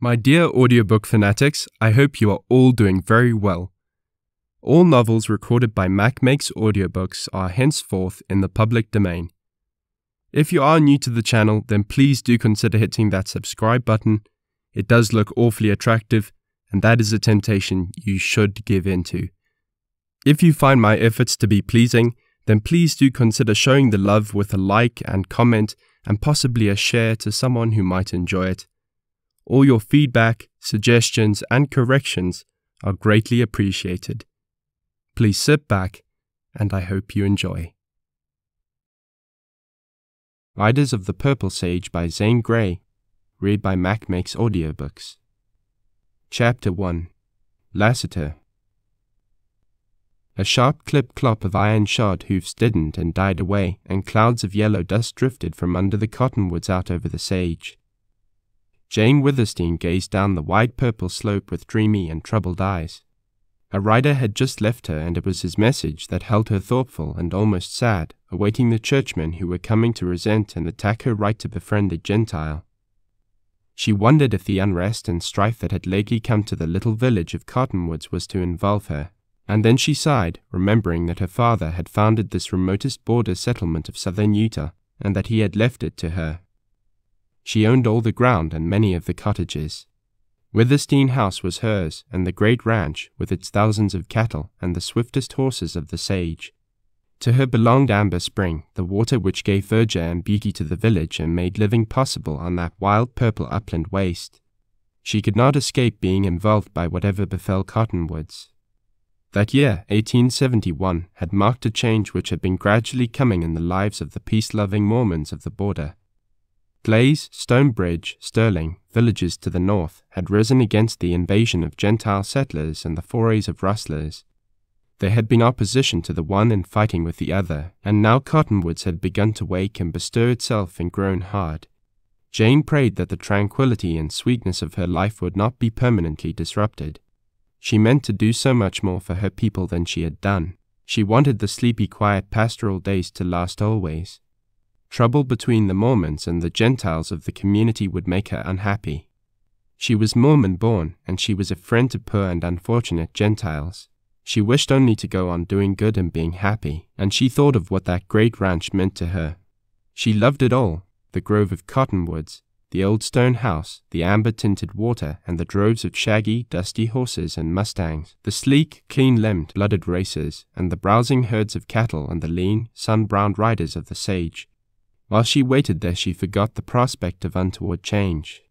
My dear audiobook fanatics, I hope you are all doing very well. All novels recorded by Mack makes audiobooks are henceforth in the public domain. If you are new to the channel, then please do consider hitting that subscribe button. It does look awfully attractive, and that is a temptation you should give into. If you find my efforts to be pleasing, then please do consider showing the love with a like and comment, and possibly a share to someone who might enjoy it. All your feedback, suggestions, and corrections are greatly appreciated. Please sit back, and I hope you enjoy. Riders of the Purple Sage by Zane Grey, read by Mack Makes Audiobooks. Chapter 1. Lassiter. A sharp clip-clop of iron-shod hoofs deadened and died away, and clouds of yellow dust drifted from under the cottonwoods out over the sage. Jane Withersteen gazed down the wide purple slope with dreamy and troubled eyes. A rider had just left her, and it was his message that held her thoughtful and almost sad, awaiting the churchmen who were coming to resent and attack her right to befriend a Gentile. She wondered if the unrest and strife that had lately come to the little village of Cottonwoods was to involve her, and then she sighed, remembering that her father had founded this remotest border settlement of southern Utah, and that he had left it to her. She owned all the ground and many of the cottages. Withersteen House was hers, and the great ranch, with its thousands of cattle and the swiftest horses of the sage. To her belonged Amber Spring, the water which gave verdure and beauty to the village and made living possible on that wild purple upland waste. She could not escape being involved by whatever befell Cottonwoods. That year, 1871, had marked a change which had been gradually coming in the lives of the peace-loving Mormons of the border. Glaze, Stonebridge, Sterling, villages to the north, had risen against the invasion of Gentile settlers and the forays of rustlers. There had been opposition to the one and fighting with the other, and now Cottonwoods had begun to wake and bestir itself and grown hard. Jane prayed that the tranquility and sweetness of her life would not be permanently disrupted. She meant to do so much more for her people than she had done. She wanted the sleepy, quiet pastoral days to last always. Trouble between the Mormons and the Gentiles of the community would make her unhappy. She was Mormon-born, and she was a friend to poor and unfortunate Gentiles. She wished only to go on doing good and being happy, and she thought of what that great ranch meant to her. She loved it all, the grove of cottonwoods, the old stone house, the amber-tinted water, and the droves of shaggy, dusty horses and mustangs, the sleek, clean-limbed, blooded racers, and the browsing herds of cattle and the lean, sun-browned riders of the sage. While she waited there, she forgot the prospect of untoward change.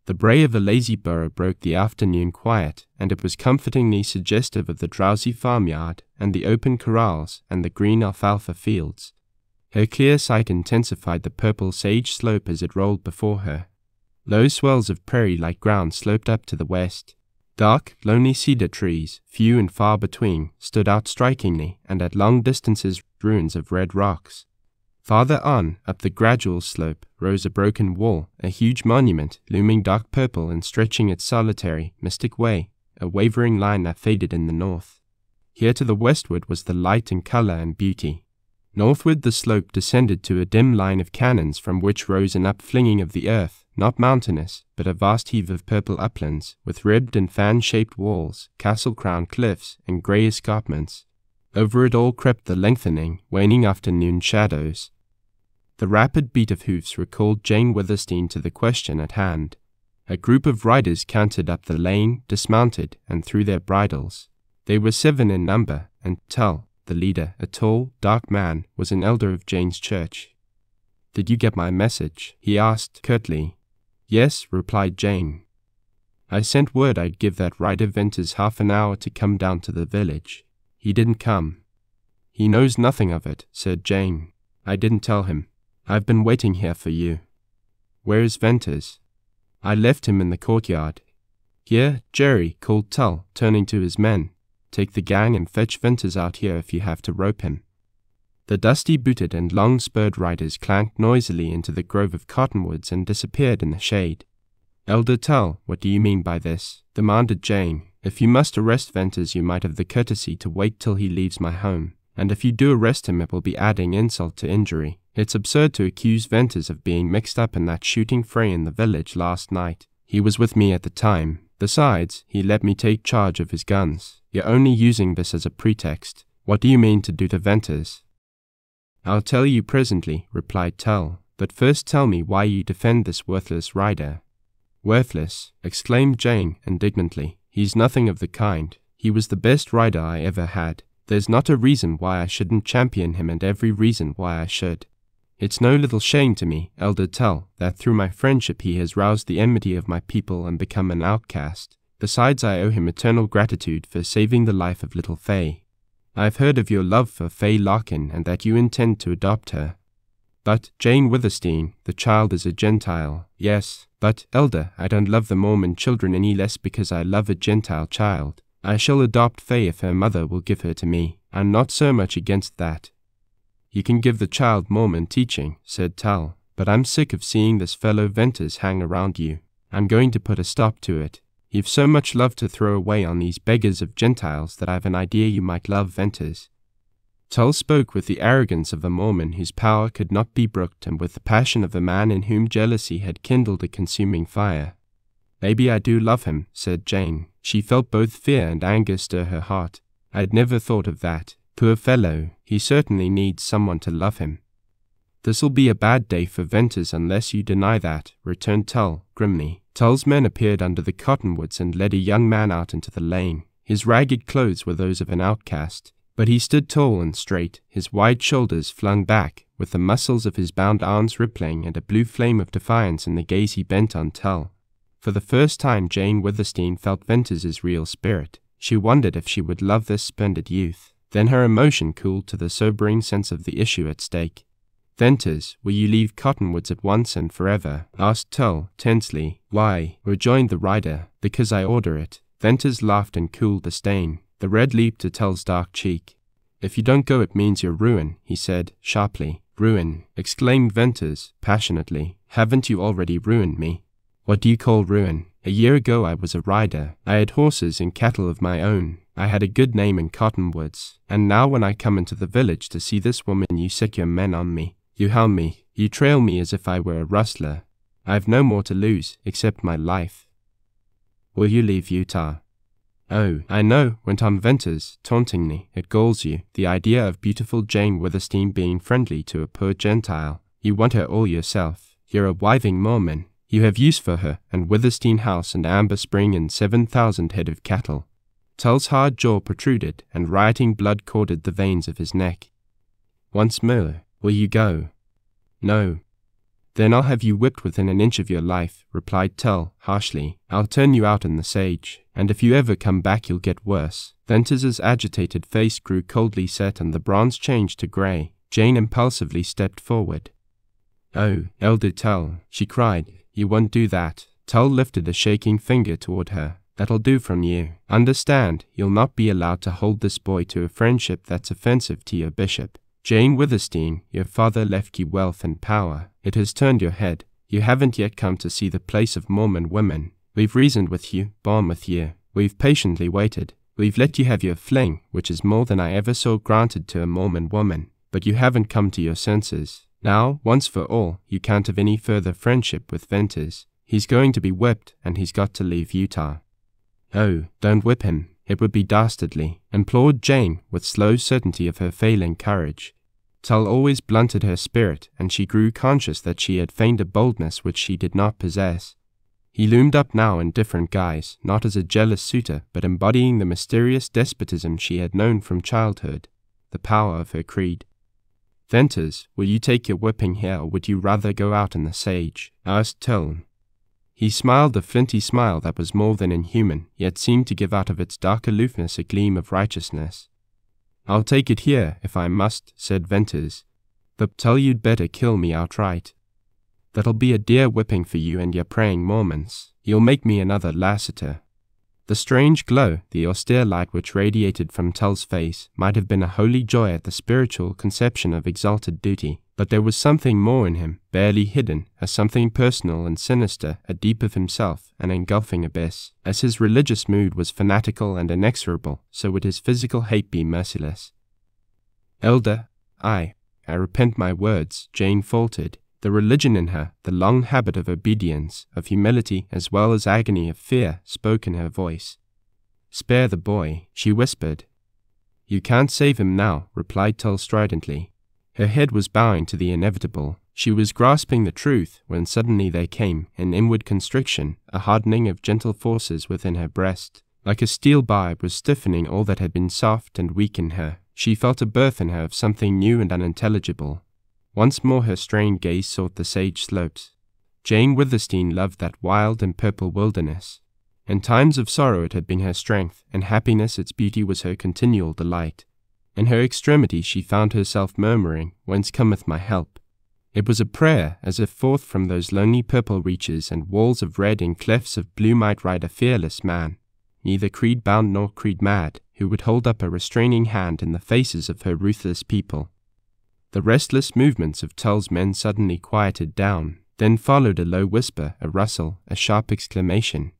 The bray of a lazy burro broke the afternoon quiet, and it was comfortingly suggestive of the drowsy farmyard and the open corrals and the green alfalfa fields. Her clear sight intensified the purple sage slope as it rolled before her. Low swells of prairie-like ground sloped up to the west. Dark, lonely cedar trees, few and far between, stood out strikingly, and at long distances ruins of red rocks. Farther on, up the gradual slope, rose a broken wall, a huge monument, looming dark purple and stretching its solitary, mystic way, a wavering line that faded in the north. Here to the westward was the light and color and beauty. Northward the slope descended to a dim line of canyons from which rose an upflinging of the earth, not mountainous, but a vast heave of purple uplands, with ribbed and fan-shaped walls, castle-crowned cliffs, and grey escarpments. Over it all crept the lengthening, waning afternoon shadows. The rapid beat of hoofs recalled Jane Withersteen to the question at hand. A group of riders cantered up the lane, dismounted, and threw their bridles. They were 7 in number, and Tull, the leader, a tall, dark man, was an elder of Jane's church. "Did you get my message?" he asked curtly. "Yes," replied Jane. "I sent word I'd give that rider Venters half an hour to come down to the village. He didn't come." "He knows nothing of it," said Jane. "I didn't tell him. I've been waiting here for you." "Where is Venters?" "I left him in the courtyard." "Here, Jerry," called Tull, turning to his men. "Take the gang and fetch Venters out here if you have to rope him." The dusty-booted and long-spurred riders clanked noisily into the grove of cottonwoods and disappeared in the shade. "Elder Tull, what do you mean by this?" demanded Jane. "If you must arrest Venters, you might have the courtesy to wait till he leaves my home. And if you do arrest him, it will be adding insult to injury. It's absurd to accuse Venters of being mixed up in that shooting fray in the village last night. He was with me at the time. Besides, he let me take charge of his guns. You're only using this as a pretext. What do you mean to do to Venters?" "I'll tell you presently," replied Tull. "But first tell me why you defend this worthless rider." "Worthless!" exclaimed Jane indignantly. "He's nothing of the kind. He was the best rider I ever had. There's not a reason why I shouldn't champion him and every reason why I should. It's no little shame to me, Elder Tull, that through my friendship he has roused the enmity of my people and become an outcast. Besides, I owe him eternal gratitude for saving the life of little Fay. I've heard of your love for Fay Larkin and that you intend to adopt her. But, Jane Withersteen, the child is a Gentile. Yes, but, Elder, I don't love the Mormon children any less because I love a Gentile child. I shall adopt Fay if her mother will give her to me. I'm not so much against that." "You can give the child Mormon teaching," said Tull, "but I'm sick of seeing this fellow Venters hang around you. I'm going to put a stop to it. You've so much love to throw away on these beggars of Gentiles that I've an idea you might love Venters." Tull spoke with the arrogance of a Mormon whose power could not be brooked and with the passion of a man in whom jealousy had kindled a consuming fire. "Maybe I do love him," said Jane. She felt both fear and anger stir her heart. "I'd never thought of that. Poor fellow, he certainly needs someone to love him." "This'll be a bad day for Venters unless you deny that," returned Tull grimly. Tull's men appeared under the cottonwoods and led a young man out into the lane. His ragged clothes were those of an outcast, but he stood tall and straight, his wide shoulders flung back, with the muscles of his bound arms rippling and a blue flame of defiance in the gaze he bent on Tull. For the first time Jane Withersteen felt Venters's real spirit. She wondered if she would love this splendid youth. Then her emotion cooled to the sobering sense of the issue at stake. "Venters, will you leave Cottonwoods at once and forever?" asked Tull tensely. "Why?" rejoined the rider. "Because I order it." Venters laughed in cool disdain. The red leaped to Tull's dark cheek. "If you don't go it means your ruin," he said sharply. "Ruin!" exclaimed Venters passionately. "Haven't you already ruined me?" "What do you call ruin? A year ago I was a rider. I had horses and cattle of my own. I had a good name in Cottonwoods. And now when I come into the village to see this woman you set your men on me. You hound me. You trail me as if I were a rustler. I have no more to lose, except my life." "Will you leave Utah?" "Oh, I know," went on Venters tauntingly. "It galls you, the idea of beautiful Jane Withersteen being friendly to a poor Gentile. You want her all yourself. You're a wiving Mormon. You have use for her, and Withersteen House and Amber Spring and 7,000 head of cattle." Tull's hard jaw protruded, and rioting blood corded the veins of his neck. "Once more, will you go?" "No." "Then I'll have you whipped within an inch of your life," replied Tull harshly. "I'll turn you out in the sage, and if you ever come back you'll get worse." Venters's agitated face grew coldly set and the bronze changed to grey. Jane impulsively stepped forward. "Oh, Elder Tull," she cried, "you won't do that." Tull lifted a shaking finger toward her. "That'll do from you. Understand, you'll not be allowed to hold this boy to a friendship that's offensive to your bishop. Jane Withersteen, your father left you wealth and power. It has turned your head. You haven't yet come to see the place of Mormon women. We've reasoned with you, borne with you. We've patiently waited. We've let you have your fling, which is more than I ever saw granted to a Mormon woman. But you haven't come to your senses. Now, once for all, you can't have any further friendship with Venters. He's going to be whipped, and he's got to leave Utah." "Oh, don't whip him. It would be dastardly," implored Jane with slow certainty of her failing courage. Tull always blunted her spirit, and she grew conscious that she had feigned a boldness which she did not possess. He loomed up now in different guise, not as a jealous suitor, but embodying the mysterious despotism she had known from childhood, the power of her creed. "Venters, will you take your whipping here, or would you rather go out in the sage?" asked Tull. He smiled a flinty smile that was more than inhuman, yet seemed to give out of its dark aloofness a gleam of righteousness. "I'll take it here, if I must," said Venters. "But Tull, you'd better kill me outright. That'll be a dear whipping for you and your praying Mormons. You'll make me another Lassiter." The strange glow, the austere light which radiated from Tull's face, might have been a holy joy at the spiritual conception of exalted duty, but there was something more in him, barely hidden, as something personal and sinister, a deep of himself, an engulfing abyss. As his religious mood was fanatical and inexorable, so would his physical hate be merciless. "Elder, I repent my words," Jane faltered. The religion in her, the long habit of obedience, of humility as well as agony of fear, spoke in her voice. "Spare the boy," she whispered. "You can't save him now," replied Tull stridently. Her head was bowing to the inevitable. She was grasping the truth when suddenly there came an inward constriction, a hardening of gentle forces within her breast. Like a steel bar was stiffening all that had been soft and weak in her. She felt a birth in her of something new and unintelligible. Once more her strained gaze sought the sage slopes. Jane Withersteen loved that wild and purple wilderness. In times of sorrow it had been her strength, and happiness its beauty was her continual delight. In her extremity she found herself murmuring, "Whence cometh my help?" It was a prayer, as if forth from those lonely purple reaches and walls of red and clefts of blue might ride a fearless man, neither creed-bound nor creed-mad, who would hold up a restraining hand in the faces of her ruthless people. The restless movements of Tull's men suddenly quieted down. Then followed a low whisper, a rustle, a sharp exclamation.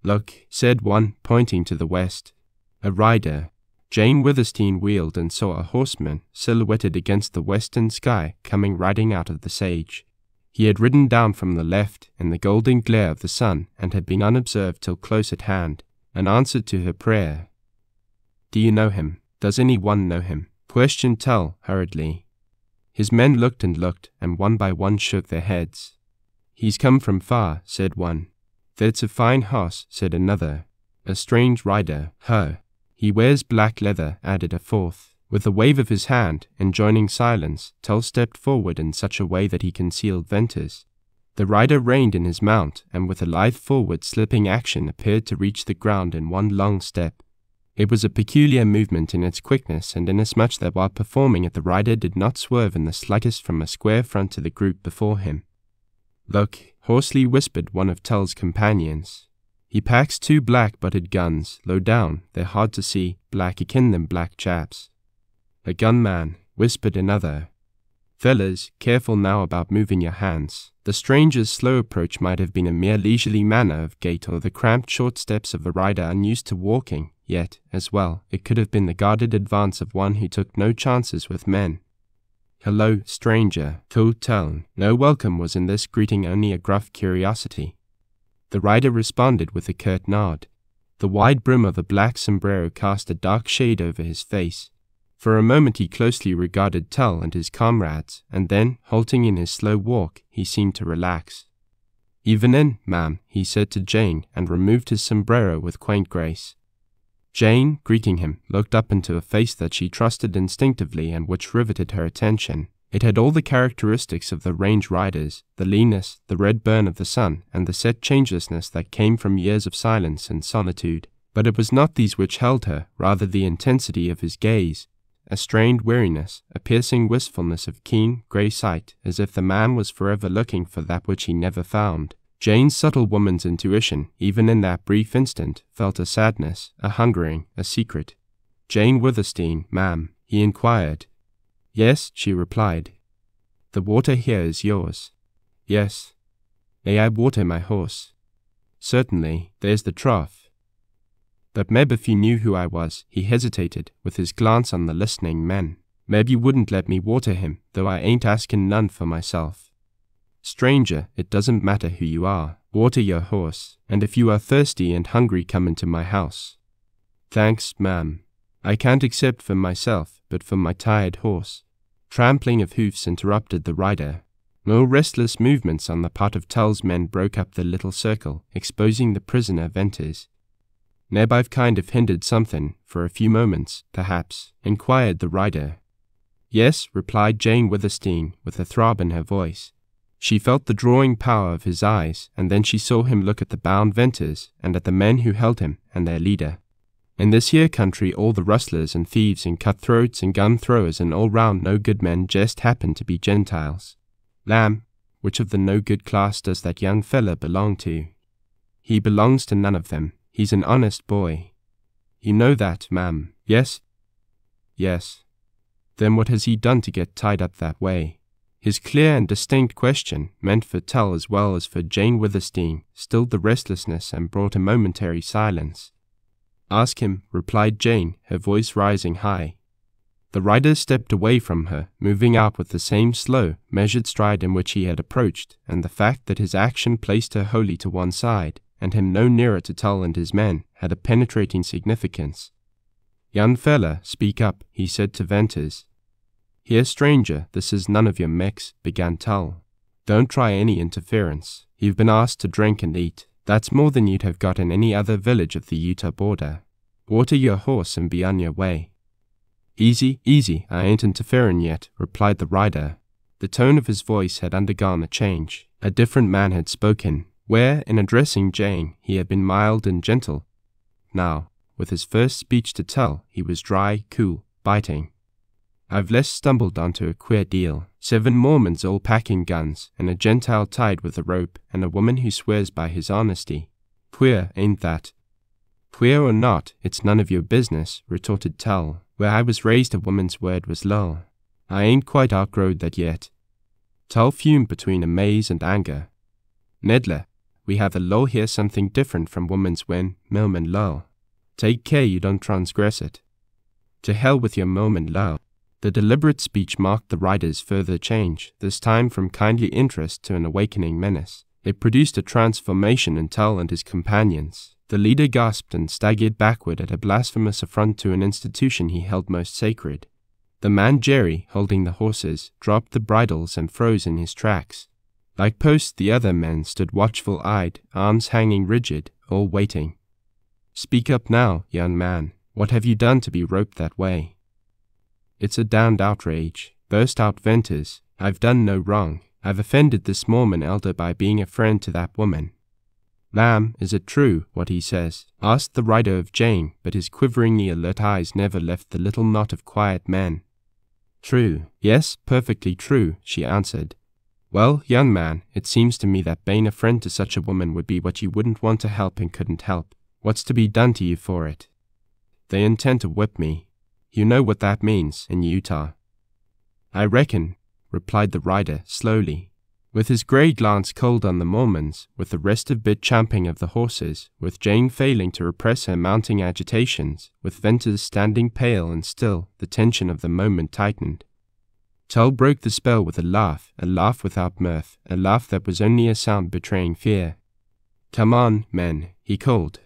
"Look," said one, pointing to the west. "A rider." Jane Withersteen wheeled and saw a horseman, silhouetted against the western sky, coming riding out of the sage. He had ridden down from the left in the golden glare of the sun, and had been unobserved till close at hand, and answered to her prayer. "Do you know him? Does any one know him?" questioned Tull hurriedly. His men looked, and one by one shook their heads. "He's come from far," said one. "That's a fine horse," said another. "A strange rider, her." "He wears black leather," added a fourth. With a wave of his hand, enjoining silence, Tull stepped forward in such a way that he concealed Venters. The rider reined in his mount, and with a lithe forward slipping action appeared to reach the ground in one long step. It was a peculiar movement in its quickness, and inasmuch that while performing it the rider did not swerve in the slightest from a square front to the group before him. "Look," hoarsely whispered one of Tull's companions. "He packs 2 black-butted guns, low down, they're hard to see, black akin them black chaps." "A gunman," whispered another. "Fellas, careful now about moving your hands." The stranger's slow approach might have been a mere leisurely manner of gait or the cramped short steps of a rider unused to walking, yet, as well, it could have been the guarded advance of one who took no chances with men. "Hello, stranger," told Tull. No welcome was in this greeting, only a gruff curiosity. The rider responded with a curt nod. The wide brim of a black sombrero cast a dark shade over his face. For a moment he closely regarded Tull and his comrades, and then, halting in his slow walk, he seemed to relax. "Evenin', ma'am," he said to Jane, and removed his sombrero with quaint grace. Jane, greeting him, looked up into a face that she trusted instinctively and which riveted her attention. It had all the characteristics of the range riders, the leanness, the red burn of the sun, and the set changelessness that came from years of silence and solitude. But it was not these which held her, rather the intensity of his gaze, a strained weariness, a piercing wistfulness of keen, grey sight, as if the man was forever looking for that which he never found. Jane's subtle woman's intuition, even in that brief instant, felt a sadness, a hungering, a secret. "Jane Withersteen, ma'am?" he inquired. "Yes," she replied. "The water here is yours." "Yes." "May I water my horse?" "Certainly. There's the trough." "But meb if you knew who I was," he hesitated, with his glance on the listening men. "Meb you wouldn't let me water him, though I ain't asking none for myself." "Stranger, it doesn't matter who you are. Water your horse, and if you are thirsty and hungry come into my house." "Thanks, ma'am. I can't accept for myself, but for my tired horse." Trampling of hoofs interrupted the rider. More restless movements on the part of Tull's men broke up the little circle, exposing the prisoner Venters. "Neb I've kind of hindered something, for a few moments, perhaps?" inquired the rider. "Yes," replied Jane Withersteen, with a throb in her voice. She felt the drawing power of his eyes, and then she saw him look at the bound Venters, and at the men who held him, and their leader. In this here country all the rustlers and thieves and cutthroats and gun-throwers and all-round no-good men just happen to be Gentiles. "Lamb, which of the no-good class does that young fella belong to?" "He belongs to none of them. He's an honest boy." "You know that, ma'am?" "Yes." "Yes." "Then what has he done to get tied up that way?" His clear and distinct question, meant for Tull as well as for Jane Withersteen, stilled the restlessness and brought a momentary silence. "Ask him," replied Jane, her voice rising high. The rider stepped away from her, moving out with the same slow, measured stride in which he had approached, and the fact that his action placed her wholly to one side, and him no nearer to Tull and his men, had a penetrating significance. "Young fella, speak up," he said to Venters. "Here, stranger, this is none of your mix," began Tull. "Don't try any interference. You've been asked to drink and eat. That's more than you'd have got in any other village of the Utah border. Water your horse and be on your way." "Easy, easy, I ain't interfering yet," replied the rider. The tone of his voice had undergone a change. A different man had spoken. Where, in addressing Jane, he had been mild and gentle. Now, with his first speech to Tull, he was dry, cool, biting. "I've less stumbled onto a queer deal. 7 Mormons all packing guns, and a Gentile tied with a rope, and a woman who swears by his honesty. Queer, ain't that?" "Queer or not, it's none of your business," retorted Tull. "Where I was raised, a woman's word was law. I ain't quite outgrowed that yet." Tull fumed between amaze and anger. "Nedler, we have a law here something different from woman's when, Mormon law. Take care you don't transgress it." "To hell with your Mormon law." The deliberate speech marked the rider's further change, this time from kindly interest to an awakening menace. It produced a transformation in Tull and his companions. The leader gasped and staggered backward at a blasphemous affront to an institution he held most sacred. The man Jerry, holding the horses, dropped the bridles and froze in his tracks. Like posts, the other men stood watchful-eyed, arms hanging rigid, all waiting. "Speak up now, young man. What have you done to be roped that way?" "It's a damned outrage," burst out Venters. "I've done no wrong. I've offended this Mormon elder by being a friend to that woman." "Ma'am, is it true, what he says?" asked the rider of Jane, but his quiveringly alert eyes never left the little knot of quiet men. "True. Yes, perfectly true," she answered. "Well, young man, it seems to me that being a friend to such a woman would be what you wouldn't want to help and couldn't help. What's to be done to you for it?" "They intend to whip me. You know what that means in Utah." "I reckon," replied the rider slowly. With his grey glance cold on the Mormons, with the restive bit champing of the horses, with Jane failing to repress her mounting agitations, with Venters standing pale and still, the tension of the moment tightened. Tull broke the spell with a laugh without mirth, a laugh that was only a sound betraying fear. "Come on, men," he called.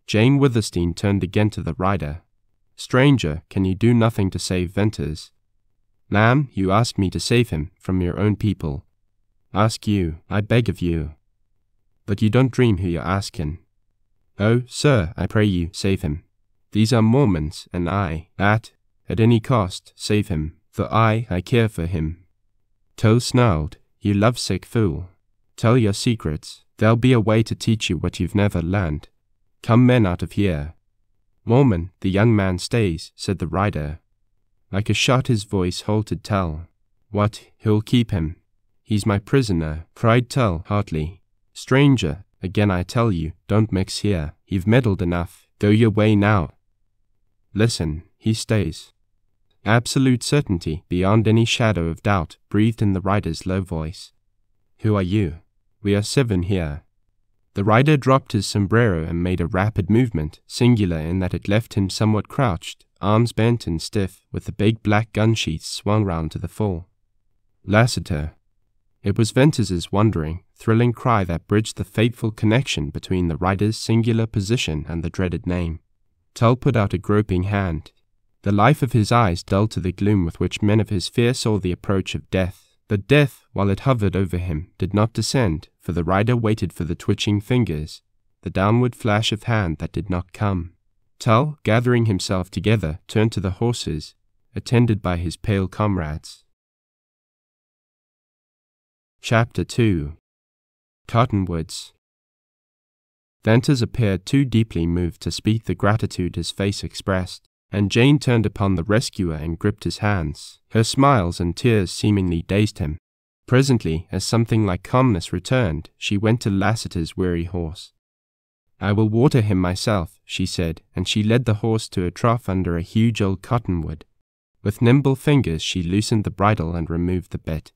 Jane Withersteen turned again to the rider. "Stranger, can you do nothing to save Venters?" "Ma'am, you asked me to save him from your own people." "Ask you, I beg of you." "But you don't dream who you're asking." "Oh, sir, I pray you, save him. These are Mormons, and at any cost, save him, for I care for him." Tull snarled, "You lovesick fool. Tell your secrets. There'll be a way to teach you what you've never learned. Come men out of here." "Mormon, the young man stays," said the rider. Like a shot his voice halted Tull. "What, who'll keep him?" "He's my prisoner," cried Tull hotly. "Stranger, again I tell you, don't mix here. You've meddled enough. Go your way now." "Listen, he stays." Absolute certainty, beyond any shadow of doubt, breathed in the rider's low voice. "Who are you?" "We are 7 here." The rider dropped his sombrero and made a rapid movement, singular in that it left him somewhat crouched, arms bent and stiff, with the big black gun sheaths swung round to the full. "Lassiter." It was Venters's wondering, thrilling cry that bridged the fateful connection between the rider's singular position and the dreaded name. Tull put out a groping hand. The life of his eyes dulled to the gloom with which men of his fear saw the approach of death. But death, while it hovered over him, did not descend, for the rider waited for the twitching fingers, the downward flash of hand that did not come. Tull, gathering himself together, turned to the horses, attended by his pale comrades. Chapter 2. Cottonwoods. Venters appeared too deeply moved to speak the gratitude his face expressed, and Jane turned upon the rescuer and gripped his hands. Her smiles and tears seemingly dazed him. Presently, as something like calmness returned, she went to Lassiter's weary horse. "I will water him myself," she said, and she led the horse to a trough under a huge old cottonwood. With nimble fingers she loosened the bridle and removed the bit.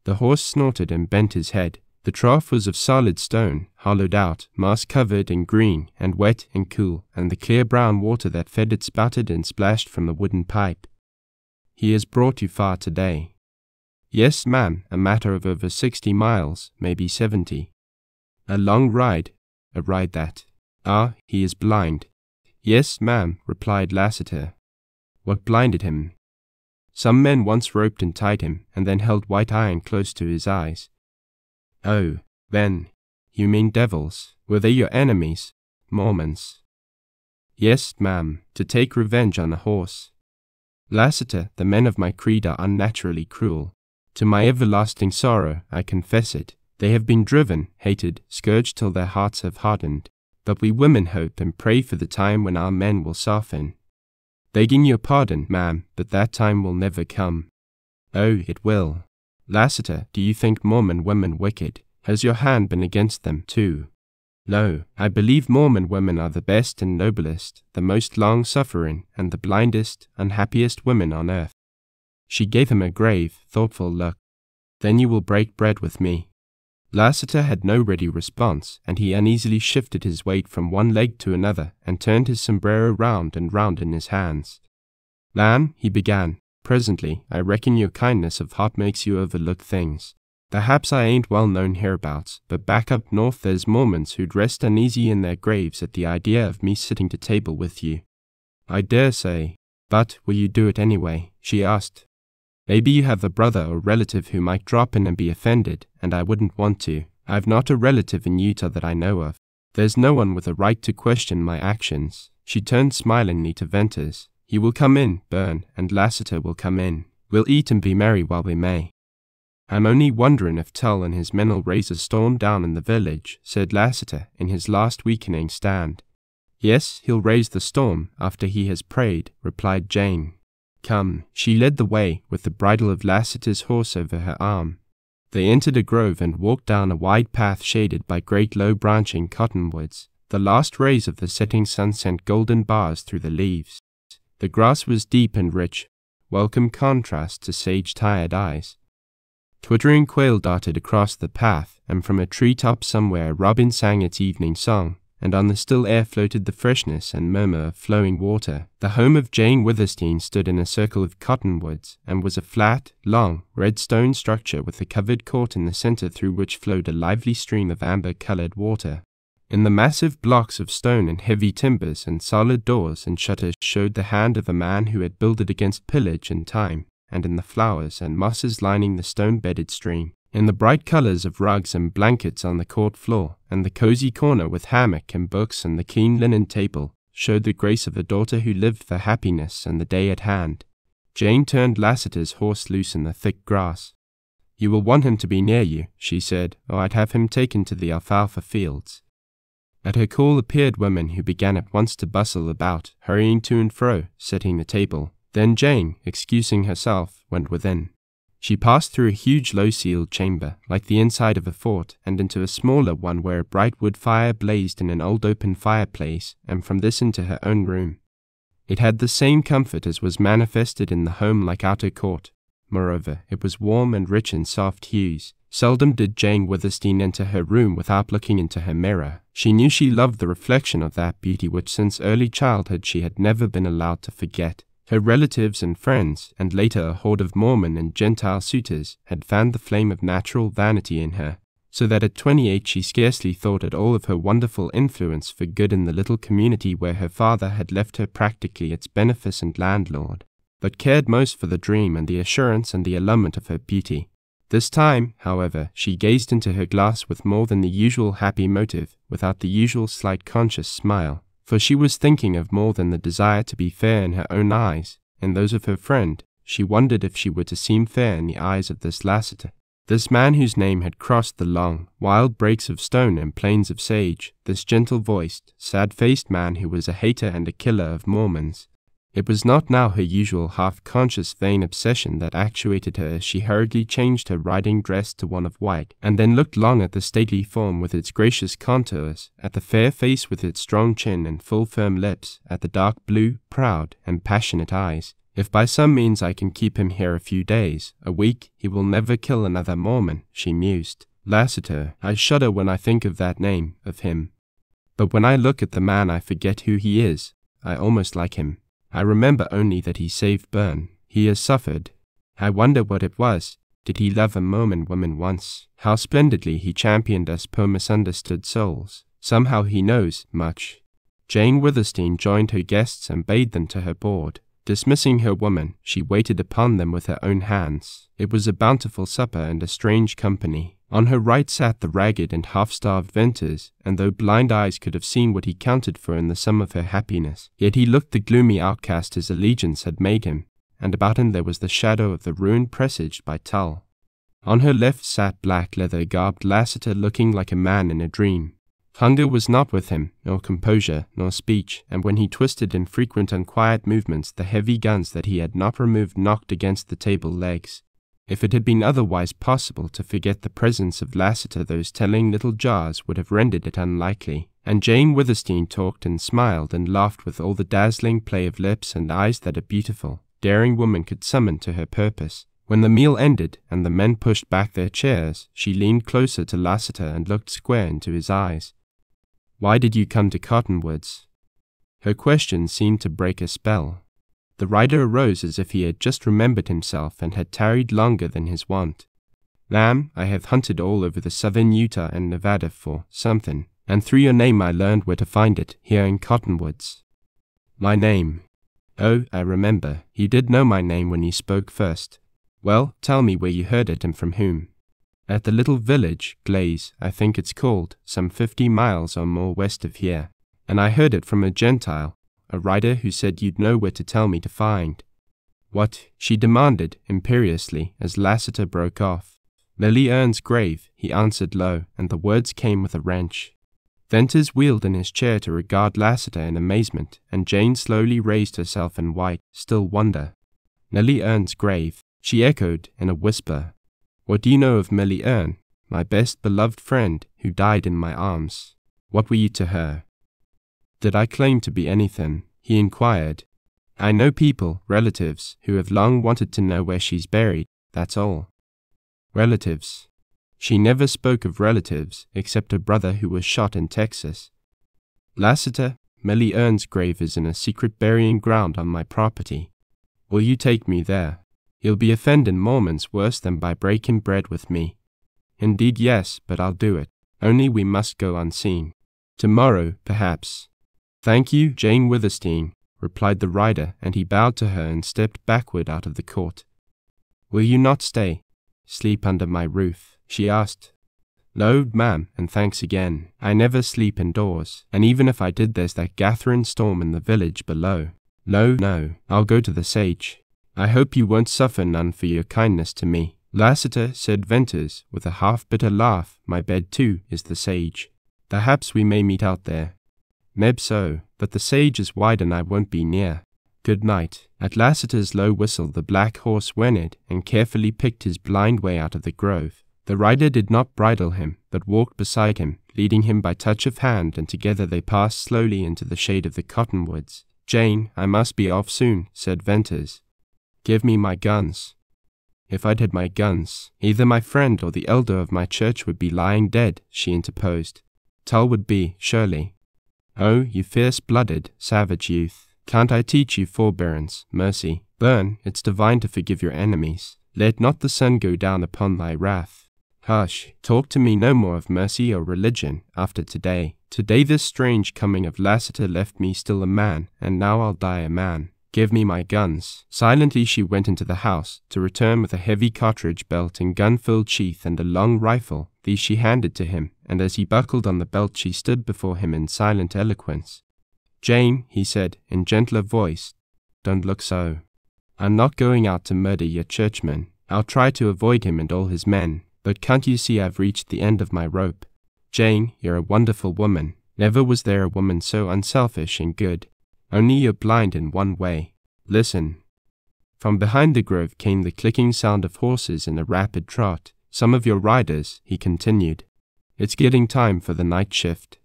The horse snorted and bent his head. The trough was of solid stone, hollowed out, moss-covered and green, and wet and cool, and the clear brown water that fed it spouted and splashed from the wooden pipe. he has brought you far today. Yes, ma'am, a matter of over 60 miles, maybe 70. A long ride, a ride that. Ah, he is blind. Yes, ma'am, replied Lassiter. What blinded him? Some men once roped and tied him, and then held white iron close to his eyes. Oh, then, you mean devils. Were they your enemies? Mormons. Yes, ma'am, to take revenge on a horse. Lassiter, the men of my creed are unnaturally cruel. To my everlasting sorrow, I confess it. They have been driven, hated, scourged till their hearts have hardened. But we women hope and pray for the time when our men will soften. Begging your pardon, ma'am, but that time will never come. Oh, it will. Lassiter, do you think Mormon women wicked? Has your hand been against them, too? No, I believe Mormon women are the best and noblest, the most long-suffering, and the blindest, unhappiest women on earth. She gave him a grave, thoughtful look. Then you will break bread with me. Lassiter had no ready response, and he uneasily shifted his weight from one leg to another and turned his sombrero round and round in his hands. Lamb, he began, presently, I reckon your kindness of heart makes you overlook things. Perhaps I ain't well known hereabouts, but back up north there's Mormons who'd rest uneasy in their graves at the idea of me sitting to table with you. I dare say. But will you do it anyway? She asked. Maybe you have a brother or relative who might drop in and be offended, and I wouldn't want to. I've not a relative in Utah that I know of. There's no one with a right to question my actions. She turned smilingly to Venters. You will come in, Bern, and Lassiter will come in. We'll eat and be merry while we may. I'm only wondering if Tull and his men'll raise a storm down in the village, said Lassiter in his last weakening stand. Yes, he'll raise the storm after he has prayed, replied Jane. Come, she led the way, with the bridle of Lassiter's horse over her arm. They entered a grove and walked down a wide path shaded by great low-branching cottonwoods. The last rays of the setting sun sent golden bars through the leaves. The grass was deep and rich, welcome contrast to sage-tired eyes. Twittering quail darted across the path, and from a tree-top somewhere a robin sang its evening song, and on the still air floated the freshness and murmur of flowing water. The home of Jane Withersteen stood in a circle of cottonwoods, and was a flat, long, red stone structure with a covered court in the center through which flowed a lively stream of amber-colored water. In the massive blocks of stone and heavy timbers and solid doors and shutters showed the hand of a man who had builded against pillage and time, and in the flowers and mosses lining the stone-bedded stream, in the bright colors of rugs and blankets on the court floor, and the cozy corner with hammock and books and the clean linen table, showed the grace of a daughter who lived for happiness and the day at hand. Jane turned Lassiter's horse loose in the thick grass. You will want him to be near you, she said, or I'd have him taken to the alfalfa fields. At her call appeared women who began at once to bustle about, hurrying to and fro, setting the table. Then Jane, excusing herself, went within. She passed through a huge low-ceiled chamber, like the inside of a fort, and into a smaller one where a bright wood fire blazed in an old open fireplace, and from this into her own room. It had the same comfort as was manifested in the home-like outer court. Moreover, it was warm and rich in soft hues. Seldom did Jane Withersteen enter her room without looking into her mirror. She knew she loved the reflection of that beauty which since early childhood she had never been allowed to forget. Her relatives and friends, and later a horde of Mormon and Gentile suitors, had fanned the flame of natural vanity in her, so that at 28 she scarcely thought at all of her wonderful influence for good in the little community where her father had left her practically its beneficent landlord, but cared most for the dream and the assurance and the allurement of her beauty. This time, however, she gazed into her glass with more than the usual happy motive, without the usual slight conscious smile. For she was thinking of more than the desire to be fair in her own eyes, in those of her friend. She wondered if she were to seem fair in the eyes of this Lassiter, this man whose name had crossed the long, wild breaks of stone and plains of sage, this gentle-voiced, sad-faced man who was a hater and a killer of Mormons. It was not now her usual half-conscious vain obsession that actuated her as she hurriedly changed her riding dress to one of white, and then looked long at the stately form with its gracious contours, at the fair face with its strong chin and full firm lips, at the dark blue, proud, and passionate eyes. If by some means I can keep him here a few days, a week, he will never kill another Mormon, she mused. Lassiter, I shudder when I think of that name, of him. But when I look at the man I forget who he is. I almost like him. I remember only that he saved Bern. he has suffered. I wonder what it was. Did he love a Mormon woman once? How splendidly he championed us poor misunderstood souls. Somehow he knows much. Jane Withersteen joined her guests and bade them to her board. Dismissing her woman, she waited upon them with her own hands. It was a bountiful supper and a strange company. On her right sat the ragged and half-starved Venters, and though blind eyes could have seen what he counted for in the sum of her happiness, yet he looked the gloomy outcast his allegiance had made him, and about him there was the shadow of the ruin presaged by Tull. On her left sat black leather-garbed Lassiter, looking like a man in a dream. Hunger was not with him, nor composure, nor speech, and when he twisted in frequent unquiet movements, the heavy guns that he had not removed knocked against the table legs. If it had been otherwise possible to forget the presence of Lassiter, those telling little jars would have rendered it unlikely, and Jane Withersteen talked and smiled and laughed with all the dazzling play of lips and eyes that a beautiful, daring woman could summon to her purpose. When the meal ended and the men pushed back their chairs, she leaned closer to Lassiter and looked square into his eyes. "Why did you come to Cottonwoods?" Her question seemed to break a spell. The rider arose as if he had just remembered himself and had tarried longer than his wont. "Ma'am, I have hunted all over the southern Utah and Nevada for something, and through your name I learned where to find it, here in Cottonwoods." "My name? Oh, I remember. You did know my name when you spoke first. Well, tell me where you heard it and from whom." "At the little village, Glaze, I think it's called, some 50 miles or more west of here. And I heard it from a Gentile, a rider who said you'd know where to tell me to find." "What?" she demanded imperiously as Lassiter broke off. "Lily Ern's grave," he answered low, and the words came with a wrench. Venters wheeled in his chair to regard Lassiter in amazement, and Jane slowly raised herself in white, still wonder. "Lily Ern's grave," she echoed in a whisper. "What do you know of Millie Ern, my best beloved friend who died in my arms? What were you to her?" "Did I claim to be anything?" he inquired. "I know people, relatives, who have long wanted to know where she's buried, that's all." "Relatives?" She never spoke of relatives, except a brother who was shot in Texas. "Lassiter, Millie Ern's grave is in a secret burying ground on my property. Will you take me there? You'll be offending Mormons worse than by breaking bread with me." "Indeed, yes, but I'll do it. Only we must go unseen. Tomorrow, perhaps." "Thank you, Jane Withersteen," replied the rider, and he bowed to her and stepped backward out of the court. "Will you not stay? Sleep under my roof?" she asked. "No, ma'am, and thanks again. I never sleep indoors, and even if I did there's that gathering storm in the village below. No, I'll go to the Sage. I hope you won't suffer none for your kindness to me." "Lassiter," said Venters, with a half-bitter laugh, "my bed too is the Sage. Perhaps we may meet out there." "Meb so, but the Sage is wide and I won't be near. Good night." At Lassiter's low whistle the black horse whinnied and carefully picked his blind way out of the grove. The rider did not bridle him, but walked beside him, leading him by touch of hand, and together they passed slowly into the shade of the cottonwoods. "Jane, I must be off soon," said Venters. "Give me my guns." "If I'd had my guns, either my friend or the elder of my church would be lying dead," she interposed. "Tull would be, surely." "Oh, you fierce-blooded, savage youth. Can't I teach you forbearance, mercy? Bern, it's divine to forgive your enemies. Let not the sun go down upon thy wrath." "Hush, talk to me no more of mercy or religion after today. Today this strange coming of Lassiter left me still a man, and now I'll die a man. Give me my guns." Silently she went into the house, to return with a heavy cartridge belt and gun-filled sheath and a long rifle. These she handed to him, and as he buckled on the belt she stood before him in silent eloquence. "Jane," he said, in gentler voice, "don't look so. I'm not going out to murder your churchman. I'll try to avoid him and all his men, but can't you see I've reached the end of my rope? Jane, you're a wonderful woman. Never was there a woman so unselfish and good. Only you're blind in one way. Listen." From behind the grove came the clicking sound of horses in a rapid trot. "Some of your riders," he continued. "It's getting time for the night shift.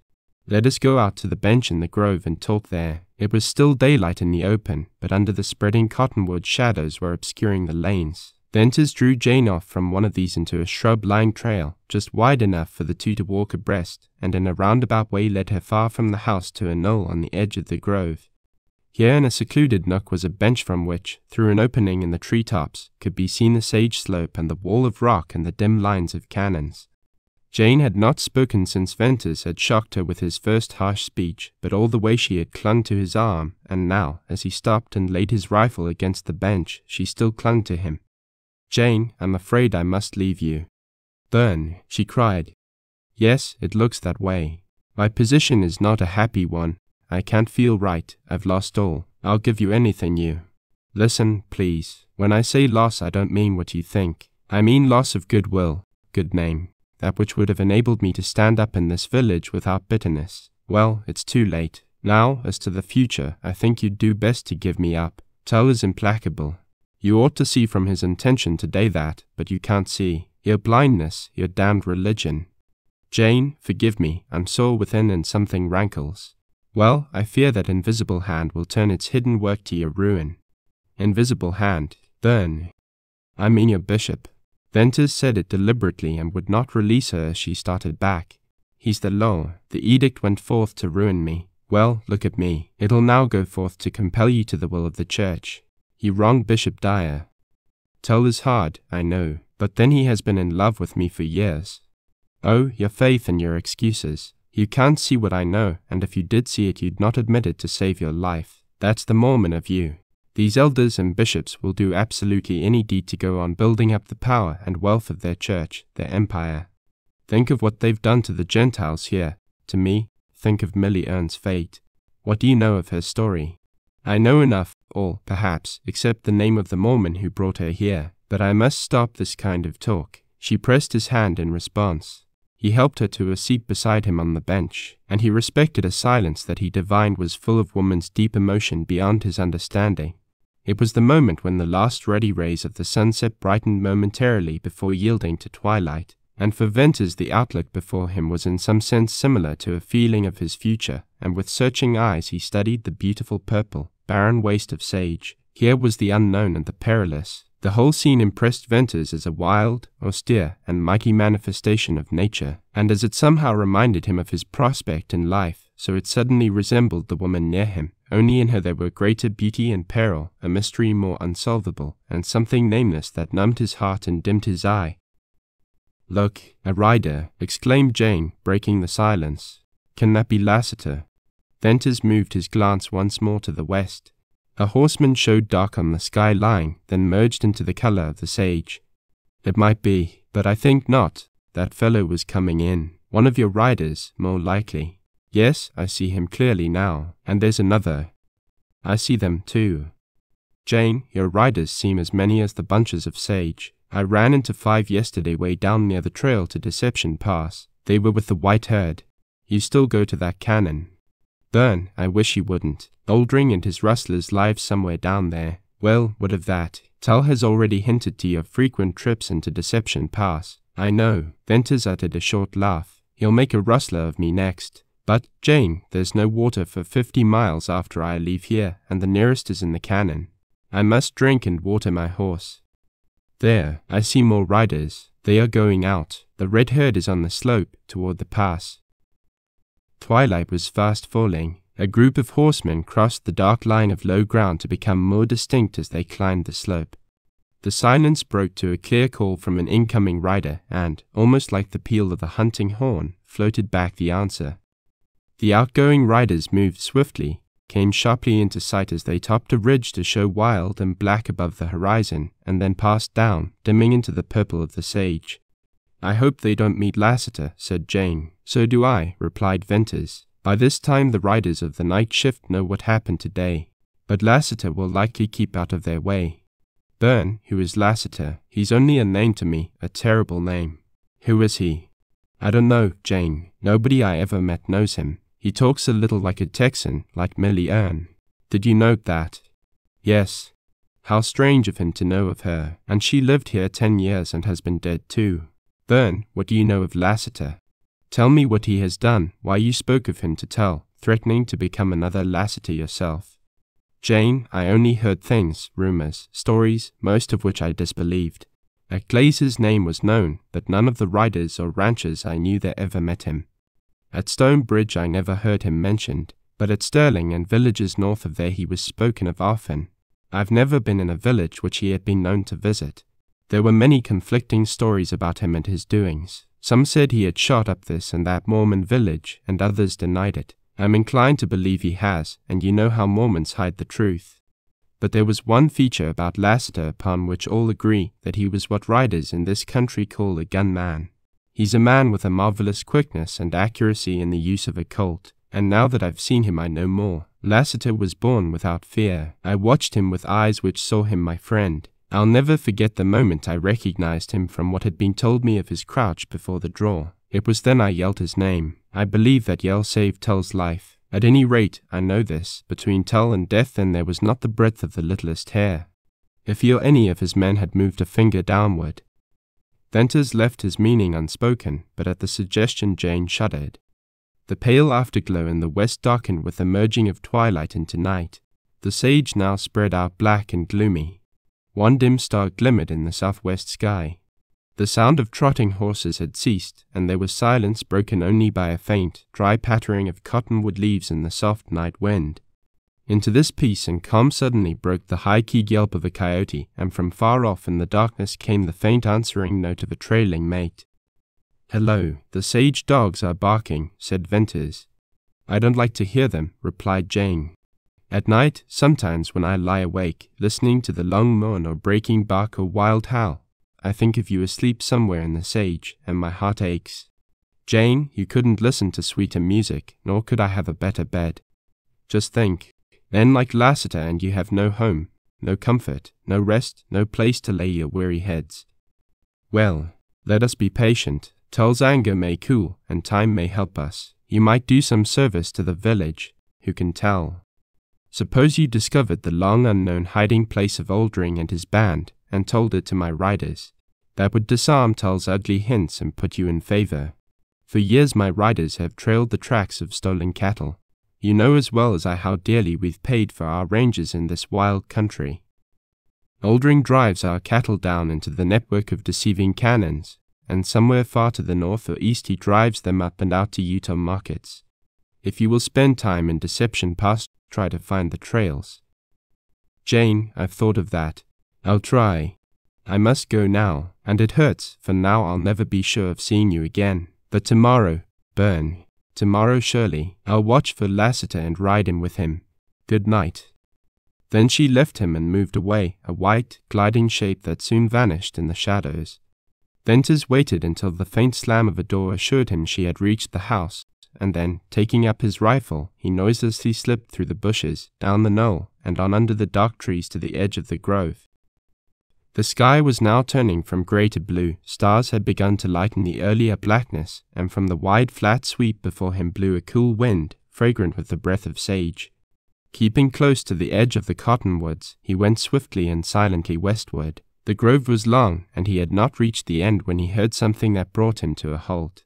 Let us go out to the bench in the grove and talk there." It was still daylight in the open, but under the spreading cottonwood shadows were obscuring the lanes. Venters drew Jane off from one of these into a shrub-lined trail, just wide enough for the two to walk abreast, and in a roundabout way led her far from the house to a knoll on the edge of the grove. Here in a secluded nook was a bench from which, through an opening in the treetops, could be seen the sage slope and the wall of rock and the dim lines of cannons. Jane had not spoken since Venters had shocked her with his first harsh speech, but all the way she had clung to his arm, and now, as he stopped and laid his rifle against the bench, she still clung to him. "Jane, I'm afraid I must leave you." "Bern," she cried. "Yes, it looks that way. My position is not a happy one. I can't feel right. I've lost all. I'll give you anything you." "Listen, please. When I say loss, I don't mean what you think. I mean loss of goodwill, good name, that which would have enabled me to stand up in this village without bitterness. Well, it's too late. Now, as to the future, I think you'd do best to give me up. Tull is implacable. You ought to see from his intention today that, but you can't see. Your blindness, your damned religion. Jane, forgive me. I'm sore within and something rankles. Well, I fear that invisible hand will turn its hidden work to your ruin." "Invisible hand, Bern." "I mean your bishop." Venters said it deliberately and would not release her as she started back. "He's the law. The edict went forth to ruin me. Well, look at me. It'll now go forth to compel you to the will of the church. He wronged Bishop Dyer. Tull is hard, I know, but then he has been in love with me for years. Oh, your faith and your excuses. You can't see what I know, and if you did see it, you'd not admit it to save your life. That's the Mormon of you. These elders and bishops will do absolutely any deed to go on building up the power and wealth of their church, their empire. Think of what they've done to the Gentiles here. To me, think of Millie Ern's fate. What do you know of her story?" "I know enough, all, perhaps, except the name of the Mormon who brought her here. But I must stop this kind of talk." She pressed his hand in response. He helped her to a seat beside him on the bench, and he respected a silence that he divined was full of woman's deep emotion beyond his understanding. It was the moment when the last ruddy rays of the sunset brightened momentarily before yielding to twilight, and for Venters the outlook before him was in some sense similar to a feeling of his future, and with searching eyes he studied the beautiful purple, barren waste of sage. Here was the unknown and the perilous. The whole scene impressed Venters as a wild, austere, and mighty manifestation of nature, and as it somehow reminded him of his prospect in life, so it suddenly resembled the woman near him. Only in her there were greater beauty and peril, a mystery more unsolvable, and something nameless that numbed his heart and dimmed his eye. "Look, a rider!" exclaimed Jane, breaking the silence. "Can that be Lassiter?" Venters moved his glance once more to the west. A horseman showed dark on the sky line, then merged into the color of the sage. "It might be, but I think not. That fellow was coming in. One of your riders, more likely. Yes, I see him clearly now. And there's another. I see them too. Jane, your riders seem as many as the bunches of sage. I ran into 5 yesterday way down near the trail to Deception Pass. They were with the white herd. You still go to that cannon." "Bern, I wish you wouldn't. Oldring and his rustlers live somewhere down there." "Well, what of that? Tull has already hinted to your frequent trips into Deception Pass." "I know." Venters uttered a short laugh. "He'll make a rustler of me next. But, Jane, there's no water for 50 miles after I leave here, and the nearest is in the cannon. I must drink and water my horse." "There, I see more riders. They are going out. The red herd is on the slope, toward the pass." Twilight was fast falling. A group of horsemen crossed the dark line of low ground to become more distinct as they climbed the slope. The silence broke to a clear call from an incoming rider, and, almost like the peal of a hunting horn, floated back the answer. The outgoing riders moved swiftly, came sharply into sight as they topped a ridge to show wild and black above the horizon, and then passed down, dimming into the purple of the sage. "I hope they don't meet Lassiter," said Jane. "So do I," replied Venters. "By this time the riders of the night shift know what happened today, but Lassiter will likely keep out of their way." "Bern, who is Lassiter? He's only a name to me, a terrible name." "Who is he?" "I don't know, Jane. Nobody I ever met knows him. He talks a little like a Texan, like Millie Ern." "Did you note that?" "Yes." "How strange of him to know of her, and she lived here 10 years and has been dead too." "Bern, what do you know of Lassiter? Tell me what he has done, why you spoke of him to Tull, threatening to become another Lassiter yourself." "Jane, I only heard things, rumors, stories, most of which I disbelieved. At Glaze's name was known, but none of the riders or ranchers I knew there ever met him. At Stone Bridge I never heard him mentioned, but at Stirling and villages north of there he was spoken of often. I've never been in a village which he had been known to visit. There were many conflicting stories about him and his doings. Some said he had shot up this and that Mormon village, and others denied it. I'm inclined to believe he has, and you know how Mormons hide the truth. But there was one feature about Lassiter upon which all agree, that he was what writers in this country call a gunman. He's a man with a marvelous quickness and accuracy in the use of a Colt, and now that I've seen him I know more. Lassiter was born without fear. I watched him with eyes which saw him my friend. I'll never forget the moment I recognized him from what had been told me of his crouch before the draw. It was then I yelled his name. I believe that yell saved Tull's life. At any rate, I know this. Between Tull and death then there was not the breadth of the littlest hair. If he or any of his men had moved a finger downward. Venters left his meaning unspoken, but at the suggestion Jane shuddered. The pale afterglow in the west darkened with the merging of twilight into night. The sage now spread out black and gloomy. One dim star glimmered in the southwest sky. The sound of trotting horses had ceased, and there was silence broken only by a faint, dry pattering of cottonwood leaves in the soft night wind. Into this peace and calm suddenly broke the high-keyed yelp of a coyote, and from far off in the darkness came the faint answering note of a trailing mate. "Hello, the sage dogs are barking," said Venters. "I don't like to hear them," replied Jane. "At night, sometimes when I lie awake, listening to the long mourn or breaking bark or wild howl, I think of you asleep somewhere in the sage, and my heart aches. Jane, you couldn't listen to sweeter music, nor could I have a better bed. Just think, then like Lassiter and you have no home, no comfort, no rest, no place to lay your weary heads. Well, let us be patient. Tull's anger may cool, and time may help us. You might do some service to the village. Who can tell? Suppose you discovered the long unknown hiding place of Oldring and his band, and told it to my riders. That would disarm Tull's ugly hints and put you in favor. For years my riders have trailed the tracks of stolen cattle. You know as well as I how dearly we've paid for our ranges in this wild country. Oldring drives our cattle down into the network of deceiving cannons, and somewhere far to the north or east he drives them up and out to Utah markets. If you will spend time in Deception Pass, try to find the trails." "Jane, I've thought of that. I'll try. I must go now, and it hurts, for now I'll never be sure of seeing you again. But tomorrow, Bern, tomorrow surely, I'll watch for Lassiter and ride in with him. Good night." Then she left him and moved away, a white, gliding shape that soon vanished in the shadows. Venters waited until the faint slam of a door assured him she had reached the house, and then, taking up his rifle, he noiselessly slipped through the bushes, down the knoll, and on under the dark trees to the edge of the grove. The sky was now turning from grey to blue. Stars had begun to lighten the earlier blackness, and from the wide flat sweep before him blew a cool wind, fragrant with the breath of sage. Keeping close to the edge of the cottonwoods, he went swiftly and silently westward. The grove was long, and he had not reached the end when he heard something that brought him to a halt.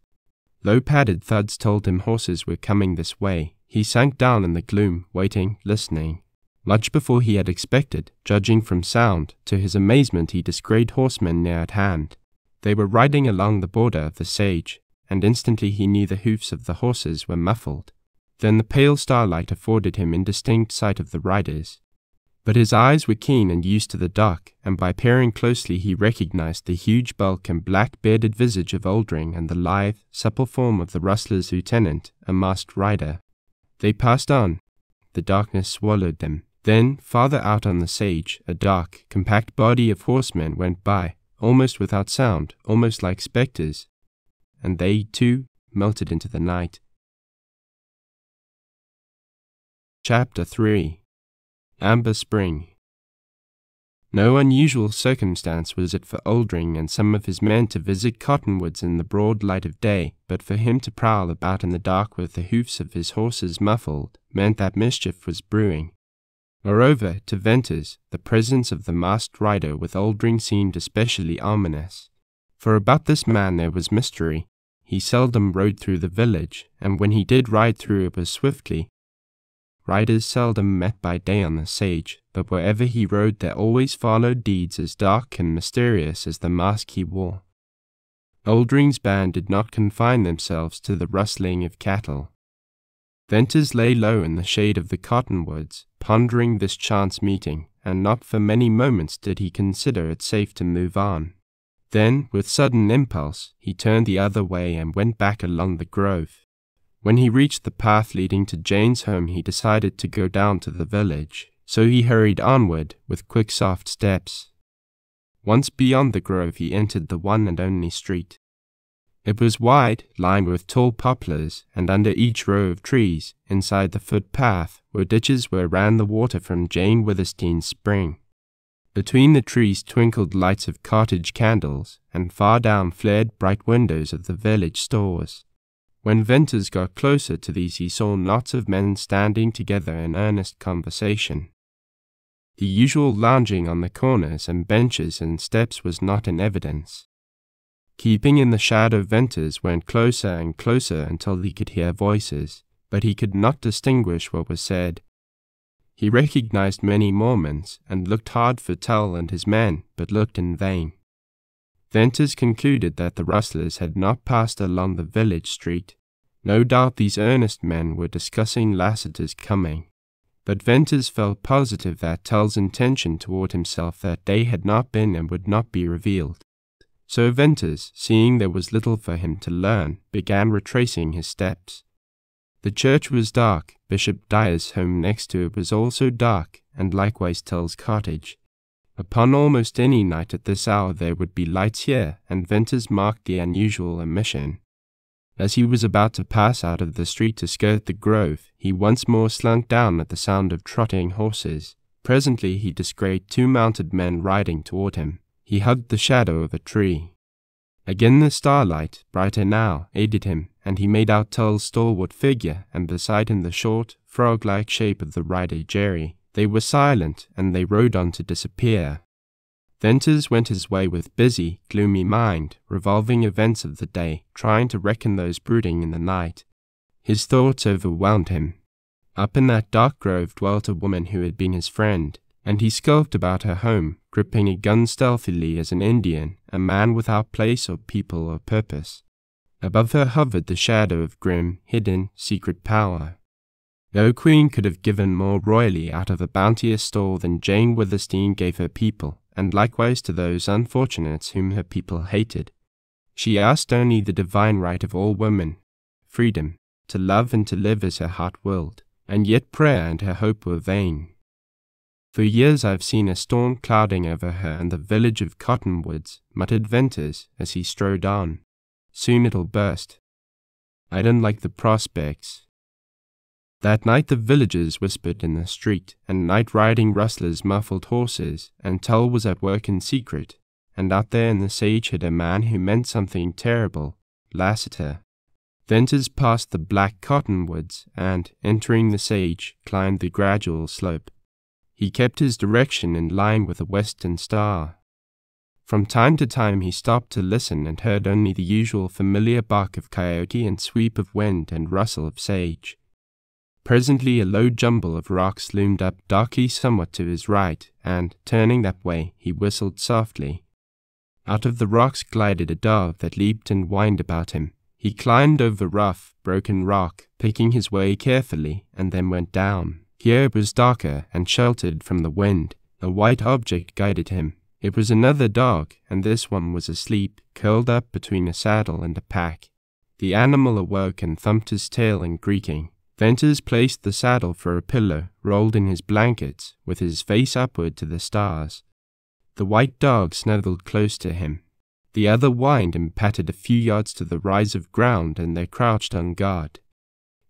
Low padded thuds told him horses were coming this way. He sank down in the gloom, waiting, listening. Much before he had expected, judging from sound, to his amazement he descried horsemen near at hand. They were riding along the border of the sage, and instantly he knew the hoofs of the horses were muffled. Then the pale starlight afforded him indistinct sight of the riders. But his eyes were keen and used to the dark, and by peering closely he recognized the huge bulk and black-bearded visage of Oldring and the lithe, supple form of the rustlers' lieutenant, a masked rider. They passed on. The darkness swallowed them. Then, farther out on the sage, a dark, compact body of horsemen went by, almost without sound, almost like spectres, and they, too, melted into the night. Chapter 3. Amber Spring. No unusual circumstance was it for Oldring and some of his men to visit cottonwoods in the broad light of day, but for him to prowl about in the dark with the hoofs of his horses muffled meant that mischief was brewing. Moreover, to Venters, the presence of the masked rider with Oldring seemed especially ominous. For about this man there was mystery. He seldom rode through the village, and when he did ride through it was swiftly. Riders seldom met by day on the sage, but wherever he rode there always followed deeds as dark and mysterious as the mask he wore. Oldring's band did not confine themselves to the rustling of cattle. Venters lay low in the shade of the cottonwoods, pondering this chance meeting, and not for many moments did he consider it safe to move on. Then, with sudden impulse, he turned the other way and went back along the grove. When he reached the path leading to Jane's home, he decided to go down to the village, so he hurried onward with quick, soft steps. Once beyond the grove, he entered the one and only street. It was wide, lined with tall poplars, and under each row of trees, inside the footpath, were ditches where ran the water from Jane Withersteen's spring. Between the trees twinkled lights of cottage candles, and far down flared bright windows of the village stores. When Venters got closer to these, he saw knots of men standing together in earnest conversation. The usual lounging on the corners and benches and steps was not in evidence. Keeping in the shadow, Venters went closer and closer until he could hear voices, but he could not distinguish what was said. He recognized many Mormons, and looked hard for Tull and his men, but looked in vain. Venters concluded that the rustlers had not passed along the village street. No doubt these earnest men were discussing Lassiter's coming, but Venters felt positive that Tull's intention toward himself that day had not been and would not be revealed. So Venters, seeing there was little for him to learn, began retracing his steps. The church was dark, Bishop Dyer's home next to it was also dark, and likewise Tull's cottage. Upon almost any night at this hour there would be lights here, and Venters marked the unusual omission. As he was about to pass out of the street to skirt the grove, he once more slunk down at the sound of trotting horses. Presently he descried 2 mounted men riding toward him. He hugged the shadow of a tree. Again the starlight, brighter now, aided him, and he made out Tull's stalwart figure, and beside him the short, frog-like shape of the rider Jerry. They were silent, and they rode on to disappear. Venters went his way with busy, gloomy mind, revolving events of the day, trying to reckon those brooding in the night. His thoughts overwhelmed him. Up in that dark grove dwelt a woman who had been his friend, and he skulked about her home, gripping a gun stealthily as an Indian, a man without place or people or purpose. Above her hovered the shadow of grim, hidden, secret power. No queen could have given more royally out of a bounteous store than Jane Withersteen gave her people, and likewise to those unfortunates whom her people hated. She asked only the divine right of all women, freedom, to love and to live as her heart willed, and yet prayer and her hope were vain. For years I've seen a storm clouding over her and the village of Cottonwoods, muttered Venters as he strode on. Soon it'll burst. I don't like the prospects. That night the villagers whispered in the street, and night-riding rustlers muffled horses, and Tull was at work in secret, and out there in the sage hid a man who meant something terrible, Lassiter. Venters passed the black cottonwoods, and, entering the sage, climbed the gradual slope. He kept his direction in line with the western star. From time to time he stopped to listen and heard only the usual familiar bark of coyote and sweep of wind and rustle of sage. Presently a low jumble of rocks loomed up darkly somewhat to his right, and, turning that way, he whistled softly. Out of the rocks glided a dove that leaped and whined about him. He climbed over rough, broken rock, picking his way carefully, and then went down. Here it was darker and sheltered from the wind. A white object guided him. It was another dog, and this one was asleep, curled up between a saddle and a pack. The animal awoke and thumped his tail in greeting. Venters placed the saddle for a pillow, rolled in his blankets, with his face upward to the stars. The white dog snuggled close to him. The other whined and patted a few yards to the rise of ground, and they crouched on guard.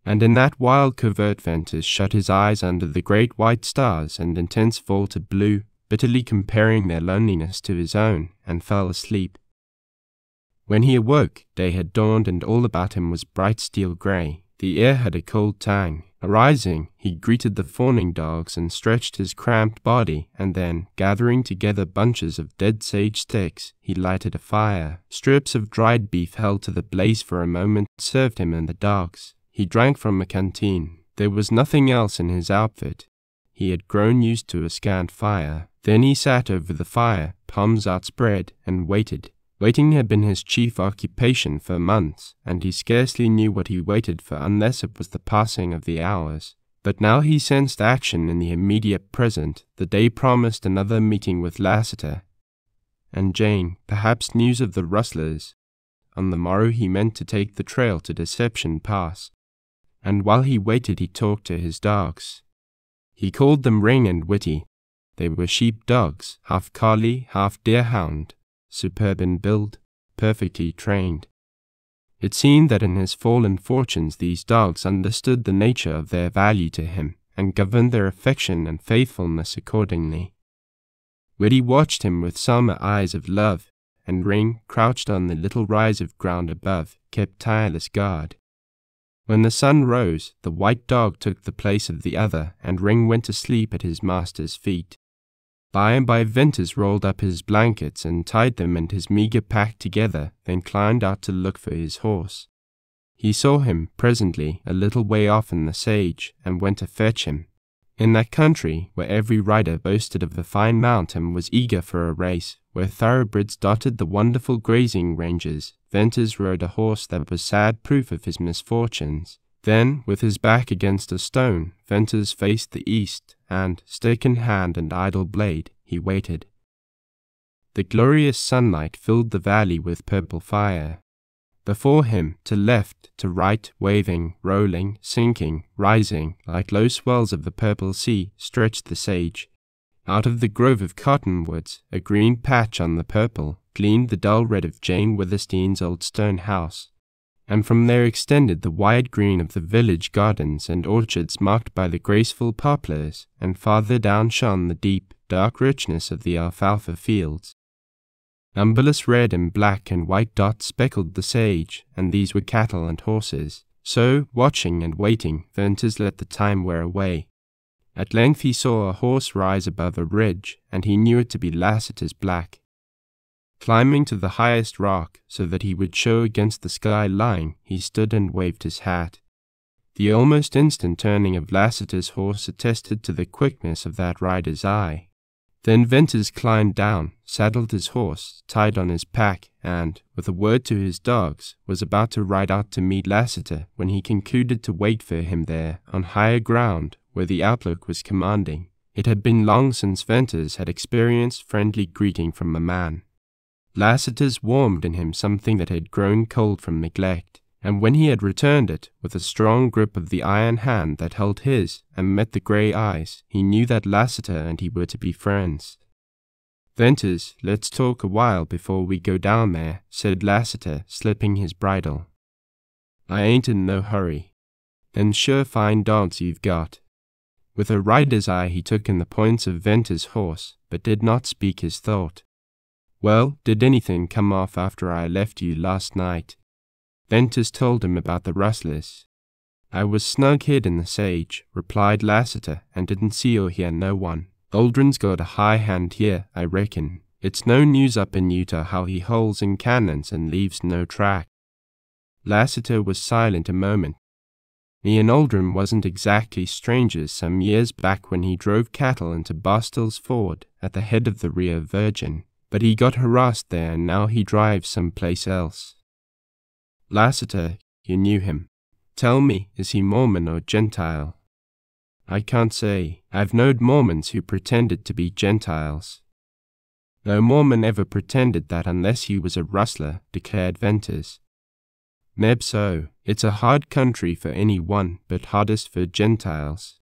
And in that wild covert Venters shut his eyes under the great white stars and intense vaulted blue, bitterly comparing their loneliness to his own, and fell asleep. When he awoke, day had dawned, and all about him was bright steel grey. The air had a cold tang. Arising, he greeted the fawning dogs and stretched his cramped body, and then, gathering together bunches of dead sage sticks, he lighted a fire. Strips of dried beef held to the blaze for a moment served him and the dogs. He drank from a canteen. There was nothing else in his outfit. He had grown used to a scant fire. Then he sat over the fire, palms outspread, and waited. Waiting had been his chief occupation for months, and he scarcely knew what he waited for unless it was the passing of the hours. But now he sensed action in the immediate present. The day promised another meeting with Lassiter and Jane, perhaps news of the rustlers. On the morrow he meant to take the trail to Deception Pass, and while he waited he talked to his dogs. He called them Ring and Witty. They were sheep dogs, half collie, half deerhound, superb in build, perfectly trained. It seemed that in his fallen fortunes these dogs understood the nature of their value to him, and governed their affection and faithfulness accordingly. Witty watched him with summer eyes of love, and Ring, crouched on the little rise of ground above, kept tireless guard. When the sun rose, the white dog took the place of the other, and Ring went to sleep at his master's feet. By and by Venters rolled up his blankets and tied them and his meagre pack together, then climbed out to look for his horse. He saw him, presently, a little way off in the sage, and went to fetch him. In that country, where every rider boasted of a fine mount and was eager for a race, where thoroughbreds dotted the wonderful grazing ranges, Venters rode a horse that was sad proof of his misfortunes. Then, with his back against a stone, Venters faced the east, and, stick in hand and idle blade, he waited. The glorious sunlight filled the valley with purple fire. Before him, to left, to right, waving, rolling, sinking, rising, like low swells of the purple sea, stretched the sage. Out of the grove of cottonwoods, a green patch on the purple, gleamed the dull red of Jane Withersteen's old stone house, and from there extended the wide green of the village gardens and orchards marked by the graceful poplars, and farther down shone the deep, dark richness of the alfalfa fields. Numberless red and black and white dots speckled the sage, and these were cattle and horses. So, watching and waiting, Venters let the time wear away. At length he saw a horse rise above a ridge, and he knew it to be Lassiter's black. Climbing to the highest rock, so that he would show against the sky line, he stood and waved his hat. The almost instant turning of Lassiter's horse attested to the quickness of that rider's eye. Then Venters climbed down, saddled his horse, tied on his pack, and, with a word to his dogs, was about to ride out to meet Lassiter when he concluded to wait for him there, on higher ground, where the outlook was commanding. It had been long since Venters had experienced friendly greeting from a man. Lassiter's warmed in him something that had grown cold from neglect, and when he had returned it, with a strong grip of the iron hand that held his and met the grey eyes, he knew that Lassiter and he were to be friends. "Venters, let's talk a while before we go down there," said Lassiter, slipping his bridle. "I ain't in no hurry. Them sure fine dogs you've got." With a rider's eye he took in the points of Venters' horse, but did not speak his thought. "Well, did anything come off after I left you last night?" Venters told him about the rustlers. "I was snug hid in the sage," replied Lassiter, "and didn't see or hear no one. Aldrin's got a high hand here, I reckon. It's no news up in Utah how he holes in cannons and leaves no track." Lassiter was silent a moment. Me and Aldrin wasn't exactly strangers some years back when he drove cattle into Bostill's Ford at the head of the Rio Virgin, but he got harassed there and now he drives someplace else. "Lassiter, you knew him. Tell me, is he Mormon or Gentile?" "I can't say. I've knowed Mormons who pretended to be Gentiles." "No Mormon ever pretended that unless he was a rustler," declared Venters. "Meb so. It's a hard country for any one, but hardest for Gentiles.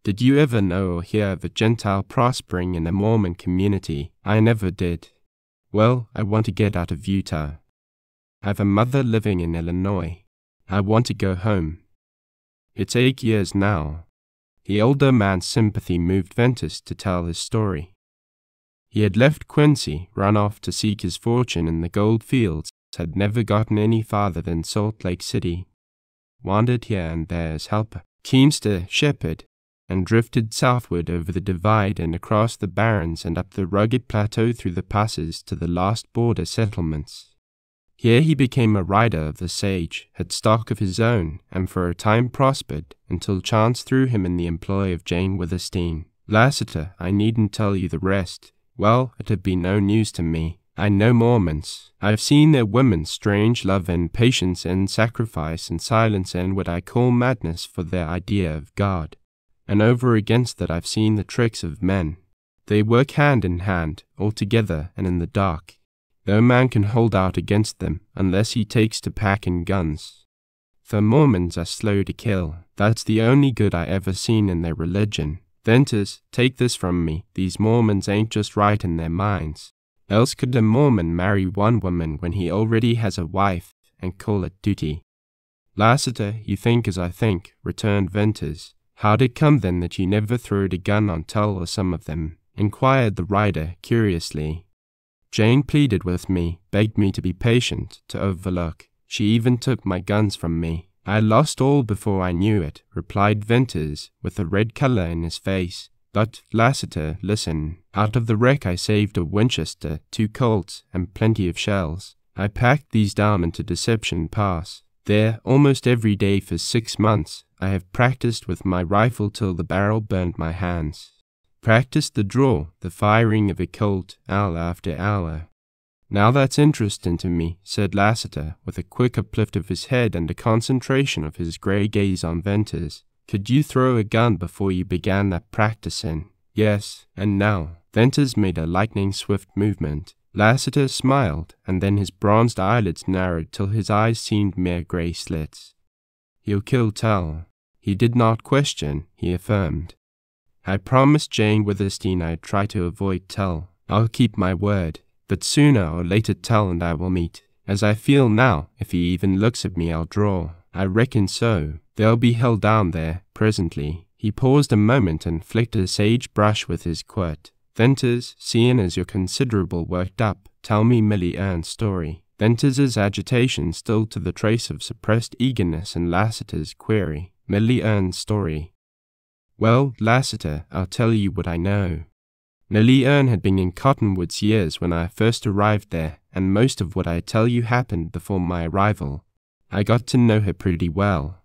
Did you ever know or hear of a Gentile prospering in a Mormon community? I never did. Well, I want to get out of Utah. I've a mother living in Illinois. I want to go home. It's 8 years now." The older man's sympathy moved Venters to tell his story. He had left Quincy, run off to seek his fortune in the gold fields, had never gotten any farther than Salt Lake City, wandered here and there as helper, teamster, shepherd, and drifted southward over the divide and across the barrens and up the rugged plateau through the passes to the last border settlements. Here he became a rider of the sage, had stock of his own, and for a time prospered, until chance threw him in the employ of Jane Withersteen. "Lassiter, I needn't tell you the rest. Well, it had been no news to me. I know Mormons. I've seen their women's strange love and patience and sacrifice and silence and what I call madness for their idea of God. And over against that I've seen the tricks of men. They work hand in hand, all together and in the dark. No man can hold out against them unless he takes to packing guns. The Mormons are slow to kill. That's the only good I ever seen in their religion. Venters, take this from me, these Mormons ain't just right in their minds. Else could a Mormon marry one woman when he already has a wife and call it duty? Lassiter, you think as I think, returned Venters. How'd it come then that you never throwed a gun on Tull or some of them? Inquired the rider curiously. Jane pleaded with me, begged me to be patient, to overlook. She even took my guns from me. I lost all before I knew it, replied Venters, with a red color in his face. But, Lassiter, listen. Out of the wreck I saved a Winchester, 2 Colts, and plenty of shells. I packed these down into Deception Pass. There, almost every day for 6 months, I have practiced with my rifle till the barrel burned my hands. Practiced the draw, the firing of a Colt, hour after hour. Now that's interesting to me, said Lassiter, with a quick uplift of his head and a concentration of his grey gaze on Venters. Could you throw a gun before you began that practicing? Yes, and now. Venters made a lightning-swift movement. Lassiter smiled, and then his bronzed eyelids narrowed till his eyes seemed mere grey slits. He'll kill Tull. He did not question, he affirmed. I promised Jane Withersteen I'd try to avoid Tull. I'll keep my word. But sooner or later Tull and I will meet. As I feel now, if he even looks at me I'll draw. I reckon so. They'll be held down there, presently. He paused a moment and flicked a sage brush with his quirt. Venters, seeing as you're considerable worked up, tell me Millie Ern's story. Venters's agitation stilled to the trace of suppressed eagerness in Lassiter's query. Millie Ern's story. Well, Lassiter, I'll tell you what I know. Millie Ern had been in Cottonwoods years when I first arrived there, and most of what I tell you happened before my arrival. I got to know her pretty well.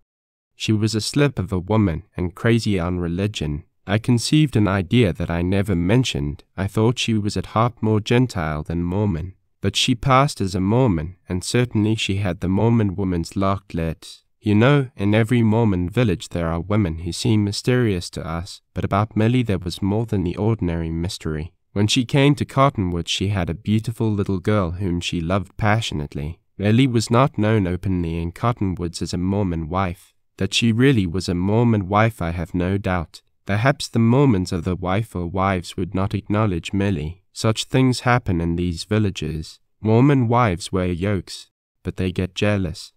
She was a slip of a woman and crazy on religion. I conceived an idea that I never mentioned. I thought she was at heart more Gentile than Mormon. But she passed as a Mormon, and certainly she had the Mormon woman's locked lids. You know, in every Mormon village there are women who seem mysterious to us, but about Millie there was more than the ordinary mystery. When she came to Cottonwoods she had a beautiful little girl whom she loved passionately. Millie was not known openly in Cottonwoods as a Mormon wife. That she really was a Mormon wife I have no doubt. Perhaps the Mormons of the wife or wives would not acknowledge Millie. Such things happen in these villages. Mormon wives wear yokes, but they get jealous.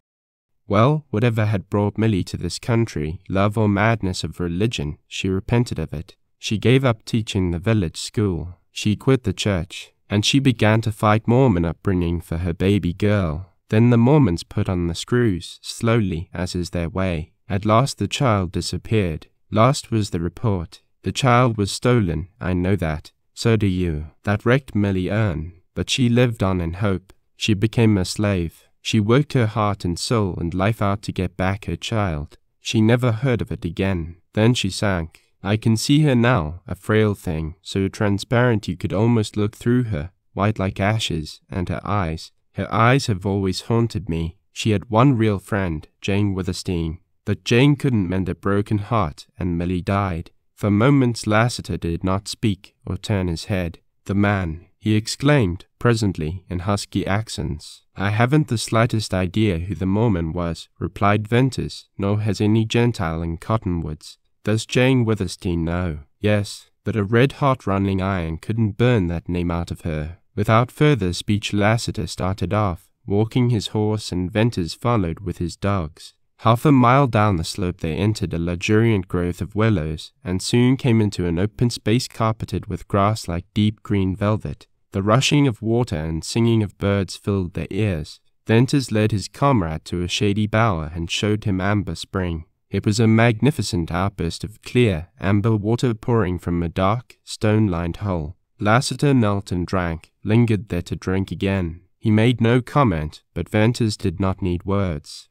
Well, whatever had brought Millie to this country, love or madness of religion, she repented of it. She gave up teaching the village school. She quit the church, and she began to fight Mormon upbringing for her baby girl. Then the Mormons put on the screws, slowly, as is their way. At last the child disappeared. Last was the report. The child was stolen, I know that. So do you. That wrecked Millie Ern. But she lived on in hope. She became a slave. She worked her heart and soul and life out to get back her child. She never heard of it again. Then she sank. I can see her now, a frail thing, so transparent you could almost look through her, white like ashes, and her eyes. Her eyes have always haunted me. She had one real friend, Jane Withersteen. But Jane couldn't mend a broken heart, and Millie died. For moments Lassiter did not speak or turn his head. The man, he exclaimed, presently, in husky accents. I haven't the slightest idea who the Mormon was, replied Venters, nor has any Gentile in Cottonwoods. Does Jane Withersteen know? Yes, but a red-hot running iron couldn't burn that name out of her. Without further speech Lassiter started off, walking his horse, and Venters followed with his dogs. Half a mile down the slope they entered a luxuriant growth of willows, and soon came into an open space carpeted with grass like deep green velvet. The rushing of water and singing of birds filled their ears. Venters led his comrade to a shady bower and showed him Amber Spring. It was a magnificent outburst of clear, amber water pouring from a dark, stone-lined hole. Lassiter knelt and drank, lingered there to drink again. He made no comment, but Venters did not need words.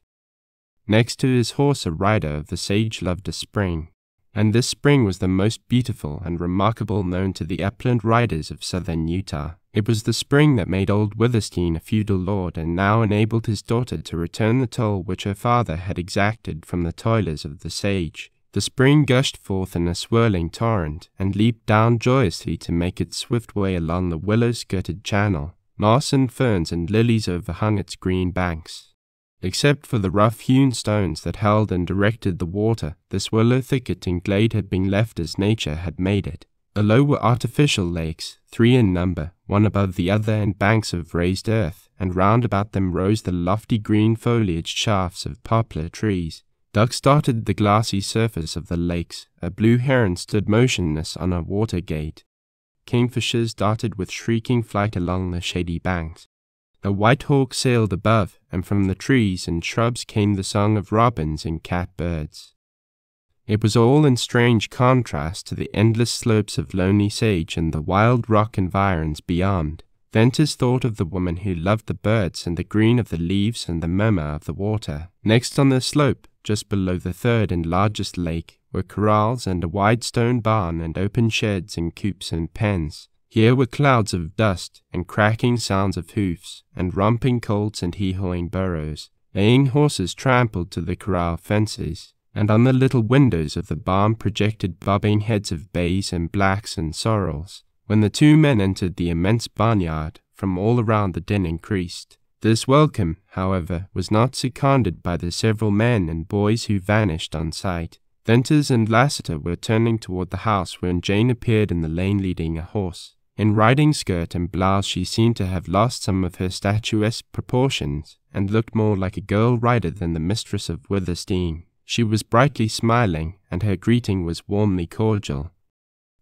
Next to his horse a rider of the sage loved a spring, and this spring was the most beautiful and remarkable known to the upland riders of southern Utah. It was the spring that made old Withersteen a feudal lord and now enabled his daughter to return the toll which her father had exacted from the toilers of the sage. The spring gushed forth in a swirling torrent and leaped down joyously to make its swift way along the willow-skirted channel. Moss and ferns and lilies overhung its green banks. Except for the rough-hewn stones that held and directed the water, this willow thicket and glade had been left as nature had made it. Below were artificial lakes, 3 in number, one above the other, and banks of raised earth, and round about them rose the lofty green-foliaged shafts of poplar trees. Ducks dotted the glassy surface of the lakes. A blue heron stood motionless on a water gate. Kingfishers darted with shrieking flight along the shady banks. A white hawk sailed above, and from the trees and shrubs came the song of robins and catbirds. It was all in strange contrast to the endless slopes of lonely sage and the wild rock environs beyond. Venters thought of the woman who loved the birds and the green of the leaves and the murmur of the water. Next on the slope, just below the third and largest lake, were corrals and a wide stone barn and open sheds and coops and pens. Here were clouds of dust and cracking sounds of hoofs and romping colts and hee-hawing burros. Neighing horses trampled to the corral fences, and on the little windows of the barn projected bobbing heads of bays and blacks and sorrels. When the 2 men entered the immense barnyard, from all around the din increased. This welcome, however, was not seconded by the several men and boys who vanished on sight. Venters and Lassiter were turning toward the house when Jane appeared in the lane leading a horse. In riding skirt and blouse she seemed to have lost some of her statuesque proportions, and looked more like a girl rider than the mistress of Withersteen. She was brightly smiling, and her greeting was warmly cordial.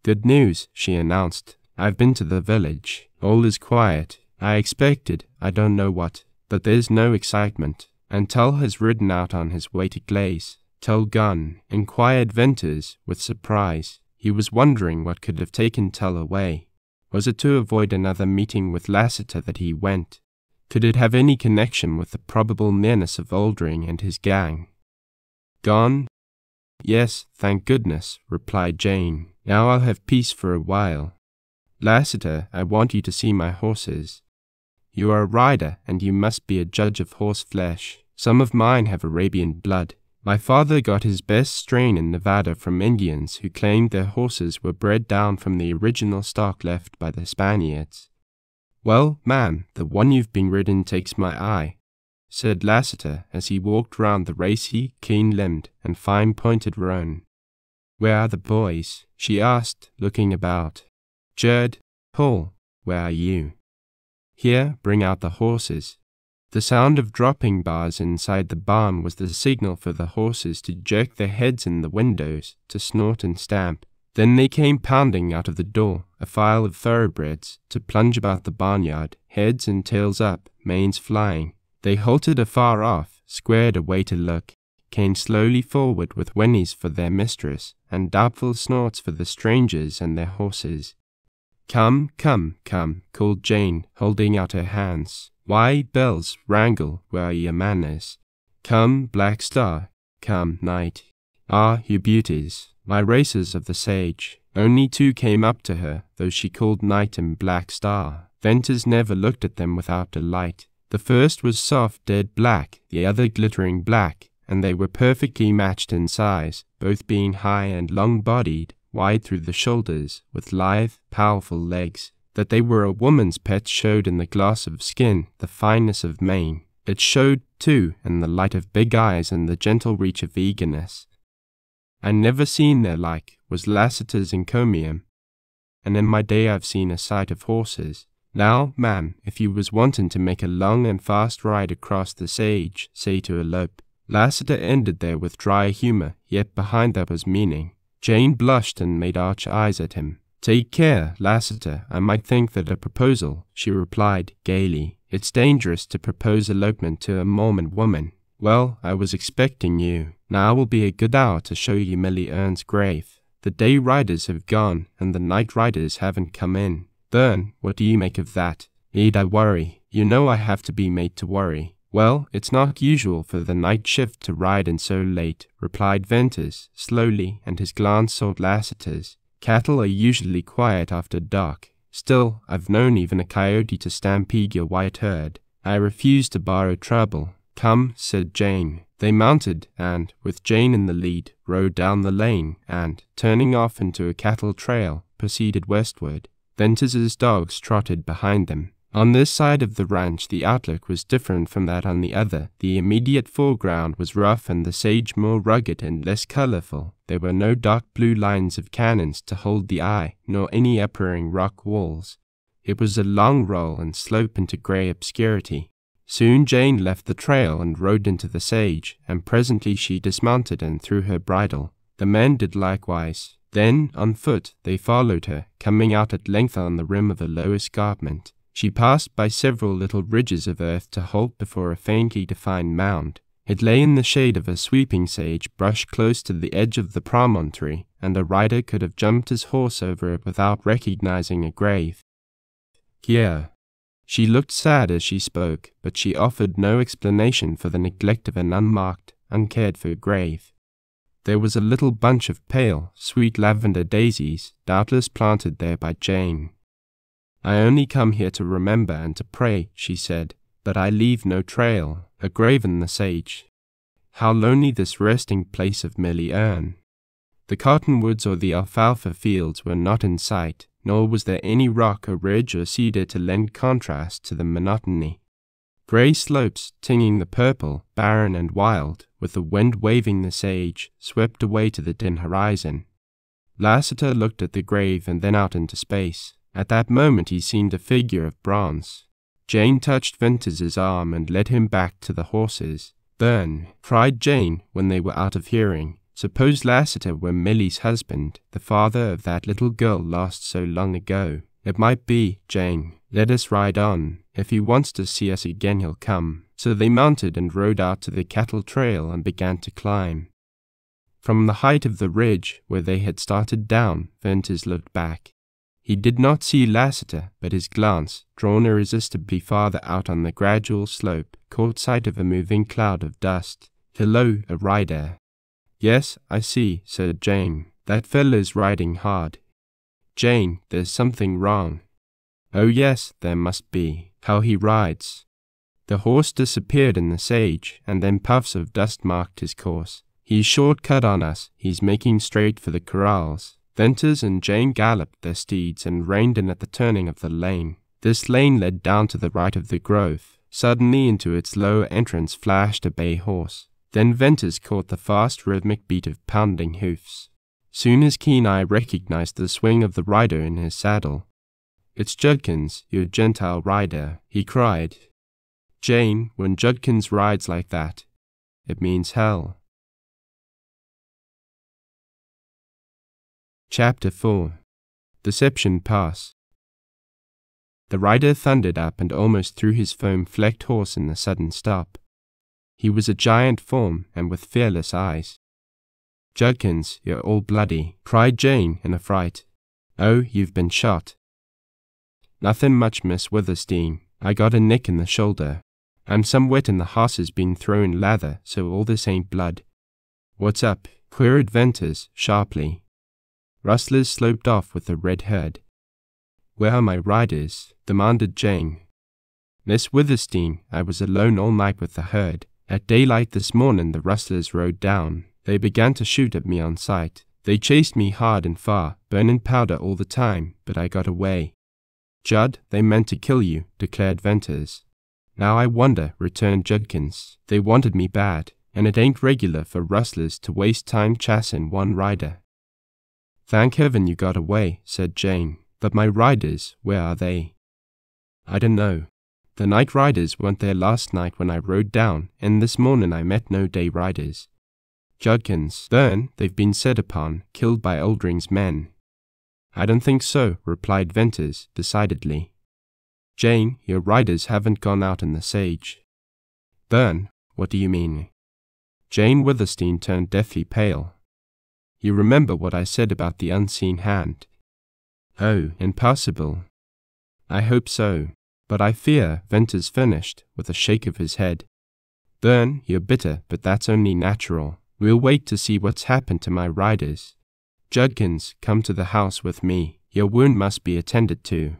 "Good news," she announced. "I've been to the village. All is quiet. I expected, I don't know what, but there's no excitement. And Tull has ridden out on his way to Glaze." "Tull gone?" inquired Venters with surprise. He was wondering what could have taken Tull away. Was it to avoid another meeting with Lassiter that he went? Could it have any connection with the probable nearness of Oldring and his gang? "Gone?" "Yes, thank goodness," replied Jane. "Now I'll have peace for a while. Lassiter, I want you to see my horses. You are a rider, and you must be a judge of horse flesh. Some of mine have Arabian blood. My father got his best strain in Nevada from Indians who claimed their horses were bred down from the original stock left by the Spaniards." "Well, ma'am, the one you've been ridden takes my eye," said Lassiter as he walked round the racy, keen-limbed, and fine-pointed roan. "Where are the boys?" she asked, looking about. "Judd, Paul, where are you?" "Here, bring out the horses." The sound of dropping bars inside the barn was the signal for the horses to jerk their heads in the windows, to snort and stamp. Then they came pounding out of the door, a file of thoroughbreds, to plunge about the barnyard, heads and tails up, manes flying. They halted afar off, squared away to look, came slowly forward with whinnies for their mistress, and doubtful snorts for the strangers and their horses. "Come, come, come," called Jane, holding out her hands. "Why, bells, wrangle, where are your manners? Come, Black Star, come, Night. Ah, you beauties, my racers of the sage." Only 2 came up to her, though she called Night and Black Star. Venters never looked at them without delight. The first was soft, dead black, the other glittering black, and they were perfectly matched in size, both being high and long-bodied, wide through the shoulders, with lithe, powerful legs. That they were a woman's pet showed in the gloss of skin, the fineness of mane. It showed, too, in the light of big eyes and the gentle reach of eagerness. "I never seen their like," was Lassiter's encomium, "and in my day I've seen a sight of horses. Now, ma'am, if you was wantin' to make a long and fast ride across the sage, say to elope." Lassiter ended there with dry humour, yet behind that was meaning. Jane blushed and made arch eyes at him. "Take care, Lassiter, I might think that a proposal," she replied gaily. "It's dangerous to propose elopement to a Mormon woman." "Well, I was expecting you. Now will be a good hour to show you Millie Ern's grave. The day riders have gone, and the night riders haven't come in. Bern, what do you make of that?" "Need I worry? You know I have to be made to worry." "Well, it's not usual for the night shift to ride in so late," replied Venters, slowly, and his glance sought Lassiter's. "Cattle are usually quiet after dark. Still, I've known even a coyote to stampede your white herd. I refuse to borrow trouble. Come, said Jane. They mounted and, with Jane in the lead, rode down the lane and, turning off into a cattle trail, proceeded westward. Venters's dogs trotted behind them. On this side of the ranch the outlook was different from that on the other. The immediate foreground was rough and the sage more rugged and less colorful. There were no dark blue lines of cannons to hold the eye, nor any uprooting rock walls. It was a long roll and slope into grey obscurity. Soon Jane left the trail and rode into the sage, and presently she dismounted and threw her bridle. The men did likewise. Then, on foot, they followed her, coming out at length on the rim of a low escarpment. She passed by several little ridges of earth to halt before a faintly defined mound. It lay in the shade of a sweeping sage brush close to the edge of the promontory, and the rider could have jumped his horse over it without recognizing a grave. Here. She looked sad as she spoke, but she offered no explanation for the neglect of an unmarked, uncared-for grave. There was a little bunch of pale, sweet lavender daisies, doubtless planted there by Jane. I only come here to remember and to pray, she said, but I leave no trail, a grave in the sage. How lonely this resting place of Millie Erne. The cottonwoods or the alfalfa fields were not in sight, nor was there any rock or ridge or cedar to lend contrast to the monotony. Grey slopes, tinging the purple, barren and wild, with the wind waving the sage, swept away to the dim horizon. Lassiter looked at the grave and then out into space. At that moment he seemed a figure of bronze. Jane touched Venters's arm and led him back to the horses. "Bern," cried Jane when they were out of hearing. "Suppose Lassiter were Millie's husband, the father of that little girl lost so long ago. It might be, Jane. Let us ride on. If he wants to see us again he'll come." So they mounted and rode out to the cattle trail and began to climb. From the height of the ridge, where they had started down, Venters looked back. He did not see Lassiter, but his glance, drawn irresistibly farther out on the gradual slope, caught sight of a moving cloud of dust. "Hello, a rider." "Yes, I see," said Jane. "That fellow's riding hard." "Jane, there's something wrong." "Oh yes, there must be. How he rides." The horse disappeared in the sage, and then puffs of dust marked his course. "He's short-cut on us. He's making straight for the corrals." Venters and Jane galloped their steeds and reined in at the turning of the lane. This lane led down to the right of the grove. Suddenly into its lower entrance flashed a bay horse. Then Venters caught the fast rhythmic beat of pounding hoofs. Soon his keen eye recognized the swing of the rider in his saddle. "It's Judkins, your Gentile rider," he cried. "Jane, when Judkins rides like that, it means hell." Chapter 4. Deception Pass. The rider thundered up and almost threw his foam-flecked horse in the sudden stop. He was a giant form and with fearless eyes. "Judkins, you're all bloody," cried Jane in a fright. "Oh, you've been shot." "Nothing much, Miss Withersteen. I got a nick in the shoulder. I'm some wet and the hoss has been throwing lather, so all this ain't blood." "What's up?" queried Venters sharply. Rustlers sloped off with the red herd. "Where are my riders?" demanded Jane. "Miss Withersteen, I was alone all night with the herd. At daylight this morning the rustlers rode down. They began to shoot at me on sight. They chased me hard and far, burning powder all the time, but I got away." "Judd, they meant to kill you," declared Venters. "Now I wonder," returned Judkins. "They wanted me bad, and it ain't regular for rustlers to waste time chassing one rider." "Thank heaven you got away," said Jane. "But my riders, where are they?" "I don't know. The night riders weren't there last night when I rode down, and this morning I met no day riders." "Judkins, Bern, they've been set upon, killed by Oldring's men." "I don't think so," replied Venters decidedly. "Jane, your riders haven't gone out in the sage." "Bern, what do you mean?" Jane Withersteen turned deathly pale. "You remember what I said about the unseen hand?" "Oh, impossible." "I hope so. But I fear," Venters finished, with a shake of his head. "Bern, you're bitter, but that's only natural. We'll wait to see what's happened to my riders. Judkins, come to the house with me." Your wound must be attended to.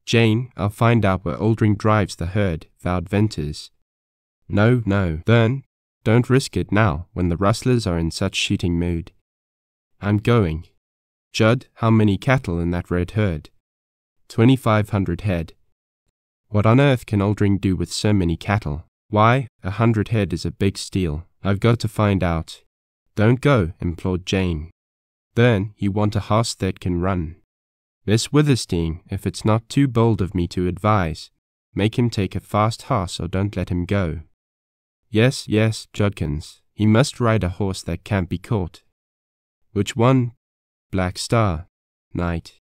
Jane, I'll find out where Aldring drives the herd, vowed Venters. No, Bern, don't risk it now when the rustlers are in such shooting mood. I'm going. Judd, how many cattle in that red herd? 2,500 head. What on earth can Aldring do with so many cattle? Why, 100 head is a big steal. I've got to find out. Don't go, implored Jane. Bern, you want a horse that can run. Miss Withersteen, if it's not too bold of me to advise, make him take a fast horse or don't let him go. Yes, Judkins, he must ride a horse that can't be caught. Which one? Black Star. Knight.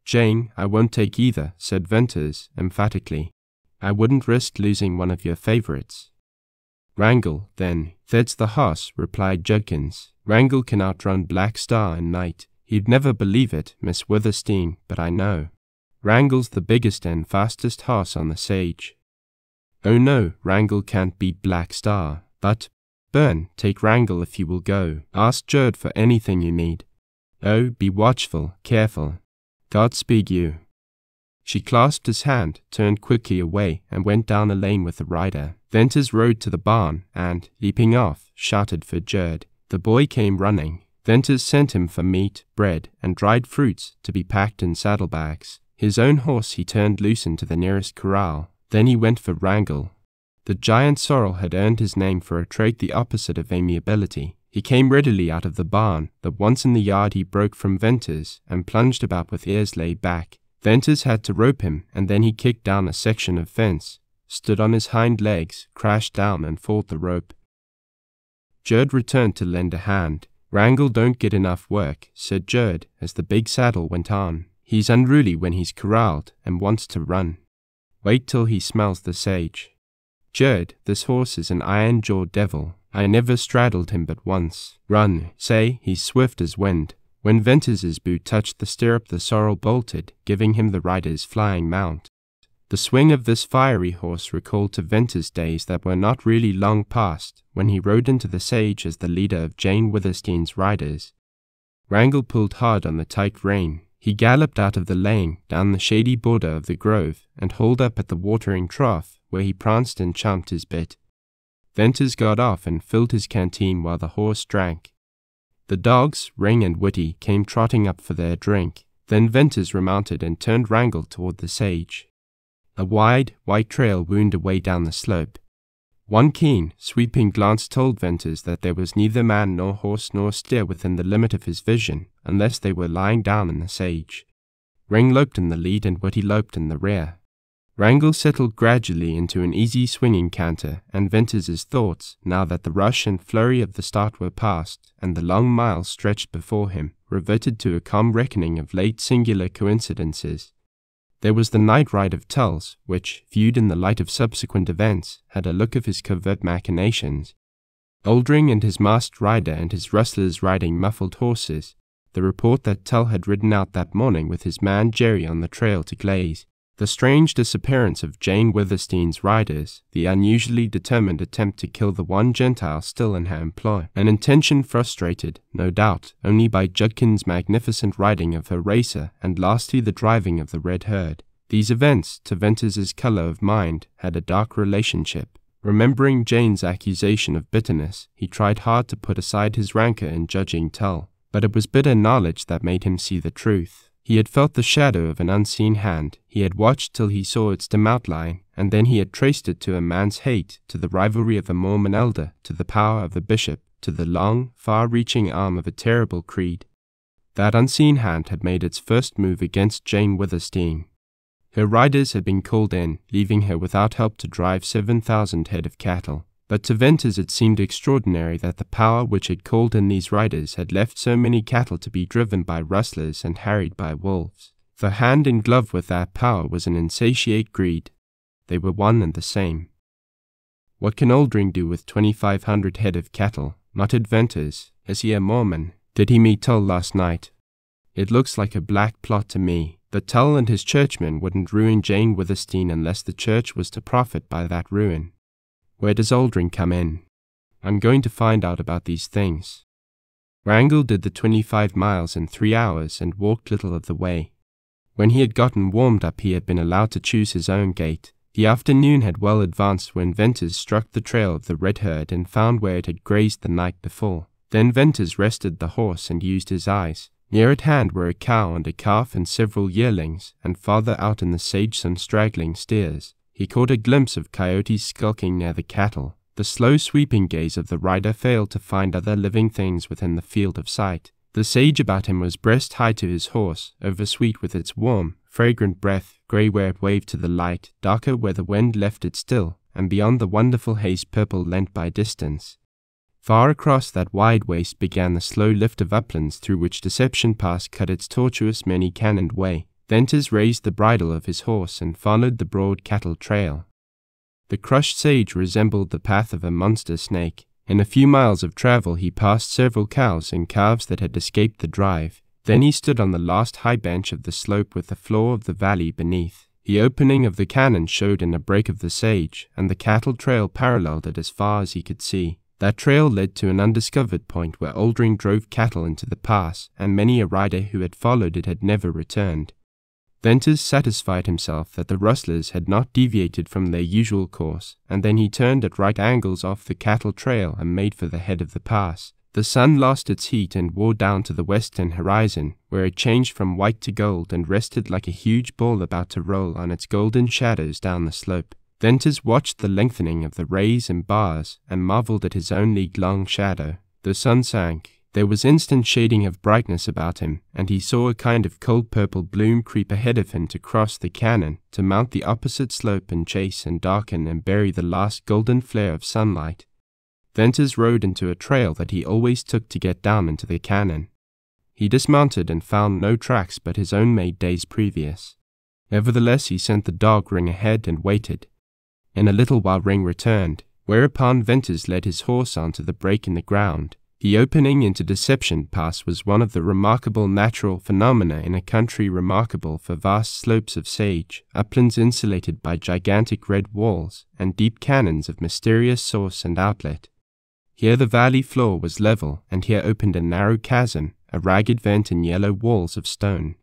Jane, I won't take either, said Venters emphatically. I wouldn't risk losing one of your favorites. Wrangle, then. That's the horse, replied Judkins. Wrangle can outrun Black Star and Knight. You'd never believe it, Miss Withersteen, but I know. Wrangle's the biggest and fastest horse on the sage. Oh no, Wrangle can't beat Black Star. But, Bern, take Wrangle if you will go. Ask Judd for anything you need. Oh, be watchful, careful. Godspeed you. She clasped his hand, turned quickly away, and went down a lane with the rider. Venters rode to the barn, and, leaping off, shouted for Judd. The boy came running. Venters sent him for meat, bread, and dried fruits to be packed in saddlebags. His own horse he turned loose into the nearest corral. Then he went for Wrangle. The giant sorrel had earned his name for a trait the opposite of amiability. He came readily out of the barn, but once in the yard he broke from Venters and plunged about with ears laid back. Venters had to rope him, and then he kicked down a section of fence, stood on his hind legs, crashed down, and fought the rope. Judd returned to lend a hand. Wrangle don't get enough work, said Judd as the big saddle went on. He's unruly when he's corralled and wants to run. Wait till he smells the sage. Judd, this horse is an iron-jawed devil. I never straddled him but once. Run, say, he's swift as wind. When Venters's boot touched the stirrup, the sorrel bolted, giving him the rider's flying mount. The swing of this fiery horse recalled to Venters days that were not really long past, when he rode into the sage as the leader of Jane Withersteen's riders. Wrangle pulled hard on the tight rein. He galloped out of the lane, down the shady border of the grove, and hauled up at the watering trough, where he pranced and champed his bit. Venters got off and filled his canteen while the horse drank. The dogs, Ring and Whitty, came trotting up for their drink. Then Venters remounted and turned Wrangle toward the sage. A wide, white trail wound away down the slope. One keen, sweeping glance told Venters that there was neither man nor horse nor steer within the limit of his vision, unless they were lying down in the sage. Ring loped in the lead and Whitty loped in the rear. Wrangle settled gradually into an easy swinging canter, and Venters's thoughts, now that the rush and flurry of the start were past, and the long miles stretched before him, reverted to a calm reckoning of late singular coincidences. There was the night ride of Tull's, which, viewed in the light of subsequent events, had a look of his covert machinations. Aldring and his masked rider and his rustlers riding muffled horses, the report that Tull had ridden out that morning with his man Jerry on the trail to glaze, the strange disappearance of Jane Withersteen's riders, the unusually determined attempt to kill the one Gentile still in her employ, an intention frustrated, no doubt, only by Judkins' magnificent riding of her racer, and lastly the driving of the red herd. These events, to Venters's colour of mind, had a dark relationship. Remembering Jane's accusation of bitterness, he tried hard to put aside his rancour in judging Tull, but it was bitter knowledge that made him see the truth. He had felt the shadow of an unseen hand, he had watched till he saw its dim outline, and then he had traced it to a man's hate, to the rivalry of a Mormon elder, to the power of the bishop, to the long, far-reaching arm of a terrible creed. That unseen hand had made its first move against Jane Withersteen. Her riders had been called in, leaving her without help to drive 7,000 head of cattle. But to Venters it seemed extraordinary that the power which had called in these riders had left so many cattle to be driven by rustlers and harried by wolves. For hand in glove with that power was an insatiate greed. They were one and the same. What can Aldring do with 2,500 head of cattle? Muttered Venters. Is he a Mormon? Did he meet Tull last night? It looks like a black plot to me. But Tull and his churchmen wouldn't ruin Jane Withersteen unless the church was to profit by that ruin. Where does Aldring come in? I'm going to find out about these things. Wrangel did the 25 miles in 3 hours and walked little of the way. When he had gotten warmed up, he had been allowed to choose his own gait. The afternoon had well advanced when Venters struck the trail of the red herd and found where it had grazed the night before. Then Venters rested the horse and used his eyes. Near at hand were a cow and a calf and several yearlings, and farther out in the sage some straggling steers. He caught a glimpse of coyotes skulking near the cattle. The slow sweeping gaze of the rider failed to find other living things within the field of sight. The sage about him was breast high to his horse, oversweet with its warm, fragrant breath, grey where it waved to the light, darker where the wind left it still, and beyond the wonderful haze purple lent by distance. Far across that wide waste began the slow lift of uplands through which Deception Pass cut its tortuous many-cannoned way. Venters raised the bridle of his horse and followed the broad cattle trail. The crushed sage resembled the path of a monster snake. In a few miles of travel he passed several cows and calves that had escaped the drive. Then he stood on the last high bench of the slope with the floor of the valley beneath. The opening of the cannon showed in a break of the sage, and the cattle trail paralleled it as far as he could see. That trail led to an undiscovered point where Oldring drove cattle into the pass, and many a rider who had followed it had never returned. Venters satisfied himself that the rustlers had not deviated from their usual course, and then he turned at right angles off the cattle trail and made for the head of the pass. The sun lost its heat and wore down to the western horizon, where it changed from white to gold and rested like a huge ball about to roll on its golden shadows down the slope. Venters watched the lengthening of the rays and bars and marveled at his own league-long shadow. The sun sank. There was instant shading of brightness about him, and he saw a kind of cold purple bloom creep ahead of him to cross the cannon, to mount the opposite slope and chase and darken and bury the last golden flare of sunlight. Venters rode into a trail that he always took to get down into the cannon. He dismounted and found no tracks but his own made days previous. Nevertheless he sent the dog Ring ahead and waited. In a little while Ring returned, whereupon Venters led his horse on to the break in the ground. The opening into Deception Pass was one of the remarkable natural phenomena in a country remarkable for vast slopes of sage, uplands insulated by gigantic red walls, and deep cannons of mysterious source and outlet. Here the valley floor was level, and here opened a narrow chasm, a ragged vent in yellow walls of stone.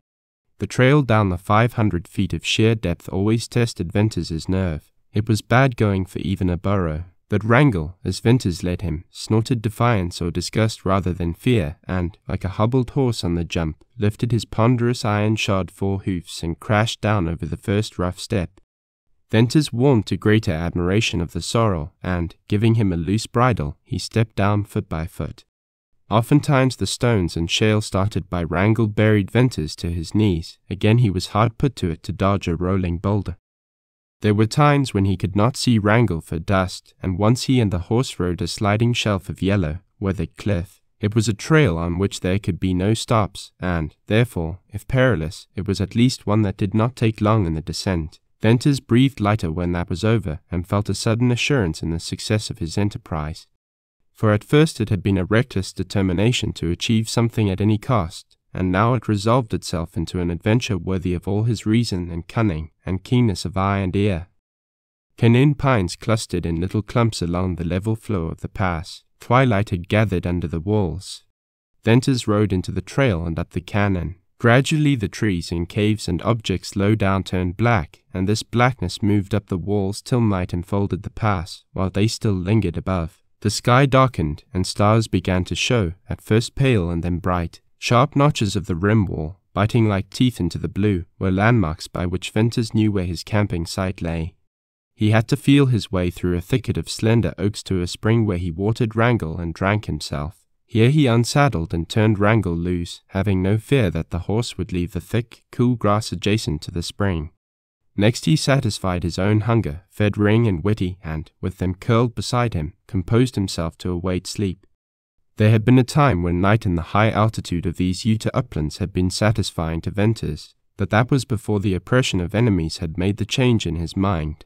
The trail down the 500 feet of sheer depth always tested Venters' nerve. It was bad going for even a burro. But Wrangel, as Venters led him, snorted defiance or disgust rather than fear, and, like a hobbled horse on the jump, lifted his ponderous iron-shod forehoofs and crashed down over the first rough step. Venters warmed to greater admiration of the sorrel, and, giving him a loose bridle, he stepped down foot by foot. Oftentimes the stones and shale started by Wrangel buried Venters to his knees. Again he was hard put to it to dodge a rolling boulder. There were times when he could not see Wrangel for dust, and once he and the horse rode a sliding shelf of yellow, weathered cliff. It was a trail on which there could be no stops, and, therefore, if perilous, it was at least one that did not take long in the descent. Venters breathed lighter when that was over, and felt a sudden assurance in the success of his enterprise. For at first it had been a reckless determination to achieve something at any cost, and now it resolved itself into an adventure worthy of all his reason and cunning and keenness of eye and ear. Canaan pines clustered in little clumps along the level floor of the pass. Twilight had gathered under the walls. Venters rode into the trail and up the cannon. Gradually the trees and caves and objects low down turned black, and this blackness moved up the walls till night enfolded the pass, while they still lingered above. The sky darkened, and stars began to show, at first pale and then bright. Sharp notches of the rim wall, biting like teeth into the blue, were landmarks by which Venters knew where his camping site lay. He had to feel his way through a thicket of slender oaks to a spring where he watered Wrangel and drank himself. Here he unsaddled and turned Wrangel loose, having no fear that the horse would leave the thick, cool grass adjacent to the spring. Next he satisfied his own hunger, fed Ring and Whitty, and, with them curled beside him, composed himself to await sleep. There had been a time when night in the high altitude of these Utah uplands had been satisfying to Venters, but that was before the oppression of enemies had made the change in his mind.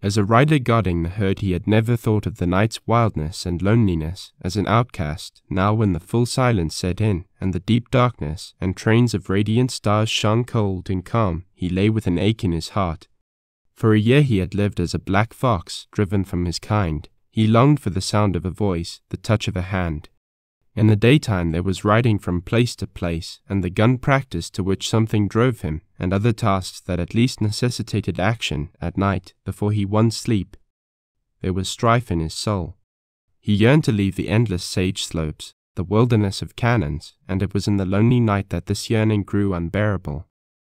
As a rider guarding the herd he had never thought of the night's wildness and loneliness. As an outcast, now when the full silence set in, and the deep darkness, and trains of radiant stars shone cold and calm, he lay with an ache in his heart. For a year he had lived as a black fox, driven from his kind. He longed for the sound of a voice, the touch of a hand. In the daytime there was riding from place to place, and the gun practice to which something drove him, and other tasks that at least necessitated action at night before he won sleep. There was strife in his soul. He yearned to leave the endless sage slopes, the wilderness of canyons, and it was in the lonely night that this yearning grew unbearable.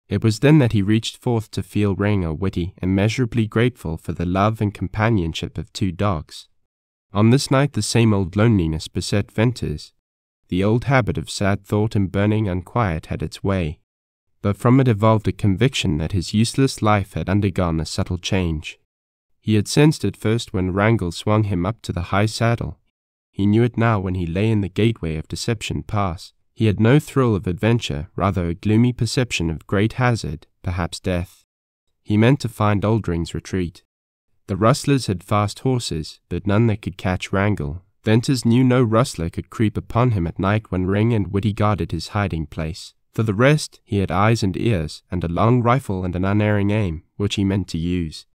It was then that he reached forth to feel Ring or Whitty immeasurably grateful for the love and companionship of 2 dogs. On this night the same old loneliness beset Venters. The old habit of sad thought and burning unquiet had its way, but from it evolved a conviction that his useless life had undergone a subtle change. He had sensed it first when Wrangle swung him up to the high saddle. He knew it now when he lay in the gateway of Deception Pass. He had no thrill of adventure, rather a gloomy perception of great hazard, perhaps death. He meant to find Oldring's retreat. The rustlers had fast horses, but none that could catch Wrangle. Venters knew no rustler could creep upon him at night when Ring and Whitty guarded his hiding place. For the rest, he had eyes and ears, and a long rifle and an unerring aim, which he meant to use.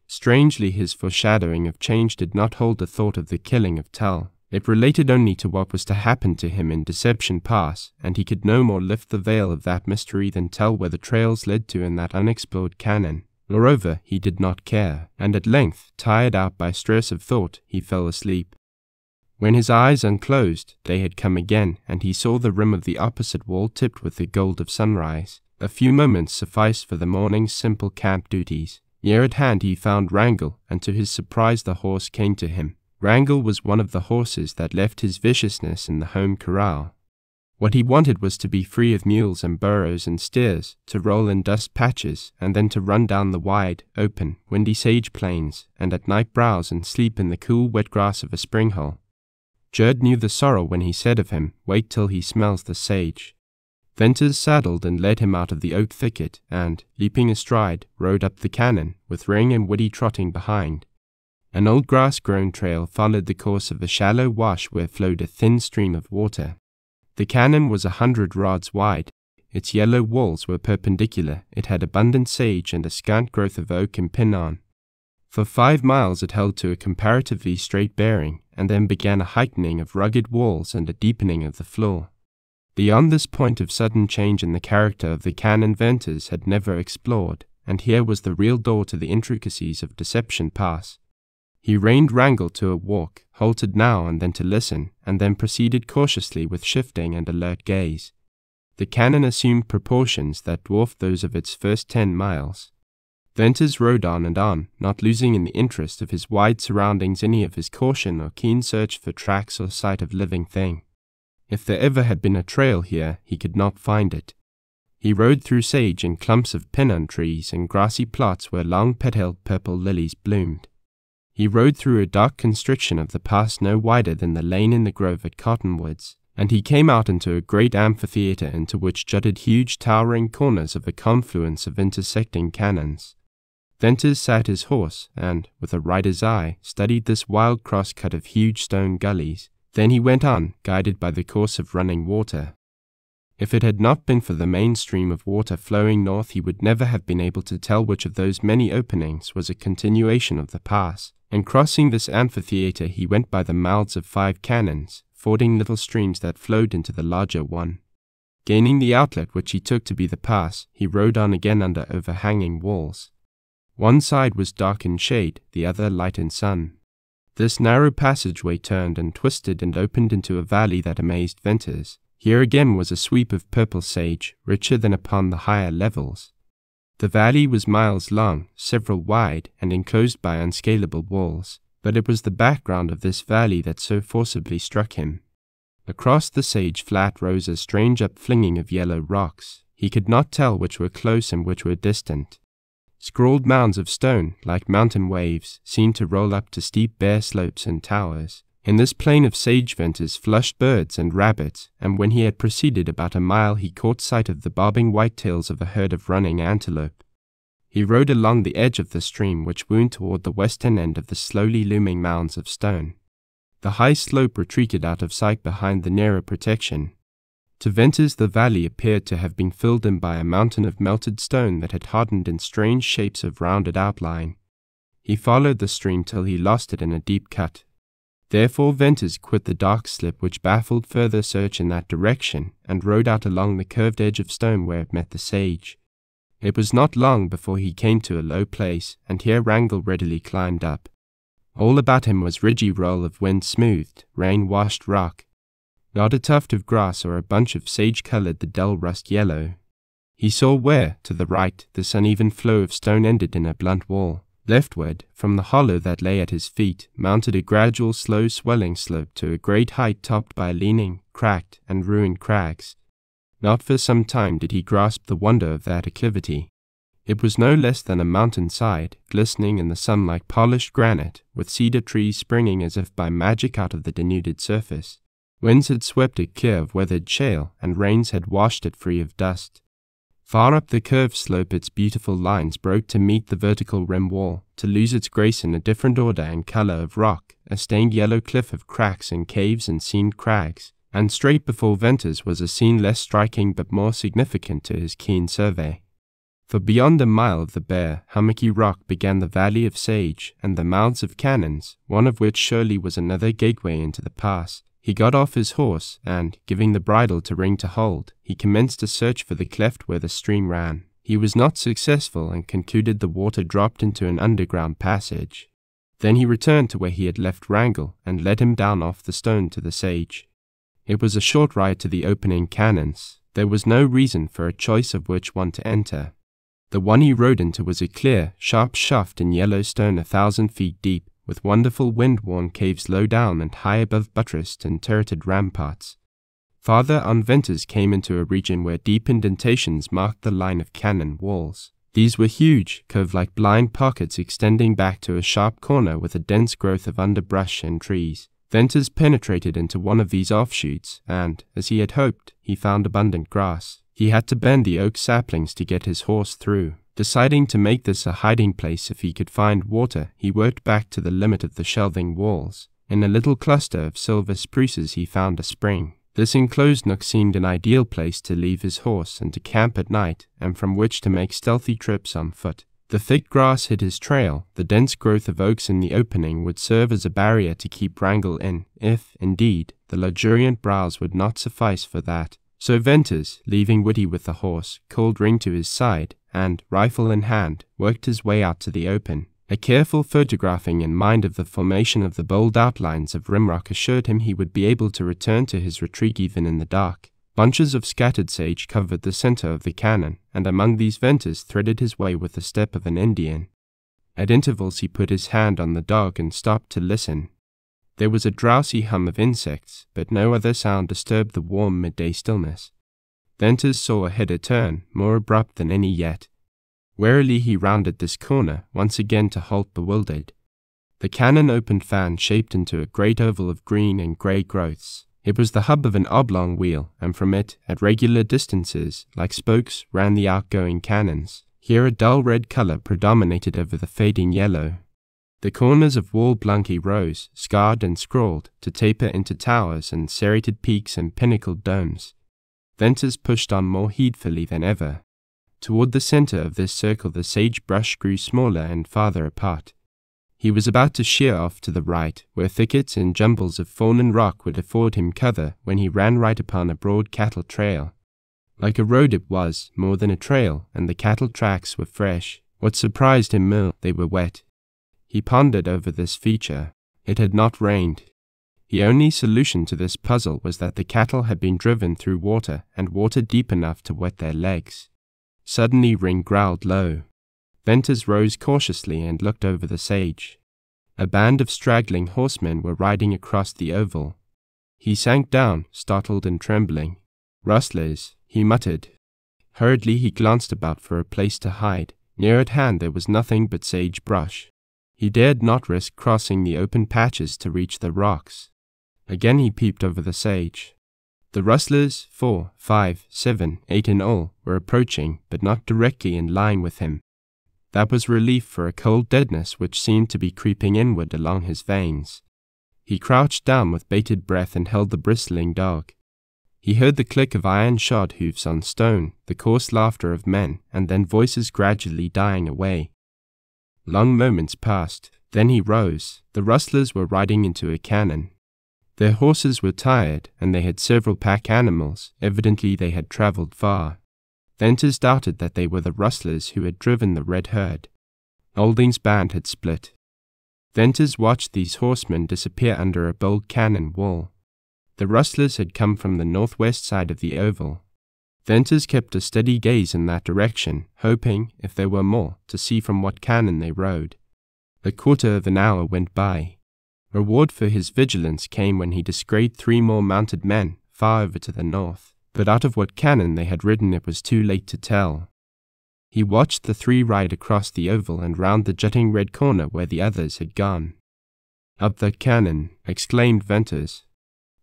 Strangely, his foreshadowing of change did not hold the thought of the killing of Tull. It related only to what was to happen to him in Deception Pass, and he could no more lift the veil of that mystery than tell where the trails led to in that unexplored canon. Moreover, he did not care, and at length, tired out by stress of thought, he fell asleep. When his eyes unclosed, day had come again, and he saw the rim of the opposite wall tipped with the gold of sunrise. A few moments sufficed for the morning's simple camp duties. Near at hand he found Wrangle, and to his surprise the horse came to him. Wrangle was one of the horses that left his viciousness in the home corral. What he wanted was to be free of mules and burros and steers, to roll in dust patches, and then to run down the wide, open, windy sage plains, and at night browse and sleep in the cool, wet grass of a spring hole. Judd knew the sorrow when he said of him, "Wait till he smells the sage." Venters saddled and led him out of the oak thicket, and, leaping astride, rode up the canon, with Ring and Whitty trotting behind. An old grass-grown trail followed the course of a shallow wash where flowed a thin stream of water. The canon was 100 rods wide. Its yellow walls were perpendicular. It had abundant sage and a scant growth of oak and pinon. For 5 miles it held to a comparatively straight bearing, and then began a heightening of rugged walls and a deepening of the floor. Beyond this point of sudden change in the character of the canon Venters had never explored, and here was the real door to the intricacies of Deception Pass. He reined Wrangle to a walk, halted now and then to listen, and then proceeded cautiously with shifting and alert gaze. The canon assumed proportions that dwarfed those of its first 10 miles. Venters rode on and on, not losing in the interest of his wide surroundings any of his caution or keen search for tracks or sight of living thing. If there ever had been a trail here, he could not find it. He rode through sage and clumps of pinon trees and grassy plots where long petaled purple lilies bloomed. He rode through a dark constriction of the pass no wider than the lane in the grove at Cottonwoods, and he came out into a great amphitheatre into which jutted huge towering corners of a confluence of intersecting canons. Venters sat his horse and, with a rider's eye, studied this wild cross-cut of huge stone gullies. Then he went on, guided by the course of running water. If it had not been for the main stream of water flowing north, he would never have been able to tell which of those many openings was a continuation of the pass. And crossing this amphitheatre, he went by the mouths of 5 canons, fording little streams that flowed into the larger one. Gaining the outlet which he took to be the pass, he rode on again under overhanging walls. One side was dark in shade, the other light in sun. This narrow passageway turned and twisted and opened into a valley that amazed Venters. Here again was a sweep of purple sage, richer than upon the higher levels. The valley was miles long, several wide, and enclosed by unscalable walls, but it was the background of this valley that so forcibly struck him. Across the sage flat rose a strange upflinging of yellow rocks. He could not tell which were close and which were distant. Scrawled mounds of stone, like mountain waves, seemed to roll up to steep bare slopes and towers. In this plain of sage Venters flushed birds and rabbits, and when he had proceeded about a mile he caught sight of the bobbing white tails of a herd of running antelope. He rode along the edge of the stream which wound toward the western end of the slowly looming mounds of stone. The high slope retreated out of sight behind the nearer protection. To Venters the valley appeared to have been filled in by a mountain of melted stone that had hardened in strange shapes of rounded outline. He followed the stream till he lost it in a deep cut. Therefore Venters quit the dark slip which baffled further search in that direction, and rode out along the curved edge of stone where it met the sage. It was not long before he came to a low place, and here Wrangle readily climbed up. All about him was ridgy roll of wind-smoothed, rain-washed rock. Not a tuft of grass or a bunch of sage colored the dull rust yellow. He saw where, to the right, this uneven flow of stone ended in a blunt wall. Leftward, from the hollow that lay at his feet, mounted a gradual slow swelling slope to a great height topped by leaning, cracked, and ruined crags. Not for some time did he grasp the wonder of that acclivity. It was no less than a mountain-side, glistening in the sun like polished granite, with cedar trees springing as if by magic out of the denuded surface. Winds had swept it clear of weathered shale, and rains had washed it free of dust. Far up the curved slope its beautiful lines broke to meet the vertical rim wall, to lose its grace in a different order and color of rock, a stained yellow cliff of cracks and caves and seamed crags, and straight before Venters was a scene less striking but more significant to his keen survey. For beyond a mile of the bare, hummocky rock began the valley of sage and the mouths of cannons, one of which surely was another gateway into the pass. He got off his horse, and, giving the bridle to Ring to hold, he commenced a search for the cleft where the stream ran. He was not successful, and concluded the water dropped into an underground passage. Then he returned to where he had left Wrangle, and led him down off the stone to the sage. It was a short ride to the opening cannons. There was no reason for a choice of which one to enter. The one he rode into was a clear, sharp shaft in yellow stone 1,000 feet deep, with wonderful wind-worn caves low down and high above buttressed and turreted ramparts. Farther on Venters came into a region where deep indentations marked the line of cannon walls. These were huge, cove-like blind pockets extending back to a sharp corner with a dense growth of underbrush and trees. Venters penetrated into one of these offshoots, and, as he had hoped, he found abundant grass. He had to bend the oak saplings to get his horse through. Deciding to make this a hiding place if he could find water, he worked back to the limit of the shelving walls. In a little cluster of silver spruces he found a spring. This enclosed nook seemed an ideal place to leave his horse and to camp at night, and from which to make stealthy trips on foot. The thick grass hid his trail. The dense growth of oaks in the opening would serve as a barrier to keep Wrangle in, if, indeed, the luxuriant browse would not suffice for that. So Venters, leaving Woody with the horse, called Ring to his side, and, rifle in hand, worked his way out to the open. A careful photographing in mind of the formation of the bold outlines of rimrock assured him he would be able to return to his retreat even in the dark. Bunches of scattered sage covered the center of the cannon, and among these Venters threaded his way with the step of an Indian. At intervals he put his hand on the dog and stopped to listen. There was a drowsy hum of insects, but no other sound disturbed the warm midday stillness. Venters saw ahead a turn, more abrupt than any yet. Warily he rounded this corner, once again to halt bewildered. The cannon opened fan shaped into a great oval of green and grey growths. It was the hub of an oblong wheel, and from it, at regular distances, like spokes, ran the outgoing cannons. Here a dull red colour predominated over the fading yellow. The corners of wall blunkly rose, scarred and scrawled, to taper into towers and serrated peaks and pinnacled domes. Venters pushed on more heedfully than ever. Toward the center of this circle the sagebrush grew smaller and farther apart. He was about to sheer off to the right, where thickets and jumbles of fallen rock would afford him cover, when he ran right upon a broad cattle trail. Like a road it was, more than a trail, and the cattle tracks were fresh. What surprised him more, they were wet. He pondered over this feature. It had not rained. The only solution to this puzzle was that the cattle had been driven through water, and water deep enough to wet their legs. Suddenly Ring growled low. Venters rose cautiously and looked over the sage. A band of straggling horsemen were riding across the oval. He sank down, startled and trembling. "Rustlers," he muttered. Hurriedly he glanced about for a place to hide. Near at hand there was nothing but sagebrush. He dared not risk crossing the open patches to reach the rocks. Again he peeped over the sage. The rustlers, 4, 5, 7, 8 in all, were approaching, but not directly in line with him. That was relief for a cold deadness which seemed to be creeping inward along his veins. He crouched down with bated breath and held the bristling dog. He heard the click of iron-shod hoofs on stone, the coarse laughter of men, and then voices gradually dying away. Long moments passed. Then he rose. The rustlers were riding into a canon. Their horses were tired, and they had several pack animals. Evidently they had travelled far. Venters doubted that they were the rustlers who had driven the red herd. Olding's band had split. Venters watched these horsemen disappear under a bold cannon wall. The rustlers had come from the northwest side of the oval. Venters kept a steady gaze in that direction, hoping, if there were more, to see from what cannon they rode. A quarter of an hour went by. Reward for his vigilance came when he descried 3 more mounted men far over to the north, but out of what cannon they had ridden it was too late to tell. He watched the 3 ride across the oval and round the jutting red corner where the others had gone. "Up that cannon," exclaimed Venters.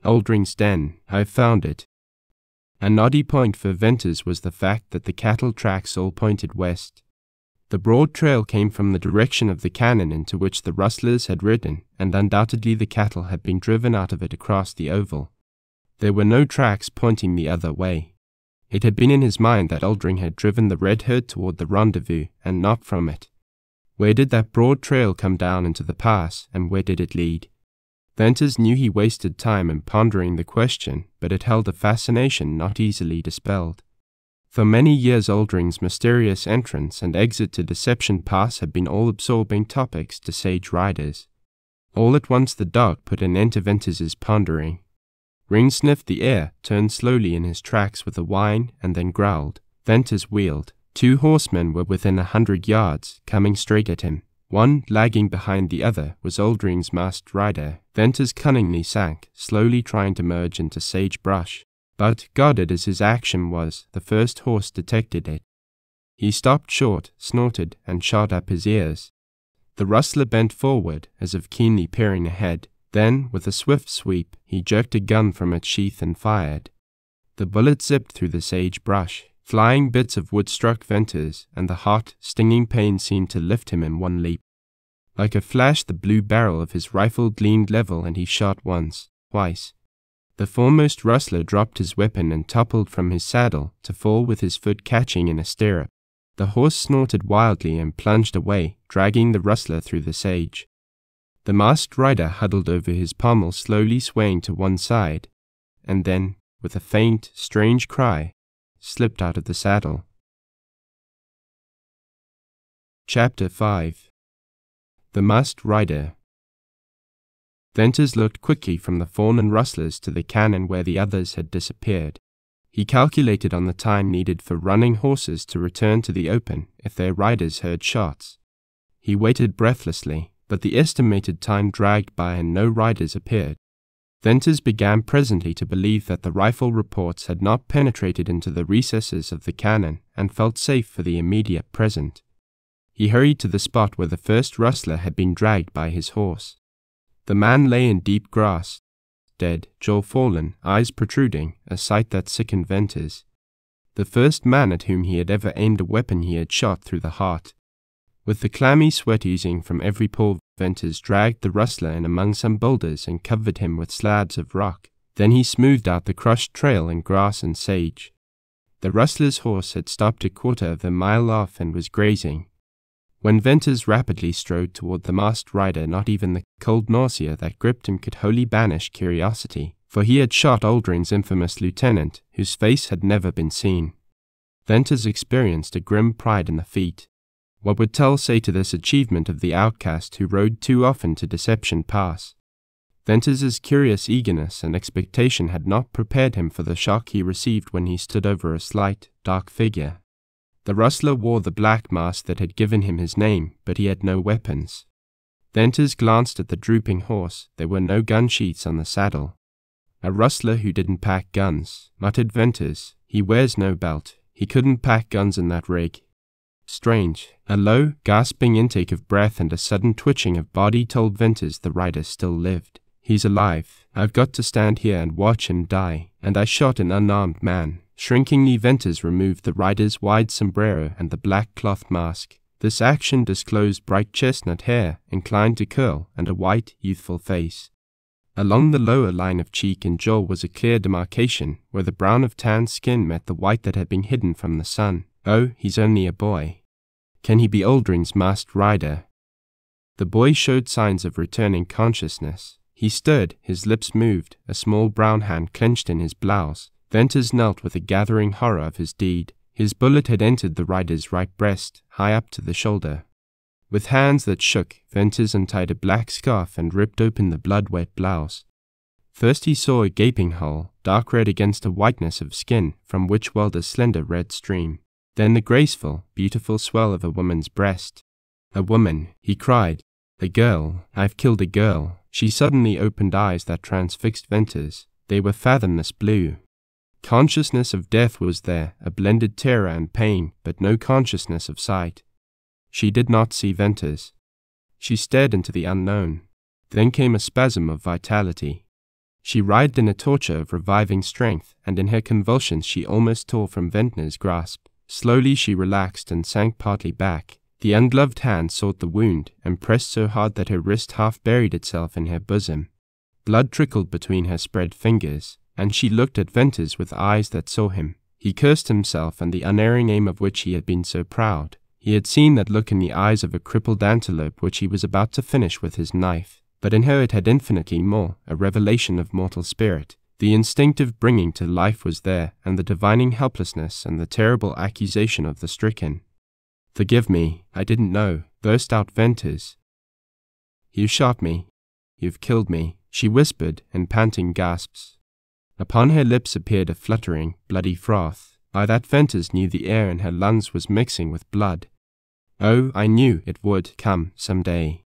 "Oldring's den, I've found it." A noddy point for Venters was the fact that the cattle tracks all pointed west. The broad trail came from the direction of the cannon into which the rustlers had ridden, and undoubtedly the cattle had been driven out of it across the oval. There were no tracks pointing the other way. It had been in his mind that Oldring had driven the red herd toward the rendezvous, and not from it. Where did that broad trail come down into the pass, and where did it lead? Venters knew he wasted time in pondering the question, but it held a fascination not easily dispelled. For many years Oldring's mysterious entrance and exit to Deception Pass had been all-absorbing topics to sage riders. All at once the dog put an end to Venters's pondering. Ring sniffed the air, turned slowly in his tracks with a whine, and then growled. Venters wheeled. 2 horsemen were within 100 yards, coming straight at him. One, lagging behind the other, was Oldring's masked rider. Venters cunningly sank, slowly trying to merge into sagebrush. But, guarded as his action was, the first horse detected it. He stopped short, snorted, and shot up his ears. The rustler bent forward, as if keenly peering ahead. Then, with a swift sweep, he jerked a gun from its sheath and fired. The bullet zipped through the sagebrush. Flying bits of wood struck Venters, and the hot, stinging pain seemed to lift him in one leap. Like a flash the blue barrel of his rifle gleamed level, and he shot once, twice. The foremost rustler dropped his weapon and toppled from his saddle, to fall with his foot catching in a stirrup. The horse snorted wildly and plunged away, dragging the rustler through the sage. The masked rider huddled over his pommel, slowly swaying to one side, and then, with a faint, strange cry, slipped out of the saddle. Chapter 5. The Masked Rider. Venters looked quickly from the fawn and rustlers to the cannon where the others had disappeared. He calculated on the time needed for running horses to return to the open if their riders heard shots. He waited breathlessly, but the estimated time dragged by and no riders appeared. Venters began presently to believe that the rifle reports had not penetrated into the recesses of the cannon and felt safe for the immediate present. He hurried to the spot where the first rustler had been dragged by his horse. The man lay in deep grass, dead, jaw fallen, eyes protruding, a sight that sickened Venters. The first man at whom he had ever aimed a weapon he had shot through the heart. With the clammy sweat oozing from every pore, Venters dragged the rustler in among some boulders and covered him with slabs of rock. Then he smoothed out the crushed trail in grass and sage. The rustler's horse had stopped a quarter of a mile off and was grazing. When Venters rapidly strode toward the masked rider, not even the cold nausea that gripped him could wholly banish curiosity, for he had shot Oldring's infamous lieutenant, whose face had never been seen. Venters experienced a grim pride in the feat. What would Tell say to this achievement of the outcast who rode too often to Deception Pass? Venters's curious eagerness and expectation had not prepared him for the shock he received when he stood over a slight, dark figure. The rustler wore the black mask that had given him his name, but he had no weapons. Venters glanced at the drooping horse. There were no gun sheaths on the saddle. "A rustler who didn't pack guns," muttered Venters. "He wears no belt. He couldn't pack guns in that rig." Strange. A low, gasping intake of breath and a sudden twitching of body told Venters the rider still lived. "He's alive. I've got to stand here and watch him die. And I shot an unarmed man." Shrinkingly, Venters removed the rider's wide sombrero and the black cloth mask. This action disclosed bright chestnut hair, inclined to curl, and a white, youthful face. Along the lower line of cheek and jaw was a clear demarcation, where the brown of tanned skin met the white that had been hidden from the sun. Oh, he's only a boy. Can he be Oldring's masked rider? The boy showed signs of returning consciousness. He stirred, his lips moved, a small brown hand clenched in his blouse. Venters knelt with a gathering horror of his deed. His bullet had entered the rider's right breast, high up to the shoulder. With hands that shook, Venters untied a black scarf and ripped open the blood-wet blouse. First he saw a gaping hole, dark red against a whiteness of skin, from which welled a slender red stream. Then the graceful, beautiful swell of a woman's breast. "A woman," he cried. "A girl. I've killed a girl." She suddenly opened eyes that transfixed Venters. They were fathomless blue. Consciousness of death was there, a blended terror and pain, but no consciousness of sight. She did not see Venters. She stared into the unknown. Then came a spasm of vitality. She writhed in a torture of reviving strength, and in her convulsions she almost tore from Venters' grasp. Slowly she relaxed and sank partly back. The ungloved hand sought the wound, and pressed so hard that her wrist half buried itself in her bosom. Blood trickled between her spread fingers, and she looked at Venters with eyes that saw him. He cursed himself and the unerring aim of which he had been so proud. He had seen that look in the eyes of a crippled antelope which he was about to finish with his knife, but in her it had infinitely more, a revelation of mortal spirit. The instinctive bringing to life was there, and the divining helplessness and the terrible accusation of the stricken. "Forgive me, I didn't know," burst out Venters. "You shot me. You've killed me," she whispered in panting gasps. Upon her lips appeared a fluttering, bloody froth. By that Venters knew the air in her lungs was mixing with blood. Oh, I knew it would come some day.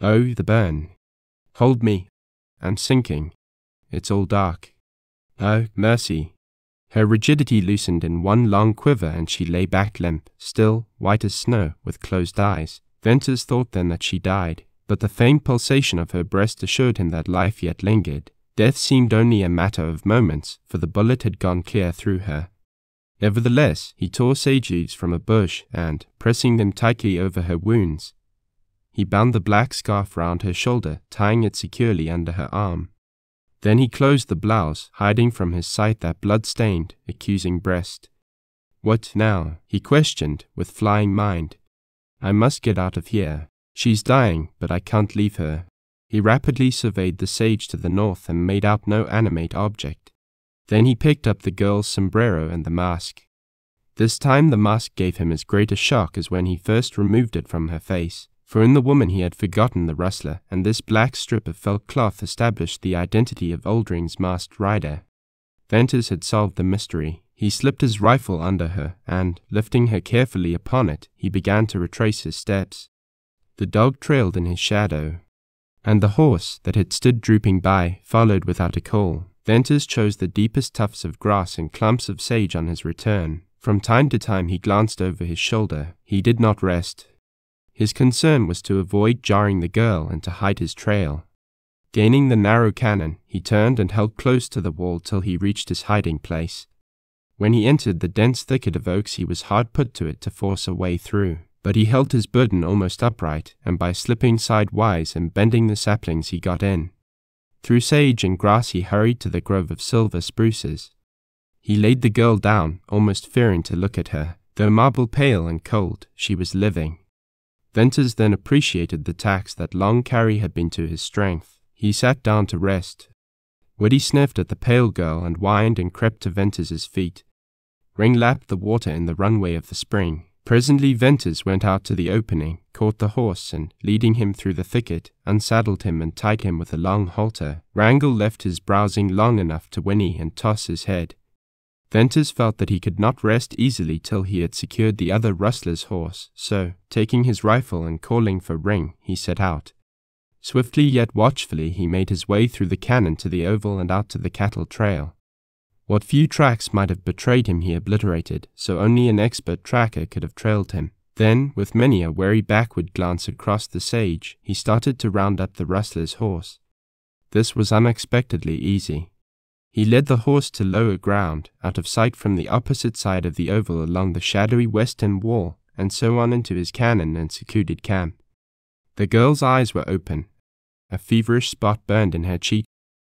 Oh, the burn. Hold me. I'm sinking. It's all dark. Oh, mercy. Her rigidity loosened in one long quiver and she lay back limp, still, white as snow, with closed eyes. Venters thought then that she died, but the faint pulsation of her breast assured him that life yet lingered. Death seemed only a matter of moments, for the bullet had gone clear through her. Nevertheless, he tore sage leaves from a bush and, pressing them tightly over her wounds, he bound the black scarf round her shoulder, tying it securely under her arm. Then he closed the blouse, hiding from his sight that blood-stained, accusing breast. "What now?" he questioned, with flying mind. "I must get out of here. She's dying, but I can't leave her." He rapidly surveyed the sage to the north and made out no animate object. Then he picked up the girl's sombrero and the mask. This time the mask gave him as great a shock as when he first removed it from her face, for in the woman he had forgotten the rustler, and this black strip of felt cloth established the identity of Oldring's masked rider. Venters had solved the mystery. He slipped his rifle under her, and, lifting her carefully upon it, he began to retrace his steps. The dog trailed in his shadow, and the horse, that had stood drooping by, followed without a call. Venters chose the deepest tufts of grass and clumps of sage on his return. From time to time he glanced over his shoulder. He did not rest. His concern was to avoid jarring the girl and to hide his trail. Gaining the narrow canon, he turned and held close to the wall till he reached his hiding place. When he entered the dense thicket of oaks he was hard put to it to force a way through. But he held his burden almost upright, and by slipping sidewise and bending the saplings he got in. Through sage and grass he hurried to the grove of silver spruces. He laid the girl down, almost fearing to look at her. Though marble pale and cold, she was living. Venters then appreciated the tax that long carry had been to his strength. He sat down to rest. Woody sniffed at the pale girl and whined and crept to Venters's feet. Ring lapped the water in the runway of the spring. Presently Venters went out to the opening, caught the horse, and, leading him through the thicket, unsaddled him and tied him with a long halter. Wrangle left his browsing long enough to whinny and toss his head. Venters felt that he could not rest easily till he had secured the other rustler's horse, so, taking his rifle and calling for Ring, he set out. Swiftly yet watchfully he made his way through the canon to the oval and out to the cattle trail. What few tracks might have betrayed him he obliterated, so only an expert tracker could have trailed him. Then, with many a wary backward glance across the sage, he started to round up the rustler's horse. This was unexpectedly easy. He led the horse to lower ground, out of sight from the opposite side of the oval along the shadowy western wall, and so on into his canon and secluded camp. The girl's eyes were open. A feverish spot burned in her cheek.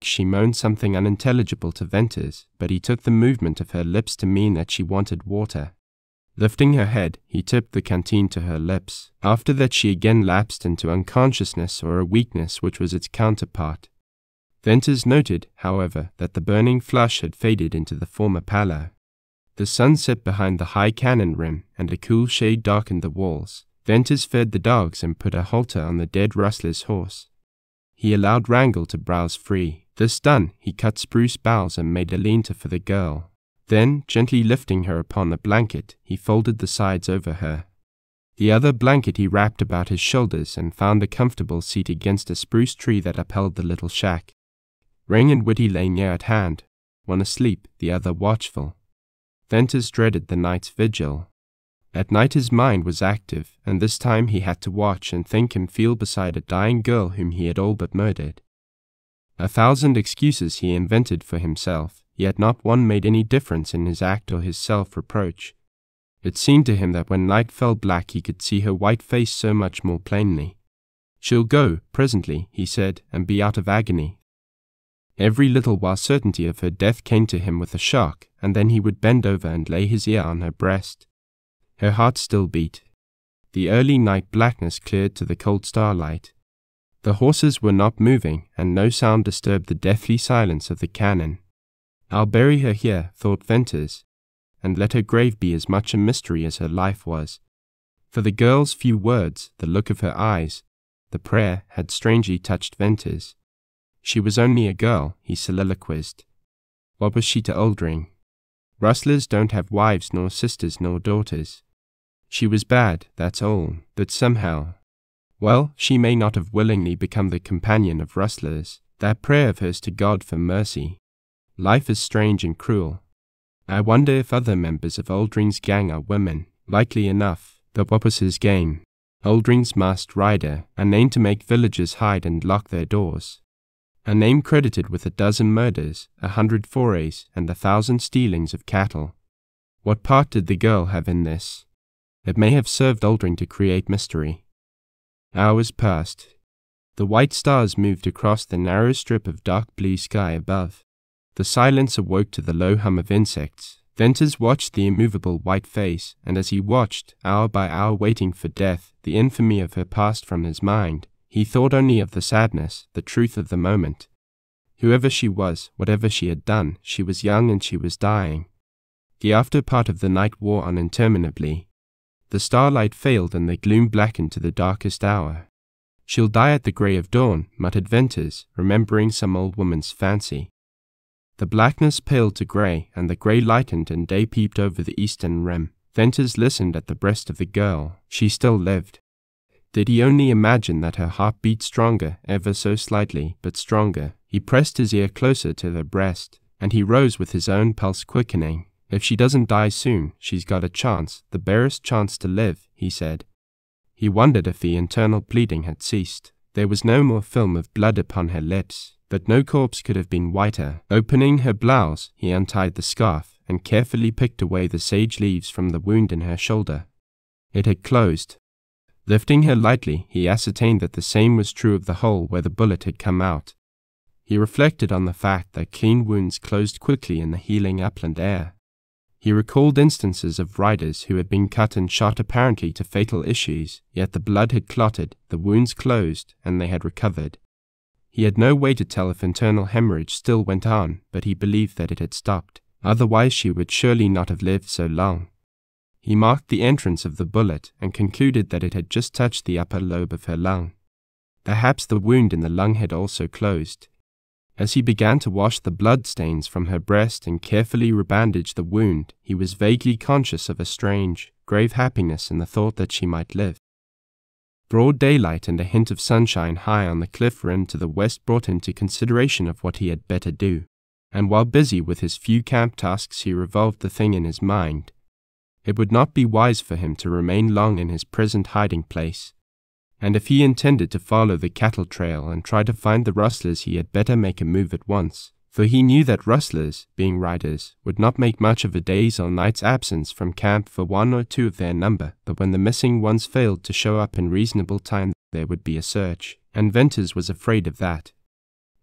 She moaned something unintelligible to Venters, but he took the movement of her lips to mean that she wanted water. Lifting her head, he tipped the canteen to her lips. After that she again lapsed into unconsciousness or a weakness which was its counterpart. Venters noted, however, that the burning flush had faded into the former pallor. The sun set behind the high cannon rim, and a cool shade darkened the walls. Venters fed the dogs and put a halter on the dead rustler's horse. He allowed Wrangle to browse free. This done, he cut spruce boughs and made a lean-to for the girl. Then, gently lifting her upon the blanket, he folded the sides over her. The other blanket he wrapped about his shoulders and found a comfortable seat against a spruce tree that upheld the little shack. Ring and Whitty lay near at hand, one asleep, the other watchful. Venters dreaded the night's vigil. At night his mind was active, and this time he had to watch and think and feel beside a dying girl whom he had all but murdered. 1,000 excuses he invented for himself, yet not one made any difference in his act or his self-reproach. It seemed to him that when night fell black he could see her white face so much more plainly. "She'll go, presently," he said, "and be out of agony." Every little while certainty of her death came to him with a shock, and then he would bend over and lay his ear on her breast. Her heart still beat. The early night blackness cleared to the cold starlight. The horses were not moving, and no sound disturbed the deathly silence of the cannon. "I'll bury her here," thought Venters, "and let her grave be as much a mystery as her life was." For the girl's few words, the look of her eyes, the prayer had strangely touched Venters. She was only a girl, he soliloquized. What was she to Oldring? Rustlers don't have wives nor sisters nor daughters. She was bad, that's all, but somehow... Well, she may not have willingly become the companion of rustlers. That prayer of hers to God for mercy. Life is strange and cruel. I wonder if other members of Oldring's gang are women. Likely enough, but what was his game? Oldring's masked rider, a name to make villagers hide and lock their doors. A name credited with 12 murders, 100 forays, and 1,000 stealings of cattle. What part did the girl have in this? It may have served Oldring to create mystery. Hours passed. The white stars moved across the narrow strip of dark blue sky above. The silence awoke to the low hum of insects. Venters watched the immovable white face, and as he watched, hour by hour waiting for death, the infamy of her passed from his mind. He thought only of the sadness, the truth of the moment. Whoever she was, whatever she had done, she was young and she was dying. The after part of the night wore on interminably. The starlight failed and the gloom blackened to the darkest hour. "She'll die at the grey of dawn," muttered Venters, remembering some old woman's fancy. The blackness paled to grey, and the grey lightened and day peeped over the eastern rim. Venters listened at the breast of the girl. She still lived. Did he only imagine that her heart beat stronger, ever so slightly, but stronger? He pressed his ear closer to her breast, and he rose with his own pulse quickening. "If she doesn't die soon, she's got a chance, the barest chance to live," he said. He wondered if the internal bleeding had ceased. There was no more film of blood upon her lips, but no corpse could have been whiter. Opening her blouse, he untied the scarf, and carefully picked away the sage leaves from the wound in her shoulder. It had closed. Lifting her lightly, he ascertained that the same was true of the hole where the bullet had come out. He reflected on the fact that clean wounds closed quickly in the healing upland air. He recalled instances of riders who had been cut and shot apparently to fatal issues, yet the blood had clotted, the wounds closed, and they had recovered. He had no way to tell if internal hemorrhage still went on, but he believed that it had stopped. Otherwise she would surely not have lived so long. He marked the entrance of the bullet and concluded that it had just touched the upper lobe of her lung. Perhaps the wound in the lung had also closed. As he began to wash the blood stains from her breast and carefully rebandage the wound, he was vaguely conscious of a strange, grave happiness in the thought that she might live. Broad daylight and a hint of sunshine high on the cliff rim to the west brought him to consideration of what he had better do, and while busy with his few camp tasks he revolved the thing in his mind. It would not be wise for him to remain long in his present hiding place, and if he intended to follow the cattle trail and try to find the rustlers he had better make a move at once, for he knew that rustlers, being riders, would not make much of a day's or night's absence from camp for 1 or 2 of their number, but when the missing ones failed to show up in reasonable time there would be a search, and Venters was afraid of that.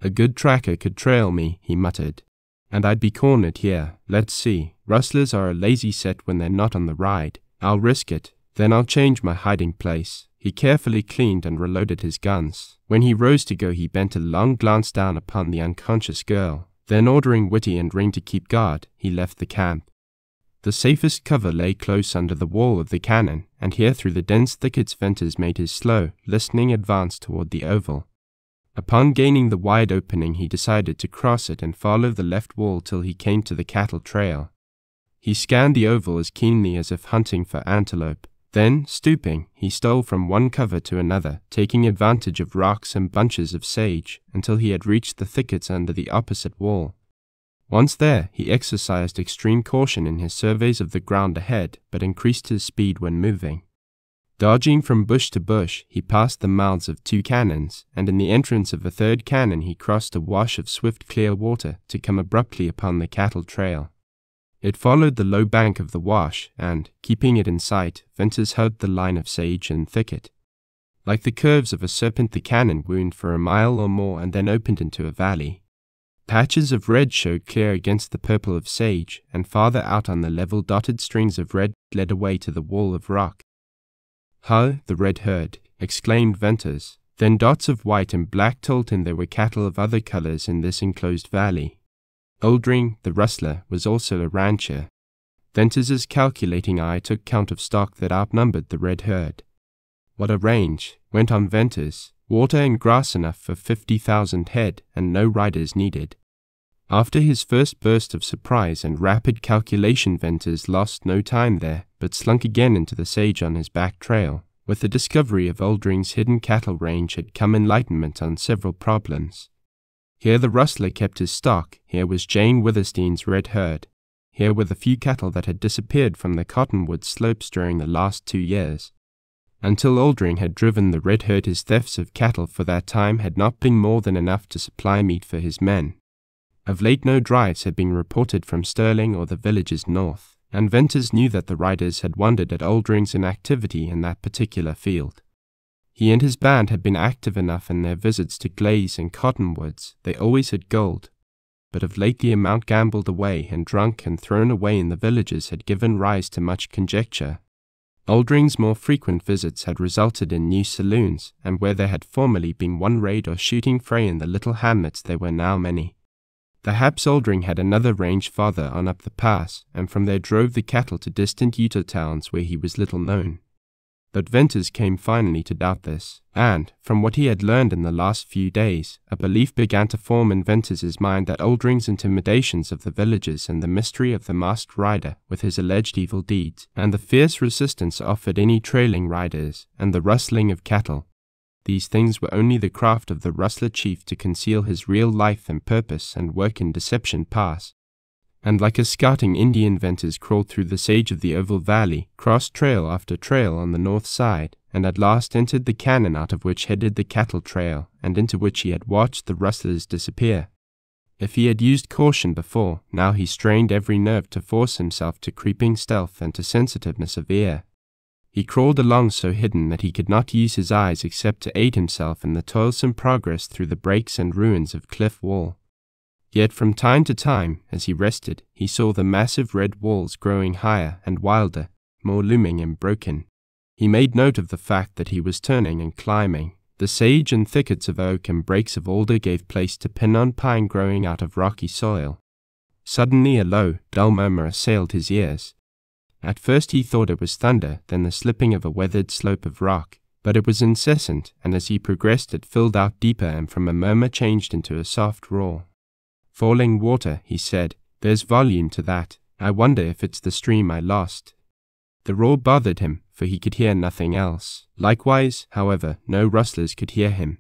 "A good tracker could trail me," he muttered, "and I'd be cornered here. Let's see. Rustlers are a lazy set when they're not on the ride. I'll risk it, then I'll change my hiding place." He carefully cleaned and reloaded his guns. When he rose to go, he bent a long glance down upon the unconscious girl. Then, ordering Whitty and Ring to keep guard, he left the camp. The safest cover lay close under the wall of the cannon, and here through the dense thickets Venters made his slow, listening advance toward the oval. Upon gaining the wide opening, he decided to cross it and follow the left wall till he came to the cattle trail. He scanned the oval as keenly as if hunting for antelope. Then, stooping, he stole from one cover to another, taking advantage of rocks and bunches of sage, until he had reached the thickets under the opposite wall. Once there, he exercised extreme caution in his surveys of the ground ahead, but increased his speed when moving. Dodging from bush to bush, he passed the mouths of 2 cannons, and in the entrance of a 3rd cannon he crossed a wash of swift clear water to come abruptly upon the cattle trail. It followed the low bank of the wash, and, keeping it in sight, Venters hugged the line of sage and thicket. Like the curves of a serpent, the cannon wound for a mile or more and then opened into a valley. Patches of red showed clear against the purple of sage, and farther out on the level dotted strings of red led away to the wall of rock. "Huh, the red herd," exclaimed Venters. Then dots of white and black told him there were cattle of other colors in this enclosed valley. Oldring, the rustler, was also a rancher. Venters's calculating eye took count of stock that outnumbered the red herd. "What a range," went on Venters. "Water and grass enough for 50,000 head, and no riders needed." After his first burst of surprise and rapid calculation, Venters lost no time there, but slunk again into the sage on his back trail. With the discovery of Oldring's hidden cattle range had come enlightenment on several problems. Here the rustler kept his stock, here was Jane Withersteen's red herd. Here were the few cattle that had disappeared from the cottonwood slopes during the last 2 years. Until Oldring had driven the red herd, his thefts of cattle for that time had not been more than enough to supply meat for his men. Of late no drives had been reported from Sterling or the villages north, and Venters knew that the riders had wondered at Oldring's inactivity in that particular field. He and his band had been active enough in their visits to glades and cottonwoods. They always had gold. But of late the amount gambled away and drunk and thrown away in the villages had given rise to much conjecture. Oldring's more frequent visits had resulted in new saloons, and where there had formerly been one raid or shooting fray in the little hamlets, there were now many. Perhaps Oldring had another range farther on up the pass, and from there drove the cattle to distant Utah towns where he was little known. But Venters came finally to doubt this, and, from what he had learned in the last few days, a belief began to form in Venters's mind that Oldring's intimidations of the villagers and the mystery of the masked rider with his alleged evil deeds, and the fierce resistance offered any trailing riders, and the rustling of cattle, these things were only the craft of the rustler chief to conceal his real life and purpose and work in Deception Pass. And like a scouting Indian, Venters crawled through the sage of the oval valley, crossed trail after trail on the north side, and at last entered the canyon out of which headed the cattle trail, and into which he had watched the rustlers disappear. If he had used caution before, now he strained every nerve to force himself to creeping stealth and to sensitiveness of ear. He crawled along so hidden that he could not use his eyes except to aid himself in the toilsome progress through the breaks and ruins of cliff wall. Yet from time to time, as he rested, he saw the massive red walls growing higher and wilder, more looming and broken. He made note of the fact that he was turning and climbing. The sage and thickets of oak and breaks of alder gave place to pinon pine growing out of rocky soil. Suddenly a low, dull murmur assailed his ears. At first he thought it was thunder, then the slipping of a weathered slope of rock, but it was incessant, and as he progressed it filled out deeper and from a murmur changed into a soft roar. "Falling water," he said. "There's volume to that. I wonder if it's the stream I lost." The roar bothered him, for he could hear nothing else. Likewise, however, no rustlers could hear him.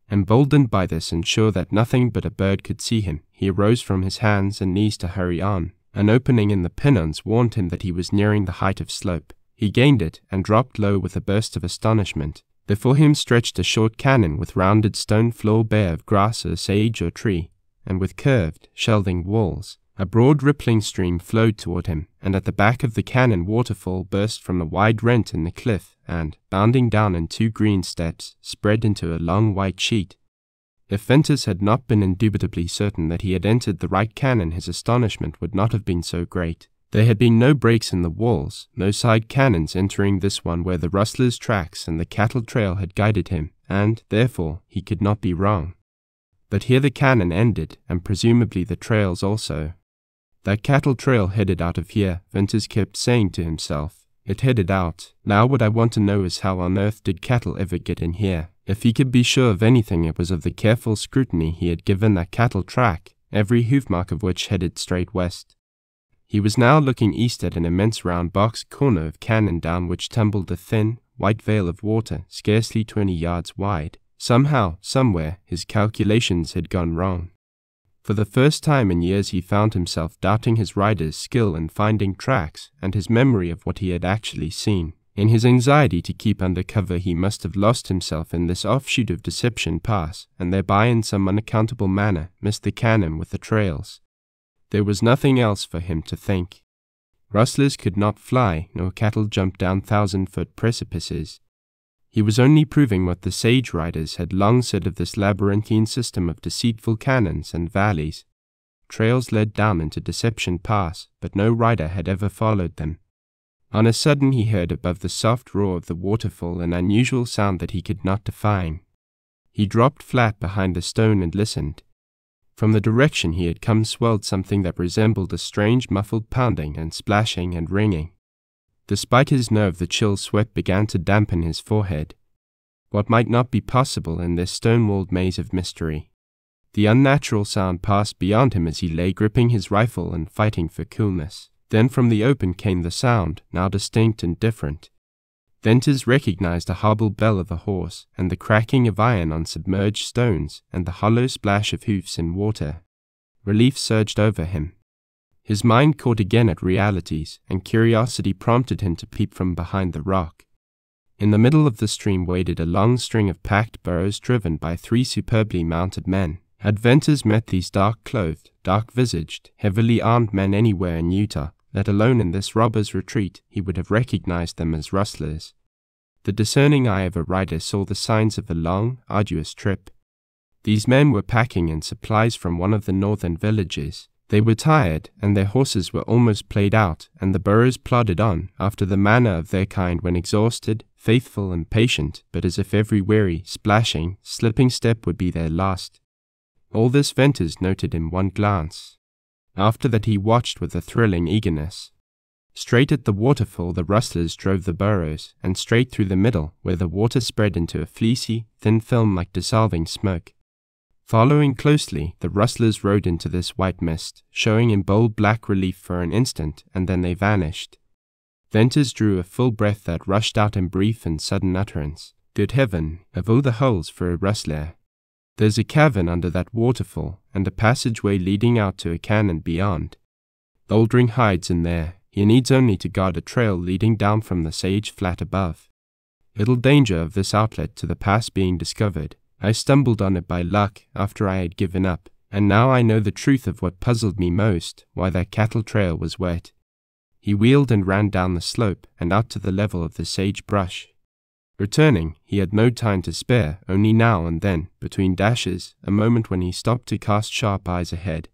Emboldened by this and sure that nothing but a bird could see him, he arose from his hands and knees to hurry on. An opening in the pinons warned him that he was nearing the height of slope. He gained it and dropped low with a burst of astonishment. Before him stretched a short canon with rounded stone floor bare of grass or sage or tree, and with curved, shelving walls. A broad rippling stream flowed toward him, and at the back of the cannon waterfall burst from a wide rent in the cliff and, bounding down in 2 green steps, spread into a long white sheet. If Venters had not been indubitably certain that he had entered the right cannon, his astonishment would not have been so great. There had been no breaks in the walls, no side cannons entering this one where the rustlers' tracks and the cattle trail had guided him, and, therefore, he could not be wrong. But here the cannon ended, and presumably the trails also. That cattle trail headed out of here, Venters kept saying to himself. It headed out. Now what I want to know is how on earth did cattle ever get in here? If he could be sure of anything, it was of the careful scrutiny he had given that cattle track, every hoofmark of which headed straight west. He was now looking east at an immense round box corner of cannon down which tumbled a thin, white veil of water scarcely 20 yards wide. Somehow, somewhere, his calculations had gone wrong. For the first time in years he found himself doubting his rider's skill in finding tracks and his memory of what he had actually seen. In his anxiety to keep under cover, he must have lost himself in this offshoot of Deception Pass, and thereby in some unaccountable manner missed the cannon with the trails. There was nothing else for him to think. Rustlers could not fly, nor cattle jump down 1,000-foot precipices. He was only proving what the sage riders had long said of this labyrinthine system of deceitful canyons and valleys. Trails led down into Deception Pass, but no rider had ever followed them. On a sudden he heard above the soft roar of the waterfall an unusual sound that he could not define. He dropped flat behind a stone and listened. From the direction he had come swelled something that resembled a strange muffled pounding and splashing and ringing. Despite his nerve, the chill sweat began to dampen his forehead. What might not be possible in this stone-walled maze of mystery? The unnatural sound passed beyond him as he lay gripping his rifle and fighting for coolness. Then from the open came the sound, now distinct and different. Venters recognized the hobbled bell of a horse, and the cracking of iron on submerged stones, and the hollow splash of hoofs in water. Relief surged over him. His mind caught again at realities, and curiosity prompted him to peep from behind the rock. In the middle of the stream waded a long string of packed burros driven by 3 superbly mounted men. Had Venters met these dark-clothed, dark-visaged, heavily armed men anywhere in Utah, let alone in this robber's retreat, he would have recognized them as rustlers. The discerning eye of a rider saw the signs of a long, arduous trip. These men were packing in supplies from one of the northern villages. They were tired, and their horses were almost played out, and the burros plodded on, after the manner of their kind when exhausted, faithful and patient, but as if every weary, splashing, slipping step would be their last. All this Venters noted in one glance. After that he watched with a thrilling eagerness. Straight at the waterfall the rustlers drove the burros, and straight through the middle, where the water spread into a fleecy, thin film like dissolving smoke. Following closely, the rustlers rode into this white mist, showing in bold black relief for an instant, and then they vanished. Venters drew a full breath that rushed out in brief and sudden utterance. Good heaven, of all the holes for a rustler! There's a cavern under that waterfall, and a passageway leading out to a cannon beyond. Bouldering hides in there. He needs only to guard a trail leading down from the sage flat above. Little danger of this outlet to the pass being discovered. I stumbled on it by luck after I had given up, and now I know the truth of what puzzled me most, why that cattle trail was wet. He wheeled and ran down the slope and out to the level of the sage brush. Returning, he had no time to spare, only now and then, between dashes, a moment when he stopped to cast sharp eyes ahead.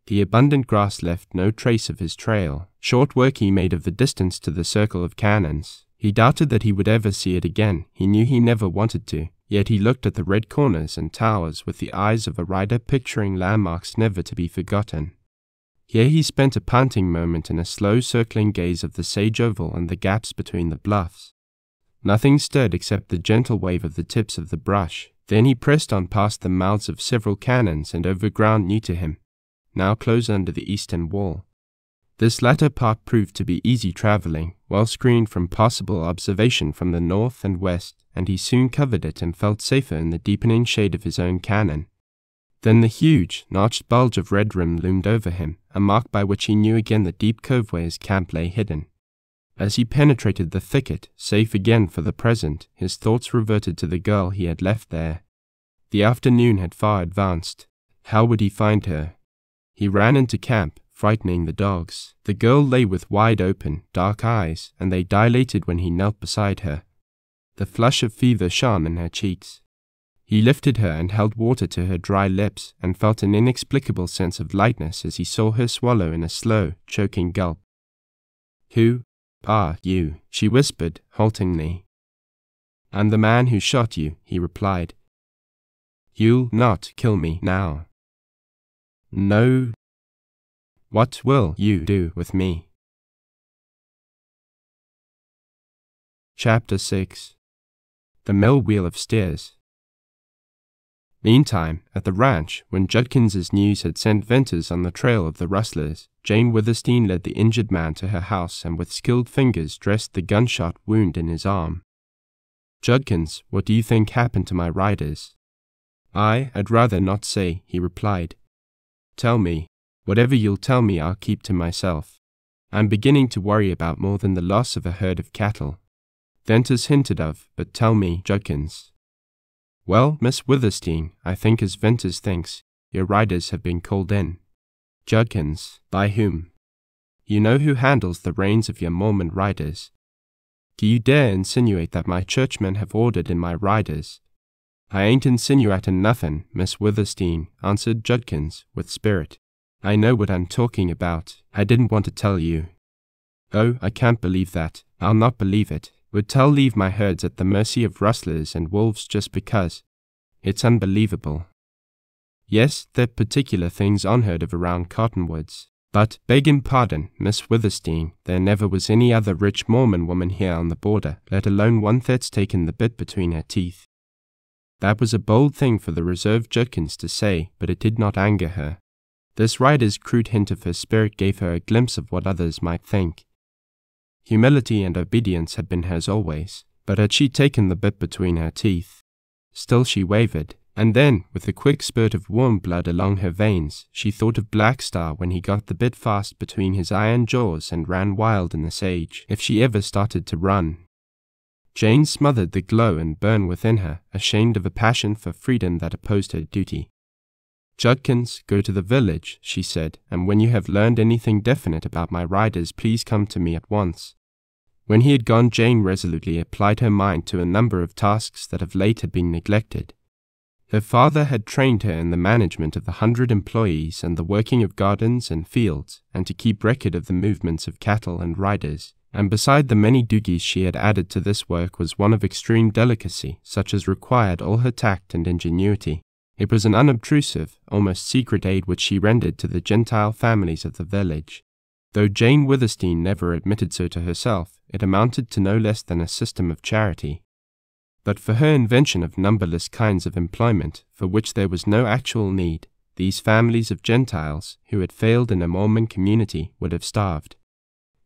The abundant grass left no trace of his trail. Short work he made of the distance to the circle of cannons. He doubted that he would ever see it again. He knew he never wanted to. Yet he looked at the red corners and towers with the eyes of a rider picturing landmarks never to be forgotten. Here he spent a panting moment in a slow circling gaze of the sage oval and the gaps between the bluffs. Nothing stirred except the gentle wave of the tips of the brush. Then he pressed on past the mouths of several cannons and over ground new to him, now close under the eastern wall. This latter part proved to be easy traveling, well screened from possible observation from the north and west, and he soon covered it and felt safer in the deepening shade of his own cannon. Then the huge, notched bulge of red rim loomed over him, a mark by which he knew again the deep cove where his camp lay hidden. As he penetrated the thicket, safe again for the present, his thoughts reverted to the girl he had left there. The afternoon had far advanced. How would he find her? He ran into camp, frightening the dogs. The girl lay with wide open, dark eyes, and they dilated when he knelt beside her. The flush of fever shone in her cheeks. He lifted her and held water to her dry lips, and felt an inexplicable sense of lightness as he saw her swallow in a slow, choking gulp. Who are you? She whispered haltingly. I'm the man who shot you, he replied. You'll not kill me now. No. What will you do with me? Chapter 6. The Mill Wheel of Steers. Meantime, at the ranch, when Judkins's news had sent Venters on the trail of the rustlers, Jane Withersteen led the injured man to her house and with skilled fingers dressed the gunshot wound in his arm. Judkins, what do you think happened to my riders? I'd rather not say, he replied. Tell me. Whatever you'll tell me I'll keep to myself. I'm beginning to worry about more than the loss of a herd of cattle. Venters hinted of, but tell me, Judkins. Well, Miss Withersteen, I think as Venters thinks, your riders have been called in. Judkins, by whom? You know who handles the reins of your Mormon riders. Do you dare insinuate that my churchmen have ordered in my riders? I ain't insinuating nothing, Miss Withersteen, answered Judkins with spirit. I know what I'm talking about. I didn't want to tell you. Oh, I can't believe that. I'll not believe it. Would tell leave my herds at the mercy of rustlers and wolves just because. It's unbelievable. Yes, they're particular things unheard of around Cottonwoods. But, begging pardon, Miss Withersteen, there never was any other rich Mormon woman here on the border, let alone one that's taken the bit between her teeth. That was a bold thing for the reserved Judkins to say, but it did not anger her. This rider's crude hint of her spirit gave her a glimpse of what others might think. Humility and obedience had been hers always, but had she taken the bit between her teeth? Still she wavered, and then, with a quick spurt of warm blood along her veins, she thought of Black Star when he got the bit fast between his iron jaws and ran wild in the sage, if she ever started to run. Jane smothered the glow and burn within her, ashamed of a passion for freedom that opposed her duty. Judkins, go to the village, she said, and when you have learned anything definite about my riders, please come to me at once. When he had gone, Jane resolutely applied her mind to a number of tasks that of late had been neglected. Her father had trained her in the management of the 100 employees and the working of gardens and fields, and to keep record of the movements of cattle and riders. And beside the many duties she had added to this work was one of extreme delicacy, such as required all her tact and ingenuity. It was an unobtrusive, almost secret aid which she rendered to the Gentile families of the village. Though Jane Withersteen never admitted so to herself, it amounted to no less than a system of charity. But for her invention of numberless kinds of employment, for which there was no actual need, these families of Gentiles, who had failed in a Mormon community, would have starved.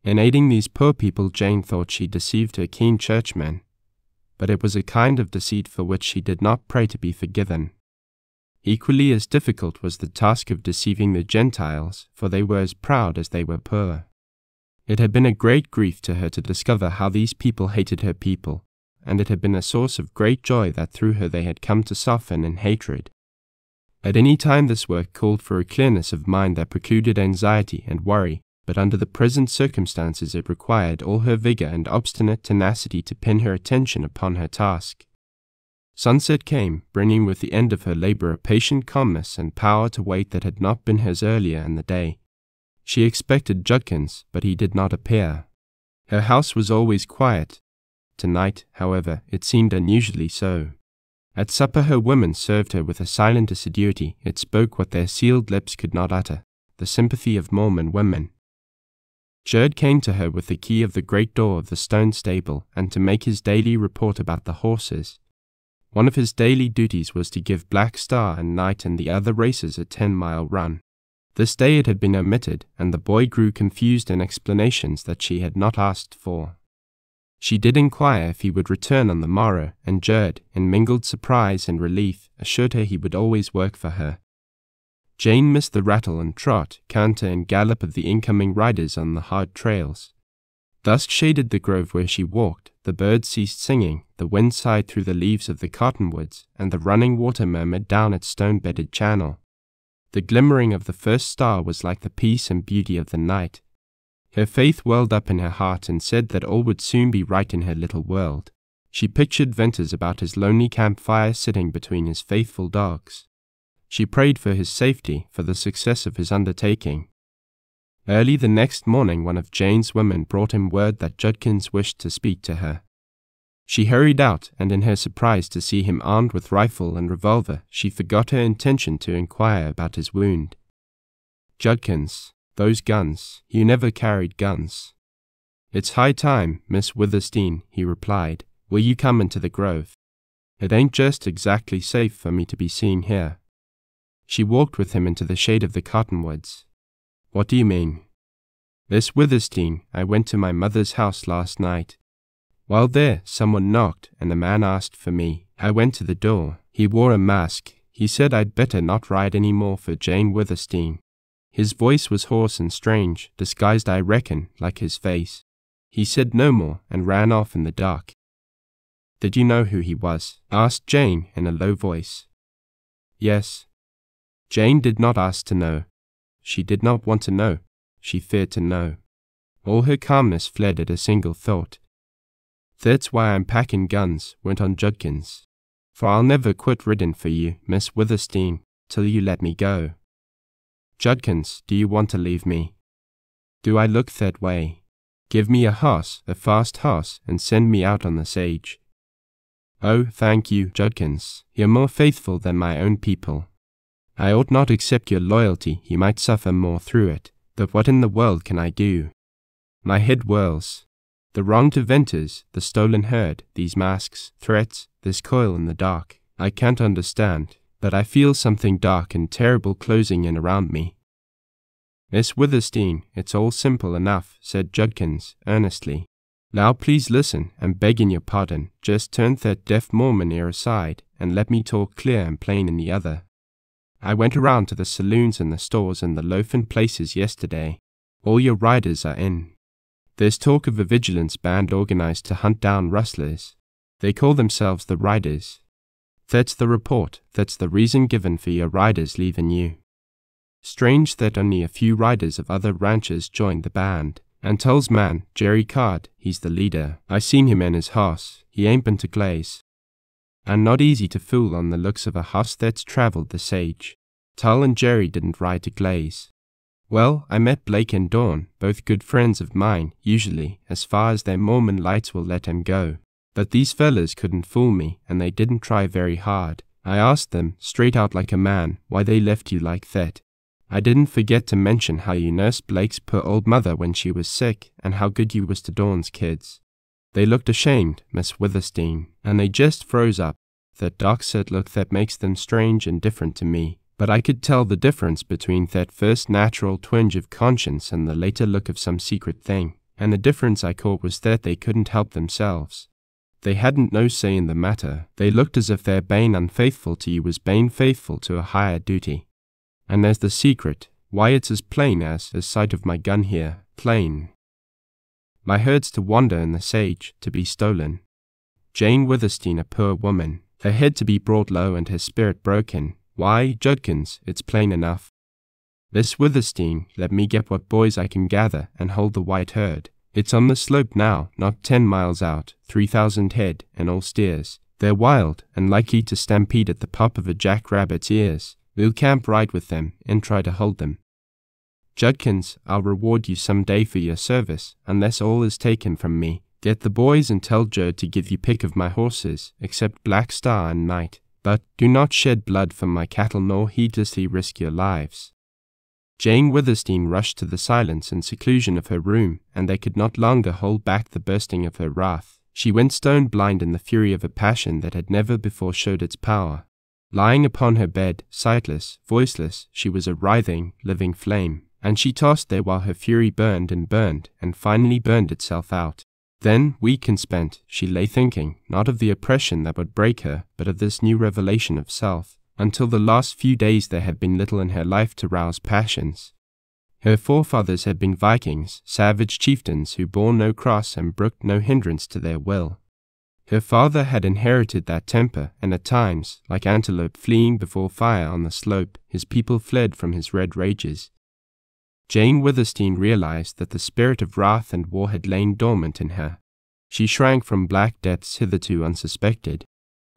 In aiding these poor people, Jane thought she deceived her keen churchmen, but it was a kind of deceit for which she did not pray to be forgiven. Equally as difficult was the task of deceiving the Gentiles, for they were as proud as they were poor. It had been a great grief to her to discover how these people hated her people, and it had been a source of great joy that through her they had come to soften in hatred. At any time this work called for a clearness of mind that precluded anxiety and worry, but under the present circumstances it required all her vigor and obstinate tenacity to pin her attention upon her task. Sunset came, bringing with the end of her labor a patient calmness and power to wait that had not been hers earlier in the day. She expected Judkins, but he did not appear. Her house was always quiet. Tonight, however, it seemed unusually so. At supper her women served her with a silent assiduity. It spoke what their sealed lips could not utter, the sympathy of Mormon women. Jerd came to her with the key of the great door of the stone stable, and to make his daily report about the horses. One of his daily duties was to give Black Star and Knight and the other racers a 10-mile run. This day it had been omitted, and the boy grew confused in explanations that she had not asked for. She did inquire if he would return on the morrow, and Jerd, in mingled surprise and relief, assured her he would always work for her. Jane missed the rattle and trot, canter and gallop of the incoming riders on the hard trails. Dusk shaded the grove where she walked, the birds ceased singing, the wind sighed through the leaves of the cottonwoods, and the running water murmured down its stone-bedded channel. The glimmering of the first star was like the peace and beauty of the night. Her faith welled up in her heart and said that all would soon be right in her little world. She pictured Venters about his lonely campfire sitting between his faithful dogs. She prayed for his safety, for the success of his undertaking. Early the next morning, one of Jane's women brought him word that Judkins wished to speak to her. She hurried out, and in her surprise to see him armed with rifle and revolver, she forgot her intention to inquire about his wound. "Judkins, those guns. You never carried guns." "It's high time, Miss Withersteen," he replied. "Will you come into the grove? It ain't just exactly safe for me to be seen here." She walked with him into the shade of the cottonwoods. "What do you mean?" "Miss Withersteen, I went to my mother's house last night. While there, someone knocked, and a man asked for me. I went to the door. He wore a mask. He said I'd better not ride any more for Jane Withersteen. His voice was hoarse and strange, disguised, I reckon, like his face. He said no more and ran off in the dark." "Did you know who he was?" asked Jane in a low voice. "Yes." Jane did not ask to know. She did not want to know. She feared to know. All her calmness fled at a single thought. "That's why I'm packing guns," went on Judkins. "For I'll never quit ridding for you, Miss Withersteen, till you let me go." "Judkins, do you want to leave me?" "Do I look that way? Give me a horse, a fast horse, and send me out on the sage." "Oh, thank you, Judkins. You're more faithful than my own people. I ought not accept your loyalty. You might suffer more through it. But what in the world can I do?" My head whirls. The wrong to Venters, the stolen herd, these masks, threats, this coil in the dark. I can't understand, but I feel something dark and terrible closing in around me. "Miss Withersteen, it's all simple enough," said Judkins earnestly. "Now please listen, and begging your pardon, just turn that deaf Mormon ear aside, and let me talk clear and plain in the other. I went around to the saloons and the stores and the loafing places yesterday. All your riders are in. There's talk of a vigilance band organized to hunt down rustlers. They call themselves the Riders. That's the report. That's the reason given for your riders leaving you. Strange that only a few riders of other ranches joined the band. And tells man, Jerry Card, he's the leader. I seen him in his house. He ain't been to Glaze. And not easy to fool on the looks of a house that's traveled the sage. Tull and Jerry didn't ride to Glaze. Well, I met Blake and Dawn, both good friends of mine, usually, as far as their Mormon lights will let them go. But these fellas couldn't fool me, and they didn't try very hard. I asked them, straight out like a man, why they left you like that. I didn't forget to mention how you nursed Blake's poor old mother when she was sick, and how good you was to Dawn's kids. They looked ashamed, Miss Withersteen, and they just froze up, that dark-set look that makes them strange and different to me. But I could tell the difference between that first natural twinge of conscience and the later look of some secret thing, and the difference I caught was that they couldn't help themselves. They hadn't no say in the matter. They looked as if their bane unfaithful to you was bane faithful to a higher duty. And there's the secret, why it's as plain as sight of my gun here, plain. My herd's to wander in the sage, to be stolen. Jane Withersteen a poor woman, her head to be brought low and her spirit broken. Why, Judkins, it's plain enough. Miss Withersteen, let me get what boys I can gather and hold the white herd. It's on the slope now, not 10 miles out, 3,000 head, and all steers. They're wild and likely to stampede at the pop of a jackrabbit's ears. We'll camp right with them and try to hold them. Judkins, I'll reward you some day for your service, unless all is taken from me. Get the boys and tell Judd to give you pick of my horses, except Black Star and Night. But do not shed blood from my cattle nor heedlessly risk your lives." Jane Withersteen rushed to the silence and seclusion of her room, and they could not longer hold back the bursting of her wrath. She went stone blind in the fury of a passion that had never before showed its power. Lying upon her bed, sightless, voiceless, she was a writhing, living flame, and she tossed there while her fury burned, and finally burned itself out. Then, weak and spent, she lay thinking, not of the oppression that would break her, but of this new revelation of self. Until the last few days there had been little in her life to rouse passions. Her forefathers had been Vikings, savage chieftains who bore no cross and brooked no hindrance to their will. Her father had inherited that temper, and at times, like antelope fleeing before fire on the slope, his people fled from his red rages. Jane Withersteen realized that the spirit of wrath and war had lain dormant in her. She shrank from black depths hitherto unsuspected.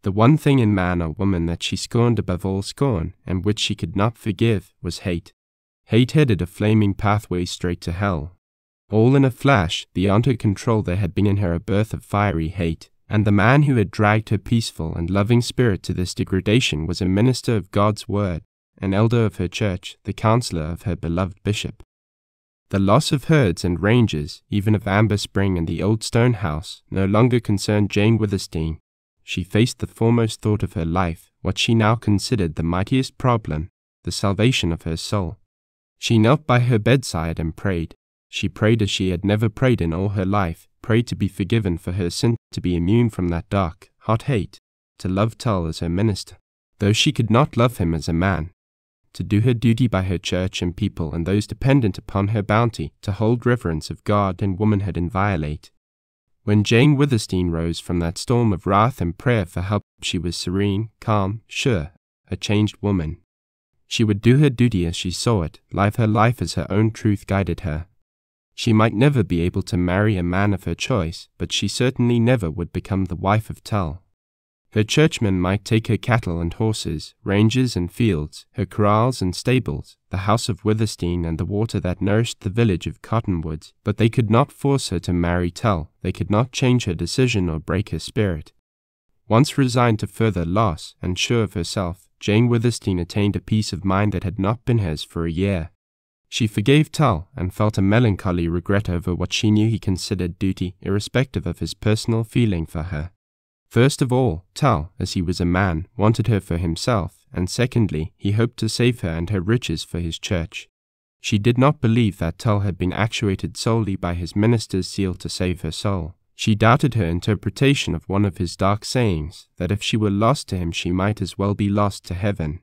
The one thing in man or woman that she scorned above all scorn, and which she could not forgive, was hate. Hate headed a flaming pathway straight to hell. All in a flash, beyond her control, there had been in her a birth of fiery hate, and the man who had dragged her peaceful and loving spirit to this degradation was a minister of God's word, an elder of her church, the counselor of her beloved bishop. The loss of herds and ranges, even of Amber Spring and the old stone house, no longer concerned Jane Withersteen. She faced the foremost thought of her life, what she now considered the mightiest problem, the salvation of her soul. She knelt by her bedside and prayed. She prayed as she had never prayed in all her life, prayed to be forgiven for her sin, to be immune from that dark, hot hate, to love Tull as her minister, though she could not love him as a man, to do her duty by her church and people and those dependent upon her bounty, to hold reverence of God and womanhood inviolate. When Jane Withersteen rose from that storm of wrath and prayer for help, she was serene, calm, sure, a changed woman. She would do her duty as she saw it, live her life as her own truth guided her. She might never be able to marry a man of her choice, but she certainly never would become the wife of Tull. Her churchmen might take her cattle and horses, ranges and fields, her corrals and stables, the house of Withersteen and the water that nourished the village of Cottonwoods, but they could not force her to marry Tull. They could not change her decision or break her spirit. Once resigned to further loss, and sure of herself, Jane Withersteen attained a peace of mind that had not been hers for a year. She forgave Tull and felt a melancholy regret over what she knew he considered duty, irrespective of his personal feeling for her. First of all, Tull, as he was a man, wanted her for himself, and secondly, he hoped to save her and her riches for his church. She did not believe that Tull had been actuated solely by his minister's zeal to save her soul. She doubted her interpretation of one of his dark sayings, that if she were lost to him she might as well be lost to heaven.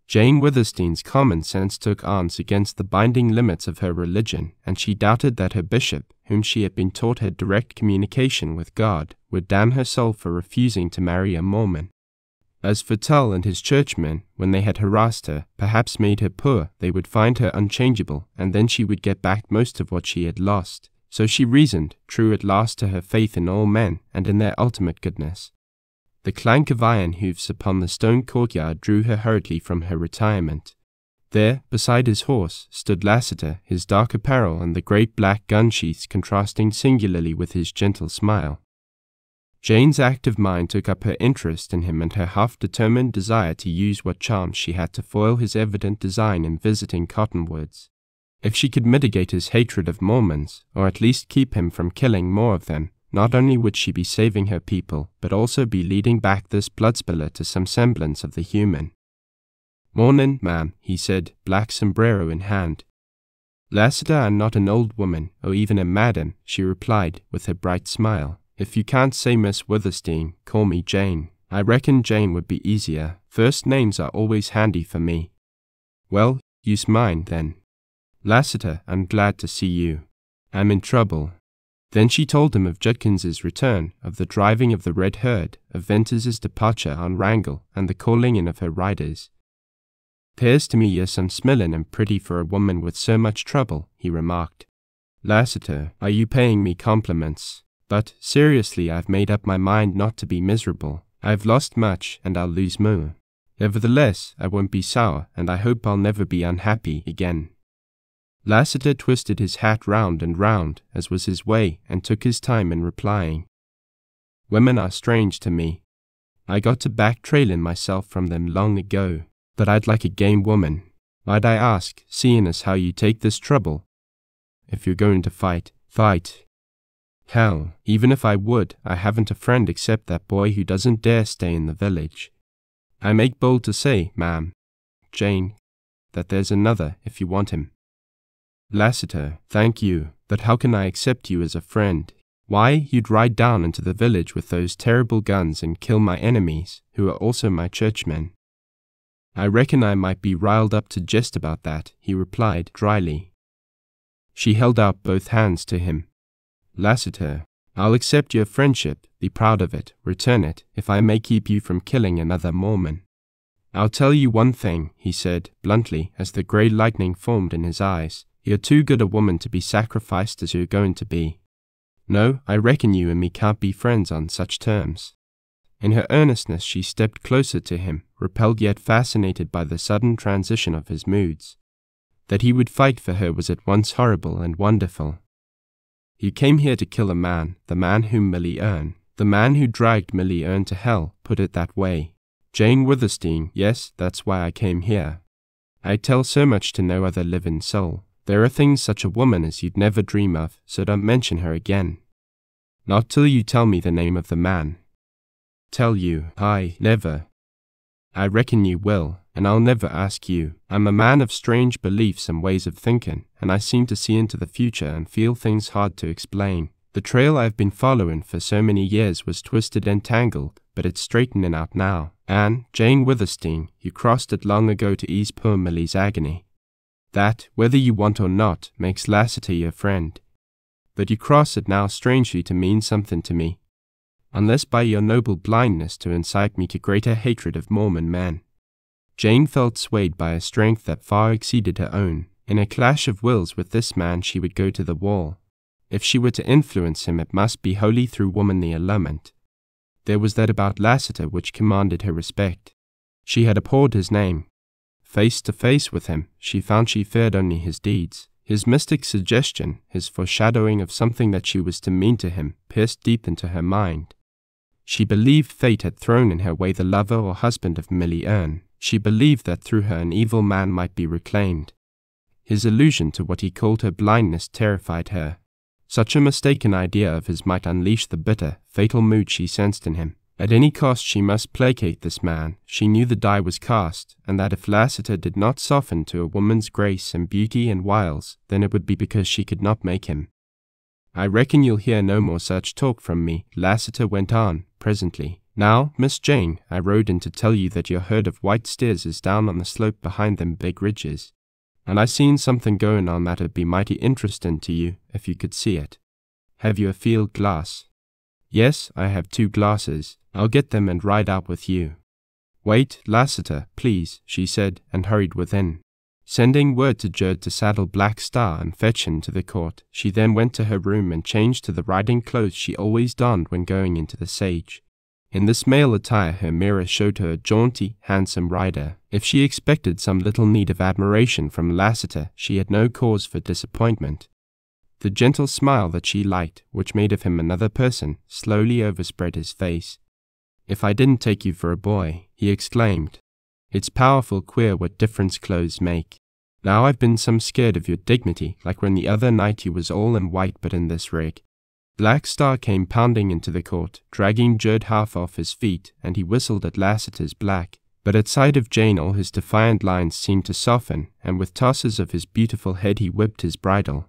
Jane Withersteen's common sense took arms against the binding limits of her religion, and she doubted that her bishop, whom she had been taught had direct communication with God, would damn her soul for refusing to marry a Mormon. As for Tull and his churchmen, when they had harassed her, perhaps made her poor, they would find her unchangeable, and then she would get back most of what she had lost. So she reasoned, true at last to her faith in all men, and in their ultimate goodness. The clank of iron hoofs upon the stone courtyard drew her hurriedly from her retirement. There, beside his horse, stood Lassiter, his dark apparel and the great black gun sheaths contrasting singularly with his gentle smile. Jane's active mind took up her interest in him and her half-determined desire to use what charms she had to foil his evident design in visiting Cottonwoods. If she could mitigate his hatred of Mormons, or at least keep him from killing more of them, not only would she be saving her people, but also be leading back this bloodspiller to some semblance of the human. "Mornin', ma'am," he said, black sombrero in hand. "Lassiter, I'm not an old woman, or even a madam," she replied, with her bright smile. "If you can't say Miss Withersteen, call me Jane. I reckon Jane would be easier. First names are always handy for me." "Well, use mine, then." "Lassiter, I'm glad to see you. I'm in trouble." Then she told him of Judkins's return, of the driving of the red herd, of Venters's departure on Wrangell, and the calling in of her riders. "'Pears to me you're some smellin' and pretty for a woman with so much trouble," he remarked. "Lassiter, are you paying me compliments? But, seriously, I've made up my mind not to be miserable. I've lost much, and I'll lose more. Nevertheless, I won't be sour, and I hope I'll never be unhappy again." Lassiter twisted his hat round and round, as was his way, and took his time in replying. "Women are strange to me. I got to back trailin' myself from them long ago, but I'd like a game woman. Might I ask, seein' as how you take this trouble? If you're going to fight, fight. Hell, even if I would, I haven't a friend except that boy who doesn't dare stay in the village. I make bold to say, ma'am, Jane, that there's another if you want him." "Lassiter, thank you, but how can I accept you as a friend? Why, you'd ride down into the village with those terrible guns and kill my enemies, who are also my churchmen." "I reckon I might be riled up to jest about that," he replied dryly. She held out both hands to him. "Lassiter, I'll accept your friendship, be proud of it, return it, if I may keep you from killing another Mormon. I'll tell you one thing," he said, bluntly, as the grey lightning formed in his eyes. "You're too good a woman to be sacrificed as you're going to be. No, I reckon you and me can't be friends on such terms." In her earnestness she stepped closer to him, repelled yet fascinated by the sudden transition of his moods. That he would fight for her was at once horrible and wonderful. "You came here to kill a man, the man whom Millie Erne, the man who dragged Millie Erne to hell, put it that way. Jane Withersteen, yes, that's why I came here. I tell so much to no other living soul. There are things such a woman as you'd never dream of, so don't mention her again. Not till you tell me the name of the man." "Tell you? I never." "I reckon you will, and I'll never ask you. I'm a man of strange beliefs and ways of thinking, and I seem to see into the future and feel things hard to explain. The trail I've been following for so many years was twisted and tangled, but it's straightening out now. And, Jane Withersteen, you crossed it long ago to ease poor Millie's agony. That, whether you want or not, makes Lassiter your friend. But you cross it now strangely to mean something to me, unless by your noble blindness to incite me to greater hatred of Mormon men." Jane felt swayed by a strength that far exceeded her own. In a clash of wills with this man she would go to the wall. If she were to influence him, it must be wholly through womanly allurement. There was that about Lassiter which commanded her respect. She had abhorred his name. Face to face with him, she found she feared only his deeds. His mystic suggestion, his foreshadowing of something that she was to mean to him, pierced deep into her mind. She believed fate had thrown in her way the lover or husband of Millie Erne. She believed that through her an evil man might be reclaimed. His allusion to what he called her blindness terrified her. Such a mistaken idea of his might unleash the bitter, fatal mood she sensed in him. At any cost she must placate this man. She knew the die was cast, and that if Lassiter did not soften to a woman's grace and beauty and wiles, then it would be because she could not make him. "I reckon you'll hear no more such talk from me," Lassiter went on, presently. "Now, Miss Jane, I rode in to tell you that your herd of white steers is down on the slope behind them big ridges. And I seen something going on that'd be mighty interesting to you if you could see it. Have you a field glass?" "Yes, I have 2 glasses. I'll get them and ride out with you." "Wait, Lassiter, please," she said, and hurried within. Sending word to Judd to saddle Black Star and fetch him to the court, she then went to her room and changed to the riding clothes she always donned when going into the sage. In this male attire her mirror showed her a jaunty, handsome rider. If she expected some little need of admiration from Lassiter, she had no cause for disappointment. The gentle smile that she liked, which made of him another person, slowly overspread his face. "If I didn't take you for a boy," he exclaimed. "It's powerful queer what difference clothes make. Now I've been some scared of your dignity, like when the other night you was all in white but in this rig." Black Star came pounding into the court, dragging Judd half off his feet, and he whistled at Lassiter's black. But at sight of Jane all his defiant lines seemed to soften, and with tosses of his beautiful head he whipped his bridle.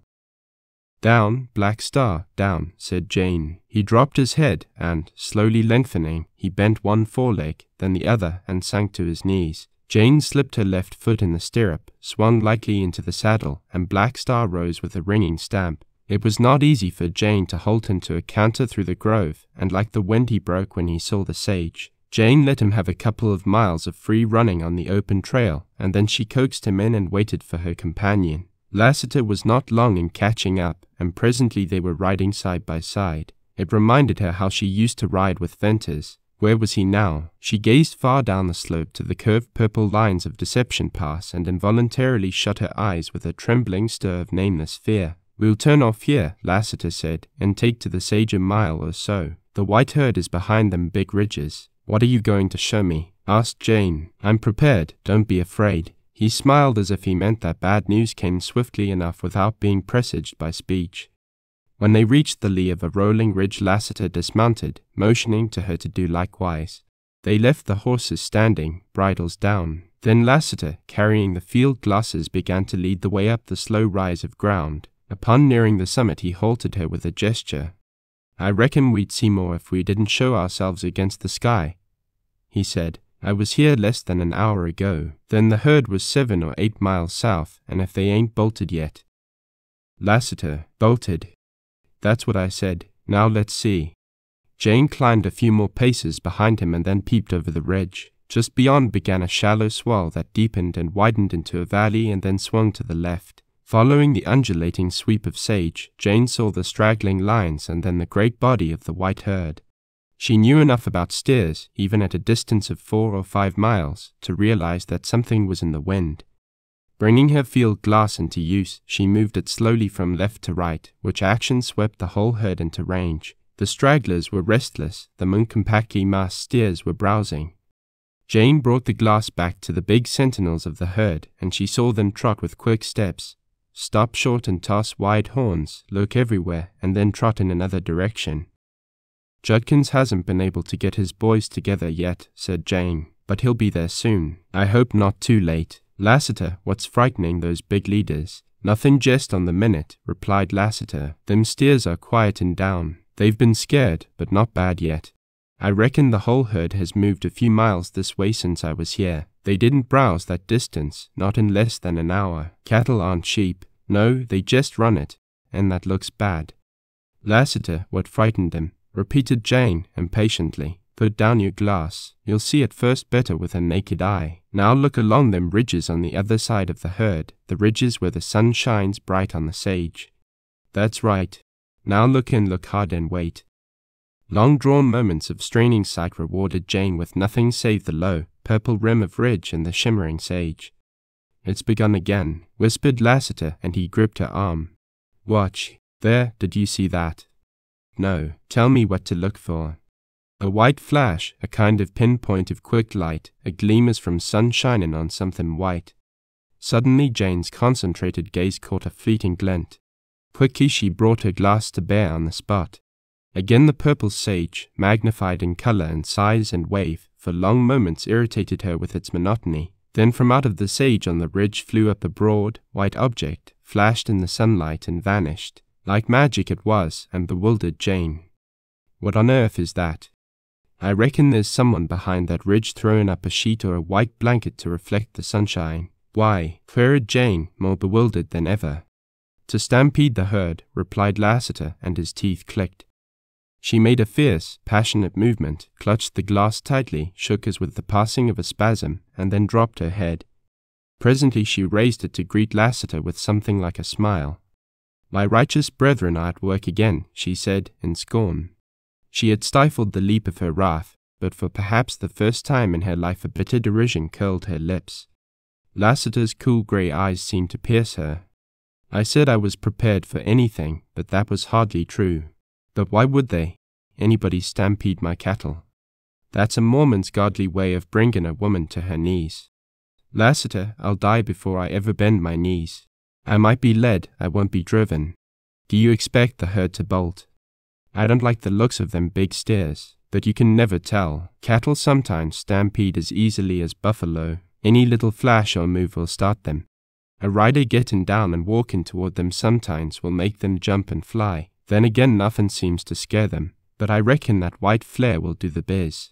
"Down, Black Star, down," said Jane. He dropped his head, and, slowly lengthening, he bent one foreleg, then the other, and sank to his knees. Jane slipped her left foot in the stirrup, swung lightly into the saddle, and Black Star rose with a ringing stamp. It was not easy for Jane to halt him to a canter through the grove, and like the wind he broke when he saw the sage. Jane let him have a couple of miles of free running on the open trail, and then she coaxed him in and waited for her companion. Lassiter was not long in catching up, and presently they were riding side by side. It reminded her how she used to ride with Venters. Where was he now? She gazed far down the slope to the curved purple lines of Deception Pass and involuntarily shut her eyes with a trembling stir of nameless fear. "We'll turn off here," Lassiter said, "and take to the sage a mile or so. The white herd is behind them big ridges." "What are you going to show me?" asked Jane. "I'm prepared, don't be afraid." He smiled as if he meant that bad news came swiftly enough without being presaged by speech. When they reached the lee of a rolling ridge, Lassiter dismounted, motioning to her to do likewise. They left the horses standing, bridles down. Then Lassiter, carrying the field glasses, began to lead the way up the slow rise of ground. Upon nearing the summit he halted her with a gesture. "I reckon we'd see more if we didn't show ourselves against the sky," he said. "I was here less than an hour ago. Then the herd was 7 or 8 miles south, and if they ain't bolted yet." Lassiter, bolted. "That's what I said. Now let's see." Jane climbed a few more paces behind him and then peeped over the ridge. Just beyond began a shallow swell that deepened and widened into a valley and then swung to the left. Following the undulating sweep of sage, Jane saw the straggling lines and then the great body of the white herd. She knew enough about steers, even at a distance of 4 or 5 miles, to realize that something was in the wind. Bringing her field glass into use, she moved it slowly from left to right, which action swept the whole herd into range. The stragglers were restless, the Munkampaki masked steers were browsing. Jane brought the glass back to the big sentinels of the herd, and she saw them trot with quick steps, stop short and toss wide horns, look everywhere, and then trot in another direction. "Judkins hasn't been able to get his boys together yet," said Jane, "but he'll be there soon. I hope not too late. Lassiter, what's frightening those big leaders?" "Nothing, just on the minute," replied Lassiter. "Them steers are quieting down. They've been scared, but not bad yet. I reckon the whole herd has moved a few miles this way since I was here. They didn't browse that distance, not in less than an hour. Cattle aren't sheep. No, they just run it, and that looks bad." "Lassiter, what frightened them?" repeated Jane impatiently. "Put down your glass. You'll see at first better with a naked eye. Now look along them ridges on the other side of the herd, the ridges where the sun shines bright on the sage. That's right. Now look hard and wait." Long-drawn moments of straining sight rewarded Jane with nothing save the low, purple rim of ridge and the shimmering sage. "It's begun again," whispered Lassiter, and he gripped her arm. "Watch. There, did you see that?" "No. Tell me what to look for." A white flash, a kind of pinpoint of quick light, a gleam as from sun shining on something white. Suddenly Jane's concentrated gaze caught a fleeting glint. Quickly she brought her glass to bear on the spot. Again the purple sage, magnified in color and size and wave, for long moments irritated her with its monotony. Then from out of the sage on the ridge flew up a broad, white object, flashed in the sunlight and vanished. Like magic it was, and bewildered Jane. "What on earth is that?" "I reckon there's someone behind that ridge throwing up a sheet or a white blanket to reflect the sunshine." "Why?" queried Jane, more bewildered than ever. "To stampede the herd," replied Lassiter, and his teeth clicked. She made a fierce, passionate movement, clutched the glass tightly, shook as with the passing of a spasm, and then dropped her head. Presently she raised it to greet Lassiter with something like a smile. "My righteous brethren are at work again," she said, in scorn. She had stifled the leap of her wrath, but for perhaps the first time in her life a bitter derision curled her lips. Lassiter's cool grey eyes seemed to pierce her. "I said I was prepared for anything, but that was hardly true." "But why would they? Anybody stampede my cattle?" "That's a Mormon's godly way of bringing a woman to her knees." "Lassiter, I'll die before I ever bend my knees. I might be led, I won't be driven. Do you expect the herd to bolt?" "I don't like the looks of them big steers, but you can never tell. Cattle sometimes stampede as easily as buffalo. Any little flash or move will start them. A rider getting down and walking toward them sometimes will make them jump and fly. Then again nothing seems to scare them, but I reckon that white flare will do the biz.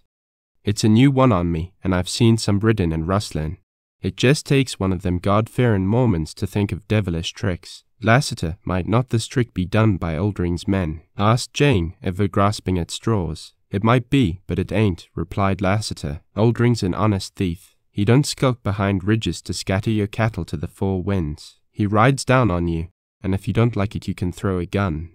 It's a new one on me, and I've seen some ridden and rustling. It just takes one of them God-fearing Mormons to think of devilish tricks." "Lassiter, might not this trick be done by Oldring's men?" asked Jane, ever grasping at straws. "It might be, but it ain't," replied Lassiter. "Oldring's an honest thief. He don't skulk behind ridges to scatter your cattle to the four winds. He rides down on you, and if you don't like it you can throw a gun."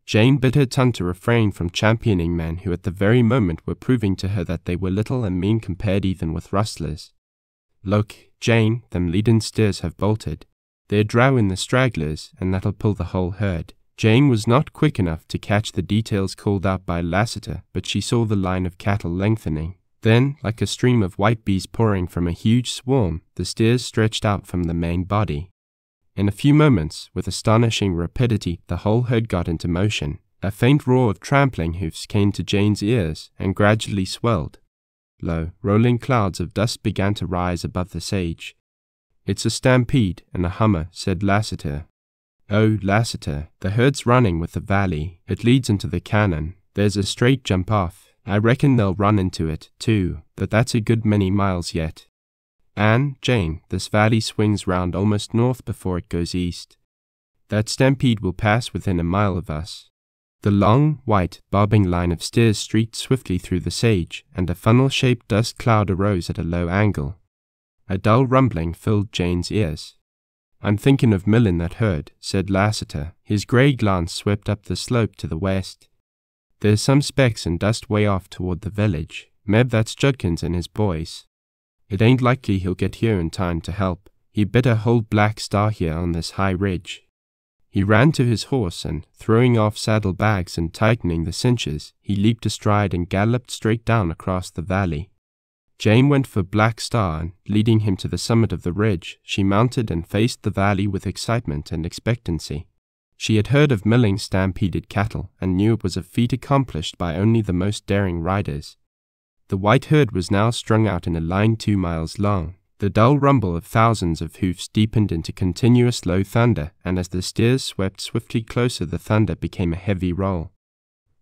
Jane bit her tongue to refrain from championing men who at the very moment were proving to her that they were little and mean compared even with rustlers. "Look, Jane, them leading steers have bolted. They're drowing the stragglers, and that'll pull the whole herd." Jane was not quick enough to catch the details called out by Lassiter, but she saw the line of cattle lengthening. Then, like a stream of white bees pouring from a huge swarm, the steers stretched out from the main body. In a few moments, with astonishing rapidity, the whole herd got into motion. A faint roar of trampling hoofs came to Jane's ears, and gradually swelled. Lo, rolling clouds of dust began to rise above the sage. "It's a stampede and a hummer," said Lassiter. "Oh, Lassiter, the herd's running with the valley. It leads into the cannon. There's a straight jump off. I reckon they'll run into it, too, but that's a good many miles yet. And, Jane, this valley swings round almost north before it goes east. That stampede will pass within a mile of us." The long, white, bobbing line of steers streaked swiftly through the sage, and a funnel-shaped dust cloud arose at a low angle. A dull rumbling filled Jane's ears. "I'm thinking of milling that herd," said Lassiter. His grey glance swept up the slope to the west. "There's some specks and dust way off toward the village. Meb, that's Judkins and his boys. It ain't likely he'll get here in time to help. He'd better hold Black Star here on this high ridge. He ran to his horse and, throwing off saddle bags and tightening the cinches, he leaped astride and galloped straight down across the valley. Jane went for Black Star, and, leading him to the summit of the ridge, she mounted and faced the valley with excitement and expectancy. She had heard of milling stampeded cattle and knew it was a feat accomplished by only the most daring riders. The white herd was now strung out in a line 2 miles long. The dull rumble of thousands of hoofs deepened into continuous low thunder, and as the steers swept swiftly closer, the thunder became a heavy roll.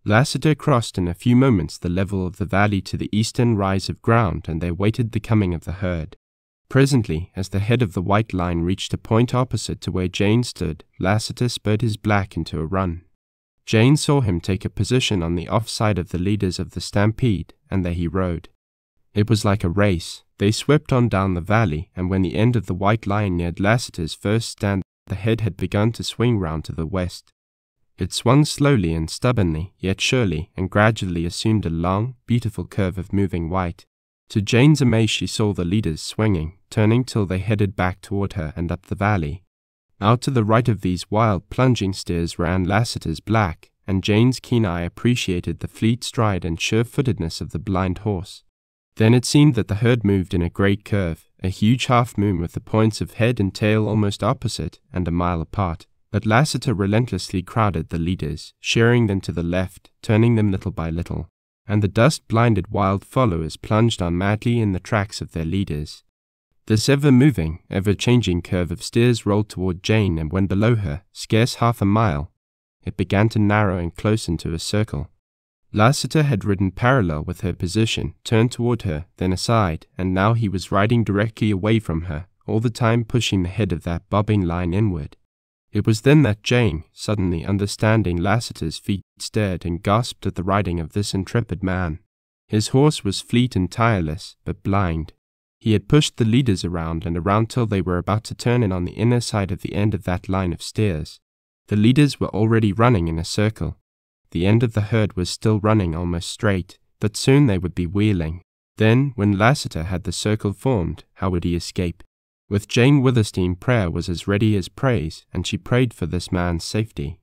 Lassiter crossed in a few moments the level of the valley to the eastern rise of ground, and they waited the coming of the herd. Presently, as the head of the white line reached a point opposite to where Jane stood, Lassiter spurred his black into a run. Jane saw him take a position on the off side of the leaders of the stampede, and there he rode. It was like a race. They swept on down the valley, and when the end of the white line neared Lassiter's first stand, the head had begun to swing round to the west. It swung slowly and stubbornly, yet surely, and gradually assumed a long, beautiful curve of moving white. To Jane's amaze, she saw the leaders swinging, turning till they headed back toward her and up the valley. Out to the right of these wild, plunging steers ran Lassiter's black, and Jane's keen eye appreciated the fleet stride and sure-footedness of the blind horse. Then it seemed that the herd moved in a great curve, a huge half-moon with the points of head and tail almost opposite and a mile apart. But Lassiter relentlessly crowded the leaders, shearing them to the left, turning them little by little, and the dust-blinded wild followers plunged on madly in the tracks of their leaders. This ever-moving, ever-changing curve of steers rolled toward Jane, and when below her, scarce half a mile, it began to narrow and close into a circle. Lassiter had ridden parallel with her position, turned toward her, then aside, and now he was riding directly away from her, all the time pushing the head of that bobbing line inward. It was then that Jane, suddenly understanding Lassiter's feat, stared and gasped at the riding of this intrepid man. His horse was fleet and tireless, but blind. He had pushed the leaders around and around till they were about to turn in on the inner side of the end of that line of steers. The leaders were already running in a circle. The end of the herd was still running almost straight, but soon they would be wheeling. Then, when Lassiter had the circle formed, how would he escape? With Jane Withersteen, prayer was as ready as praise, and she prayed for this man's safety.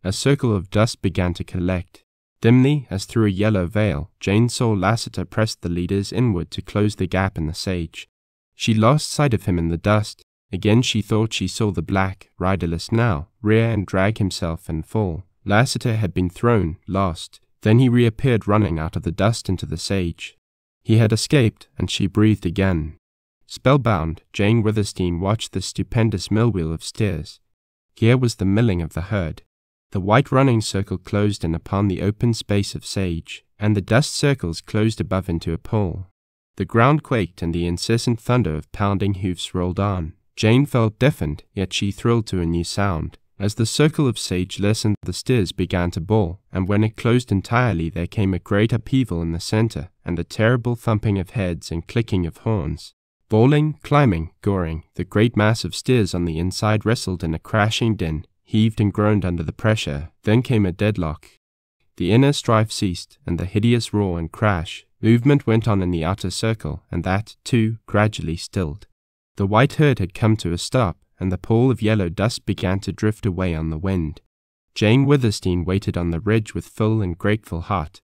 A circle of dust began to collect. Dimly, as through a yellow veil, Jane saw Lassiter press the leaders inward to close the gap in the sage. She lost sight of him in the dust. Again she thought she saw the black, riderless now, rear and drag himself and fall. Lassiter had been thrown, lost. Then he reappeared running out of the dust into the sage. He had escaped, and she breathed again. Spellbound, Jane Withersteen watched the stupendous mill-wheel of steers. Here was the milling of the herd. The white running circle closed in upon the open space of sage, and the dust circles closed above into a pole. The ground quaked, and the incessant thunder of pounding hoofs rolled on. Jane felt deafened, yet she thrilled to a new sound. As the circle of sage lessened, the steers began to bawl, and when it closed entirely there came a great upheaval in the center, and a terrible thumping of heads and clicking of horns. Bawling, climbing, goring, the great mass of steers on the inside wrestled in a crashing din, heaved and groaned under the pressure. Then came a deadlock. The inner strife ceased, and the hideous roar and crash. Movement went on in the outer circle, and that, too, gradually stilled. The white herd had come to a stop, and the pall of yellow dust began to drift away on the wind. Jane Withersteen waited on the ridge with full and grateful heart.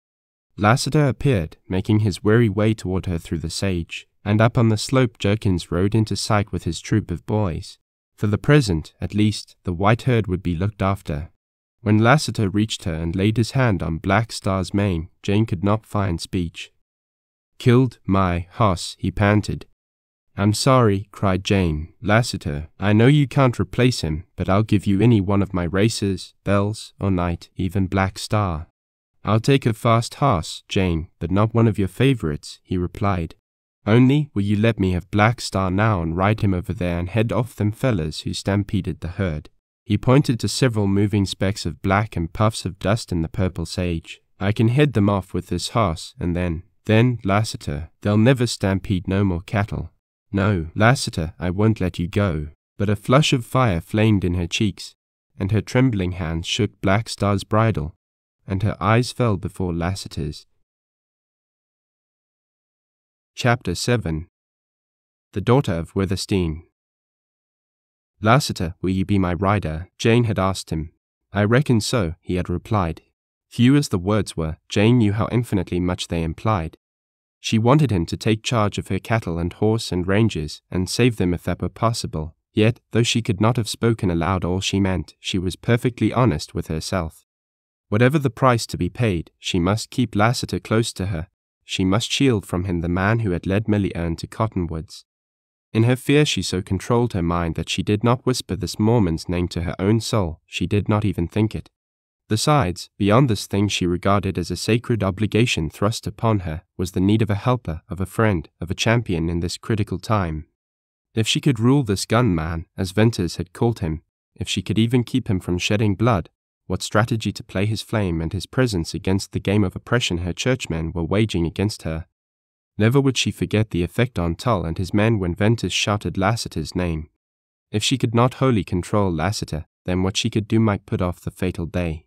Lassiter appeared, making his weary way toward her through the sage, and up on the slope Jerkins rode into sight with his troop of boys. For the present, at least, the white herd would be looked after. When Lassiter reached her and laid his hand on Black Star's mane, Jane could not find speech. "Killed my hoss," he panted. "I'm sorry," cried Jane. "Lassiter, I know you can't replace him, but I'll give you any one of my racers, Bells or Knight, even Black Star." "I'll take a fast hoss, Jane, but not one of your favorites," he replied. "Only, will you let me have Black Star now and ride him over there and head off them fellers who stampeded the herd?" He pointed to several moving specks of black and puffs of dust in the purple sage. "I can head them off with this hoss, and then, Lassiter, they'll never stampede no more cattle." "No, Lassiter, I won't let you go." But a flush of fire flamed in her cheeks, and her trembling hands shook Black Star's bridle, and her eyes fell before Lassiter's. Chapter 7. The Daughter of Withersteen. "Lassiter, will you be my rider?" Jane had asked him. "I reckon so," he had replied. Few as the words were, Jane knew how infinitely much they implied. She wanted him to take charge of her cattle and horse and ranges, and save them if that were possible. Yet, though she could not have spoken aloud all she meant, she was perfectly honest with herself. Whatever the price to be paid, she must keep Lassiter close to her. She must shield from him the man who had led Millie Erne to Cottonwoods. In her fear she so controlled her mind that she did not whisper this Mormon's name to her own soul. She did not even think it. Besides, beyond this thing she regarded as a sacred obligation thrust upon her, was the need of a helper, of a friend, of a champion in this critical time. If she could rule this gunman, as Venters had called him, if she could even keep him from shedding blood, what strategy to play his flame and his presence against the game of oppression her churchmen were waging against her. Never would she forget the effect on Tull and his men when Venters shouted Lassiter's name. If she could not wholly control Lassiter, then what she could do might put off the fatal day.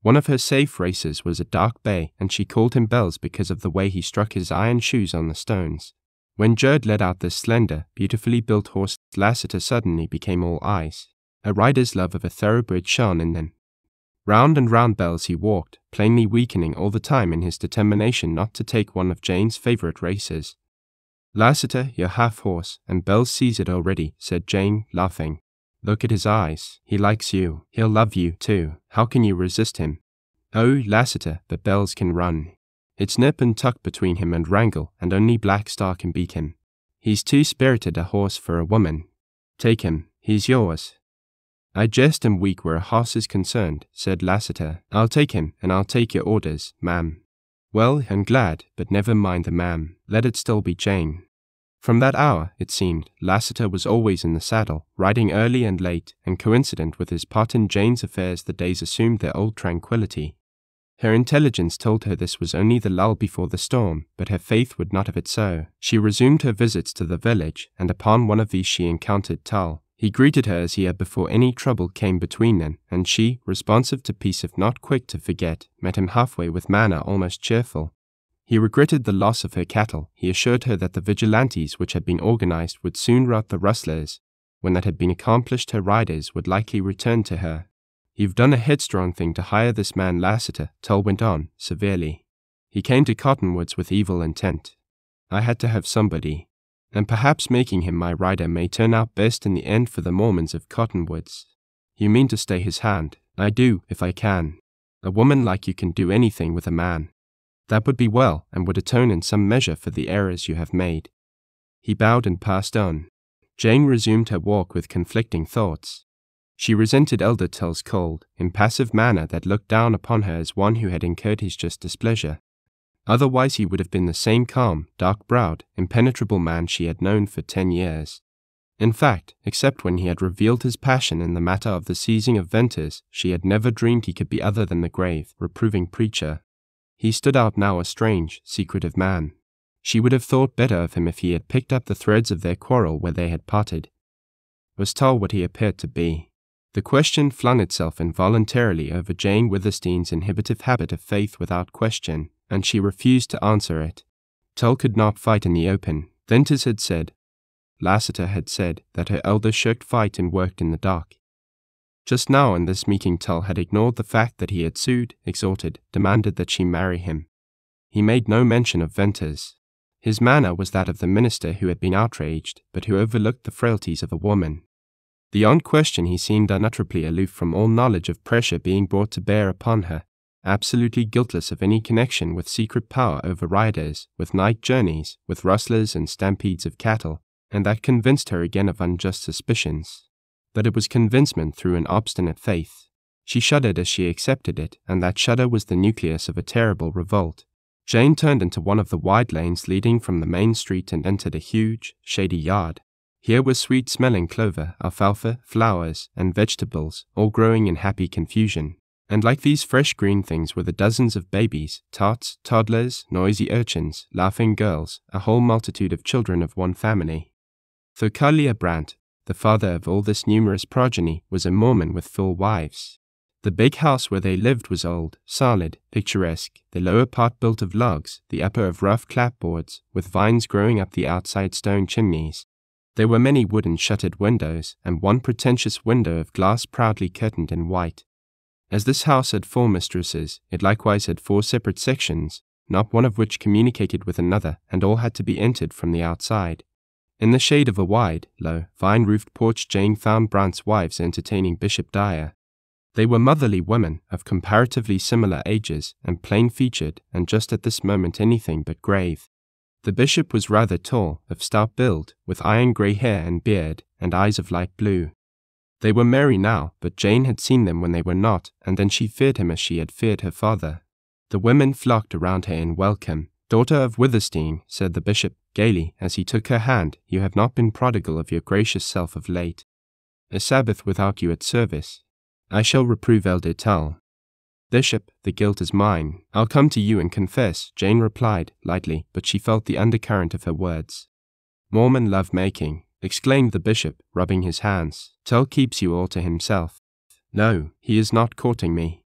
One of her safe races was a dark bay, and she called him Bells because of the way he struck his iron shoes on the stones. When Judd led out this slender, beautifully built horse, Lassiter suddenly became all eyes. A rider's love of a thoroughbred shone in them. Round and round Bells he walked, plainly weakening all the time in his determination not to take one of Jane's favorite races. "Lassiter, you're half horse, and Bells sees it already," said Jane, laughing. "Look at his eyes. He likes you. He'll love you, too. How can you resist him?" "Oh, Lassiter, but Bells can run. It's nip and tuck between him and Wrangle, and only Black Star can beat him. He's too spirited a horse for a woman. Take him. He's yours." "I jest am weak where a horse is concerned," said Lassiter. "I'll take him, and I'll take your orders, ma'am." "Well, I'm glad, but never mind the ma'am. Let it still be Jane." From that hour, it seemed, Lassiter was always in the saddle, riding early and late, and coincident with his part in Jane's affairs the days assumed their old tranquility. Her intelligence told her this was only the lull before the storm, but her faith would not have it so. She resumed her visits to the village, and upon one of these she encountered Tull. He greeted her as he had before any trouble came between them, and she, responsive to peace if not quick to forget, met him halfway with manner almost cheerful. He regretted the loss of her cattle. He assured her that the vigilantes which had been organized would soon rout the rustlers. When that had been accomplished, her riders would likely return to her. "You've done a headstrong thing to hire this man Lassiter," Tull went on, severely. "He came to Cottonwoods with evil intent. I had to have somebody, and perhaps making him my rider may turn out best in the end for the Mormons of Cottonwoods. You mean to stay his hand?" "I do, if I can. A woman like you can do anything with a man. That would be well, and would atone in some measure for the errors you have made." He bowed and passed on. Jane resumed her walk with conflicting thoughts. She resented Elder Tull's cold, impassive manner that looked down upon her as one who had incurred his just displeasure. Otherwise he would have been the same calm, dark-browed, impenetrable man she had known for 10 years. In fact, except when he had revealed his passion in the matter of the seizing of Venters, she had never dreamed he could be other than the grave, reproving preacher. He stood out now a strange, secretive man. She would have thought better of him if he had picked up the threads of their quarrel where they had parted. Was Tull what he appeared to be? The question flung itself involuntarily over Jane Withersteen's inhibitive habit of faith without question, and she refused to answer it. Tull could not fight in the open. Venters had said, Lassiter had said, that her elder shirked fight and worked in the dark. Just now in this meeting Tull had ignored the fact that he had sued, exhorted, demanded that she marry him. He made no mention of Venters. His manner was that of the minister who had been outraged, but who overlooked the frailties of a woman. Beyond question he seemed unutterably aloof from all knowledge of pressure being brought to bear upon her, absolutely guiltless of any connection with secret power over riders, with night journeys, with rustlers and stampedes of cattle, and that convinced her again of unjust suspicions. But it was convincement through an obstinate faith. She shuddered as she accepted it, and that shudder was the nucleus of a terrible revolt. Jane turned into one of the wide lanes leading from the main street and entered a huge, shady yard. Here was sweet-smelling clover, alfalfa, flowers, and vegetables, all growing in happy confusion. And like these fresh green things were the dozens of babies, tots, toddlers, noisy urchins, laughing girls, a whole multitude of children of one family. Though Carlia Brandt, the father of all this numerous progeny, was a Mormon with full wives. The big house where they lived was old, solid, picturesque, the lower part built of logs, the upper of rough clapboards, with vines growing up the outside stone chimneys. There were many wooden shuttered windows, and one pretentious window of glass proudly curtained in white. As this house had 4 mistresses, it likewise had 4 separate sections, not one of which communicated with another, and all had to be entered from the outside. In the shade of a wide, low, vine-roofed porch Jane found Brant's wives entertaining Bishop Dyer. They were motherly women of comparatively similar ages, and plain-featured, and just at this moment anything but grave. The bishop was rather tall, of stout build, with iron-grey hair and beard, and eyes of light blue. They were merry now, but Jane had seen them when they were not, and then she feared him as she had feared her father. The women flocked around her in welcome. "Daughter of Withersteen," said the bishop, gaily, as he took her hand, "you have not been prodigal of your gracious self of late. A Sabbath without you at service. I shall reprove Elder Tull." "Bishop, the guilt is mine. I'll come to you and confess," Jane replied, lightly, but she felt the undercurrent of her words. "Mormon love-making," exclaimed the bishop, rubbing his hands. "Tull keeps you all to himself." "No, he is not courting me."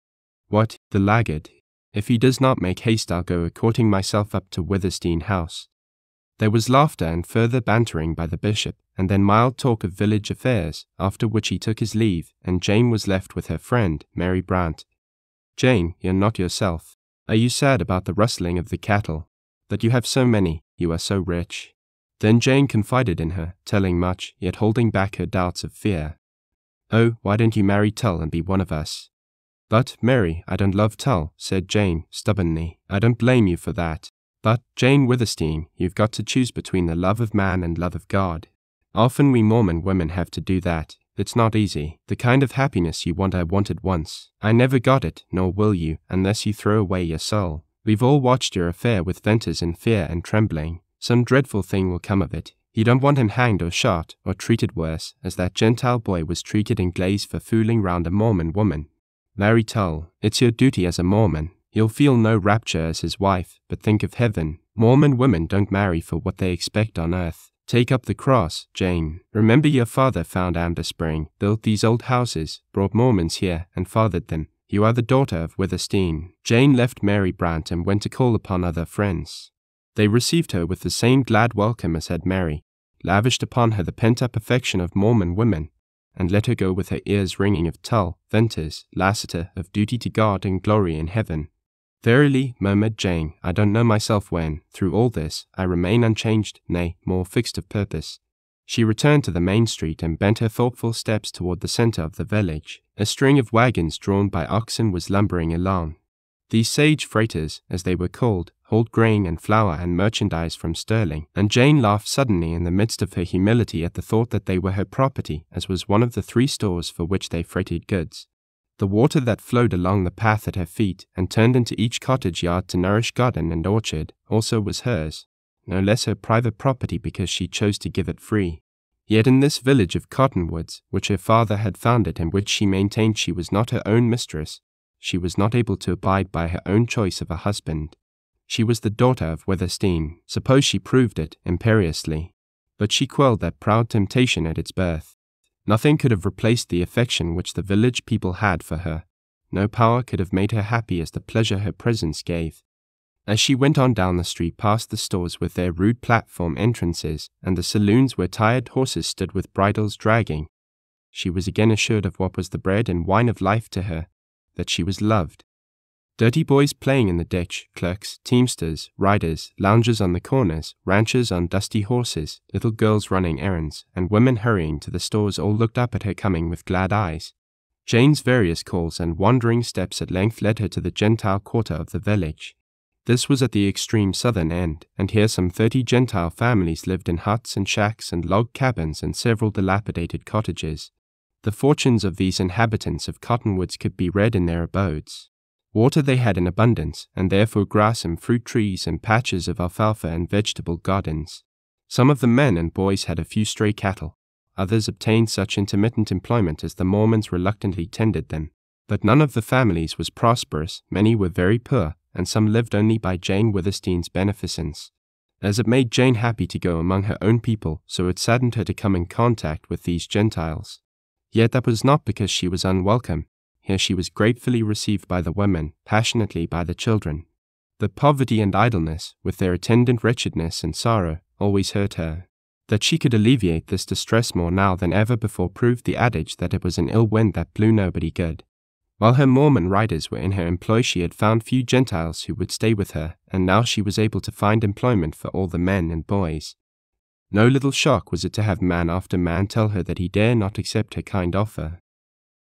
"What, the laggard? If he does not make haste, I'll go a-courting myself up to Withersteen House." There was laughter and further bantering by the bishop, and then mild talk of village affairs, after which he took his leave, and Jane was left with her friend, Mary Brant. "Jane, you're not yourself. Are you sad about the rustling of the cattle? That you have so many, you are so rich?" Then Jane confided in her, telling much, yet holding back her doubts of fear. "Oh, why don't you marry Tull and be one of us?" "But, Mary, I don't love Tull," said Jane, stubbornly. "I don't blame you for that. But, Jane Withersteen, you've got to choose between the love of man and love of God. Often we Mormon women have to do that. It's not easy. The kind of happiness you want I wanted once. I never got it, nor will you, unless you throw away your soul. We've all watched your affair with Venters in fear and trembling. Some dreadful thing will come of it. You don't want him hanged or shot, or treated worse, as that Gentile boy was treated in Glaze for fooling round a Mormon woman. Marry Tull. It's your duty as a Mormon. You'll feel no rapture as his wife, but think of heaven. Mormon women don't marry for what they expect on earth. Take up the cross, Jane. Remember your father found Amber Spring, built these old houses, brought Mormons here, and fathered them. You are the daughter of Withersteen." Jane left Mary Brant and went to call upon other friends. They received her with the same glad welcome as had Mary, lavished upon her the pent-up affection of Mormon women, and let her go with her ears ringing of Tull, Venters, Lassiter, of duty to God and glory in heaven. "Verily," murmured Jane, "I don't know myself when, through all this, I remain unchanged, nay, more fixed of purpose." She returned to the main street and bent her thoughtful steps toward the center of the village. A string of wagons drawn by oxen was lumbering along. These sage freighters, as they were called, hauled grain and flour and merchandise from Sterling, and Jane laughed suddenly in the midst of her humility at the thought that they were her property, as was one of the 3 stores for which they freighted goods. The water that flowed along the path at her feet and turned into each cottage yard to nourish garden and orchard also was hers, no less her private property because she chose to give it free. Yet in this village of cottonwoods, which her father had founded and which she maintained she was not her own mistress, she was not able to abide by her own choice of a husband. She was the daughter of Withersteen. Suppose she proved it, imperiously. But she quelled that proud temptation at its birth. Nothing could have replaced the affection which the village people had for her. No power could have made her happy as the pleasure her presence gave. As she went on down the street past the stores with their rude platform entrances and the saloons where tired horses stood with bridles dragging, she was again assured of what was the bread and wine of life to her, that she was loved. Dirty boys playing in the ditch, clerks, teamsters, riders, loungers on the corners, ranchers on dusty horses, little girls running errands, and women hurrying to the stores all looked up at her coming with glad eyes. Jane's various calls and wandering steps at length led her to the Gentile quarter of the village. This was at the extreme southern end, and here some 30 Gentile families lived in huts and shacks and log cabins and several dilapidated cottages. The fortunes of these inhabitants of Cottonwoods could be read in their abodes. Water they had in abundance, and therefore grass and fruit trees and patches of alfalfa and vegetable gardens. Some of the men and boys had a few stray cattle. Others obtained such intermittent employment as the Mormons reluctantly tended them. But none of the families was prosperous, many were very poor, and some lived only by Jane Withersteen's beneficence. As it made Jane happy to go among her own people, so it saddened her to come in contact with these Gentiles. Yet that was not because she was unwelcome. Here she was gratefully received by the women, passionately by the children. The poverty and idleness, with their attendant wretchedness and sorrow, always hurt her. That she could alleviate this distress more now than ever before proved the adage that it was an ill wind that blew nobody good. While her Mormon riders were in her employ, she had found few Gentiles who would stay with her, and now she was able to find employment for all the men and boys. No little shock was it to have man after man tell her that he dare not accept her kind offer.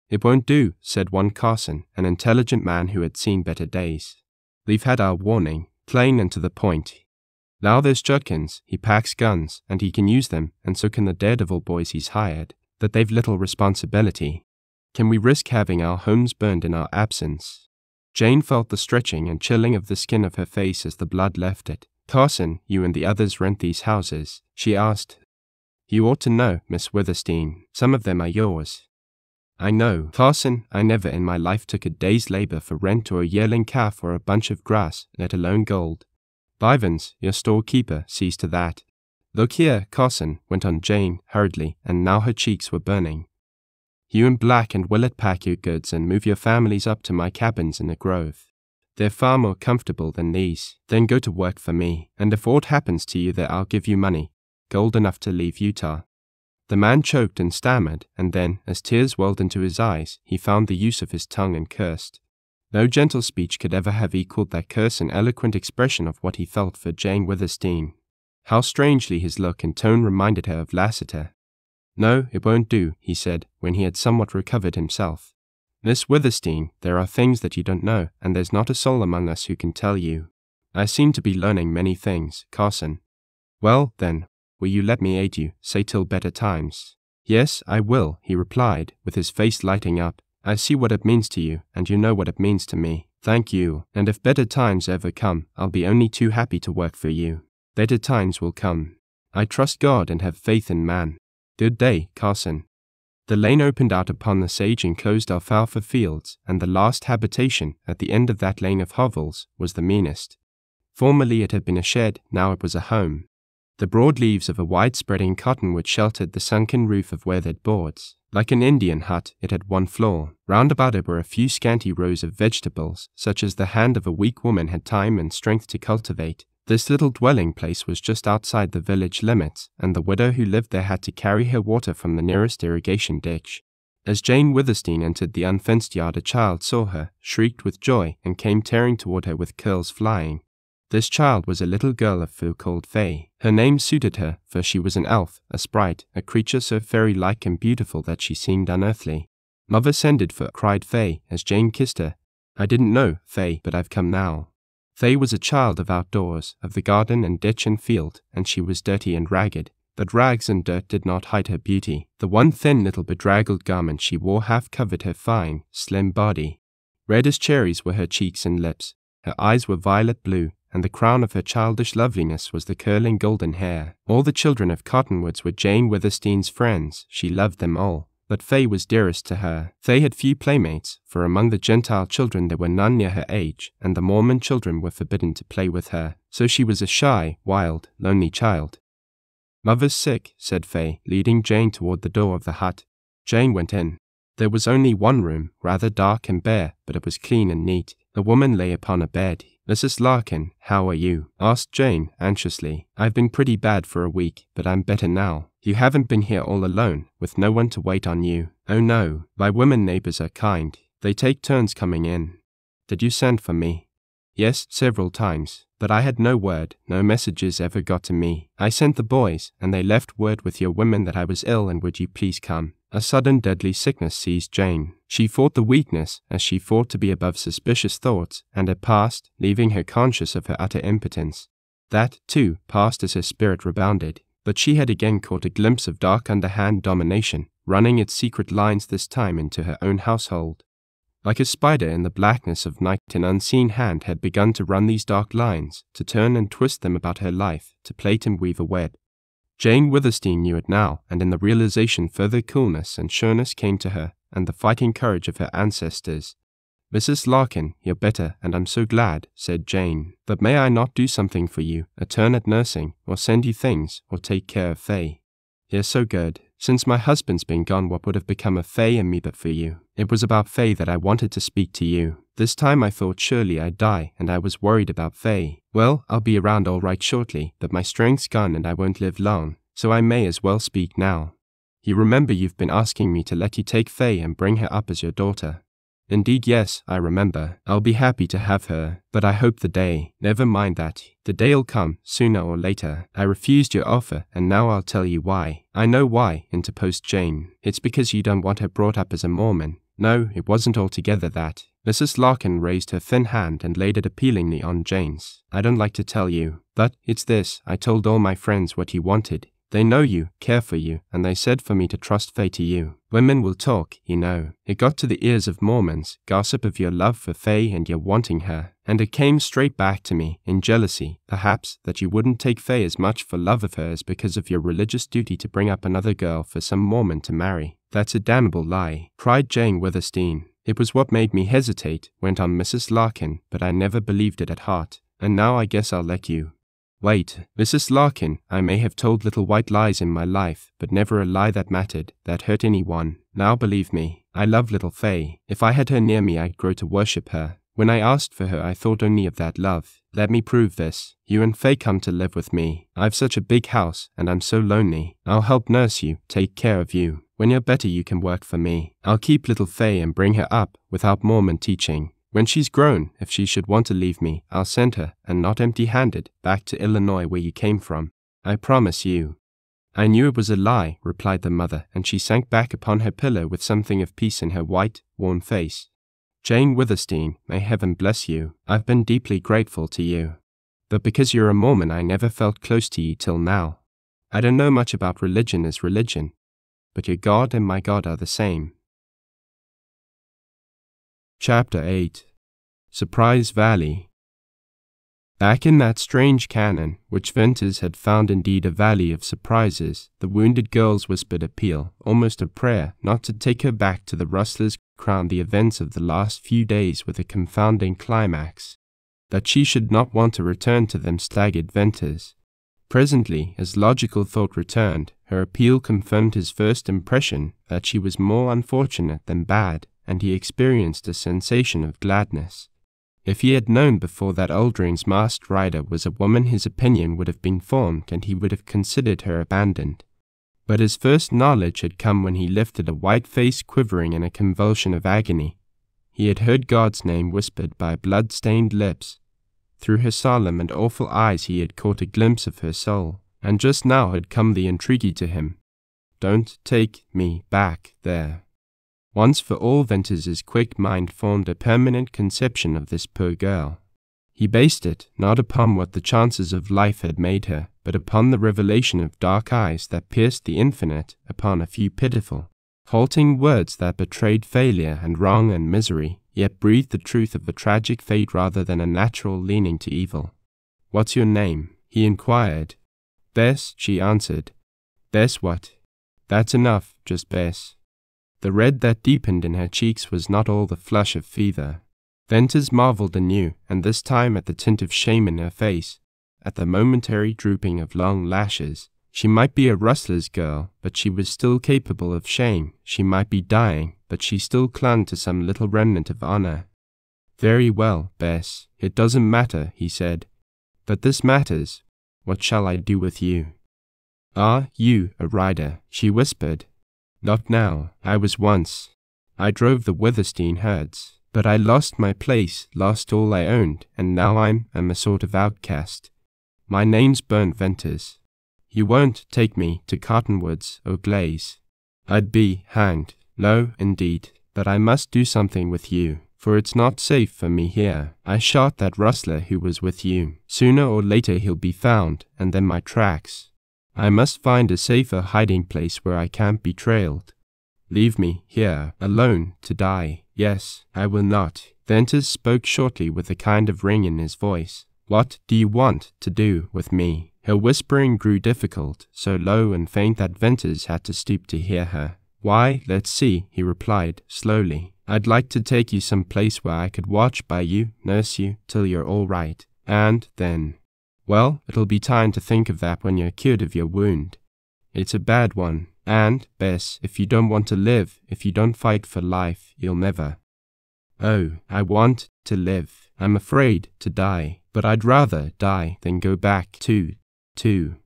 "It won't do," said one Carson, an intelligent man who had seen better days. "We've had our warning, plain and to the point. Now there's Judkins, he packs guns, and he can use them, and so can the daredevil boys he's hired, that they've little responsibility. Can we risk having our homes burned in our absence?" Jane felt the stretching and chilling of the skin of her face as the blood left it. "Carson, you and the others rent these houses?" she asked. "You ought to know, Miss Withersteen. Some of them are yours." "I know, Carson. I never in my life took a day's labor for rent or a yearling calf or a bunch of grass, let alone gold. Bivens, your storekeeper, sees to that. Look here, Carson," went on Jane hurriedly, and now her cheeks were burning. "You and Black and Willett pack your goods and move your families up to my cabins in the grove. They're far more comfortable than these. Then go to work for me, and if aught happens to you there I'll give you money, gold enough to leave Utah." The man choked and stammered, and then, as tears welled into his eyes, he found the use of his tongue and cursed. No gentle speech could ever have equaled that curse and eloquent expression of what he felt for Jane Withersteen. How strangely his look and tone reminded her of Lassiter. "No, it won't do," he said, when he had somewhat recovered himself. "Miss Withersteen, there are things that you don't know, and there's not a soul among us who can tell you. I seem to be learning many things, Carson." "Well, then, will you let me aid you, say till better times?" "Yes, I will," he replied, with his face lighting up. "I see what it means to you, and you know what it means to me. Thank you, and if better times ever come, I'll be only too happy to work for you. Better times will come. I trust God and have faith in man. Good day, Carson." The lane opened out upon the sage-enclosed alfalfa fields, and the last habitation, at the end of that lane of hovels, was the meanest. Formerly it had been a shed, now it was a home. The broad leaves of a wide-spreading cottonwood sheltered the sunken roof of weathered boards. Like an Indian hut, it had one floor. Round about it were a few scanty rows of vegetables, such as the hand of a weak woman had time and strength to cultivate. This little dwelling place was just outside the village limits, and the widow who lived there had to carry her water from the nearest irrigation ditch. As Jane Withersteen entered the unfenced yard, a child saw her, shrieked with joy, and came tearing toward her with curls flying. This child was a little girl of Fu called Fay. Her name suited her, for she was an elf, a sprite, a creature so fairy-like and beautiful that she seemed unearthly. "Mother sended for," cried Fay, as Jane kissed her. "I didn't know, Fay, but I've come now." Fay was a child of outdoors, of the garden and ditch and field, and she was dirty and ragged. But rags and dirt did not hide her beauty. The one thin little bedraggled garment she wore half covered her fine, slim body. Red as cherries were her cheeks and lips. Her eyes were violet blue, and the crown of her childish loveliness was the curling golden hair. All the children of Cottonwoods were Jane Withersteen's friends. She loved them all. But Fay was dearest to her. Fay had few playmates, for among the Gentile children there were none near her age, and the Mormon children were forbidden to play with her. So she was a shy, wild, lonely child. "Mother's sick," said Fay, leading Jane toward the door of the hut. Jane went in. There was only one room, rather dark and bare, but it was clean and neat. A woman lay upon a bed. "Mrs. Larkin, how are you?" asked Jane, anxiously. "I've been pretty bad for a week, but I'm better now. You haven't been here all alone, with no one to wait on you." "Oh no, my women neighbors are kind. They take turns coming in." "Did you send for me?" "Yes, several times, but I had no word. No messages ever got to me. I sent the boys, and they left word with your women that I was ill and would you please come." A sudden deadly sickness seized Jane. She fought the weakness, as she fought to be above suspicious thoughts, and it passed, leaving her conscious of her utter impotence. That, too, passed as her spirit rebounded. But she had again caught a glimpse of dark underhand domination, running its secret lines this time into her own household. Like a spider in the blackness of night, an unseen hand had begun to run these dark lines, to turn and twist them about her life, to plait and weave a web. Jane Withersteen knew it now, and in the realization further coolness and sureness came to her, and the fighting courage of her ancestors. "Mrs. Larkin, you're better, and I'm so glad," said Jane. "But may I not do something for you, a turn at nursing, or send you things, or take care of Fay?" "You're so good. Since my husband's been gone, what would have become of Fay and me but for you? It was about Fay that I wanted to speak to you. This time I thought surely I'd die, and I was worried about Fay. Well, I'll be around all right shortly, but my strength's gone and I won't live long. so I may as well speak now. You remember you've been asking me to let you take Faye and bring her up as your daughter. Indeed, yes, I remember. I'll be happy to have her, but I hope the day— Never mind that. The day'll come, sooner or later. I refused your offer, and now I'll tell you why. I know why, interposed Jane. It's because you don't want her brought up as a Mormon. No, it wasn't altogether that. Mrs. Larkin raised her thin hand and laid it appealingly on Jane's. I don't like to tell you, but it's this. I told all my friends what you wanted. They know you, care for you, and they said for me to trust Faye to you. Women will talk, you know. It got to the ears of Mormons, gossip of your love for Faye and your wanting her, and it came straight back to me, in jealousy, perhaps, that you wouldn't take Faye as much for love of her as because of your religious duty to bring up another girl for some Mormon to marry. That's a damnable lie, cried Jane Withersteen. It was what made me hesitate, went on Mrs. Larkin, but I never believed it at heart, and now I guess I'll let you. Wait, Mrs. Larkin, I may have told little white lies in my life, but never a lie that mattered, that hurt anyone. Now believe me, I love little Faye. If I had her near me, I'd grow to worship her. When I asked for her, I thought only of that love. Let me prove this. You and Faye come to live with me. I've such a big house, and I'm so lonely. I'll help nurse you, take care of you. When you're better, you can work for me. I'll keep little Faye and bring her up, without Mormon teaching. When she's grown, if she should want to leave me, I'll send her, and not empty-handed, back to Illinois where you came from. I promise you. I knew it was a lie, replied the mother, and she sank back upon her pillow with something of peace in her white, worn face. Jane Withersteen, may heaven bless you. I've been deeply grateful to you. But because you're a Mormon, I never felt close to you till now. I don't know much about religion as religion, but your God and my God are the same. Chapter 8. Surprise Valley. Back in that strange canon, which Venters had found indeed a valley of surprises, the wounded girl's whispered appeal, almost a prayer, not to take her back to the rustlers, crowned the events of the last few days with a confounding climax. That she should not want to return to them staggered Venters. Presently, as logical thought returned, her appeal confirmed his first impression that she was more unfortunate than bad, and he experienced a sensation of gladness. If he had known before that Aldring's masked rider was a woman, his opinion would have been formed and he would have considered her abandoned. But his first knowledge had come when he lifted a white face quivering in a convulsion of agony. He had heard God's name whispered by blood-stained lips. Through her solemn and awful eyes he had caught a glimpse of her soul, and just now had come the entreaty to him, "Don't take me back there." Once for all, Venters's quick mind formed a permanent conception of this poor girl. He based it not upon what the chances of life had made her, but upon the revelation of dark eyes that pierced the infinite, upon a few pitiful, halting words that betrayed failure and wrong and misery, yet breathed the truth of a tragic fate rather than a natural leaning to evil. "What's your name?" he inquired. "Bess," she answered. "Bess what?" "That's enough, just Bess." The red that deepened in her cheeks was not all the flush of fever. Venters marveled anew, and this time at the tint of shame in her face, at the momentary drooping of long lashes. She might be a rustler's girl, but she was still capable of shame. She might be dying, but she still clung to some little remnant of honor. "Very well, Bess. It doesn't matter," he said. "But this matters. What shall I do with you?" "Are you a rider?" she whispered. "Not now. I was once. I drove the Withersteen herds, but I lost my place, lost all I owned, and now I'm a sort of outcast. My name's Bern Venters. You won't take me to Cottonwoods or Glaze. I'd be hanged. No, indeed. But I must do something with you, for it's not safe for me here. I shot that rustler who was with you. Sooner or later he'll be found, and then my tracks. I must find a safer hiding place where I can't be trailed. Leave me here, alone, to die. Yes, I will not." Venters spoke shortly with a kind of ring in his voice. "What do you want to do with me?" Her whispering grew difficult, so low and faint that Venters had to stoop to hear her. "Why, let's see," he replied, slowly. "I'd like to take you some place where I could watch by you, nurse you, till you're all right. And then— well, it'll be time to think of that when you're cured of your wound. It's a bad one, and, Bess, if you don't want to live, if you don't fight for life, you'll never." "Oh, I want to live. I'm afraid to die, but I'd rather die than go back to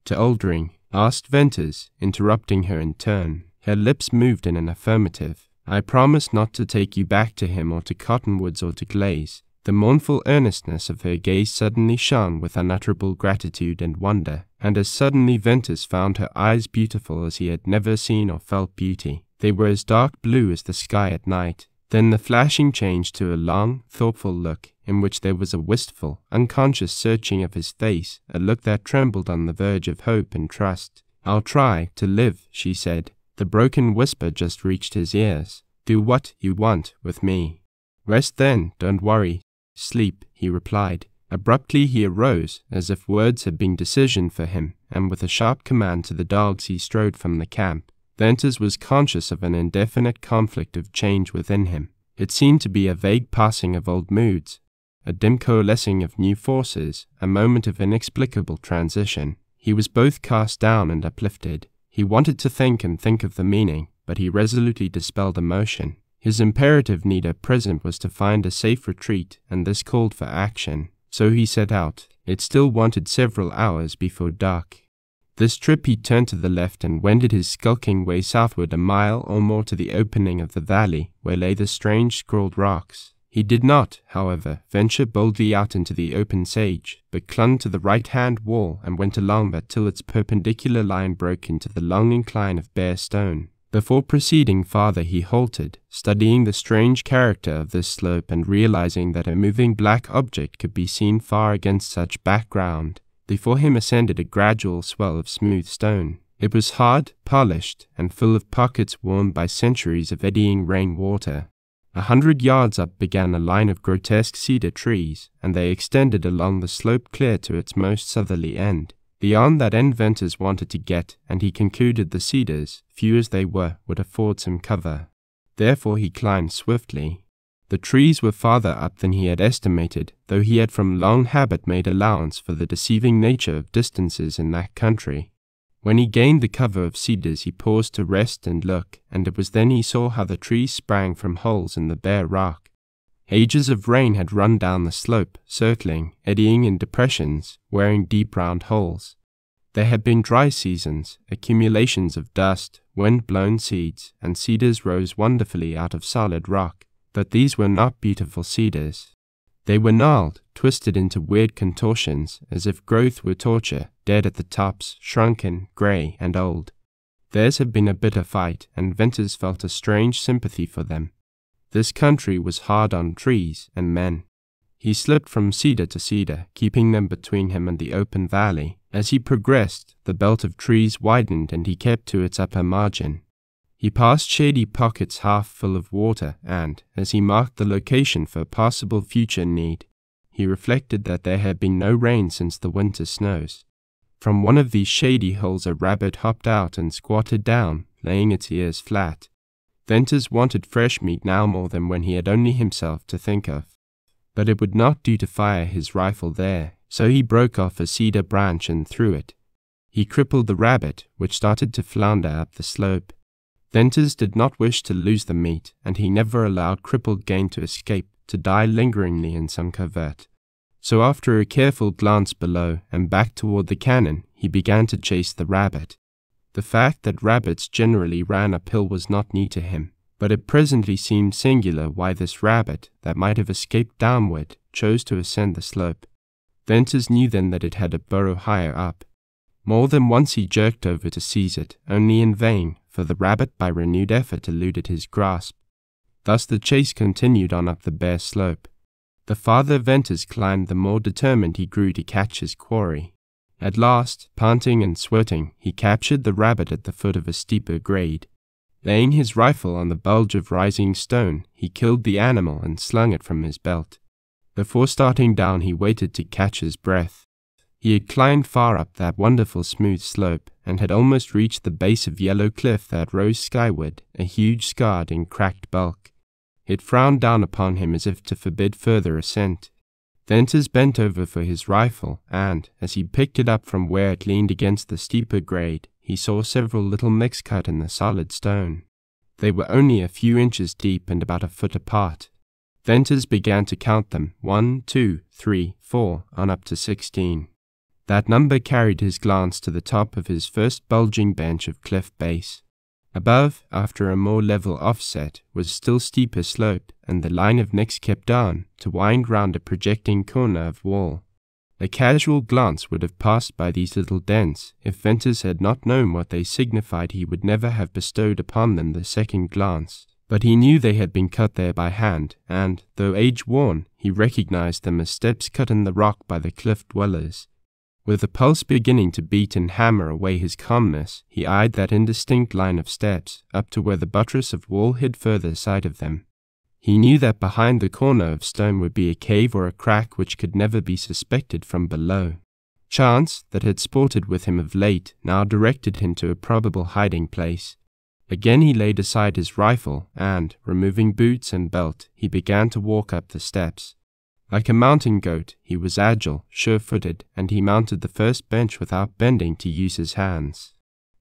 Aldring. asked Venters, interrupting her in turn. Her lips moved in an affirmative. "I promise not to take you back to him or to Cottonwoods or to Glaze." The mournful earnestness of her gaze suddenly shone with unutterable gratitude and wonder, and as suddenly Venters found her eyes beautiful as he had never seen or felt beauty. They were as dark blue as the sky at night. Then the flashing changed to a long, thoughtful look, in which there was a wistful, unconscious searching of his face, a look that trembled on the verge of hope and trust. "I'll try to live," she said. The broken whisper just reached his ears. "Do what you want with me." "Rest then, don't worry. Sleep," he replied. Abruptly he arose, as if words had been decision for him, and with a sharp command to the dogs he strode from the camp. Venters was conscious of an indefinite conflict of change within him. It seemed to be a vague passing of old moods, a dim coalescing of new forces, a moment of inexplicable transition. He was both cast down and uplifted. He wanted to think and think of the meaning, but he resolutely dispelled emotion. His imperative need at present was to find a safe retreat, and this called for action. So he set out. It still wanted several hours before dark. This trip he turned to the left and wended his skulking way southward a mile or more to the opening of the valley, where lay the strange scrawled rocks. He did not, however, venture boldly out into the open sage, but clung to the right-hand wall and went along that till its perpendicular line broke into the long incline of bare stone. Before proceeding farther he halted, studying the strange character of this slope and realizing that a moving black object could be seen far against such background. Before him ascended a gradual swell of smooth stone. It was hard, polished, and full of pockets worn by centuries of eddying rain water. 100 yards up began a line of grotesque cedar trees, and they extended along the slope clear to its most southerly end. Beyond that end Venters wanted to get, and he concluded the cedars, few as they were, would afford some cover. Therefore he climbed swiftly. The trees were farther up than he had estimated, though he had from long habit made allowance for the deceiving nature of distances in that country. When he gained the cover of cedars he paused to rest and look, and it was then he saw how the trees sprang from holes in the bare rock. Ages of rain had run down the slope, circling, eddying in depressions, wearing deep round holes. There had been dry seasons, accumulations of dust, wind-blown seeds, and cedars rose wonderfully out of solid rock. But these were not beautiful cedars. They were gnarled, twisted into weird contortions, as if growth were torture, dead at the tops, shrunken, grey, and old. Theirs had been a bitter fight, and Venters felt a strange sympathy for them. This country was hard on trees and men. He slipped from cedar to cedar, keeping them between him and the open valley. As he progressed, the belt of trees widened and he kept to its upper margin. He passed shady pockets half full of water, and, as he marked the location for possible future need, he reflected that there had been no rain since the winter snows. From one of these shady holes a rabbit hopped out and squatted down, laying its ears flat. Venters wanted fresh meat now more than when he had only himself to think of. But it would not do to fire his rifle there, so he broke off a cedar branch and threw it. He crippled the rabbit, which started to flounder up the slope. Venters did not wish to lose the meat, and he never allowed crippled game to escape, to die lingeringly in some covert. So after a careful glance below and back toward the cannon, he began to chase the rabbit. The fact that rabbits generally ran uphill was not new to him, but it presently seemed singular why this rabbit, that might have escaped downward, chose to ascend the slope. Venters knew then that it had a burrow higher up. More than once he jerked over to seize it, only in vain, for the rabbit by renewed effort eluded his grasp. Thus the chase continued on up the bare slope. The farther Venters climbed, the more determined he grew to catch his quarry. At last, panting and sweating, he captured the rabbit at the foot of a steeper grade. Laying his rifle on the bulge of rising stone, he killed the animal and slung it from his belt. Before starting down he waited to catch his breath. He had climbed far up that wonderful smooth slope, and had almost reached the base of yellow cliff that rose skyward, a huge scarred and cracked bulk. It frowned down upon him as if to forbid further ascent. Venters bent over for his rifle, and, as he picked it up from where it leaned against the steeper grade, he saw several little nicks cut in the solid stone. They were only a few inches deep and about a foot apart. Venters began to count them, 1, 2, 3, 4, on up to 16. That number carried his glance to the top of his first bulging bench of cliff base. Above, after a more level offset, was still steeper slope, and the line of necks kept on, to wind round a projecting corner of wall. A casual glance would have passed by these little dents, if Venters had not known what they signified. He would never have bestowed upon them the second glance. But he knew they had been cut there by hand, and, though age-worn, he recognized them as steps cut in the rock by the cliff dwellers. With the pulse beginning to beat and hammer away his calmness, he eyed that indistinct line of steps, up to where the buttress of wall hid further sight of them. He knew that behind the corner of stone would be a cave or a crack which could never be suspected from below. Chance, that had sported with him of late, now directed him to a probable hiding place. Again he laid aside his rifle, and, removing boots and belt, he began to walk up the steps. Like a mountain goat, he was agile, sure-footed, and he mounted the first bench without bending to use his hands.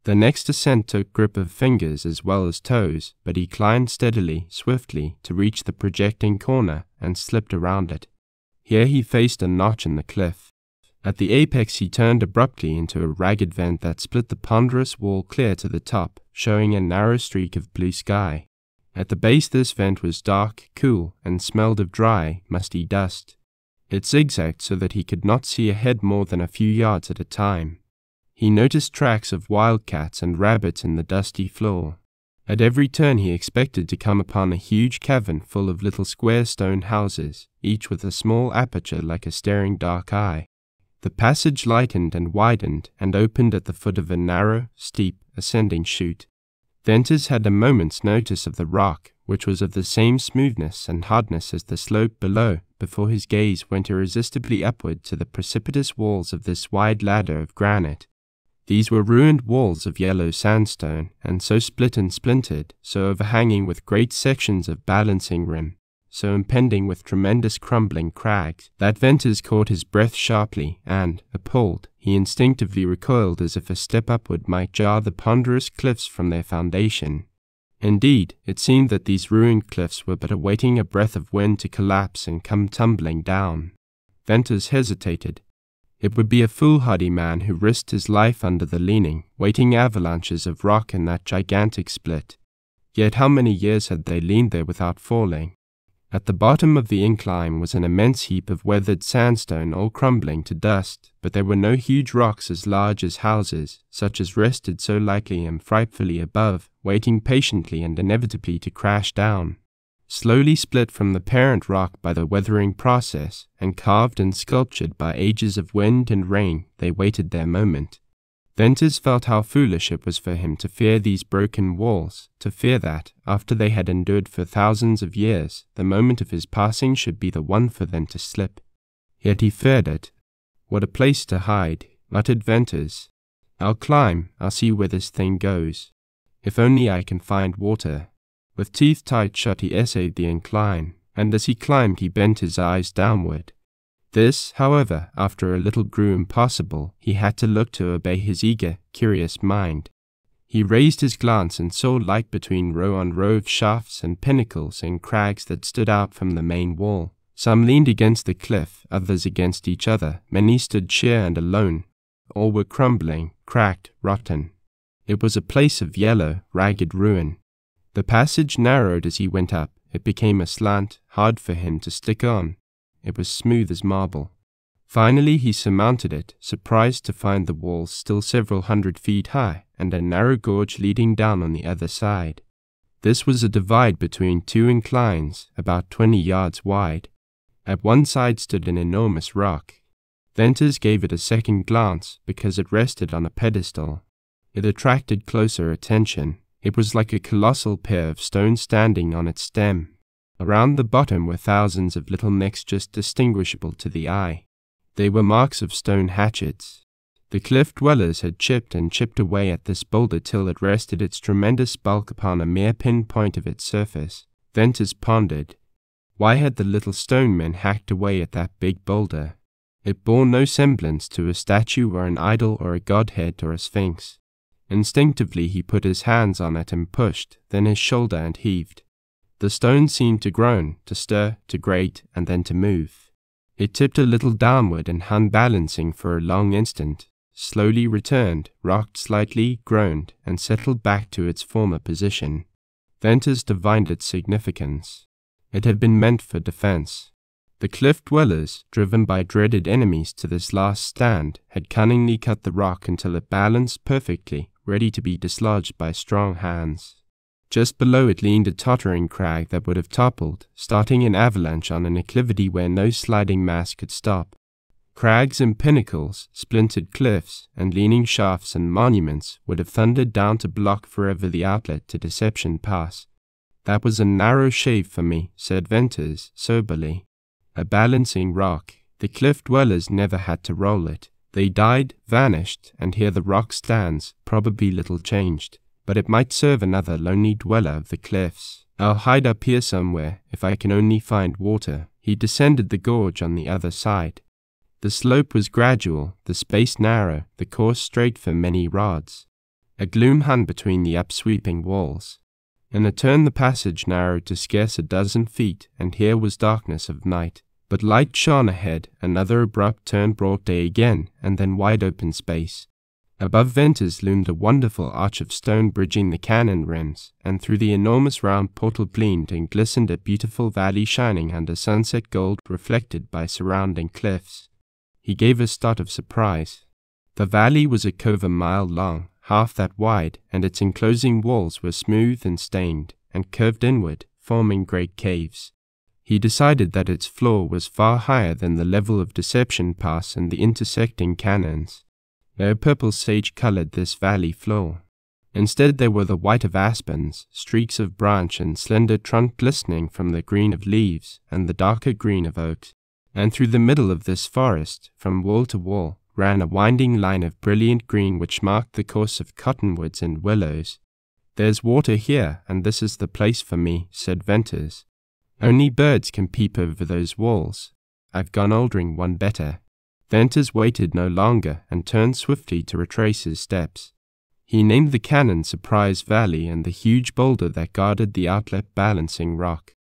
The next ascent took grip of fingers as well as toes, but he climbed steadily, swiftly, to reach the projecting corner, and slipped around it. Here he faced a notch in the cliff. At the apex he turned abruptly into a ragged vent that split the ponderous wall clear to the top, showing a narrow streak of blue sky. At the base this vent was dark, cool, and smelled of dry, musty dust. It zigzagged so that he could not see ahead more than a few yards at a time. He noticed tracks of wildcats and rabbits in the dusty floor. At every turn he expected to come upon a huge cavern full of little square stone houses, each with a small aperture like a staring dark eye. The passage lightened and widened and opened at the foot of a narrow, steep, ascending chute. Venters had a moment's notice of the rock, which was of the same smoothness and hardness as the slope below, before his gaze went irresistibly upward to the precipitous walls of this wide ladder of granite. These were ruined walls of yellow sandstone, and so split and splintered, so overhanging with great sections of balancing rim, so impending with tremendous crumbling crags, that Venters caught his breath sharply, and, appalled, he instinctively recoiled as if a step upward might jar the ponderous cliffs from their foundation. Indeed, it seemed that these ruined cliffs were but awaiting a breath of wind to collapse and come tumbling down. Venters hesitated. It would be a foolhardy man who risked his life under the leaning, waiting avalanches of rock in that gigantic split. Yet how many years had they leaned there without falling? At the bottom of the incline was an immense heap of weathered sandstone all crumbling to dust, but there were no huge rocks as large as houses, such as rested so lightly and frightfully above, waiting patiently and inevitably to crash down. Slowly split from the parent rock by the weathering process, and carved and sculptured by ages of wind and rain, they waited their moment. Venters felt how foolish it was for him to fear these broken walls, to fear that, after they had endured for thousands of years, the moment of his passing should be the one for them to slip. Yet he feared it. What a place to hide, muttered Venters. I'll climb, I'll see where this thing goes. If only I can find water. With teeth tight shut he essayed the incline, and as he climbed he bent his eyes downward. This, however, after a little grew impossible. He had to look to obey his eager, curious mind. He raised his glance and saw light between row on row of shafts and pinnacles and crags that stood out from the main wall. Some leaned against the cliff, others against each other, many stood sheer and alone. All were crumbling, cracked, rotten. It was a place of yellow, ragged ruin. The passage narrowed as he went up. It became a slant, hard for him to stick on. It was smooth as marble. Finally he surmounted it, surprised to find the walls still several 100 feet high, and a narrow gorge leading down on the other side. This was a divide between two inclines, about 20 yards wide. At one side stood an enormous rock. Venters gave it a second glance, because it rested on a pedestal. It attracted closer attention. It was like a colossal pair of stones standing on its stem. Around the bottom were thousands of little necks just distinguishable to the eye. They were marks of stone hatchets. The cliff dwellers had chipped and chipped away at this boulder till it rested its tremendous bulk upon a mere pinpoint of its surface. Venters pondered. Why had the little stone men hacked away at that big boulder? It bore no semblance to a statue or an idol or a godhead or a sphinx. Instinctively he put his hands on it and pushed, then his shoulder and heaved. The stone seemed to groan, to stir, to grate, and then to move. It tipped a little downward and hung balancing for a long instant, slowly returned, rocked slightly, groaned, and settled back to its former position. Venters divined its significance. It had been meant for defense. The cliff dwellers, driven by dreaded enemies to this last stand, had cunningly cut the rock until it balanced perfectly, ready to be dislodged by strong hands. Just below it leaned a tottering crag that would have toppled, starting an avalanche on an acclivity where no sliding mass could stop. Crags and pinnacles, splintered cliffs, and leaning shafts and monuments would have thundered down to block forever the outlet to Deception Pass. "That was a narrow shave for me," said Venters soberly. "A balancing rock. The cliff dwellers never had to roll it. They died, vanished, and here the rock stands, probably little changed. But it might serve another lonely dweller of the cliffs. I'll hide up here somewhere, if I can only find water." He descended the gorge on the other side. The slope was gradual, the space narrow, the course straight for many rods. A gloom hung between the upsweeping walls. In a turn the passage narrowed to scarce a dozen feet, and here was darkness of night. But light shone ahead, another abrupt turn brought day again, and then wide open space. Above Venters loomed a wonderful arch of stone bridging the cannon rims, and through the enormous round portal gleamed and glistened a beautiful valley shining under sunset gold reflected by surrounding cliffs. He gave a start of surprise. The valley was a cove a mile long, half that wide, and its enclosing walls were smooth and stained, and curved inward, forming great caves. He decided that its floor was far higher than the level of Deception Pass and the intersecting canyons. No purple sage colored this valley floor. Instead there were the white of aspens, streaks of branch and slender trunk glistening from the green of leaves and the darker green of oaks. And through the middle of this forest, from wall to wall, ran a winding line of brilliant green which marked the course of cottonwoods and willows. "There's water here, and this is the place for me," said Venters. "Only birds can peep over those walls. I've gone ordering one better." Venters waited no longer and turned swiftly to retrace his steps. He named the cannon Surprise Valley and the huge boulder that guarded the outlet Balancing Rock.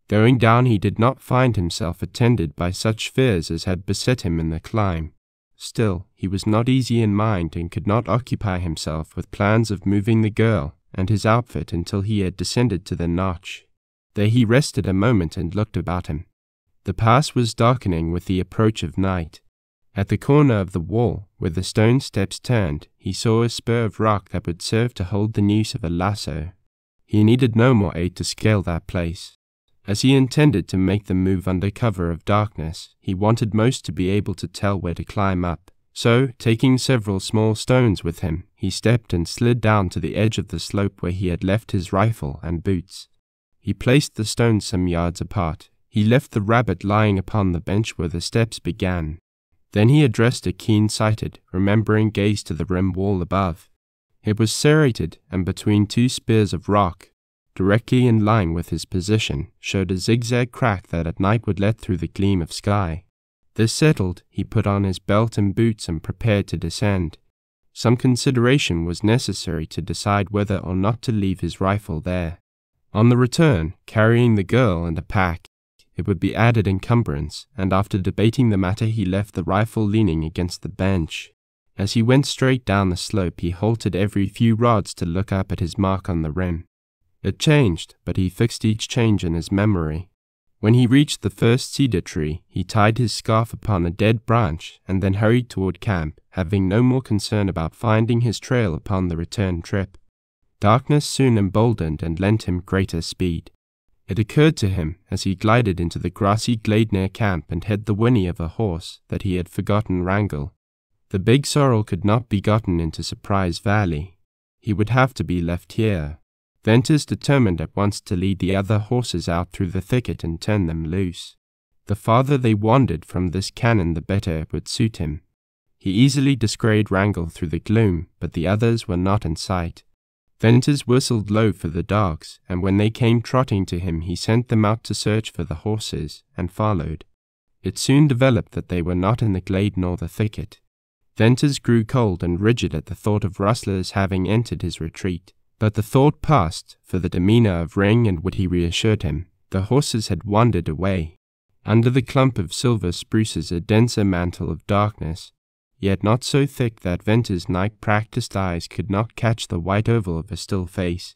Going down he did not find himself attended by such fears as had beset him in the climb. Still, he was not easy in mind and could not occupy himself with plans of moving the girl and his outfit until he had descended to the notch. There he rested a moment and looked about him. The pass was darkening with the approach of night. At the corner of the wall, where the stone steps turned, he saw a spur of rock that would serve to hold the noose of a lasso. He needed no more aid to scale that place. As he intended to make the move under cover of darkness, he wanted most to be able to tell where to climb up. So, taking several small stones with him, he stepped and slid down to the edge of the slope where he had left his rifle and boots. He placed the stones some yards apart. He left the rabbit lying upon the bench where the steps began. Then he addressed a keen-sighted, remembering gaze to the rim wall above. It was serrated, and between two spears of rock, directly in line with his position, showed a zigzag crack that at night would let through the gleam of sky. This settled, he put on his belt and boots and prepared to descend. Some consideration was necessary to decide whether or not to leave his rifle there. On the return, carrying the girl and a pack, it would be added encumbrance, and after debating the matter he left the rifle leaning against the bench. As he went straight down the slope he halted every few rods to look up at his mark on the rim. It changed, but he fixed each change in his memory. When he reached the first cedar tree, he tied his scarf upon a dead branch and then hurried toward camp, having no more concern about finding his trail upon the return trip. Darkness soon emboldened and lent him greater speed. It occurred to him, as he glided into the grassy glade near camp and heard the whinny of a horse, that he had forgotten wrangle. The big sorrel could not be gotten into Surprise Valley. He would have to be left here. Venters determined at once to lead the other horses out through the thicket and turn them loose. The farther they wandered from this cannon the better it would suit him. He easily descried wrangle through the gloom, but the others were not in sight. Venters whistled low for the dogs, and when they came trotting to him he sent them out to search for the horses, and followed. It soon developed that they were not in the glade nor the thicket. Venters grew cold and rigid at the thought of rustlers having entered his retreat, but the thought passed, for the demeanor of Ring and Whitty reassured him. The horses had wandered away. Under the clump of silver spruces a denser mantle of darkness, yet not so thick that Venters' night-practiced eyes could not catch the white oval of a still face.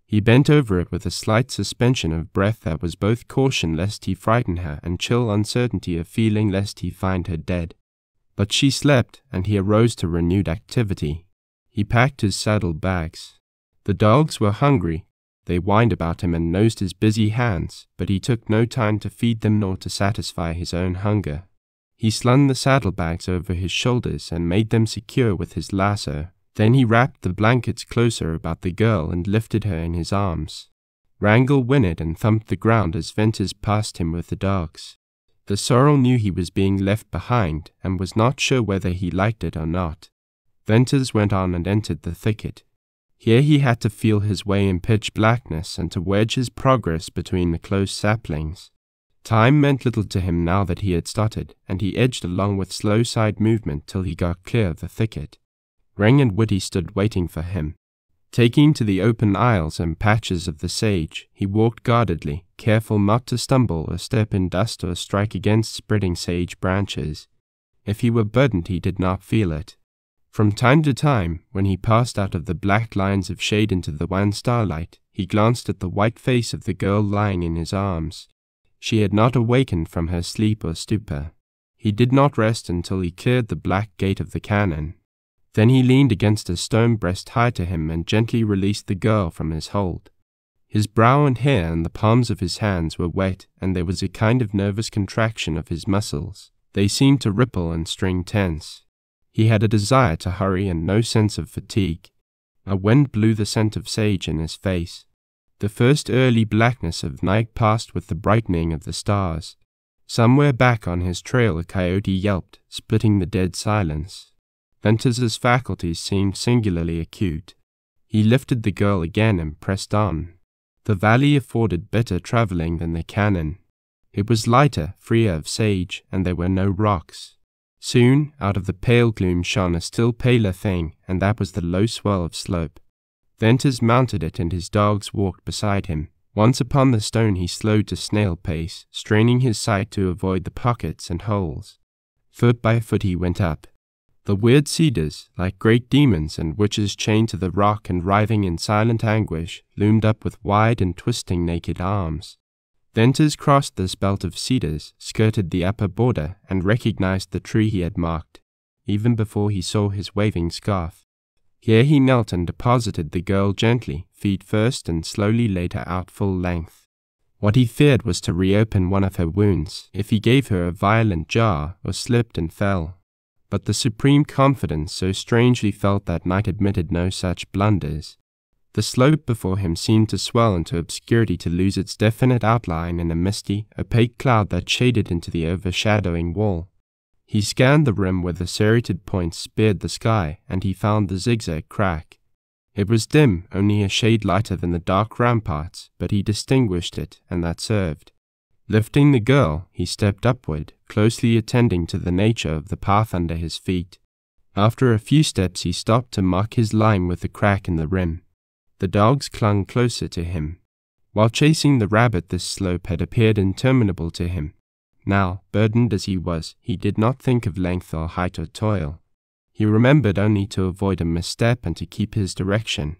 He bent over it with a slight suspension of breath that was both caution lest he frighten her and chill uncertainty of feeling lest he find her dead. But she slept, and he arose to renewed activity. He packed his saddle bags. The dogs were hungry. They whined about him and nosed his busy hands, but he took no time to feed them nor to satisfy his own hunger. He slung the saddlebags over his shoulders and made them secure with his lasso. Then he wrapped the blankets closer about the girl and lifted her in his arms. Wrangle whinnied and thumped the ground as Venters passed him with the dogs. The sorrel knew he was being left behind and was not sure whether he liked it or not. Venters went on and entered the thicket. Here he had to feel his way in pitch blackness and to wedge his progress between the close saplings. Time meant little to him now that he had started, and he edged along with slow side movement till he got clear of the thicket. Ring and Woody stood waiting for him. Taking to the open aisles and patches of the sage, he walked guardedly, careful not to stumble or step in dust or strike against spreading sage branches. If he were burdened, he did not feel it. From time to time, when he passed out of the black lines of shade into the wan starlight, he glanced at the white face of the girl lying in his arms. She had not awakened from her sleep or stupor. He did not rest until he cleared the black gate of the canon. Then he leaned against a stone breast high to him and gently released the girl from his hold. His brow and hair and the palms of his hands were wet, and there was a kind of nervous contraction of his muscles. They seemed to ripple and string tense. He had a desire to hurry and no sense of fatigue. A wind blew the scent of sage in his face. The first early blackness of night passed with the brightening of the stars. Somewhere back on his trail a coyote yelped, splitting the dead silence. Venters's faculties seemed singularly acute. He lifted the girl again and pressed on. The valley afforded better travelling than the canon. It was lighter, freer of sage, and there were no rocks. Soon, out of the pale gloom shone a still paler thing, and that was the low swell of slope. Venters mounted it, and his dogs walked beside him. Once upon the stone he slowed to snail pace, straining his sight to avoid the pockets and holes. Foot by foot he went up. The weird cedars, like great demons and witches chained to the rock and writhing in silent anguish, loomed up with wide and twisting naked arms. Venters crossed this belt of cedars, skirted the upper border, and recognized the tree he had marked, even before he saw his waving scarf. Here he knelt and deposited the girl gently, feet first, and slowly laid her out full length. What he feared was to reopen one of her wounds, if he gave her a violent jar, or slipped and fell. But the supreme confidence so strangely felt that night admitted no such blunders. The slope before him seemed to swell into obscurity, to lose its definite outline in a misty, opaque cloud that shaded into the overshadowing wall. He scanned the rim where the serrated points speared the sky, and he found the zigzag crack. It was dim, only a shade lighter than the dark ramparts, but he distinguished it, and that served. Lifting the girl, he stepped upward, closely attending to the nature of the path under his feet. After a few steps he stopped to mark his line with the crack in the rim. The dogs clung closer to him. While chasing the rabbit, this slope had appeared interminable to him. Now, burdened as he was, he did not think of length or height or toil. He remembered only to avoid a misstep and to keep his direction.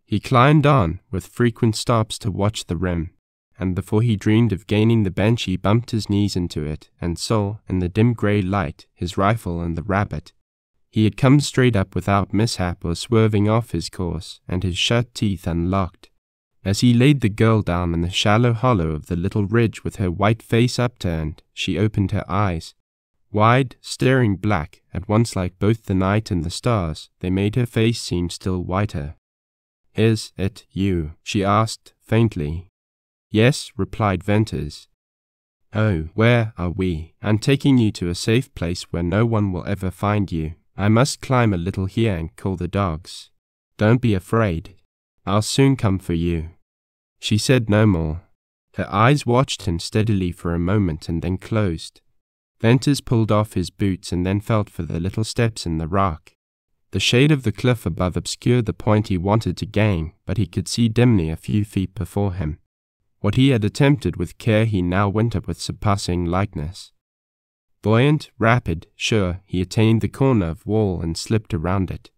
He climbed on, with frequent stops to watch the rim, and before he dreamed of gaining the bench he bumped his knees into it, and saw, in the dim grey light, his rifle and the rabbit. He had come straight up without mishap or swerving off his course, and his shut teeth unlocked. As he laid the girl down in the shallow hollow of the little ridge with her white face upturned, she opened her eyes. Wide, staring black, at once like both the night and the stars, they made her face seem still whiter. "Is it you?" she asked, faintly. "Yes," replied Venters. "Oh, where are we?" "I'm taking you to a safe place where no one will ever find you. I must climb a little here and call the dogs. Don't be afraid. I'll soon come for you." She said no more. Her eyes watched him steadily for a moment and then closed. Venters pulled off his boots and then felt for the little steps in the rock. The shade of the cliff above obscured the point he wanted to gain, but he could see dimly a few feet before him. What he had attempted with care he now went up with surpassing lightness. Buoyant, rapid, sure, he attained the corner of wall and slipped around it.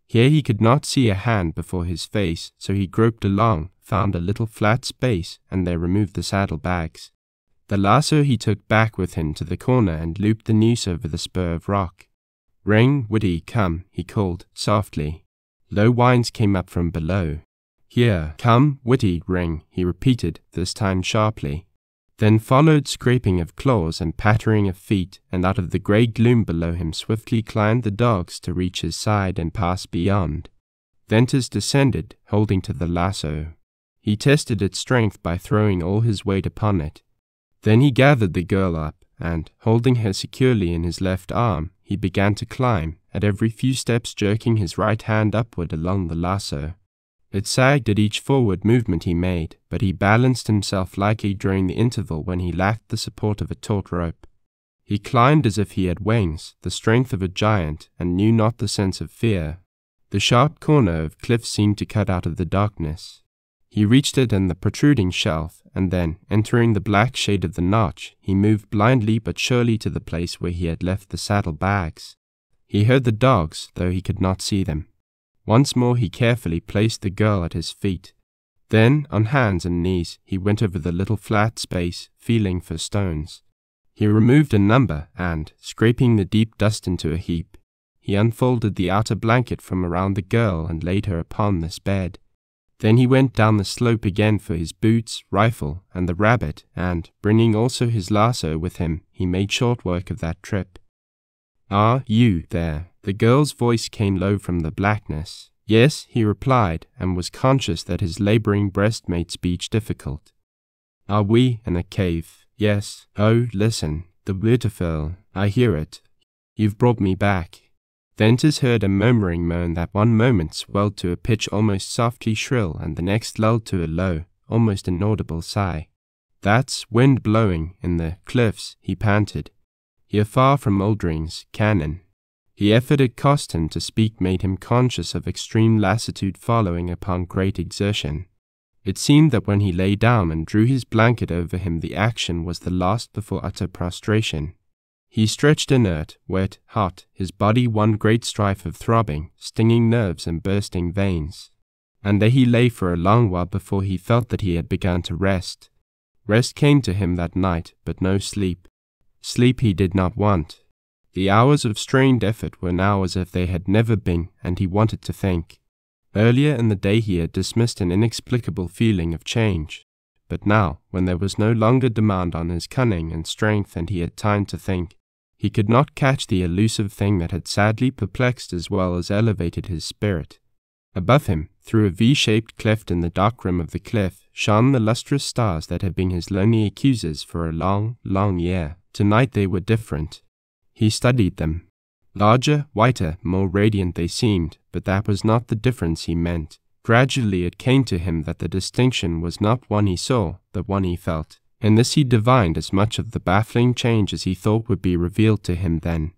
Here he could not see a hand before his face, so he groped along, found a little flat space, and there removed the saddlebags. The lasso he took back with him to the corner and looped the noose over the spur of rock. "Ring, Whitty, come," he called, softly. Low whines came up from below. "Here, come, Whitty, ring," he repeated, this time sharply. Then followed scraping of claws and pattering of feet, and out of the grey gloom below him swiftly climbed the dogs to reach his side and pass beyond. Venters descended, holding to the lasso. He tested its strength by throwing all his weight upon it. Then he gathered the girl up, and, holding her securely in his left arm, he began to climb, at every few steps jerking his right hand upward along the lasso. It sagged at each forward movement he made, but he balanced himself lightly during the interval when he lacked the support of a taut rope. He climbed as if he had wings, the strength of a giant, and knew not the sense of fear. The sharp corner of cliff seemed to cut out of the darkness. He reached it and the protruding shelf, and then, entering the black shade of the notch, he moved blindly but surely to the place where he had left the saddle-bags. He heard the dogs, though he could not see them. Once more he carefully placed the girl at his feet. Then, on hands and knees, he went over the little flat space, feeling for stones. He removed a number, and, scraping the deep dust into a heap, he unfolded the outer blanket from around the girl and laid her upon this bed. Then he went down the slope again for his boots, rifle, and the rabbit, and, bringing also his lasso with him, he made short work of that trip. "Ah, you there?" The girl's voice came low from the blackness. "Yes," he replied, and was conscious that his labouring breast made speech difficult. "Are we in a cave?" "Yes." "Oh, listen. The beautiful. I hear it. You've brought me back." Venters heard a murmuring moan that one moment swelled to a pitch almost softly shrill and the next lulled to a low, almost inaudible sigh. "That's wind blowing in the cliffs," he panted. "Here far from Aldring's cannon." The effort it cost him to speak made him conscious of extreme lassitude following upon great exertion. It seemed that when he lay down and drew his blanket over him the action was the last before utter prostration. He stretched inert, wet, hot, his body one great strife of throbbing, stinging nerves and bursting veins. And there he lay for a long while before he felt that he had begun to rest. Rest came to him that night, but no sleep. Sleep he did not want. The hours of strained effort were now as if they had never been, and he wanted to think. Earlier in the day he had dismissed an inexplicable feeling of change, but now, when there was no longer demand on his cunning and strength and he had time to think, he could not catch the elusive thing that had sadly perplexed as well as elevated his spirit. Above him, through a V-shaped cleft in the dark rim of the cliff, shone the lustrous stars that had been his lonely accusers for a long, long year. Tonight they were different. He studied them. Larger, whiter, more radiant they seemed, but that was not the difference he meant. Gradually it came to him that the distinction was not one he saw, but one he felt. In this he divined as much of the baffling change as he thought would be revealed to him then.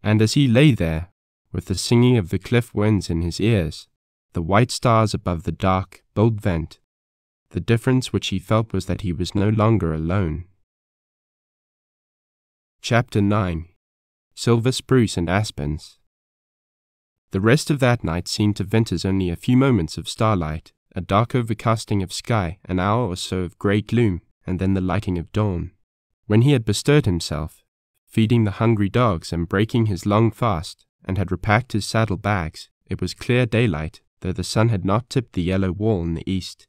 And as he lay there, with the singing of the cliff winds in his ears, the white stars above the dark, bold vent, the difference which he felt was that he was no longer alone. Chapter 9. Silver Spruce and Aspens. The rest of that night seemed to Venters only a few moments of starlight, a dark overcasting of sky, an hour or so of grey gloom, and then the lighting of dawn. When he had bestirred himself, feeding the hungry dogs and breaking his long fast, and had repacked his saddle-bags, it was clear daylight, though the sun had not tipped the yellow wall in the east.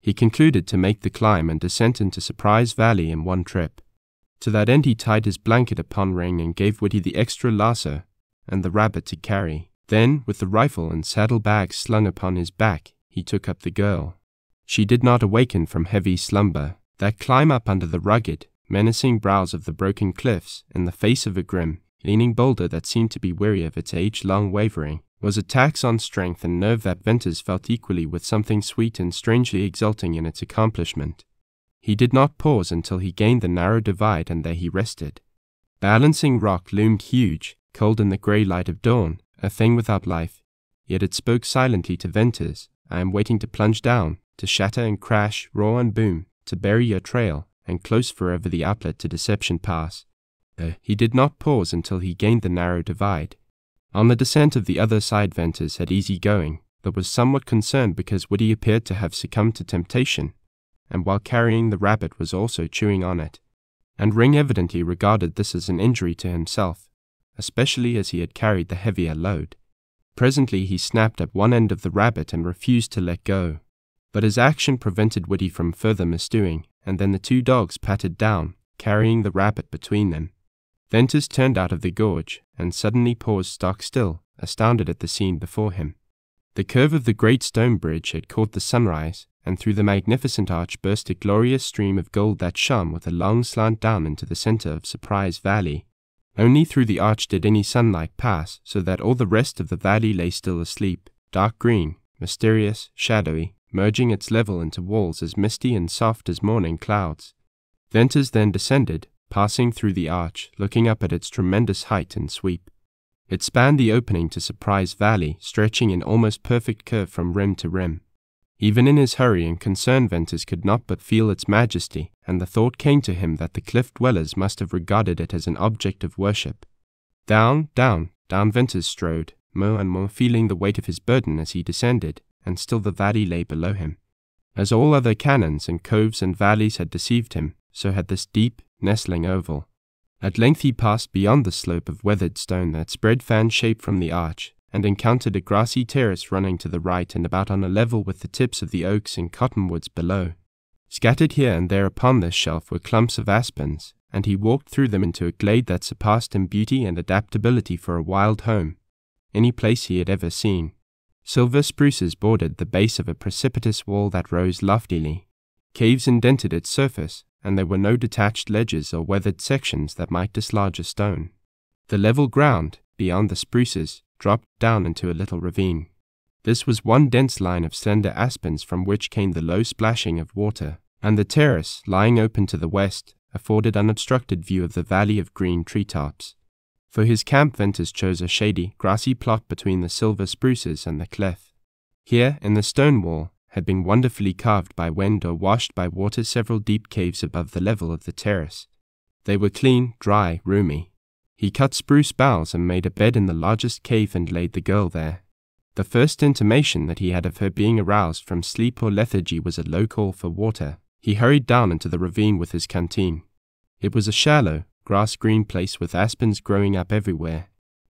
He concluded to make the climb and descent into Surprise Valley in one trip. To that end he tied his blanket upon Ring and gave Whitty the extra lasso and the rabbit to carry. Then, with the rifle and saddle-bags slung upon his back, he took up the girl. She did not awaken from heavy slumber. That climb up under the rugged, menacing brows of the broken cliffs, in the face of a grim, leaning boulder that seemed to be weary of its age-long wavering, was a tax on strength and nerve that Venters felt equally with something sweet and strangely exulting in its accomplishment. He did not pause until he gained the narrow divide, and there he rested. Balancing rock loomed huge, cold in the grey light of dawn, a thing without life, yet it spoke silently to Venters. "I am waiting to plunge down, to shatter and crash, roar and boom, to bury your trail, and close forever the outlet to Deception Pass. He did not pause until he gained the narrow divide. On the descent of the other side, Venters had easy going, but was somewhat concerned because Woody appeared to have succumbed to temptation, and while carrying the rabbit was also chewing on it. And Ring evidently regarded this as an injury to himself, especially as he had carried the heavier load. Presently he snapped at one end of the rabbit and refused to let go, but his action prevented Woody from further misdoing, and then the two dogs pattered down, carrying the rabbit between them. Venters turned out of the gorge, and suddenly paused stock still, astounded at the scene before him. The curve of the great stone bridge had caught the sunrise, and through the magnificent arch burst a glorious stream of gold that shone with a long slant down into the center of Surprise Valley. Only through the arch did any sunlight pass, so that all the rest of the valley lay still asleep, dark green, mysterious, shadowy, merging its level into walls as misty and soft as morning clouds. Venters then descended, passing through the arch, looking up at its tremendous height and sweep. It spanned the opening to Surprise Valley, stretching in almost perfect curve from rim to rim. Even in his hurry and concern, Venters could not but feel its majesty, and the thought came to him that the cliff dwellers must have regarded it as an object of worship. Down, down, down Venters strode, more and more feeling the weight of his burden as he descended, and still the valley lay below him. As all other canyons and coves and valleys had deceived him, so had this deep, nestling oval. At length he passed beyond the slope of weathered stone that spread fan-shaped from the arch, and encountered a grassy terrace running to the right and about on a level with the tips of the oaks and cottonwoods below. Scattered here and there upon this shelf were clumps of aspens, and he walked through them into a glade that surpassed in beauty and adaptability for a wild home, any place he had ever seen. Silver spruces bordered the base of a precipitous wall that rose loftily. Caves indented its surface, and there were no detached ledges or weathered sections that might dislodge a stone. The level ground, beyond the spruces, dropped down into a little ravine. This was one dense line of slender aspens from which came the low splashing of water, and the terrace, lying open to the west, afforded unobstructed view of the valley of green treetops. For his camp, Venters chose a shady, grassy plot between the silver spruces and the cleft. Here, in the stone wall, had been wonderfully carved by wind or washed by water several deep caves above the level of the terrace. They were clean, dry, roomy. He cut spruce boughs and made a bed in the largest cave and laid the girl there. The first intimation that he had of her being aroused from sleep or lethargy was a low call for water. He hurried down into the ravine with his canteen. It was a shallow, grass-green place with aspens growing up everywhere.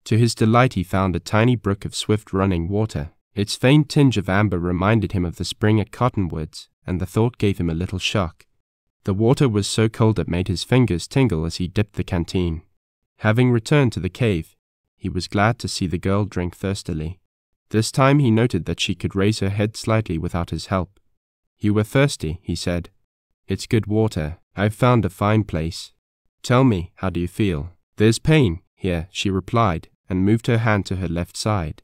To his delight he found a tiny brook of swift running water. Its faint tinge of amber reminded him of the spring at Cottonwoods, and the thought gave him a little shock. The water was so cold it made his fingers tingle as he dipped the canteen. Having returned to the cave, he was glad to see the girl drink thirstily. This time he noted that she could raise her head slightly without his help. "You were thirsty," he said. "It's good water. I've found a fine place. Tell me, how do you feel?" "There's pain here," she replied, and moved her hand to her left side.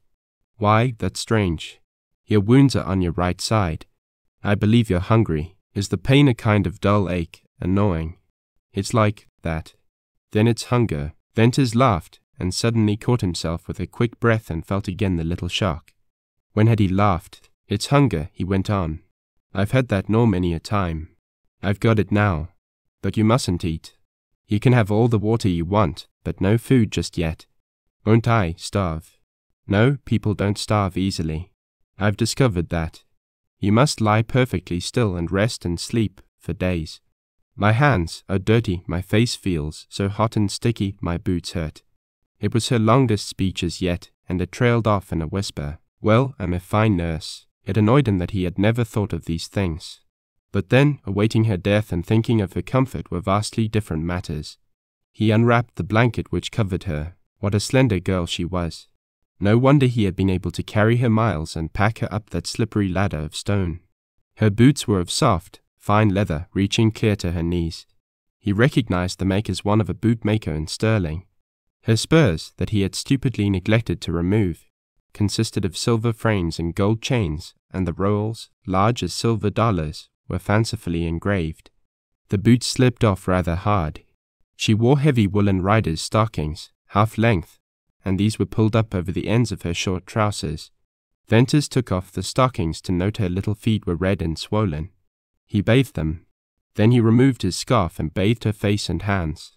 "Why, that's strange. Your wounds are on your right side. I believe you're hungry. Is the pain a kind of dull ache, annoying?" "It's like that." "Then it's hunger." Venters laughed, and suddenly caught himself with a quick breath and felt again the little shock. When had he laughed? "It's hunger," he went on. "I've had that no many a time. I've got it now. But you mustn't eat. You can have all the water you want, but no food just yet." "Won't I starve?" "No, people don't starve easily. I've discovered that. You must lie perfectly still and rest and sleep for days." "My hands are dirty, my face feels so hot and sticky, my boots hurt." It was her longest speech as yet, and it trailed off in a whisper. Well, I'm a fine nurse. It annoyed him that he had never thought of these things. But then, awaiting her death and thinking of her comfort were vastly different matters. He unwrapped the blanket which covered her. What a slender girl she was. No wonder he had been able to carry her miles and pack her up that slippery ladder of stone. Her boots were of soft, fine leather, reaching clear to her knees. He recognized the make as one of a bootmaker in Sterling. Her spurs, that he had stupidly neglected to remove, consisted of silver frames and gold chains, and the rowels, large as silver dollars, were fancifully engraved. The boots slipped off rather hard. She wore heavy woolen riders' stockings, half-length, and these were pulled up over the ends of her short trousers. Venters took off the stockings to note her little feet were red and swollen. He bathed them. Then he removed his scarf and bathed her face and hands.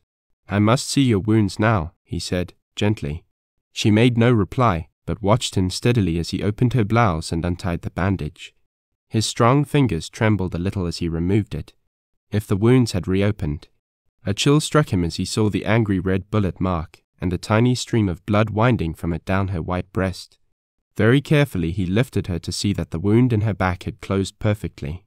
"I must see your wounds now," he said, gently. She made no reply, but watched him steadily as he opened her blouse and untied the bandage. His strong fingers trembled a little as he removed it. If the wounds had reopened. A chill struck him as he saw the angry red bullet mark, and a tiny stream of blood winding from it down her white breast. Very carefully he lifted her to see that the wound in her back had closed perfectly.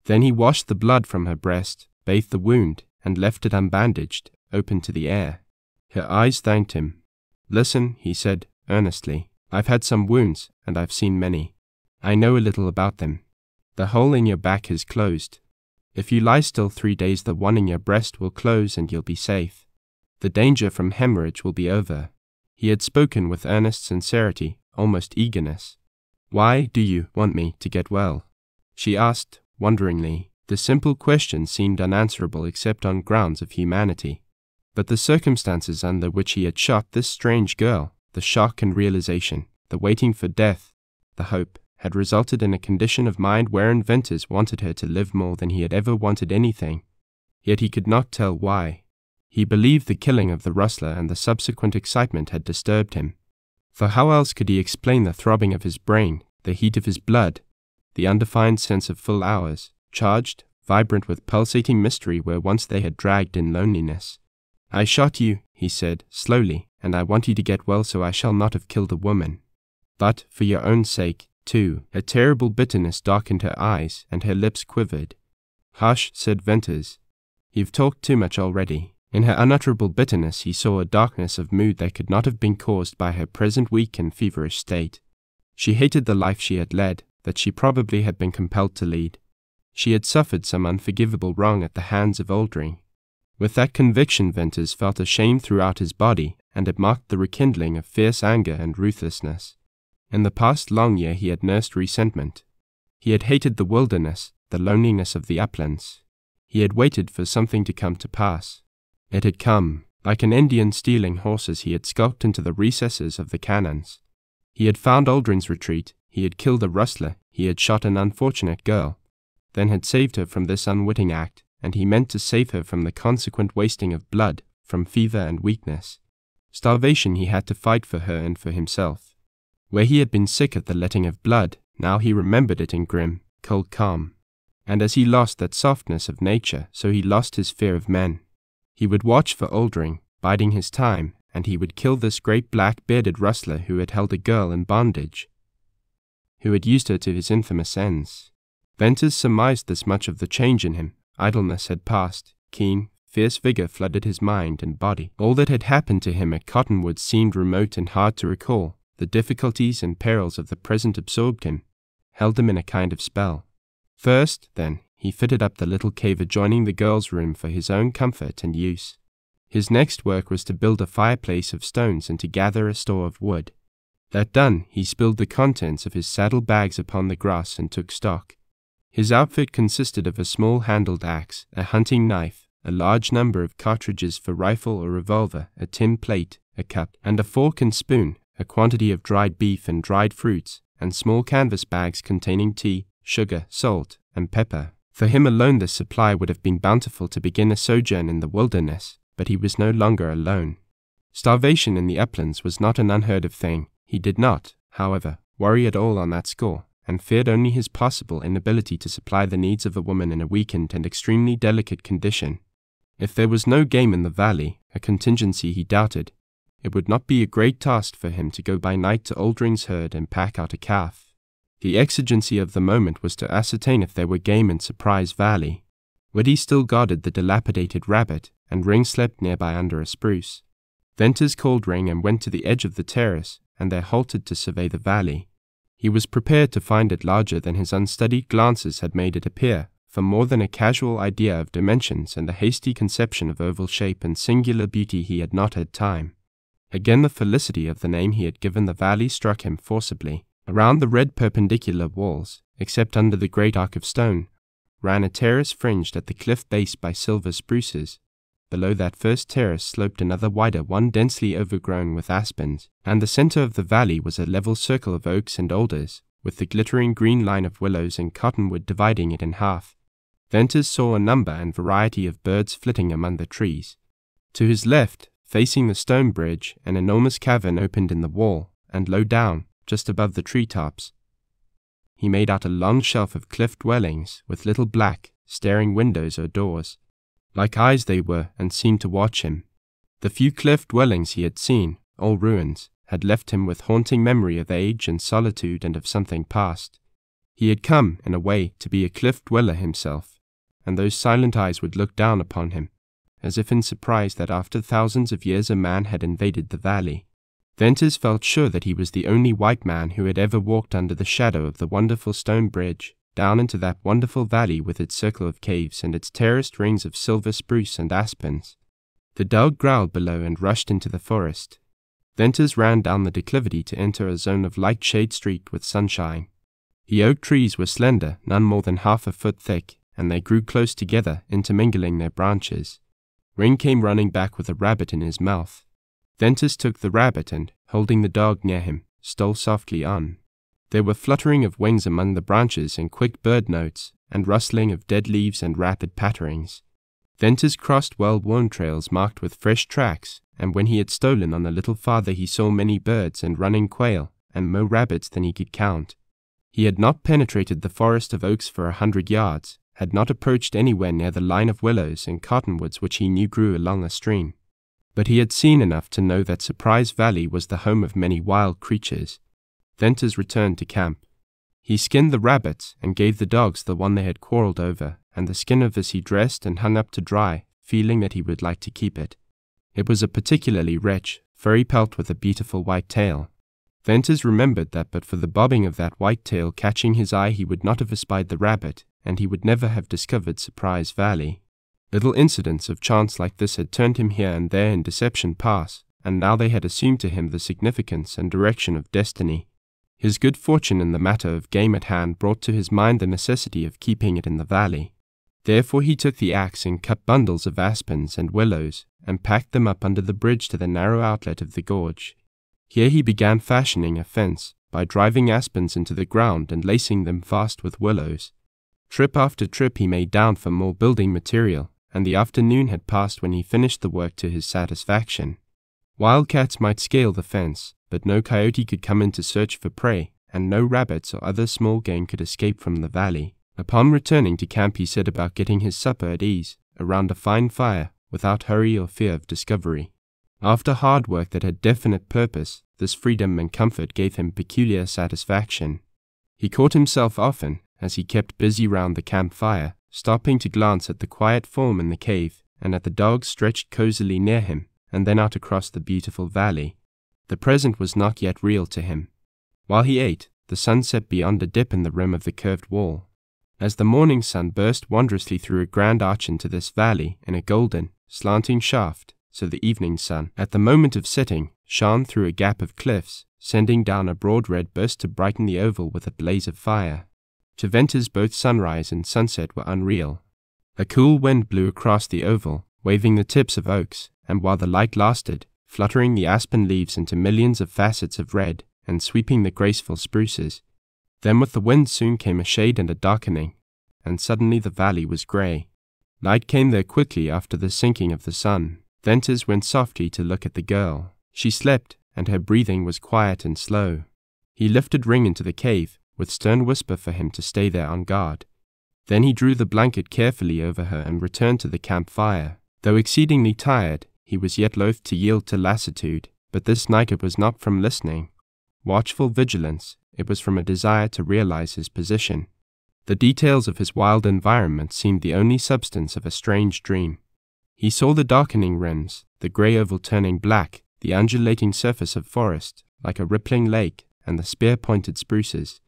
Then he washed the blood from her breast, bathed the wound, and left it unbandaged, open to the air. Her eyes thanked him. "Listen," he said, earnestly. "I've had some wounds, and I've seen many. I know a little about them. The hole in your back is closed. If you lie still 3 days, the one in your breast will close and you'll be safe. The danger from hemorrhage will be over." He had spoken with earnest sincerity, almost eagerness. "Why do you want me to get well?" she asked, wonderingly. The simple question seemed unanswerable except on grounds of humanity. But the circumstances under which he had shot this strange girl, the shock and realization, the waiting for death, the hope, had resulted in a condition of mind wherein Venters wanted her to live more than he had ever wanted anything. Yet he could not tell why. He believed the killing of the rustler and the subsequent excitement had disturbed him. For how else could he explain the throbbing of his brain, the heat of his blood, the undefined sense of full hours, charged, vibrant with pulsating mystery where once they had dragged in loneliness? "I shot you," he said, slowly, "and I want you to get well so I shall not have killed a woman. But, for your own sake, too." A terrible bitterness darkened her eyes, and her lips quivered. "Hush," said Venters. "You've talked too much already." In her unutterable bitterness he saw a darkness of mood that could not have been caused by her present weak and feverish state. She hated the life she had led, that she probably had been compelled to lead. She had suffered some unforgivable wrong at the hands of Oldring. With that conviction Venters felt a shame throughout his body, and it marked the rekindling of fierce anger and ruthlessness. In the past long year he had nursed resentment. He had hated the wilderness, the loneliness of the uplands. He had waited for something to come to pass. It had come. Like an Indian stealing horses, he had skulked into the recesses of the canyons. He had found Oldring's retreat, he had killed a rustler, he had shot an unfortunate girl, then had saved her from this unwitting act, and he meant to save her from the consequent wasting of blood, from fever and weakness. Starvation he had to fight for her and for himself. Where he had been sick at the letting of blood, now he remembered it in grim, cold calm. And as he lost that softness of nature, so he lost his fear of men. He would watch for Oldring, biding his time, and he would kill this great black-bearded rustler who had held a girl in bondage, who had used her to his infamous ends. Venters surmised this much of the change in him. Idleness had passed. Keen, fierce vigor flooded his mind and body. All that had happened to him at Cottonwood seemed remote and hard to recall. The difficulties and perils of the present absorbed him, held him in a kind of spell. First, then, he fitted up the little cave adjoining the girl's room for his own comfort and use. His next work was to build a fireplace of stones and to gather a store of wood. That done, he spilled the contents of his saddle bags upon the grass and took stock. His outfit consisted of a small-handled axe, a hunting knife, a large number of cartridges for rifle or revolver, a tin plate, a cup, and a fork and spoon, a quantity of dried beef and dried fruits, and small canvas bags containing tea, sugar, salt, and pepper. For him alone this supply would have been bountiful to begin a sojourn in the wilderness, but he was no longer alone. Starvation in the uplands was not an unheard of thing. He did not, however, worry at all on that score, and feared only his possible inability to supply the needs of a woman in a weakened and extremely delicate condition. If there was no game in the valley, a contingency he doubted, it would not be a great task for him to go by night to Oldring's herd and pack out a calf. The exigency of the moment was to ascertain if there were game in Surprise Valley. Widdy still guarded the dilapidated rabbit, and Ring slept nearby under a spruce. Venters called Ring and went to the edge of the terrace, and there halted to survey the valley. He was prepared to find it larger than his unstudied glances had made it appear, for more than a casual idea of dimensions and a hasty conception of oval shape and singular beauty he had not had time. Again the felicity of the name he had given the valley struck him forcibly. Around the red perpendicular walls, except under the great arc of stone, ran a terrace fringed at the cliff base by silver spruces. Below that first terrace sloped another wider one densely overgrown with aspens, and the center of the valley was a level circle of oaks and alders, with the glittering green line of willows and cottonwood dividing it in half. Venters saw a number and variety of birds flitting among the trees. To his left, facing the stone bridge, an enormous cavern opened in the wall, and low down, just above the treetops, he made out a long shelf of cliff dwellings with little black, staring windows or doors. Like eyes they were, and seemed to watch him. The few cliff dwellings he had seen, all ruins, had left him with haunting memory of age and solitude and of something past. He had come, in a way, to be a cliff dweller himself, and those silent eyes would look down upon him, as if in surprise that after thousands of years a man had invaded the valley. Venters felt sure that he was the only white man who had ever walked under the shadow of the wonderful stone bridge, down into that wonderful valley with its circle of caves and its terraced rings of silver spruce and aspens. The dog growled below and rushed into the forest. Venters ran down the declivity to enter a zone of light shade streaked with sunshine. The oak trees were slender, none more than half a foot thick, and they grew close together, intermingling their branches. Ring came running back with a rabbit in his mouth. Venters took the rabbit and, holding the dog near him, stole softly on. There were fluttering of wings among the branches and quick bird notes, and rustling of dead leaves and rapid patterings. Venters crossed well-worn trails marked with fresh tracks, and when he had stolen on a little farther he saw many birds and running quail, and more rabbits than he could count. He had not penetrated the forest of oaks for 100 yards, had not approached anywhere near the line of willows and cottonwoods which he knew grew along a stream. But he had seen enough to know that Surprise Valley was the home of many wild creatures. Venters returned to camp. He skinned the rabbits and gave the dogs the one they had quarreled over, and the skin of this he dressed and hung up to dry, feeling that he would like to keep it. It was a particularly rich, furry pelt with a beautiful white tail. Venters remembered that but for the bobbing of that white tail catching his eye he would not have espied the rabbit, and he would never have discovered Surprise Valley. Little incidents of chance like this had turned him here and there in Deception Pass, and now they had assumed to him the significance and direction of destiny. His good fortune in the matter of game at hand brought to his mind the necessity of keeping it in the valley. Therefore he took the axe and cut bundles of aspens and willows, and packed them up under the bridge to the narrow outlet of the gorge. Here he began fashioning a fence, by driving aspens into the ground and lacing them fast with willows. Trip after trip he made down for more building material, and the afternoon had passed when he finished the work to his satisfaction. Wildcats might scale the fence, but no coyote could come in to search for prey, and no rabbits or other small game could escape from the valley. Upon returning to camp he set about getting his supper at ease, around a fine fire, without hurry or fear of discovery. After hard work that had definite purpose, this freedom and comfort gave him peculiar satisfaction. He caught himself often, as he kept busy round the campfire, stopping to glance at the quiet form in the cave, and at the dog stretched cozily near him, and then out across the beautiful valley. The present was not yet real to him. While he ate, the sun set beyond a dip in the rim of the curved wall. As the morning sun burst wondrously through a grand arch into this valley in a golden, slanting shaft, so the evening sun, at the moment of setting, shone through a gap of cliffs, sending down a broad red burst to brighten the oval with a blaze of fire. To Venters both sunrise and sunset were unreal. A cool wind blew across the oval, waving the tips of oaks, and while the light lasted, fluttering the aspen leaves into millions of facets of red, and sweeping the graceful spruces. Then with the wind soon came a shade and a darkening, and suddenly the valley was grey. Light came there quickly after the sinking of the sun. Venters went softly to look at the girl. She slept, and her breathing was quiet and slow. He lifted Ring into the cave, with stern whisper for him to stay there on guard. Then he drew the blanket carefully over her and returned to the campfire. Though exceedingly tired, he was yet loath to yield to lassitude, but this night it was not from listening. Watchful vigilance, it was from a desire to realize his position. The details of his wild environment seemed the only substance of a strange dream. He saw the darkening rims, the grey oval turning black, the undulating surface of forest, like a rippling lake, and the spear-pointed spruces.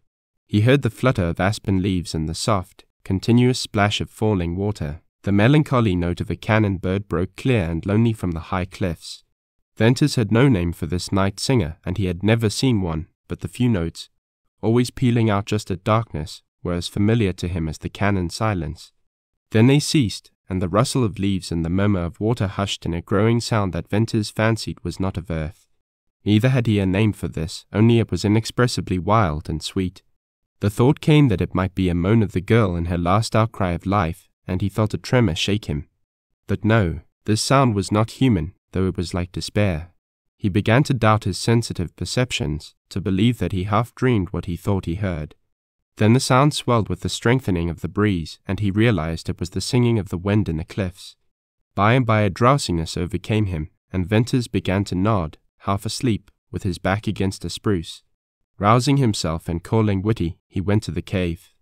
He heard the flutter of aspen leaves and the soft, continuous splash of falling water. The melancholy note of a cannon bird broke clear and lonely from the high cliffs. Venters had no name for this night singer, and he had never seen one, but the few notes, always pealing out just at darkness, were as familiar to him as the cannon silence. Then they ceased, and the rustle of leaves and the murmur of water hushed in a growing sound that Venters fancied was not of earth. Neither had he a name for this, only it was inexpressibly wild and sweet. The thought came that it might be a moan of the girl in her last outcry of life, and he felt a tremor shake him. But no, this sound was not human, though it was like despair. He began to doubt his sensitive perceptions, to believe that he half dreamed what he thought he heard. Then the sound swelled with the strengthening of the breeze, and he realized it was the singing of the wind in the cliffs. By and by a drowsiness overcame him, and Venters began to nod, half asleep, with his back against a spruce. Rousing himself and calling Whitty, he went to the cave.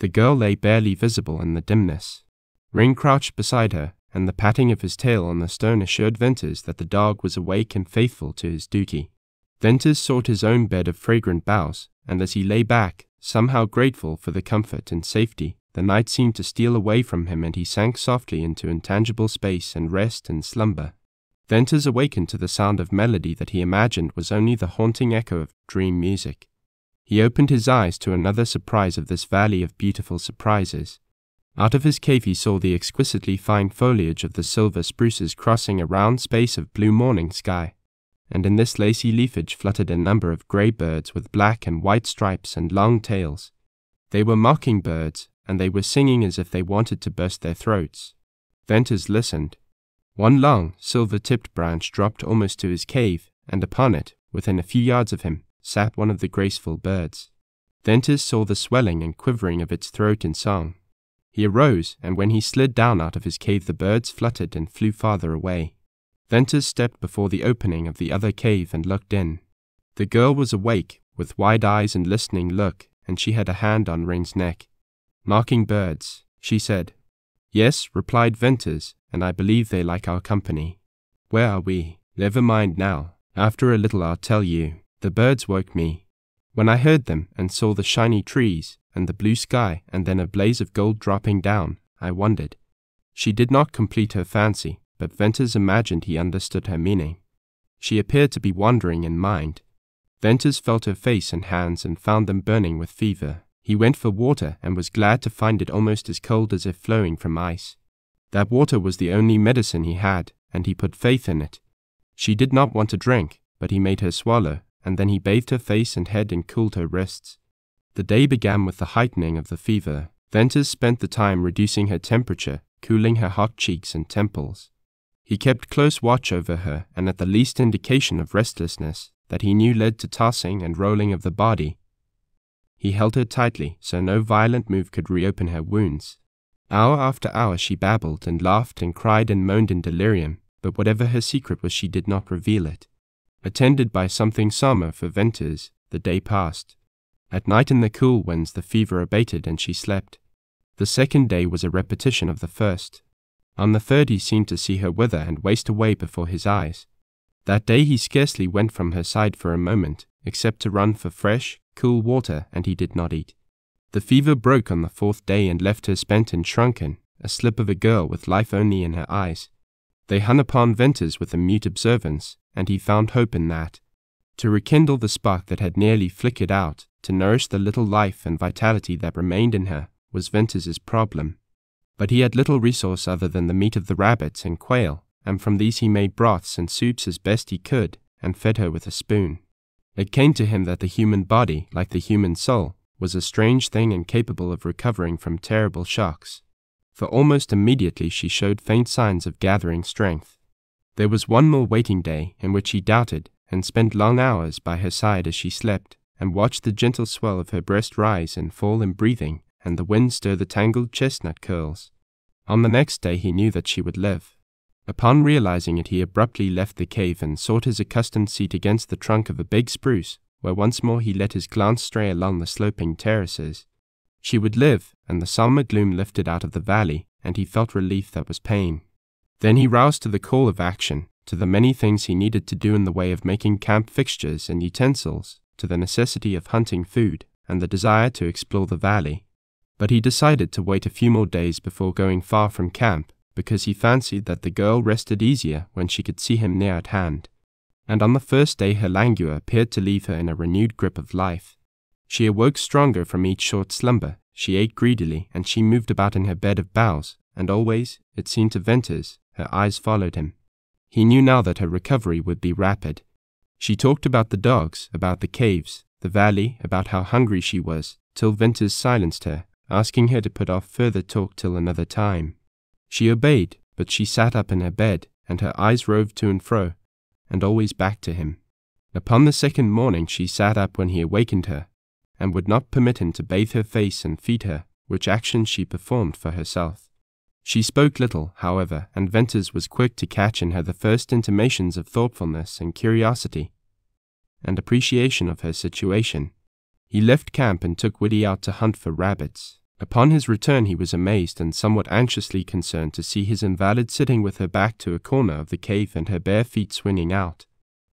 The girl lay barely visible in the dimness. Ring crouched beside her, and the patting of his tail on the stone assured Venters that the dog was awake and faithful to his duty. Venters sought his own bed of fragrant boughs, and as he lay back, somehow grateful for the comfort and safety, the night seemed to steal away from him and he sank softly into intangible space and rest and slumber. Venters awakened to the sound of melody that he imagined was only the haunting echo of dream music. He opened his eyes to another surprise of this valley of beautiful surprises. Out of his cave he saw the exquisitely fine foliage of the silver spruces crossing a round space of blue morning sky, and in this lacy leafage fluttered a number of grey birds with black and white stripes and long tails. They were mockingbirds, and they were singing as if they wanted to burst their throats. Venters listened. One long, silver-tipped branch dropped almost to his cave, and upon it, within a few yards of him, sat one of the graceful birds. Venters saw the swelling and quivering of its throat in song. He arose, and when he slid down out of his cave the birds fluttered and flew farther away. Venters stepped before the opening of the other cave and looked in. The girl was awake, with wide eyes and listening look, and she had a hand on Ring's neck. "Mockingbirds," she said. "Yes," replied Venters, "and I believe they like our company." "Where are we?" "Never mind now. After a little I'll tell you. The birds woke me. When I heard them and saw the shiny trees and the blue sky and then a blaze of gold dropping down, I wondered." She did not complete her fancy, but Venters imagined he understood her meaning. She appeared to be wandering in mind. Venters felt her face and hands and found them burning with fever. He went for water and was glad to find it almost as cold as if flowing from ice. That water was the only medicine he had, and he put faith in it. She did not want to drink, but he made her swallow, and then he bathed her face and head and cooled her wrists. The day began with the heightening of the fever. Venters spent the time reducing her temperature, cooling her hot cheeks and temples. He kept close watch over her, and at the least indication of restlessness, that he knew led to tossing and rolling of the body, he held her tightly so no violent move could reopen her wounds. Hour after hour she babbled and laughed and cried and moaned in delirium, but whatever her secret was she did not reveal it. Attended by something sombre for Venters, the day passed. At night in the cool winds the fever abated and she slept. The second day was a repetition of the first. On the third he seemed to see her wither and waste away before his eyes. That day he scarcely went from her side for a moment, except to run for fresh, cool water, and he did not eat. The fever broke on the fourth day and left her spent and shrunken, a slip of a girl with life only in her eyes. They hung upon Venters with a mute observance, and he found hope in that. To rekindle the spark that had nearly flickered out, to nourish the little life and vitality that remained in her, was Venters's problem. But he had little resource other than the meat of the rabbits and quail, and from these he made broths and soups as best he could, and fed her with a spoon. It came to him that the human body, like the human soul, was a strange thing and capable of recovering from terrible shocks. For almost immediately she showed faint signs of gathering strength. There was one more waiting day in which he doubted, and spent long hours by her side as she slept, and watched the gentle swell of her breast rise and fall in breathing, and the wind stir the tangled chestnut curls. On the next day he knew that she would live. Upon realizing it he abruptly left the cave and sought his accustomed seat against the trunk of a big spruce, where once more he let his glance stray along the sloping terraces. She would live, and the summer gloom lifted out of the valley, and he felt relief that was pain. Then he roused to the call of action, to the many things he needed to do in the way of making camp fixtures and utensils, to the necessity of hunting food, and the desire to explore the valley. But he decided to wait a few more days before going far from camp, because he fancied that the girl rested easier when she could see him near at hand. And on the first day her languor appeared to leave her in a renewed grip of life. She awoke stronger from each short slumber, she ate greedily, and she moved about in her bed of boughs, and always, it seemed to Venters, her eyes followed him. He knew now that her recovery would be rapid. She talked about the dogs, about the caves, the valley, about how hungry she was, till Venters silenced her, asking her to put off further talk till another time. She obeyed, but she sat up in her bed, and her eyes roved to and fro, and always back to him. Upon the second morning she sat up when he awakened her, and would not permit him to bathe her face and feed her, which action she performed for herself. She spoke little, however, and Venters was quick to catch in her the first intimations of thoughtfulness and curiosity, and appreciation of her situation. He left camp and took Woody out to hunt for rabbits. Upon his return he was amazed and somewhat anxiously concerned to see his invalid sitting with her back to a corner of the cave and her bare feet swinging out.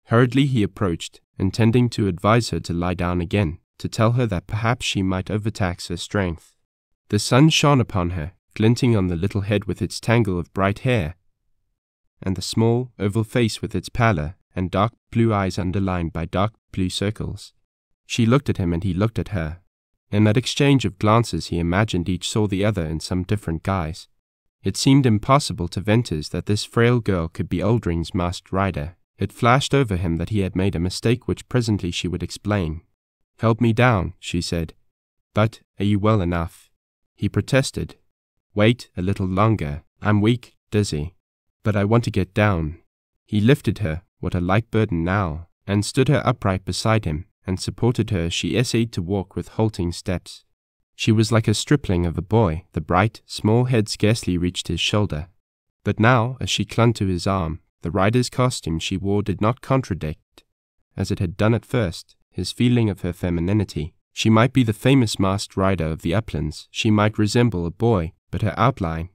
Hurriedly he approached, intending to advise her to lie down again, to tell her that perhaps she might overtax her strength. The sun shone upon her, glinting on the little head with its tangle of bright hair, and the small, oval face with its pallor and dark blue eyes underlined by dark blue circles. She looked at him and he looked at her. In that exchange of glances he imagined each saw the other in some different guise. It seemed impossible to Venters that this frail girl could be Oldring's masked rider. It flashed over him that he had made a mistake which presently she would explain. "Help me down," she said. "But are you well enough?" He protested. "Wait a little longer. I'm weak, dizzy. But I want to get down." He lifted her, what a light burden now, and stood her upright beside him, and supported her as she essayed to walk with halting steps. She was like a stripling of a boy. The bright, small head scarcely reached his shoulder. But now, as she clung to his arm, the rider's costume she wore did not contradict, as it had done at first, his feeling of her femininity. She might be the famous masked rider of the uplands. She might resemble a boy, but her outline,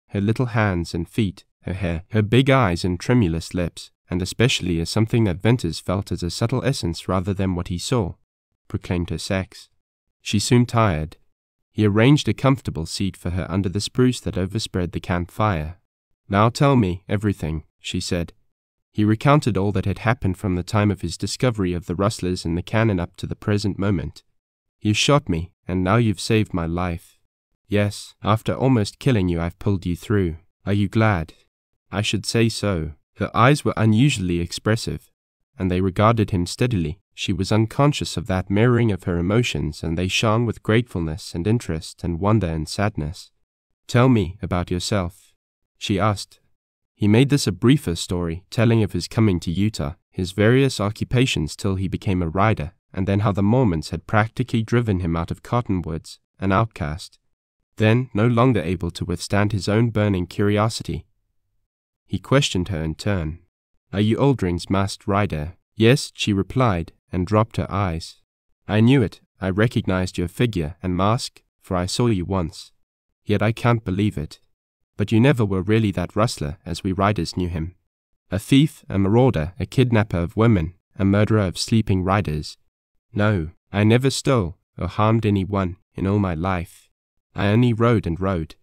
her little hands and feet, her hair, her big eyes and tremulous lips, and especially as something that Venters felt as a subtle essence rather than what he saw, proclaimed her sex. She soon tired. He arranged a comfortable seat for her under the spruce that overspread the campfire. "Now tell me everything," she said. He recounted all that had happened from the time of his discovery of the rustlers in the cannon up to the present moment. "You shot me, and now you've saved my life. Yes, after almost killing you I've pulled you through. Are you glad?" "I should say so." Her eyes were unusually expressive, and they regarded him steadily. She was unconscious of that mirroring of her emotions, and they shone with gratefulness and interest and wonder and sadness. "Tell me about yourself," she asked. He made this a briefer story, telling of his coming to Utah, his various occupations till he became a rider, and then how the Mormons had practically driven him out of Cottonwoods, an outcast. Then, no longer able to withstand his own burning curiosity, he questioned her in turn. "Are you Oldring's masked rider?" "Yes," she replied, and dropped her eyes. "I knew it. I recognized your figure and mask, for I saw you once. Yet I can't believe it. But you never were really that rustler as we riders knew him. A thief, a marauder, a kidnapper of women, a murderer of sleeping riders. No, I never stole or harmed anyone in all my life. I only rode and rode.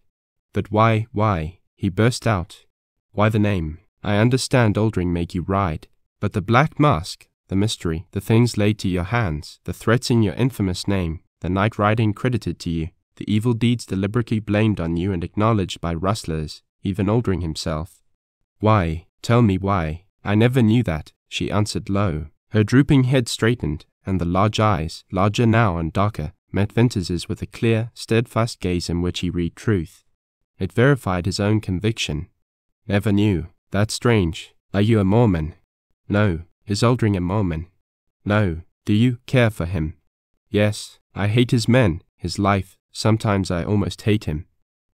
But why, he burst out. Why the name? I understand Oldring made you ride, but the black mask, the mystery, the things laid to your hands, the threats in your infamous name, the night riding credited to you, the evil deeds deliberately blamed on you and acknowledged by rustlers, even Oldring himself. Why? Tell me why. I never knew that, she answered low. Her drooping head straightened, and the large eyes, larger now and darker, met Venters's with a clear, steadfast gaze in which he read truth. It verified his own conviction. Never knew. That's strange. Are you a Mormon? No. Is Oldring a Mormon? No. Do you care for him? Yes. I hate his men, his life. Sometimes I almost hate him.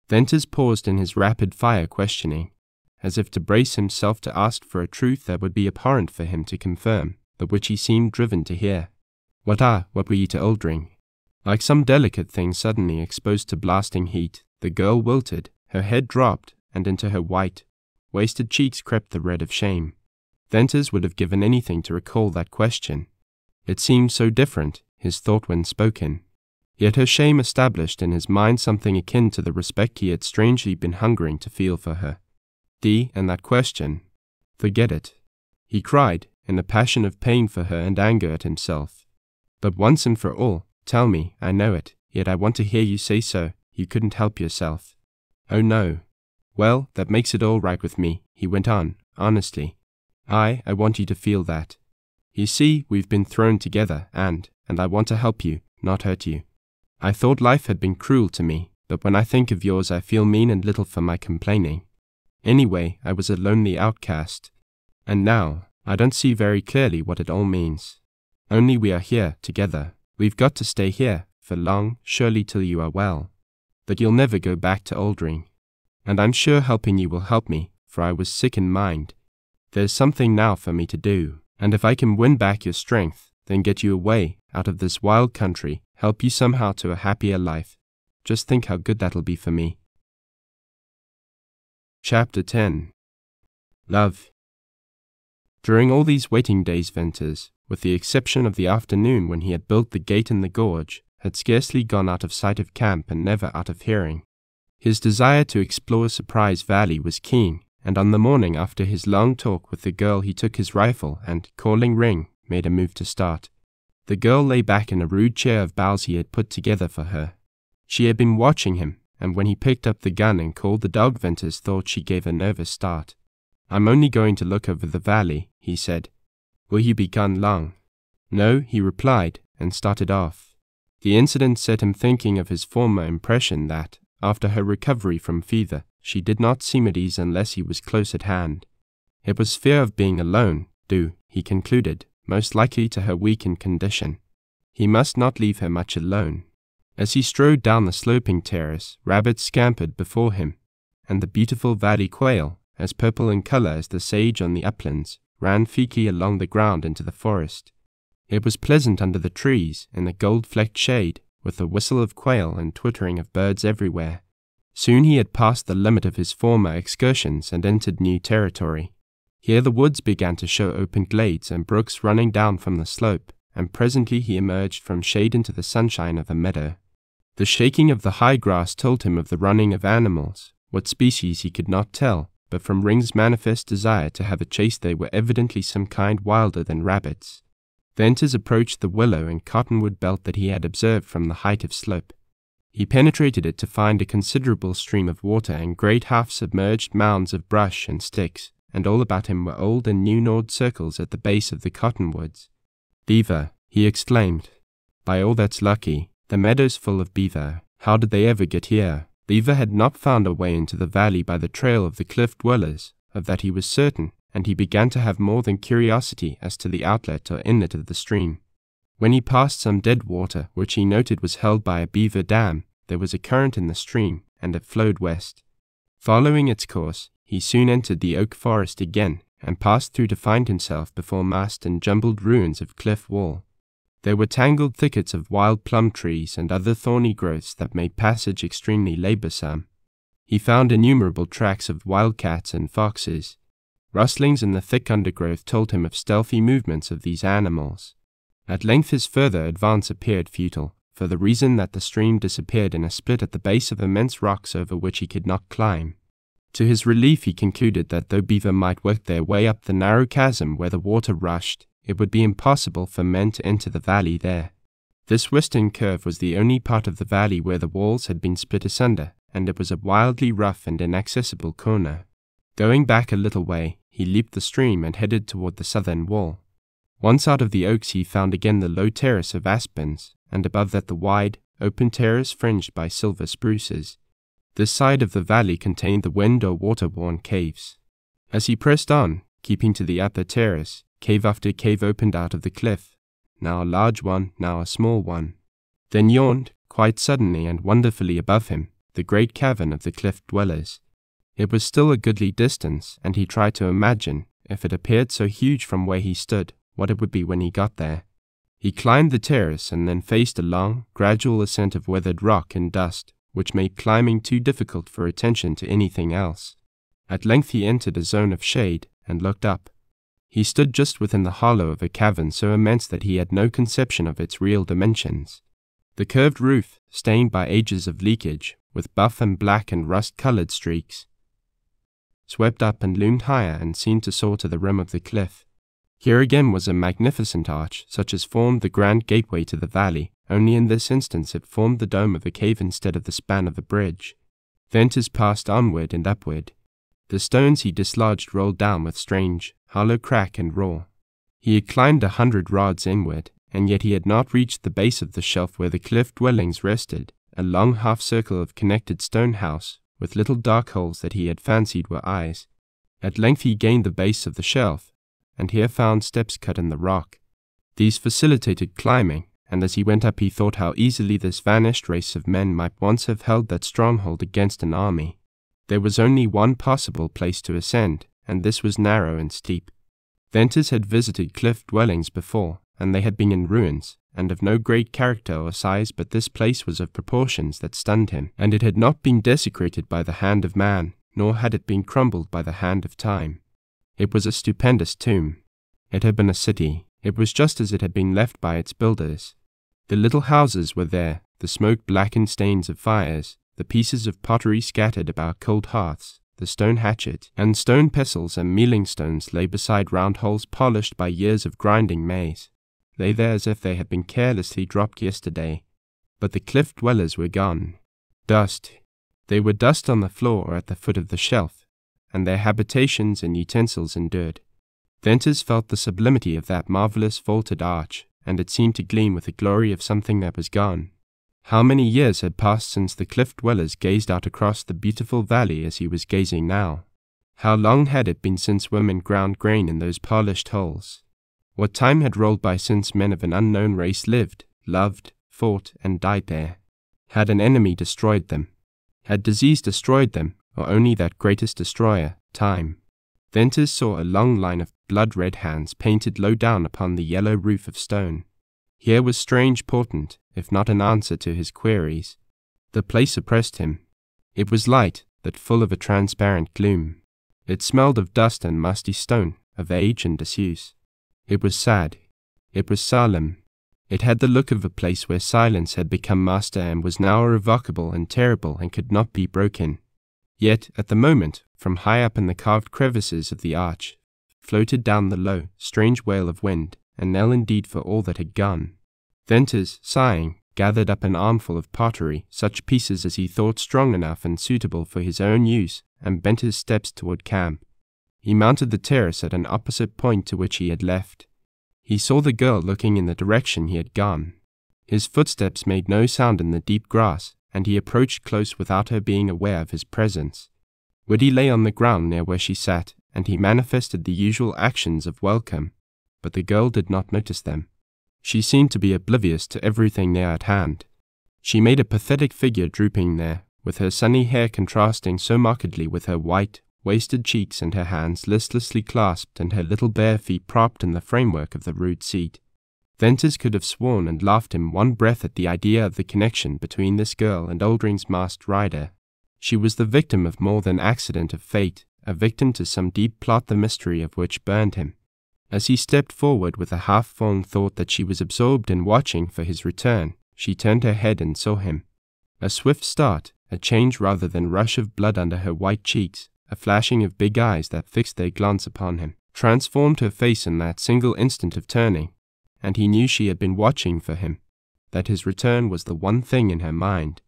Venters paused in his rapid-fire questioning, as if to brace himself to ask for a truth that would be abhorrent for him to confirm, but which he seemed driven to hear. What were you to Oldring? Like some delicate thing suddenly exposed to blasting heat, the girl wilted, her head dropped, and into her white, wasted cheeks crept the red of shame. Venters would have given anything to recall that question. It seemed so different, his thought when spoken. Yet her shame established in his mind something akin to the respect he had strangely been hungering to feel for her. And that question. Forget it. He cried, in a passion of pain for her and anger at himself. But once and for all, tell me, I know it, yet I want to hear you say so. You couldn't help yourself. Oh no. Well, that makes it all right with me, he went on, honestly. I want you to feel that. You see, we've been thrown together, and I want to help you, not hurt you. I thought life had been cruel to me, but when I think of yours I feel mean and little for my complaining. Anyway, I was a lonely outcast. And now, I don't see very clearly what it all means. Only we are here, together. We've got to stay here, for long, surely till you are well. That you'll never go back to Aldring. And I'm sure helping you will help me, for I was sick in mind. There's something now for me to do, and if I can win back your strength, then get you away, out of this wild country, help you somehow to a happier life. Just think how good that'll be for me. Chapter 10. Love. During all these waiting days, Venters, with the exception of the afternoon when he had built the gate in the gorge, had scarcely gone out of sight of camp and never out of hearing. His desire to explore Surprise Valley was keen, and on the morning after his long talk with the girl he took his rifle and, calling Ring, made a move to start. The girl lay back in a rude chair of boughs he had put together for her. She had been watching him, and when he picked up the gun and called the dog, Venters thought she gave a nervous start. "I'm only going to look over the valley," he said. "Will you be gone long?" "No," he replied, and started off. The incident set him thinking of his former impression that, after her recovery from fever, she did not seem at ease unless he was close at hand. It was fear of being alone, due, he concluded, most likely to her weakened condition. He must not leave her much alone. As he strode down the sloping terrace, rabbits scampered before him, and the beautiful valley quail, as purple in color as the sage on the uplands, ran featly along the ground into the forest. It was pleasant under the trees, in the gold-flecked shade, with the whistle of quail and twittering of birds everywhere. Soon he had passed the limit of his former excursions and entered new territory. Here the woods began to show open glades and brooks running down from the slope, and presently he emerged from shade into the sunshine of a meadow. The shaking of the high grass told him of the running of animals, what species he could not tell, but from Ring's manifest desire to have a chase they were evidently some kind wilder than rabbits. Venters approached the willow and cottonwood belt that he had observed from the height of slope. He penetrated it to find a considerable stream of water and great half-submerged mounds of brush and sticks, and all about him were old and new-gnawed circles at the base of the cottonwoods. "Beaver," he exclaimed. "By all that's lucky, the meadow's full of beaver. How did they ever get here?" Beaver had not found a way into the valley by the trail of the cliff dwellers, of that he was certain, and he began to have more than curiosity as to the outlet or inlet of the stream. When he passed some dead water, which he noted was held by a beaver dam, there was a current in the stream, and it flowed west. Following its course, he soon entered the oak forest again, and passed through to find himself before massed and jumbled ruins of cliff wall. There were tangled thickets of wild plum trees and other thorny growths that made passage extremely laborsome. He found innumerable tracks of wildcats and foxes. Rustlings in the thick undergrowth told him of stealthy movements of these animals. At length his further advance appeared futile, for the reason that the stream disappeared in a split at the base of immense rocks over which he could not climb. To his relief he concluded that though beaver might work their way up the narrow chasm where the water rushed, it would be impossible for men to enter the valley there. This western curve was the only part of the valley where the walls had been split asunder, and it was a wildly rough and inaccessible corner. Going back a little way, he leaped the stream and headed toward the southern wall. Once out of the oaks he found again the low terrace of aspens, and above that the wide, open terrace fringed by silver spruces. This side of the valley contained the wind or water-worn caves. As he pressed on, keeping to the upper terrace, cave after cave opened out of the cliff, now a large one, now a small one. Then yawned, quite suddenly and wonderfully above him, the great cavern of the cliff dwellers. It was still a goodly distance, and he tried to imagine, if it appeared so huge from where he stood, what it would be when he got there. He climbed the terrace and then faced a long, gradual ascent of weathered rock and dust, which made climbing too difficult for attention to anything else. At length he entered a zone of shade and looked up. He stood just within the hollow of a cavern so immense that he had no conception of its real dimensions. The curved roof, stained by ages of leakage, with buff and black and rust-colored streaks, swept up and loomed higher and seemed to soar to the rim of the cliff. Here again was a magnificent arch, such as formed the grand gateway to the valley, only in this instance it formed the dome of a cave instead of the span of a bridge. Venters passed onward and upward. The stones he dislodged rolled down with strange, hollow crack and roar. He had climbed 100 rods inward, and yet he had not reached the base of the shelf where the cliff dwellings rested, a long half-circle of connected stone house, with little dark holes that he had fancied were eyes. At length he gained the base of the shelf, and here found steps cut in the rock. These facilitated climbing, and as he went up he thought how easily this vanished race of men might once have held that stronghold against an army. There was only one possible place to ascend, and this was narrow and steep. Venters had visited cliff dwellings before, and they had been in ruins, and of no great character or size, but this place was of proportions that stunned him, and it had not been desecrated by the hand of man, nor had it been crumbled by the hand of time. It was a stupendous tomb. It had been a city. It was just as it had been left by its builders. The little houses were there, the smoke-blackened stains of fires, the pieces of pottery scattered about cold hearths, the stone hatchet, and stone pestles and mealing stones lay beside round holes polished by years of grinding maize. Lay there as if they had been carelessly dropped yesterday. But the cliff dwellers were gone. Dust. They were dust on the floor or at the foot of the shelf, and their habitations and utensils endured. Venters felt the sublimity of that marvelous vaulted arch, and it seemed to gleam with the glory of something that was gone. How many years had passed since the cliff dwellers gazed out across the beautiful valley as he was gazing now? How long had it been since women ground grain in those polished holes? What time had rolled by since men of an unknown race lived, loved, fought, and died there? Had an enemy destroyed them? Had disease destroyed them, or only that greatest destroyer, time? Venters saw a long line of blood-red hands painted low down upon the yellow roof of stone. Here was strange portent, if not an answer to his queries. The place oppressed him. It was light, but full of a transparent gloom. It smelled of dust and musty stone, of age and disuse. It was sad. It was solemn. It had the look of a place where silence had become master and was now irrevocable and terrible and could not be broken. Yet, at the moment, from high up in the carved crevices of the arch, floated down the low, strange wail of wind, a knell indeed for all that had gone. Venters, sighing, gathered up an armful of pottery, such pieces as he thought strong enough and suitable for his own use, and bent his steps toward camp. He mounted the terrace at an opposite point to which he had left. He saw the girl looking in the direction he had gone. His footsteps made no sound in the deep grass, and he approached close without her being aware of his presence. Woody lay on the ground near where she sat, and he manifested the usual actions of welcome, but the girl did not notice them. She seemed to be oblivious to everything near at hand. She made a pathetic figure drooping there, with her sunny hair contrasting so markedly with her white, wasted cheeks and her hands listlessly clasped and her little bare feet propped in the framework of the rude seat. Venters could have sworn and laughed in one breath at the idea of the connection between this girl and Aldring's masked rider. She was the victim of more than accident of fate, a victim to some deep plot the mystery of which burned him. As he stepped forward with a half-formed thought that she was absorbed in watching for his return, she turned her head and saw him. A swift start, a change rather than rush of blood under her white cheeks, a flashing of big eyes that fixed their glance upon him, transformed her face in that single instant of turning, and he knew she had been watching for him, that his return was the one thing in her mind.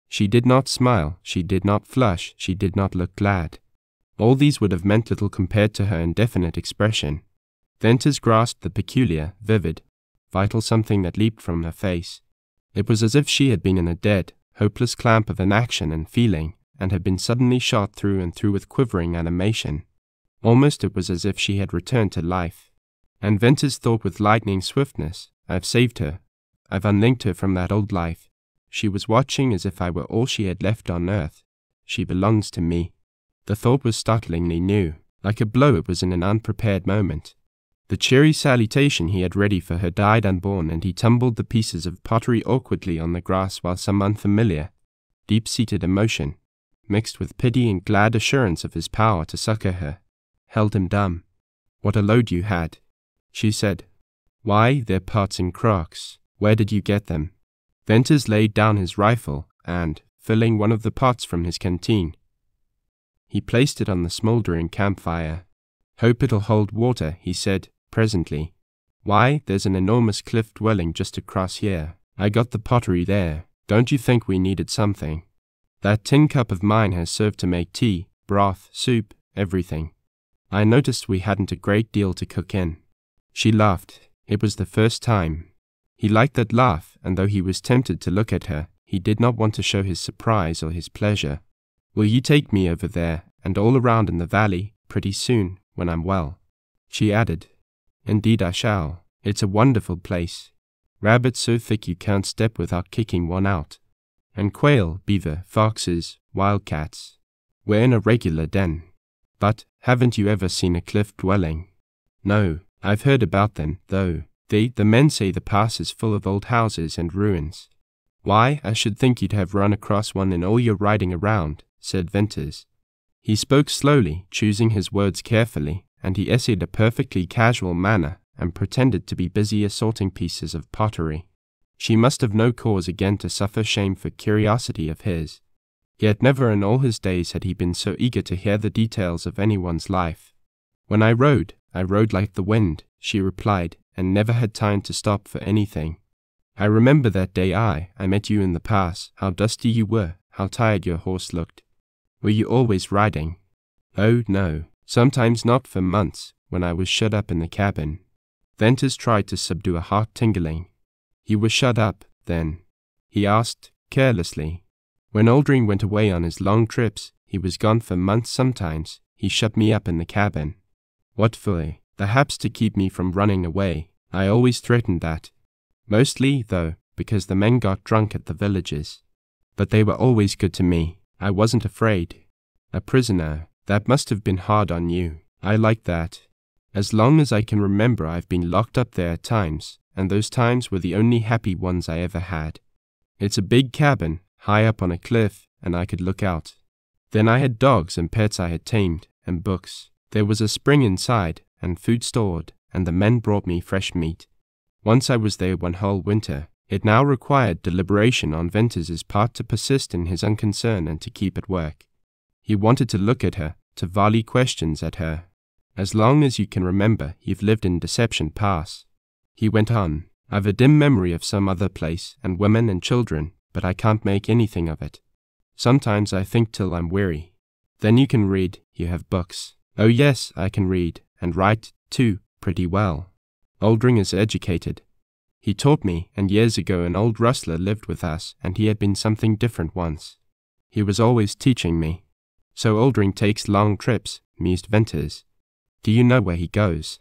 She did not smile, she did not flush, she did not look glad. All these would have meant little compared to her indefinite expression. Venters grasped the peculiar, vivid, vital something that leaped from her face. It was as if she had been in a dead, hopeless clamp of inaction and feeling, and had been suddenly shot through and through with quivering animation. Almost it was as if she had returned to life. And Venters thought with lightning swiftness, I've saved her. I've unlinked her from that old life. She was watching as if I were all she had left on earth. She belongs to me. The thought was startlingly new. Like a blow it was in an unprepared moment. The cheery salutation he had ready for her died unborn, and he tumbled the pieces of pottery awkwardly on the grass while some unfamiliar, deep-seated emotion, mixed with pity and glad assurance of his power to succor her, held him dumb. What a load you had, she said. Why, they're pots and crocks. Where did you get them? Venters laid down his rifle and, filling one of the pots from his canteen, he placed it on the smouldering campfire. Hope it'll hold water, he said, presently. Why, there's an enormous cliff dwelling just across here. I got the pottery there. Don't you think we needed something? That tin cup of mine has served to make tea, broth, soup, everything. I noticed we hadn't a great deal to cook in. She laughed. It was the first time. He liked that laugh, and though he was tempted to look at her, he did not want to show his surprise or his pleasure. "Will you take me over there and all around in the valley pretty soon, when I'm well?" She added, "Indeed I shall. It's a wonderful place. Rabbits so thick you can't step without kicking one out. And quail, beaver, foxes, wildcats. We're in a regular den. But haven't you ever seen a cliff dwelling?" "No, I've heard about them, though. The men say the pass is full of old houses and ruins." "Why, I should think you'd have run across one in all your riding around," said Venters. He spoke slowly, choosing his words carefully, and he essayed a perfectly casual manner and pretended to be busy assorting pieces of pottery. She must have no cause again to suffer shame for curiosity of his. Yet never in all his days had he been so eager to hear the details of anyone's life. "When I rode like the wind," she replied, and never had time to stop for anything. "I remember that day I met you in the pass, how dusty you were, how tired your horse looked. Were you always riding?" "Oh, no, sometimes not for months, when I was shut up in the cabin." Venters tried to subdue a heart tingling. "You were shut up, then?" he asked, carelessly. "When Aldring went away on his long trips, he was gone for months sometimes. He shut me up in the cabin." "What for?" "Perhaps to keep me from running away. I always threatened that. Mostly, though, because the men got drunk at the villages. But they were always good to me. I wasn't afraid." "A prisoner. That must have been hard on you." "I like that. As long as I can remember, I've been locked up there at times, and those times were the only happy ones I ever had. It's a big cabin, high up on a cliff, and I could look out. Then I had dogs and pets I had tamed, and books. There was a spring inside, and food stored, and the men brought me fresh meat. Once I was there one whole winter. It now required deliberation on Venters's part to persist in his unconcern and to keep at work. He wanted to look at her, to volley questions at her. "As long as you can remember, you've lived in Deception Pass," he went on. "I've a dim memory of some other place, and women and children, but I can't make anything of it. Sometimes I think till I'm weary." "Then you can read, you have books." "Oh yes, I can read, and write, too, pretty well. Aldring is educated. He taught me, and years ago an old rustler lived with us, and he had been something different once. He was always teaching me." "So Aldring takes long trips," mused Venters. "Do you know where he goes?"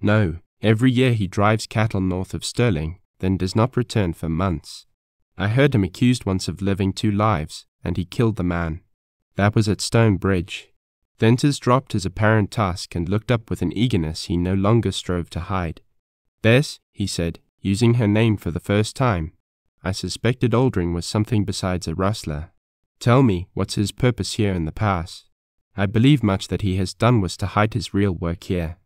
"No. Every year he drives cattle north of Sterling, then does not return for months. I heard him accused once of living 2 lives, and he killed the man. That was at Stone Bridge." Venters dropped his apparent task and looked up with an eagerness he no longer strove to hide. "Bess," he said, using her name for the first time, "I suspected Aldring was something besides a rustler. Tell me, what's his purpose here in the pass? I believe much that he has done was to hide his real work here."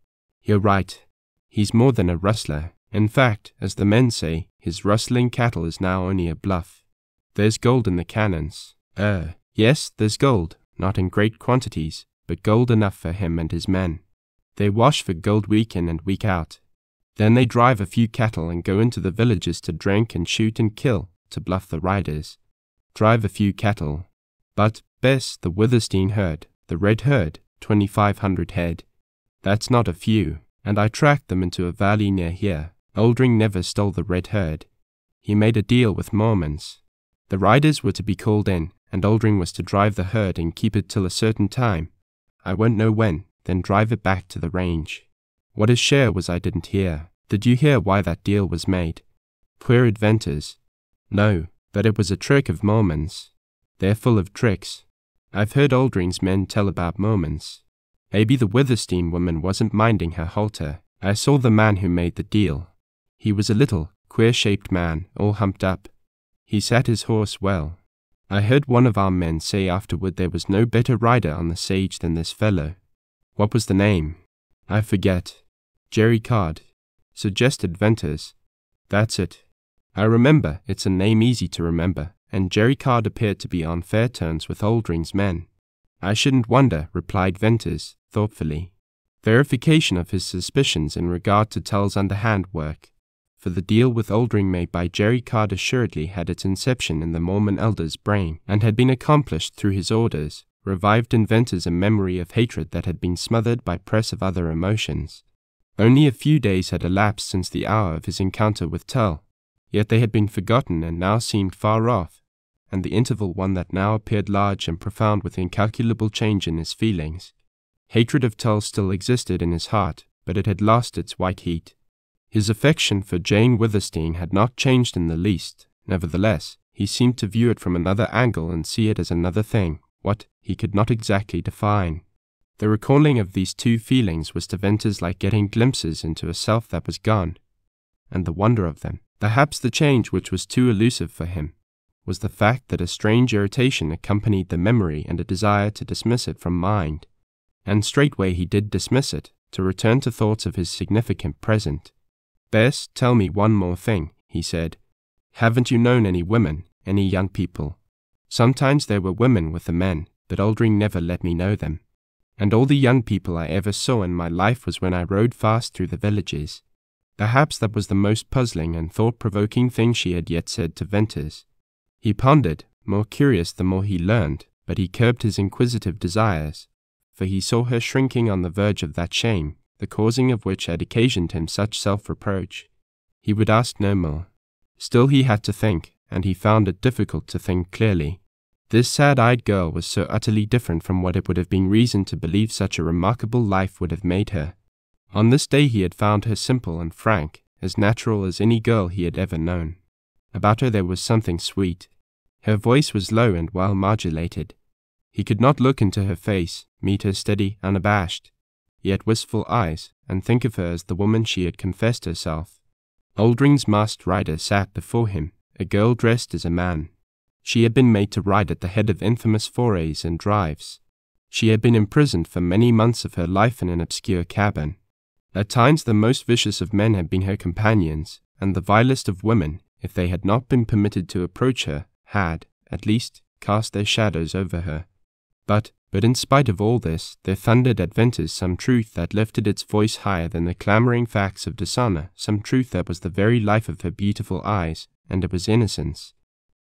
"You're right. He's more than a rustler. In fact, as the men say, his rustling cattle is now only a bluff. There's gold in the cannons." Yes, there's gold, not in great quantities, but gold enough for him and his men. They wash for gold week in and week out. Then they drive a few cattle and go into the villages to drink and shoot and kill, to bluff the riders. Drive a few cattle. But, Bess, the Withersteen herd, the red herd, 2,500 head. That's not a few, and I tracked them into a valley near here. Aldring never stole the red herd. He made a deal with Mormons. The riders were to be called in, and Aldring was to drive the herd and keep it till a certain time. I won't know when, then drive it back to the range. What his share was I didn't hear. Did you hear why that deal was made?" queried Venters. "No, but it was a trick of Mormons. They're full of tricks. I've heard Aldring's men tell about Mormons. Maybe the Withersteen woman wasn't minding her halter. I saw the man who made the deal. He was a little, queer-shaped man, all humped up. He sat his horse well. I heard one of our men say afterward there was no better rider on the sage than this fellow. What was the name?" "I forget." "Jerry Card," suggested Venters. "That's it. I remember, it's a name easy to remember, and Jerry Card appeared to be on fair terms with Aldring's men." "I shouldn't wonder," replied Venters, thoughtfully. Verification of his suspicions in regard to Tull's underhand work. For the deal with Aldring made by Jerry Card assuredly had its inception in the Mormon elder's brain, and had been accomplished through his orders, revived in Venters a memory of hatred that had been smothered by press of other emotions. Only a few days had elapsed since the hour of his encounter with Tull, yet they had been forgotten and now seemed far off, and the interval one that now appeared large and profound with incalculable change in his feelings. Hatred of Tull still existed in his heart, but it had lost its white heat. His affection for Jane Withersteen had not changed in the least. Nevertheless, he seemed to view it from another angle and see it as another thing, what he could not exactly define. The recalling of these two feelings was to Venters like getting glimpses into a self that was gone, and the wonder of them. Perhaps the change which was too elusive for him was the fact that a strange irritation accompanied the memory and a desire to dismiss it from mind. And straightway he did dismiss it, to return to thoughts of his significant present. "Bess, tell me one more thing," he said. "Haven't you known any women, any young people?" "Sometimes there were women with the men, but Aldring never let me know them. And all the young people I ever saw in my life was when I rode fast through the villages." Perhaps that was the most puzzling and thought-provoking thing she had yet said to Venters. He pondered, more curious the more he learned, but he curbed his inquisitive desires, for he saw her shrinking on the verge of that shame, the causing of which had occasioned him such self-reproach. He would ask no more. Still he had to think, and he found it difficult to think clearly. This sad-eyed girl was so utterly different from what it would have been reason to believe such a remarkable life would have made her. On this day he had found her simple and frank, as natural as any girl he had ever known. About her there was something sweet. Her voice was low and well modulated. He could not look into her face, meet her steady, unabashed, yet wistful eyes, and think of her as the woman she had confessed herself. Aldring's masked rider sat before him, a girl dressed as a man. She had been made to ride at the head of infamous forays and drives. She had been imprisoned for many months of her life in an obscure cabin. At times the most vicious of men had been her companions, and the vilest of women, if they had not been permitted to approach her, had, at least, cast their shadows over her. But in spite of all this, there thundered at Venters some truth that lifted its voice higher than the clamoring facts of dishonor, some truth that was the very life of her beautiful eyes, and it was innocence.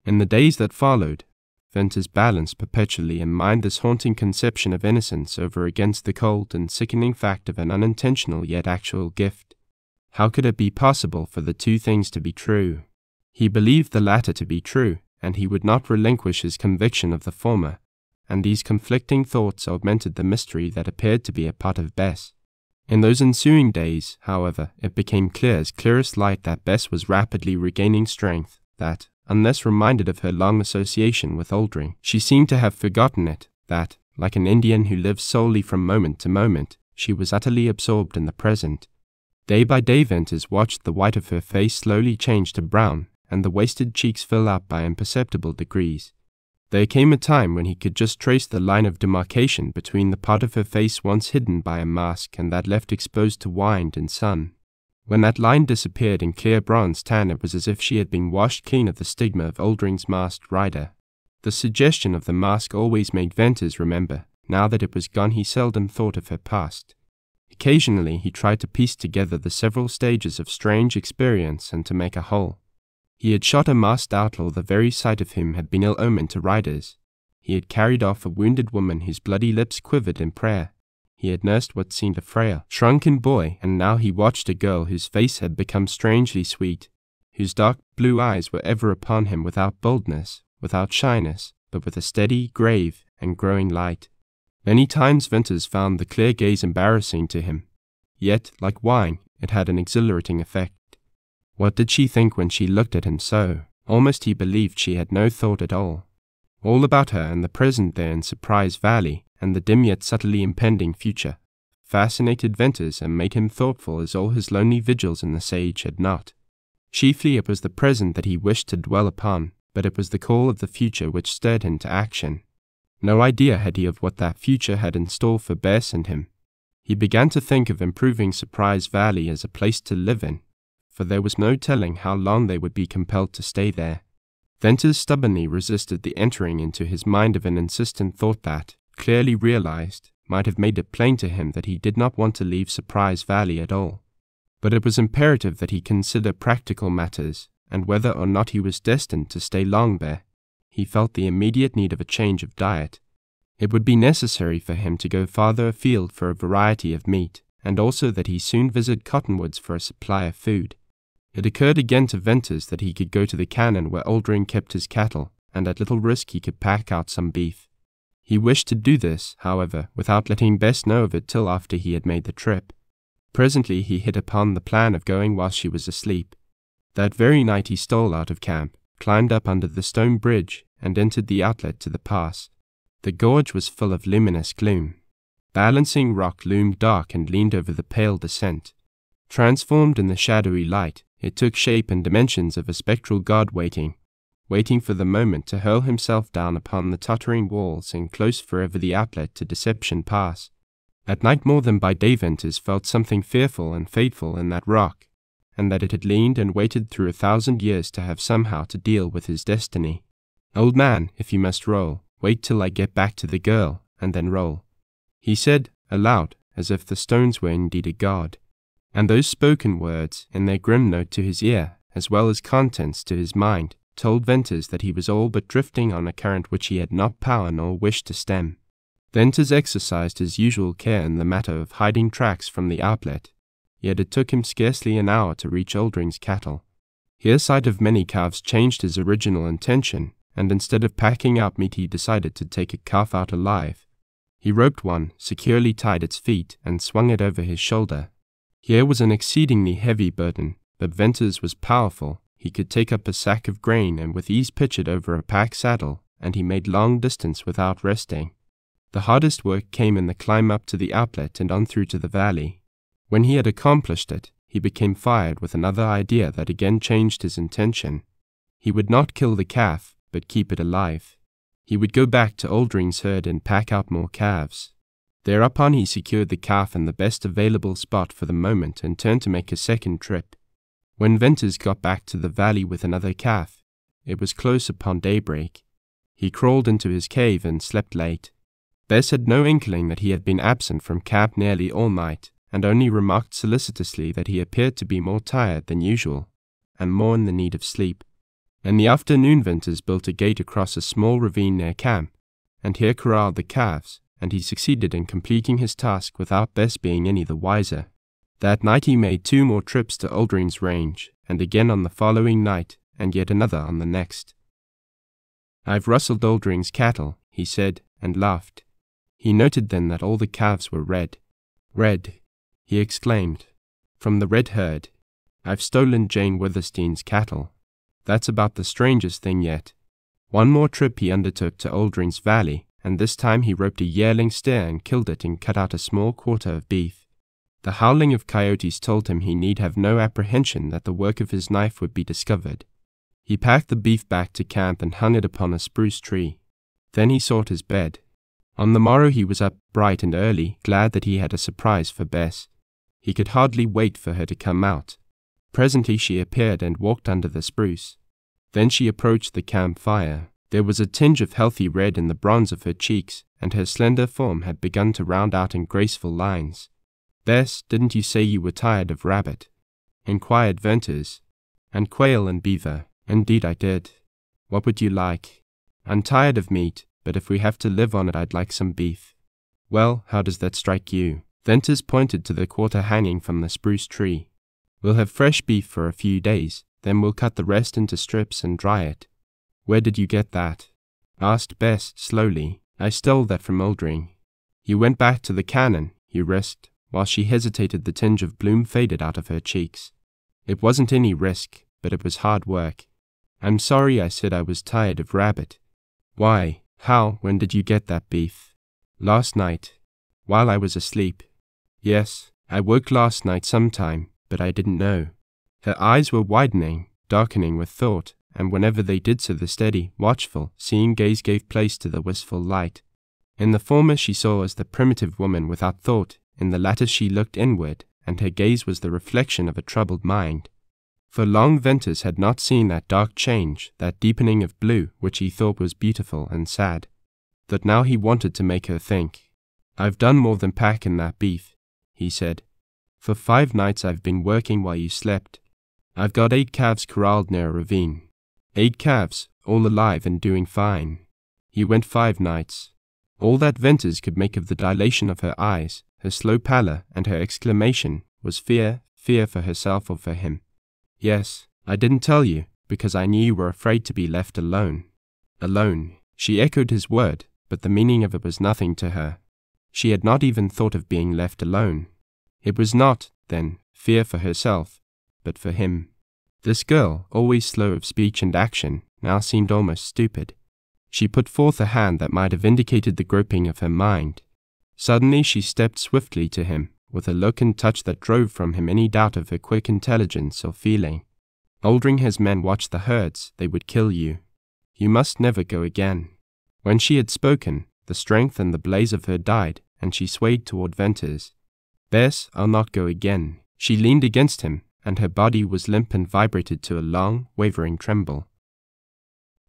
In the days that followed, Venters balanced perpetually in mind this haunting conception of innocence over against the cold and sickening fact of an unintentional yet actual gift. How could it be possible for the two things to be true? He believed the latter to be true, and he would not relinquish his conviction of the former, and these conflicting thoughts augmented the mystery that appeared to be a part of Bess. In those ensuing days, however, it became clear as clearest light that Bess was rapidly regaining strength, that, unless reminded of her long association with Aldring, she seemed to have forgotten it, that, like an Indian who lives solely from moment to moment, she was utterly absorbed in the present. Day by day Venters watched the white of her face slowly change to brown, and the wasted cheeks fill up by imperceptible degrees. There came a time when he could just trace the line of demarcation between the part of her face once hidden by a mask and that left exposed to wind and sun. When that line disappeared in clear bronze tan, it was as if she had been washed clean of the stigma of Aldring's masked rider. The suggestion of the mask always made Venters remember. Now that it was gone, he seldom thought of her past. Occasionally he tried to piece together the several stages of strange experience and to make a whole. He had shot a masked outlaw, the very sight of whom had been ill omen to riders. He had carried off a wounded woman whose bloody lips quivered in prayer. He had nursed what seemed a frail, shrunken boy, and now he watched a girl whose face had become strangely sweet, whose dark blue eyes were ever upon him without boldness, without shyness, but with a steady, grave, and growing light. Many times Venters found the clear gaze embarrassing to him. Yet, like wine, it had an exhilarating effect. What did she think when she looked at him so? Almost he believed she had no thought at all. All about her and the present there in Surprise Valley, and the dim yet subtly impending future, fascinated Venters and made him thoughtful as all his lonely vigils in the sage had not. Chiefly it was the present that he wished to dwell upon, but it was the call of the future which stirred him to action. No idea had he of what that future had in store for Bess and him. He began to think of improving Surprise Valley as a place to live in, for there was no telling how long they would be compelled to stay there. Venters stubbornly resisted the entering into his mind of an insistent thought that, clearly realized, might have made it plain to him that he did not want to leave Surprise Valley at all. But it was imperative that he consider practical matters, and whether or not he was destined to stay long there. He felt the immediate need of a change of diet. It would be necessary for him to go farther afield for a variety of meat, and also that he soon visit cottonwoods for a supply of food. It occurred again to Venters that he could go to the cannon where Oldring kept his cattle, and at little risk he could pack out some beef. He wished to do this, however, without letting Bess know of it till after he had made the trip. Presently he hit upon the plan of going while she was asleep. That very night he stole out of camp, climbed up under the stone bridge, and entered the outlet to the pass. The gorge was full of luminous gloom. Balancing rock loomed dark and leaned over the pale descent. Transformed in the shadowy light, it took shape and dimensions of a spectral god waiting for the moment to hurl himself down upon the tottering walls and close forever the outlet to Deception Pass. At night more than by day Venters felt something fearful and fateful in that rock, and that it had leaned and waited through 1,000 years to have somehow to deal with his destiny. "Old man, if you must roll, wait till I get back to the girl, and then roll," he said, aloud, as if the stones were indeed a god. And those spoken words, in their grim note to his ear, as well as contents to his mind, told Venters that he was all but drifting on a current which he had not power nor wish to stem. Venters exercised his usual care in the matter of hiding tracks from the outlet, yet it took him scarcely an hour to reach Oldring's cattle. Here sight of many calves changed his original intention, and instead of packing out meat he decided to take a calf out alive. He roped one, securely tied its feet, and swung it over his shoulder. Here was an exceedingly heavy burden, but Venters was powerful. He could take up a sack of grain and with ease pitch it over a pack saddle, and he made long distance without resting. The hardest work came in the climb up to the outlet and on through to the valley. When he had accomplished it, he became fired with another idea that again changed his intention. He would not kill the calf, but keep it alive. He would go back to Oldring's herd and pack out more calves. Thereupon he secured the calf in the best available spot for the moment and turned to make a second trip. When Venters got back to the valley with another calf, it was close upon daybreak. He crawled into his cave and slept late. Bess had no inkling that he had been absent from camp nearly all night, and only remarked solicitously that he appeared to be more tired than usual, and more in the need of sleep. In the afternoon Venters built a gate across a small ravine near camp, and here corralled the calves, and he succeeded in completing his task without Bess being any the wiser. That night he made 2 more trips to Oldring's range, and again on the following night, and yet another on the next. "I've rustled Oldring's cattle," he said, and laughed. He noted then that all the calves were red. "Red," he exclaimed, "from the red herd. I've stolen Jane Withersteen's cattle. That's about the strangest thing yet." One more trip he undertook to Oldring's valley, and this time he roped a yearling steer and killed it and cut out a small quarter of beef. The howling of coyotes told him he need have no apprehension that the work of his knife would be discovered. He packed the beef back to camp and hung it upon a spruce tree. Then he sought his bed. On the morrow he was up bright and early, glad that he had a surprise for Bess. He could hardly wait for her to come out. Presently she appeared and walked under the spruce. Then she approached the camp fire. There was a tinge of healthy red in the bronze of her cheeks, and her slender form had begun to round out in graceful lines. "Bess, didn't you say you were tired of rabbit?" inquired Venters. "And quail and beaver." "Indeed I did." "What would you like?" "I'm tired of meat, but if we have to live on it I'd like some beef." "Well, how does that strike you?" Venters pointed to the quarter hanging from the spruce tree. "We'll have fresh beef for a few days, then we'll cut the rest into strips and dry it." "Where did you get that?" asked Bess slowly. "I stole that from Oldring." "You went back to the cannon," he risked. While she hesitated, the tinge of bloom faded out of her cheeks. "It wasn't any risk, but it was hard work. I'm sorry I said I was tired of rabbit." "Why? How? When did you get that beef?" "Last night, while I was asleep." "Yes, I woke last night sometime, but I didn't know." Her eyes were widening, darkening with thought, and whenever they did so the steady, watchful, seeing gaze gave place to the wistful light. In the former she saw as the primitive woman without thought, in the latter she looked inward, and her gaze was the reflection of a troubled mind. For long Venters had not seen that dark change, that deepening of blue, which he thought was beautiful and sad. That now he wanted to make her think. "I've done more than pack in that beef," he said. "For 5 nights I've been working while you slept. I've got 8 calves corralled near a ravine. 8 calves, all alive and doing fine." He went 5 nights. All that Venters could make of the dilation of her eyes, her slow pallor, and her exclamation was fear for herself or for him. Yes, I didn't tell you, because I knew you were afraid to be left alone. Alone. She echoed his word, but the meaning of it was nothing to her. She had not even thought of being left alone. It was not, then, fear for herself, but for him. This girl, always slow of speech and action, now seemed almost stupid. She put forth a hand that might have indicated the groping of her mind. Suddenly she stepped swiftly to him, with a look and touch that drove from him any doubt of her quick intelligence or feeling. Aldring's men watch the herds, they would kill you. You must never go again. When she had spoken, the strength and the blaze of her died, and she swayed toward Venters. Bess, I'll not go again. She leaned against him, and her body was limp and vibrated to a long, wavering tremble.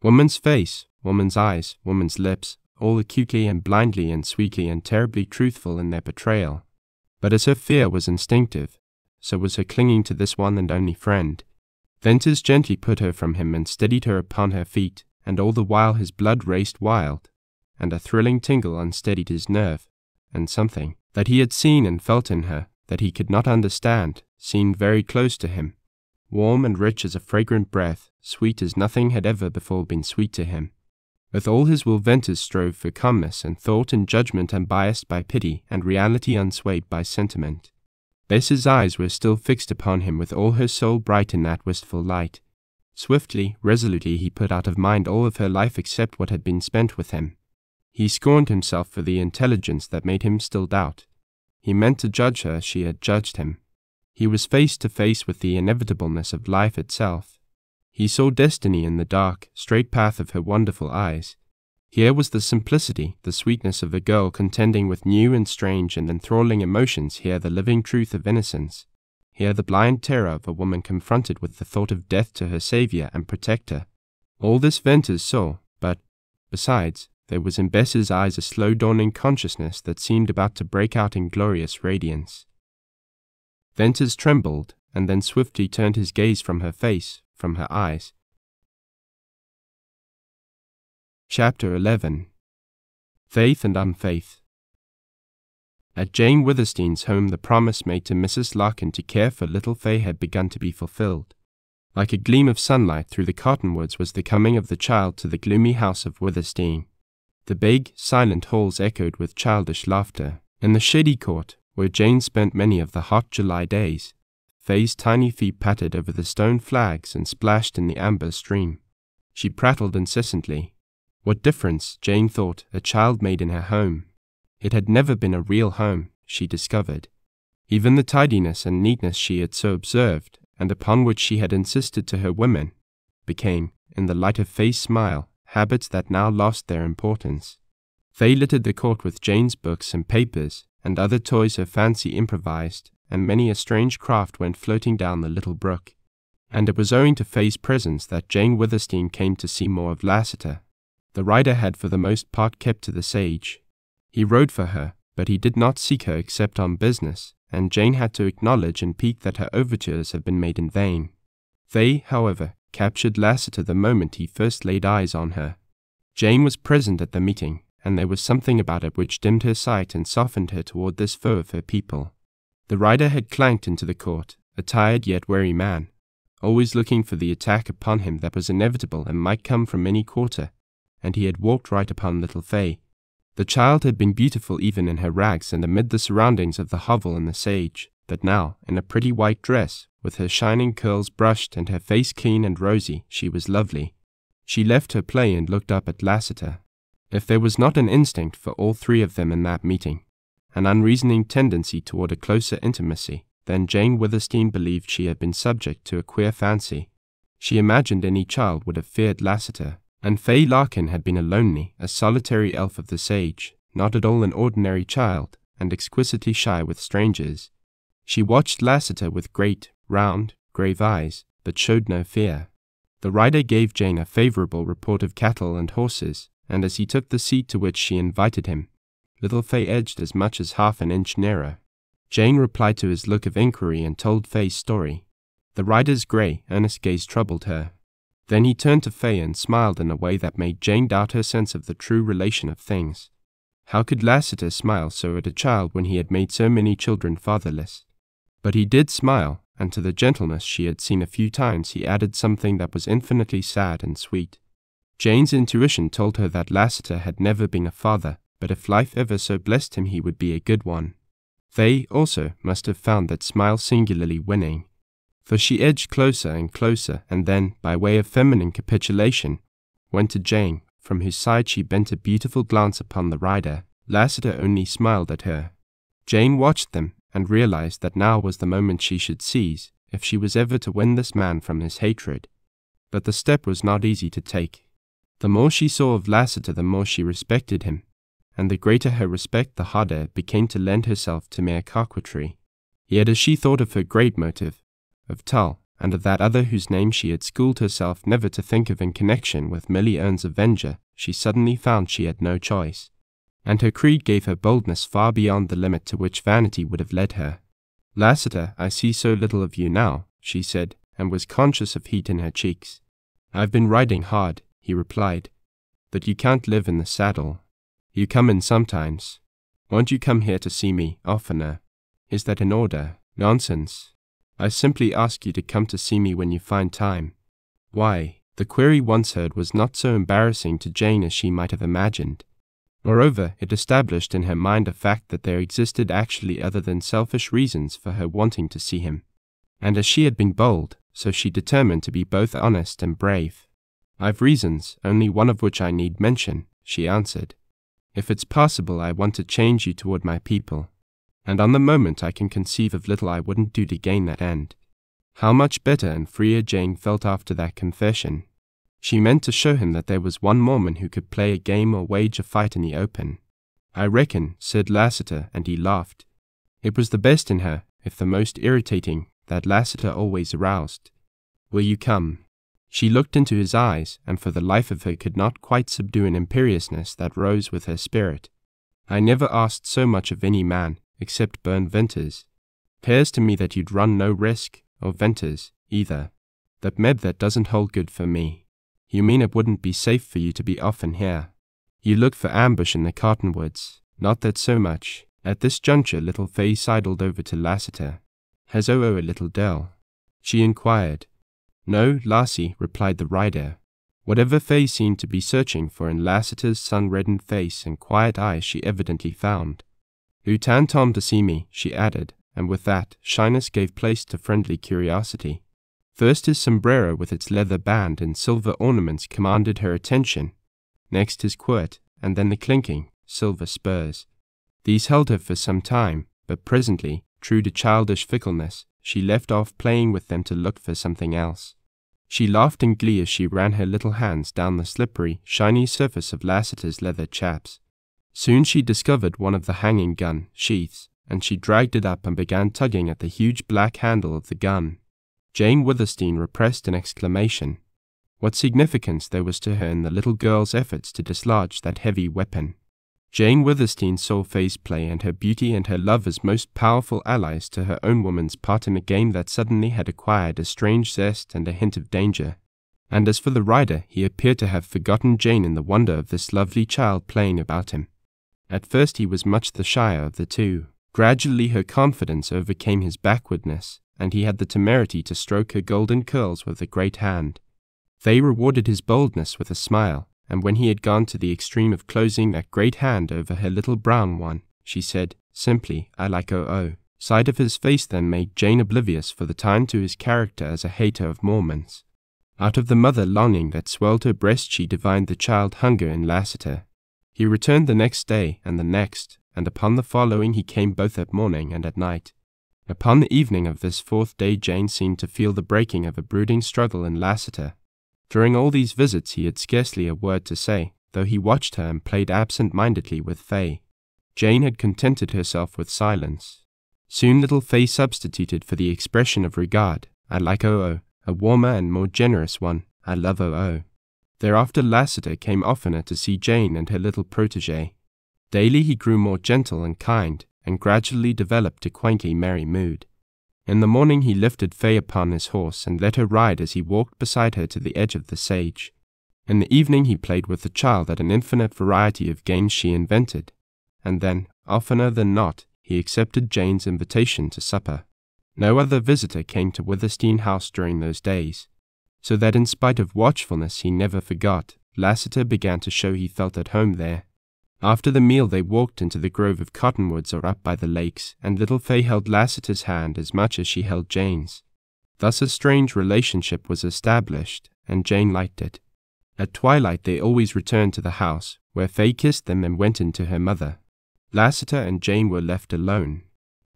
Woman's face, woman's eyes, woman's lips, all acutely and blindly and sweetly and terribly truthful in their betrayal. But as her fear was instinctive, so was her clinging to this one and only friend. Venters gently put her from him and steadied her upon her feet, and all the while his blood raced wild, and a thrilling tingle unsteadied his nerve, and something that he had seen and felt in her, that he could not understand, seemed very close to him, warm and rich as a fragrant breath, sweet as nothing had ever before been sweet to him. With all his will Venters strove for calmness and thought and judgment unbiased by pity and reality unswayed by sentiment. Bess's eyes were still fixed upon him with all her soul bright in that wistful light. Swiftly, resolutely he put out of mind all of her life except what had been spent with him. He scorned himself for the intelligence that made him still doubt. He meant to judge her as she had judged him. He was face to face with the inevitableness of life itself. He saw destiny in the dark, straight path of her wonderful eyes. Here was the simplicity, the sweetness of a girl contending with new and strange and enthralling emotions, here the living truth of innocence. Here the blind terror of a woman confronted with the thought of death to her savior and protector. All this Venters saw, but, besides, there was in Bess's eyes a slow dawning consciousness that seemed about to break out in glorious radiance. Venters trembled, and then swiftly turned his gaze from her face, from her eyes. Chapter 11. Faith and Unfaith. At Jane Withersteen's home the promise made to Mrs. Larkin to care for little Fay had begun to be fulfilled. Like a gleam of sunlight through the cottonwoods was the coming of the child to the gloomy house of Withersteen. The big, silent halls echoed with childish laughter. In the shady court, where Jane spent many of the hot July days, Fay's tiny feet pattered over the stone flags and splashed in the amber stream. She prattled incessantly. What difference, Jane thought, a child made in her home. It had never been a real home, she discovered. Even the tidiness and neatness she had so observed, and upon which she had insisted to her women, became, in the light of Fay's smile, habits that now lost their importance. Fay littered the court with Jane's books and papers, and other toys her fancy improvised, and many a strange craft went floating down the little brook. And it was owing to Fay's presence that Jane Withersteen came to see more of Lassiter. The rider had for the most part kept to the sage. He rode for her, but he did not seek her except on business, and Jane had to acknowledge and pique that her overtures had been made in vain. Fay, however, captured Lassiter the moment he first laid eyes on her. Jane was present at the meeting, and there was something about it which dimmed her sight and softened her toward this foe of her people. The rider had clanked into the court, a tired yet wary man, always looking for the attack upon him that was inevitable and might come from any quarter, and he had walked right upon little Fay. The child had been beautiful even in her rags and amid the surroundings of the hovel and the sage, but now, in a pretty white dress, with her shining curls brushed and her face clean and rosy, she was lovely. She left her play and looked up at Lassiter. If there was not an instinct for all three of them in that meeting, an unreasoning tendency toward a closer intimacy, then Jane Withersteen believed she had been subject to a queer fancy. She imagined any child would have feared Lassiter, and Fay Larkin had been a lonely, a solitary elf of the sage, not at all an ordinary child, and exquisitely shy with strangers. She watched Lassiter with great, round, grave eyes, but showed no fear. The rider gave Jane a favorable report of cattle and horses, and as he took the seat to which she invited him, little Fay edged as much as half an inch nearer. Jane replied to his look of inquiry and told Fay's story. The rider's grey, earnest gaze troubled her. Then he turned to Fay and smiled in a way that made Jane doubt her sense of the true relation of things. How could Lassiter smile so at a child when he had made so many children fatherless? But he did smile, and to the gentleness she had seen a few times he added something that was infinitely sad and sweet. Jane's intuition told her that Lassiter had never been a father, but if life ever so blessed him he would be a good one. They, also, must have found that smile singularly winning, for she edged closer and closer and then, by way of feminine capitulation, went to Jane, from whose side she bent a beautiful glance upon the rider. Lassiter only smiled at her. Jane watched them and realized that now was the moment she should seize, if she was ever to win this man from his hatred. But the step was not easy to take. The more she saw of Lassiter, the more she respected him, and the greater her respect, the harder it became to lend herself to mere coquetry. Yet as she thought of her great motive, of Tull, and of that other whose name she had schooled herself never to think of in connection with Millie Ern's avenger, she suddenly found she had no choice, and her creed gave her boldness far beyond the limit to which vanity would have led her. "Lassiter, I see so little of you now," she said, and was conscious of heat in her cheeks. "I've been riding hard," he replied, "but you can't live in the saddle. You come in sometimes. Won't you come here to see me oftener? Is that in order? Nonsense. I simply ask you to come to see me when you find time." Why? The query once heard was not so embarrassing to Jane as she might have imagined. Moreover, it established in her mind a fact that there existed actually other than selfish reasons for her wanting to see him. And as she had been bold, so she determined to be both honest and brave. "I've reasons, only one of which I need mention," she answered. "If it's possible, I want to change you toward my people. And on the moment I can conceive of little I wouldn't do to gain that end." How much better and freer Jane felt after that confession. She meant to show him that there was one Mormon who could play a game or wage a fight in the open. "I reckon," said Lassiter, and he laughed. It was the best in her, if the most irritating, that Lassiter always aroused. "Will you come?" She looked into his eyes, and for the life of her could not quite subdue an imperiousness that rose with her spirit. "I never asked so much of any man, except Bern Venters. 'Pears to me that you'd run no risk, or Venters, either. That Meb that doesn't hold good for me." "You mean it wouldn't be safe for you to be often here? You look for ambush in the cottonwoods." "Not that so much." At this juncture little Fay sidled over to Lassiter. "Has a little Dell?" she inquired. "No, lassie," replied the rider. Whatever Fay seemed to be searching for in Lassiter's sun-reddened face and quiet eyes she evidently found. "Utan Tom to see me," she added, and with that, shyness gave place to friendly curiosity. First his sombrero with its leather band and silver ornaments commanded her attention, next his quirt, and then the clinking, silver spurs. These held her for some time, but presently, true to childish fickleness, she left off playing with them to look for something else. She laughed in glee as she ran her little hands down the slippery, shiny surface of Lassiter's leather chaps. Soon she discovered one of the hanging gun sheaths, and she dragged it up and began tugging at the huge black handle of the gun. Jane Withersteen repressed an exclamation. What significance there was to her in the little girl's efforts to dislodge that heavy weapon. Jane Withersteen saw Fay's play and her beauty and her love as most powerful allies to her own woman's part in a game that suddenly had acquired a strange zest and a hint of danger. And as for the rider, he appeared to have forgotten Jane in the wonder of this lovely child playing about him. At first he was much the shyer of the two. Gradually her confidence overcame his backwardness, and he had the temerity to stroke her golden curls with a great hand. Fay rewarded his boldness with a smile, and when he had gone to the extreme of closing that great hand over her little brown one, she said, simply, "I like O.O." Sight of his face then made Jane oblivious for the time to his character as a hater of Mormons. Out of the mother longing that swelled her breast she divined the child hunger in Lassiter. He returned the next day and the next, and upon the following he came both at morning and at night. Upon the evening of this fourth day Jane seemed to feel the breaking of a brooding struggle in Lassiter. During all these visits he had scarcely a word to say, though he watched her and played absent-mindedly with Fay. Jane had contented herself with silence. Soon little Fay substituted for the expression of regard, "I like O.O., a warmer and more generous one, "I love O.O." Thereafter Lassiter came oftener to see Jane and her little protégée. Daily he grew more gentle and kind, and gradually developed a quaintly merry mood. In the morning he lifted Fay upon his horse and let her ride as he walked beside her to the edge of the sage. In the evening he played with the child at an infinite variety of games she invented, and then, oftener than not, he accepted Jane's invitation to supper. No other visitor came to Withersteen House during those days, so that in spite of watchfulness he never forgot, Lassiter began to show he felt at home there. After the meal they walked into the grove of cottonwoods or up by the lakes, and little Fay held Lassiter's hand as much as she held Jane's. Thus a strange relationship was established, and Jane liked it. At twilight they always returned to the house, where Fay kissed them and went in to her mother. Lassiter and Jane were left alone.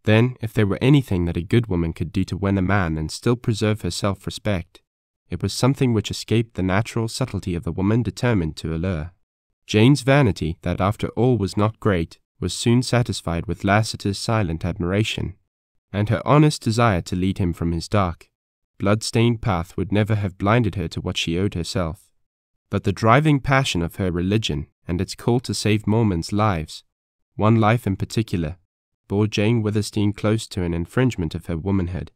Then, if there were anything that a good woman could do to win a man and still preserve her self-respect, it was something which escaped the natural subtlety of a woman determined to allure. Jane's vanity, that after all was not great, was soon satisfied with Lassiter's silent admiration, and her honest desire to lead him from his dark, blood-stained path would never have blinded her to what she owed herself. But the driving passion of her religion and its call to save Mormons' lives, one life in particular, bore Jane Withersteen close to an infringement of her womanhood.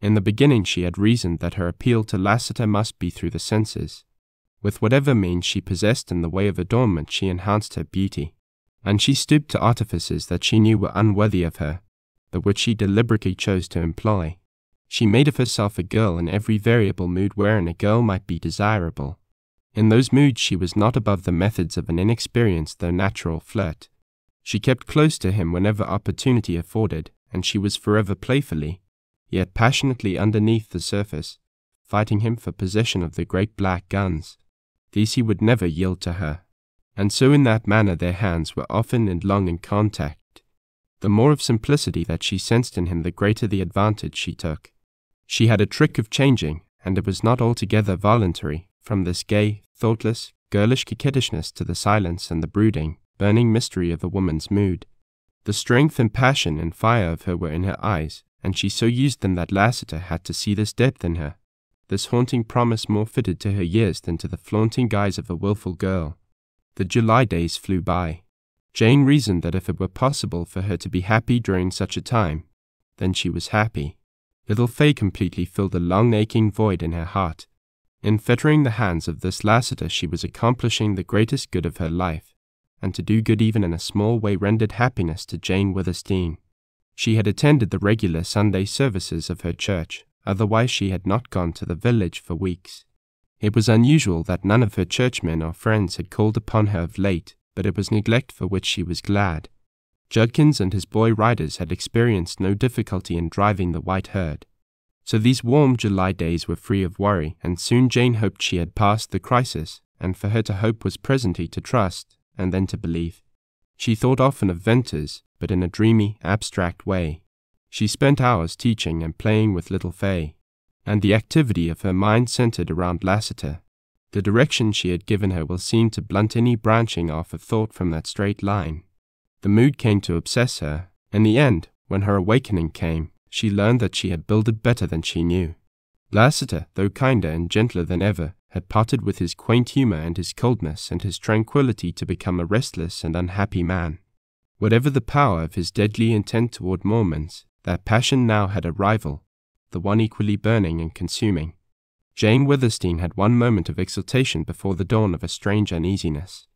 In the beginning she had reasoned that her appeal to Lassiter must be through the senses. With whatever means she possessed in the way of adornment she enhanced her beauty, and she stooped to artifices that she knew were unworthy of her, but which she deliberately chose to employ. She made of herself a girl in every variable mood wherein a girl might be desirable. In those moods she was not above the methods of an inexperienced though natural flirt. She kept close to him whenever opportunity afforded, and she was forever playfully, yet passionately underneath the surface, fighting him for possession of the great black guns. These he would never yield to her, and so in that manner their hands were often and long in contact. The more of simplicity that she sensed in him, the greater the advantage she took. She had a trick of changing, and it was not altogether voluntary, from this gay, thoughtless, girlish coquettishness to the silence and the brooding, burning mystery of a woman's mood. The strength and passion and fire of her were in her eyes, and she so used them that Lassiter had to see this depth in her, this haunting promise more fitted to her years than to the flaunting guise of a wilful girl. The July days flew by. Jane reasoned that if it were possible for her to be happy during such a time, then she was happy. Little Fay completely filled the long aching void in her heart. In fettering the hands of this Lassiter she was accomplishing the greatest good of her life, and to do good even in a small way rendered happiness to Jane Withersteen. She had attended the regular Sunday services of her church, otherwise she had not gone to the village for weeks. It was unusual that none of her churchmen or friends had called upon her of late, but it was neglect for which she was glad. Judkins and his boy riders had experienced no difficulty in driving the white herd. So these warm July days were free of worry, and soon Jane hoped she had passed the crisis, and for her to hope was presently to trust, and then to believe. She thought often of Venters, but in a dreamy, abstract way. She spent hours teaching and playing with little Fay, and the activity of her mind centered around Lassiter. The direction she had given her will seem to blunt any branching off of thought from that straight line. The mood came to obsess her. In the end, when her awakening came, she learned that she had builded better than she knew. Lassiter, though kinder and gentler than ever, had parted with his quaint humor and his coldness and his tranquillity to become a restless and unhappy man. Whatever the power of his deadly intent toward Mormons, that passion now had a rival, the one equally burning and consuming. Jane Withersteen had one moment of exultation before the dawn of a strange uneasiness.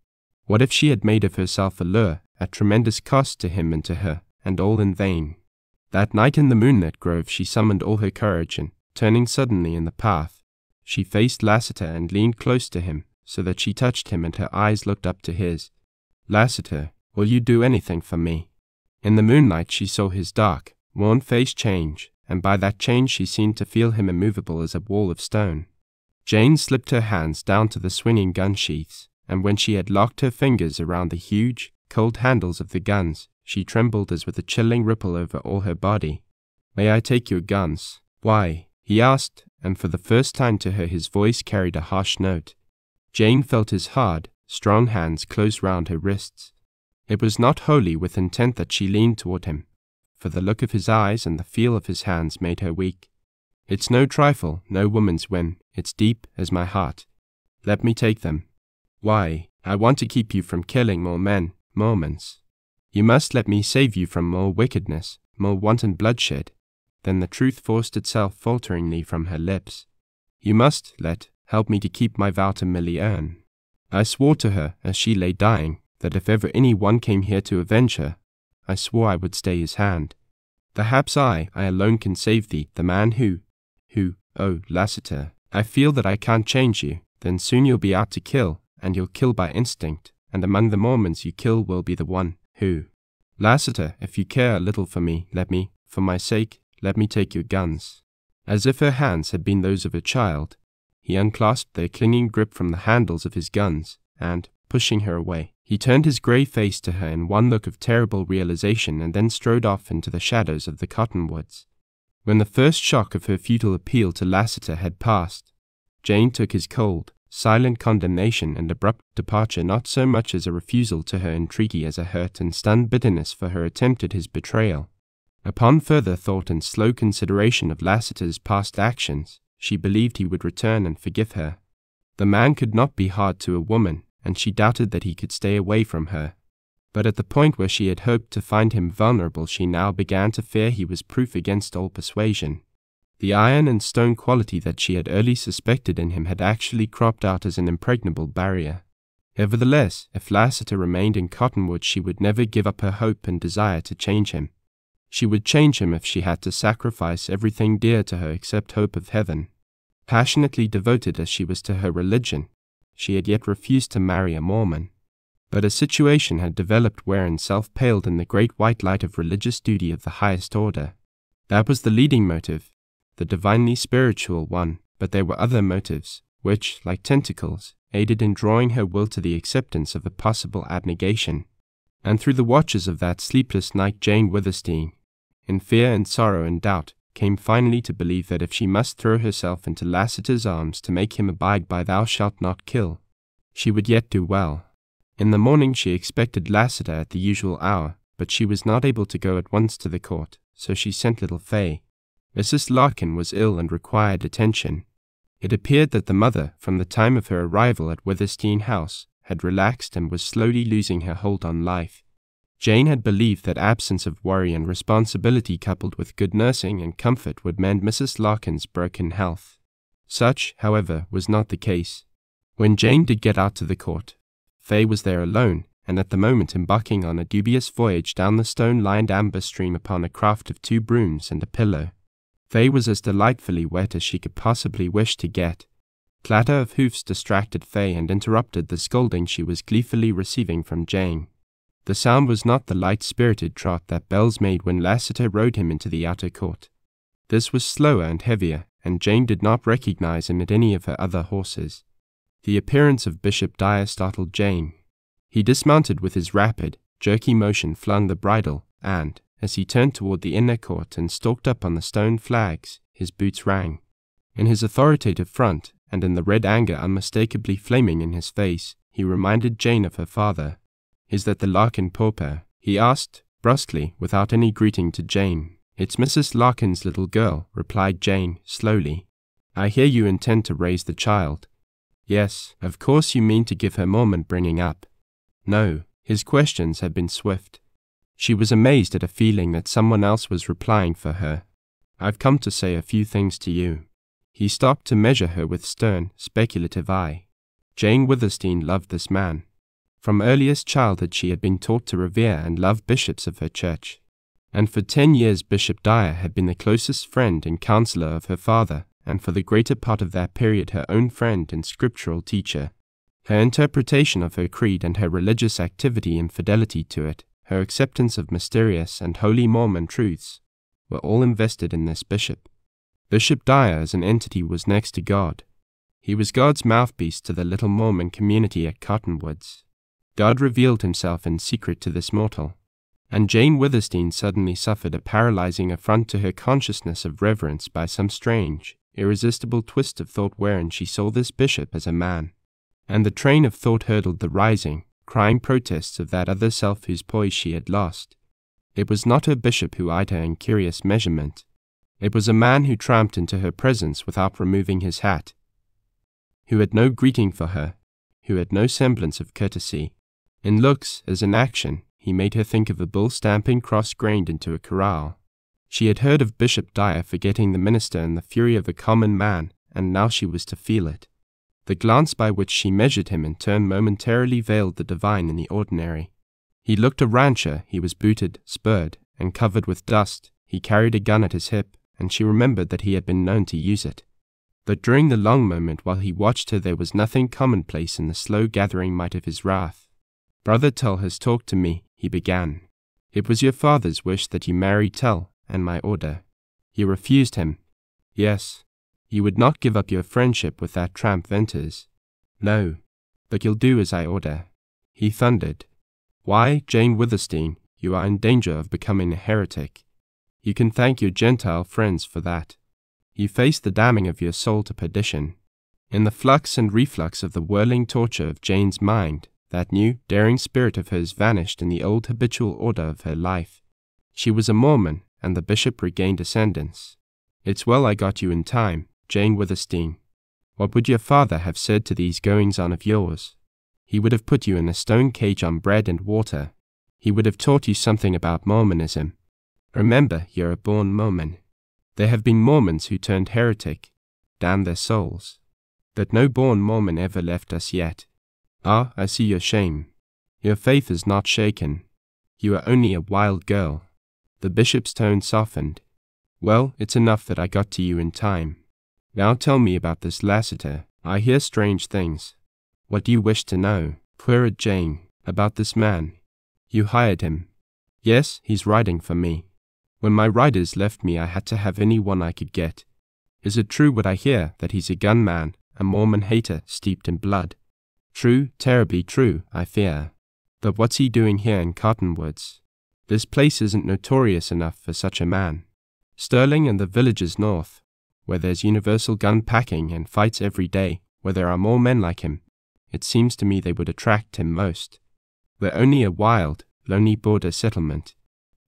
What if she had made of herself a lure, at tremendous cost to him and to her, and all in vain? That night in the moonlit grove she summoned all her courage, and, turning suddenly in the path, she faced Lassiter and leaned close to him, so that she touched him and her eyes looked up to his. "Lassiter, will you do anything for me?" In the moonlight she saw his dark, worn face change, and by that change she seemed to feel him immovable as a wall of stone. Jane slipped her hands down to the swinging gun sheaths, and when she had locked her fingers around the huge, cold handles of the guns, she trembled as with a chilling ripple over all her body. "May I take your guns?" "Why?" he asked, and for the first time to her his voice carried a harsh note. Jane felt his hard, strong hands close round her wrists. It was not wholly with intent that she leaned toward him, for the look of his eyes and the feel of his hands made her weak. "It's no trifle, no woman's whim. It's deep as my heart. Let me take them." "Why?" "I want to keep you from killing more men, Mormons. You must let me save you from more wickedness, more wanton bloodshed." Then the truth forced itself falteringly from her lips. "You must help me to keep my vow to Millie Erne. I swore to her, as she lay dying, that if ever any one came here to avenge her, I swore I would stay his hand." Perhaps I alone can save thee, the man who, oh, Lassiter, I feel that I can't change you, then soon you'll be out to kill, and you'll kill by instinct, and among the Mormons you kill will be the one who. Lassiter, if you care a little for me, for my sake, let me take your guns. As if her hands had been those of a child, he unclasped their clinging grip from the handles of his guns, and, pushing her away, he turned his grey face to her in one look of terrible realization and then strode off into the shadows of the cottonwoods. When the first shock of her futile appeal to Lassiter had passed, Jane took his cold, silent condemnation and abrupt departure not so much as a refusal to her entreaty as a hurt and stunned bitterness for her attempt at his betrayal. Upon further thought and slow consideration of Lassiter's past actions, she believed he would return and forgive her. The man could not be hard to a woman, and she doubted that he could stay away from her. But at the point where she had hoped to find him vulnerable, she now began to fear he was proof against all persuasion. The iron and stone quality that she had early suspected in him had actually cropped out as an impregnable barrier. Nevertheless, if Lassiter remained in Cottonwood, she would never give up her hope and desire to change him. She would change him if she had to sacrifice everything dear to her except hope of heaven. Passionately devoted as she was to her religion, she had yet refused to marry a Mormon. But a situation had developed wherein self paled in the great white light of religious duty of the highest order. That was the leading motive, the divinely spiritual one, but there were other motives, which, like tentacles, aided in drawing her will to the acceptance of a possible abnegation. And through the watches of that sleepless night, Jane Withersteen, in fear and sorrow and doubt, came finally to believe that if she must throw herself into Lassiter's arms to make him abide by "thou shalt not kill," she would yet do well. In the morning she expected Lassiter at the usual hour, but she was not able to go at once to the court, so she sent little Fay. Mrs. Larkin was ill and required attention. It appeared that the mother, from the time of her arrival at Withersteen House, had relaxed and was slowly losing her hold on life. Jane had believed that absence of worry and responsibility coupled with good nursing and comfort would mend Mrs. Larkin's broken health. Such, however, was not the case. When Jane did get out to the court, Fay was there alone, and at the moment embarking on a dubious voyage down the stone-lined amber stream upon a craft of 2 brooms and a pillow. Fay was as delightfully wet as she could possibly wish to get. Clatter of hoofs distracted Fay and interrupted the scolding she was gleefully receiving from Jane. The sound was not the light-spirited trot that Bells made when Lassiter rode him into the outer court. This was slower and heavier, and Jane did not recognize in it any of her other horses. The appearance of Bishop Dyer startled Jane. He dismounted with his rapid, jerky motion, flung the bridle, and, as he turned toward the inner court and stalked up on the stone flags, his boots rang. In his authoritative front, and in the red anger unmistakably flaming in his face, he reminded Jane of her father. "Is that the Larkin pauper?" he asked, brusquely, without any greeting to Jane. "It's Mrs. Larkin's little girl," replied Jane, slowly. "I hear you intend to raise the child." "Yes, of course you mean to give her Mormon bringing up." No, his questions had been swift. She was amazed at a feeling that someone else was replying for her. "I've come to say a few things to you." He stopped to measure her with stern, speculative eye. Jane Withersteen loved this man. From earliest childhood she had been taught to revere and love bishops of her church. And for 10 years Bishop Dyer had been the closest friend and counselor of her father, and for the greater part of that period her own friend and scriptural teacher. Her interpretation of her creed and her religious activity and fidelity to it, her acceptance of mysterious and holy Mormon truths, were all invested in this bishop. Bishop Dyer as an entity was next to God. He was God's mouthpiece to the little Mormon community at Cottonwoods. God revealed himself in secret to this mortal, and Jane Withersteen suddenly suffered a paralyzing affront to her consciousness of reverence by some strange, irresistible twist of thought wherein she saw this bishop as a man. And the train of thought hurtled the rising, crying protests of that other self whose poise she had lost. It was not her bishop who eyed her in curious measurement. It was a man who tramped into her presence without removing his hat, who had no greeting for her, who had no semblance of courtesy. In looks, as in action, he made her think of a bull stamping cross-grained into a corral. She had heard of Bishop Dyer forgetting the minister in the fury of a common man, and now she was to feel it. The glance by which she measured him in turn momentarily veiled the divine in the ordinary. He looked a rancher, he was booted, spurred, and covered with dust, He carried a gun at his hip, and she remembered that he had been known to use it. But during the long moment while he watched her, there was nothing commonplace in the slow gathering might of his wrath. "Brother Tull has talked to me," he began. "It was your father's wish that you marry Tull, and my order. You refused him." "Yes." "You would not give up your friendship with that tramp Venters." "No." "But you'll do as I order." He thundered. "Why, Jane Withersteen, you are in danger of becoming a heretic. You can thank your Gentile friends for that. You face the damning of your soul to perdition." In the flux and reflux of the whirling torture of Jane's mind, that new, daring spirit of hers vanished in the old habitual order of her life. She was a Mormon, and the bishop regained ascendance. "It's well I got you in time, Jane Withersteen. What would your father have said to these goings-on of yours? He would have put you in a stone cage on bread and water. He would have taught you something about Mormonism. Remember, you're a born Mormon. There have been Mormons who turned heretic. Damn their souls. But no born Mormon ever left us yet. Ah, I see your shame. Your faith is not shaken. You are only a wild girl." The bishop's tone softened. "Well, it's enough that I got to you in time. Now tell me about this Lassiter. I hear strange things." "What do you wish to know?" queried Jane. "About this man." "You hired him." "Yes, he's writing for me. When my writers left me, I had to have any one I could get. Is it true what I hear, that he's a gunman, a Mormon hater steeped in blood?" "True, terribly true, I fear. But what's he doing here in Cottonwoods? This place isn't notorious enough for such a man. Sterling and the villages north, where there's universal gun packing and fights every day, where there are more men like him, it seems to me they would attract him most. We're only a wild, lonely border settlement.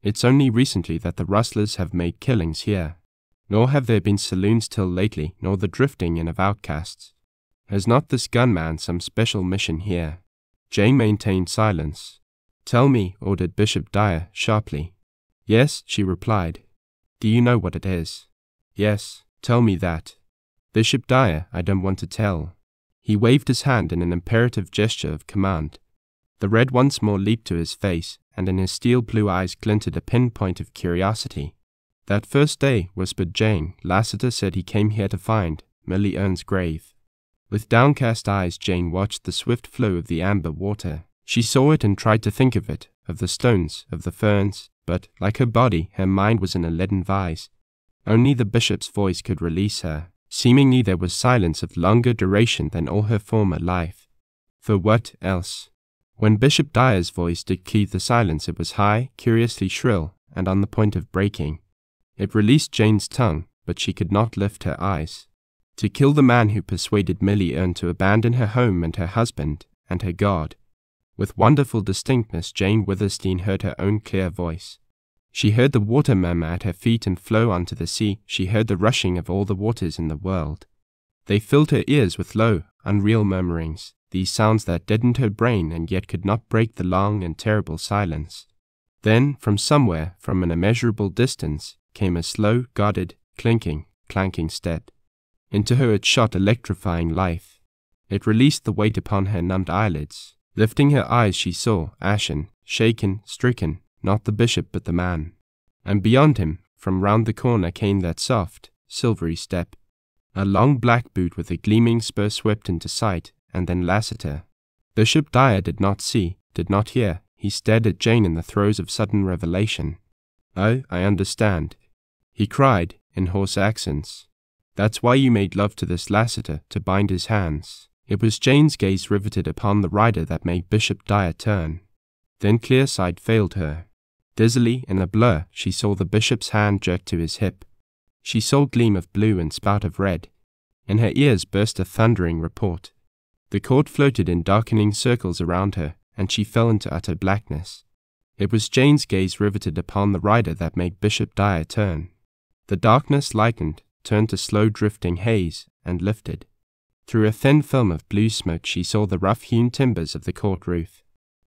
It's only recently that the rustlers have made killings here. Nor have there been saloons till lately, nor the drifting in of outcasts. Has not this gunman some special mission here?" Jane maintained silence. "Tell me," ordered Bishop Dyer sharply. "Yes," she replied. "Do you know what it is?" "Yes, tell me that." "Bishop Dyer, I don't want to tell." He waved his hand in an imperative gesture of command. The red once more leaped to his face, and in his steel blue eyes glinted a pinpoint of curiosity. "That first day," whispered Jane, "Lassiter said he came here to find Millie Earn's grave." With downcast eyes, Jane watched the swift flow of the amber water. She saw it and tried to think of it, of the stones, of the ferns, but, like her body, her mind was in a leaden vise. Only the bishop's voice could release her. Seemingly there was silence of longer duration than all her former life. For what else? When Bishop Dyer's voice did cleave the silence, it was high, curiously shrill, and on the point of breaking. It released Jane's tongue, but she could not lift her eyes. To kill the man who persuaded Millie Earn to abandon her home and her husband, and her God. With wonderful distinctness, Jane Withersteen heard her own clear voice. She heard the water murmur at her feet and flow onto the sea. She heard the rushing of all the waters in the world. They filled her ears with low, unreal murmurings, these sounds that deadened her brain and yet could not break the long and terrible silence. Then, from somewhere, from an immeasurable distance, came a slow, guarded, clanking step. Into her it shot electrifying life. It released the weight upon her numbed eyelids. Lifting her eyes, she saw, ashen, shaken, stricken, not the bishop but the man. And beyond him, from round the corner, came that soft, silvery step. A long black boot with a gleaming spur swept into sight, and then Lassiter. Bishop Dyer did not see, did not hear. He stared at Jane in the throes of sudden revelation. "Oh, I understand," he cried, in hoarse accents. "That's why you made love to this Lassiter, to bind his hands." It was Jane's gaze riveted upon the rider that made Bishop Dyer turn. Then clear sight failed her. Dizzily, in a blur, she saw the bishop's hand jerk to his hip. She saw gleam of blue and spout of red. In her ears burst a thundering report. The court floated in darkening circles around her, and she fell into utter blackness. It was Jane's gaze riveted upon the rider that made Bishop Dyer turn. The darkness lightened, turned to slow drifting haze, and lifted. Through a thin film of blue smoke she saw the rough-hewn timbers of the court roof.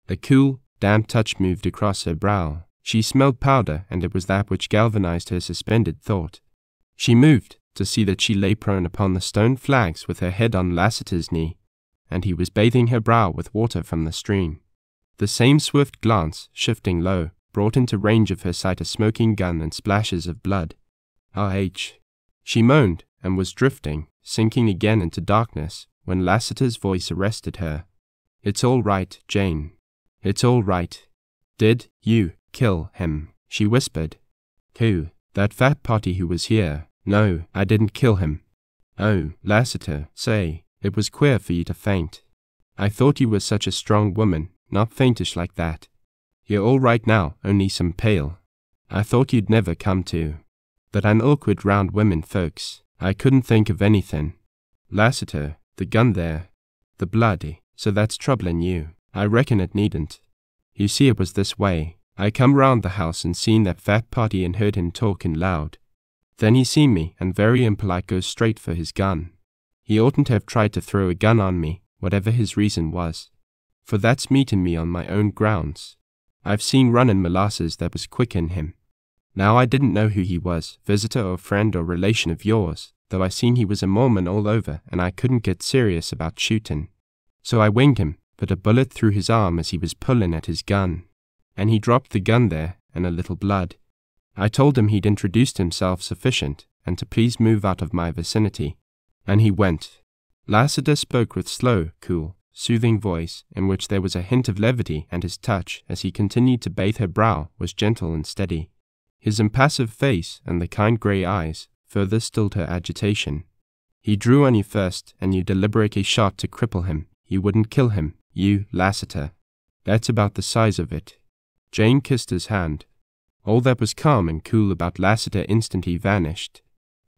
A cool, damp touch moved across her brow. She smelled powder, and it was that which galvanized her suspended thought. She moved, to see that she lay prone upon the stone flags with her head on Lassiter's knee, and he was bathing her brow with water from the stream. The same swift glance, shifting low, brought into range of her sight a smoking gun and splashes of blood. R.H. She moaned and was drifting, sinking again into darkness, when Lassiter's voice arrested her. "It's all right, Jane. It's all right. Did you kill him?" she whispered. "Who? That fat potty who was here? No, I didn't kill him." "Oh, Lassiter, say, it was queer for you to faint. I thought you were such a strong woman, not faintish like that. You're all right now, only some pale. I thought you'd never come to. But I'm awkward round women folks. I couldn't think of anything. Lassiter, the gun there. The bloody, so that's troubling you. I reckon it needn't. You see, it was this way. I come round the house and seen that fat potty and heard him talking loud. Then he seen me and very impolite goes straight for his gun. He oughtn't have tried to throw a gun on me, whatever his reason was. For that's meeting me on my own grounds. I've seen running molasses that was quick in him. Now I didn't know who he was, visitor or friend or relation of yours, though I seen he was a Mormon all over and I couldn't get serious about shooting. So I winged him, put a bullet through his arm as he was pulling at his gun. And he dropped the gun there and a little blood. I told him he'd introduced himself sufficient and to please move out of my vicinity. And he went. Lassiter spoke with slow, cool, soothing voice in which there was a hint of levity, and his touch, as he continued to bathe her brow, was gentle and steady. His impassive face and the kind grey eyes further stilled her agitation. "He drew on you first, and you deliberately shot to cripple him. You wouldn't kill him, you, Lassiter. That's about the size of it." Jane kissed his hand. All that was calm and cool about Lassiter instantly vanished.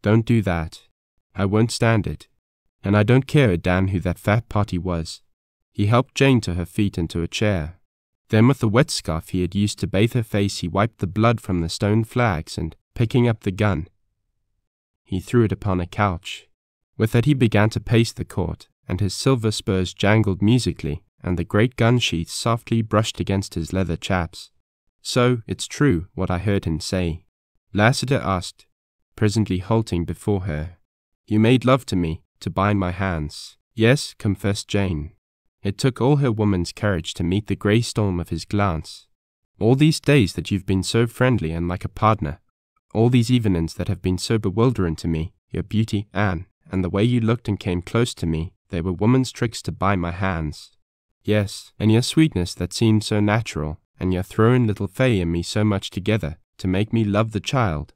"Don't do that. I won't stand it. And I don't care a damn who that fat potty was." He helped Jane to her feet into a chair. Then with the wet scarf he had used to bathe her face he wiped the blood from the stone flags and, picking up the gun, he threw it upon a couch. With it he began to pace the court, and his silver spurs jangled musically, and the great gun sheath softly brushed against his leather chaps. "So, it's true, what I heard him say?" Lassiter asked, presently halting before her. "You made love to me, to bind my hands." "Yes," confessed Jane. It took all her woman's courage to meet the grey storm of his glance. "All these days that you've been so friendly and like a partner, all these evenings that have been so bewildering to me, your beauty, Anne, and the way you looked and came close to me, they were woman's tricks to bind my hands." "Yes, and your sweetness that seemed so natural, and your throwing little Fay and me so much together, to make me love the child,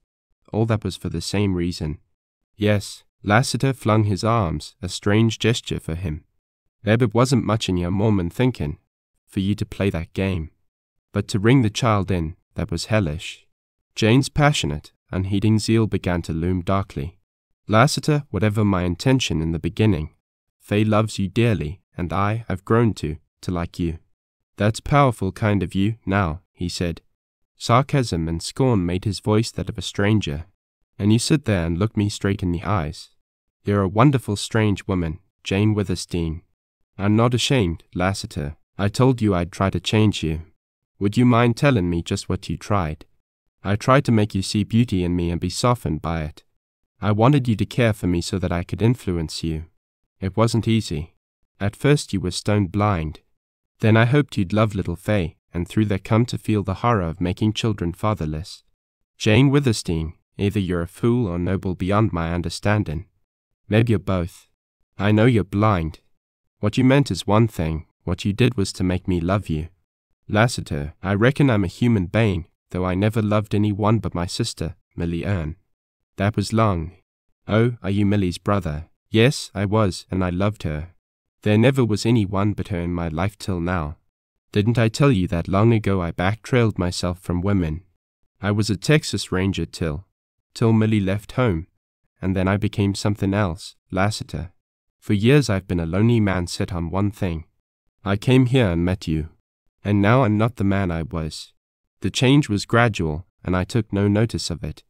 all that was for the same reason." "Yes." Lassiter flung his arms, a strange gesture for him. "There wasn't much in your Mormon thinking, for you to play that game. But to ring the child in, that was hellish." Jane's passionate, unheeding zeal began to loom darkly. "Lassiter, whatever my intention in the beginning, Fay loves you dearly, and I've grown to like you." "That's powerful kind of you, now," he said. Sarcasm and scorn made his voice that of a stranger. "And you sit there and look me straight in the eyes. You're a wonderful strange woman, Jane Withersteen. I'm not ashamed, Lassiter. I told you I'd try to change you. Would you mind telling me just what you tried?" "I tried to make you see beauty in me and be softened by it. I wanted you to care for me so that I could influence you. It wasn't easy. At first you were stone blind. Then I hoped you'd love little Fay, and through that come to feel the horror of making children fatherless. Jane Withersteen, either you're a fool or noble beyond my understanding. Maybe you're both. I know you're blind. What you meant is one thing, what you did was to make me love you. Lassiter, I reckon I'm a human being, though I never loved any one but my sister, Millie Earn. That was long. Oh, are you Millie's brother?" "Yes, I was, and I loved her. There never was any one but her in my life till now. Didn't I tell you that long ago I back-trailed myself from women? I was a Texas Ranger till Millie left home, and then I became something else, Lassiter. For years I've been a lonely man set on one thing. I came here and met you, and now I'm not the man I was. The change was gradual, and I took no notice of it.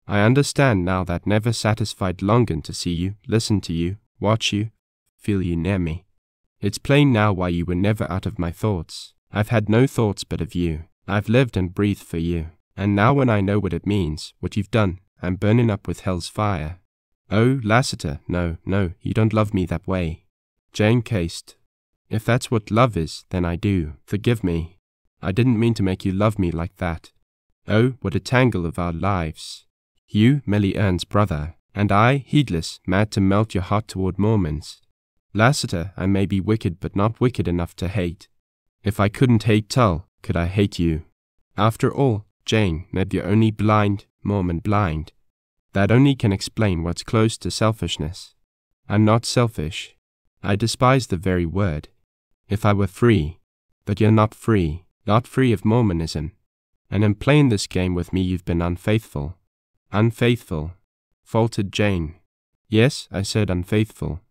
I understand now that never satisfied longing to see you, listen to you, watch you, feel you near me. It's plain now why you were never out of my thoughts. I've had no thoughts but of you. I've lived and breathed for you. And now when I know what it means, what you've done, I'm burning up with hell's fire." "Oh, Lassiter, no, you don't love me that way." Jane cased. "If that's what love is, then I do. Forgive me." I didn't mean to make you love me like that. Oh, what a tangle of our lives. You, Melly Ern's brother, and I, heedless, mad to melt your heart toward Mormons. Lassiter, I may be wicked but not wicked enough to hate. If I couldn't hate Tull, could I hate you? After all, Jane, maybe you're only blind, Mormon blind. That only can explain what's close to selfishness. I'm not selfish. I despise the very word. If I were free. But you're not free of Mormonism. And in playing this game with me you've been unfaithful. Unfaithful, faltered Jane. Yes, I said unfaithful.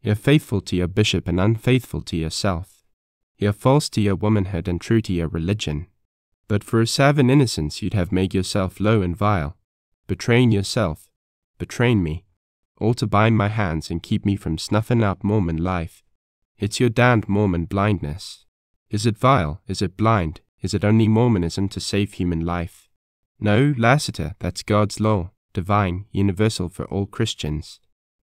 You're faithful to your bishop and unfaithful to yourself. You're false to your womanhood and true to your religion. But for a salve in innocence you'd have made yourself low and vile, betraying yourself, betraying me, all to bind my hands and keep me from snuffing out Mormon life. It's your damned Mormon blindness. Is it vile? Is it blind? Is it only Mormonism to save human life? No, Lassiter, that's God's law, divine, universal for all Christians.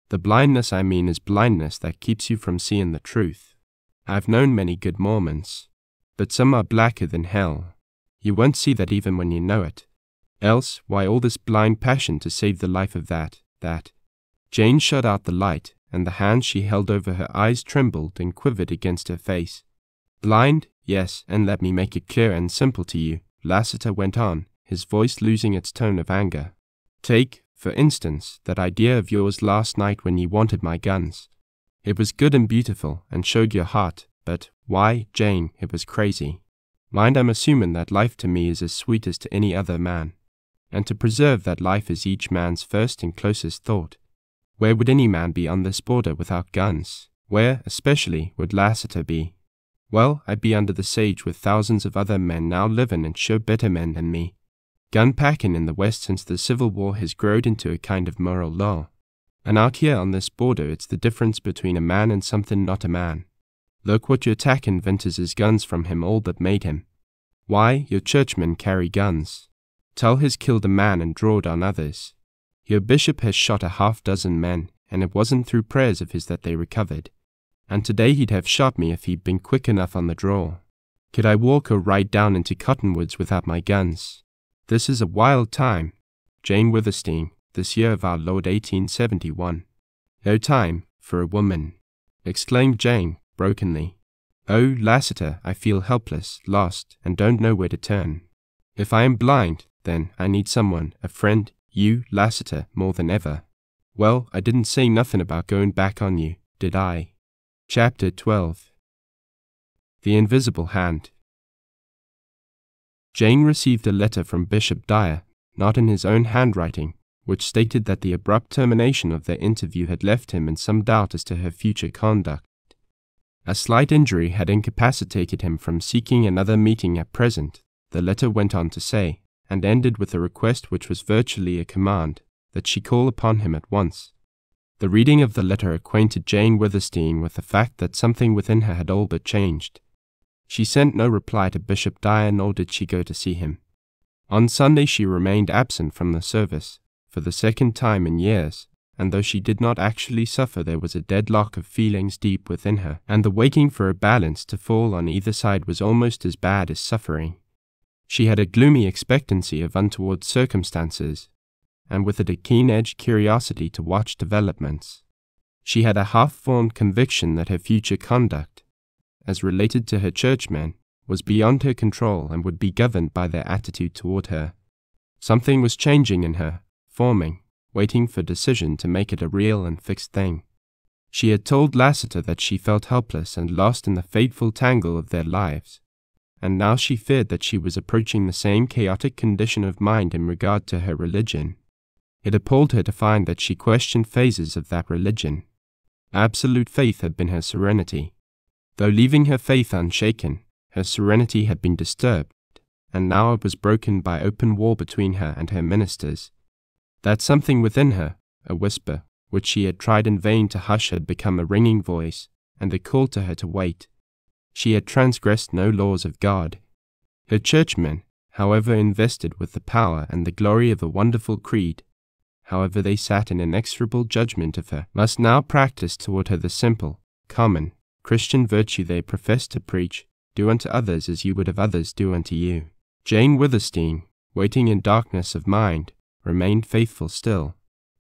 The blindness I mean is blindness that keeps you from seeing the truth. I've known many good Mormons, but some are blacker than hell. You won't see that even when you know it. Else, why all this blind passion to save the life of that? Jane shut out the light, and the hands she held over her eyes trembled and quivered against her face. Blind? Yes, and let me make it clear and simple to you, Lassiter went on, his voice losing its tone of anger. Take, for instance, that idea of yours last night when you wanted my guns. It was good and beautiful, and showed your heart, but, why, Jane, it was crazy. Mind, I'm assuming that life to me is as sweet as to any other man, and to preserve that life is each man's first and closest thought. Where would any man be on this border without guns? Where, especially, would Lassiter be? Well, I'd be under the sage with thousands of other men now living and sure better men than me. Gun packing in the West since the Civil War has growed into a kind of moral law. And out here on this border it's the difference between a man and something not a man. Look what you're attacking Venters' guns from him all but made him. Why, your churchmen carry guns. Tull has killed a man and drawed on others. Your bishop has shot a half-dozen men, and it wasn't through prayers of his that they recovered. And today he'd have shot me if he'd been quick enough on the draw. Could I walk or ride down into Cottonwoods without my guns? This is a wild time. Jane Withersteen, this year of our Lord 1871. No time for a woman, exclaimed Jane, brokenly. Oh, Lassiter, I feel helpless, lost, and don't know where to turn. If I am blind, then I need someone, a friend, you, Lassiter, more than ever. Well, I didn't say nothing about going back on you, did I? Chapter 12. The Invisible Hand. Jane received a letter from Bishop Dyer, not in his own handwriting, which stated that the abrupt termination of their interview had left him in some doubt as to her future conduct. A slight injury had incapacitated him from seeking another meeting at present, the letter went on to say, and ended with a request which was virtually a command, that she call upon him at once. The reading of the letter acquainted Jane Withersteen with the fact that something within her had all but changed. She sent no reply to Bishop Dyer, nor did she go to see him. On Sunday she remained absent from the service, for the second time in years, and though she did not actually suffer, there was a deadlock of feelings deep within her, and the waiting for a balance to fall on either side was almost as bad as suffering. She had a gloomy expectancy of untoward circumstances, and with it a keen-edged curiosity to watch developments. She had a half-formed conviction that her future conduct, as related to her churchmen, was beyond her control and would be governed by their attitude toward her. Something was changing in her, forming, waiting for decision to make it a real and fixed thing. She had told Lassiter that she felt helpless and lost in the fateful tangle of their lives, and now she feared that she was approaching the same chaotic condition of mind in regard to her religion. It appalled her to find that she questioned phases of that religion. Absolute faith had been her serenity. Though leaving her faith unshaken, her serenity had been disturbed, and now it was broken by open war between her and her ministers. That something within her, a whisper, which she had tried in vain to hush, had become a ringing voice, and it called to her to wait. She had transgressed no laws of God. Her churchmen, however invested with the power and the glory of a wonderful creed, however they sat in inexorable judgment of her, must now practice toward her the simple, common, Christian virtue they professed to preach, do unto others as you would have others do unto you. Jane Withersteen, waiting in darkness of mind, remained faithful still.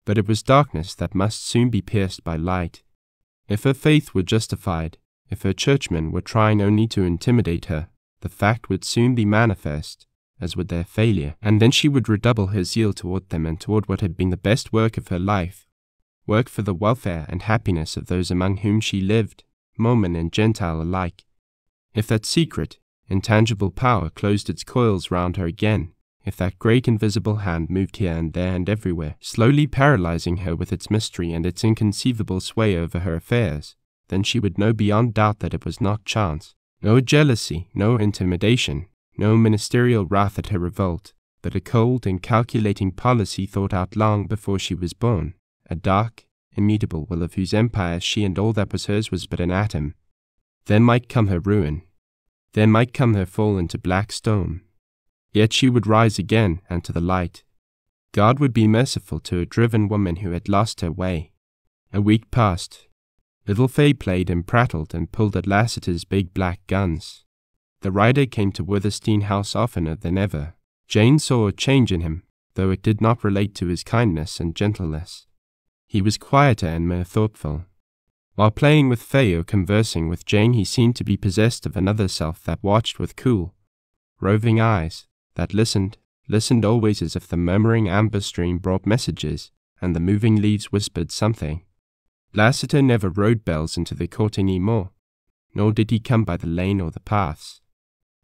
But it was darkness that must soon be pierced by light. If her faith were justified, if her churchmen were trying only to intimidate her, the fact would soon be manifest, as would their failure, and then she would redouble her zeal toward them and toward what had been the best work of her life, work for the welfare and happiness of those among whom she lived, Mormon and Gentile alike. If that secret, intangible power closed its coils round her again, if that great invisible hand moved here and there and everywhere, slowly paralyzing her with its mystery and its inconceivable sway over her affairs, then she would know beyond doubt that it was not chance, no jealousy, no intimidation, no ministerial wrath at her revolt, but a cold and calculating policy thought out long before she was born, a dark, immutable will of whose empire she and all that was hers was but an atom. Then might come her ruin. Then might come her fall into black stone. Yet she would rise again and to the light. God would be merciful to a driven woman who had lost her way. A week passed. Little Fay played and prattled and pulled at Lassiter's big black guns. The rider came to Withersteen House oftener than ever. Jane saw a change in him, though it did not relate to his kindness and gentleness. He was quieter and more thoughtful. While playing with Fay or conversing with Jane, he seemed to be possessed of another self that watched with cool, roving eyes, that listened always as if the murmuring amber stream brought messages, and the moving leaves whispered something. Lassiter never rode Bells into the court any more, nor did he come by the lane or the paths.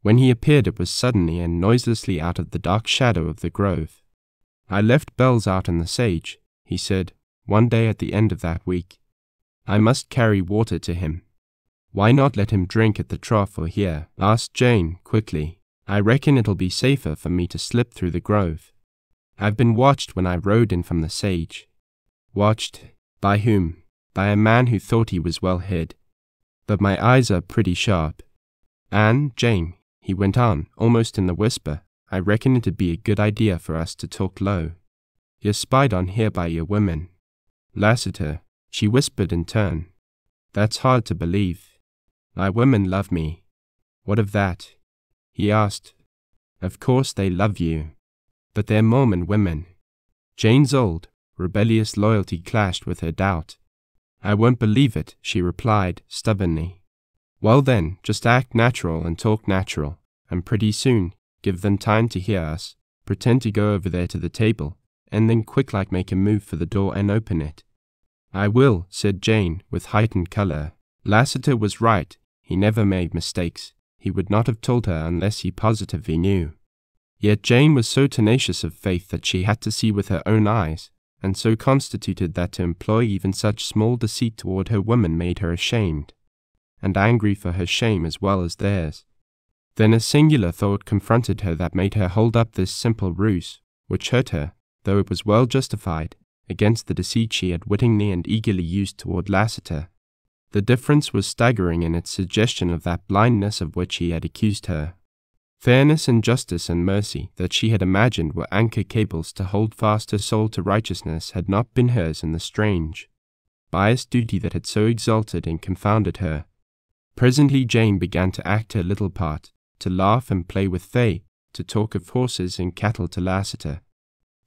When he appeared it was suddenly and noiselessly out of the dark shadow of the grove. "I left Bells out in the sage," he said, one day at the end of that week. "I must carry water to him." "Why not let him drink at the trough or here?" asked Jane quickly. "I reckon it'll be safer for me to slip through the grove. I've been watched when I rode in from the sage." "Watched? By whom?" "By a man who thought he was well hid. But my eyes are pretty sharp. And, Jane," he went on, almost in a whisper, "I reckon it'd be a good idea for us to talk low. You're spied on here by your women." "Lassiter," she whispered in turn. "That's hard to believe. My women love me." "What of that?" he asked. "Of course they love you. But they're Mormon women." Jane's old, rebellious loyalty clashed with her doubt. "I won't believe it," she replied stubbornly. "Well then, just act natural and talk natural, and pretty soon, give them time to hear us, pretend to go over there to the table, and then quick-like make a move for the door and open it." "I will," said Jane, with heightened color. Lassiter was right. He never made mistakes. He would not have told her unless he positively knew. Yet Jane was so tenacious of faith that she had to see with her own eyes, and so constituted that to employ even such small deceit toward her woman made her ashamed, and angry for her shame as well as theirs. Then a singular thought confronted her that made her hold up this simple ruse, which hurt her, though it was well justified, against the deceit she had wittingly and eagerly used toward Lassiter. The difference was staggering in its suggestion of that blindness of which he had accused her. Fairness and justice and mercy that she had imagined were anchor cables to hold fast her soul to righteousness had not been hers in the strange, biased duty that had so exalted and confounded her. Presently Jane began to act her little part, to laugh and play with Fay, to talk of horses and cattle to Lassiter.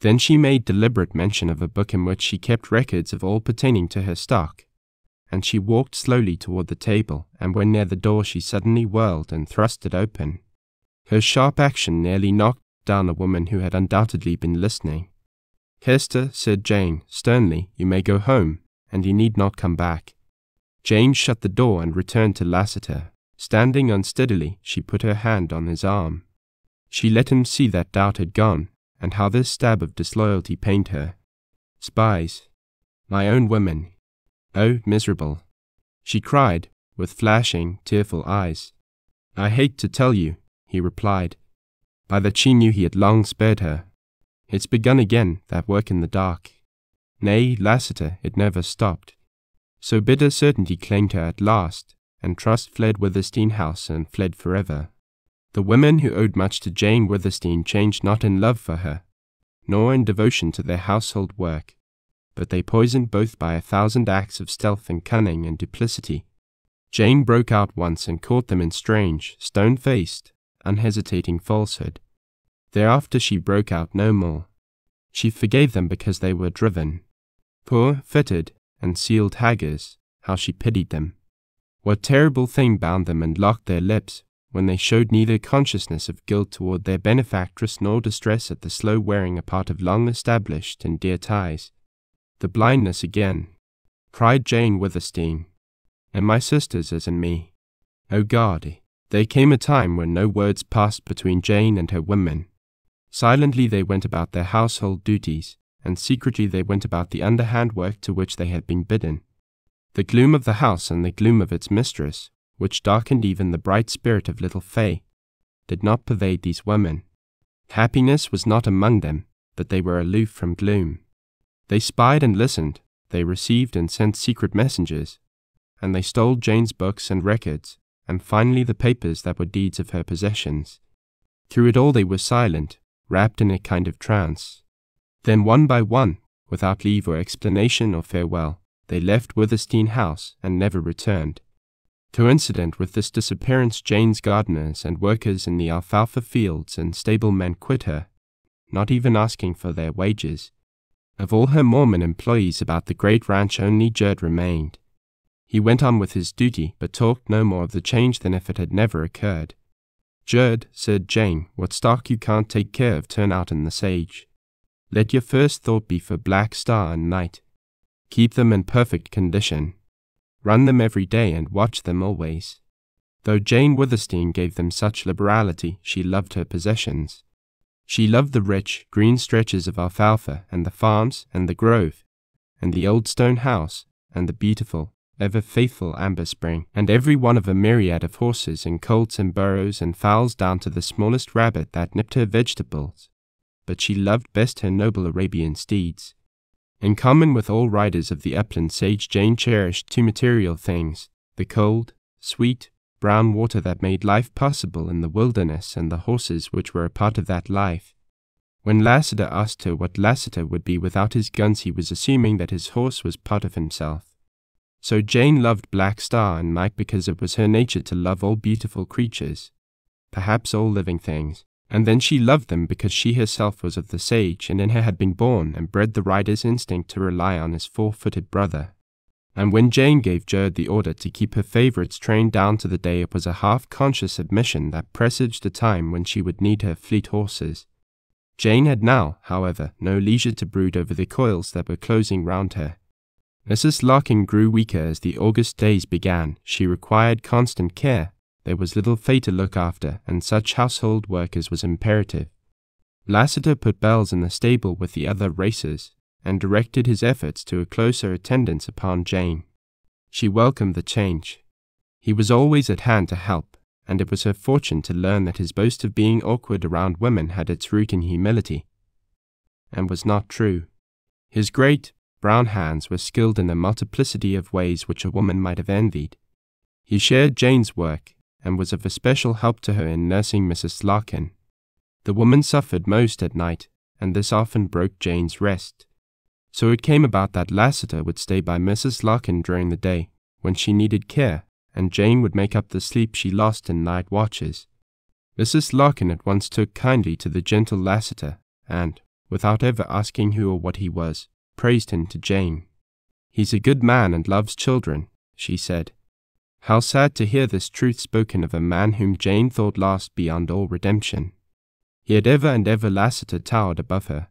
Then she made deliberate mention of a book in which she kept records of all pertaining to her stock, and she walked slowly toward the table, and when near the door she suddenly whirled and thrust it open. Her sharp action nearly knocked down a woman who had undoubtedly been listening. "Hester," said Jane, sternly, "you may go home, and you need not come back." Jane shut the door and returned to Lassiter. Standing unsteadily, she put her hand on his arm. She let him see that doubt had gone, and how this stab of disloyalty pained her. "Spies. My own women. Oh, miserable," she cried, with flashing, tearful eyes. "I hate to tell you," he replied, by that she knew he had long spared her. "It's begun again, that work in the dark. Nay, Lassiter, it never stopped." So bitter certainty claimed her at last, and trust fled Withersteen House and fled forever. The women who owed much to Jane Withersteen changed not in love for her, nor in devotion to their household work, but they poisoned both by 1,000 acts of stealth and cunning and duplicity. Jane broke out once and caught them in strange, stone-faced, unhesitating falsehood. Thereafter she broke out no more. She forgave them because they were driven. Poor, fettered, and sealed haggers, how she pitied them. What terrible thing bound them and locked their lips, when they showed neither consciousness of guilt toward their benefactress nor distress at the slow wearing apart of long-established and dear ties. The blindness again, cried Jane Withersteen, and my sisters as in me. O God, there came a time when no words passed between Jane and her women. Silently they went about their household duties, and secretly they went about the underhand work to which they had been bidden. The gloom of the house and the gloom of its mistress, which darkened even the bright spirit of little Fay, did not pervade these women. Happiness was not among them, but they were aloof from gloom. They spied and listened, they received and sent secret messengers, and they stole Jane's books and records, and finally the papers that were deeds of her possessions. Through it all they were silent, wrapped in a kind of trance. Then one by one, without leave or explanation or farewell, they left Withersteen House and never returned. Coincident with this disappearance, Jane's gardeners and workers in the alfalfa fields and stablemen quit her, not even asking for their wages. Of all her Mormon employees about the great ranch only Jerd remained. He went on with his duty, but talked no more of the change than if it had never occurred. Jerd, said Jane, what stock you can't take care of turn out in the sage. Let your first thought be for Black Star and Night. Keep them in perfect condition. Run them every day and watch them always. Though Jane Withersteen gave them such liberality, she loved her possessions. She loved the rich, green stretches of alfalfa, and the farms, and the grove, and the old stone house, and the beautiful, ever-faithful amber spring, and every one of a myriad of horses and colts and burros and fowls down to the smallest rabbit that nipped her vegetables. But she loved best her noble Arabian steeds. In common with all riders of the upland sage, Jane cherished two material things, the cold, sweet, brown water that made life possible in the wilderness and the horses which were a part of that life. When Lassiter asked her what Lassiter would be without his guns, he was assuming that his horse was part of himself. So Jane loved Black Star and Night because it was her nature to love all beautiful creatures, perhaps all living things. And then she loved them because she herself was of the sage, and in her had been born and bred the rider's instinct to rely on his four-footed brother. And when Jane gave Jerd the order to keep her favorites trained down to the day, it was a half-conscious admission that presaged a time when she would need her fleet horses. Jane had now, however, no leisure to brood over the coils that were closing round her. Mrs. Larkin grew weaker as the August days began. She required constant care. There was little Fay to look after, and such household work as was imperative. Lassiter put Bells in the stable with the other racers, and directed his efforts to a closer attendance upon Jane. She welcomed the change. He was always at hand to help, and it was her fortune to learn that his boast of being awkward around women had its root in humility, and was not true. His great, brown hands were skilled in a multiplicity of ways which a woman might have envied. He shared Jane's work, and was of especial help to her in nursing Mrs. Larkin. The woman suffered most at night, and this often broke Jane's rest. So it came about that Lassiter would stay by Mrs. Larkin during the day, when she needed care, and Jane would make up the sleep she lost in night watches. Mrs. Larkin at once took kindly to the gentle Lassiter, and, without ever asking who or what he was, praised him to Jane. "He's a good man and loves children," she said. How sad to hear this truth spoken of a man whom Jane thought lost beyond all redemption. Yet ever and ever Lassiter towered above her,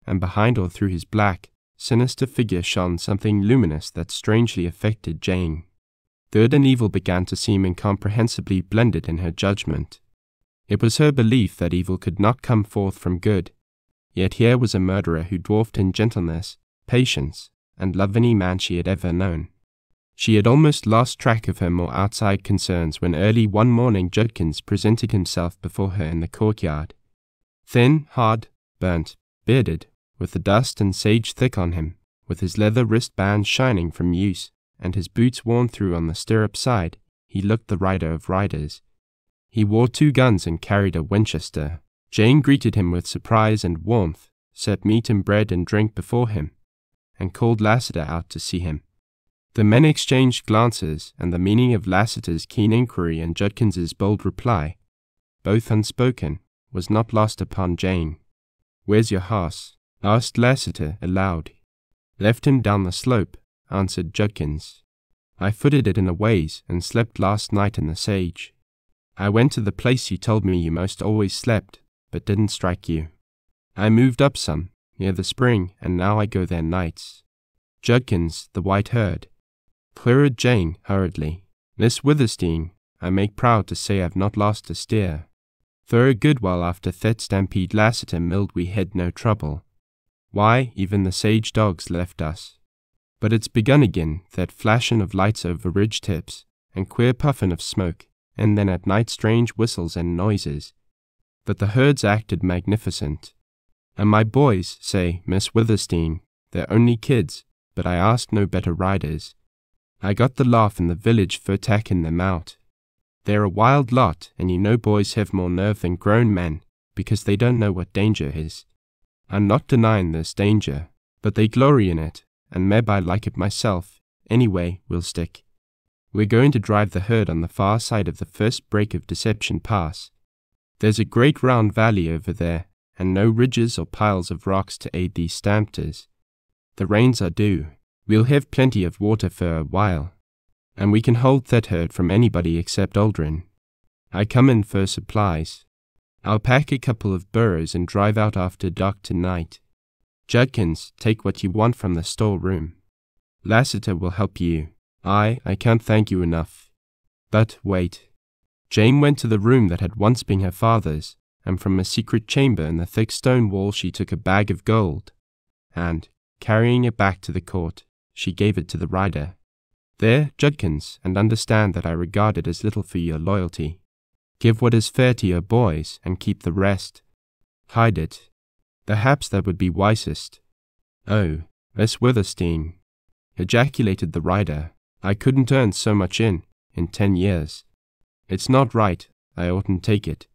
and behind or through his black, sinister figure shone something luminous that strangely affected Jane. Good and evil began to seem incomprehensibly blended in her judgment. It was her belief that evil could not come forth from good, yet here was a murderer who dwarfed in gentleness, patience, and love any man she had ever known. She had almost lost track of her more outside concerns when early one morning Judkins presented himself before her in the courtyard. Thin, hard, burnt, bearded, with the dust and sage thick on him, with his leather wristbands shining from use, and his boots worn through on the stirrup side, he looked the rider of riders. He wore 2 guns and carried a Winchester. Jane greeted him with surprise and warmth, set meat and bread and drink before him, and called Lassiter out to see him. The men exchanged glances, and the meaning of Lassiter's keen inquiry and Judkins's bold reply, both unspoken, was not lost upon Jane. "Where's your horse?" asked Lassiter aloud. "Left him down the slope," answered Judkins. "I footed it in a ways and slept last night in the sage. I went to the place you told me you most always slept, but didn't strike you. I moved up some, near the spring, and now I go there nights." Judkins, the white herd, queried Jane hurriedly. "Miss Withersteen, I make proud to say I've not lost a steer. For a good while after that stampede Lassiter milled we had no trouble. Why, even the sage dogs left us. But it's begun again, that flashin' of lights over ridge tips, and queer puffin' of smoke, and then at night strange whistles and noises. But the herds acted magnificent. And my boys say, Miss Withersteen, they're only kids, but I asked no better riders. I got the laugh in the village for tacking them out. They're a wild lot, and you know boys have more nerve than grown men, because they don't know what danger is. I'm not denying there's danger, but they glory in it, and maybe I like it myself. Anyway, we'll stick. We're going to drive the herd on the far side of the first break of Deception Pass. There's a great round valley over there, and no ridges or piles of rocks to aid these stampers. The rains are due. We'll have plenty of water for a while, and we can hold that herd from anybody except Aldrin. I come in for supplies. I'll pack a couple of burros and drive out after dark tonight. Judkins, take what you want from the storeroom. Lassiter will help you. I can't thank you enough. But wait." Jane went to the room that had once been her father's, and from a secret chamber in the thick stone wall she took a bag of gold, and, carrying it back to the court, she gave it to the rider. "There, Judkins, and understand that I regard it as little for your loyalty. Give what is fair to your boys, and keep the rest. Hide it. Perhaps that would be wisest." "Oh, Miss Withersteen," ejaculated the rider, "I couldn't earn so much in 10 years. It's not right. I oughtn't take it.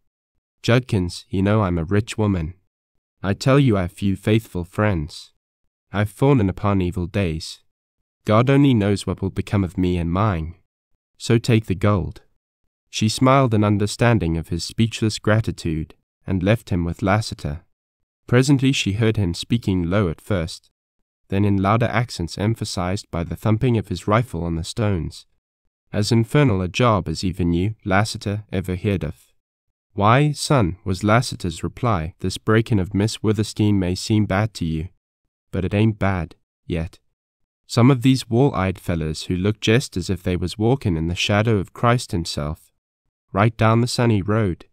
Judkins, you know I'm a rich woman. I tell you I've few faithful friends. I've fallen upon evil days. God only knows what will become of me and mine. So take the gold." She smiled in understanding of his speechless gratitude, and left him with Lassiter. Presently she heard him speaking low at first, then in louder accents emphasized by the thumping of his rifle on the stones. As infernal a job as even you, Lassiter, ever heard of. "Why, son," was Lassiter's reply, "this breaking of Miss Withersteen may seem bad to you, but it ain't bad, yet. Some of these wall-eyed fellers who look just as if they was walking in the shadow of Christ himself, right down the sunny road.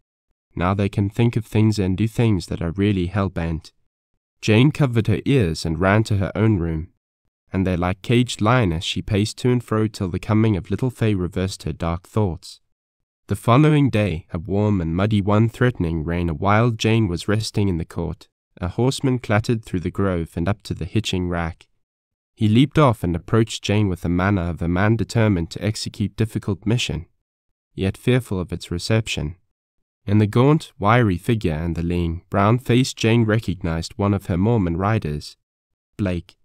Now they can think of things and do things that are really hell-bent." Jane covered her ears and ran to her own room, and they like caged lion as she paced to and fro till the coming of little Fay reversed her dark thoughts. The following day, a warm and muddy one threatening rain, while Jane was resting in the court, a horseman clattered through the grove and up to the hitching rack. He leaped off and approached Jane with the manner of a man determined to execute difficult mission, yet fearful of its reception. In the gaunt, wiry figure and the lean, brown face Jane recognized one of her Mormon riders, Blake.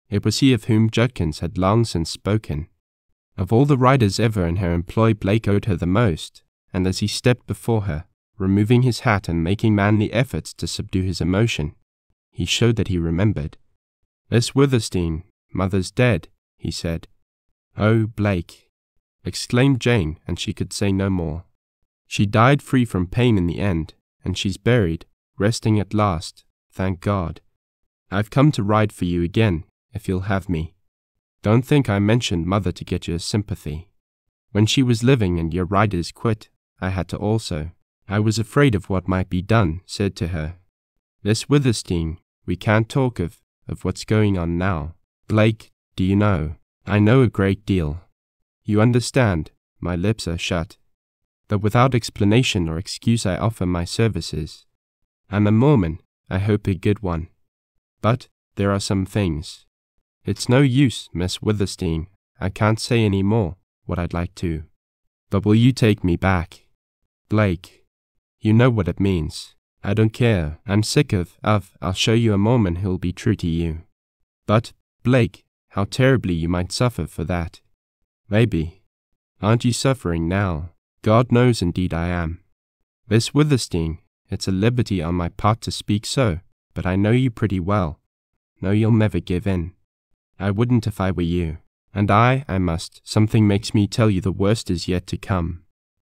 It was he of whom Judkins had long since spoken. Of all the riders ever in her employ, Blake owed her the most, and as he stepped before her, removing his hat and making manly efforts to subdue his emotion, he showed that he remembered. "Miss Withersteen, mother's dead," he said. "Oh, Blake," exclaimed Jane, and she could say no more. "She died free from pain in the end, and she's buried, resting at last, thank God. I've come to ride for you again, if you'll have me. Don't think I mentioned mother to get your sympathy. When she was living and your riders quit, I had to also. I was afraid of what might be done, said to her, 'Miss Withersteen, we can't talk of what's going on now. Blake, do you know? I know a great deal. You understand, my lips are shut. But without explanation or excuse I offer my services. I'm a Mormon, I hope a good one. But there are some things. It's no use, Miss Withersteen, I can't say any more what I'd like to. But will you take me back? Blake, you know what it means. I don't care. I'm sick of, I'll show you a Mormon who'll be true to you. But, Blake, how terribly you might suffer for that. Maybe. Aren't you suffering now? God knows indeed I am. Miss Withersteen, it's a liberty on my part to speak so, but I know you pretty well. Know you'll never give in. I wouldn't if I were you. And I must. Something makes me tell you the worst is yet to come.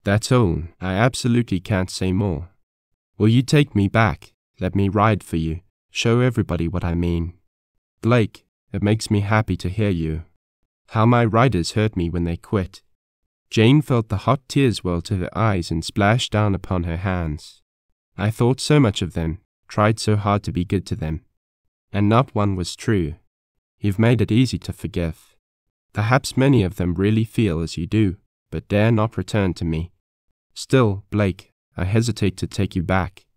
That's all. I absolutely can't say more. Will you take me back? Let me ride for you. Show everybody what I mean. Blake, it makes me happy to hear you. How my riders hurt me when they quit. Jane felt the hot tears well to her eyes and splash down upon her hands. I thought so much of them, tried so hard to be good to them. And not one was true. You've made it easy to forgive. Perhaps many of them really feel as you do, but dare not return to me. Still, Blake, I hesitate to take you back.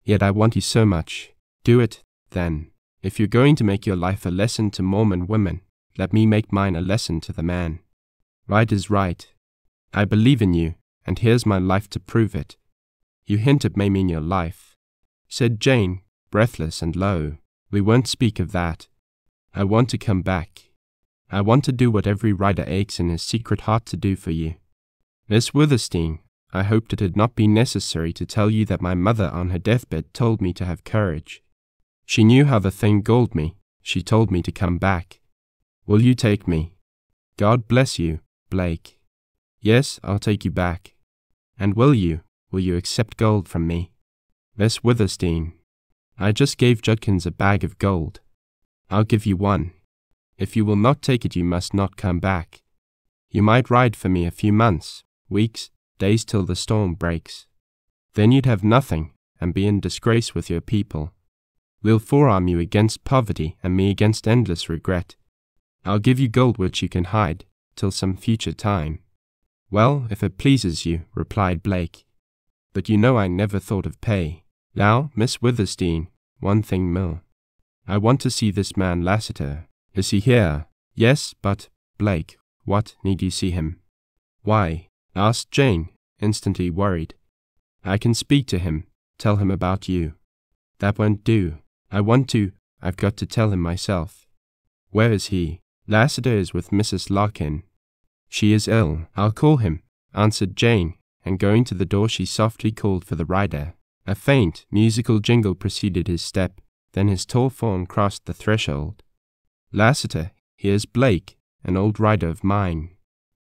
Yet I want you so much. Do it, then. If you're going to make your life a lesson to Mormon women, let me make mine a lesson to the man. Right is right. I believe in you, and here's my life to prove it. You hint it may mean your life, said Jane, breathless and low. We won't speak of that. I want to come back. I want to do what every rider aches in his secret heart to do for you. Miss Withersteen, I hoped it had not been necessary to tell you that my mother on her deathbed told me to have courage. She knew how the thing galled me. She told me to come back. Will you take me? God bless you, Blake. Yes, I'll take you back. And will you accept gold from me? Miss Withersteen, I just gave Judkins a bag of gold. I'll give you one. If you will not take it, you must not come back. You might ride for me a few months, weeks, days till the storm breaks. Then you'd have nothing and be in disgrace with your people. We'll forearm you against poverty and me against endless regret. I'll give you gold which you can hide till some future time. Well, if it pleases you, replied Blake. But you know I never thought of pay. Now, Miss Withersteen, one thing more. I want to see this man Lassiter. Is he here? Yes, but, Blake, what need you see him? Why? Asked Jane, instantly worried. I can speak to him, tell him about you. That won't do. I've got to tell him myself. Where is he? Lassiter is with Mrs. Larkin. She is ill. I'll call him, answered Jane, and going to the door she softly called for the rider. A faint, musical jingle preceded his step, then his tall form crossed the threshold. Lassiter, here's Blake, an old rider of mine.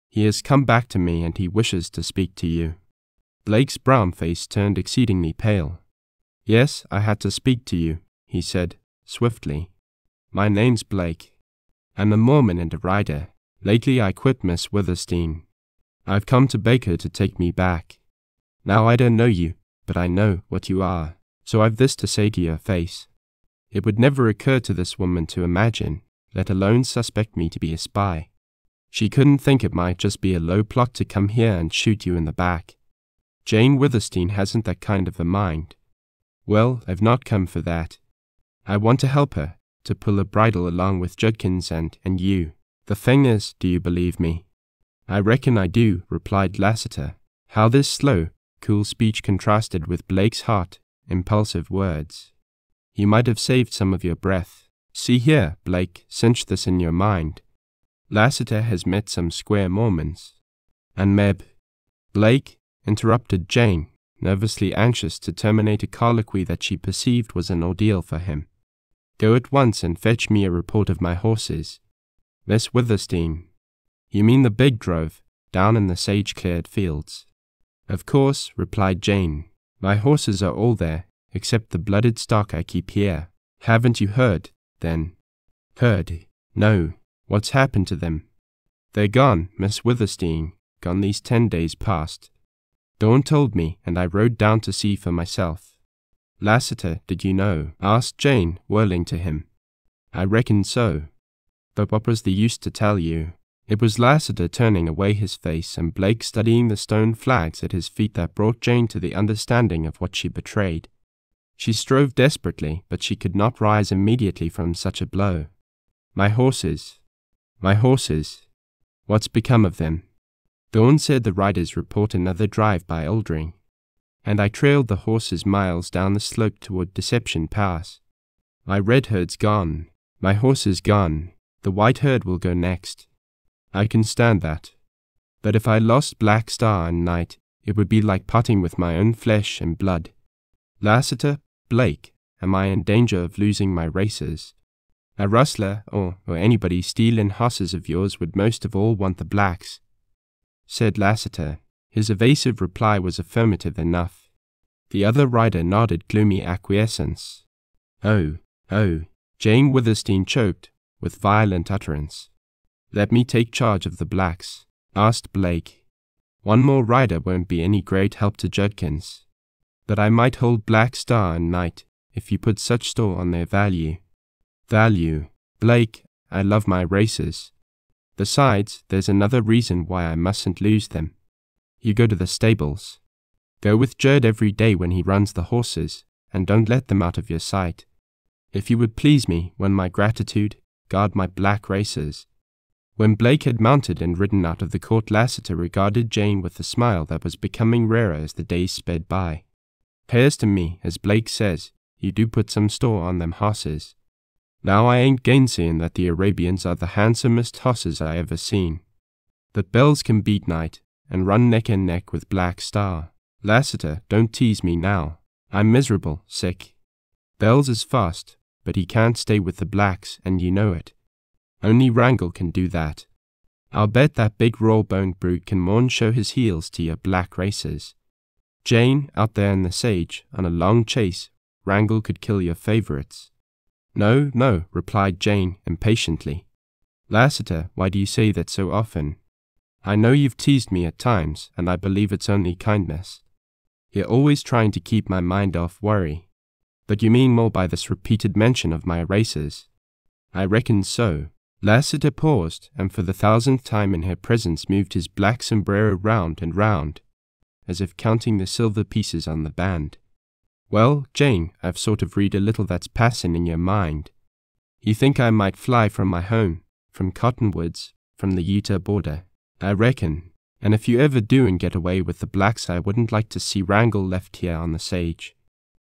He has come back to me and he wishes to speak to you. Blake's brown face turned exceedingly pale. Yes, I had to speak to you, he said, swiftly. My name's Blake. I'm a Mormon and a rider. Lately I quit Miss Withersteen. I've come to beg her to take me back. Now I don't know you, but I know what you are, so I've this to say to your face. It would never occur to this woman to imagine, let alone suspect me to be a spy. She couldn't think it might just be a low plot to come here and shoot you in the back. Jane Withersteen hasn't that kind of a mind. Well, I've not come for that. I want to help her, to pull a bridle along with Judkins and you. The thing is, do you believe me? I reckon I do, replied Lassiter. How this slow, cool speech contrasted with Blake's hot, impulsive words. You might have saved some of your breath. See here, Blake, cinch this in your mind. Lassiter has met some square Mormons. And Meb. Blake, interrupted Jane, nervously anxious to terminate a colloquy that she perceived was an ordeal for him. Go at once and fetch me a report of my horses. Miss Withersteen. You mean the big drove, down in the sage-cleared fields. Of course, replied Jane. My horses are all there, except the blooded stock I keep here. Haven't you heard, then? Heard? No. What's happened to them? They're gone, Miss Withersteen, gone these 10 days past. Dawn told me, and I rode down to see for myself. Lassiter, did you know? Asked Jane, whirling to him. I reckon so. But what was the use to tell you? It was Lassiter turning away his face and Blake studying the stone flags at his feet that brought Jane to the understanding of what she betrayed. She strove desperately, but she could not rise immediately from such a blow. My horses. What's become of them? Dawn said the riders report another drive by Oldring, and I trailed the horses miles down the slope toward Deception Pass. My red herd's gone. My horses gone. The white herd will go next. I can stand that. But if I lost Black Star and Night, it would be like parting with my own flesh and blood. Lassiter, Blake, am I in danger of losing my races? A rustler or anybody stealing horses of yours would most of all want the blacks, said Lassiter. His evasive reply was affirmative enough. The other rider nodded gloomy acquiescence. Oh, Jane Withersteen choked, with violent utterance. Let me take charge of the blacks, asked Blake. One more rider won't be any great help to Judkins. But I might hold Black Star and Night, if you put such store on their value. Value, Blake, I love my races. Besides, there's another reason why I mustn't lose them. You go to the stables. Go with Judd every day when he runs the horses, and don't let them out of your sight. If you would please me, win my gratitude, guard my black races. When Blake had mounted and ridden out of the court, Lassiter regarded Jane with a smile that was becoming rarer as the days sped by. 'Pears to me, as Blake says, you do put some store on them horses. Now I ain't gainsaying that the Arabians are the handsomest horses I ever seen. But Bells can beat Night, and run neck and neck with Black Star. Lassiter, don't tease me now. I'm miserable, sick. Bells is fast, but he can't stay with the blacks, and you know it. Only Wrangle can do that. I'll bet that big raw-boned brute can more'n show his heels to your black racers. Jane, out there in the sage, on a long chase, Wrangle could kill your favorites. No, replied Jane impatiently. Lassiter, why do you say that so often? I know you've teased me at times, and I believe it's only kindness. You're always trying to keep my mind off worry. But you mean more by this repeated mention of my races. I reckon so. Lassiter paused, and for the 1000th time in her presence moved his black sombrero round and round, as if counting the silver pieces on the band. Well, Jane, I've sort of read a little that's passing in your mind. You think I might fly from my home, from Cottonwoods, from the Utah border. I reckon, and if you ever do and get away with the blacks, I wouldn't like to see Wrangle left here on the sage.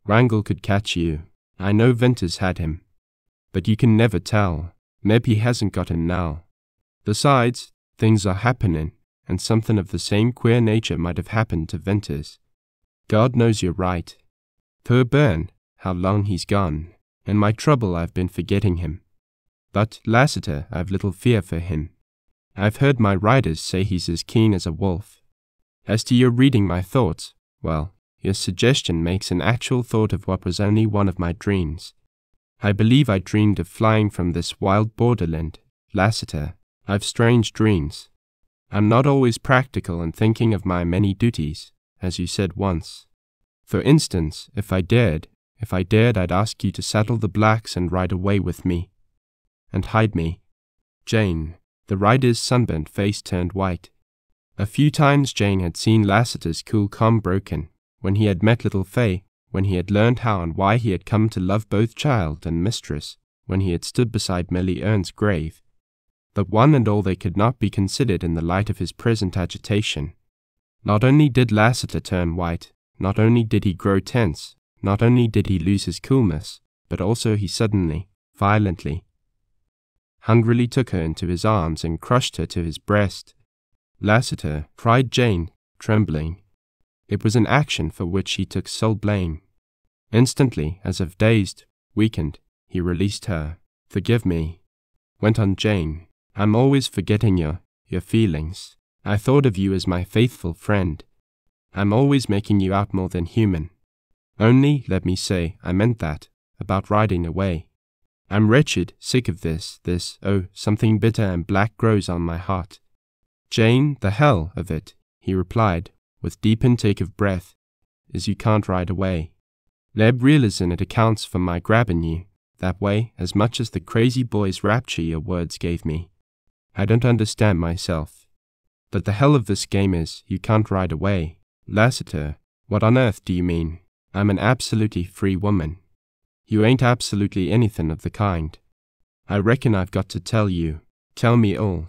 Wrangle could catch you. I know Venters had him. But you can never tell. Maybe he hasn't got him now. Besides, things are happening, and something of the same queer nature might have happened to Venters. God knows you're right. Poor Bern, how long he's gone. In my trouble I've been forgetting him. But, Lassiter, I've little fear for him. I've heard my riders say he's as keen as a wolf. As to your reading my thoughts, well, your suggestion makes an actual thought of what was only one of my dreams. I believe I dreamed of flying from this wild borderland. Lassiter, I've strange dreams. I'm not always practical in thinking of my many duties, as you said once. For instance, if I dared, I'd ask you to saddle the blacks and ride away with me. And hide me. Jane. The rider's sunburnt face turned white. A few times Jane had seen Lassiter's cool calm broken, when he had met little Fay, when he had learned how and why he had come to love both child and mistress, when he had stood beside Millie Ern's grave. But one and all they could not be considered in the light of his present agitation. Not only did Lassiter turn white, not only did he grow tense, not only did he lose his coolness, but also he suddenly, violently, hungrily took her into his arms and crushed her to his breast. Lassiter, cried Jane, trembling. It was an action for which he took sole blame. Instantly, as if dazed, weakened, he released her. Forgive me, went on Jane. I'm always forgetting your feelings. I thought of you as my faithful friend. I'm always making you out more than human. Only, let me say, I meant that, about riding away. I'm wretched, sick of this, something bitter and black grows on my heart. Jane, the hell of it, he replied, with deep intake of breath, is you can't ride away. Leb realizing it accounts for my grabbing you, that way, as much as the crazy boy's rapture your words gave me. I don't understand myself. But the hell of this game is, you can't ride away. Lassiter, what on earth do you mean? I'm an absolutely free woman. You ain't absolutely anything of the kind. I reckon I've got to tell you. Tell me all.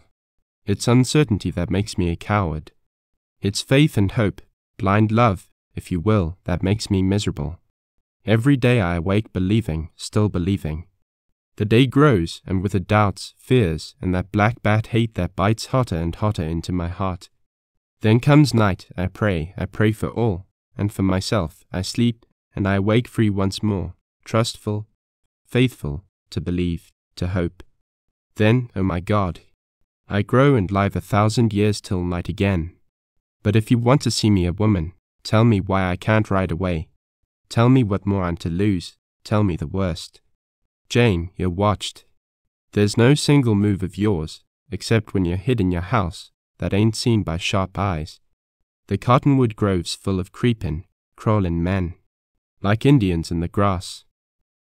It's uncertainty that makes me a coward. It's faith and hope, blind love, if you will, that makes me miserable. Every day I awake believing, still believing. The day grows, and with it doubts, fears, and that black bat hate that bites hotter and hotter into my heart. Then comes night, I pray for all, and for myself. I sleep, and I awake free once more, trustful, faithful, to believe, to hope. Then, oh my God, I grow and live 1,000 years till night again. But if you want to see me a woman, tell me why I can't ride away. Tell me what more I'm to lose. Tell me the worst. Jane, you're watched. There's no single move of yours, except when you're hid in your house, that ain't seen by sharp eyes. The cottonwood grove's full of creepin', crawlin' men, like Indians in the grass.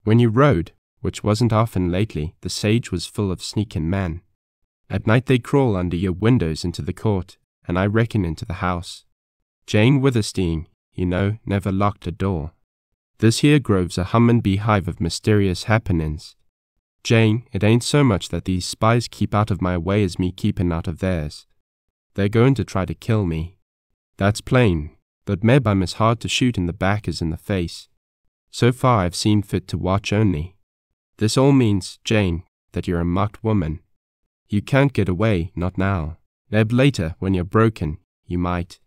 When you rode, which wasn't often lately, the sage was full of sneakin' men. At night they crawl under your windows into the court, and I reckon into the house. Jane Withersteen, you know, never locked a door. This here grove's a hummin' beehive of mysterious happenin's. Jane, it ain't so much that these spies keep out of my way as me keepin' out of theirs. They're going to try to kill me. That's plain, but meb I'm as hard to shoot in the back as in the face. So far I've seen fit to watch only. This all means, Jane, that you're a mocked woman. You can't get away, not now. Meb later, when you're broken, you might.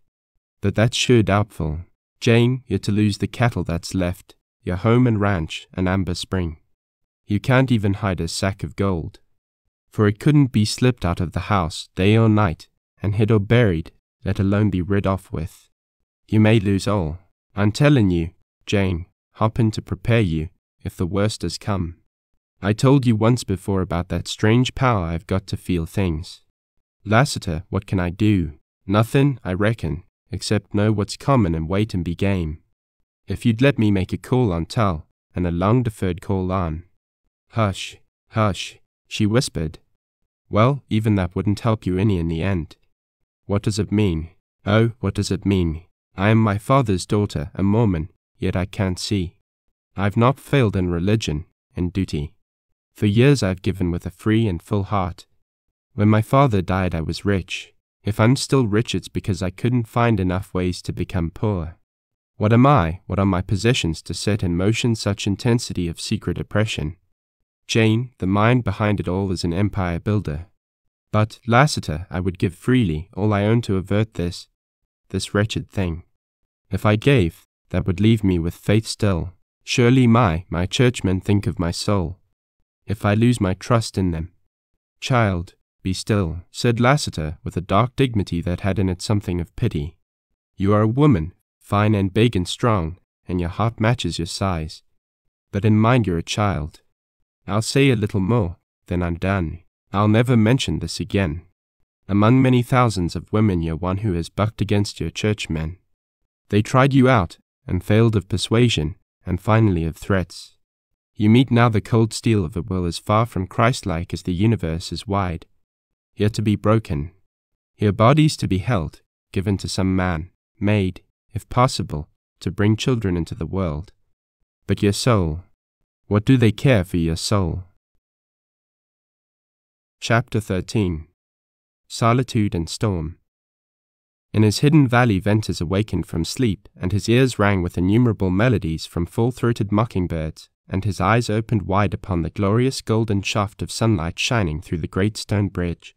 But that's sure doubtful. Jane, you're to lose the cattle that's left, your home and ranch, and Amber Spring. You can't even hide a sack of gold, for it couldn't be slipped out of the house day or night, and hid or buried, let alone be rid off with. You may lose all. I'm tellin' you, Jane, hoppin' to prepare you, if the worst has come. I told you once before about that strange power I've got to feel things. Lassiter, what can I do? Nothin', I reckon, except know what's common and wait and be game. If you'd let me make a call on Tull, and a long-deferred call on. Hush, hush, she whispered. Well, even that wouldn't help you any in the end. What does it mean? Oh, what does it mean? I am my father's daughter, a Mormon, yet I can't see. I've not failed in religion and duty. For years I've given with a free and full heart. When my father died I was rich. If I'm still rich it's because I couldn't find enough ways to become poor. What am I, what are my possessions to set in motion such intensity of secret oppression? Jane, the mind behind it all is an empire builder. But, Lassiter, I would give freely all I own to avert this wretched thing. If I gave, that would leave me with faith still. Surely my churchmen think of my soul. If I lose my trust in them. Child, be still, said Lassiter with a dark dignity that had in it something of pity. You are a woman, fine and big and strong, and your heart matches your size. But in mind you're a child. I'll say a little more, then I'm done. I'll never mention this again. Among many thousands of women you're one who has bucked against your churchmen. They tried you out, and failed of persuasion, and finally of threats. You meet now the cold steel of a will as far from Christ-like as the universe is wide. Here to be broken. Your bodies to be held, given to some man, made, if possible, to bring children into the world. But your soul, what do they care for your soul? Chapter 13. Solitude and Storm. In his hidden valley Venters awakened from sleep, and his ears rang with innumerable melodies from full-throated mockingbirds, and his eyes opened wide upon the glorious golden shaft of sunlight shining through the great stone bridge.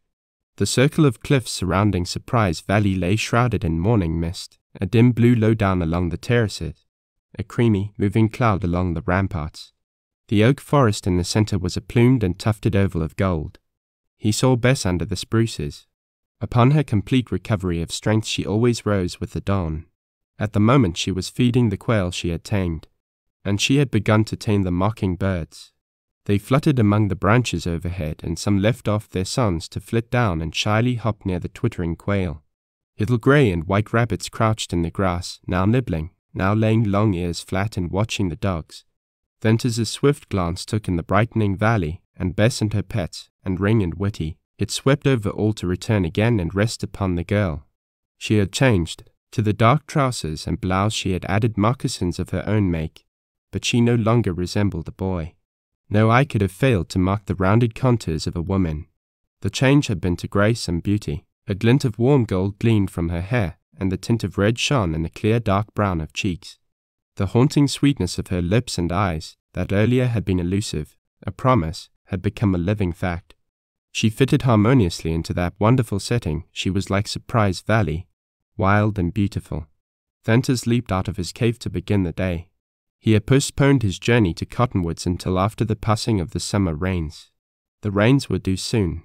The circle of cliffs surrounding Surprise Valley lay shrouded in morning mist, a dim blue low down along the terraces, a creamy, moving cloud along the ramparts. The oak forest in the center was a plumed and tufted oval of gold. He saw Bess under the spruces. Upon her complete recovery of strength she always rose with the dawn. At the moment she was feeding the quail she had tamed, and she had begun to tame the mocking birds. They fluttered among the branches overhead, and some left off their songs to flit down and shyly hop near the twittering quail. Little grey and white rabbits crouched in the grass, now nibbling, now laying long ears flat and watching the dogs. Venters's swift glance took in the brightening valley, and Bess and her pets, and Ring and Whitty. It swept over all to return again and rest upon the girl. She had changed. To the dark trousers and blouse she had added moccasins of her own make, but she no longer resembled a boy. No eye could have failed to mark the rounded contours of a woman. The change had been to grace and beauty. A glint of warm gold gleamed from her hair, and the tint of red shone in the clear dark brown of cheeks. The haunting sweetness of her lips and eyes, that earlier had been elusive, a promise, had become a living fact. She fitted harmoniously into that wonderful setting. She was like Surprise Valley, wild and beautiful. Venters leaped out of his cave to begin the day. He had postponed his journey to Cottonwoods until after the passing of the summer rains. The rains were due soon,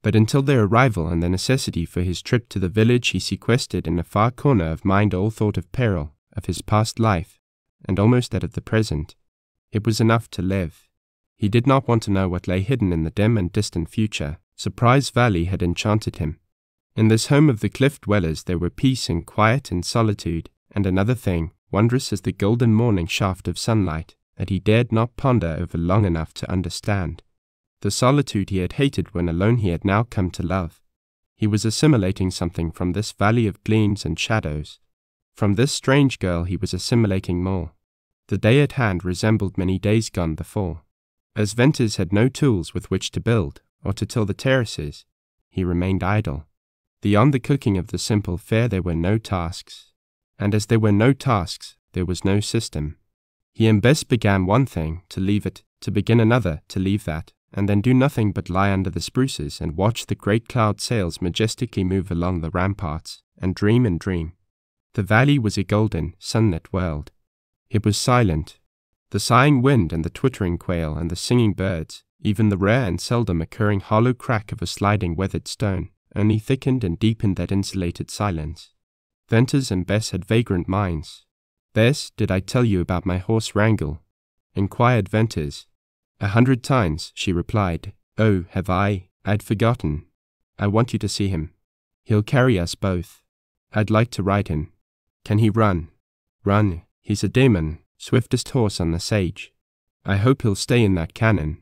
but until their arrival and the necessity for his trip to the village, he sequestered in a far corner of mind all thought of peril, of his past life, and almost that of the present. It was enough to live. He did not want to know what lay hidden in the dim and distant future. Surprise Valley had enchanted him. In this home of the cliff dwellers there were peace and quiet and solitude, and another thing, wondrous as the golden morning shaft of sunlight, that he dared not ponder over long enough to understand. The solitude he had hated when alone he had now come to love. He was assimilating something from this valley of gleams and shadows. From this strange girl he was assimilating more. The day at hand resembled many days gone before. As Venters had no tools with which to build, or to till the terraces, he remained idle. Beyond the cooking of the simple fare there were no tasks. And as there were no tasks, there was no system. He and Bess began one thing, to leave it, to begin another, to leave that, and then do nothing but lie under the spruces and watch the great cloud sails majestically move along the ramparts, and dream and dream. The valley was a golden, sunlit world. It was silent. The sighing wind and the twittering quail and the singing birds, even the rare and seldom occurring hollow crack of a sliding weathered stone, only thickened and deepened that insulated silence. Venters and Bess had vagrant minds. "Bess, did I tell you about my horse Wrangle?" inquired Venters. 100 times, she replied. "Oh, have I? I'd forgotten. I want you to see him. He'll carry us both. I'd like to ride him." "Can he run?" "Run. He's a demon, swiftest horse on the sage. I hope he'll stay in that cannon."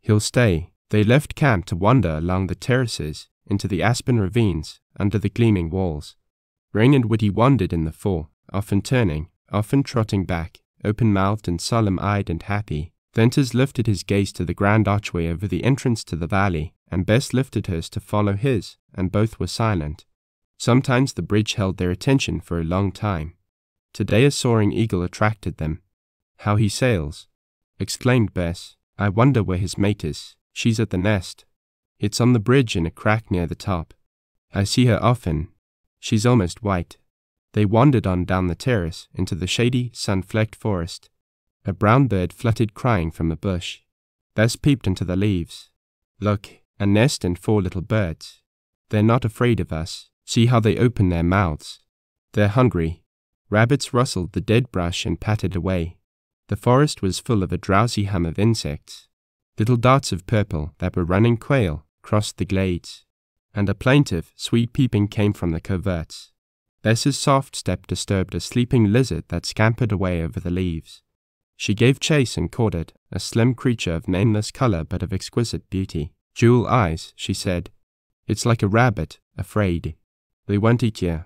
"He'll stay." They left camp to wander along the terraces, into the aspen ravines, under the gleaming walls. Ring and Woody wandered in the fore, often turning, often trotting back, open-mouthed and solemn-eyed and happy. Venters lifted his gaze to the grand archway over the entrance to the valley, and Bess lifted hers to follow his, and both were silent. Sometimes the bridge held their attention for a long time. Today a soaring eagle attracted them. "How he sails!" exclaimed Bess. "I wonder where his mate is. She's at the nest. It's on the bridge in a crack near the top. I see her often. She's almost white." They wandered on down the terrace into the shady, sun-flecked forest. A brown bird fluttered crying from a bush. Bess peeped into the leaves. "Look, a nest and 4 little birds. They're not afraid of us. See how they open their mouths. They're hungry." Rabbits rustled the dead brush and pattered away. The forest was full of a drowsy hum of insects. Little darts of purple that were running quail crossed the glades, and a plaintive, sweet peeping came from the coverts. Bess's soft step disturbed a sleeping lizard that scampered away over the leaves. She gave chase and caught it, a slim creature of nameless color but of exquisite beauty. "Jewel eyes," she said. "It's like a rabbit, afraid. They won't eat you.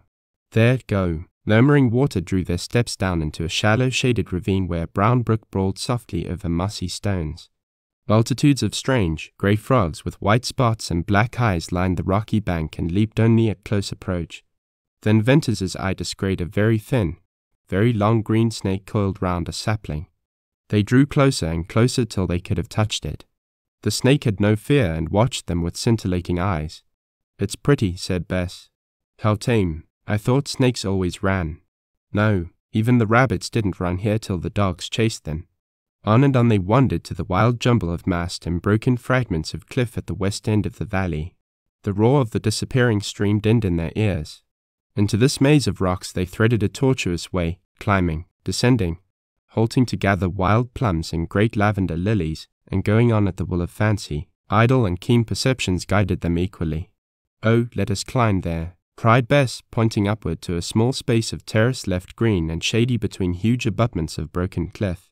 There, go." Murmuring water drew their steps down into a shallow shaded ravine where a brown brook brawled softly over mossy stones. Multitudes of strange, grey frogs with white spots and black eyes lined the rocky bank and leaped only at close approach. Then Venters's eye descried a very thin, very long green snake coiled round a sapling. They drew closer and closer till they could have touched it. The snake had no fear and watched them with scintillating eyes. "It's pretty," said Bess. "How tame. I thought snakes always ran." "No, even the rabbits didn't run here till the dogs chased them." On and on they wandered to the wild jumble of mast and broken fragments of cliff at the west end of the valley. The roar of the disappearing stream dinned in their ears. Into this maze of rocks they threaded a tortuous way, climbing, descending, halting to gather wild plums and great lavender lilies, and going on at the will of fancy. Idle and keen perceptions guided them equally. "Oh, let us climb there," cried Bess, pointing upward to a small space of terrace left green and shady between huge abutments of broken cliff.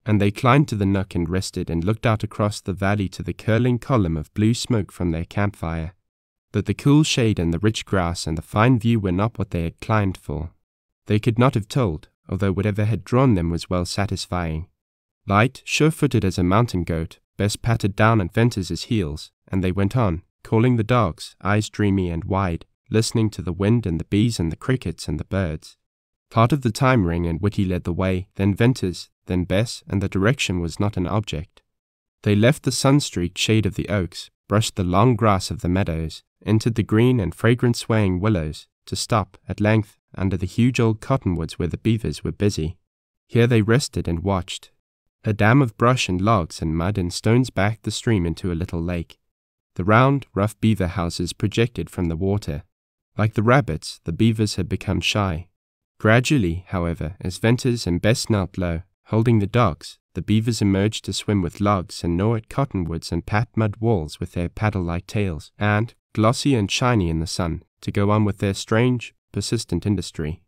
And they climbed to the nook and rested and looked out across the valley to the curling column of blue smoke from their campfire. But the cool shade and the rich grass and the fine view were not what they had climbed for. They could not have told, although whatever had drawn them was well satisfying. Light, sure-footed as a mountain goat, Bess pattered down at Venters's heels, and they went on, calling the dogs, eyes dreamy and wide, listening to the wind and the bees and the crickets and the birds. Part of the time Ring and Whitty led the way, then Venters, then Bess, and the direction was not an object. They left the sun-streaked shade of the oaks, brushed the long grass of the meadows, entered the green and fragrant swaying willows, to stop, at length, under the huge old cottonwoods where the beavers were busy. Here they rested and watched. A dam of brush and logs and mud and stones backed the stream into a little lake. The round, rough beaver houses projected from the water. Like the rabbits, the beavers had become shy. Gradually, however, as Venters and Bess knelt low, holding the dogs, the beavers emerged to swim with logs and gnaw at cottonwoods and pat mud walls with their paddle-like tails, and, glossy and shiny in the sun, to go on with their strange, persistent industry.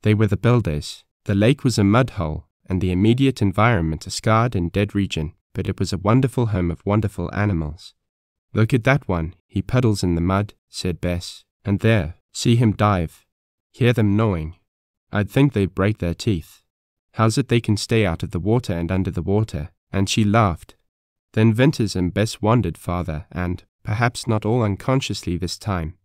They were the builders. The lake was a mud hole, and the immediate environment a scarred and dead region, but it was a wonderful home of wonderful animals. "Look at that one, he puddles in the mud," said Bess, "and there, see him dive. Hear them gnawing. I'd think they'd break their teeth. How's it they can stay out of the water and under the water?" And she laughed. Then Venters and Bess wandered farther and, perhaps not all unconsciously this time,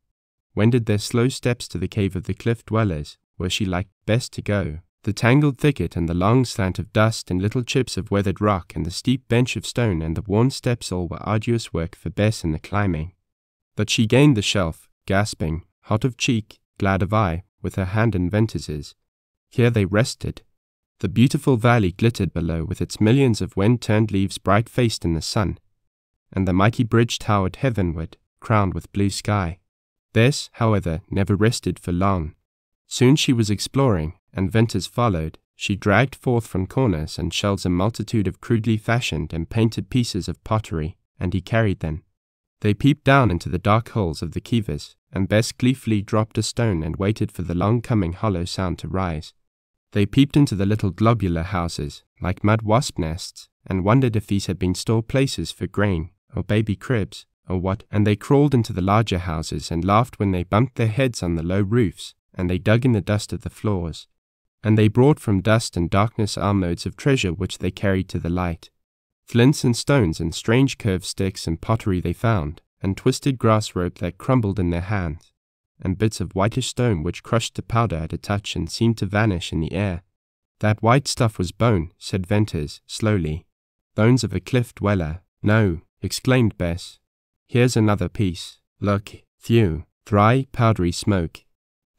wended their slow steps to the cave of the cliff dwellers, where she liked best to go. The tangled thicket and the long slant of dust and little chips of weathered rock and the steep bench of stone and the worn steps all were arduous work for Bess in the climbing. But she gained the shelf, gasping, hot of cheek, glad of eye, with her hand in Venters's. Here they rested. The beautiful valley glittered below with its millions of wind-turned leaves bright-faced in the sun, and the mighty bridge towered heavenward, crowned with blue sky. Bess, however, never rested for long. Soon she was exploring, and Venters followed. She dragged forth from corners and shelves a multitude of crudely fashioned and painted pieces of pottery, and he carried them. They peeped down into the dark holes of the kivas, and Bess gleefully dropped a stone and waited for the long-coming hollow sound to rise. They peeped into the little globular houses, like mud wasp nests, and wondered if these had been store places for grain, or baby cribs, or what, and they crawled into the larger houses and laughed when they bumped their heads on the low roofs, and they dug in the dust of the floors. And they brought from dust and darkness armloads of treasure which they carried to the light. Flints and stones and strange curved sticks and pottery they found, and twisted grass rope that crumbled in their hands, and bits of whitish stone which crushed to powder at a touch and seemed to vanish in the air. "That white stuff was bone," said Venters, slowly. "Bones of a cliff dweller." "No," exclaimed Bess. "Here's another piece. Look, Thew, dry, powdery smoke.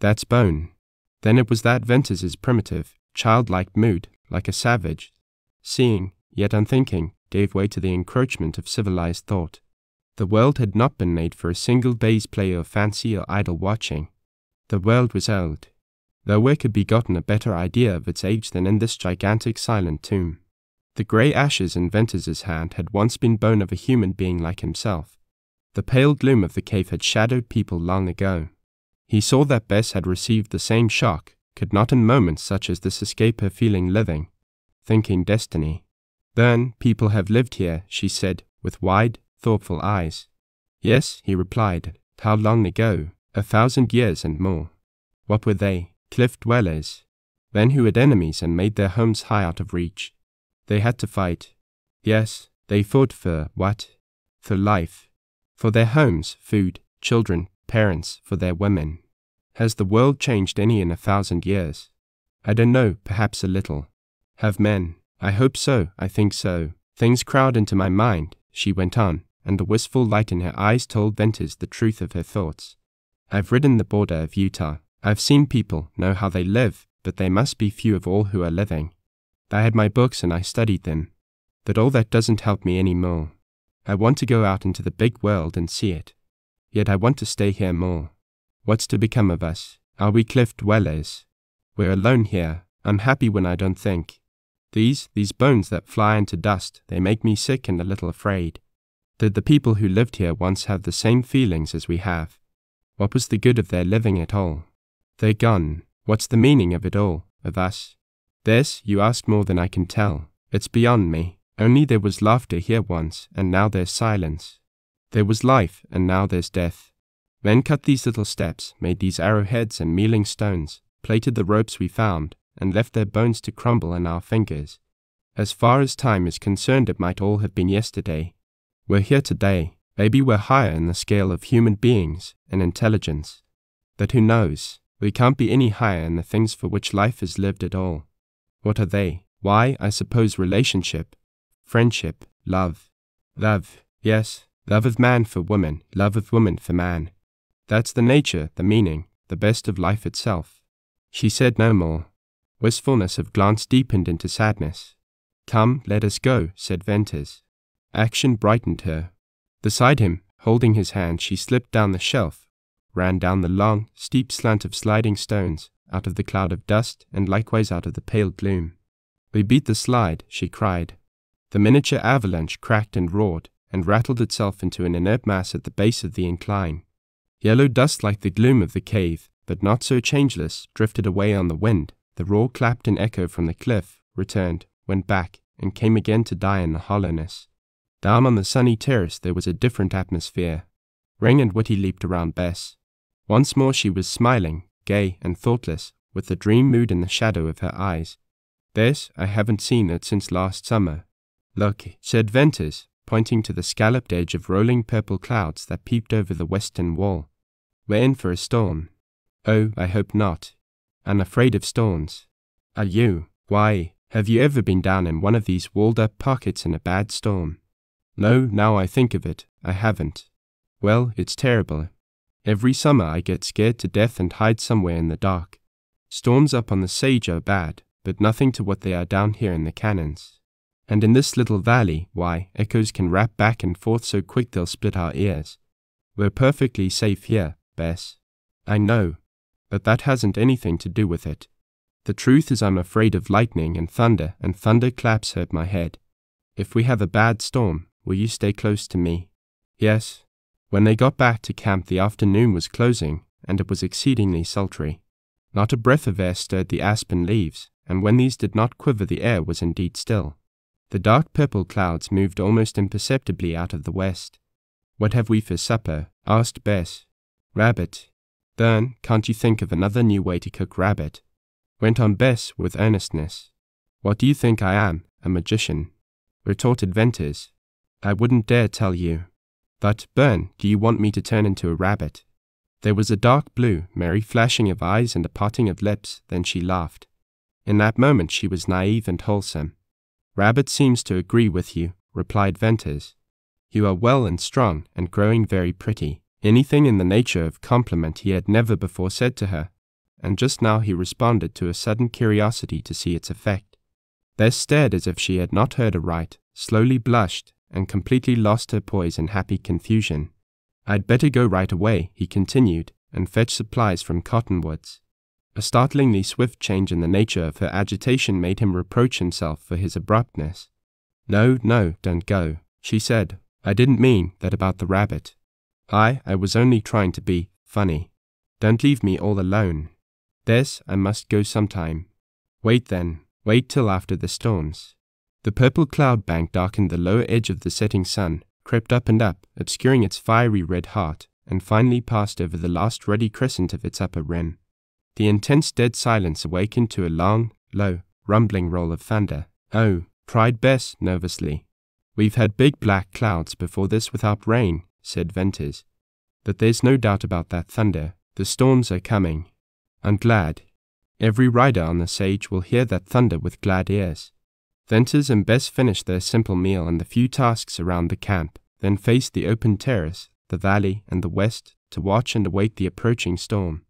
That's bone." Then it was that Venters's primitive, childlike mood, like a savage, seeing, yet unthinking, gave way to the encroachment of civilized thought. The world had not been made for a single day's play of fancy or idle watching. The world was old. Nowhere could be gotten a better idea of its age than in this gigantic silent tomb. The grey ashes in Venters's hand had once been bone of a human being like himself. The pale gloom of the cave had shadowed people long ago. He saw that Bess had received the same shock, could not in moments such as this escape her feeling living, thinking destiny. "Bern, people have lived here," she said, with wide, thoughtful eyes. "Yes," he replied. "How long ago? 1,000 years and more." What were they? Cliff dwellers. Men who had enemies and made their homes high out of reach. They had to fight. Yes, they fought for what? For life. For their homes, food, children, parents, for their women. Has the world changed any in 1,000 years? I don't know, perhaps a little. Have men? I hope so, I think so. Things crowd into my mind, she went on, and the wistful light in her eyes told Venters the truth of her thoughts. I've ridden the border of Utah. I've seen people, know how they live, but they must be few of all who are living. I had my books and I studied them, but all that doesn't help me any more. I want to go out into the big world and see it. Yet I want to stay here more. What's to become of us? Are we cliff dwellers? We're alone here. I'm happy when I don't think. These bones that fly into dust, they make me sick and a little afraid. Did the people who lived here once have the same feelings as we have? What was the good of their living at all? They're gone. What's the meaning of it all, of us? This, you ask more than I can tell. It's beyond me. Only there was laughter here once, and now there's silence. There was life, and now there's death. Men cut these little steps, made these arrowheads and mealing stones, plaited the ropes we found, and left their bones to crumble in our fingers. As far as time is concerned, it might all have been yesterday. We're here today. Maybe we're higher in the scale of human beings and intelligence. But who knows? We can't be any higher in the things for which life is lived at all. What are they? Why, I suppose relationship, friendship, love. Love, yes, love of man for woman, love of woman for man. That's the nature, the meaning, the best of life itself. She said no more. Wistfulness of glance deepened into sadness. Come, let us go, said Venters. Action brightened her. Beside him, holding his hand, she slipped down the shelf, ran down the long, steep slant of sliding stones, out of the cloud of dust, and likewise out of the pale gloom. We beat the slide, she cried. The miniature avalanche cracked and roared, and rattled itself into an inert mass at the base of the incline. Yellow dust like the gloom of the cave, but not so changeless, drifted away on the wind. The roar clapped in echo from the cliff, returned, went back, and came again to die in the hollowness. Down on the sunny terrace there was a different atmosphere. Ring and Whitty leaped around Bess. Once more she was smiling, gay and thoughtless, with the dream mood in the shadow of her eyes. Bess, I haven't seen it since last summer. Look, said Venters, pointing to the scalloped edge of rolling purple clouds that peeped over the western wall. We're in for a storm. Oh, I hope not. I'm afraid of storms. Are you? Why, have you ever been down in one of these walled-up pockets in a bad storm? No, now I think of it, I haven't. Well, it's terrible. Every summer I get scared to death and hide somewhere in the dark. Storms up on the Sage are bad, but nothing to what they are down here in the canyons. And in this little valley, why, echoes can rap back and forth so quick they'll split our ears. We're perfectly safe here, Bess. I know, but that hasn't anything to do with it. The truth is I'm afraid of lightning and thunder claps hurt my head. If we have a bad storm, will you stay close to me? Yes. When they got back to camp the afternoon was closing, and it was exceedingly sultry. Not a breath of air stirred the aspen leaves, and when these did not quiver the air was indeed still. The dark purple clouds moved almost imperceptibly out of the west. What have we for supper? Asked Bess. Rabbit. Bern, can't you think of another new way to cook rabbit? Went on Bess with earnestness. What do you think I am, a magician? Retorted Venters. I wouldn't dare tell you. But, Bern, do you want me to turn into a rabbit? There was a dark blue, merry flashing of eyes and a parting of lips, then she laughed. In that moment she was naive and wholesome. Rabbit seems to agree with you, replied Venters. You are well and strong, and growing very pretty. Anything in the nature of compliment he had never before said to her, and just now he responded to a sudden curiosity to see its effect. Bess stared as if she had not heard aright, slowly blushed, and completely lost her poise in happy confusion. I'd better go right away, he continued, and fetch supplies from Cottonwoods. A startlingly swift change in the nature of her agitation made him reproach himself for his abruptness. No, don't go, she said. I didn't mean that about the rabbit. I was only trying to be funny. Don't leave me all alone. Bess, I must go sometime. Wait then, wait till after the storms. The purple cloud bank darkened the lower edge of the setting sun, crept up and up, obscuring its fiery red heart, and finally passed over the last ruddy crescent of its upper rim. The intense dead silence awakened to a long, low, rumbling roll of thunder. Oh, cried Bess nervously. We've had big black clouds before this without rain, said Venters. But there's no doubt about that thunder. The storms are coming. I'm glad. Every rider on the Sage will hear that thunder with glad ears. Venters and Bess finished their simple meal and the few tasks around the camp, then faced the open terrace, the valley, and the west to watch and await the approaching storm.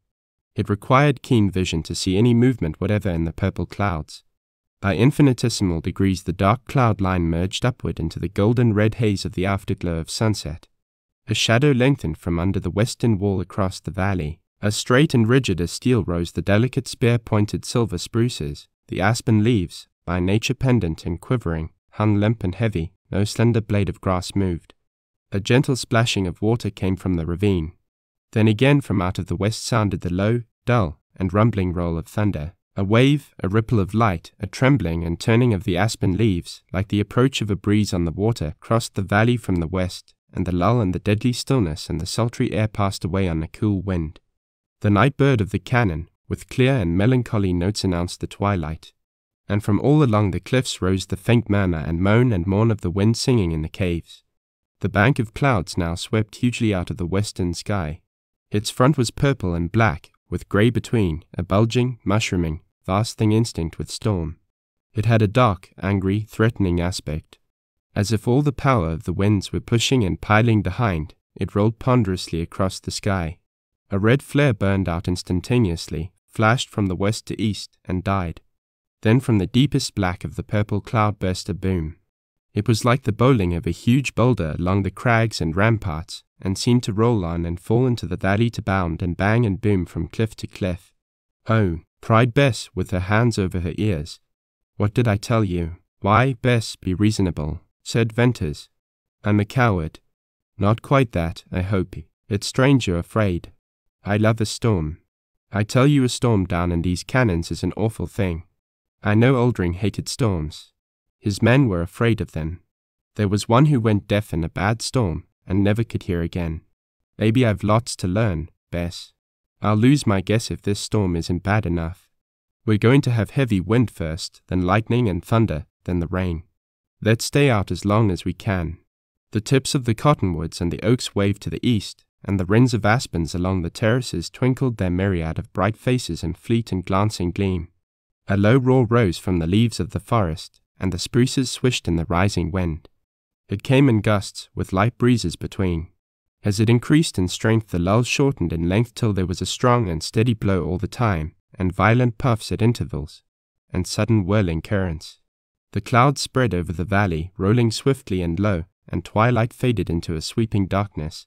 It required keen vision to see any movement whatever in the purple clouds. By infinitesimal degrees the dark cloud line merged upward into the golden-red haze of the afterglow of sunset. A shadow lengthened from under the western wall across the valley. As straight and rigid as steel rose the delicate spear-pointed silver spruces. The aspen leaves, by nature pendant and quivering, hung limp and heavy, no slender blade of grass moved. A gentle splashing of water came from the ravine. Then again from out of the west sounded the low, dull, and rumbling roll of thunder. A wave, a ripple of light, a trembling and turning of the aspen leaves, like the approach of a breeze on the water, crossed the valley from the west, and the lull and the deadly stillness and the sultry air passed away on a cool wind. The night bird of the cannon, with clear and melancholy notes announced the twilight. And from all along the cliffs rose the faint murmur and moan and mourn of the wind singing in the caves. The bank of clouds now swept hugely out of the western sky. Its front was purple and black, with grey between, a bulging, mushrooming, vast thing instinct with storm. It had a dark, angry, threatening aspect. As if all the power of the winds were pushing and piling behind, it rolled ponderously across the sky. A red flare burned out instantaneously, flashed from the west to east, and died. Then from the deepest black of the purple cloud burst a boom. It was like the bowling of a huge boulder along the crags and ramparts, and seemed to roll on and fall into the valley to bound and bang and boom from cliff to cliff. "Oh," cried Bess, with her hands over her ears. "What did I tell you?" "Why, Bess, be reasonable," said Venters. "I'm a coward." "Not quite that, I hope. It's strange you're afraid. I love a storm. I tell you, a storm down in these canyons is an awful thing. I know Oldring hated storms. His men were afraid of them. There was one who went deaf in a bad storm and never could hear again. Maybe I've lots to learn, Bess. I'll lose my guess if this storm isn't bad enough. We're going to have heavy wind first, then lightning and thunder, then the rain. Let's stay out as long as we can." The tips of the cottonwoods and the oaks waved to the east, and the wrens of aspens along the terraces twinkled their myriad of bright faces in fleet and glancing gleam. A low roar rose from the leaves of the forest, and the spruces swished in the rising wind. It came in gusts, with light breezes between. As it increased in strength, the lulls shortened in length till there was a strong and steady blow all the time, and violent puffs at intervals, and sudden whirling currents. The clouds spread over the valley, rolling swiftly and low, and twilight faded into a sweeping darkness.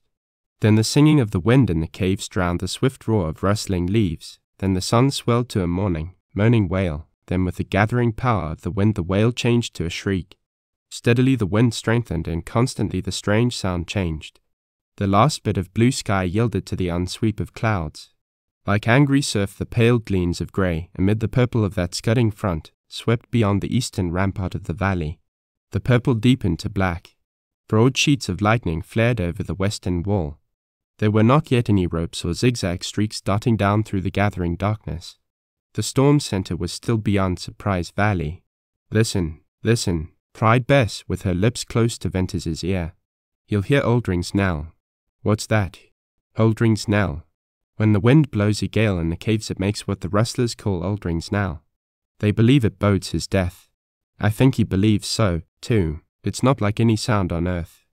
Then the singing of the wind in the caves drowned the swift roar of rustling leaves. Then the sun swelled to a moaning wail. Then with the gathering power of the wind the wail changed to a shriek. Steadily the wind strengthened, and constantly the strange sound changed. The last bit of blue sky yielded to the unsweep of clouds. Like angry surf, the pale gleams of grey, amid the purple of that scudding front, swept beyond the eastern rampart of the valley. The purple deepened to black. Broad sheets of lightning flared over the western wall. There were not yet any ropes or zigzag streaks darting down through the gathering darkness. The storm center was still beyond Surprise Valley. "Listen, listen," cried Bess, with her lips close to Venters's ear. "You'll hear Oldring's knell." "What's that?" "Oldring's knell. When the wind blows a gale in the caves, it makes what the rustlers call Oldring's knell. They believe it bodes his death. I think he believes so, too. It's not like any sound on earth.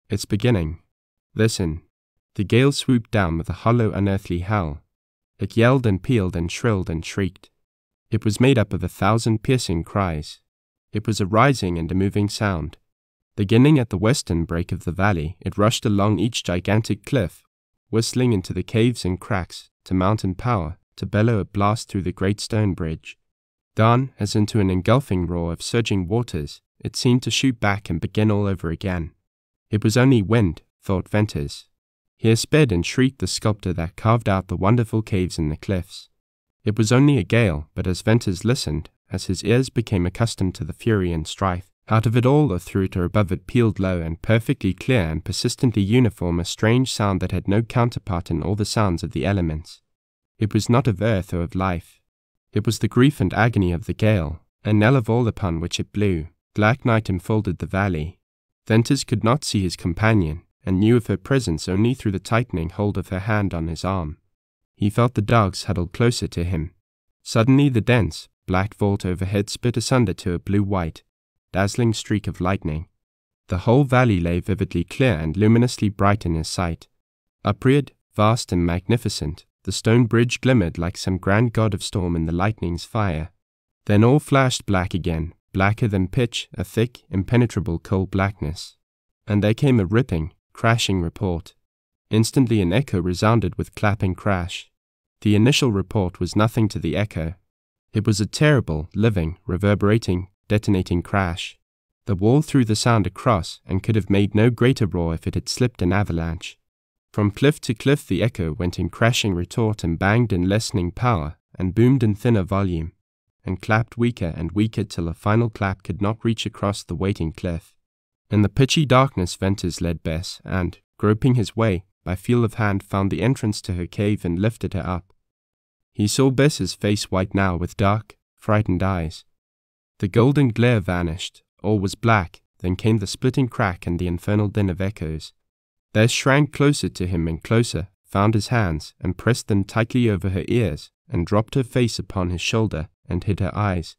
It's beginning. Listen." The gale swooped down with a hollow, unearthly howl. It yelled and pealed and shrilled and shrieked. It was made up of 1,000 piercing cries. It was a rising and a moving sound. Beginning at the western break of the valley, it rushed along each gigantic cliff, whistling into the caves and cracks, to mountain power, to bellow a blast through the great stone bridge. Then, as into an engulfing roar of surging waters, it seemed to shoot back and begin all over again. It was only wind, thought Venters. Here sped and shrieked the sculptor that carved out the wonderful caves in the cliffs. It was only a gale, but as Venters listened, as his ears became accustomed to the fury and strife, out of it all or through it or above it pealed low and perfectly clear and persistently uniform a strange sound that had no counterpart in all the sounds of the elements. It was not of earth or of life. It was the grief and agony of the gale, a knell of all upon which it blew. Black night enfolded the valley. Venters could not see his companion, and knew of her presence only through the tightening hold of her hand on his arm. He felt the dogs huddled closer to him. Suddenly the dense, black vault overhead split asunder to a blue-white, dazzling streak of lightning. The whole valley lay vividly clear and luminously bright in his sight. Upreared, vast and magnificent, the stone bridge glimmered like some grand god of storm in the lightning's fire. Then all flashed black again, blacker than pitch, a thick, impenetrable coal blackness. And there came a ripping, crashing report. Instantly an echo resounded with clapping crash. The initial report was nothing to the echo. It was a terrible, living, reverberating, detonating crash. The wall threw the sound across, and could have made no greater roar if it had slipped an avalanche. From cliff to cliff the echo went in crashing retort and banged in lessening power, and boomed in thinner volume, and clapped weaker and weaker till a final clap could not reach across the waiting cliff. In the pitchy darkness Venters led Bess, and, groping his way, by feel of hand found the entrance to her cave and lifted her up. He saw Bess's face white now with dark, frightened eyes. The golden glare vanished, all was black, then came the splitting crack and the infernal din of echoes. Bess shrank closer to him and closer, found his hands, and pressed them tightly over her ears, and dropped her face upon his shoulder, and hid her eyes.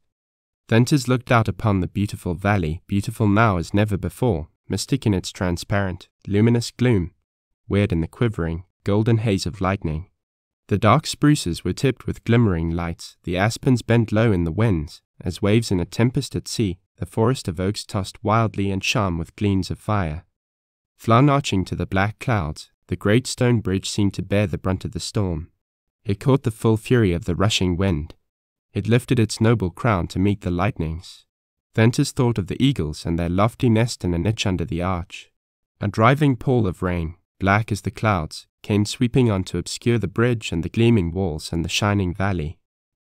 Venters looked out upon the beautiful valley, beautiful now as never before, mystic in its transparent, luminous gloom, weird in the quivering, golden haze of lightning. The dark spruces were tipped with glimmering lights, the aspens bent low in the winds, as waves in a tempest at sea, the forest of oaks tossed wildly and shone with gleams of fire. Flung arching to the black clouds, the great stone bridge seemed to bear the brunt of the storm. It caught the full fury of the rushing wind. It lifted its noble crown to meet the lightnings. Venters thought of the eagles and their lofty nest in a niche under the arch. A driving pall of rain, black as the clouds, came sweeping on to obscure the bridge and the gleaming walls and the shining valley.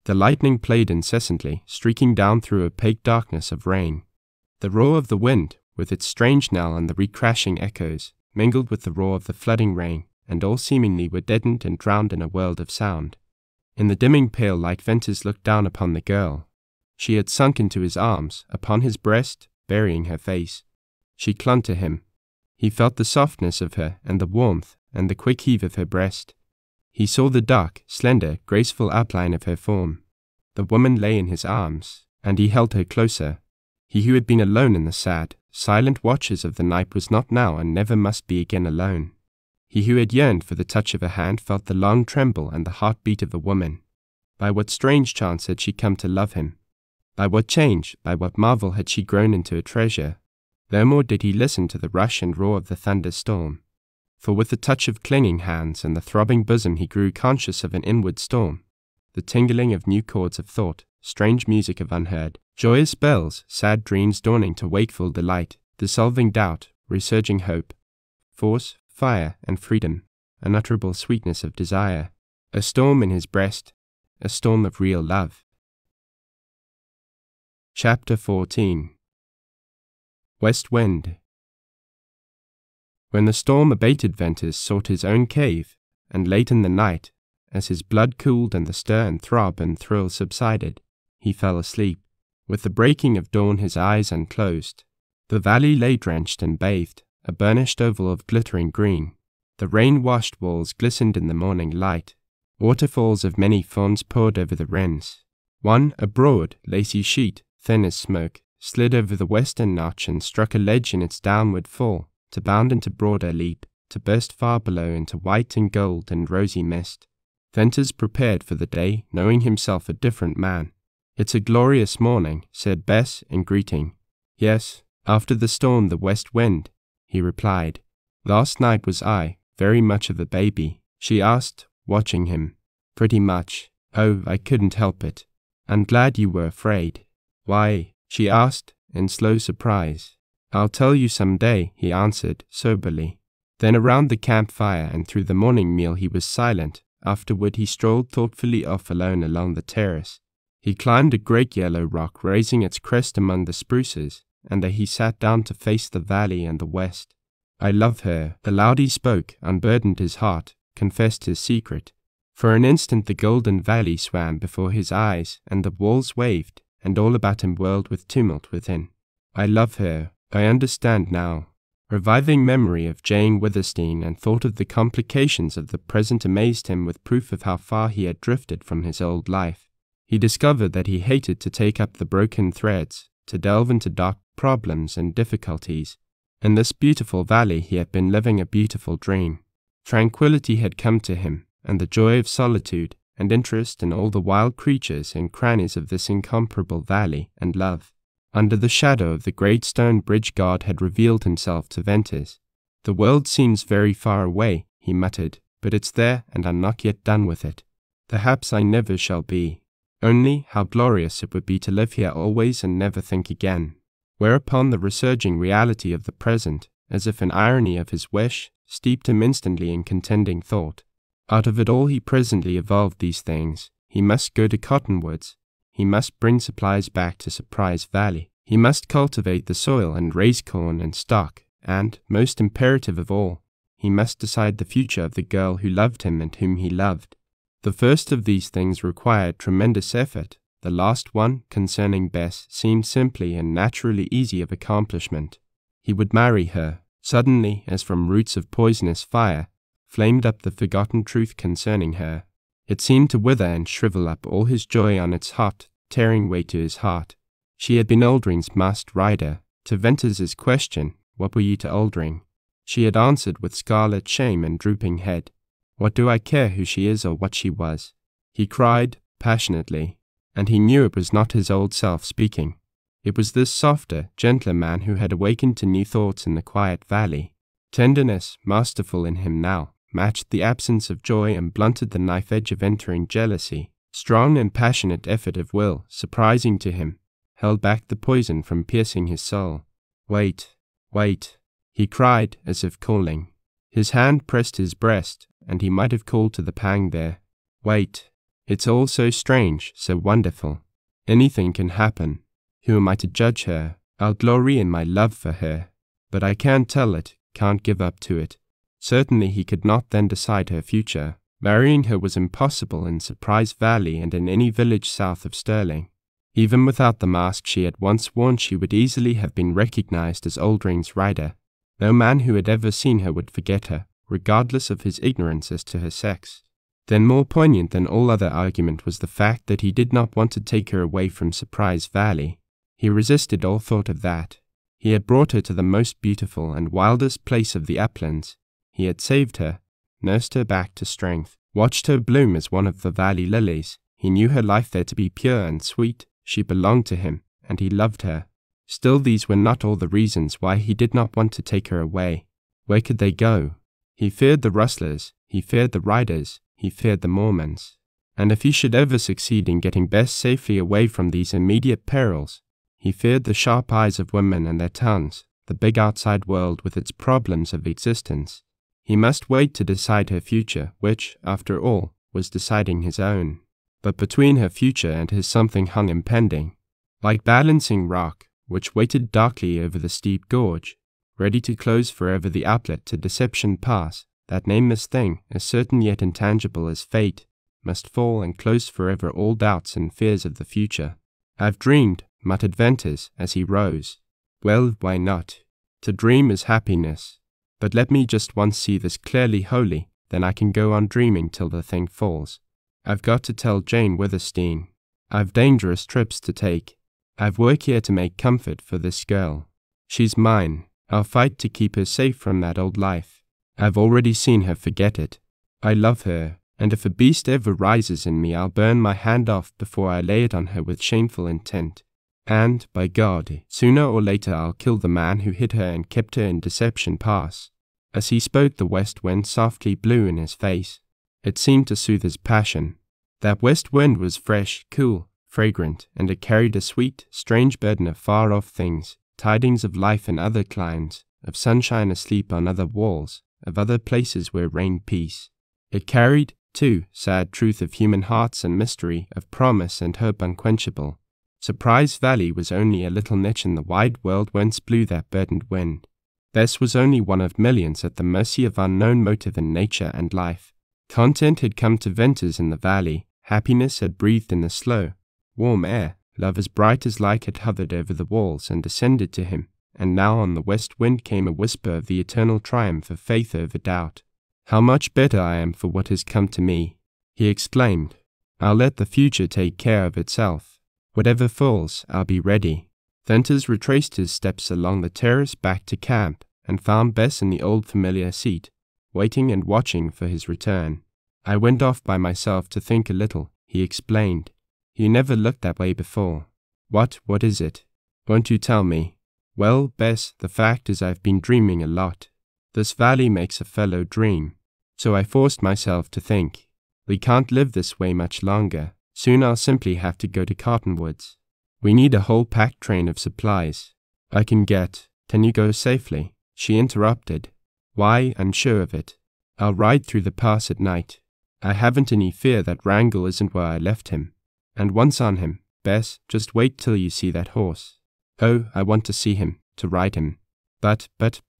The lightning played incessantly, streaking down through opaque darkness of rain. The roar of the wind, with its strange knell and the recrashing echoes, mingled with the roar of the flooding rain, and all seemingly were deadened and drowned in a world of sound. In the dimming pale light Venters looked down upon the girl. She had sunk into his arms, upon his breast, burying her face. She clung to him. He felt the softness of her, and the warmth, and the quick heave of her breast. He saw the dark, slender, graceful outline of her form. The woman lay in his arms, and he held her closer. He who had been alone in the sad, silent watches of the night was not now and never must be again alone. He who had yearned for the touch of a hand felt the long tremble and the heartbeat of a woman. By what strange chance had she come to love him? By what change, by what marvel had she grown into a treasure? No more did he listen to the rush and roar of the thunderstorm. For with the touch of clinging hands and the throbbing bosom he grew conscious of an inward storm, the tingling of new chords of thought, strange music of unheard, joyous bells, sad dreams dawning to wakeful delight, dissolving doubt, resurging hope, force, fire, and freedom, unutterable sweetness of desire, a storm in his breast, a storm of real love. Chapter 14. West Wind. When the storm abated, Venters sought his own cave, and late in the night, as his blood cooled and the stir and throb and thrill subsided, he fell asleep. With the breaking of dawn his eyes unclosed. The valley lay drenched and bathed, a burnished oval of glittering green. The rain-washed walls glistened in the morning light. Waterfalls of many forms poured over the rens. One, a broad, lacy sheet, thin as smoke, slid over the western notch and struck a ledge in its downward fall, to bound into broader leap, to burst far below into white and gold and rosy mist. Venters prepared for the day, knowing himself a different man. "It's a glorious morning," said Bess in greeting. "Yes, after the storm the west wind," he replied. "Last night was I very much of a baby?" she asked, watching him. "Pretty much. Oh, I couldn't help it." "I'm glad you were afraid." "Why?" she asked, in slow surprise. "I'll tell you some day," he answered, soberly. Then around the campfire and through the morning meal he was silent. Afterward he strolled thoughtfully off alone along the terrace. He climbed a great yellow rock, raising its crest among the spruces, and there he sat down to face the valley and the west. "I love her." The loud he spoke, unburdened his heart, confessed his secret. For an instant the golden valley swam before his eyes, and the walls waved, and all about him whirled with tumult within. "I love her. I understand now." Reviving memory of Jane Withersteen and thought of the complications of the present amazed him with proof of how far he had drifted from his old life. He discovered that he hated to take up the broken threads, to delve into dark problems and difficulties. In this beautiful valley he had been living a beautiful dream. Tranquility had come to him, and the joy of solitude, and interest in all the wild creatures and crannies of this incomparable valley, and love. Under the shadow of the great stone bridge God had revealed himself to Venters. "The world seems very far away," he muttered, "but it's there, and I'm not yet done with it. Perhaps I never shall be. Only, how glorious it would be to live here always and never think again." Whereupon the resurging reality of the present, as if an irony of his wish, steeped him instantly in contending thought. Out of it all he presently evolved these things. He must go to Cottonwoods. He must bring supplies back to Surprise Valley. He must cultivate the soil and raise corn and stock, and, most imperative of all, he must decide the future of the girl who loved him and whom he loved. The first of these things required tremendous effort. The last one, concerning Bess, seemed simply and naturally easy of accomplishment. He would marry her. Suddenly, as from roots of poisonous fire, flamed up the forgotten truth concerning her. It seemed to wither and shrivel up all his joy on its hot, tearing way to his heart. She had been Aldring's masked rider. To Venters's question, "What were you to Aldring?" she had answered with scarlet shame and drooping head, "What do I care who she is or what she was?" He cried passionately, and he knew it was not his old self speaking. It was this softer, gentler man who had awakened to new thoughts in the quiet valley. Tenderness, masterful in him now, matched the absence of joy and blunted the knife edge of entering jealousy. Strong and passionate effort of will, surprising to him, held back the poison from piercing his soul. "Wait, wait," he cried as if calling. His hand pressed his breast, and he might have called to the pang there. "Wait. It's all so strange, so wonderful. Anything can happen. Who am I to judge her? I'll glory in my love for her. But I can't tell it, can't give up to it." Certainly he could not then decide her future. Marrying her was impossible in Surprise Valley and in any village south of Sterling. Even without the mask she had once worn, she would easily have been recognized as Aldring's rider. No man who had ever seen her would forget her, regardless of his ignorance as to her sex. Then more poignant than all other argument was the fact that he did not want to take her away from Surprise Valley. He resisted all thought of that. He had brought her to the most beautiful and wildest place of the uplands. He had saved her, nursed her back to strength, watched her bloom as one of the valley lilies. He knew her life there to be pure and sweet. She belonged to him, and he loved her. Still, these were not all the reasons why he did not want to take her away. Where could they go? He feared the rustlers, he feared the riders, he feared the Mormons. And if he should ever succeed in getting Bess safely away from these immediate perils, he feared the sharp eyes of women and their tongues, the big outside world with its problems of existence. He must wait to decide her future, which, after all, was deciding his own. But between her future and his something hung impending, like balancing rock, which waited darkly over the steep gorge, ready to close forever the outlet to Deception Pass. That nameless thing, as certain yet intangible as fate, must fall and close forever all doubts and fears of the future. "I've dreamed," muttered Venters as he rose. "Well, why not? To dream is happiness. But let me just once see this clearly wholly, then I can go on dreaming till the thing falls. I've got to tell Jane Withersteen. I've dangerous trips to take. I've work here to make comfort for this girl. She's mine. I'll fight to keep her safe from that old life. I've already seen her forget it. I love her, and if a beast ever rises in me, I'll burn my hand off before I lay it on her with shameful intent. And, by God, sooner or later I'll kill the man who hid her and kept her in Deception Pass." As he spoke, the west wind softly blew in his face. It seemed to soothe his passion. That west wind was fresh, cool, fragrant, and it carried a sweet, strange burden of far-off things, tidings of life in other climes, of sunshine asleep on other walls, of other places where reigned peace. It carried, too, sad truth of human hearts and mystery, of promise and hope unquenchable. Surprise Valley was only a little niche in the wide world whence blew that burdened wind. Bess was only one of millions at the mercy of unknown motive in nature and life. Content had come to Venters in the valley. Happiness had breathed in the slow, warm air. Love as bright as light had hovered over the walls and descended to him, and now on the west wind came a whisper of the eternal triumph of faith over doubt. "How much better I am for what has come to me," he exclaimed. "I'll let the future take care of itself. Whatever falls, I'll be ready." Venters retraced his steps along the terrace back to camp and found Bess in the old familiar seat, waiting and watching for his return. "I went off by myself to think a little," he explained. "You never looked that way before." What is it? Won't you tell me?" "Well, Bess, the fact is I've been dreaming a lot. This valley makes a fellow dream. So I forced myself to think. We can't live this way much longer. Soon I'll simply have to go to Cottonwoods. We need a whole pack train of supplies. Can you go safely?" She interrupted. "Why, I'm sure of it. I'll ride through the pass at night. I haven't any fear that Wrangell isn't where I left him. And once on him, Bess, just wait till you see that horse." "Oh, I want to see him, to ride him." But,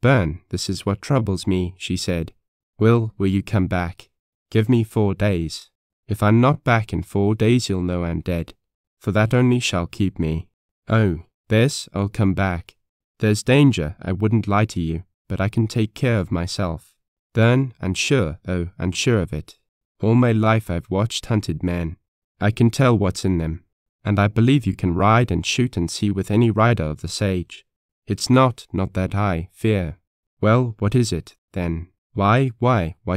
Bern, this is what troubles me," she said. Will you come back? Give me 4 days. If I'm not back in 4 days, you'll know I'm dead, for that only shall keep me." "Oh, Bess, I'll come back. There's danger, I wouldn't lie to you, but I can take care of myself." "Bern, I'm sure of it. All my life I've watched hunted men. I can tell what's in them. and I believe you can ride and shoot and see with any rider of the sage. It's not that I fear. Well, what is it, then? Why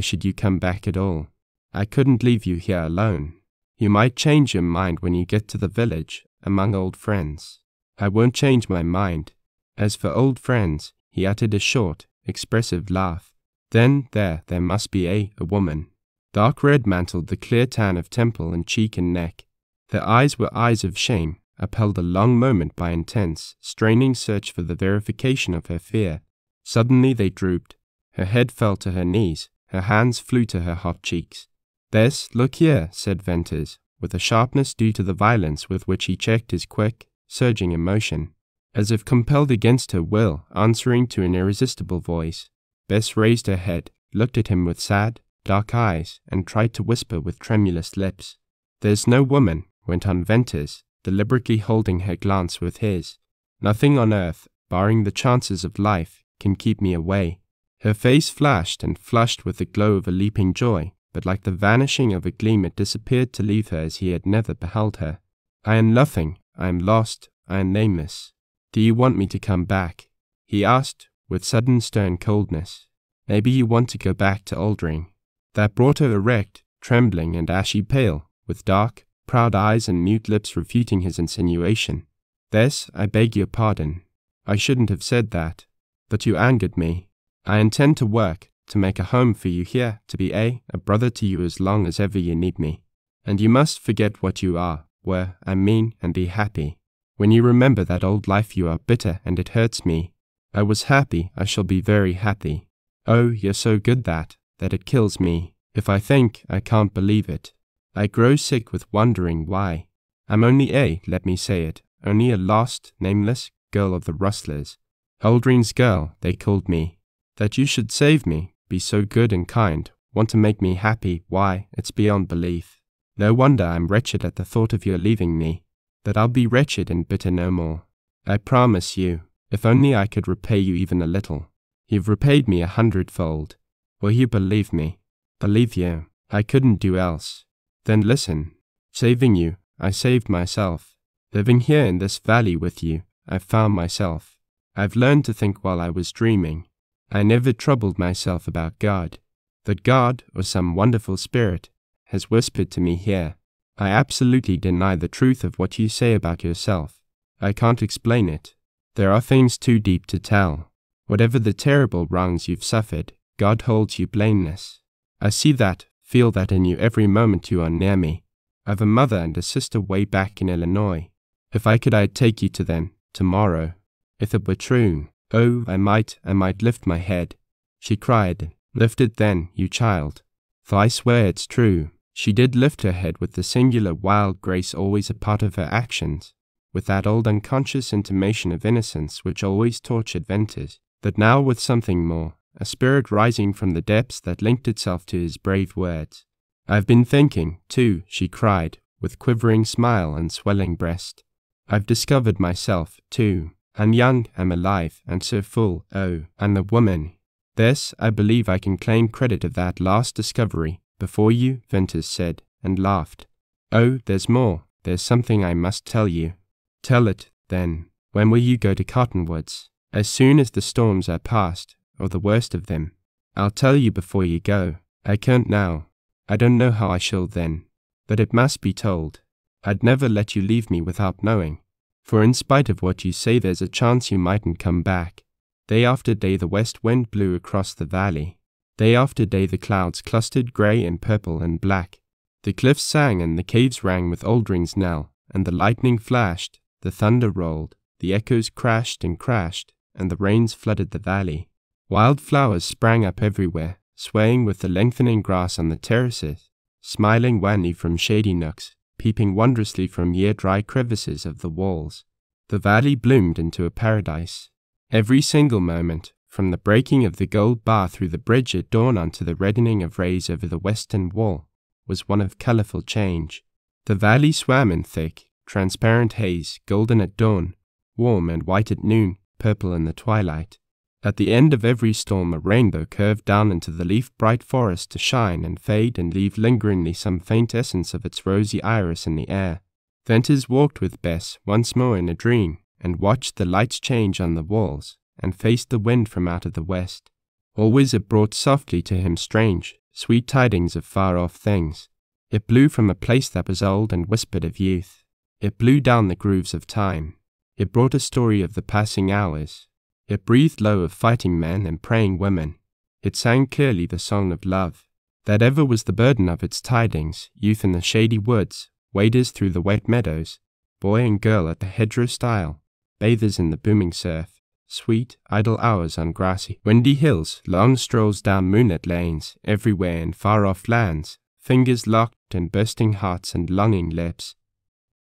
should you come back at all? I couldn't leave you here alone. You might change your mind when you get to the village, among old friends. I won't change my mind. As for old friends, he uttered a short, expressive laugh. Then there must be a woman. Dark red mantled the clear tan of temple and cheek and neck. Their eyes were eyes of shame, upheld a long moment by intense, straining search for the verification of her fear. Suddenly they drooped. Her head fell to her knees, her hands flew to her hot cheeks. "Bess, look here," said Venters, with a sharpness due to the violence with which he checked his quick, surging emotion. As if compelled against her will, answering to an irresistible voice, Bess raised her head, looked at him with sad, dark eyes, and tried to whisper with tremulous lips. "There's no woman," went on Venters, deliberately holding her glance with his. "Nothing on earth, barring the chances of life, can keep me away." Her face flashed and flushed with the glow of a leaping joy, but like the vanishing of a gleam it disappeared to leave her as he had never beheld her. "I am nothing, I am lost, I am nameless. Do you want me to come back?" he asked, with sudden stern coldness. "Maybe you want to go back to Aldring." That brought her erect, trembling and ashy pale, with dark, proud eyes and mute lips refuting his insinuation. "Bess, I beg your pardon. I shouldn't have said that. But you angered me. I intend to work, to make a home for you here, to be a brother to you as long as ever you need me. And you must forget what you were, and be happy. When you remember that old life you are bitter and it hurts me. I was happy, I shall be very happy. Oh, you're so good that it kills me. If I think, I can't believe it. I grow sick with wondering why. I'm only let me say it, only a lost, nameless girl of the rustlers. Aldring's girl, they called me. That you should save me, be so good and kind, want to make me happy, why, it's beyond belief. No wonder I'm wretched at the thought of your leaving me. But I'll be wretched and bitter no more. I promise you, if only I could repay you even a little. You've repaid me 100-fold. Will you believe me? Believe you, I couldn't do else. Then listen. Saving you, I saved myself. Living here in this valley with you, I've found myself. I've learned to think while I was dreaming. I never troubled myself about God. That God, or some wonderful spirit, has whispered to me here. I absolutely deny the truth of what you say about yourself. I can't explain it. There are things too deep to tell. Whatever the terrible wrongs you've suffered, God holds you blameless. I see that, feel that in you every moment you are near me. I've a mother and a sister way back in Illinois. If I could, I'd take you to them, tomorrow. If it were true, oh, I might lift my head. She cried, "Lift it then, you child." For I swear it's true. She did lift her head with the singular wild grace always a part of her actions, with that old unconscious intimation of innocence which always tortured Venters, but now with something more, a spirit rising from the depths that linked itself to his brave words. "I've been thinking, too," she cried, with quivering smile and swelling breast. "I've discovered myself, too. I'm young, I'm alive, and so full, I'm a woman. This, I believe I can claim credit of that last discovery, before you," Venters said, and laughed. "Oh, there's more. There's something I must tell you." "Tell it, then. When will you go to Cottonwoods?" "As soon as the storms are past, or the worst of them. I'll tell you before you go. I can't now. I don't know how I shall then. But it must be told. I'd never let you leave me without knowing. For in spite of what you say, there's a chance you mightn't come back. Day after day the west wind blew across the valley. Day after day the clouds clustered grey and purple and black. The cliffs sang and the caves rang with Aldring's knell, and the lightning flashed, the thunder rolled, the echoes crashed, and the rains flooded the valley. Wild flowers sprang up everywhere, swaying with the lengthening grass on the terraces, smiling wanly from shady nooks, peeping wondrously from year-dry crevices of the walls. The valley bloomed into a paradise. Every single moment, from the breaking of the gold bar through the bridge at dawn onto the reddening of rays over the western wall, was one of colourful change. The valley swam in thick, transparent haze, golden at dawn, warm and white at noon, purple in the twilight. At the end of every storm a rainbow curved down into the leaf-bright forest to shine and fade and leave lingeringly some faint essence of its rosy iris in the air. Venters walked with Bess once more in a dream, and watched the lights change on the walls, and faced the wind from out of the west. Always it brought softly to him strange, sweet tidings of far-off things. It blew from a place that was old and whispered of youth. It blew down the grooves of time. It brought a story of the passing hours. It breathed low of fighting men and praying women. It sang clearly the song of love. That ever was the burden of its tidings, youth in the shady woods, waders through the wet meadows, boy and girl at the hedgerow stile, bathers in the booming surf, sweet, idle hours on grassy, windy hills, long strolls down moonlit lanes, everywhere in far-off lands, fingers locked and bursting hearts and longing lips.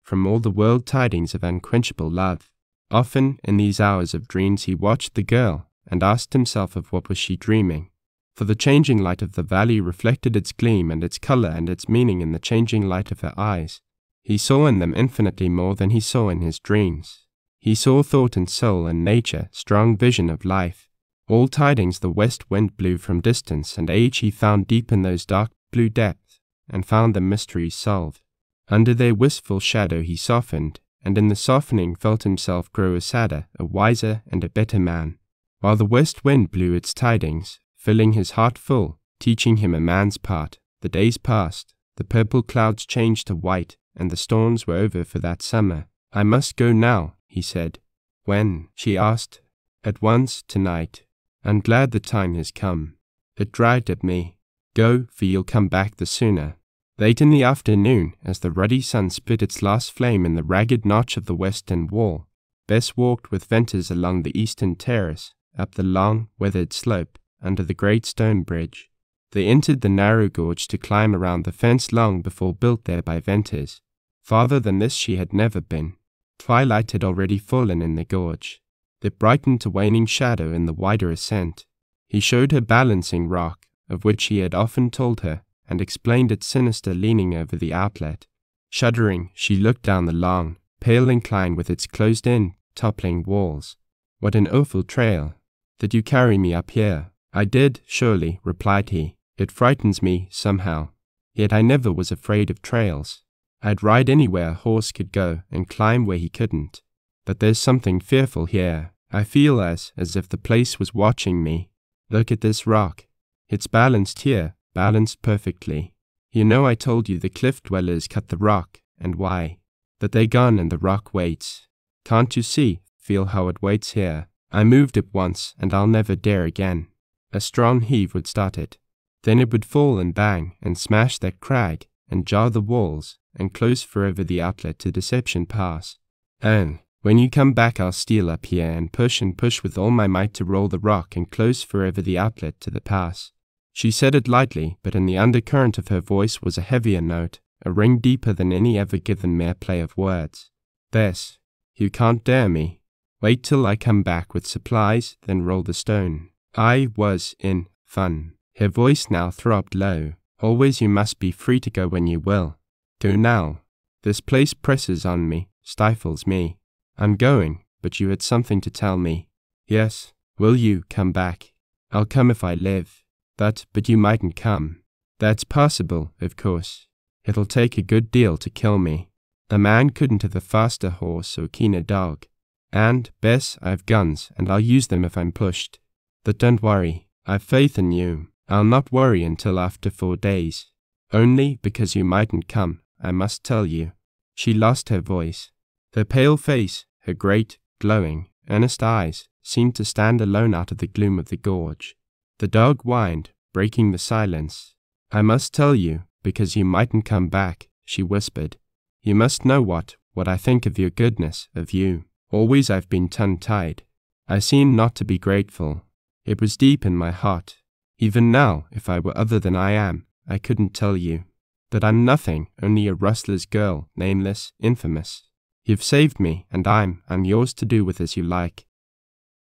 From all the world tidings of unquenchable love. Often in these hours of dreams he watched the girl, and asked himself of what was she dreaming. For the changing light of the valley reflected its gleam and its color and its meaning in the changing light of her eyes. He saw in them infinitely more than he saw in his dreams. He saw thought and soul and nature, strong vision of life. All tidings the west wind blew from distance and age he found deep in those dark blue depths, and found the mysteries solved. Under their wistful shadow he softened, and in the softening felt himself grow a sadder, a wiser, and a better man. While the west wind blew its tidings, filling his heart full, teaching him a man's part, the days passed, the purple clouds changed to white, and the storms were over for that summer. I must go now, he said. When? She asked. At once, tonight. I'm glad the time has come. It dragged at me. Go, for you'll come back the sooner. Late in the afternoon, as the ruddy sun split its last flame in the ragged notch of the western wall, Bess walked with Venters along the eastern terrace, up the long, weathered slope, under the great stone bridge. They entered the narrow gorge to climb around the fence long before built there by Venters. Farther than this she had never been. Twilight had already fallen in the gorge. It brightened to waning shadow in the wider ascent. He showed her balancing rock, of which he had often told her, and explained its sinister leaning over the outlet. Shuddering, she looked down the long, pale incline with its closed-in, toppling walls. What an awful trail! Did you carry me up here? I did, surely, replied he. It frightens me, somehow. Yet I never was afraid of trails. I'd ride anywhere a horse could go and climb where he couldn't. But there's something fearful here. I feel as if the place was watching me. Look at this rock. It's balanced here, balanced perfectly. You know I told you the cliff dwellers cut the rock, and why. That they're gone and the rock waits. Can't you see, feel how it waits here? I moved it once, and I'll never dare again. A strong heave would start it. Then it would fall and bang, and smash that crag, and jar the walls, and close forever the outlet to Deception Pass. And when you come back I'll steal up here and push with all my might to roll the rock and close forever the outlet to the pass. She said it lightly, but in the undercurrent of her voice was a heavier note, a ring deeper than any ever given mere play of words. Bess, you can't dare me. Wait till I come back with supplies, then roll the stone. I was in fun. Her voice now throbbed low. Always you must be free to go when you will. Go now. This place presses on me, stifles me. I'm going, but you had something to tell me. Yes, will you come back? I'll come if I live. But you mightn't come. That's possible, of course. It'll take a good deal to kill me. A man couldn't have a faster horse or keener dog. And, Bess, I've guns, and I'll use them if I'm pushed. But don't worry, I've faith in you. I'll not worry until after 4 days. Only because you mightn't come, I must tell you. She lost her voice. Her pale face, her great, glowing, earnest eyes, seemed to stand alone out of the gloom of the gorge. The dog whined, breaking the silence. I must tell you, because you mightn't come back, she whispered. You must know what I think of your goodness, of you. Always I've been tongue-tied. I seem not to be grateful. It was deep in my heart. Even now, if I were other than I am, I couldn't tell you. That I'm nothing, only a rustler's girl, nameless, infamous. You've saved me, and I'm yours to do with as you like.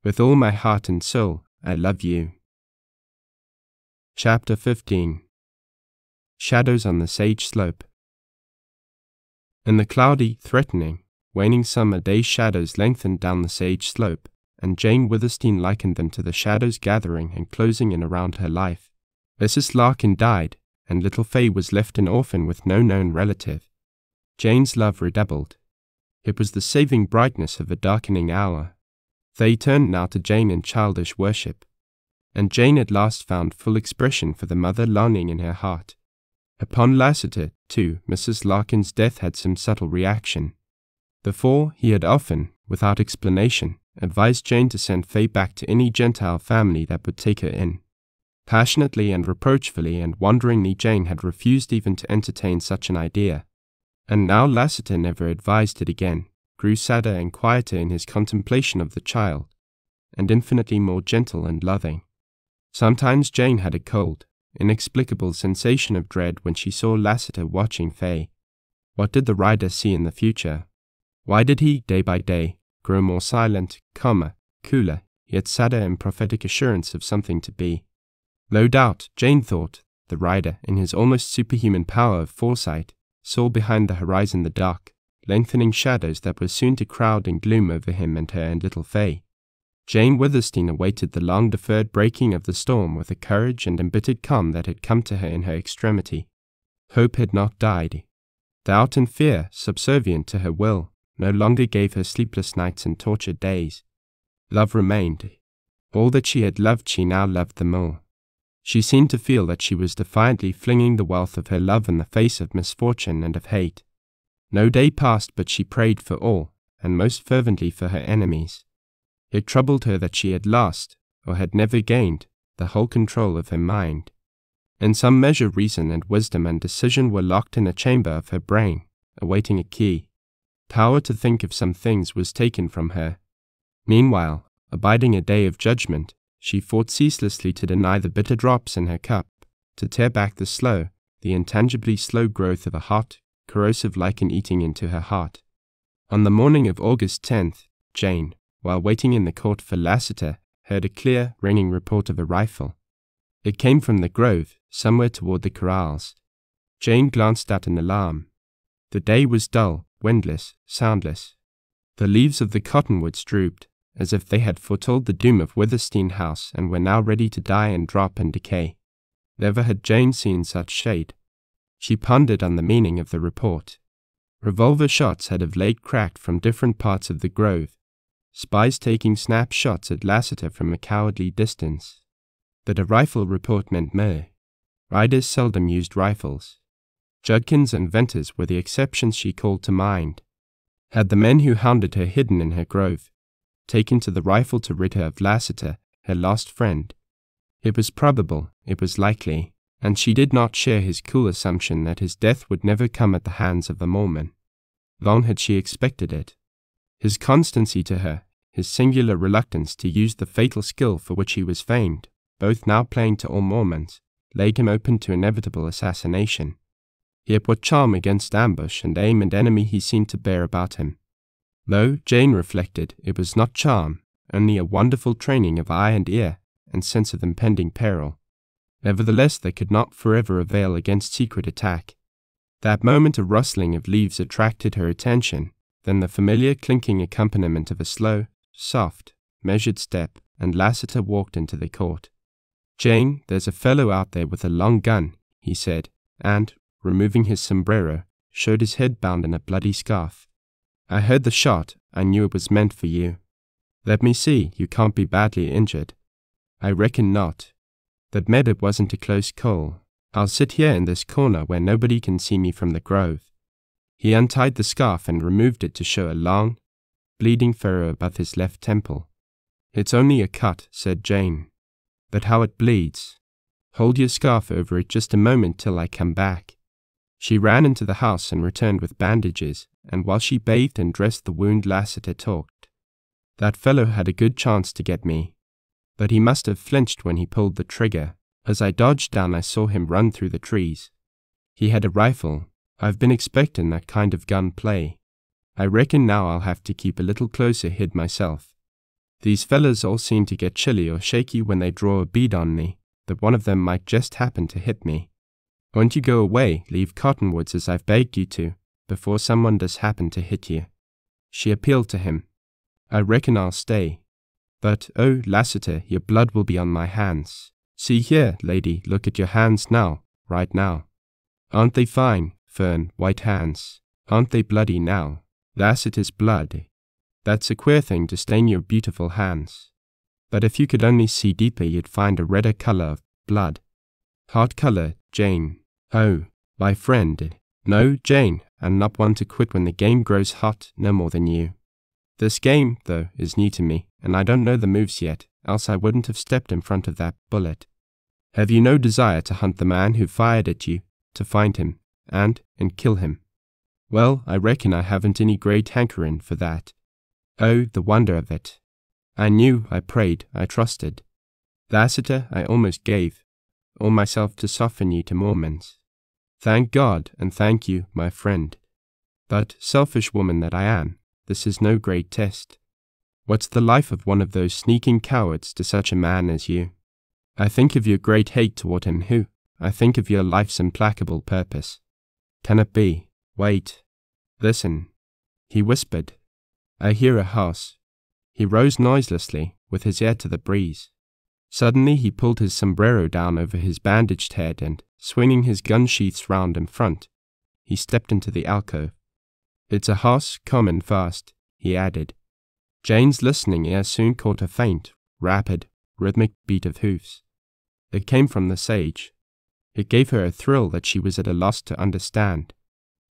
With all my heart and soul, I love you. Chapter 15. Shadows on the Sage Slope. In the cloudy, threatening, waning summer day shadows lengthened down the sage slope, and Jane Withersteen likened them to the shadows gathering and closing in around her life. Mrs. Larkin died, and little Fay was left an orphan with no known relative. Jane's love redoubled. It was the saving brightness of a darkening hour. They turned now to Jane in childish worship, and Jane at last found full expression for the mother longing in her heart. Upon Lassiter, too, Mrs. Larkin's death had some subtle reaction. Before, he had often, without explanation, advised Jane to send Faye back to any Gentile family that would take her in. Passionately and reproachfully and wonderingly, Jane had refused even to entertain such an idea. And now Lassiter never advised it again, grew sadder and quieter in his contemplation of the child, and infinitely more gentle and loving. Sometimes Jane had a cold, inexplicable sensation of dread when she saw Lassiter watching Faye. What did the writer see in the future? Why did he, day by day, grow more silent, calmer, cooler, yet sadder in prophetic assurance of something to be? No doubt, Jane thought, the writer, in his almost superhuman power of foresight, saw behind the horizon the dark, lengthening shadows that were soon to crowd and gloom over him and her and little Faye. Jane Withersteen awaited the long-deferred breaking of the storm with a courage and embittered calm that had come to her in her extremity. Hope had not died. Doubt and fear, subservient to her will, no longer gave her sleepless nights and tortured days. Love remained. All that she had loved, she now loved them all. She seemed to feel that she was defiantly flinging the wealth of her love in the face of misfortune and of hate. No day passed but she prayed for all, and most fervently for her enemies. It troubled her that she had lost, or had never gained, the whole control of her mind. In some measure reason and wisdom and decision were locked in a chamber of her brain, awaiting a key. Power to think of some things was taken from her. Meanwhile, abiding a day of judgment, she fought ceaselessly to deny the bitter drops in her cup, to tear back the slow, the intangibly slow growth of a hot, corrosive lichen eating into her heart. On the morning of August 10th, Jane, while waiting in the court for Lassiter, heard a clear, ringing report of a rifle. It came from the grove, somewhere toward the corrals. Jane glanced out in alarm. The day was dull, windless, soundless. The leaves of the cottonwoods drooped, as if they had foretold the doom of Withersteen House and were now ready to die and drop and decay. Never had Jane seen such shade. She pondered on the meaning of the report. Revolver shots had of late cracked from different parts of the grove, spies taking snap shots at Lassiter from a cowardly distance. That a rifle report meant murder. Riders seldom used rifles. Judkins and Venters were the exceptions she called to mind. Had the men who hounded her hidden in her grove taken to the rifle to rid her of Lassiter, her lost friend? It was probable, it was likely, and she did not share his cool assumption that his death would never come at the hands of a Mormon. Long had she expected it. His constancy to her, his singular reluctance to use the fatal skill for which he was famed, both now plain to all Mormons, laid him open to inevitable assassination. Yet what charm against ambush and aim and enemy he seemed to bear about him. Though, Jane reflected, it was not charm, only a wonderful training of eye and ear, and sense of impending peril. Nevertheless, they could not forever avail against secret attack. That moment a rustling of leaves attracted her attention, then the familiar clinking accompaniment of a slow, soft, measured step, and Lassiter walked into the court. "Jane, there's a fellow out there with a long gun," he said, and, removing his sombrero, showed his head bound in a bloody scarf. "I heard the shot. I knew it was meant for you. Let me see, you can't be badly injured." "I reckon not. That meant it wasn't a close call. I'll sit here in this corner where nobody can see me from the grove." He untied the scarf and removed it to show a long, bleeding furrow above his left temple. "It's only a cut," said Jane. "But how it bleeds. Hold your scarf over it just a moment till I come back." She ran into the house and returned with bandages, and while she bathed and dressed the wound, Lassiter talked. "That fellow had a good chance to get me, but he must have flinched when he pulled the trigger. As I dodged down, I saw him run through the trees. He had a rifle. I've been expecting that kind of gun play. I reckon now I'll have to keep a little closer hid myself. These fellas all seem to get chilly or shaky when they draw a bead on me, but one of them might just happen to hit me. Won't you go away, leave Cottonwoods as I've begged you to, before someone does happen to hit you?" She appealed to him. "I reckon I'll stay. But, oh, Lassiter, your blood will be on my hands. See here, lady, look at your hands now, right now. Aren't they fine, firm, white hands? Aren't they bloody now? Lassiter's blood. That's a queer thing to stain your beautiful hands. But if you could only see deeper, you'd find a redder color of blood. Heart color, Jane. Oh, my friend. No, Jane, I'm not one to quit when the game grows hot, no more than you. This game, though, is new to me, and I don't know the moves yet, else I wouldn't have stepped in front of that bullet. Have you no desire to hunt the man who fired at you, to find him, and kill him? Well, I reckon I haven't any great hankering for that. Oh, the wonder of it. I knew, I prayed, I trusted. Lassiter, I almost gave all myself to soften you to Mormons. Thank God, and thank you, my friend. But, selfish woman that I am, this is no great test. What's the life of one of those sneaking cowards to such a man as you? I think of your great hate toward him who, I think of your life's implacable purpose. Can it be? Wait. Listen. He whispered. I hear a house. He rose noiselessly, with his ear to the breeze. Suddenly he pulled his sombrero down over his bandaged head and, swinging his gun sheaths round in front, he stepped into the alcove. It's a house, coming fast, he added. Jane's listening ear soon caught a faint, rapid, rhythmic beat of hoofs. It came from the sage. It gave her a thrill that she was at a loss to understand.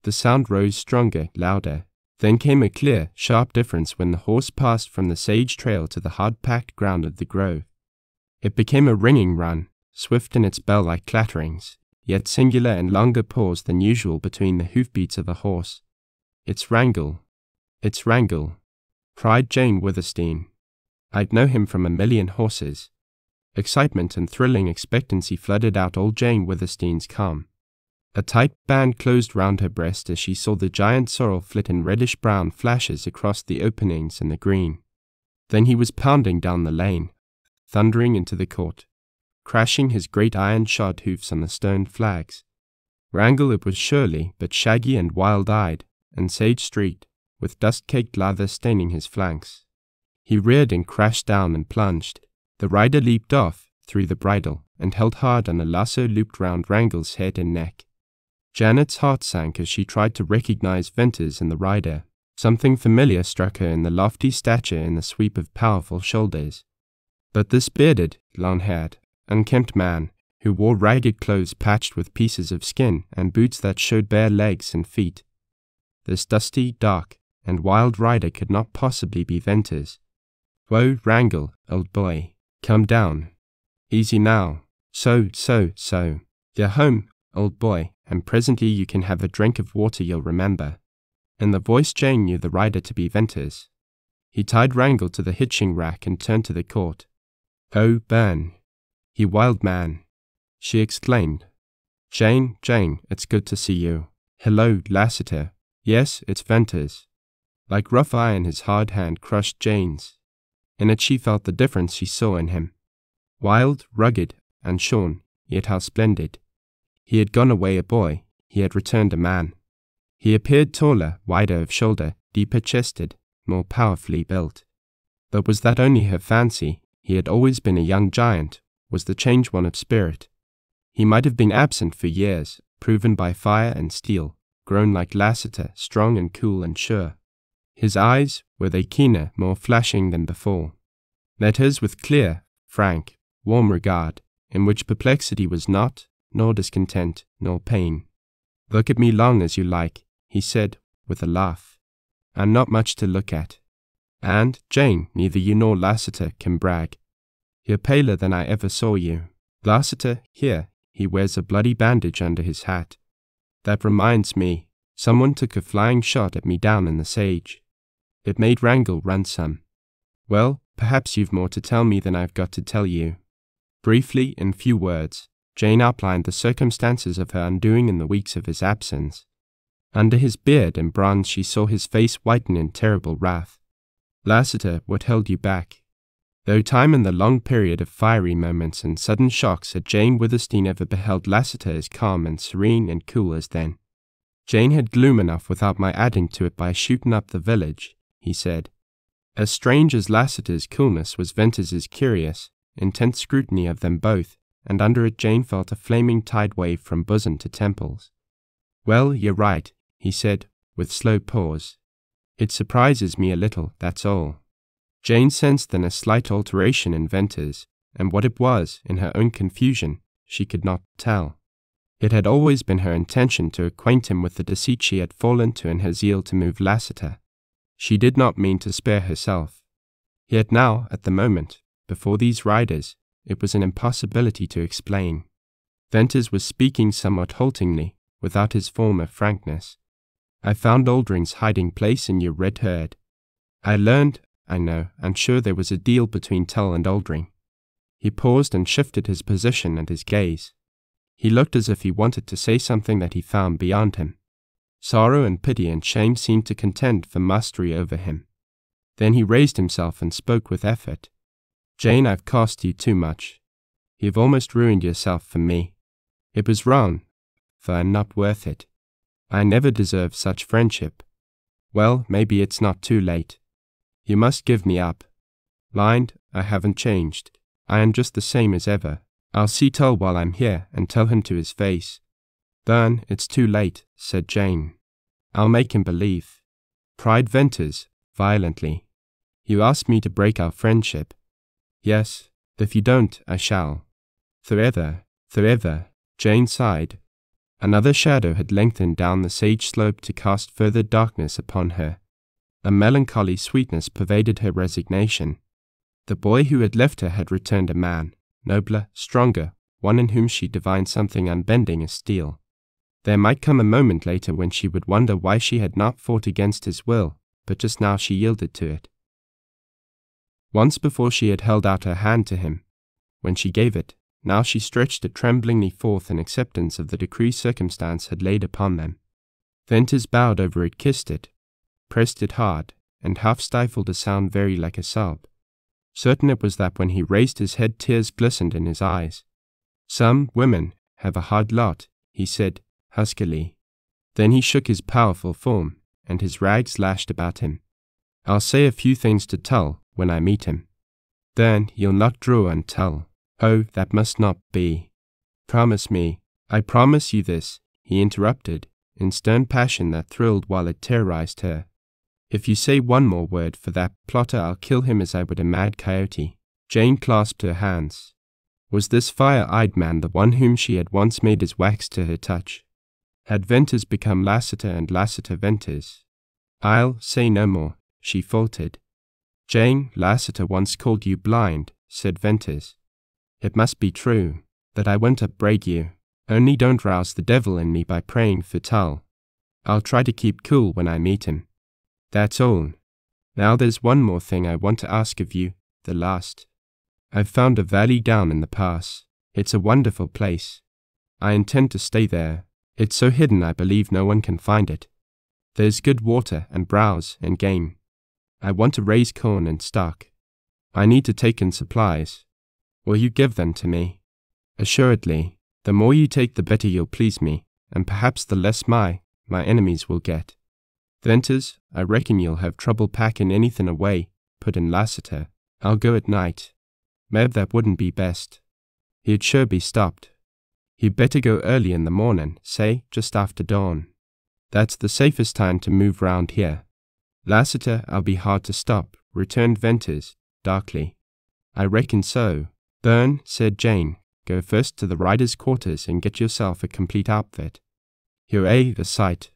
The sound rose stronger, louder. Then came a clear, sharp difference when the horse passed from the sage trail to the hard-packed ground of the grove. It became a ringing run, swift in its bell-like clatterings, yet singular and longer pause than usual between the hoofbeats of a horse. It's Wrangle, cried Jane Withersteen. I'd know him from a million horses. Excitement and thrilling expectancy flooded out old Jane Withersteen's calm. A tight band closed round her breast as she saw the giant sorrel flit in reddish-brown flashes across the openings in the green. Then he was pounding down the lane, thundering into the court, crashing his great iron-shod hoofs on the stone flags. Wrangle it was surely, but shaggy and wild-eyed, and sage-streaked, with dust-caked lather staining his flanks. He reared and crashed down and plunged. The rider leaped off, threw the bridle, and held hard on a lasso looped round Wrangle's head and neck. Janet's heart sank as she tried to recognize Venters in the rider. Something familiar struck her in the lofty stature and the sweep of powerful shoulders. But this bearded, long-haired, unkempt man, who wore ragged clothes patched with pieces of skin and boots that showed bare legs and feet. This dusty, dark, and wild rider could not possibly be Venters. Whoa, Wrangle, old boy, come down. Easy now. So. You're home, old boy, and presently you can have a drink of water you'll remember. In the voice Jane knew the rider to be Venters. He tied Wrangle to the hitching rack and turned to the court. Oh, Bern, you wild man, she exclaimed. Jane, it's good to see you. Hello, Lassiter. Yes, it's Venters. Like rough iron his hard hand crushed Jane's. In it she felt the difference she saw in him. Wild, rugged, and shorn, yet how splendid. He had gone away a boy, he had returned a man. He appeared taller, wider of shoulder, deeper chested, more powerfully built. But was that only her fancy? He had always been a young giant. Was the change one of spirit? He might have been absent for years, proven by fire and steel, grown like Lassiter, strong and cool and sure. His eyes, were they keener, more flashing than before? Met hers with clear, frank, warm regard, in which perplexity was not, nor discontent, nor pain. Look at me long as you like, he said, with a laugh. I'm not much to look at. And, Jane, neither you nor Lassiter can brag. You're paler than I ever saw you. Lassiter, here, he wears a bloody bandage under his hat. That reminds me, someone took a flying shot at me down in the sage. It made Wrangle run some. Well, perhaps you've more to tell me than I've got to tell you. Briefly, in few words, Jane outlined the circumstances of her undoing in the weeks of his absence. Under his beard and bronze she saw his face whiten in terrible wrath. Lassiter, what held you back? Though time in the long period of fiery moments and sudden shocks had Jane Withersteen ever beheld Lassiter as calm and serene and cool as then. Jane had gloom enough without my adding to it by shooting up the village, he said. As strange as Lassiter's coolness was Venters's curious, intense scrutiny of them both, and under it Jane felt a flaming tide wave from bosom to temples. Well, you're right, he said, with slow pause. "It surprises me a little, that's all." Jane sensed then a slight alteration in Venters, and what it was, in her own confusion, she could not tell. It had always been her intention to acquaint him with the deceit she had fallen to in her zeal to move Lassiter. She did not mean to spare herself. Yet now, at the moment, before these riders, it was an impossibility to explain. Venters was speaking somewhat haltingly, without his former frankness. "I found Aldring's hiding place in your red herd. I learned, I know, and sure there was a deal between Tull and Aldring." He paused and shifted his position and his gaze. He looked as if he wanted to say something that he found beyond him. Sorrow and pity and shame seemed to contend for mastery over him. Then he raised himself and spoke with effort. "Jane, I've cost you too much. You've almost ruined yourself for me. It was wrong, for I'm not worth it. I never deserved such friendship. Well, maybe it's not too late. You must give me up. Mind, I haven't changed. I am just the same as ever. I'll see Tull while I'm here and tell him to his face." "Bern, it's too late," said Jane. "I'll make him believe." Cried Venters, violently. "You asked me to break our friendship." "Yes, if you don't, I shall. Forever, forever," Jane sighed. Another shadow had lengthened down the sage slope to cast further darkness upon her. A melancholy sweetness pervaded her resignation. The boy who had left her had returned a man, nobler, stronger, one in whom she divined something unbending as steel. There might come a moment later when she would wonder why she had not fought against his will, but just now she yielded to it. Once before she had held out her hand to him. When she gave it, now she stretched it tremblingly forth in acceptance of the decree circumstance had laid upon them. Venters bowed over it, kissed it, pressed it hard, and half stifled a sound very like a sob. Certain it was that when he raised his head tears glistened in his eyes. "Some women have a hard lot," he said, huskily. Then he shook his powerful form, and his rags lashed about him. "I'll say a few things to Tull when I meet him. Then you'll not draw on Tull. Oh, that must not be. Promise me." "I promise you this," he interrupted, in stern passion that thrilled while it terrorized her. "If you say one more word for that plotter, I'll kill him as I would a mad coyote." Jane clasped her hands. Was this fire-eyed man the one whom she had once made as wax to her touch? Had Venters become Lassiter and Lassiter Venters? "I'll say no more," she faltered. "Jane, Lassiter once called you blind," said Venters. "It must be true, that I won't upbraid you. Only don't rouse the devil in me by praying for Tull. I'll try to keep cool when I meet him. That's all. Now there's one more thing I want to ask of you, the last. I've found a valley down in the pass. It's a wonderful place. I intend to stay there. It's so hidden I believe no one can find it. There's good water and browse and game. I want to raise corn and stock. I need to take in supplies. Will you give them to me?" "Assuredly. The more you take the better you'll please me, and perhaps the less my enemies will get." "Venters, I reckon you'll have trouble packing anything away," put in Lassiter. "I'll go at night." "Maybe that wouldn't be best. He'd sure be stopped. You'd better go early in the morning, say just after dawn. That's the safest time to move round here." "Lassiter, I'll be hard to stop," returned Venters, darkly. "I reckon so." "Bern," said Jane, "go first to the riders' quarters and get yourself a complete outfit. You're a sight.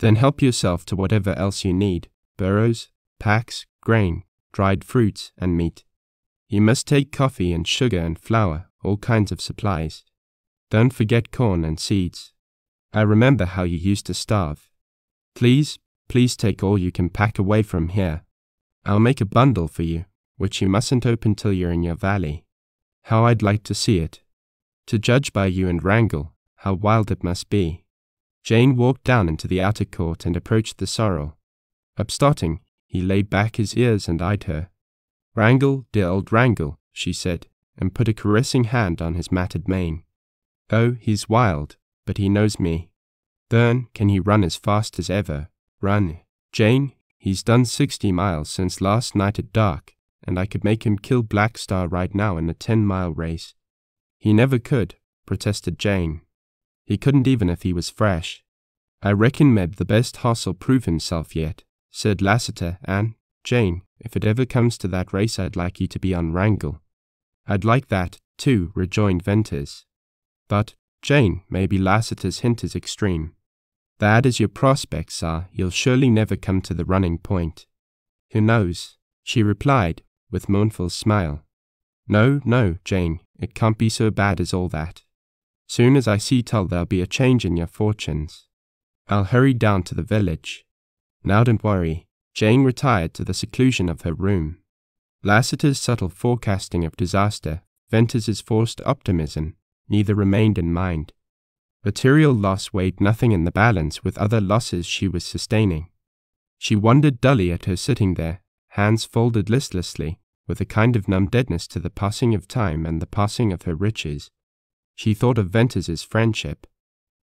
Then help yourself to whatever else you need, burros, packs, grain, dried fruits, and meat. You must take coffee and sugar and flour, all kinds of supplies. Don't forget corn and seeds. I remember how you used to starve. Please take all you can pack away from here. I'll make a bundle for you, which you mustn't open till you're in your valley. How I'd like to see it. To judge by you and Wrangle, how wild it must be." Jane walked down into the outer court and approached the sorrel. Upstarting, he laid back his ears and eyed her. "Wrangle, dear old Wrangle," she said, and put a caressing hand on his matted mane. "Oh, he's wild, but he knows me. Bern, can he run as fast as ever? Run. Jane, he's done 60 miles since last night at dark, and I could make him kill Black Star right now in a 10-mile race." "He never could," protested Jane. "He couldn't even if he was fresh. I reckon Meb the best hoss'll prove himself yet, said Lassiter, and, Jane, if it ever comes to that race I'd like you to be on Wrangle. I'd like that, too, rejoined Venters. But, Jane, maybe Lassiter's hint is extreme. Bad as your prospects are, you'll surely never come to the running point. Who knows? She replied, with mournful smile. No, no, Jane, it can't be so bad as all that. Soon as I see Tull there'll be a change in your fortunes. I'll hurry down to the village. Now don't worry. Jane retired to the seclusion of her room. Lassiter's subtle forecasting of disaster, Venters's forced optimism, neither remained in mind. Material loss weighed nothing in the balance with other losses she was sustaining. She wondered dully at her sitting there, hands folded listlessly, with a kind of numb deadness to the passing of time and the passing of her riches. She thought of Venters's friendship.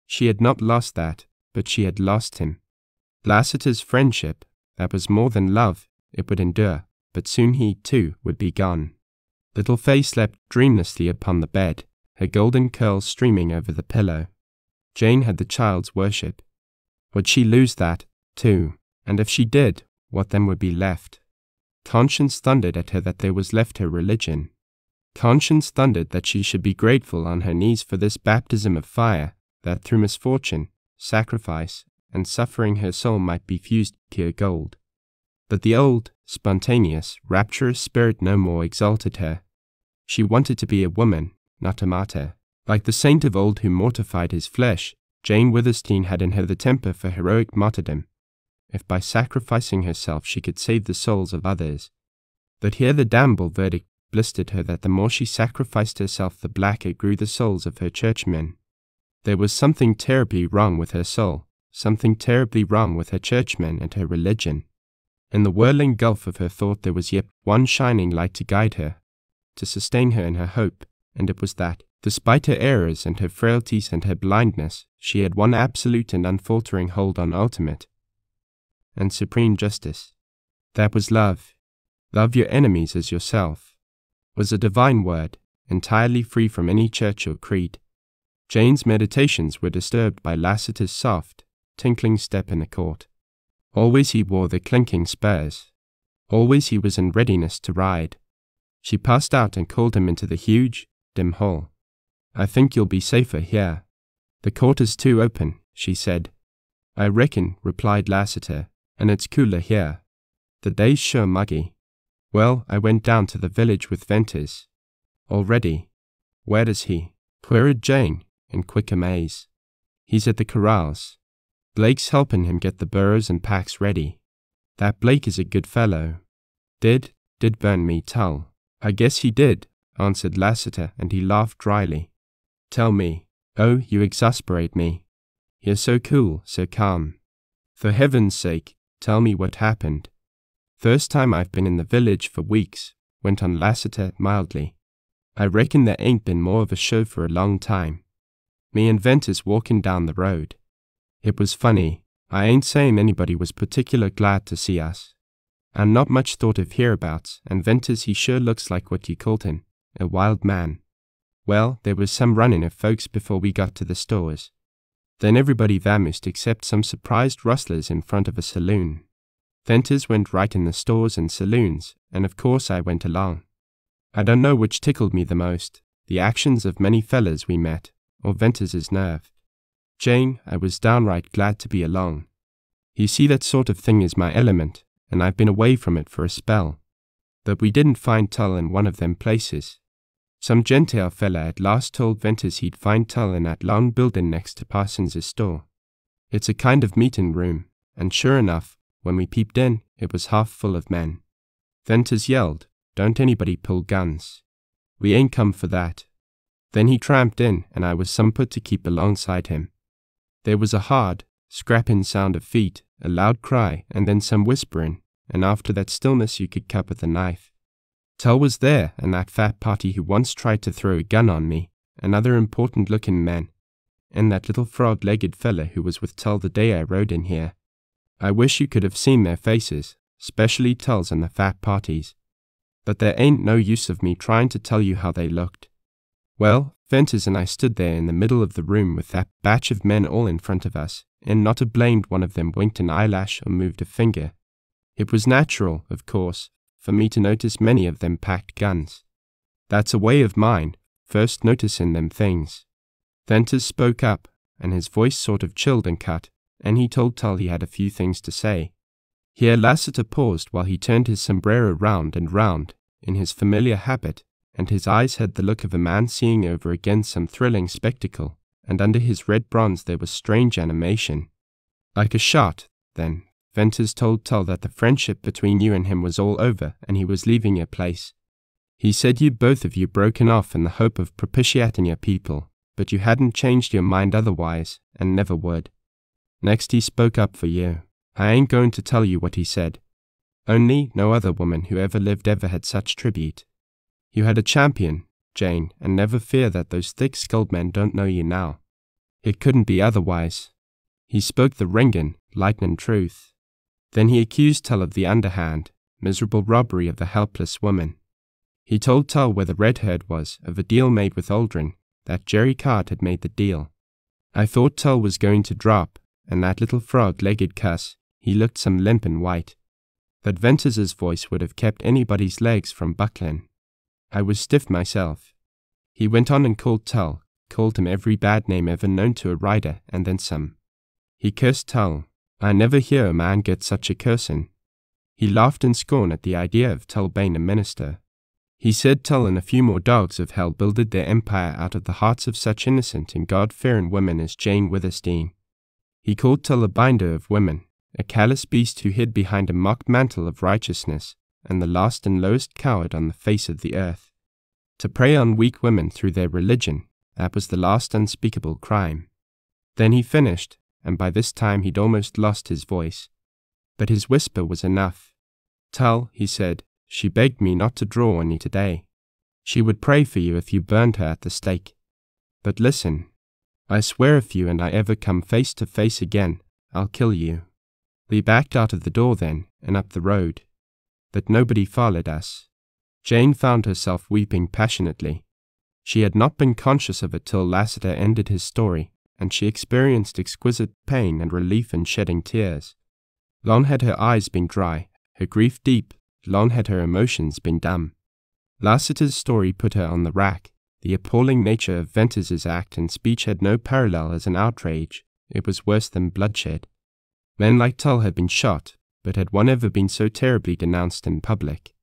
She had not lost that, but she had lost him. Lassiter's friendship, that was more than love, it would endure, but soon he, too, would be gone. Little Fay slept dreamlessly upon the bed, her golden curls streaming over the pillow. Jane had the child's worship. Would she lose that, too? And if she did, what then would be left? Conscience thundered at her that there was left her religion. Conscience thundered that she should be grateful on her knees for this baptism of fire, that through misfortune, sacrifice, and suffering her soul might be fused pure gold. But the old, spontaneous, rapturous spirit no more exalted her. She wanted to be a woman, not a martyr. Like the saint of old who mortified his flesh, Jane Withersteen had in her the temper for heroic martyrdom, if by sacrificing herself she could save the souls of others. But here the damnable verdict blistered her that the more she sacrificed herself the blacker grew the souls of her churchmen. There was something terribly wrong with her soul, something terribly wrong with her churchmen and her religion. In the whirling gulf of her thought there was yet one shining light to guide her, to sustain her in her hope, and it was that, despite her errors and her frailties and her blindness, she had one absolute and unfaltering hold on ultimate and supreme justice. That was love. Love your enemies as yourself was a divine word, entirely free from any church or creed. Jane's meditations were disturbed by Lassiter's soft, tinkling step in the court. Always he wore the clinking spurs. Always he was in readiness to ride. She passed out and called him into the huge, dim hall. I think you'll be safer here. The court is too open, she said. I reckon, replied Lassiter, and it's cooler here. The day's sure muggy. Well, I went down to the village with Venters. Already. Where is he? Queried Jane, in quick amaze. He's at the corrals. Blake's helping him get the burros and packs ready. That Blake is a good fellow. Did Bern me tell? I guess he did, answered Lassiter, and he laughed dryly. Tell me. Oh, you exasperate me. You're so cool, so calm. For heaven's sake, tell me what happened. First time I've been in the village for weeks, went on Lassiter mildly. I reckon there ain't been more of a show for a long time. Me and Venters walking down the road. It was funny. I ain't saying anybody was particular glad to see us. And not much thought of hereabouts, and Venters he sure looks like what you called him, a wild man. Well, there was some running of folks before we got to the stores. Then everybody vamoosed except some surprised rustlers in front of a saloon. Venters went right in the stores and saloons, and of course I went along. I don't know which tickled me the most, the actions of many fellas we met, or Venters's nerve. Jane, I was downright glad to be along. You see, that sort of thing is my element, and I've been away from it for a spell. But we didn't find Tull in one of them places. Some Gentile fella at last told Venters he'd find Tull in that long building next to Parsons's store. It's a kind of meeting room, and sure enough, when we peeped in, it was half full of men. Venters yelled, "Don't anybody pull guns. We ain't come for that." Then he tramped in, and I was some put to keep alongside him. There was a hard, scrapping sound of feet, a loud cry, and then some whispering, and after that stillness you could cut with a knife. Tull was there, and that fat party who once tried to throw a gun on me, another important-looking man, and that little frog-legged fella who was with Tull the day I rode in here. I wish you could have seen their faces, specially Tull's and the fat party's. But there ain't no use of me trying to tell you how they looked. Well, Venters and I stood there in the middle of the room with that batch of men all in front of us, and not a blamed one of them winked an eyelash or moved a finger. It was natural, of course, for me to notice many of them packed guns. That's a way of mine, first noticing them things. Venters spoke up, and his voice sort of chilled and cut, and he told Tull he had a few things to say. Here Lassiter paused while he turned his sombrero round and round, in his familiar habit, and his eyes had the look of a man seeing over again some thrilling spectacle, and under his red bronze there was strange animation. Like a shot, then, Venters told Tull that the friendship between you and him was all over and he was leaving your place. He said you'd both of you broken off in the hope of propitiating your people, but you hadn't changed your mind otherwise, and never would. Next he spoke up for you. I ain't going to tell you what he said. Only no other woman who ever lived ever had such tribute. You had a champion, Jane, and never fear that those thick-skulled men don't know you now. It couldn't be otherwise. He spoke the ringin', lightnin' truth. Then he accused Tull of the underhand, miserable robbery of a helpless woman. He told Tull where the red herd was, of a deal made with Aldrin, that Jerry Card had made the deal. I thought Tull was going to drop, and that little frog-legged cuss, he looked some limp and white. But Venters's voice would have kept anybody's legs from buckling. I was stiff myself. He went on and called Tull, called him every bad name ever known to a rider, and then some. He cursed Tull. I never hear a man get such a cursing. He laughed in scorn at the idea of Tull being a minister. He said Tull and a few more dogs of hell builded their empire out of the hearts of such innocent and God-fearing women as Jane Withersteen. He called Tull a binder of women, a callous beast who hid behind a mock mantle of righteousness, and the last and lowest coward on the face of the earth. To prey on weak women through their religion, that was the last unspeakable crime. Then he finished, and by this time he'd almost lost his voice. But his whisper was enough. Tull, he said, she begged me not to draw on you today. She would pray for you if you burned her at the stake. But listen, I swear if you and I ever come face to face again, I'll kill you. We backed out of the door then, and up the road. But nobody followed us. Jane found herself weeping passionately. She had not been conscious of it till Lassiter ended his story, and she experienced exquisite pain and relief in shedding tears. Long had her eyes been dry, her grief deep, long had her emotions been dumb. Lassiter's story put her on the rack. The appalling nature of Venters's act and speech had no parallel as an outrage. It was worse than bloodshed. Men like Tull had been shot, but had one ever been so terribly denounced in public?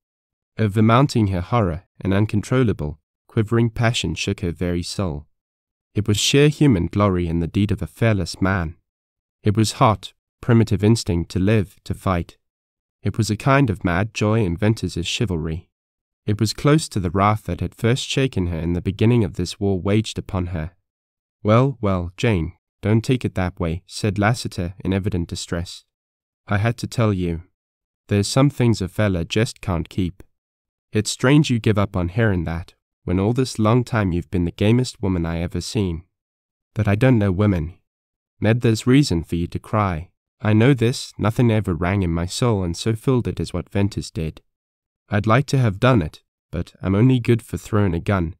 Overmounting her horror, an uncontrollable, quivering passion shook her very soul. It was sheer human glory in the deed of a fearless man. It was hot, primitive instinct to live, to fight. It was a kind of mad joy in Venters's chivalry. It was close to the wrath that had first shaken her in the beginning of this war waged upon her. Well, well, Jane, don't take it that way, said Lassiter in evident distress. I had to tell you. There's some things a fella just can't keep. It's strange you give up on hearing that, when all this long time you've been the gamest woman I ever seen. But I don't know women. Ned, there's reason for you to cry. I know this, nothing ever rang in my soul and so filled it as what Venters did. I'd like to have done it, but I'm only good for throwing a gun.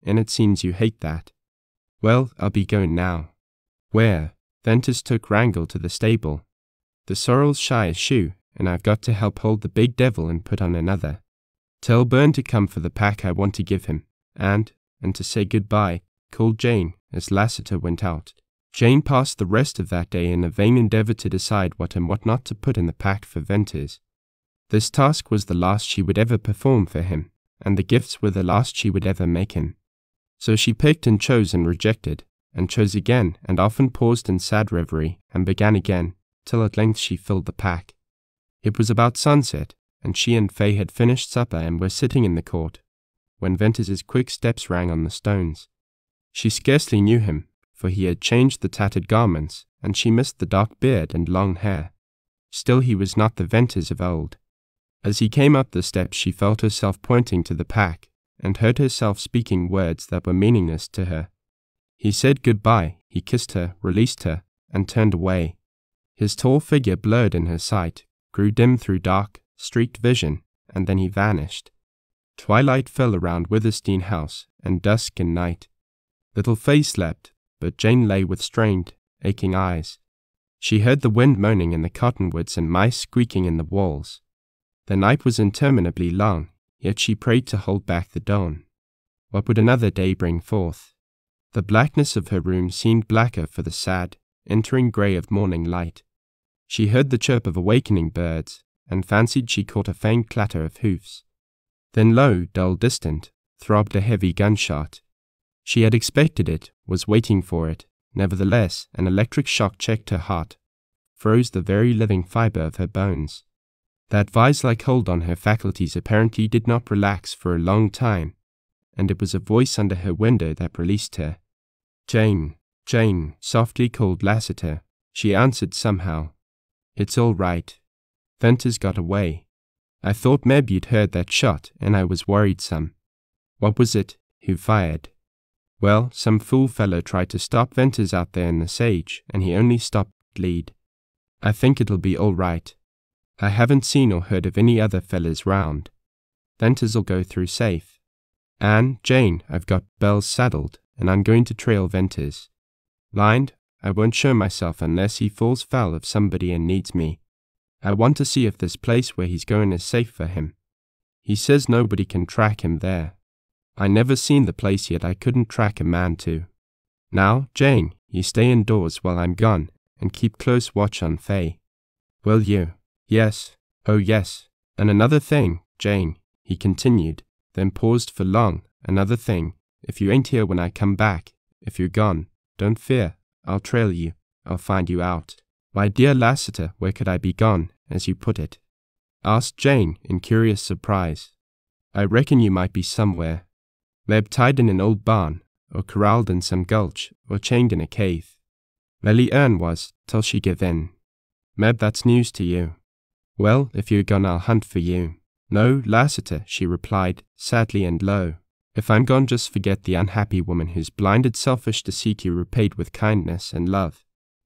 And it seems you hate that. Well, I'll be going now. Where? Venters took Wrangle to the stable. The sorrel's shy as shoe, and I've got to help hold the big devil and put on another. Tell Bern to come for the pack I want to give him, and to say goodbye, called Jane as Lassiter went out. Jane passed the rest of that day in a vain endeavor to decide what and what not to put in the pack for Venters. This task was the last she would ever perform for him, and the gifts were the last she would ever make him. So she picked and chose and rejected, and chose again, and often paused in sad reverie, and began again, till at length she filled the pack. It was about sunset, and she and Fay had finished supper and were sitting in the court, when Venters's quick steps rang on the stones. She scarcely knew him, for he had changed the tattered garments, and she missed the dark beard and long hair. Still he was not the Venters of old. As he came up the steps she felt herself pointing to the pack, and heard herself speaking words that were meaningless to her. He said goodbye, he kissed her, released her, and turned away. His tall figure blurred in her sight, grew dim through dark, streaked vision, and then he vanished. Twilight fell around Withersteen House, and dusk and night. Little Fay slept, but Jane lay with strained, aching eyes. She heard the wind moaning in the cottonwoods and mice squeaking in the walls. The night was interminably long, yet she prayed to hold back the dawn. What would another day bring forth? The blackness of her room seemed blacker for the sad, entering grey of morning light. She heard the chirp of awakening birds, and fancied she caught a faint clatter of hoofs. Then low, dull distant, throbbed a heavy gunshot. She had expected it, was waiting for it. Nevertheless, an electric shock checked her heart, froze the very living fibre of her bones. That vise-like hold on her faculties apparently did not relax for a long time, and it was a voice under her window that released her. "Jane, Jane," softly called Lassiter. She answered somehow. "It's all right. Venters got away. I thought maybe you'd heard that shot, and I was worried some." "What was it? Who fired?" "Well, some fool fellow tried to stop Venters out there in the sage, and he only stopped lead. I think it'll be all right. I haven't seen or heard of any other fellas round. Venters'll go through safe. And, Jane, I've got bells saddled, and I'm going to trail Venters. Mind, I won't show myself unless he falls foul of somebody and needs me. I want to see if this place where he's going is safe for him. He says nobody can track him there. I never seen the place yet I couldn't track a man to. Now, Jane, you stay indoors while I'm gone, and keep close watch on Faye. Will you?" "Yes. Oh, yes. And another thing, Jane," he continued, then paused for long. "Another thing. If you ain't here when I come back, if you're gone, don't fear. I'll trail you. I'll find you out." "My dear Lassiter, where could I be gone, as you put it?" asked Jane in curious surprise. "I reckon you might be somewhere. Maybe tied in an old barn, or corralled in some gulch, or chained in a cave. Lily Ern was, till she give in. Maybe that's news to you. Well, if you're gone, I'll hunt for you." "No, Lassiter," she replied, sadly and low. "If I'm gone, just forget the unhappy woman who's blinded selfish to seek you repaid with kindness and love."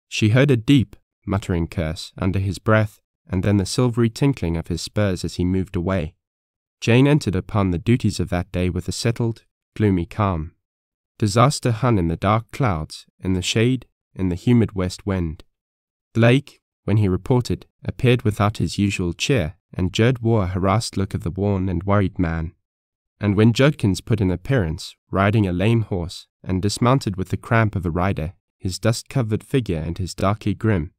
She heard a deep, muttering curse under his breath, and then the silvery tinkling of his spurs as he moved away. Jane entered upon the duties of that day with a settled, gloomy calm. Disaster hung in the dark clouds, in the shade, in the humid west wind. Blake, when he reported, appeared without his usual cheer, and Judd wore a harassed look of the worn and worried man. And when Judkins put in appearance, riding a lame horse, and dismounted with the cramp of a rider, his dust-covered figure and his darkly grim,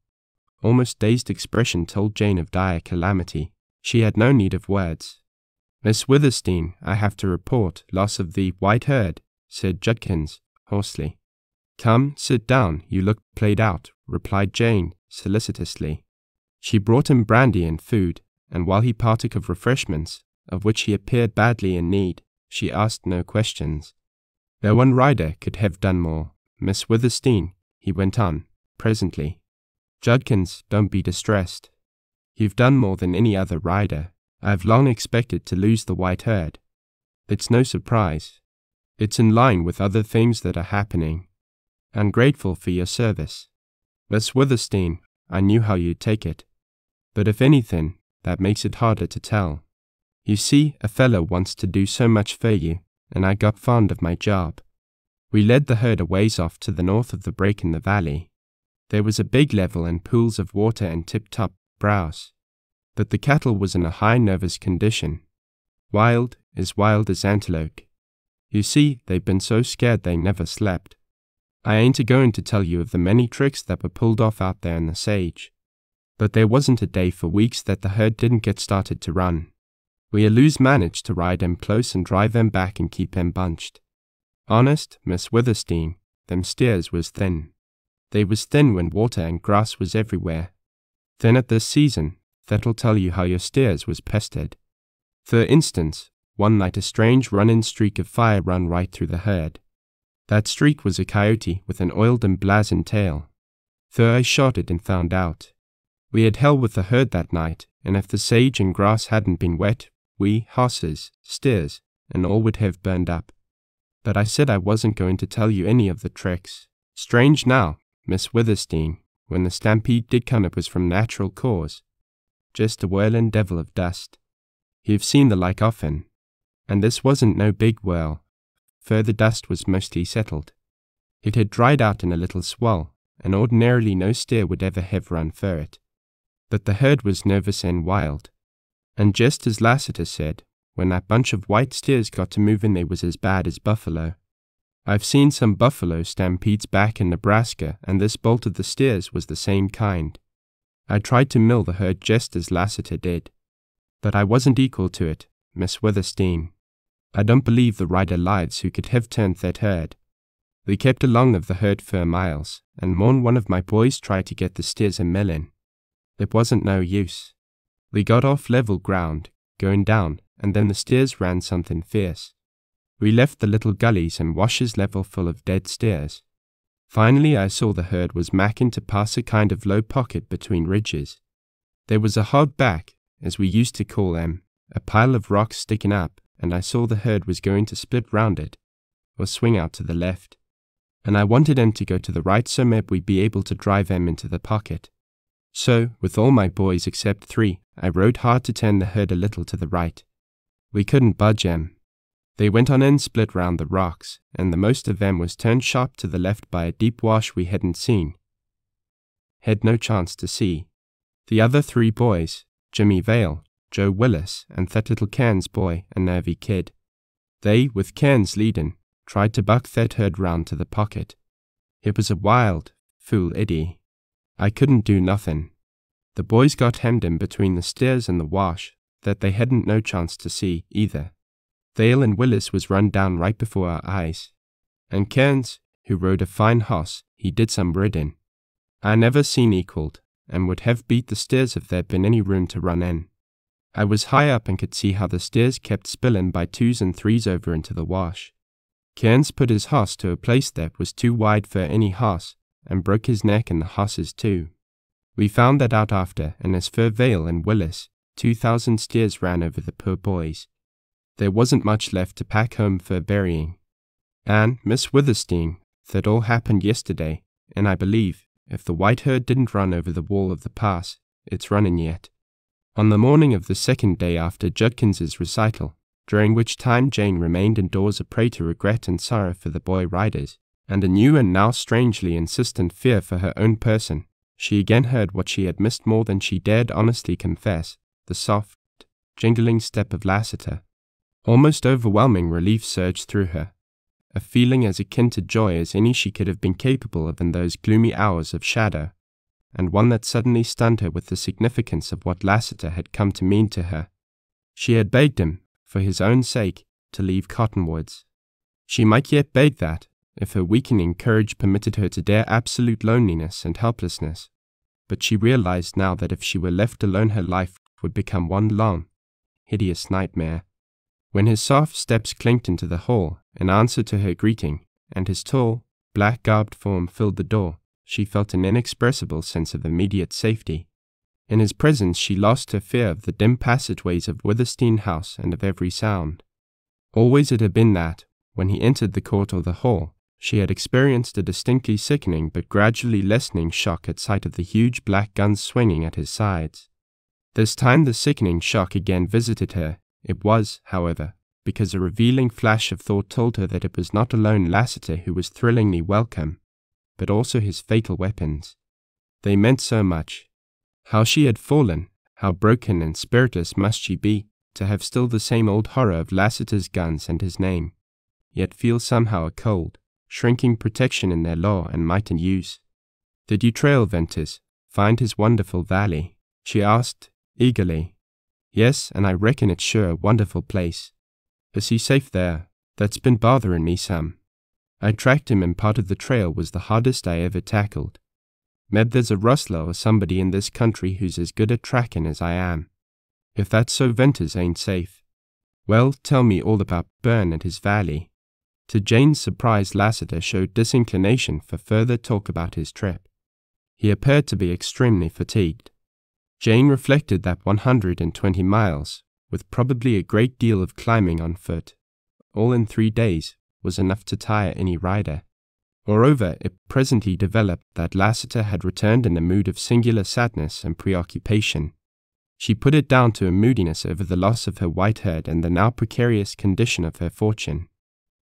almost dazed expression told Jane of dire calamity. She had no need of words. "Miss Withersteen, I have to report loss of the white herd," said Judkins, hoarsely. "Come, sit down, you look played out," replied Jane, solicitously. She brought him brandy and food, and while he partook of refreshments, of which he appeared badly in need, she asked no questions. "No one rider could have done more, Miss Withersteen," he went on, presently. "Judkins, don't be distressed. You've done more than any other rider. I've long expected to lose the white herd. It's no surprise. It's in line with other things that are happening. I'm grateful for your service. Miss Withersteen, I knew how you'd take it. But if anything, that makes it harder to tell. You see, a fellow wants to do so much for you, and I got fond of my job. We led the herd a ways off to the north of the break in the valley. There was a big level and pools of water and tip-top browse. But the cattle was in a high nervous condition. Wild as antelope. You see, they've been so scared they never slept. I ain't a-going to tell you of the many tricks that were pulled off out there in the sage. But there wasn't a day for weeks that the herd didn't get started to run. We always managed to ride them close and drive them back and keep them bunched. Honest, Miss Withersteen, them steers was thin. They was thin when water and grass was everywhere. Thin at this season, that'll tell you how your steers was pestered. For instance, one night a strange run-in streak of fire run right through the herd. That streak was a coyote with an oiled and blazoned tail. So I shot it and found out. We had hell with the herd that night, and if the sage and grass hadn't been wet, we, horses, steers, and all would have burned up. But I said I wasn't going to tell you any of the tricks. Strange now, Miss Withersteen, when the stampede did come it was from natural cause. Just a whirling devil of dust. You've seen the like often. And this wasn't no big whirl. Further dust was mostly settled. It had dried out in a little swell, and ordinarily no steer would ever have run for it. But the herd was nervous and wild, and just as Lassiter said, when that bunch of white steers got to moving they was as bad as buffalo. I've seen some buffalo stampedes back in Nebraska, and this bolt of the steers was the same kind. I tried to mill the herd just as Lassiter did, but I wasn't equal to it, Miss Withersteen. I don't believe the rider lives who could have turned that herd. We kept along of the herd for miles, and more'n one of my boys tried to get the steers a milling. It wasn't no use. We got off level ground, going down, and then the steers ran something fierce. We left the little gullies and washes level full of dead steers. Finally I saw the herd was macking to pass a kind of low pocket between ridges. There was a hog back, as we used to call them, a pile of rocks sticking up, and I saw the herd was going to split round it, or swing out to the left. And I wanted them to go to the right so maybe we'd be able to drive them into the pocket. So, with all my boys except 3, I rode hard to turn the herd a little to the right. We couldn't budge them. They went on and split round the rocks, and the most of them was turned sharp to the left by a deep wash we hadn't seen. Had no chance to see. The other 3 boys, Jimmy Vale, Joe Willis, and that little Cairns boy, a nervy kid. They, with Cairns leading, tried to buck that herd round to the pocket. It was a wild, fool eddy. I couldn't do nothing. The boys got hemmed in between the steers and the wash, that they hadn't no chance to see, either. Vale and Willis was run down right before our eyes. And Cairns, who rode a fine hoss, he did some ridding. I never seen equalled, and would have beat the steers if there'd been any room to run in. I was high up and could see how the steers kept spilling by 2s and 3s over into the wash. Cairns put his hoss to a place that was too wide for any hoss, and broke his neck and the hoss's too. We found that out after, and as for Vale and Willis, 2,000 steers ran over the poor boys. There wasn't much left to pack home for burying. And, Miss Withersteen, that all happened yesterday, and I believe, if the white herd didn't run over the wall of the pass, it's running yet. On the morning of the 2nd day after Judkins's recital, during which time Jane remained indoors a prey to regret and sorrow for the boy riders, and a new and now strangely insistent fear for her own person, she again heard what she had missed more than she dared honestly confess, the soft, jingling step of Lassiter. Almost overwhelming relief surged through her, a feeling as akin to joy as any she could have been capable of in those gloomy hours of shadow, and one that suddenly stunned her with the significance of what Lassiter had come to mean to her. She had begged him, for his own sake, to leave Cottonwoods. She might yet beg that, if her weakening courage permitted her to dare absolute loneliness and helplessness, but she realized now that if she were left alone her life would become one long, hideous nightmare. When his soft steps clinked into the hall in answer to her greeting, and his tall, black-garbed form filled the door, she felt an inexpressible sense of immediate safety. In his presence she lost her fear of the dim passageways of Withersteen House and of every sound. Always it had been that, when he entered the court or the hall, she had experienced a distinctly sickening but gradually lessening shock at sight of the huge black guns swinging at his sides. This time the sickening shock again visited her. It was, however, because a revealing flash of thought told her that it was not alone Lassiter who was thrillingly welcome, but also his fatal weapons. They meant so much. How she had fallen, how broken and spiritless must she be, to have still the same old horror of Lassiter's guns and his name, yet feel somehow a cold, shrinking protection in their law and might and use. "Did you trail Venters, find his wonderful valley?" she asked, eagerly. "Yes, and I reckon it's sure a wonderful place. Is he safe there? That's been bothering me some. I tracked him and part of the trail was the hardest I ever tackled. Meb there's a rustler or somebody in this country who's as good at tracking as I am. If that's so Venters ain't safe. Well, tell me all about Bern and his valley." To Jane's surprise, Lassiter showed disinclination for further talk about his trip. He appeared to be extremely fatigued. Jane reflected that 120 miles, with probably a great deal of climbing on foot, all in 3 days, was enough to tire any rider. Moreover, it presently developed that Lassiter had returned in a mood of singular sadness and preoccupation. She put it down to a moodiness over the loss of her white herd and the now precarious condition of her fortune.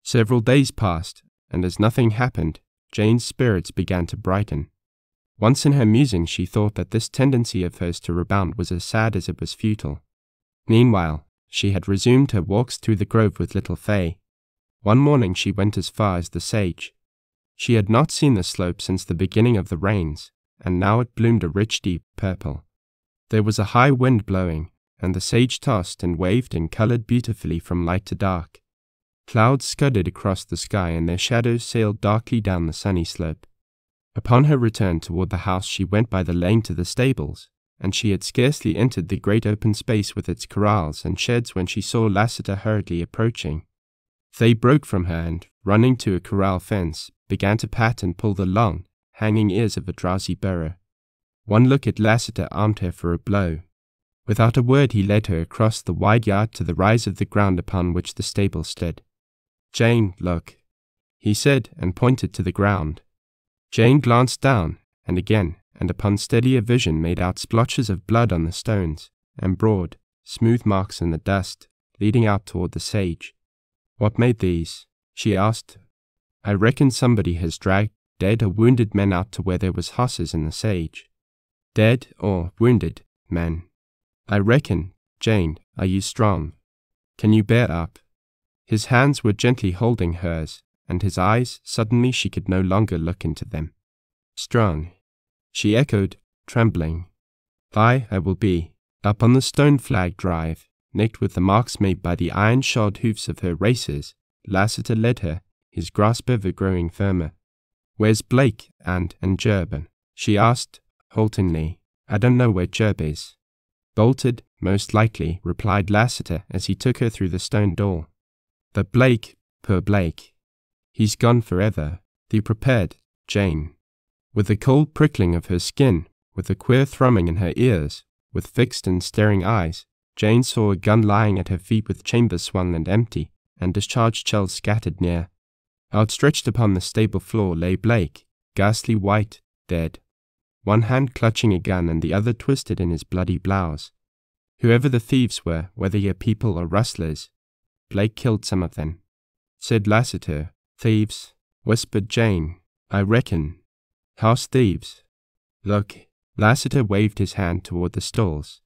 Several days passed, and as nothing happened, Jane's spirits began to brighten. Once in her musings she thought that this tendency of hers to rebound was as sad as it was futile. Meanwhile, she had resumed her walks through the grove with little Fay. One morning she went as far as the sage. She had not seen the slope since the beginning of the rains, and now it bloomed a rich deep purple. There was a high wind blowing, and the sage tossed and waved and colored beautifully from light to dark. Clouds scudded across the sky, and their shadows sailed darkly down the sunny slope. Upon her return toward the house she went by the lane to the stables, and she had scarcely entered the great open space with its corrals and sheds when she saw Lassiter hurriedly approaching. They broke from her and, running to a corral fence, began to pat and pull the long, hanging ears of a drowsy burro. One look at Lassiter armed her for a blow. Without a word he led her across the wide yard to the rise of the ground upon which the stable stood. "Jane, look," he said, and pointed to the ground. Jane glanced down, and again, and upon steadier vision made out splotches of blood on the stones, and broad, smooth marks in the dust, leading out toward the sage. "What made these?" she asked. "I reckon somebody has dragged dead or wounded men out to where there was hosses in the sage." "Dead or wounded men? I reckon. Jane, are you strong? Can you bear up?" His hands were gently holding hers, and his eyes, suddenly she could no longer look into them. "Strong," she echoed, trembling. "Aye, I will be." Up on the stone-flagged drive, nicked with the marks made by the iron-shod hoofs of her racers, Lassiter led her, his grasp ever growing firmer. "Where's Blake and Jerb?" she asked, haltingly. "I don't know where Jerb is." "Bolted, most likely," replied Lassiter as he took her through the stone door. "But Blake, poor Blake, he's gone forever." They prepared, Jane. With the cold prickling of her skin, with the queer thrumming in her ears, with fixed and staring eyes, Jane saw a gun lying at her feet with chambers swung and empty, and discharged shells scattered near. Outstretched upon the stable floor lay Blake, ghastly white, dead, one hand clutching a gun and the other twisted in his bloody blouse. Whoever the thieves were, whether your people or rustlers, Blake killed some of them, said Lassiter. "Thieves," whispered Jane. "I reckon. House thieves. Look." Lassiter waved his hand toward the stalls.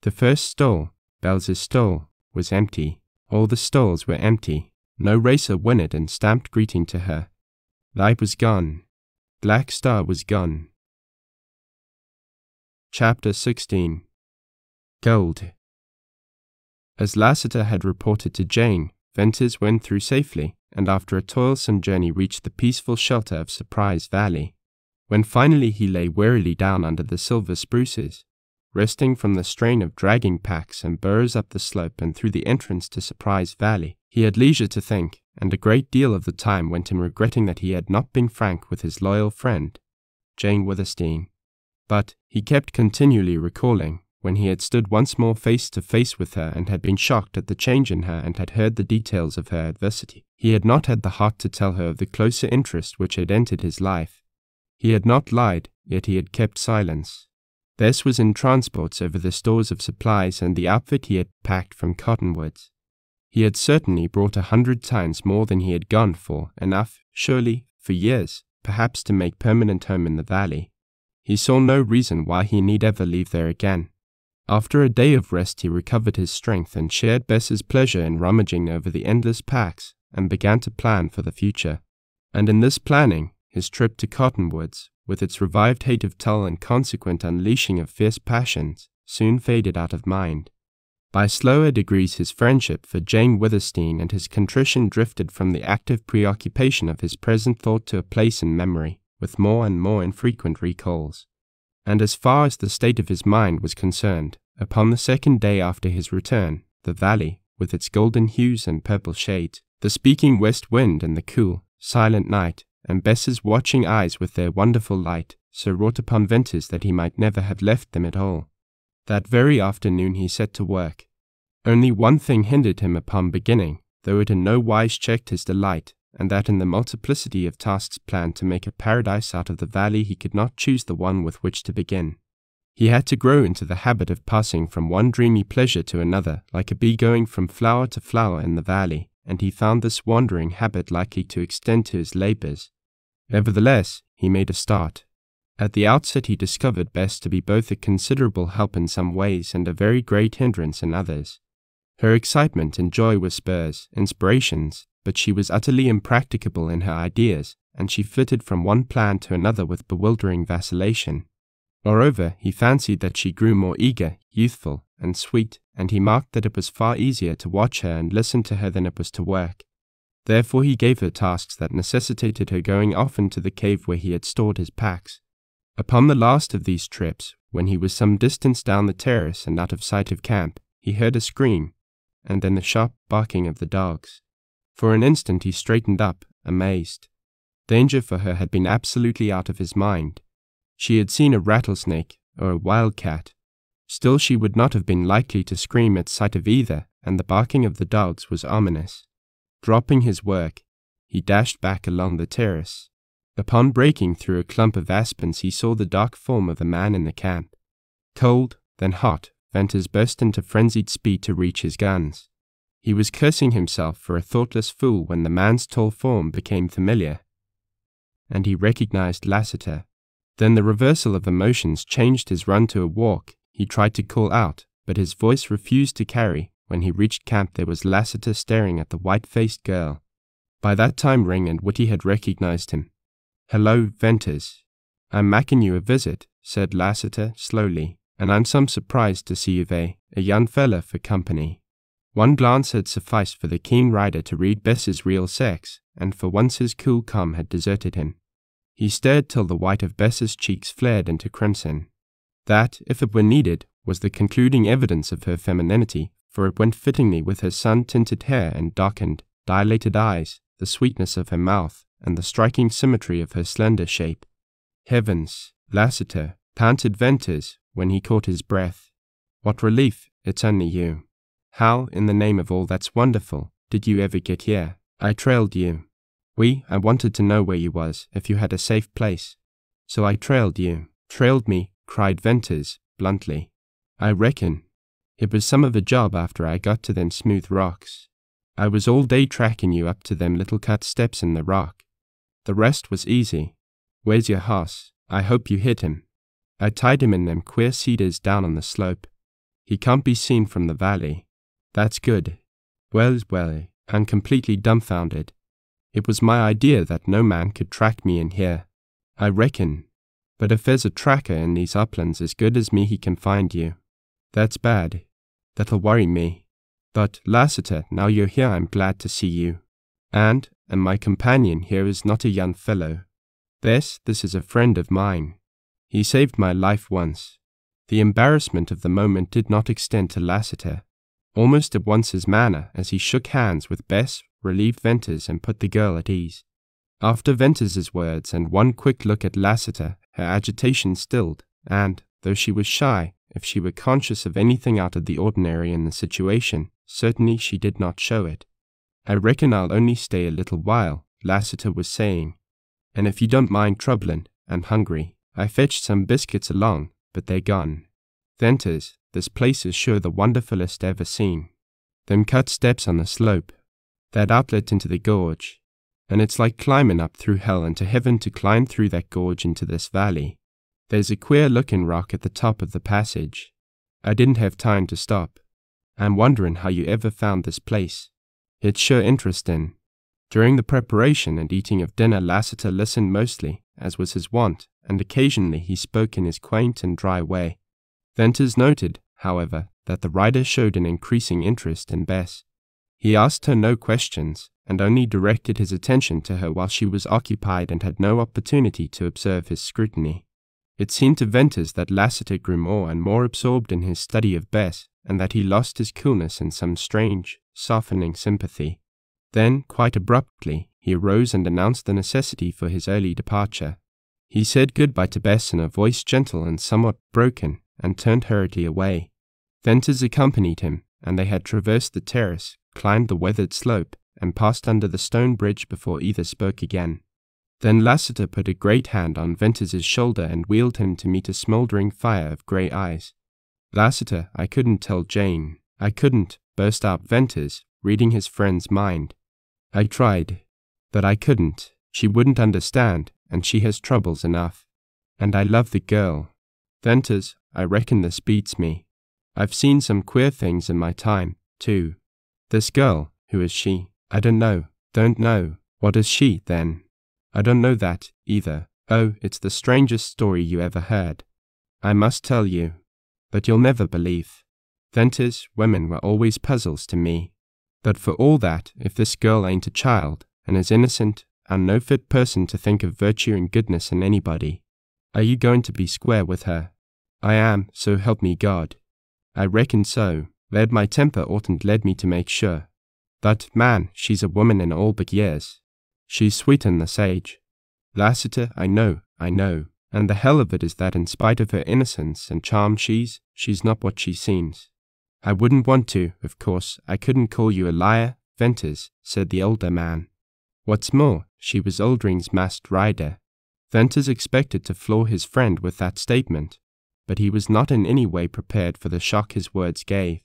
The first stall, Bell's stall, was empty. All the stalls were empty. No racer whinnied and stamped greeting to her. Light was gone. Black Star was gone. Chapter 16. Gold. As Lassiter had reported to Jane, Venters went through safely, and after a toilsome journey reached the peaceful shelter of Surprise Valley. When finally he lay wearily down under the silver spruces, resting from the strain of dragging packs and burros up the slope and through the entrance to Surprise Valley, he had leisure to think, and a great deal of the time went in regretting that he had not been frank with his loyal friend, Jane Withersteen. But he kept continually recalling, when he had stood once more face to face with her and had been shocked at the change in her and had heard the details of her adversity, he had not had the heart to tell her of the closer interest which had entered his life. He had not lied, yet he had kept silence. Bess was in transports over the stores of supplies and the outfit he had packed from Cottonwoods. He had certainly brought 100 times more than he had gone for, enough, surely, for years, perhaps to make permanent home in the valley. He saw no reason why he need ever leave there again. After a day of rest he recovered his strength and shared Bess's pleasure in rummaging over the endless packs and began to plan for the future. And in this planning, his trip to Cottonwoods, with its revived hate of Tull and consequent unleashing of fierce passions, soon faded out of mind. By slower degrees his friendship for Jane Withersteen and his contrition drifted from the active preoccupation of his present thought to a place in memory, with more and more infrequent recalls. And as far as the state of his mind was concerned, upon the second day after his return, the valley, with its golden hues and purple shades, the speaking west wind and the cool, silent night, and Bess's watching eyes with their wonderful light, so wrought upon Venters that he might never have left them at all. That very afternoon he set to work. Only one thing hindered him upon beginning, though it in no wise checked his delight, and that in the multiplicity of tasks planned to make a paradise out of the valley he could not choose the one with which to begin. He had to grow into the habit of passing from one dreamy pleasure to another, like a bee going from flower to flower in the valley, and he found this wandering habit likely to extend to his labors. Nevertheless, he made a start. At the outset he discovered Bess to be both a considerable help in some ways and a very great hindrance in others. Her excitement and joy were spurs, inspirations, but she was utterly impracticable in her ideas, and she flitted from one plan to another with bewildering vacillation. Moreover, he fancied that she grew more eager, youthful, and sweet, and he marked that it was far easier to watch her and listen to her than it was to work. Therefore he gave her tasks that necessitated her going often to the cave where he had stored his packs. Upon the last of these trips, when he was some distance down the terrace and out of sight of camp, he heard a scream, and then the sharp barking of the dogs. For an instant he straightened up, amazed. Danger for her had been absolutely out of his mind. She had seen a rattlesnake or a wildcat. Still she would not have been likely to scream at sight of either, and the barking of the dogs was ominous. Dropping his work, he dashed back along the terrace. Upon breaking through a clump of aspens he saw the dark form of a man in the camp. Cold, then hot, Venters burst into frenzied speed to reach his guns. He was cursing himself for a thoughtless fool when the man's tall form became familiar, and he recognized Lassiter. Then the reversal of emotions changed his run to a walk. He tried to call out, but his voice refused to carry. When he reached camp there was Lassiter staring at the white-faced girl. By that time Ring and Whitty had recognized him. "Hello, Venters. I'm making you a visit," said Lassiter slowly, "and I'm some surprised to see you've a young fella for company." One glance had sufficed for the keen rider to read Bess's real sex, and for once his cool calm had deserted him. He stared till the white of Bess's cheeks flared into crimson. That, if it were needed, was the concluding evidence of her femininity, for it went fittingly with her sun-tinted hair and darkened, dilated eyes, the sweetness of her mouth, and the striking symmetry of her slender shape. "Heavens, Lassiter," panted Venters when he caught his breath. "What relief, it's only you. How, in the name of all that's wonderful, did you ever get here? I trailed you. I wanted to know where you was, if you had a safe place. So I trailed you." "Trailed me," cried Venters, bluntly. "I reckon. It was some of a job after I got to them smooth rocks. I was all day tracking you up to them little cut steps in the rock. The rest was easy. Where's your hoss? I hope you hit him." "I tied him in them queer cedars down on the slope. He can't be seen from the valley." "That's good." Well, I'm completely dumbfounded. It was my idea that no man could track me in here." "I reckon. But if there's a tracker in these uplands as good as me he can find you." "That's bad. That'll worry me. But, Lassiter, now you're here I'm glad to see you. And my companion here is not a young fellow. This is a friend of mine. He saved my life once." The embarrassment of the moment did not extend to Lassiter. Almost at once his manner, as he shook hands with Bess, relieved Venters and put the girl at ease. After Venters's words and one quick look at Lassiter, her agitation stilled, and, though she was shy, if she were conscious of anything out of the ordinary in the situation, certainly she did not show it. "I reckon I'll only stay a little while," Lassiter was saying. "And if you don't mind troublin', I'm hungry. I fetched some biscuits along, but they're gone. Venters, this place is sure the wonderfulest ever seen. Them cut steps on the slope, that outlet into the gorge, and it's like climbing up through hell into heaven to climb through that gorge into this valley. There's a queer-looking rock at the top of the passage. I didn't have time to stop. I'm wondering how you ever found this place. It's sure interesting." During the preparation and eating of dinner Lassiter listened mostly, as was his wont, and occasionally he spoke in his quaint and dry way. Venters noted, however, that the rider showed an increasing interest in Bess. He asked her no questions, and only directed his attention to her while she was occupied and had no opportunity to observe his scrutiny. It seemed to Venters that Lassiter grew more and more absorbed in his study of Bess, and that he lost his coolness in some strange, softening sympathy. Then, quite abruptly, he arose and announced the necessity for his early departure. He said goodbye to Bess in a voice gentle and somewhat broken, and turned hurriedly away. Venters accompanied him, and they had traversed the terrace, climbed the weathered slope, and passed under the stone bridge before either spoke again. Then Lassiter put a great hand on Venters's shoulder and wheeled him to meet a smouldering fire of grey eyes. "Lassiter, I couldn't tell Jane. I couldn't," burst out Venters, reading his friend's mind. "I tried, but I couldn't. She wouldn't understand, and she has troubles enough." And I love the girl. Venters, I reckon this beats me. I've seen some queer things in my time, too. This girl, who is she? I don't know. What is she, then? I don't know that, either. Oh, it's the strangest story you ever heard. I must tell you. But you'll never believe. Venters, women were always puzzles to me. But for all that, if this girl ain't a child, and is innocent, and no fit person to think of virtue and goodness in anybody, are you going to be square with her? I am, so help me God. I reckon so. Led my temper oughtn't led me to make sure. But, man, she's a woman in all but years. She's sweet and the sage. Lassiter, I know, and the hell of it is that in spite of her innocence and charm she's not what she seems. I wouldn't want to, of course, I couldn't call you a liar, Venters, said the older man. What's more, she was Aldring's masked rider. Venters expected to floor his friend with that statement, but he was not in any way prepared for the shock his words gave.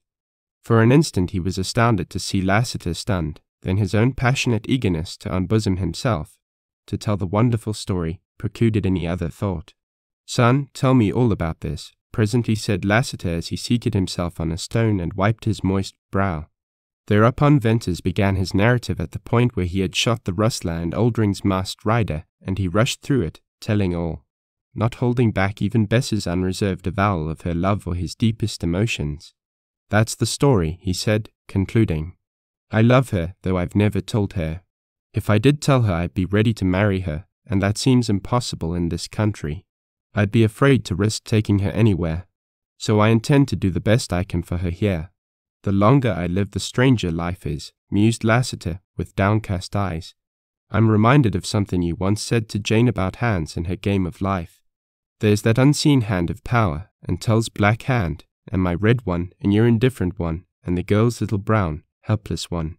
For an instant he was astounded to see Lassiter stunned, then his own passionate eagerness to unbosom himself, to tell the wonderful story, precluded any other thought. Son, tell me all about this, presently said Lassiter as he seated himself on a stone and wiped his moist brow. Thereupon Venters began his narrative at the point where he had shot the rustler and Aldring's masked rider, and he rushed through it, telling all, not holding back even Bess's unreserved avowal of her love or his deepest emotions. That's the story, he said, concluding. I love her, though I've never told her. If I did tell her, I'd be ready to marry her, and that seems impossible in this country. I'd be afraid to risk taking her anywhere. So I intend to do the best I can for her here. The longer I live, the stranger life is, mused Lassiter, with downcast eyes. I'm reminded of something you once said to Jane about hands in her game of life. There's that unseen hand of power, and Tull's black hand, and my red one, and your indifferent one, and the girl's little brown, helpless one.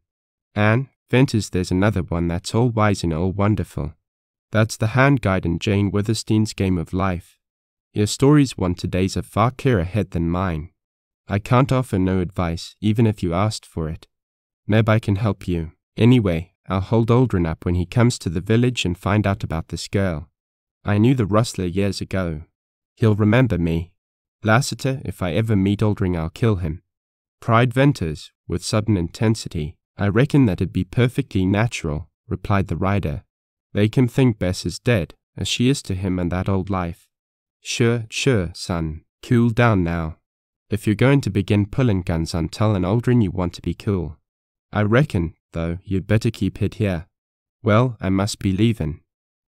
And, Venters, there's another one that's all wise and all wonderful. That's the hand guide in Jane Withersteen's game of life. Your stories one today's a far clearer head than mine. I can't offer no advice, even if you asked for it. Meb I can help you. Anyway, I'll hold Aldrin up when he comes to the village and find out about this girl. I knew the rustler years ago. He'll remember me. Lassiter, if I ever meet Aldring, I'll kill him. Cried Venters, with sudden intensity. I reckon that'd be perfectly natural, replied the rider. Make him think Bess is dead, as she is to him and that old life. Sure, son. Cool down now. If you're going to begin pulling guns on Tull and Aldrin, you want to be cool. I reckon, though, you'd better keep hid here. Well, I must be leaving.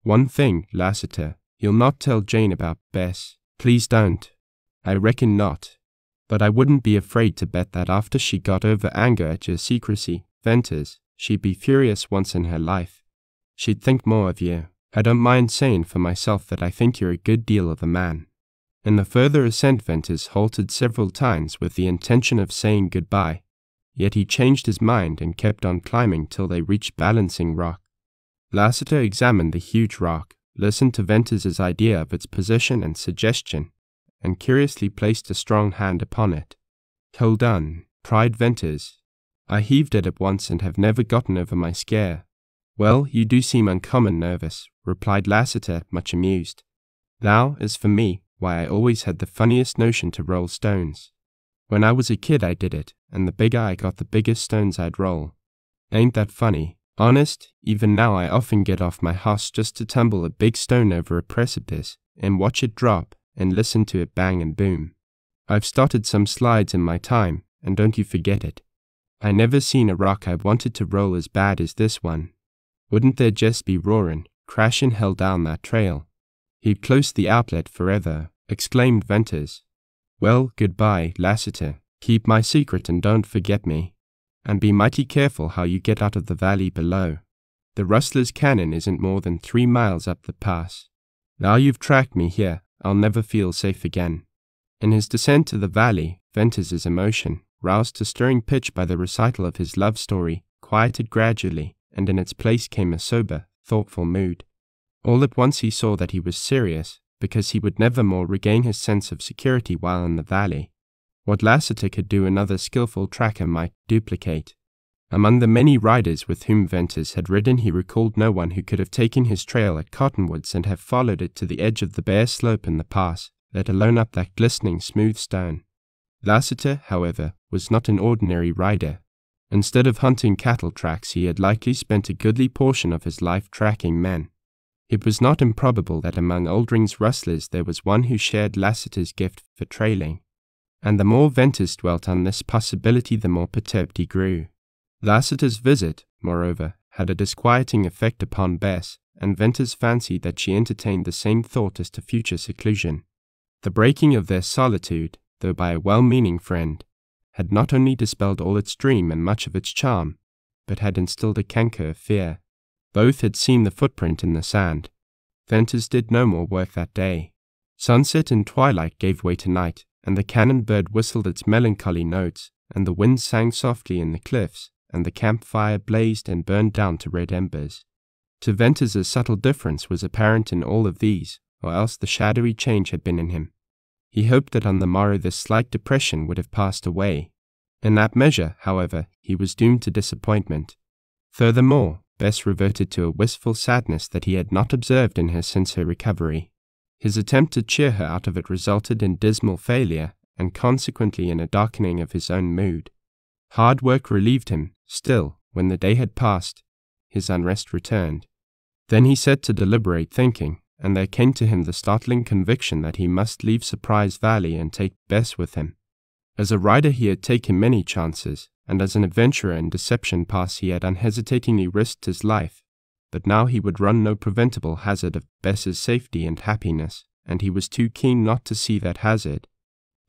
One thing, Lassiter, you'll not tell Jane about Bess. Please don't. I reckon not. But I wouldn't be afraid to bet that after she got over anger at your secrecy, Venters, she'd be furious once in her life. She'd think more of you. I don't mind saying for myself that I think you're a good deal of a man. In the further ascent, Venters halted several times with the intention of saying goodbye, yet he changed his mind and kept on climbing till they reached Balancing Rock. Lassiter examined the huge rock, listened to Venters's idea of its position and suggestion, and curiously placed a strong hand upon it. Hold on, cried Venters. I heaved it at once and have never gotten over my scare. Well, you do seem uncommon nervous, replied Lassiter, much amused. Now, as for me, why, I always had the funniest notion to roll stones. When I was a kid I did it, and the bigger I got the bigger stones I'd roll. Ain't that funny? Honest, even now I often get off my hoss just to tumble a big stone over a precipice, and watch it drop, and listen to it bang and boom. I've started some slides in my time, and don't you forget it. I never seen a rock I wanted to roll as bad as this one. Wouldn't there just be roaring, crashing hell down that trail? He'd close the outlet forever, exclaimed Venters. Well, goodbye, Lassiter. Keep my secret and don't forget me. And be mighty careful how you get out of the valley below. The rustler's cannon isn't more than 3 miles up the pass. Now you've tracked me here, I'll never feel safe again. In his descent to the valley, Venters's emotion, roused to stirring pitch by the recital of his love story, quieted gradually, and in its place came a sober, thoughtful mood. All at once he saw that he was serious, because he would never more regain his sense of security while in the valley. What Lassiter could do another skillful tracker might duplicate. Among the many riders with whom Venters had ridden, he recalled no one who could have taken his trail at Cottonwoods and have followed it to the edge of the bare slope in the pass, let alone up that glistening smooth stone. Lassiter, however, was not an ordinary rider. Instead of hunting cattle tracks, he had likely spent a goodly portion of his life tracking men. It was not improbable that among Oldring's rustlers there was one who shared Lassiter's gift for trailing, and the more Venters dwelt on this possibility, the more perturbed he grew. Lassiter's visit, moreover, had a disquieting effect upon Bess, and Venters fancied that she entertained the same thought as to future seclusion. The breaking of their solitude, though by a well-meaning friend, had not only dispelled all its dream and much of its charm, but had instilled a canker of fear. Both had seen the footprint in the sand. Venters did no more work that day. Sunset and twilight gave way to night, and the cannon bird whistled its melancholy notes, and the wind sang softly in the cliffs, and the campfire blazed and burned down to red embers. To Venters a subtle difference was apparent in all of these, or else the shadowy change had been in him. He hoped that on the morrow this slight depression would have passed away. In that measure, however, he was doomed to disappointment. Furthermore, Bess reverted to a wistful sadness that he had not observed in her since her recovery. His attempt to cheer her out of it resulted in dismal failure, and consequently in a darkening of his own mood. Hard work relieved him. Still, when the day had passed, his unrest returned. Then he set to deliberate thinking, and there came to him the startling conviction that he must leave Surprise Valley and take Bess with him. As a rider he had taken many chances, and as an adventurer in Deception Pass he had unhesitatingly risked his life, but now he would run no preventable hazard of Bess's safety and happiness, and he was too keen not to see that hazard.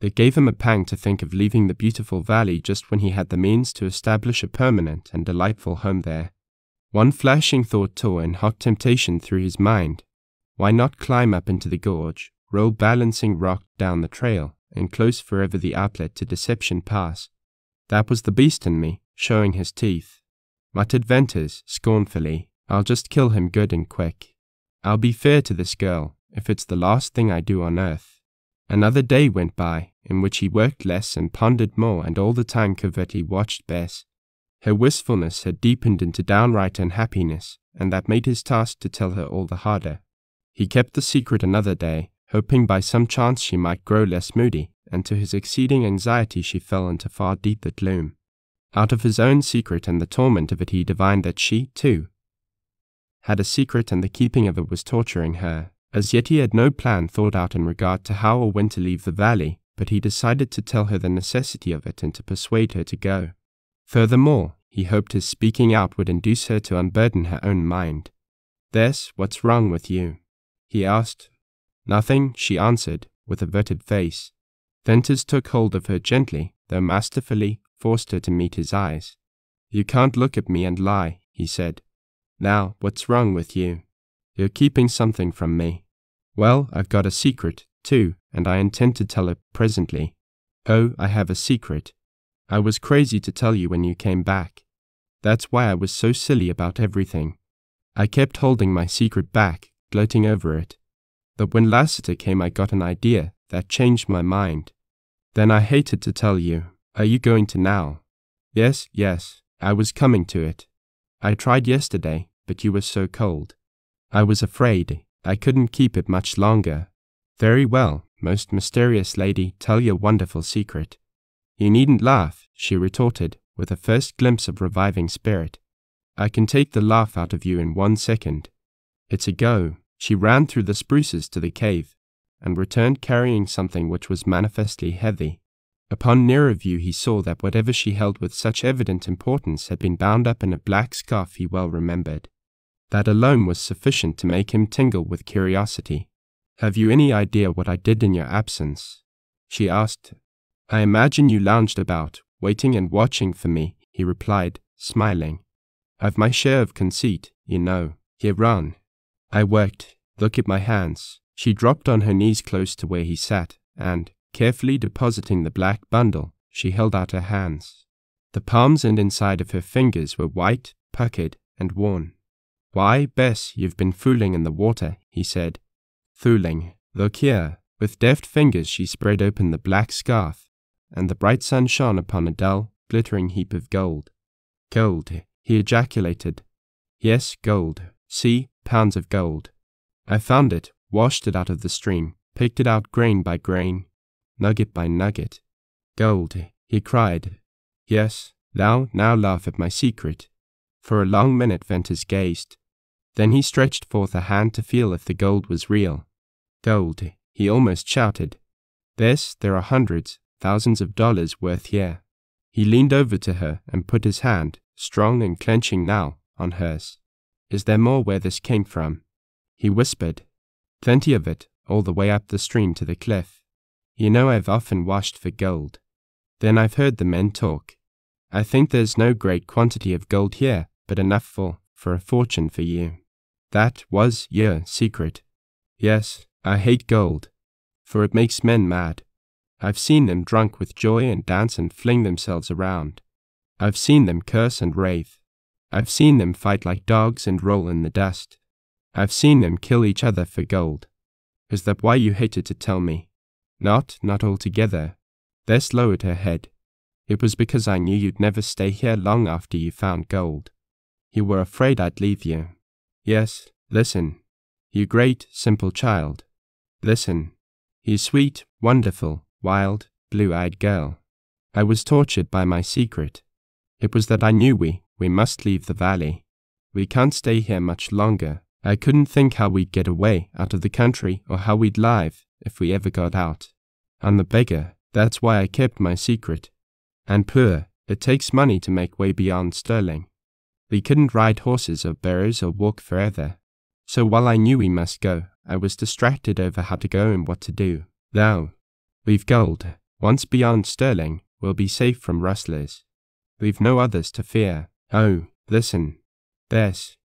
It gave him a pang to think of leaving the beautiful valley just when he had the means to establish a permanent and delightful home there. One flashing thought tore in hot temptation through his mind. Why not climb up into the gorge, roll Balancing Rock down the trail, and close forever the outlet to Deception Pass? That was the beast in me, showing his teeth. Muttered Venters, scornfully, I'll just kill him good and quick. I'll be fair to this girl, if it's the last thing I do on earth. Another day went by, in which he worked less and pondered more, and all the time covertly watched Bess. Her wistfulness had deepened into downright unhappiness, and that made his task to tell her all the harder. He kept the secret another day, hoping by some chance she might grow less moody, and to his exceeding anxiety she fell into far deeper gloom. Out of his own secret and the torment of it he divined that she, too, had a secret, and the keeping of it was torturing her. As yet he had no plan thought out in regard to how or when to leave the valley, but he decided to tell her the necessity of it and to persuade her to go. Furthermore, he hoped his speaking out would induce her to unburden her own mind. "Bess, what's wrong with you?" he asked. "Nothing," she answered, with averted face. Venters took hold of her gently, though masterfully, forced her to meet his eyes. "You can't look at me and lie," he said. "Now, what's wrong with you? You're keeping something from me." "Well, I've got a secret, too, and I intend to tell it presently." "Oh, I have a secret. I was crazy to tell you when you came back. That's why I was so silly about everything. I kept holding my secret back, gloating over it. But when Lassiter came I got an idea that changed my mind. Then I hated to tell you. Are you going to now?" Yes, I was coming to it. I tried yesterday, but you were so cold. I was afraid I couldn't keep it much longer." "Very well, most mysterious lady, tell your wonderful secret." "You needn't laugh," she retorted, with a first glimpse of reviving spirit. "I can take the laugh out of you in 1 second. It's a go." She ran through the spruces to the cave, and returned carrying something which was manifestly heavy. Upon nearer view he saw that whatever she held with such evident importance had been bound up in a black scarf he well remembered. That alone was sufficient to make him tingle with curiosity. "Have you any idea what I did in your absence?" she asked. "I imagine you lounged about, waiting and watching for me," he replied, smiling. "I've my share of conceit, you know. Here, run. I worked. Look at my hands." She dropped on her knees close to where he sat, and, carefully depositing the black bundle, she held out her hands. The palms and inside of her fingers were white, puckered, and worn. "Why, Bess, you've been fooling in the water," he said. "Fooling. Look here." With deft fingers she spread open the black scarf, and the bright sun shone upon a dull, glittering heap of gold. Gold, he ejaculated. Yes, gold. See, pounds of gold. I found it, washed it out of the stream, picked it out grain by grain, nugget by nugget. Gold, he cried. Yes, thou now laugh at my secret. For a long minute Venters gazed. Then he stretched forth a hand to feel if the gold was real. Gold, he almost shouted. There are hundreds, thousands of dollars worth here. He leaned over to her and put his hand, strong and clenching now, on hers. Is there more where this came from? He whispered. Plenty of it, all the way up the stream to the cliff. You know I've often washed for gold. Then I've heard the men talk. I think there's no great quantity of gold here, but enough for a fortune for you. That was your secret. Yes, I hate gold, for it makes men mad. I've seen them drunk with joy and dance and fling themselves around. I've seen them curse and rave. I've seen them fight like dogs and roll in the dust. I've seen them kill each other for gold. Is that why you hated to tell me? Not altogether. Bess lowered her head. It was because I knew you'd never stay here long after you found gold. You were afraid I'd leave you. Yes, listen. You great, simple child. Listen. You sweet, wonderful, wild, blue-eyed girl. I was tortured by my secret. It was that I knew we must leave the valley. We can't stay here much longer. I couldn't think how we'd get away out of the country or how we'd live if we ever got out. I'm a beggar. That's why I kept my secret. And poor, it takes money to make way beyond Sterling. We couldn't ride horses or burros or walk further. So while I knew we must go, I was distracted over how to go and what to do. We've gold. Once beyond Sterling, we'll be safe from rustlers. We've no others to fear. Oh, listen. Bess.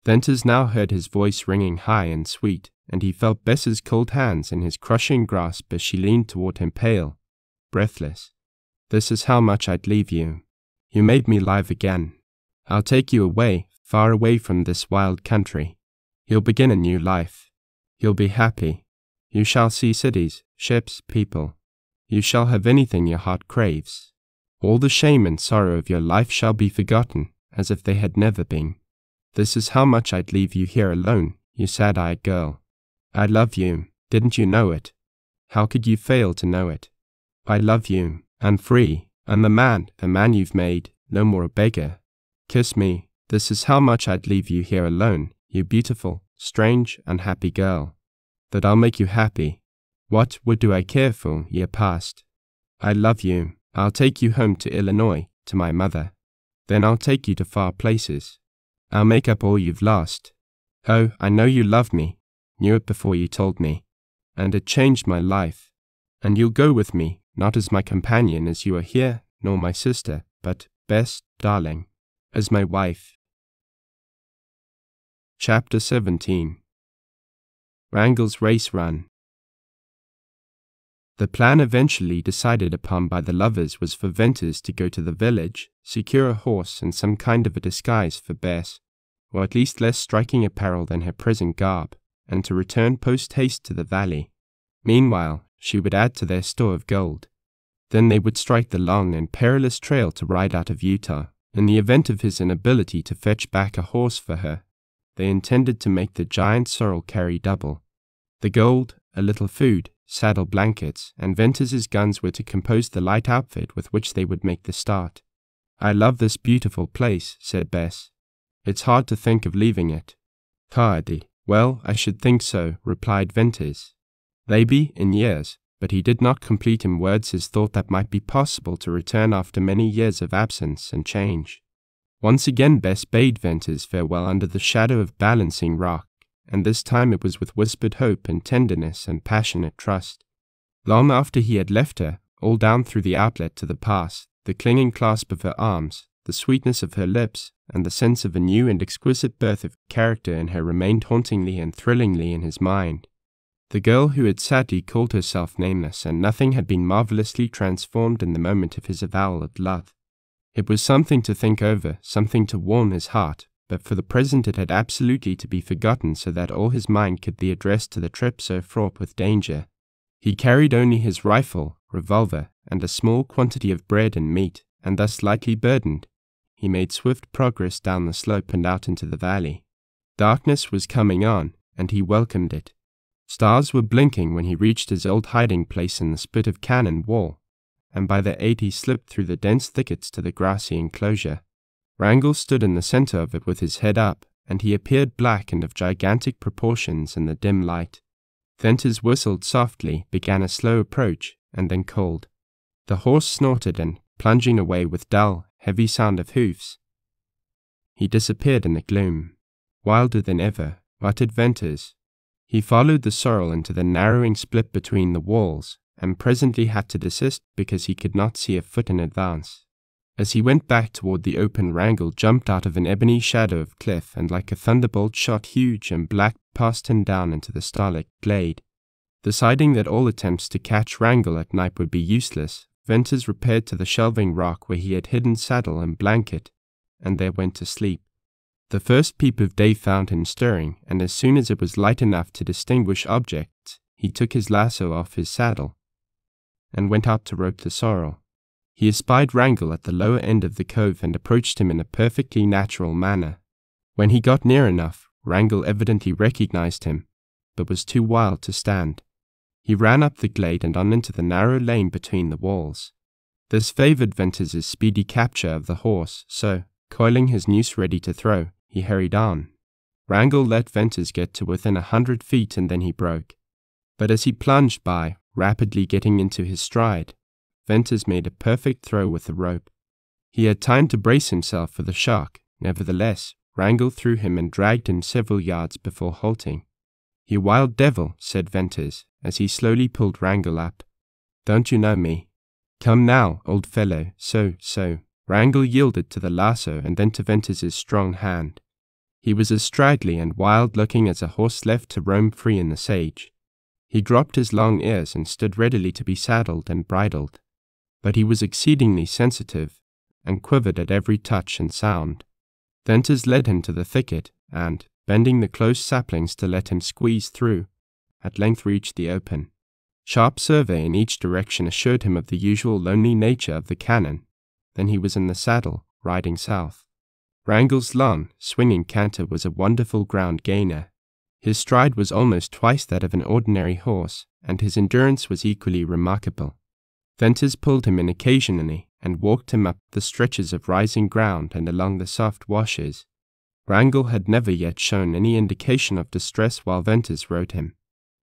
Venters now heard his voice ringing high and sweet, and he felt Bess's cold hands in his crushing grasp as she leaned toward him pale, breathless. This is how much I'd leave you. You made me live again. I'll take you away, far away from this wild country. You'll begin a new life. You'll be happy. You shall see cities, ships, people. You shall have anything your heart craves. All the shame and sorrow of your life shall be forgotten, as if they had never been. This is how much I'd leave you here alone, you sad-eyed girl. I love you. Didn't you know it? How could you fail to know it? I love you. I'm free. I'm the man you've made, no more a beggar. Kiss me. This is how much I'd leave you here alone, you beautiful, strange, unhappy girl. That I'll make you happy. What do I care for, year past? I love you. I'll take you home to Illinois, to my mother. Then I'll take you to far places. I'll make up all you've lost. Oh, I know you love me. Knew it before you told me. And it changed my life. And you'll go with me, not as my companion as you are here, nor my sister, but, Bess, darling, as my wife. Chapter 17. Wrangell's Race Run. The plan eventually decided upon by the lovers was for Venters to go to the village, secure a horse and some kind of a disguise for Bess, or at least less striking apparel than her present garb, and to return post-haste to the valley. Meanwhile, she would add to their store of gold. Then they would strike the long and perilous trail to ride out of Utah. In the event of his inability to fetch back a horse for her, they intended to make the giant sorrel carry double. The gold, a little food, saddle blankets, and Venters's guns were to compose the light outfit with which they would make the start. I love this beautiful place, said Bess. It's hard to think of leaving it. Hard? Well, I should think so, replied Venters. Maybe in years, but he did not complete in words his thought that might be possible to return after many years of absence and change. Once again Bess bade Venters farewell under the shadow of Balancing Rock, and this time it was with whispered hope and tenderness and passionate trust. Long after he had left her, all down through the outlet to the pass, the clinging clasp of her arms, the sweetness of her lips, and the sense of a new and exquisite birth of character in her remained hauntingly and thrillingly in his mind. The girl who had sadly called herself nameless, and nothing had been marvelously transformed in the moment of his avowal of love. It was something to think over, something to warm his heart, but for the present it had absolutely to be forgotten so that all his mind could be addressed to the trip so fraught with danger. He carried only his rifle, revolver, and a small quantity of bread and meat, and thus lightly burdened, he made swift progress down the slope and out into the valley. Darkness was coming on, and he welcomed it. Stars were blinking when he reached his old hiding place in the spit of cannon wall, and by the 8 he slipped through the dense thickets to the grassy enclosure. Wrangle stood in the center of it with his head up, and he appeared black and of gigantic proportions in the dim light. Venters whistled softly, began a slow approach, and then called. The horse snorted and, plunging away with dull, heavy sound of hoofs, he disappeared in the gloom. Wilder than ever, muttered Venters. He followed the sorrel into the narrowing split between the walls, and presently had to desist because he could not see a foot in advance. As he went back toward the open, Wrangle jumped out of an ebony shadow of cliff and like a thunderbolt shot huge and black past him down into the starlit glade. Deciding that all attempts to catch Wrangle at night would be useless, Venters repaired to the shelving rock where he had hidden saddle and blanket, and there went to sleep. The first peep of day found him stirring, and as soon as it was light enough to distinguish objects, he took his lasso off his saddle and went out to rope the sorrel. He espied Wrangle at the lower end of the cove and approached him in a perfectly natural manner. When he got near enough, Wrangle evidently recognized him, but was too wild to stand. He ran up the glade and on into the narrow lane between the walls. This favored Venters' speedy capture of the horse, so, coiling his noose ready to throw, he hurried on. Wrangle let Venters get to within 100 feet and then he broke. But as he plunged by, rapidly getting into his stride, Venters made a perfect throw with the rope. He had time to brace himself for the shock. Nevertheless, Wrangle threw him and dragged him several yards before halting. "You wild devil," said Venters, as he slowly pulled Wrangle up. "Don't you know me? Come now, old fellow, so. Wrangle yielded to the lasso and then to Venters' strong hand. He was as straggly and wild-looking as a horse left to roam free in the sage. He dropped his long ears and stood readily to be saddled and bridled. But he was exceedingly sensitive, and quivered at every touch and sound. Venters led him to the thicket, and, bending the close saplings to let him squeeze through, at length reached the open. Sharp survey in each direction assured him of the usual lonely nature of the canon. Then he was in the saddle, riding south. Wrangle's long, swinging canter was a wonderful ground gainer. His stride was almost twice that of an ordinary horse, and his endurance was equally remarkable. Venters pulled him in occasionally, and walked him up the stretches of rising ground and along the soft washes. Wrangle had never yet shown any indication of distress while Venters rode him.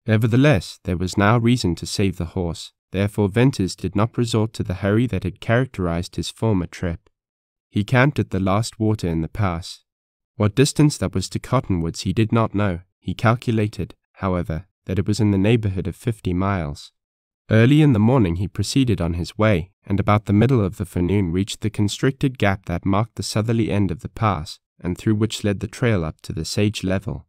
Nevertheless, there was now reason to save the horse, therefore Venters did not resort to the hurry that had characterized his former trip. He camped at the last water in the pass. What distance that was to Cottonwoods he did not know. He calculated, however, that it was in the neighborhood of 50 miles. Early in the morning he proceeded on his way, and about the middle of the forenoon reached the constricted gap that marked the southerly end of the pass, and through which led the trail up to the sage level.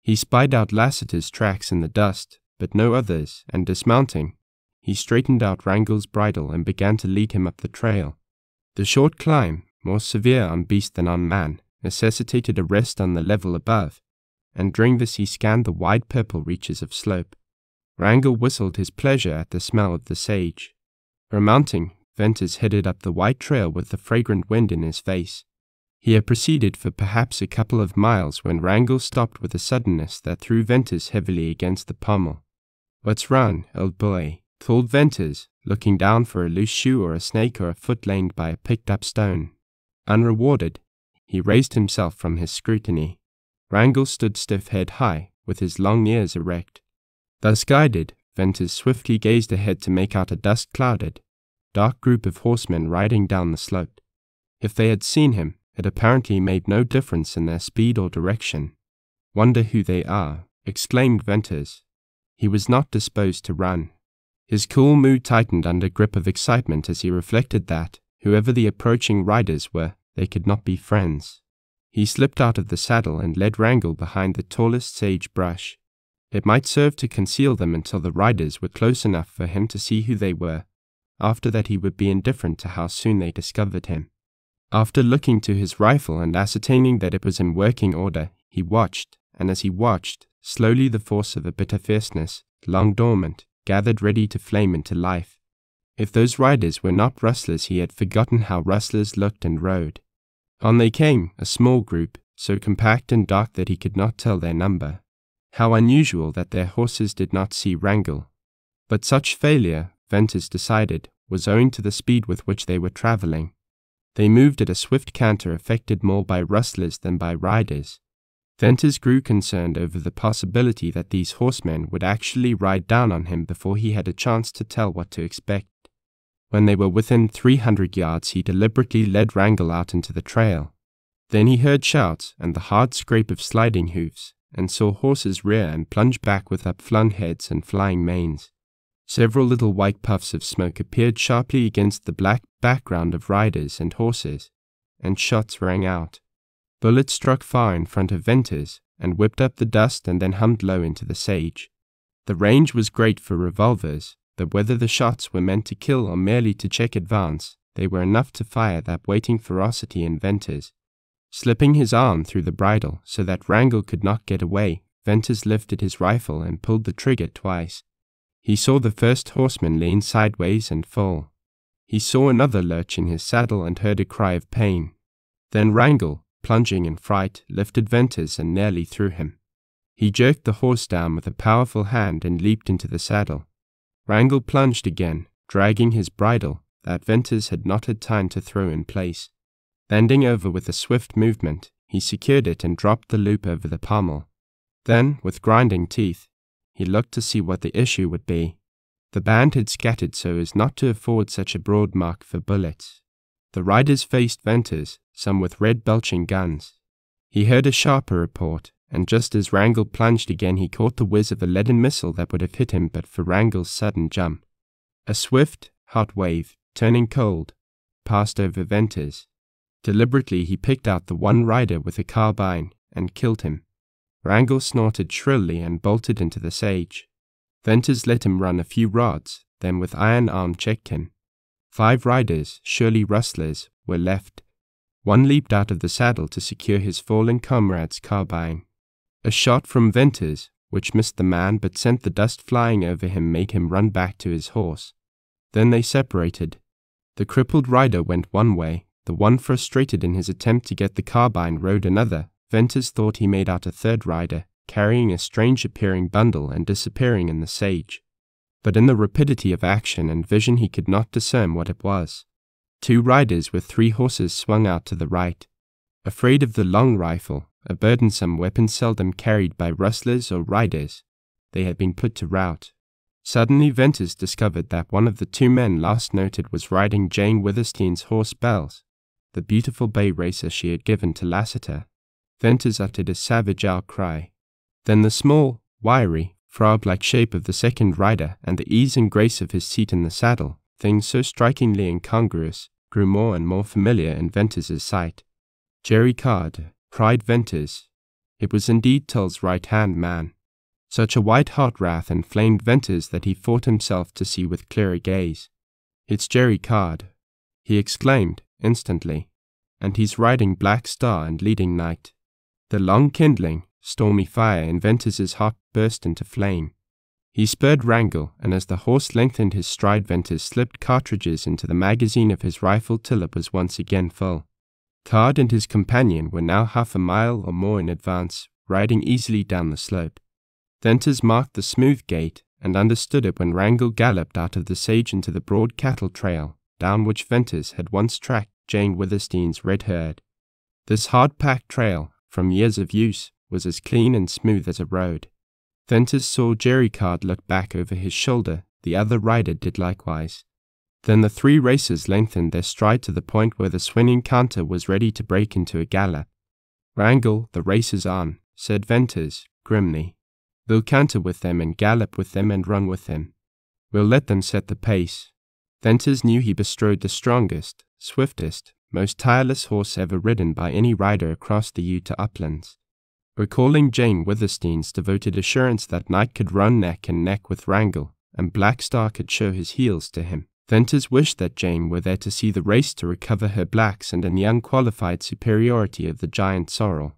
He spied out Lassiter's tracks in the dust, but no others, and dismounting, he straightened out Wrangle's bridle and began to lead him up the trail. The short climb, more severe on beast than on man, necessitated a rest on the level above, and during this he scanned the wide purple reaches of slope. Wrangle whistled his pleasure at the smell of the sage. Remounting, Venters headed up the white trail with the fragrant wind in his face. He had proceeded for perhaps a couple of miles when Wrangle stopped with a suddenness that threw Venters heavily against the pommel. "What's wrong, old boy?" called Venters, looking down for a loose shoe or a snake or a foot lamed by a picked-up stone. Unrewarded, he raised himself from his scrutiny. Wrangle stood stiff head high, with his long ears erect. Thus guided, Venters swiftly gazed ahead to make out a dust-clouded, dark group of horsemen riding down the slope. If they had seen him, it apparently made no difference in their speed or direction. "Wonder who they are," exclaimed Venters. He was not disposed to run. His cool mood tightened under grip of excitement as he reflected that, whoever the approaching riders were, they could not be friends. He slipped out of the saddle and led Wrangle behind the tallest sage brush. It might serve to conceal them until the riders were close enough for him to see who they were. After that he would be indifferent to how soon they discovered him. After looking to his rifle and ascertaining that it was in working order, he watched, and as he watched, slowly the force of a bitter fierceness, long dormant, gathered ready to flame into life. If those riders were not rustlers, he had forgotten how rustlers looked and rode. On they came, a small group, so compact and dark that he could not tell their number. How unusual that their horses did not see Wrangel. But such failure, Venters decided, was owing to the speed with which they were traveling. They moved at a swift canter affected more by rustlers than by riders. Venters grew concerned over the possibility that these horsemen would actually ride down on him before he had a chance to tell what to expect. When they were within 300 yards, he deliberately led Wrangel out into the trail. Then he heard shouts and the hard scrape of sliding hoofs, and saw horses rear and plunge back with upflung heads and flying manes. Several little white puffs of smoke appeared sharply against the black background of riders and horses, and shots rang out. Bullets struck far in front of Venters, and whipped up the dust and then hummed low into the sage. The range was great for revolvers, but whether the shots were meant to kill or merely to check advance, they were enough to fire that waiting ferocity in Venters. Slipping his arm through the bridle so that Wrangel could not get away, Venters lifted his rifle and pulled the trigger twice. He saw the first horseman lean sideways and fall. He saw another lurch in his saddle and heard a cry of pain. Then Wrangel, plunging in fright, lifted Venters and nearly threw him. He jerked the horse down with a powerful hand and leaped into the saddle. Wrangel plunged again, dragging his bridle that Venters had not had time to throw in place. Bending over with a swift movement, he secured it and dropped the loop over the pommel. Then, with grinding teeth, he looked to see what the issue would be. The band had scattered so as not to afford such a broad mark for bullets. The riders faced Venters, some with red belching guns. He heard a sharper report, and just as Wrangel plunged again he caught the whiz of a leaden missile that would have hit him but for Wrangel's sudden jump. A swift, hot wave, turning cold, passed over Venters. Deliberately he picked out the one rider with a carbine and killed him. Wrangel snorted shrilly and bolted into the sage. Venters let him run a few rods, then with iron arm checked him. 5 riders, surely rustlers, were left. One leaped out of the saddle to secure his fallen comrade's carbine. A shot from Venters, which missed the man but sent the dust flying over him, made him run back to his horse. Then they separated. The crippled rider went one way, the one frustrated in his attempt to get the carbine rode another. Venters thought he made out a third rider, carrying a strange-appearing bundle and disappearing in the sage. But in the rapidity of action and vision he could not discern what it was. 2 riders with 3 horses swung out to the right. Afraid of the long rifle, a burdensome weapon seldom carried by rustlers or riders, they had been put to rout. Suddenly Venters discovered that one of the 2 men last noted was riding Jane Withersteen's horse Bells, the beautiful bay racer she had given to Lassiter. Venters uttered a savage outcry. Then the small, wiry, frog-like shape of the second rider and the ease and grace of his seat in the saddle, things so strikingly incongruous, grew more and more familiar in Venters's sight. Jerry Card, cried Venters. It was indeed Tull's right-hand man. Such a white-hot wrath inflamed Venters that he fought himself to see with clearer gaze. "It's Jerry Card," he exclaimed instantly, "and he's riding Black Star and leading Night." The long kindling, stormy fire in Venters's heart burst into flame. He spurred Wrangel, and as the horse lengthened his stride, Venters slipped cartridges into the magazine of his rifle till it was once again full. Card and his companion were now half a mile or more in advance, riding easily down the slope. Venters marked the smooth gait, and understood it when Wrangel galloped out of the sage into the broad cattle trail, down which Venters had once tracked Jane Withersteen's red herd. This hard-packed trail, from years of use, was as clean and smooth as a road. Venters saw Jerry Card look back over his shoulder, the other rider did likewise. Then the 3 racers lengthened their stride to the point where the swinging canter was ready to break into a gallop. "Wrangel, the race is on," said Venters, grimly. "We'll canter with them and gallop with them and run with them. We'll let them set the pace." Venters knew he bestrode the strongest, swiftest, most tireless horse ever ridden by any rider across the Utah uplands. Recalling Jane Withersteen's devoted assurance that Night could run neck and neck with Wrangel, and Black Star could show his heels to him, Venters wished that Jane were there to see the race to recover her blacks and in the unqualified superiority of the giant sorrel.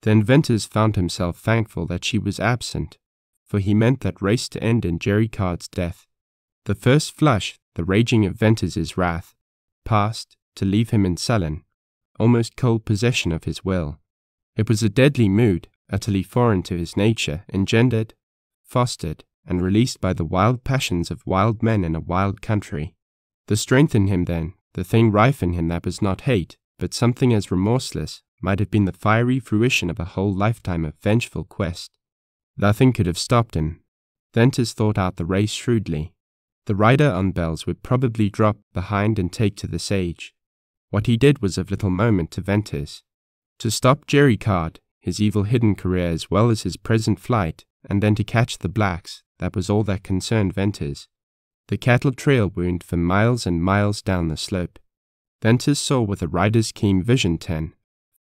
Then Venters found himself thankful that she was absent, for he meant that race to end in Jerry Card's death. The first flush, the raging of Venters's wrath, passed, to leave him in sullen, almost cold possession of his will. It was a deadly mood, utterly foreign to his nature, engendered, fostered, and released by the wild passions of wild men in a wild country. The strength in him then, the thing rife in him that was not hate, but something as remorseless, might have been the fiery fruition of a whole lifetime of vengeful quest. Nothing could have stopped him. Venters thought out the race shrewdly. The rider on Bells would probably drop behind and take to the sage. What he did was of little moment to Venters. To stop Jerry Card, his evil hidden career as well as his present flight, and then to catch the blacks, that was all that concerned Venters. The cattle trail wound for miles and miles down the slope. Venters saw with a rider's keen vision 10,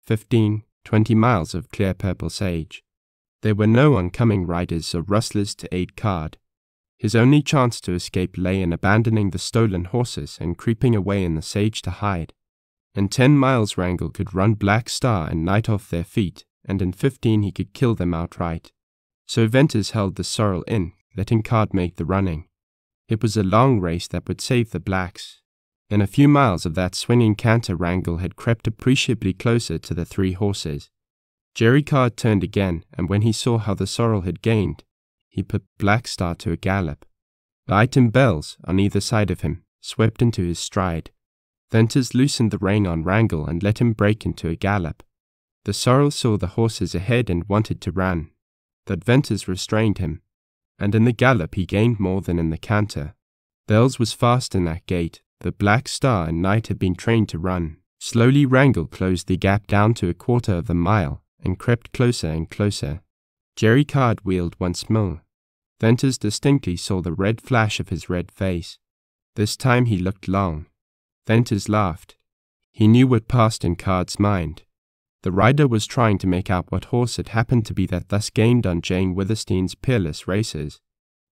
15, 20 miles of clear purple sage. There were no oncoming riders or rustlers to aid Card. His only chance to escape lay in abandoning the stolen horses and creeping away in the sage to hide. In 10 miles Wrangel could run Black Star and Night off their feet, and in 15 he could kill them outright. So Venters held the sorrel in, letting Card make the running. It was a long race that would save the blacks. In a few miles of that swinging canter Wrangel had crept appreciably closer to the 3 horses. Jerry Card turned again, and when he saw how the sorrel had gained, he put Black Star to a gallop. Light and Bells, on either side of him, swept into his stride. Venters loosened the rein on Wrangel and let him break into a gallop. The sorrel saw the horses ahead and wanted to run, but Venters restrained him, and in the gallop he gained more than in the canter. Bells was fast in that gait, but Black Star and Night had been trained to run. Slowly Wrangel closed the gap down to a quarter of a mile, and crept closer and closer. Jerry Card wheeled once more. Venters distinctly saw the red flash of his red face. This time he looked long. Venters laughed. He knew what passed in Card's mind. The rider was trying to make out what horse it happened to be that thus gained on Jane Withersteen's peerless races.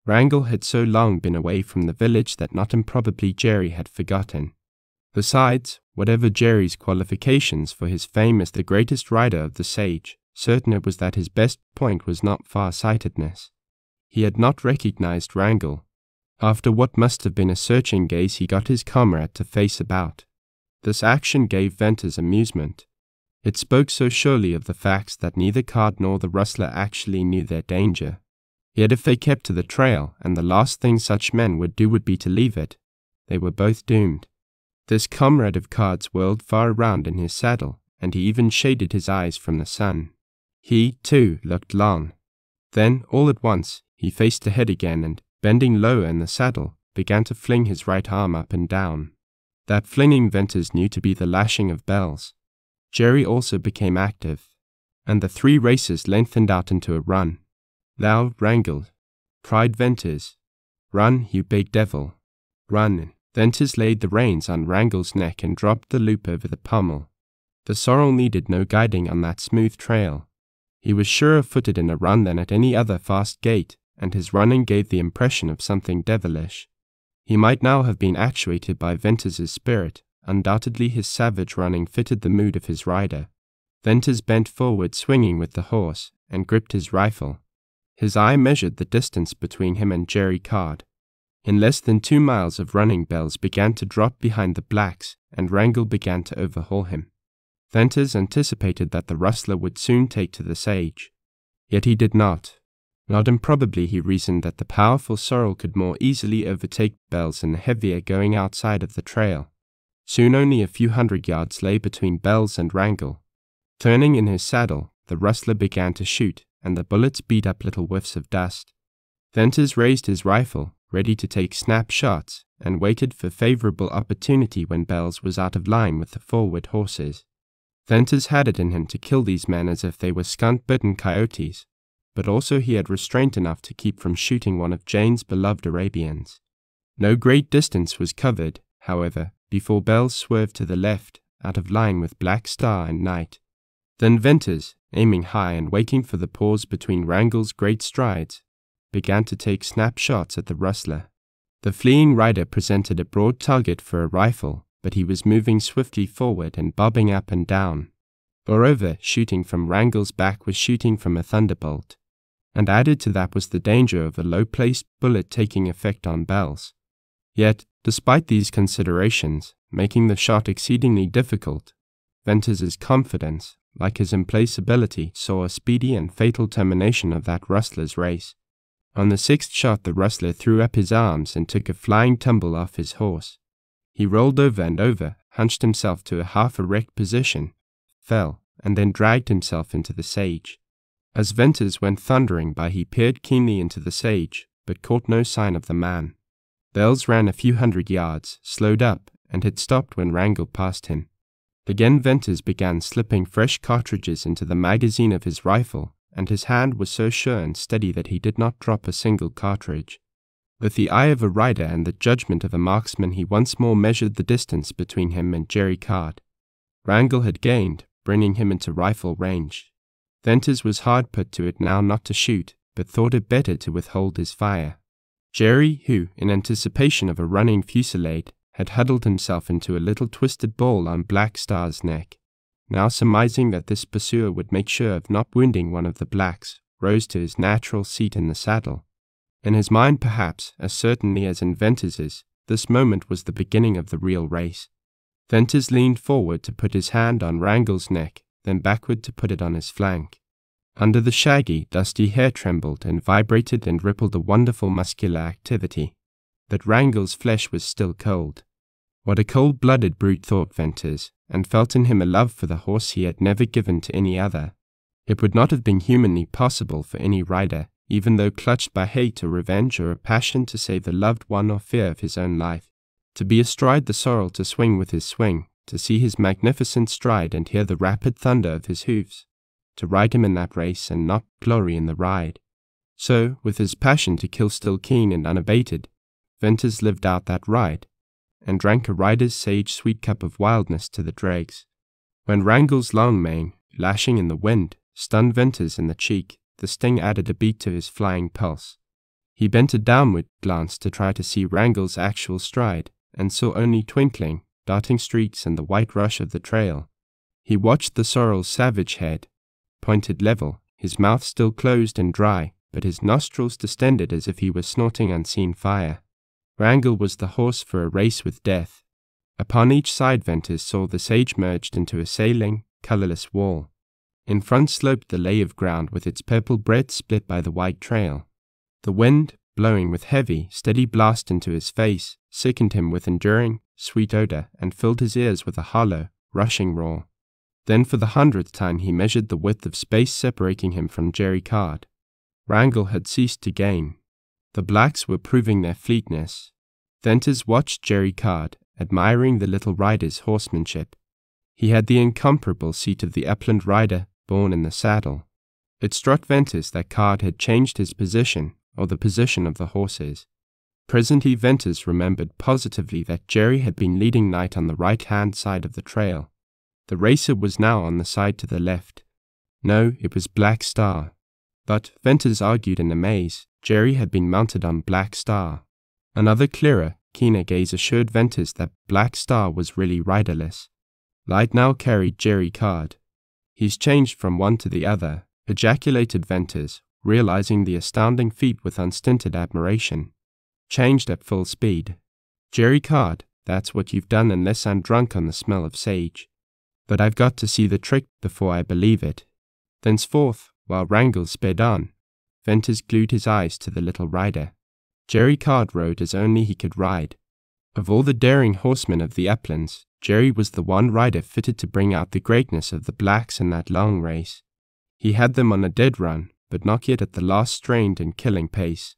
Wrangel had so long been away from the village that not improbably Jerry had forgotten. Besides, whatever Jerry's qualifications for his fame as the greatest rider of the sage, certain it was that his best point was not far-sightedness. He had not recognized Wrangel. After what must have been a searching gaze, he got his comrade to face about. This action gave Venters amusement. It spoke so surely of the facts that neither Card nor the rustler actually knew their danger. Yet if they kept to the trail, and the last thing such men would do would be to leave it, they were both doomed. This comrade of Card's whirled far around in his saddle, and he even shaded his eyes from the sun. He, too, looked long. Then, all at once, he faced ahead again and, bending lower in the saddle, began to fling his right arm up and down. That flinging Venters knew to be the lashing of Bells. Jerry also became active, and the 3 races lengthened out into a run. "Thou, Wrangel," cried Venters. "Run, you big devil. Run." Venters laid the reins on Wrangel's neck and dropped the loop over the pommel. The sorrel needed no guiding on that smooth trail. He was surer-footed in a run than at any other fast gait, and his running gave the impression of something devilish. He might now have been actuated by Venters's spirit. Undoubtedly his savage running fitted the mood of his rider. Venters bent forward swinging with the horse, and gripped his rifle. His eye measured the distance between him and Jerry Card. In less than 2 miles of running, Bells began to drop behind the blacks, and Wrangel began to overhaul him. Venters anticipated that the rustler would soon take to the sage. Yet he did not. Not improbably he reasoned that the powerful sorrel could more easily overtake Bells in the heavier going outside of the trail. Soon only a few hundred yards lay between Bells and Wrangel. Turning in his saddle, the rustler began to shoot, and the bullets beat up little whiffs of dust. Venters raised his rifle, ready to take snap shots, and waited for favorable opportunity when Bells was out of line with the forward horses. Venters had it in him to kill these men as if they were skunk-bitten coyotes, but also he had restraint enough to keep from shooting one of Jane's beloved Arabians. No great distance was covered, however, before Bells swerved to the left, out of line with Black Star and Night. Then Venters, aiming high and waiting for the pause between Wrangel's great strides, began to take snapshots at the rustler. The fleeing rider presented a broad target for a rifle, but he was moving swiftly forward and bobbing up and down. Moreover, shooting from Wrangel's back was shooting from a thunderbolt, and added to that was the danger of a low-placed bullet taking effect on Bells. Yet, despite these considerations, making the shot exceedingly difficult, Venters's confidence, like his implacability, saw a speedy and fatal termination of that rustler's race. On the 6th shot the rustler threw up his arms and took a flying tumble off his horse. He rolled over and over, hunched himself to a half-erect position, fell, and then dragged himself into the sage. As Venters went thundering by, he peered keenly into the sage, but caught no sign of the man. Bells ran a few hundred yards, slowed up, and had stopped when Wrangel passed him. Again Venters began slipping fresh cartridges into the magazine of his rifle, and his hand was so sure and steady that he did not drop a single cartridge. With the eye of a rider and the judgment of a marksman, he once more measured the distance between him and Jerry Card. Wrangel had gained, bringing him into rifle range. Venters was hard put to it now not to shoot, but thought it better to withhold his fire. Jerry, who, in anticipation of a running fusillade, had huddled himself into a little twisted ball on Black Star's neck, now surmising that this pursuer would make sure of not wounding one of the blacks, rose to his natural seat in the saddle. In his mind, perhaps, as certainly as in Venters's, this moment was the beginning of the real race. Venters leaned forward to put his hand on Wrangel's neck, then backward to put it on his flank. Under the shaggy, dusty hair trembled and vibrated and rippled a wonderful muscular activity. But Wrangel's flesh was still cold. What a cold-blooded brute, thought Venters, and felt in him a love for the horse he had never given to any other. It would not have been humanly possible for any rider, even though clutched by hate or revenge or a passion to save the loved one or fear of his own life, to be astride the sorrel to swing with his swing, to see his magnificent stride and hear the rapid thunder of his hoofs, to ride him in that race and not glory in the ride. So, with his passion to kill still keen and unabated, Venters lived out that ride, and drank a rider's sage sweet cup of wildness to the dregs. When Wrangel's long mane, lashing in the wind, stunned Venters in the cheek, the sting added a beat to his flying pulse. He bent a downward glance to try to see Wrangel's actual stride, and saw only twinkling, darting streaks and the white rush of the trail. He watched the sorrel's savage head, pointed level, his mouth still closed and dry, but his nostrils distended as if he were snorting unseen fire. Wrangel was the horse for a race with death. Upon each side Venters saw the sage merged into a sailing, colourless wall. In front sloped the lay of ground with its purple breadth split by the white trail. The wind, blowing with heavy, steady blast into his face, sickened him with enduring, sweet odour and filled his ears with a hollow, rushing roar. Then for the 100th time he measured the width of space separating him from Jerry Card. Wrangel had ceased to gain. The blacks were proving their fleetness. Venters watched Jerry Card, admiring the little rider's horsemanship. He had the incomparable seat of the upland rider, born in the saddle. It struck Venters that Card had changed his position, or the position of the horses. Presently Venters remembered positively that Jerry had been leading Knight on the right-hand side of the trail. The racer was now on the side to the left. No, it was Black Star. But, Venters argued in amaze, Jerry had been mounted on Black Star. Another clearer, keener gaze assured Venters that Black Star was really riderless. Light now carried Jerry Card. He's changed from one to the other, ejaculated Venters, realizing the astounding feat with unstinted admiration. Changed at full speed. Jerry Card, that's what you've done unless I'm drunk on the smell of sage. But I've got to see the trick before I believe it. Thenceforth, while Wrangel sped on, Venters glued his eyes to the little rider. Jerry Card rode as only he could ride. Of all the daring horsemen of the uplands, Jerry was the one rider fitted to bring out the greatness of the blacks in that long race. He had them on a dead run, but not yet at the last strained and killing pace.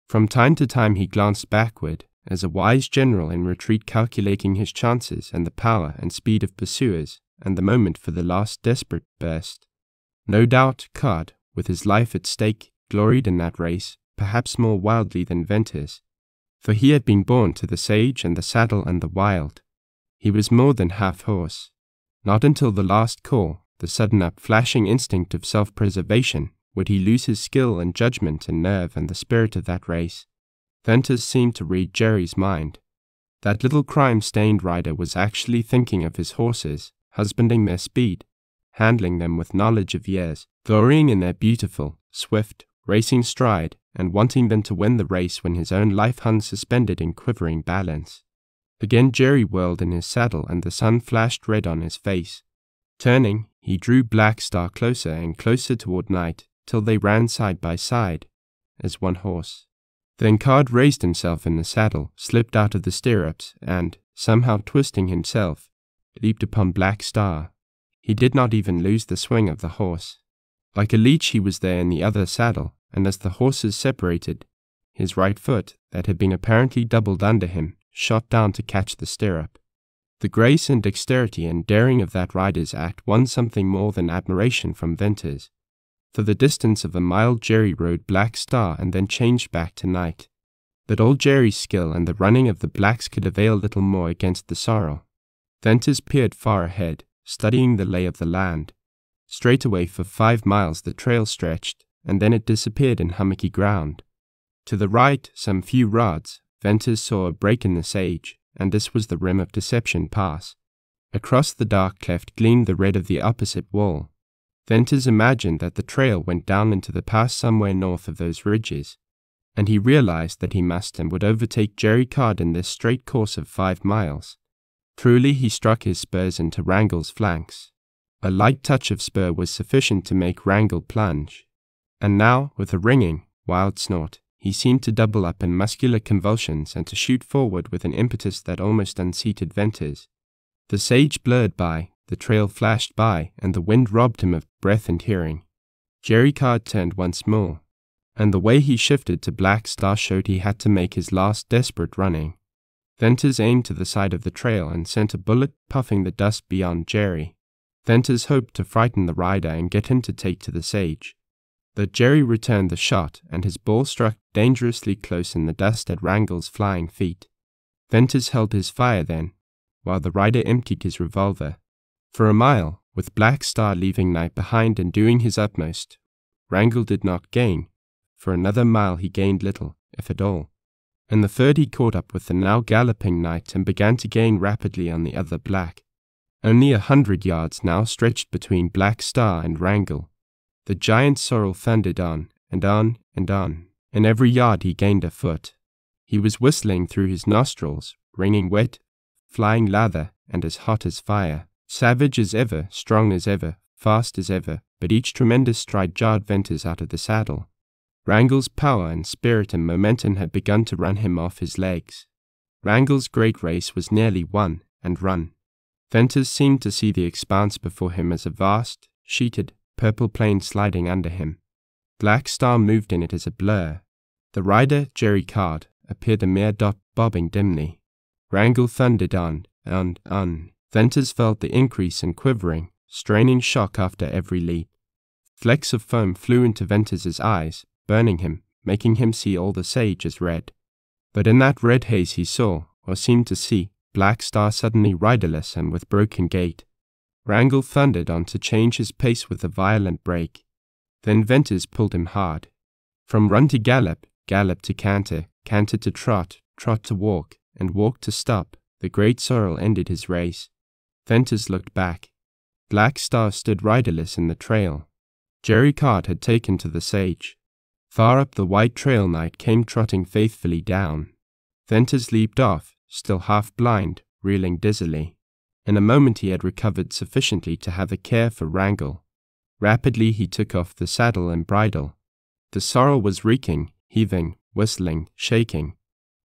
From time to time he glanced backward, as a wise general in retreat calculating his chances and the power and speed of pursuers, and the moment for the last desperate burst. No doubt Card, with his life at stake, gloried in that race, perhaps more wildly than Venters, for he had been born to the sage and the saddle and the wild. He was more than half horse. Not until the last call, the sudden up-flashing instinct of self-preservation, would he lose his skill and judgment and nerve and the spirit of that race. Venters seemed to read Jerry's mind. That little crime-stained rider was actually thinking of his horses, husbanding their speed, handling them with knowledge of years, glorying in their beautiful, swift, racing stride, and wanting them to win the race when his own life hung suspended in quivering balance. Again Jerry whirled in his saddle and the sun flashed red on his face. Turning, he drew Black Star closer and closer toward night, till they ran side by side, as one horse. Then Card raised himself in the saddle, slipped out of the stirrups, and, somehow twisting himself, leaped upon Black Star. He did not even lose the swing of the horse. Like a leech he was there in the other saddle, and as the horses separated, his right foot, that had been apparently doubled under him, shot down to catch the stirrup. The grace and dexterity and daring of that rider's act won something more than admiration from Venters. For the distance of a mile Jerry rode Black Star and then changed back to night. But old Jerry's skill and the running of the blacks could avail little more against the sorrel. Venters peered far ahead, studying the lay of the land. Straightaway for 5 miles the trail stretched, and then it disappeared in hummocky ground. To the right, some few rods, Venters saw a break in the sage, and this was the rim of Deception Pass. Across the dark cleft gleamed the red of the opposite wall. Venters imagined that the trail went down into the pass somewhere north of those ridges, and he realized that he must and would overtake Jerry Card in this straight course of 5 miles. Truly he struck his spurs into Wrangle's flanks. A light touch of spur was sufficient to make Wrangle plunge. And now, with a ringing, wild snort, he seemed to double up in muscular convulsions and to shoot forward with an impetus that almost unseated Venters. The sage blurred by, the trail flashed by, and the wind robbed him of breath and hearing. Jerry Card turned once more, and the way he shifted to Black Star showed he had to make his last desperate running. Venters aimed to the side of the trail and sent a bullet puffing the dust beyond Jerry. Venters hoped to frighten the rider and get him to take to the sage. But Jerry returned the shot, and his ball struck dangerously close in the dust at Wrangle's flying feet. Venters held his fire then, while the rider emptied his revolver. For a mile, with Black Star leaving night behind and doing his utmost, Wrangle did not gain. For another mile he gained little, if at all. In the third he caught up with the now galloping night and began to gain rapidly on the other black. Only 100 yards now stretched between Black Star and Wrangle. The giant sorrel thundered on, and on, and on. In every yard he gained a foot. He was whistling through his nostrils, ringing wet, flying lather, and as hot as fire. Savage as ever, strong as ever, fast as ever, but each tremendous stride jarred Venters out of the saddle. Wrangle's power and spirit and momentum had begun to run him off his legs. Wrangle's great race was nearly won and run. Venters seemed to see the expanse before him as a vast, sheeted, purple plain sliding under him. Black Star moved in it as a blur. The rider, Jerry Card, appeared a mere dot bobbing dimly. Wrangle thundered on, and on. Venters felt the increase in quivering, straining shock after every leap. Flecks of foam flew into Venters's eyes, burning him, making him see all the sage as red. But in that red haze he saw, or seemed to see, Black Star suddenly riderless and with broken gait. Wrangle thundered on to change his pace with a violent break. Then Venters pulled him hard. From run to gallop, gallop to canter, canter to trot, trot to walk, and walk to stop, the great sorrel ended his race. Venters looked back. Black Star stood riderless in the trail. Jerry Card had taken to the sage. Far up the white trail night came trotting faithfully down. Venters leaped off, still half blind, reeling dizzily. In a moment he had recovered sufficiently to have a care for Wrangle. Rapidly he took off the saddle and bridle. The sorrel was reeking, heaving, whistling, shaking.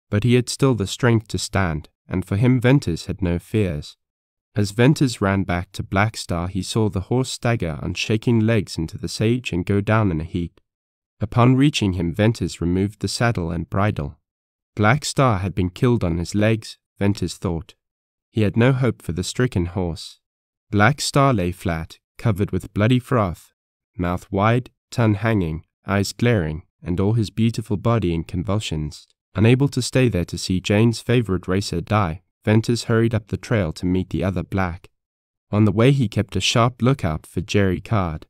But he had still the strength to stand, and for him Venters had no fears. As Venters ran back to Black Star he saw the horse stagger on shaking legs into the sage and go down in a heap. Upon reaching him Venters removed the saddle and bridle. Black Star had been killed on his legs, Venters thought. He had no hope for the stricken horse. Black Star lay flat, covered with bloody froth, mouth wide, tongue hanging, eyes glaring, and all his beautiful body in convulsions. Unable to stay there to see Jane's favorite racer die, Venters hurried up the trail to meet the other black. On the way he kept a sharp lookout for Jerry Card.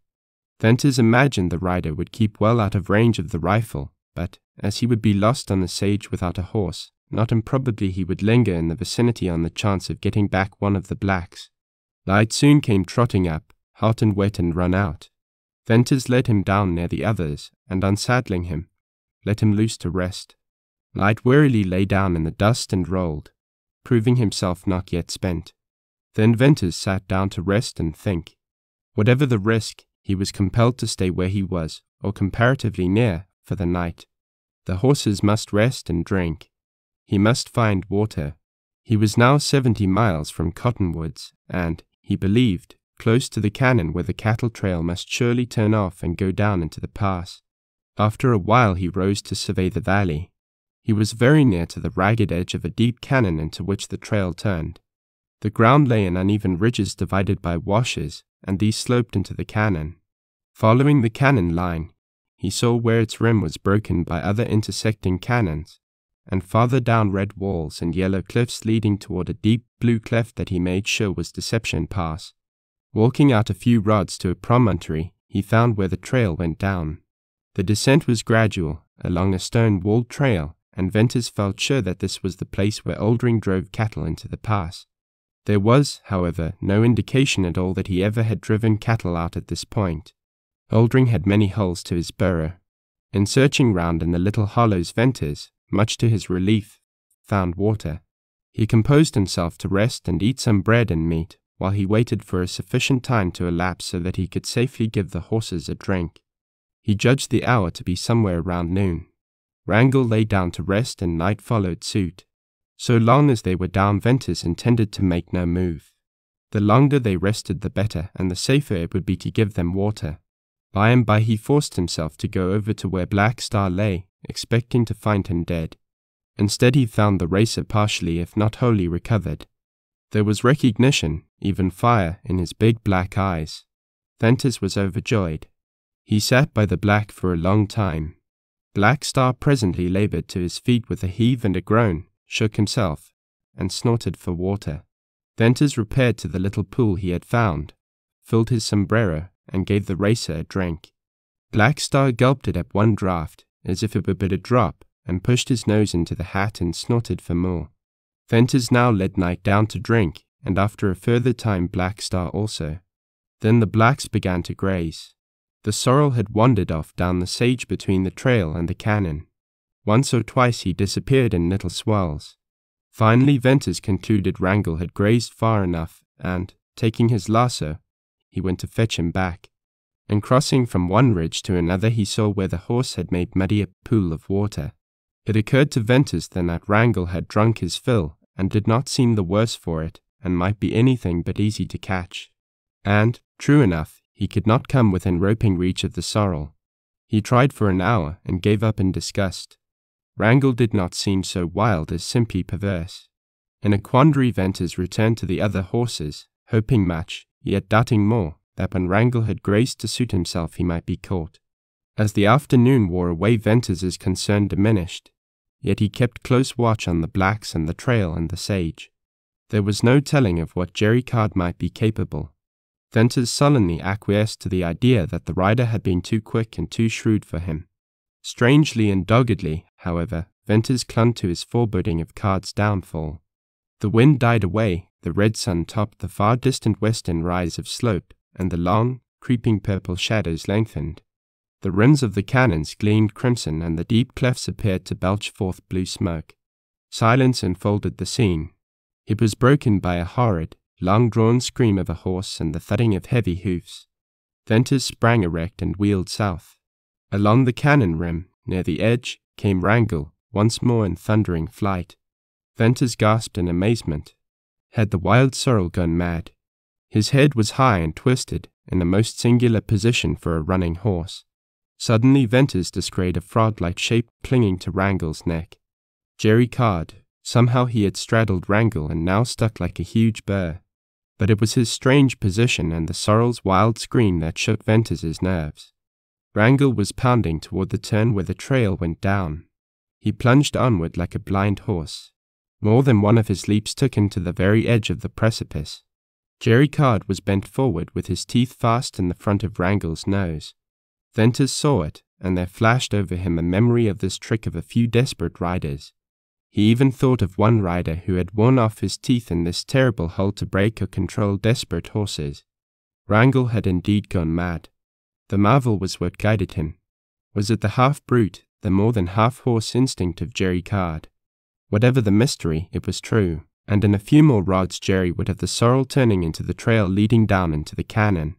Venters imagined the rider would keep well out of range of the rifle, but, as he would be lost on the sage without a horse, not improbably he would linger in the vicinity on the chance of getting back one of the blacks. Light soon came trotting up, hot and wet and run out. Venters led him down near the others, and unsaddling him, let him loose to rest. Light wearily lay down in the dust and rolled, proving himself not yet spent. Then Venters sat down to rest and think. Whatever the risk, he was compelled to stay where he was, or comparatively near, for the night. The horses must rest and drink. He must find water. He was now 70 miles from Cottonwoods, and, he believed, close to the canon where the cattle trail must surely turn off and go down into the pass. After a while he rose to survey the valley. He was very near to the ragged edge of a deep canon into which the trail turned. The ground lay in uneven ridges divided by washes, and these sloped into the canon. Following the canon line, he saw where its rim was broken by other intersecting canons, and farther down red walls and yellow cliffs leading toward a deep blue cleft that he made sure was Deception Pass. Walking out a few rods to a promontory, he found where the trail went down. The descent was gradual, along a stone-walled trail, and Venters felt sure that this was the place where Oldring drove cattle into the pass. There was, however, no indication at all that he ever had driven cattle out at this point. Oldring had many holes to his burrow. In searching round in the little hollows, Venters, much to his relief, found water. He composed himself to rest and eat some bread and meat, while he waited for a sufficient time to elapse so that he could safely give the horses a drink. He judged the hour to be somewhere around noon. Wrangell lay down to rest and night followed suit. So long as they were down, Venters intended to make no move. The longer they rested the better, and the safer it would be to give them water. By and by he forced himself to go over to where Black Star lay, expecting to find him dead. Instead he found the racer partially if not wholly recovered. There was recognition, even fire, in his big black eyes. Venters was overjoyed. He sat by the black for a long time. Black Star presently labored to his feet with a heave and a groan, shook himself, and snorted for water. Venters repaired to the little pool he had found, filled his sombrero, and gave the racer a drink. Black Star gulped it at one draught, as if it were but a drop, and pushed his nose into the hat and snorted for more. Venters now led Night down to drink, and after a further time Black Star also. Then the blacks began to graze. The sorrel had wandered off down the sage between the trail and the canon. Once or twice he disappeared in little swells. Finally Venters concluded Wrangell had grazed far enough, and, taking his lasso, he went to fetch him back. And crossing from one ridge to another he saw where the horse had made muddy a pool of water. It occurred to Venters then that Wrangell had drunk his fill, and did not seem the worse for it, and might be anything but easy to catch. And, true enough, he could not come within roping reach of the sorrel. He tried for an hour, and gave up in disgust. Wrangell did not seem so wild as simply perverse. In a quandary Venters returned to the other horses, hoping much, yet doubting more, that when Wrangell had grazed to suit himself he might be caught. As the afternoon wore away Venters's concern diminished, yet he kept close watch on the blacks and the trail and the sage. There was no telling of what Jerry Card might be capable. Venters sullenly acquiesced to the idea that the rider had been too quick and too shrewd for him. Strangely and doggedly, however, Venters clung to his foreboding of Card's downfall. The wind died away, the red sun topped the far distant western rise of slope, and the long, creeping purple shadows lengthened. The rims of the cannons gleamed crimson, and the deep clefts appeared to belch forth blue smoke. Silence enfolded the scene. It was broken by a horrid, long-drawn scream of a horse and the thudding of heavy hoofs. Venters sprang erect and wheeled south. Along the cannon rim, near the edge, came Wrangell, once more in thundering flight. Venters gasped in amazement. Had the wild sorrel gone mad? His head was high and twisted, in a most singular position for a running horse. Suddenly Venters descried a frog-like shape clinging to Wrangell's neck. Jerry Card. Somehow he had straddled Wrangell and now stuck like a huge burr. But it was his strange position and the sorrel's wild scream that shook Venters's nerves. Wrangell was pounding toward the turn where the trail went down. He plunged onward like a blind horse. More than one of his leaps took him to the very edge of the precipice. Jerry Card was bent forward with his teeth fast in the front of Wrangell's nose. Venters saw it, and there flashed over him a memory of this trick of a few desperate riders. He even thought of one rider who had worn off his teeth in this terrible hold to break or control desperate horses. Wrangell had indeed gone mad. The marvel was what guided him. Was it the half-brute, the more than half-horse instinct of Jerry Card? Whatever the mystery, it was true, and in a few more rods Jerry would have the sorrel turning into the trail leading down into the canyon.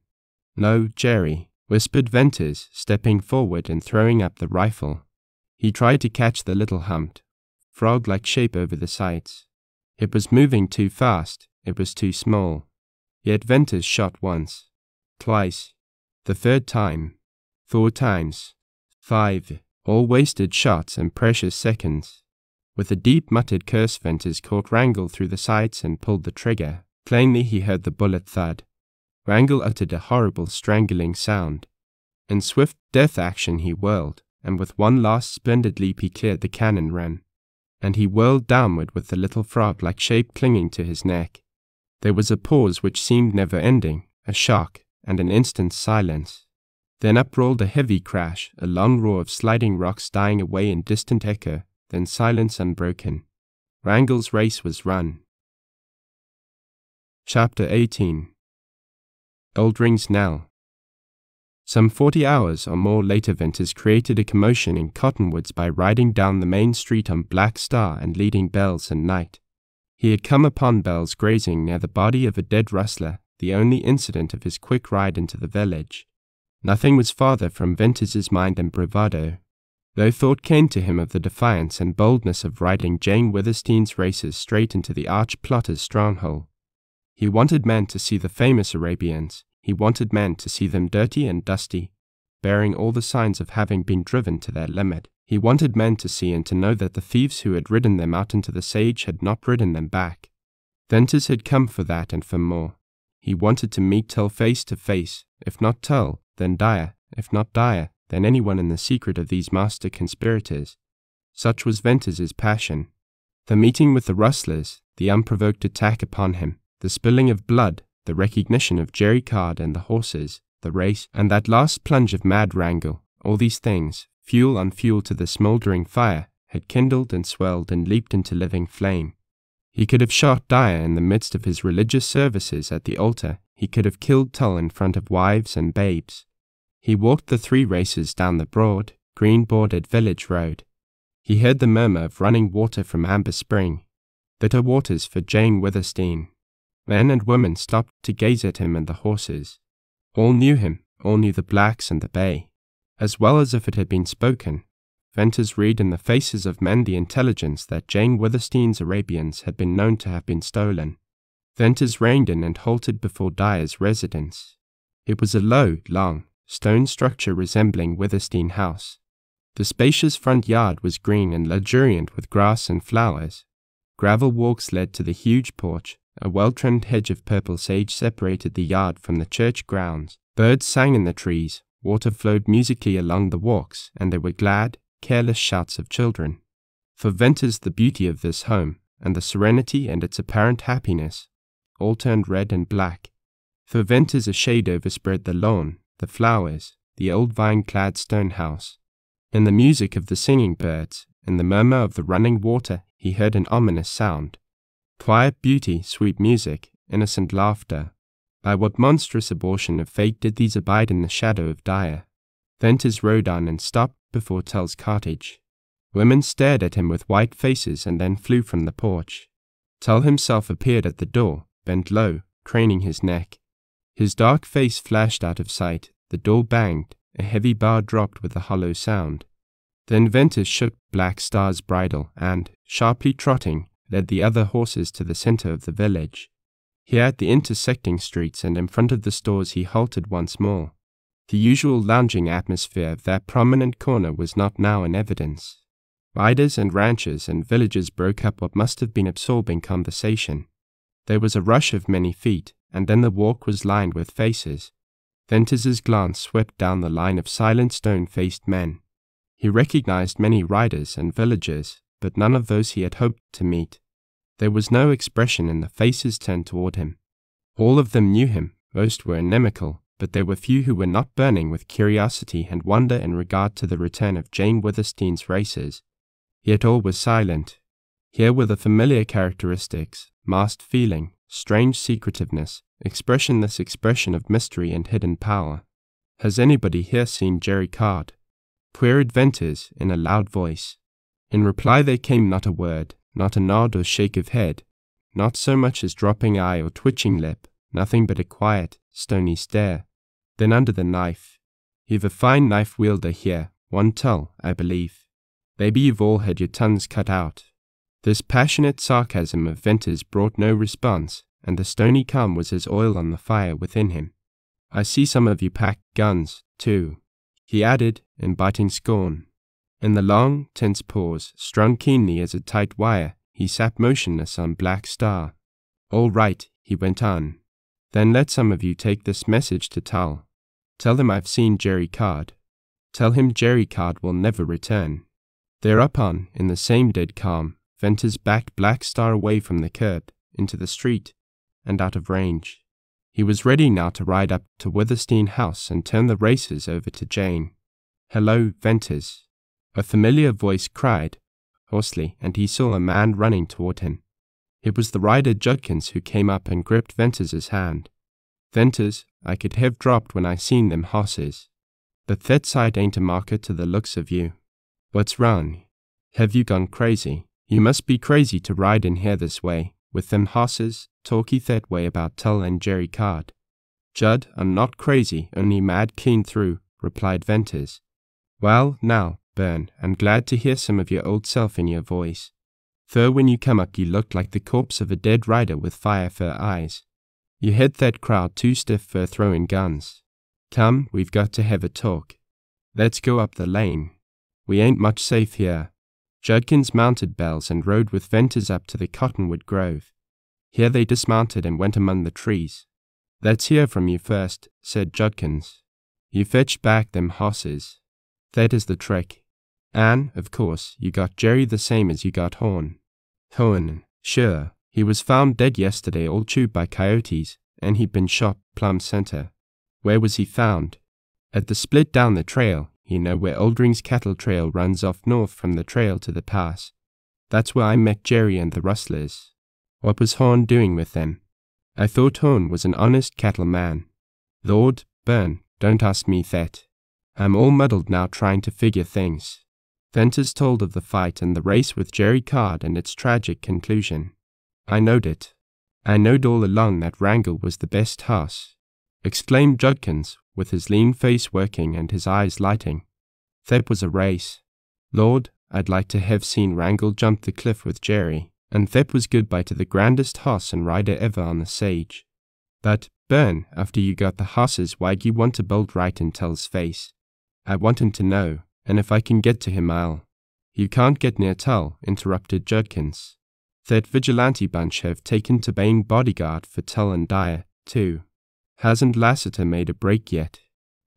"No, Jerry," whispered Venters, stepping forward and throwing up the rifle. He tried to catch the little humped, frog-like shape over the sights. It was moving too fast, it was too small. Yet Venters shot once, twice, the third time, 4 times, 5, all wasted shots and precious seconds. With a deep muttered curse, Venters caught Wrangel through the sights and pulled the trigger. Plainly he heard the bullet thud. Wrangel uttered a horrible strangling sound. In swift death action he whirled, and with one last splendid leap he cleared the cannon rim. And he whirled downward with the little frog-like shape clinging to his neck. There was a pause which seemed never-ending, a shock, and an instant's silence. Then uprolled a heavy crash, a long roar of sliding rocks dying away in distant echo, then silence unbroken. Wrangel's race was run. Chapter 18. Oldring's Knell. Some 40 hours or more later, Venters created a commotion in Cottonwoods by riding down the main street on Black Star and leading Bells and Knight. He had come upon Bells grazing near the body of a dead rustler, the only incident of his quick ride into the village. Nothing was farther from Venters's mind than bravado, though thought came to him of the defiance and boldness of riding Jane Withersteen's races straight into the arch-plotter's stronghold. He wanted men to see the famous Arabians. He wanted men to see them dirty and dusty, bearing all the signs of having been driven to their limit. He wanted men to see and to know that the thieves who had ridden them out into the sage had not ridden them back. Venters had come for that and for more. He wanted to meet Tull face to face, if not Tull, then Dyer, if not Dyer, then anyone in the secret of these master conspirators. Such was Venters's passion. The meeting with the rustlers, the unprovoked attack upon him, the spilling of blood, the recognition of Jerry Card and the horses, the race, and that last plunge of mad Wrangel, all these things, fuel on fuel to the smouldering fire, had kindled and swelled and leaped into living flame. He could have shot Dyer in the midst of his religious services at the altar. He could have killed Tull in front of wives and babes. He walked the 3 races down the broad, green-bordered village road. He heard the murmur of running water from Amber Spring, bitter waters for Jane Withersteen. Men and women stopped to gaze at him and the horses. All knew him, all knew the blacks and the bay. As well as if it had been spoken, Venters read in the faces of men the intelligence that Jane Withersteen's Arabians had been known to have been stolen. Venters reined in and halted before Dyer's residence. It was a low, long, stone structure resembling Withersteen House. The spacious front yard was green and luxuriant with grass and flowers. Gravel walks led to the huge porch. A well-trimmed hedge of purple sage separated the yard from the church grounds. Birds sang in the trees, water flowed musically along the walks, and there were glad, careless shouts of children. For Venters the beauty of this home, and the serenity and its apparent happiness, all turned red and black. For Venters a shade overspread the lawn, the flowers, the old vine-clad stone house. In the music of the singing birds, in the murmur of the running water, he heard an ominous sound. Quiet beauty, sweet music, innocent laughter. By what monstrous abortion of fate did these abide in the shadow of Dyer? Venters rode on and stopped before Tull's cottage. Women stared at him with white faces and then flew from the porch. Tull himself appeared at the door, bent low, craning his neck. His dark face flashed out of sight, the door banged, a heavy bar dropped with a hollow sound. Then Venters shook Black Star's bridle and, sharply trotting, led the other horses to the center of the village. Here at the intersecting streets and in front of the stores he halted once more. The usual lounging atmosphere of that prominent corner was not now in evidence. Riders and ranchers and villagers broke up what must have been absorbing conversation. There was a rush of many feet, and then the walk was lined with faces. Venters's glance swept down the line of silent stone-faced men. He recognized many riders and villagers, but none of those he had hoped to meet. There was no expression in the faces turned toward him. All of them knew him, most were inimical, but there were few who were not burning with curiosity and wonder in regard to the return of Jane Withersteen's races. Yet all was silent. Here were the familiar characteristics, masked feeling, strange secretiveness, expressionless expression of mystery and hidden power. "Has anybody here seen Jerry Card?" queried Venters in a loud voice. In reply there came not a word, not a nod or shake of head, not so much as dropping eye or twitching lip, nothing but a quiet, stony stare. Then under the knife. You've a fine knife wielder here, one tull, I believe. Maybe you've all had your tongues cut out. This passionate sarcasm of Venters brought no response, and the stony calm was as oil on the fire within him. I see some of you pack guns, too, he added in biting scorn. In the long, tense pause, strung keenly as a tight wire, he sat motionless on Black Star. All right, he went on. Then let some of you take this message to Tull. Tell him I've seen Jerry Card. Tell him Jerry Card will never return. Thereupon, in the same dead calm, Venters backed Black Star away from the curb, into the street, and out of range. He was ready now to ride up to Withersteen House and turn the races over to Jane. Hello, Venters. A familiar voice cried, hoarsely, and he saw a man running toward him. It was the rider Judkins who came up and gripped Venters's hand. Venters, I could have dropped when I seen them hosses. But that sight ain't a marker to the looks of you. What's wrong? Have you gone crazy? You must be crazy to ride in here this way, with them hosses, talky that way about Tull and Jerry Card. Judd, I'm not crazy, only mad clean through, replied Venters. Well, now, Bern, I'm glad to hear some of your old self in your voice. Though when you come up you looked like the corpse of a dead rider with fire for eyes. You had that crowd too stiff for throwing guns. Come, we've got to have a talk. Let's go up the lane. We ain't much safe here. Judkins mounted Bells and rode with Venters up to the cottonwood grove. Here they dismounted and went among the trees. Let's hear from you first, said Judkins. You fetched back them hosses. That is the trick. And, of course, you got Jerry the same as you got Horn. Horn, sure. He was found dead yesterday, all chewed by coyotes, and he'd been shot plumb center. Where was he found? At the split down the trail, you know, where Oldring's cattle trail runs off north from the trail to the pass. That's where I met Jerry and the rustlers. What was Horn doing with them? I thought Horn was an honest cattle man. Lord, Bern, don't ask me that. I'm all muddled now trying to figure things. Venters told of the fight and the race with Jerry Card and its tragic conclusion. I knowed it. I knowed all along that Wrangle was the best hoss, exclaimed Judkins, with his lean face working and his eyes lighting. That was a race. Lord, I'd like to have seen Wrangle jump the cliff with Jerry, and that was goodbye to the grandest hoss and rider ever on the sage. But, Bern, after you got the hosses, why'd you want to bolt right in Tull's face? I want him to know, and if I can get to him I'll— You can't get near Tull, interrupted Judkins. That vigilante bunch have taken to being bodyguard for Tull and Dyer, too. Hasn't Lassiter made a break yet?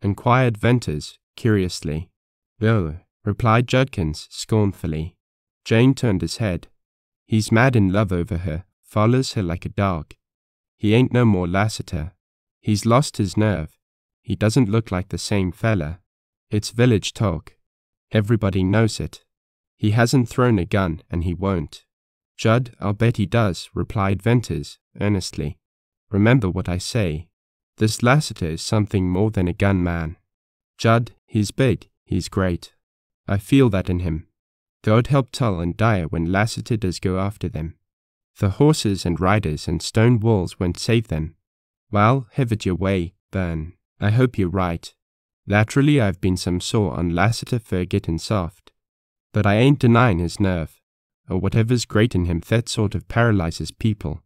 Inquired Venters, curiously. No, replied Judkins, scornfully. Jane turned his head. He's mad in love over her, follows her like a dog. He ain't no more Lassiter. He's lost his nerve. He doesn't look like the same fella. It's village talk. Everybody knows it. He hasn't thrown a gun, and he won't. Judd, I'll bet he does, replied Venters, earnestly. Remember what I say. This Lassiter is something more than a gun man. Judd, he's big, he's great. I feel that in him. God help Tull and Dyer when Lassiter does go after them. The horses and riders and stone walls won't save them. Well, have it your way, Bern. I hope you're right. Laterally I've been some sore on Lassiter for getting soft. But I ain't denying his nerve, or whatever's great in him that sort of paralyzes people.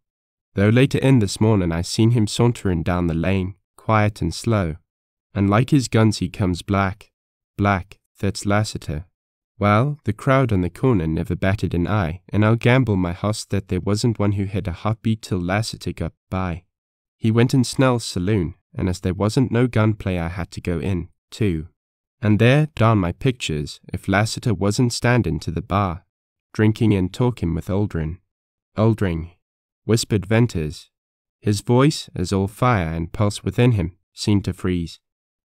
Though later in this morning I seen him sauntering down the lane, quiet and slow, and like his guns he comes black, that's Lassiter. Well, the crowd on the corner never batted an eye, and I'll gamble my hoss that there wasn't one who had a heartbeat till Lassiter got by. He went in Snell's saloon, and as there wasn't no gunplay I had to go in, too. And there, darn my pictures, if Lassiter wasn't standing to the bar, drinking and talking with Oldring, whispered Venters. His voice, as all fire and pulse within him, seemed to freeze.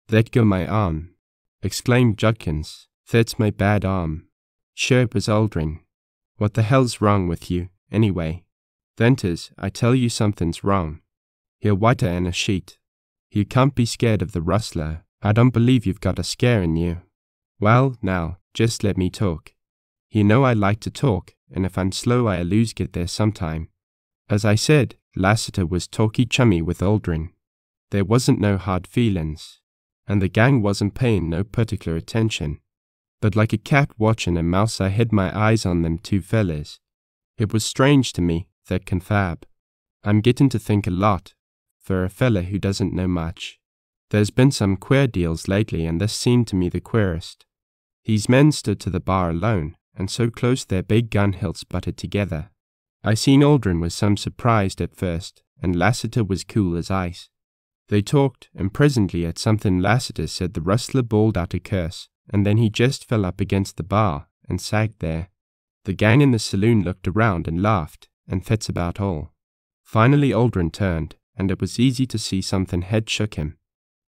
Let go my arm, exclaimed Judkins. That's my bad arm. Sure it was Oldring. What the hell's wrong with you, anyway? Venters, I tell you something's wrong. You're whiter in a sheet. You can't be scared of the rustler. I don't believe you've got a scare in you. Well, now, just let me talk. You know I like to talk, and if I'm slow I always get there sometime. As I said, Lassiter was talky chummy with Aldrin. There wasn't no hard feelings, and the gang wasn't paying no particular attention. But like a cat watching a mouse, I had my eyes on them two fellas. It was strange to me, that confab. I'm getting to think a lot, for a fella who doesn't know much. There's been some queer deals lately, and this seemed to me the queerest. These men stood to the bar alone, and so close their big gun hilts butted together. I seen Aldrin was some surprised at first, and Lassiter was cool as ice. They talked, and presently at something Lassiter said the rustler bawled out a curse, and then he just fell up against the bar and sagged there. The gang in the saloon looked around and laughed, and that's about all. Finally Aldrin turned, and it was easy to see something had shook him.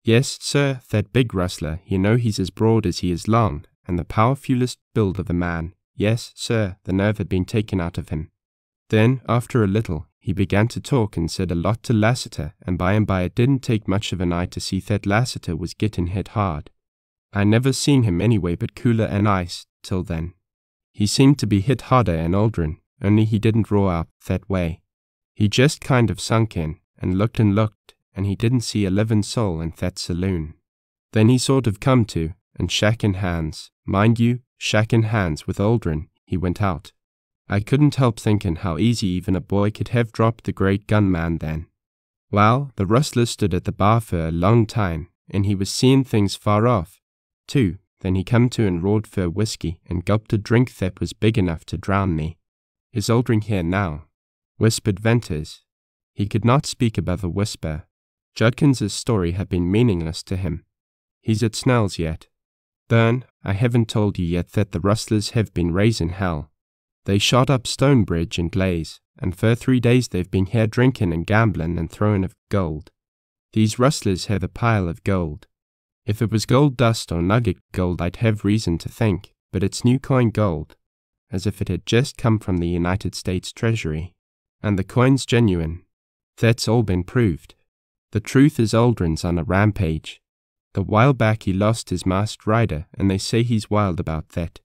Yes, sir, that big rustler, you know he's as broad as he is long, and the powerfulest build of a man. Yes, sir, the nerve had been taken out of him. Then, after a little, he began to talk and said a lot to Lassiter, and by it didn't take much of an eye to see that Lassiter was getting hit hard. I never seen him anyway but cooler and ice, till then. He seemed to be hit harder than Aldrin, only he didn't roar out that way. He just kind of sunk in, and looked, and he didn't see a living soul in that saloon. Then he sort of come to, and shaking hands, mind you, shaking hands with Aldrin, he went out. I couldn't help thinking how easy even a boy could have dropped the great gunman then. Well, the rustler stood at the bar for a long time, and he was seeing things far off, too. Then he come to and roared for whiskey, and gulped a drink that was big enough to drown me. Is Aldrin here now? Whispered Venters. He could not speak above a whisper. Judkins's story had been meaningless to him. He's at Snell's yet. Bern, I haven't told you yet that the rustlers have been raising hell. They shot up Stonebridge and Glaze, and for 3 days they've been here drinking and gambling and throwing of gold. These rustlers have a pile of gold. If it was gold dust or nugget gold I'd have reason to think, but it's new coin gold, as if it had just come from the United States Treasury. And the coin's genuine. That's all been proved. The truth is Aldrin's on a rampage. The while back he lost his masked rider, and they say he's wild about that.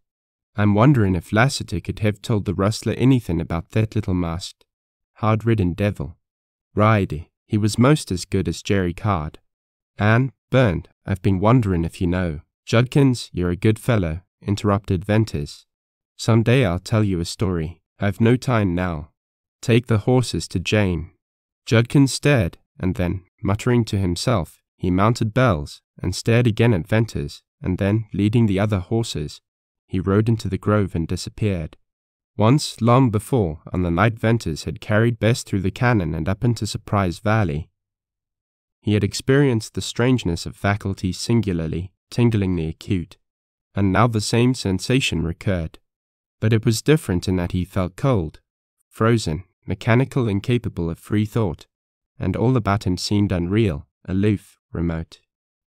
I'm wondering if Lassiter could have told the rustler anything about that little masked, hard-ridden devil. Righty, he was most as good as Jerry Card. And, Bern, I've been wondering if you know. Judkins, you're a good fellow, interrupted Venters. Some day I'll tell you a story. I've no time now. Take the horses to Jane. Judkins stared, and then, muttering to himself, he mounted Bells, and stared again at Venters, and then, leading the other horses, he rode into the grove and disappeared. Once, long before, on the night Venters had carried Bess through the canyon and up into Surprise Valley, he had experienced the strangeness of faculties singularly, tinglingly acute, and now the same sensation recurred. But it was different in that he felt cold, frozen, mechanical, incapable of free thought, and all about him seemed unreal, aloof, remote.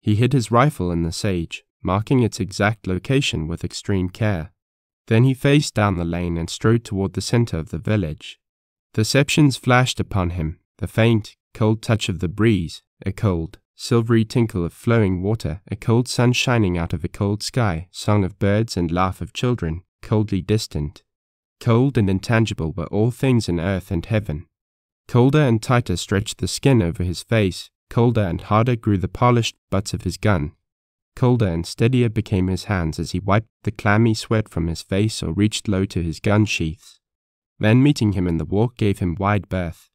He hid his rifle in the sage, marking its exact location with extreme care. Then he faced down the lane and strode toward the center of the village. Perceptions flashed upon him, the faint, cold touch of the breeze, a cold, silvery tinkle of flowing water, a cold sun shining out of a cold sky, song of birds and laugh of children, coldly distant. Cold and intangible were all things in earth and heaven. Colder and tighter stretched the skin over his face, colder and harder grew the polished butts of his gun. Colder and steadier became his hands as he wiped the clammy sweat from his face or reached low to his gun sheaths. Men meeting him in the walk gave him wide berth.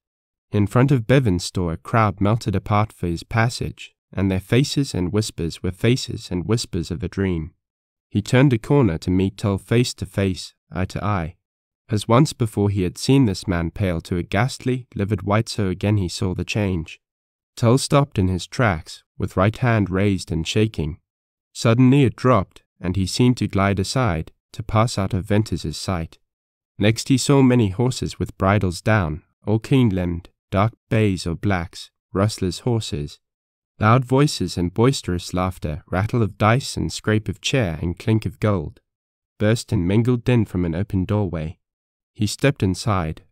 In front of Bevan's store a crowd melted apart for his passage, and their faces and whispers were faces and whispers of a dream. He turned a corner to meet Tull face to face, eye to eye. As once before he had seen this man pale to a ghastly, livid white, so again he saw the change. Tull stopped in his tracks, with right hand raised and shaking. Suddenly it dropped, and he seemed to glide aside, to pass out of Venters's sight. Next he saw many horses with bridles down, all keen-limbed, dark bays or blacks, rustlers' horses. Loud voices and boisterous laughter, rattle of dice and scrape of chair and clink of gold, burst in mingled din from an open doorway. He stepped inside.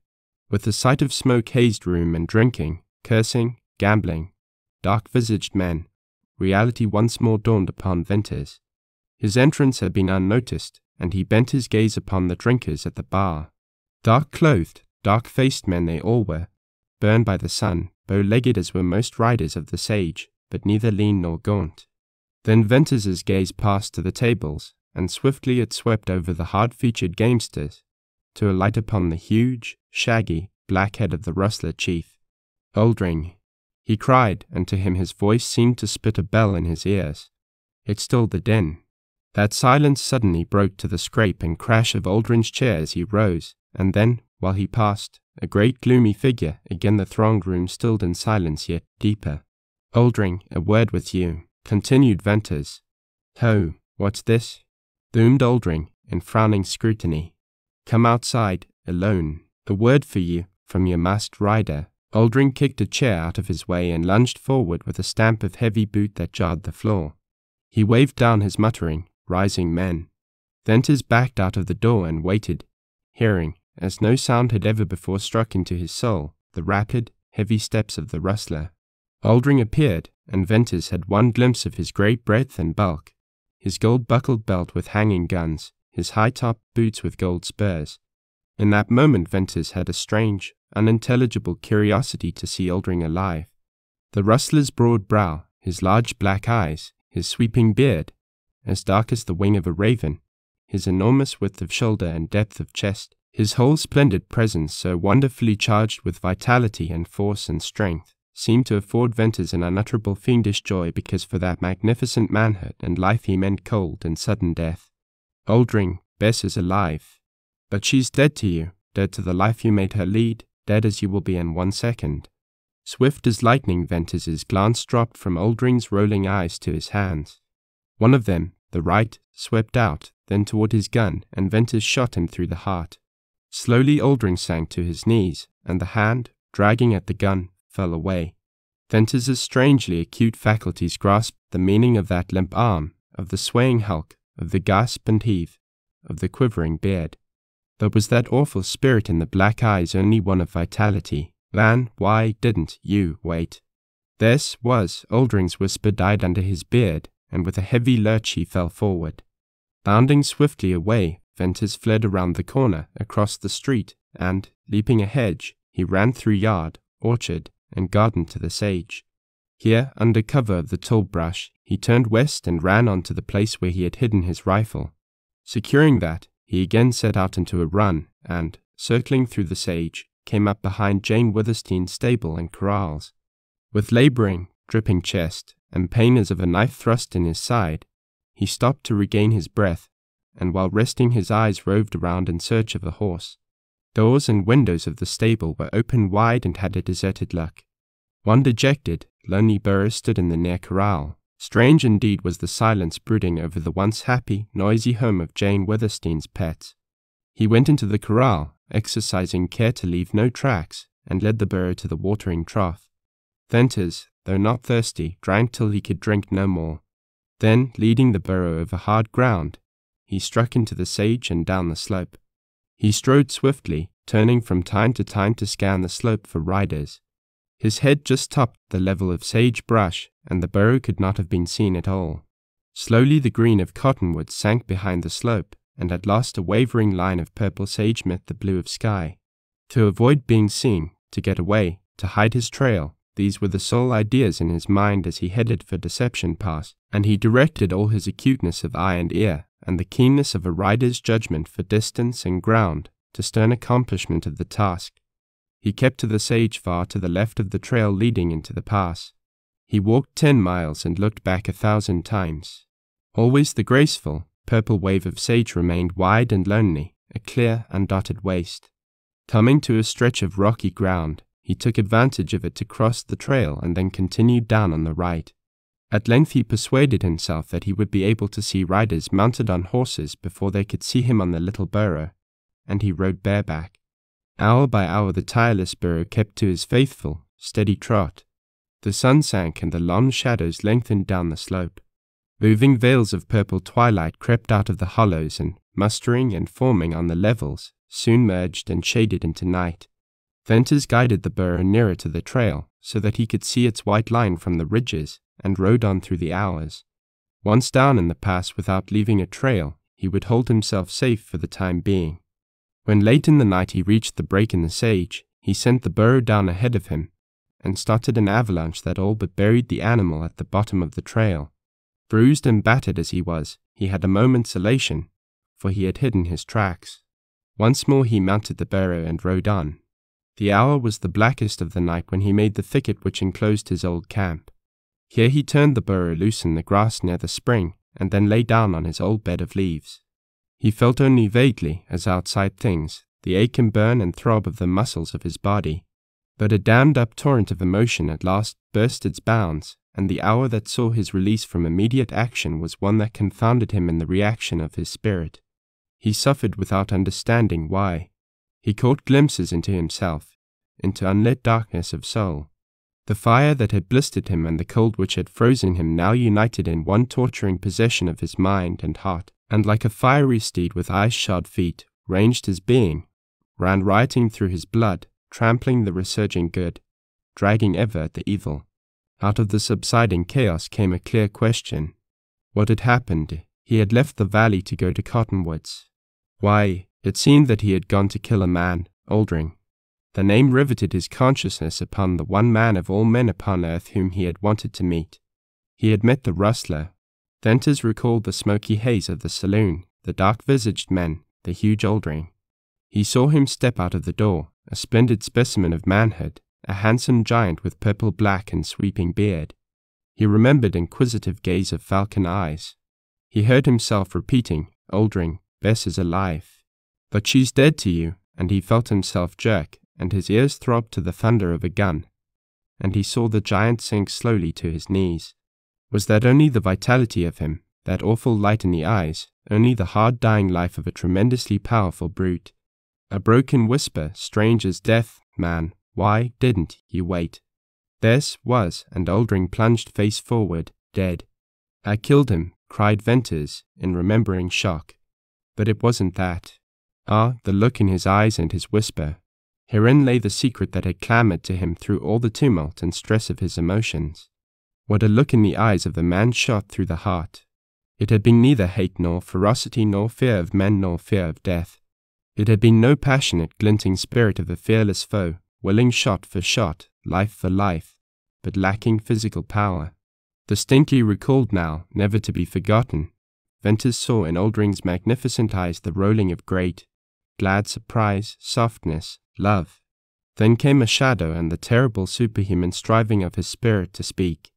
With the sight of smoke-hazed room and drinking, cursing, gambling, dark-visaged men, reality once more dawned upon Venters. His entrance had been unnoticed, and he bent his gaze upon the drinkers at the bar. Dark-clothed, Dark-faced men they all were, burned by the sun, bow-legged as were most riders of the sage, but neither lean nor gaunt. Then Venters's gaze passed to the tables, and swiftly it swept over the hard-featured gamesters, to alight upon the huge, shaggy, black head of the rustler chief. "Oldring," he cried, and to him his voice seemed to spit a bell in his ears. It stilled the din. That silence suddenly broke to the scrape and crash of Oldring's chair as he rose, and then, while he passed, a great gloomy figure, again the thronged room stilled in silence yet deeper. "Oldring, a word with you," continued Venters. "Ho, what's this?" boomed Oldring, in frowning scrutiny. "Come outside, alone. A word for you, from your masked rider." Oldring kicked a chair out of his way and lunged forward with a stamp of heavy boot that jarred the floor. He waved down his muttering, rising men. Venters backed out of the door and waited, hearing, as no sound had ever before struck into his soul, the rapid, heavy steps of the rustler. Oldring appeared, and Venters had one glimpse of his great breadth and bulk, his gold-buckled belt with hanging guns, his high-topped boots with gold spurs. In that moment Venters had a strange, unintelligible curiosity to see Oldring alive. The rustler's broad brow, his large black eyes, his sweeping beard, as dark as the wing of a raven, his enormous width of shoulder and depth of chest, his whole splendid presence so wonderfully charged with vitality and force and strength, seemed to afford Venters an unutterable fiendish joy, because for that magnificent manhood and life he meant cold and sudden death. "Oldring, Bess is alive, but she's dead to you, dead to the life you made her lead, dead as you will be in 1 second. Swift as lightning Venters's glance dropped from Oldring's rolling eyes to his hands. One of them, the right, swept out, then toward his gun, and Venters shot him through the heart. Slowly Oldring sank to his knees, and the hand, dragging at the gun, fell away. Venters's strangely acute faculties grasped the meaning of that limp arm, of the swaying hulk, of the gasp and heave, of the quivering beard. But was that awful spirit in the black eyes only one of vitality? Van, why didn't you wait? This was, Oldring's whisper died under his beard, and with a heavy lurch he fell forward. Bounding swiftly away, Venters fled around the corner, across the street, and, leaping a hedge, he ran through yard, orchard, and garden to the sage. Here, under cover of the tall brush, he turned west and ran on to the place where he had hidden his rifle. Securing that, he again set out into a run, and, circling through the sage, came up behind Jane Withersteen's stable and corrals. With laboring, dripping chest, and pain as of a knife thrust in his side, he stopped to regain his breath, and while resting his eyes roved around in search of a horse. Doors and windows of the stable were open wide and had a deserted look. One dejected, lonely burro stood in the near corral. Strange indeed was the silence brooding over the once happy, noisy home of Jane Withersteen's pets. He went into the corral, exercising care to leave no tracks, and led the burro to the watering trough. Venters, though not thirsty, drank till he could drink no more. Then, leading the burro over hard ground, he struck into the sage and down the slope. He strode swiftly, turning from time to scan the slope for riders. His head just topped the level of sage brush, and the burro could not have been seen at all. Slowly the green of cottonwoods sank behind the slope, and at last a wavering line of purple sage met the blue of sky. To avoid being seen, to get away, to hide his trail, these were the sole ideas in his mind as he headed for Deception Pass, and he directed all his acuteness of eye and ear, and the keenness of a rider's judgment for distance and ground, to stern accomplishment of the task. He kept to the sage far to the left of the trail leading into the pass. He walked 10 miles and looked back 1,000 times. Always the graceful, purple wave of sage remained wide and lonely, a clear, undotted waste. Coming to a stretch of rocky ground, he took advantage of it to cross the trail and then continued down on the right. At length he persuaded himself that he would be able to see riders mounted on horses before they could see him on the little burro, and he rode bareback. Hour by hour the tireless burro kept to his faithful, steady trot. The sun sank and the long shadows lengthened down the slope. Moving veils of purple twilight crept out of the hollows and, mustering and forming on the levels, soon merged and shaded into night. Venters guided the burro nearer to the trail, so that he could see its white line from the ridges, and rode on through the hours. Once down in the pass without leaving a trail, he would hold himself safe for the time being. When late in the night he reached the break in the sage, he sent the burro down ahead of him and started an avalanche that all but buried the animal at the bottom of the trail. Bruised and battered as he was, he had a moment's elation, for he had hidden his tracks. Once more he mounted the burro and rode on. The hour was the blackest of the night when he made the thicket which enclosed his old camp. Here he turned the burro loose in the grass near the spring, and then lay down on his old bed of leaves. He felt only vaguely, as outside things, the ache and burn and throb of the muscles of his body. But a dammed-up torrent of emotion at last burst its bounds, and the hour that saw his release from immediate action was one that confounded him in the reaction of his spirit. He suffered without understanding why. He caught glimpses into himself, into unlit darkness of soul. The fire that had blistered him and the cold which had frozen him now united in one torturing possession of his mind and heart, and like a fiery steed with ice-shod feet, ranged his being, ran rioting through his blood, trampling the resurging good, dragging ever at the evil. Out of the subsiding chaos came a clear question. What had happened? He had left the valley to go to Cottonwoods. Why, it seemed that he had gone to kill a man, Oldring. The name riveted his consciousness upon the one man of all men upon earth whom he had wanted to meet. He had met the rustler. Venters recalled the smoky haze of the saloon, the dark-visaged men, the huge Oldring. He saw him step out of the door, a splendid specimen of manhood, a handsome giant with purple-black and sweeping beard. He remembered inquisitive gaze of falcon eyes. He heard himself repeating, "Oldring, Bess is alive." "But she's dead to you," and he felt himself jerk, and his ears throbbed to the thunder of a gun. And he saw the giant sink slowly to his knees. Was that only the vitality of him, that awful light in the eyes, only the hard dying life of a tremendously powerful brute? A broken whisper, strange as death, "Man, why didn't you wait?" Bess was, and Oldring plunged face forward, dead. "I killed him," cried Venters, in remembering shock. But it wasn't that. Ah, the look in his eyes and his whisper. Herein lay the secret that had clamoured to him through all the tumult and stress of his emotions. What a look in the eyes of the man shot through the heart. It had been neither hate nor ferocity nor fear of men nor fear of death. It had been no passionate, glinting spirit of a fearless foe, willing shot for shot, life for life, but lacking physical power. Distinctly recalled now, never to be forgotten, Venters saw in Oldring's magnificent eyes the rolling of great, glad surprise, softness, love. Then came a shadow and the terrible superhuman striving of his spirit to speak.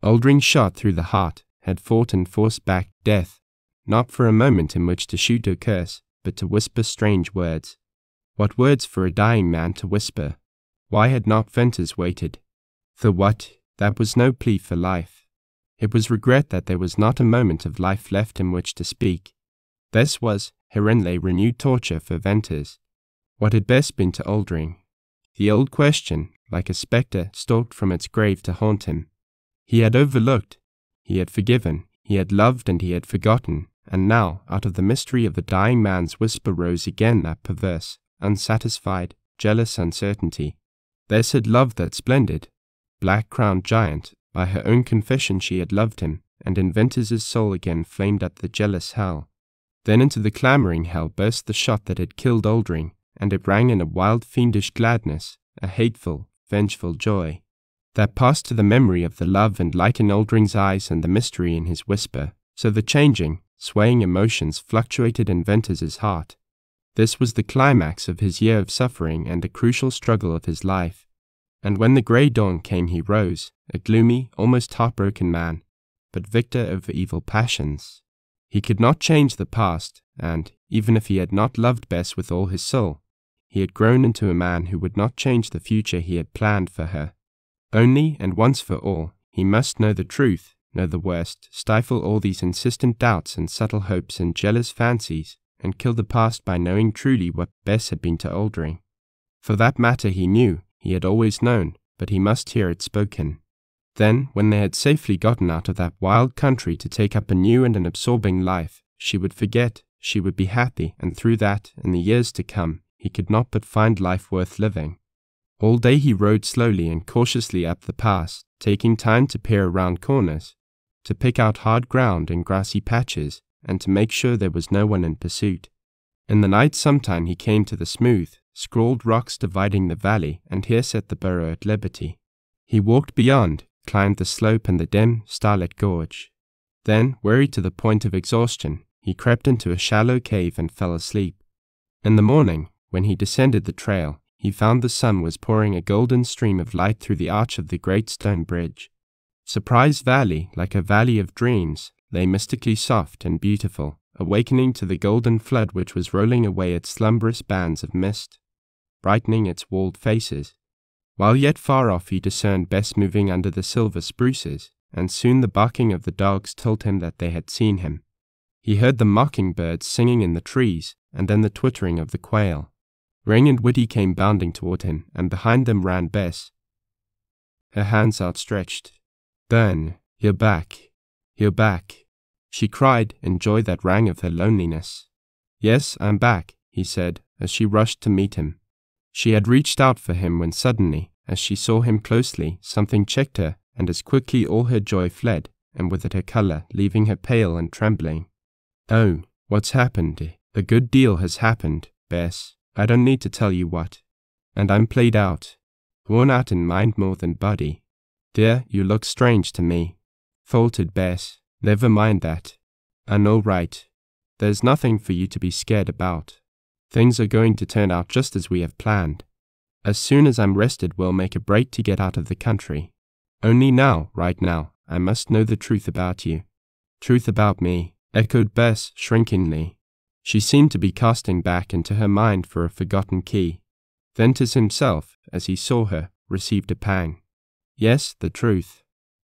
Oldring shot through the heart, had fought and forced back death, not for a moment in which to shoot or curse, but to whisper strange words. What words for a dying man to whisper? Why had not Venters waited? For what? That was no plea for life. It was regret that there was not a moment of life left in which to speak. This was, herein lay renewed torture for Venters. What had best been to Oldring? The old question, like a spectre, stalked from its grave to haunt him. He had overlooked, he had forgiven, he had loved and he had forgotten, and now, out of the mystery of the dying man's whisper rose again that perverse, unsatisfied, jealous uncertainty. Bess had loved that splendid, black-crowned giant. By her own confession she had loved him, and in Venters's soul again flamed up the jealous hell. Then into the clamouring hell burst the shot that had killed Oldring, and it rang in a wild fiendish gladness, a hateful, vengeful joy, that passed to the memory of the love and light in Oldring's eyes and the mystery in his whisper. So the changing, swaying emotions fluctuated in Venters's heart. This was the climax of his year of suffering and a crucial struggle of his life. And when the grey dawn came he rose, a gloomy, almost heartbroken man, but victor over evil passions. He could not change the past, and, even if he had not loved Bess with all his soul, he had grown into a man who would not change the future he had planned for her. Only, and once for all, he must know the truth, know the worst, stifle all these insistent doubts and subtle hopes and jealous fancies, and kill the past by knowing truly what Bess had been to Oldring. For that matter he knew, he had always known, but he must hear it spoken. Then, when they had safely gotten out of that wild country to take up a new and an absorbing life, she would forget, she would be happy, and through that, in the years to come, he could not but find life worth living. All day he rode slowly and cautiously up the pass, taking time to peer around corners, to pick out hard ground and grassy patches, and to make sure there was no one in pursuit. In the night sometime he came to the smooth, scrawled rocks dividing the valley, and here set the burro at liberty. He walked beyond, climbed the slope and the dim, starlit gorge. Then, wearied to the point of exhaustion, he crept into a shallow cave and fell asleep. In the morning, when he descended the trail, he found the sun was pouring a golden stream of light through the arch of the great stone bridge. Surprise Valley, like a valley of dreams, lay mystically soft and beautiful, awakening to the golden flood which was rolling away its slumberous bands of mist, brightening its walled faces. While yet far off he discerned Bess moving under the silver spruces, and soon the barking of the dogs told him that they had seen him. He heard the mockingbirds singing in the trees, and then the twittering of the quail. Ring and Whitty came bounding toward him, and behind them ran Bess, her hands outstretched. "Bern, you're back. You're back," she cried in joy that rang of her loneliness. "Yes, I'm back," he said, as she rushed to meet him. She had reached out for him when suddenly, as she saw him closely, something checked her, and as quickly all her joy fled, and with it her color, leaving her pale and trembling. "Oh, what's happened? A good deal has happened, Bess. I don't need to tell you what. And I'm played out, worn out in mind more than body. Dear, you look strange to me," faltered Bess. "Never mind that. I'm all right. There's nothing for you to be scared about. Things are going to turn out just as we have planned. As soon as I'm rested, we'll make a break to get out of the country. Only now, right now, I must know the truth about you." "Truth about me," echoed Bess shrinkingly. She seemed to be casting back into her mind for a forgotten key. Venters himself, as he saw her, received a pang. "Yes, the truth.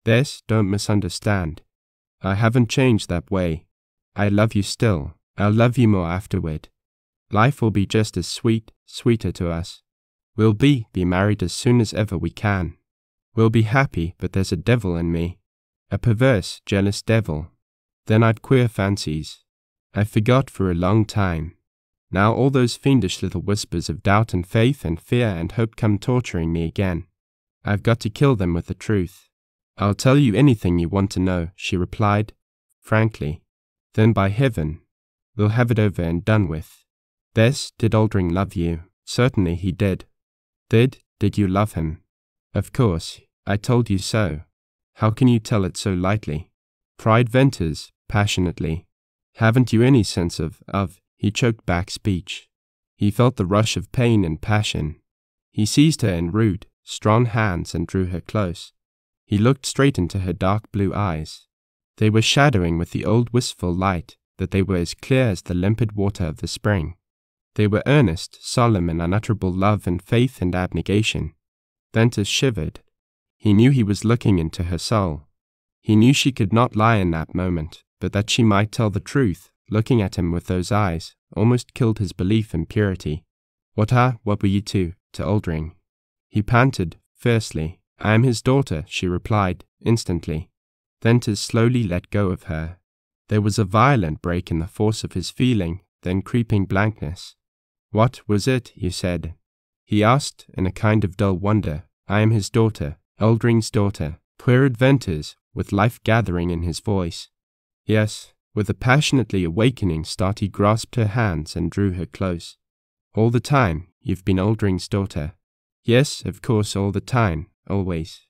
Bess, don't misunderstand. I haven't changed that way. I love you still. I'll love you more afterward. Life will be just as sweeter to us. We'll be married as soon as ever we can. We'll be happy, but there's a devil in me. A perverse, jealous devil. Then I'd queer fancies. I forgot for a long time. Now all those fiendish little whispers of doubt and faith and fear and hope come torturing me again. I've got to kill them with the truth." "I'll tell you anything you want to know," she replied, frankly. "Then by heaven, we'll have it over and done with. Bess, did Oldring love you?" "Certainly he did." Did you love him?" "Of course, I told you so. How can you tell it so lightly?" cried Venters, passionately. "Haven't you any sense of, he choked back speech. He felt the rush of pain and passion. He seized her in rude, strong hands and drew her close. He looked straight into her dark blue eyes. They were shadowing with the old wistful light, but they were as clear as the limpid water of the spring. They were earnest, solemn and unutterable love and faith and abnegation. Venters shivered. He knew he was looking into her soul. He knew she could not lie in that moment, but that she might tell the truth, looking at him with those eyes, almost killed his belief in purity. What were you to Oldring?" He panted, fiercely. "I am his daughter," she replied, instantly. Venters slowly let go of her. There was a violent break in the force of his feeling, then creeping blankness. "What was it you said?" he asked, in a kind of dull wonder. "I am his daughter, Oldring's daughter," queried Venters, with life gathering in his voice. "Yes." With a passionately awakening start he grasped her hands and drew her close. "All the time, you've been Oldring's daughter?" "Yes, of course, all the time, always."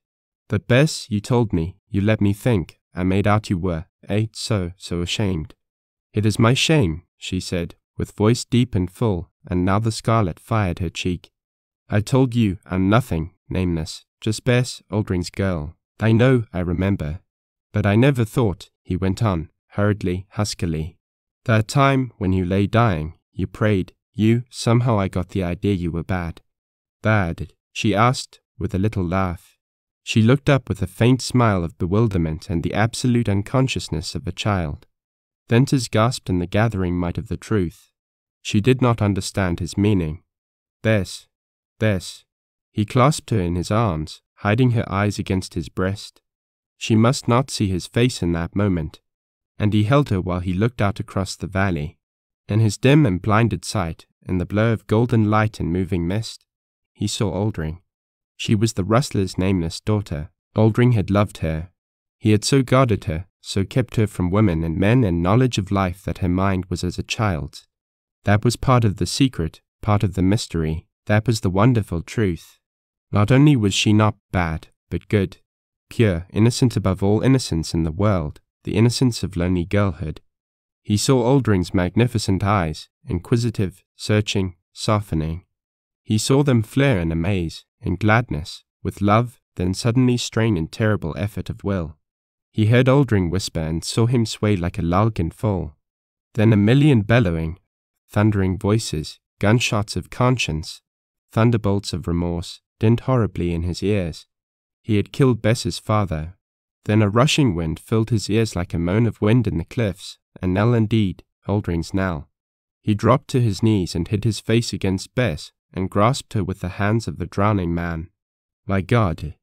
"But Bess, you told me, you let me think, I made out you were, so ashamed." "It is my shame," she said, with voice deep and full, and now the scarlet fired her cheek. "I told you I'm nothing, nameless, just Bess, Oldring's girl. I know, I remember. But I never thought," he went on, hurriedly, huskily. "That time when you lay dying, you prayed, somehow I got the idea you were bad." "Bad?" she asked, with a little laugh. She looked up with a faint smile of bewilderment and the absolute unconsciousness of a child. Venters gasped in the gathering might of the truth. She did not understand his meaning. Bess. He clasped her in his arms, hiding her eyes against his breast. She must not see his face in that moment, and he held her while he looked out across the valley. In his dim and blinded sight, in the blur of golden light and moving mist, he saw Oldring. She was the rustler's nameless daughter. Oldring had loved her. He had so guarded her, so kept her from women and men and knowledge of life that her mind was as a child's. That was part of the secret, part of the mystery. That was the wonderful truth. Not only was she not bad, but good, pure, innocent above all innocence in the world, the innocence of lonely girlhood. He saw Aldring's magnificent eyes, inquisitive, searching, softening. He saw them flare in amaze, in gladness, with love, then suddenly strain in terrible effort of will. He heard Aldring whisper and saw him sway like a log and fall. Then a million bellowing, thundering voices, gunshots of conscience, thunderbolts of remorse, dinned horribly in his ears. He had killed Bess's father. Then a rushing wind filled his ears like a moan of wind in the cliffs, a knell indeed, Aldring's knell. He dropped to his knees and hid his face against Bess, and grasped her with the hands of the drowning man. My God,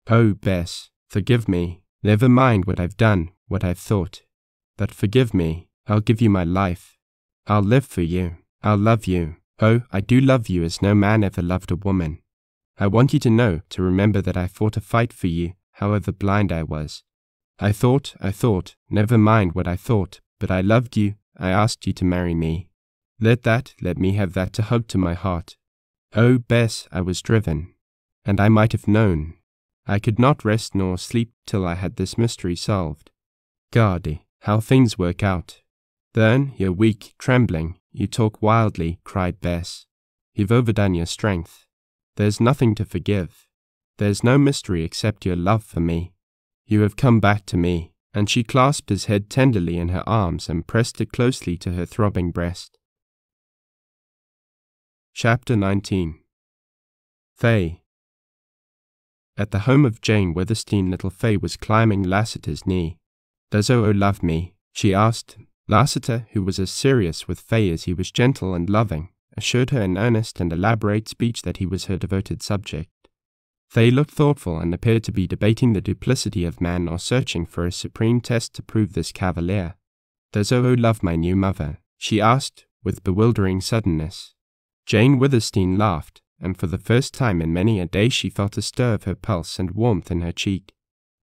oh Bess, forgive me. Never mind what I've done, what I've thought. But forgive me. I'll give you my life. I'll live for you. I'll love you. Oh, I do love you as no man ever loved a woman. I want you to know, to remember that I fought a fight for you, however blind I was. I thought, never mind what I thought, but I loved you, I asked you to marry me. Let me have that to hug to my heart. Oh, Bess, I was driven, and I might have known. I could not rest nor sleep till I had this mystery solved. God, how things work out. Then, you're weak, trembling, you talk wildly, cried Bess. You've overdone your strength. There's nothing to forgive. There's no mystery except your love for me. You have come back to me. And she clasped his head tenderly in her arms and pressed it closely to her throbbing breast. Chapter 19. Faye. At the home of Jane Withersteen, little Faye was climbing Lassiter's knee. Does O love me? She asked. Lassiter, who was as serious with Faye as he was gentle and loving, assured her in earnest and elaborate speech that he was her devoted subject. Faye looked thoughtful and appeared to be debating the duplicity of man or searching for a supreme test to prove this cavalier. Does O love my new mother? She asked, with bewildering suddenness. Jane Withersteen laughed, and for the first time in many a day she felt a stir of her pulse and warmth in her cheek.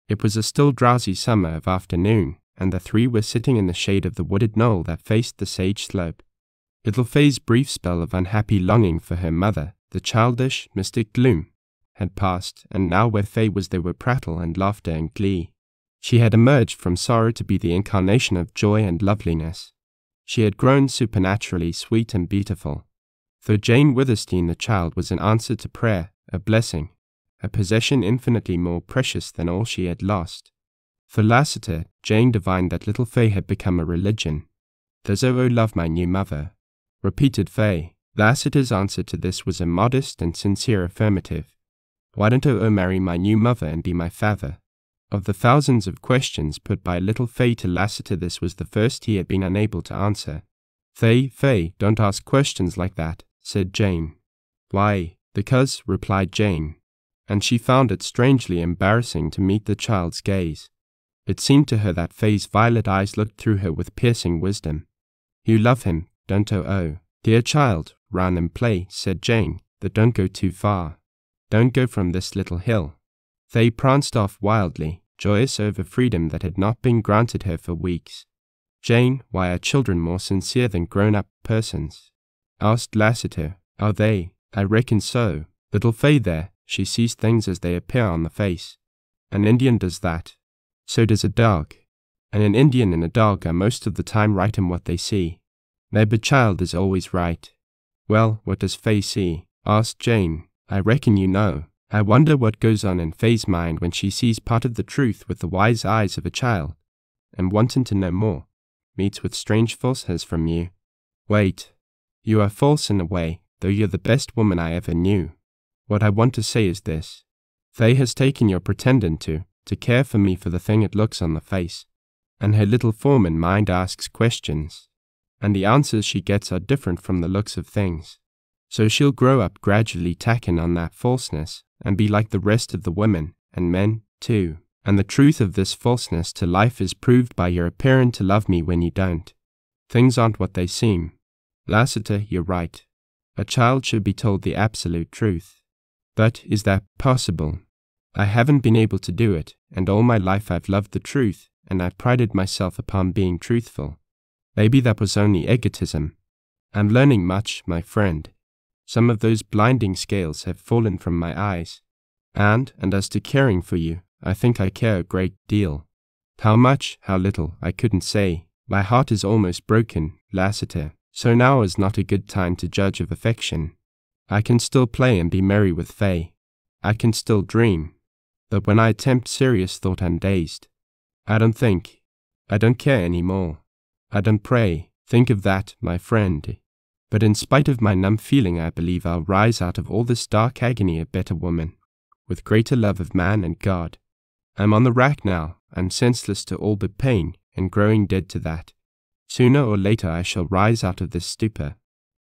It was a still drowsy summer of afternoon, and the three were sitting in the shade of the wooded knoll that faced the sage slope. Little Faye's brief spell of unhappy longing for her mother, the childish, mystic gloom, had passed, and now where Faye was there were prattle and laughter and glee. She had emerged from sorrow to be the incarnation of joy and loveliness. She had grown supernaturally sweet and beautiful. For Jane Withersteen the child was an answer to prayer, a blessing, a possession infinitely more precious than all she had lost. For Lassiter, Jane divined that little Faye had become a religion. Does O love my new mother? Repeated Faye. Lassiter's answer to this was a modest and sincere affirmative. Why don't O marry my new mother and be my father? Of the thousands of questions put by little Faye to Lassiter, this was the first he had been unable to answer. Faye, don't ask questions like that, said Jane. Why, because, replied Jane, and she found it strangely embarrassing to meet the child's gaze. It seemed to her that Faye's violet eyes looked through her with piercing wisdom. You love him, don't O? Dear child, run and play, said Jane, but don't go too far. Don't go from this little hill. Faye pranced off wildly, joyous over freedom that had not been granted her for weeks. Jane, why are children more sincere than grown-up persons? Asked Lassiter. Are they? I reckon so. Little Faye there, she sees things as they appear on the face. An Indian does that. So does a dog. And an Indian and a dog are most of the time right in what they see. Their child is always right. Well, what does Faye see? Asked Jane. I reckon you know. I wonder what goes on in Faye's mind when she sees part of the truth with the wise eyes of a child, and wanting to know more, meets with strange falsehoods from you. Wait. You are false in a way, though you're the best woman I ever knew. What I want to say is this. Faye has taken your pretending to care for me for the thing it looks on the face, and her little form in mind asks questions, and the answers she gets are different from the looks of things. So she'll grow up gradually tacking on that falseness, and be like the rest of the women, and men, too. And the truth of this falseness to life is proved by your appearing to love me when you don't. Things aren't what they seem. Lassiter, you're right. A child should be told the absolute truth. But is that possible? I haven't been able to do it, and all my life I've loved the truth, and I've prided myself upon being truthful. Maybe that was only egotism. I'm learning much, my friend. Some of those blinding scales have fallen from my eyes. And as to caring for you, I think I care a great deal. How much, how little, I couldn't say. My heart is almost broken, Lassiter, so now is not a good time to judge of affection. I can still play and be merry with Fay. I can still dream. But when I attempt serious thought, I'm dazed. I don't think. I don't care any more. I don't pray. Think of that, my friend. But in spite of my numb feeling, I believe I'll rise out of all this dark agony a better woman, with greater love of man and God. I'm on the rack now. I'm senseless to all but pain, and growing dead to that. Sooner or later I shall rise out of this stupor.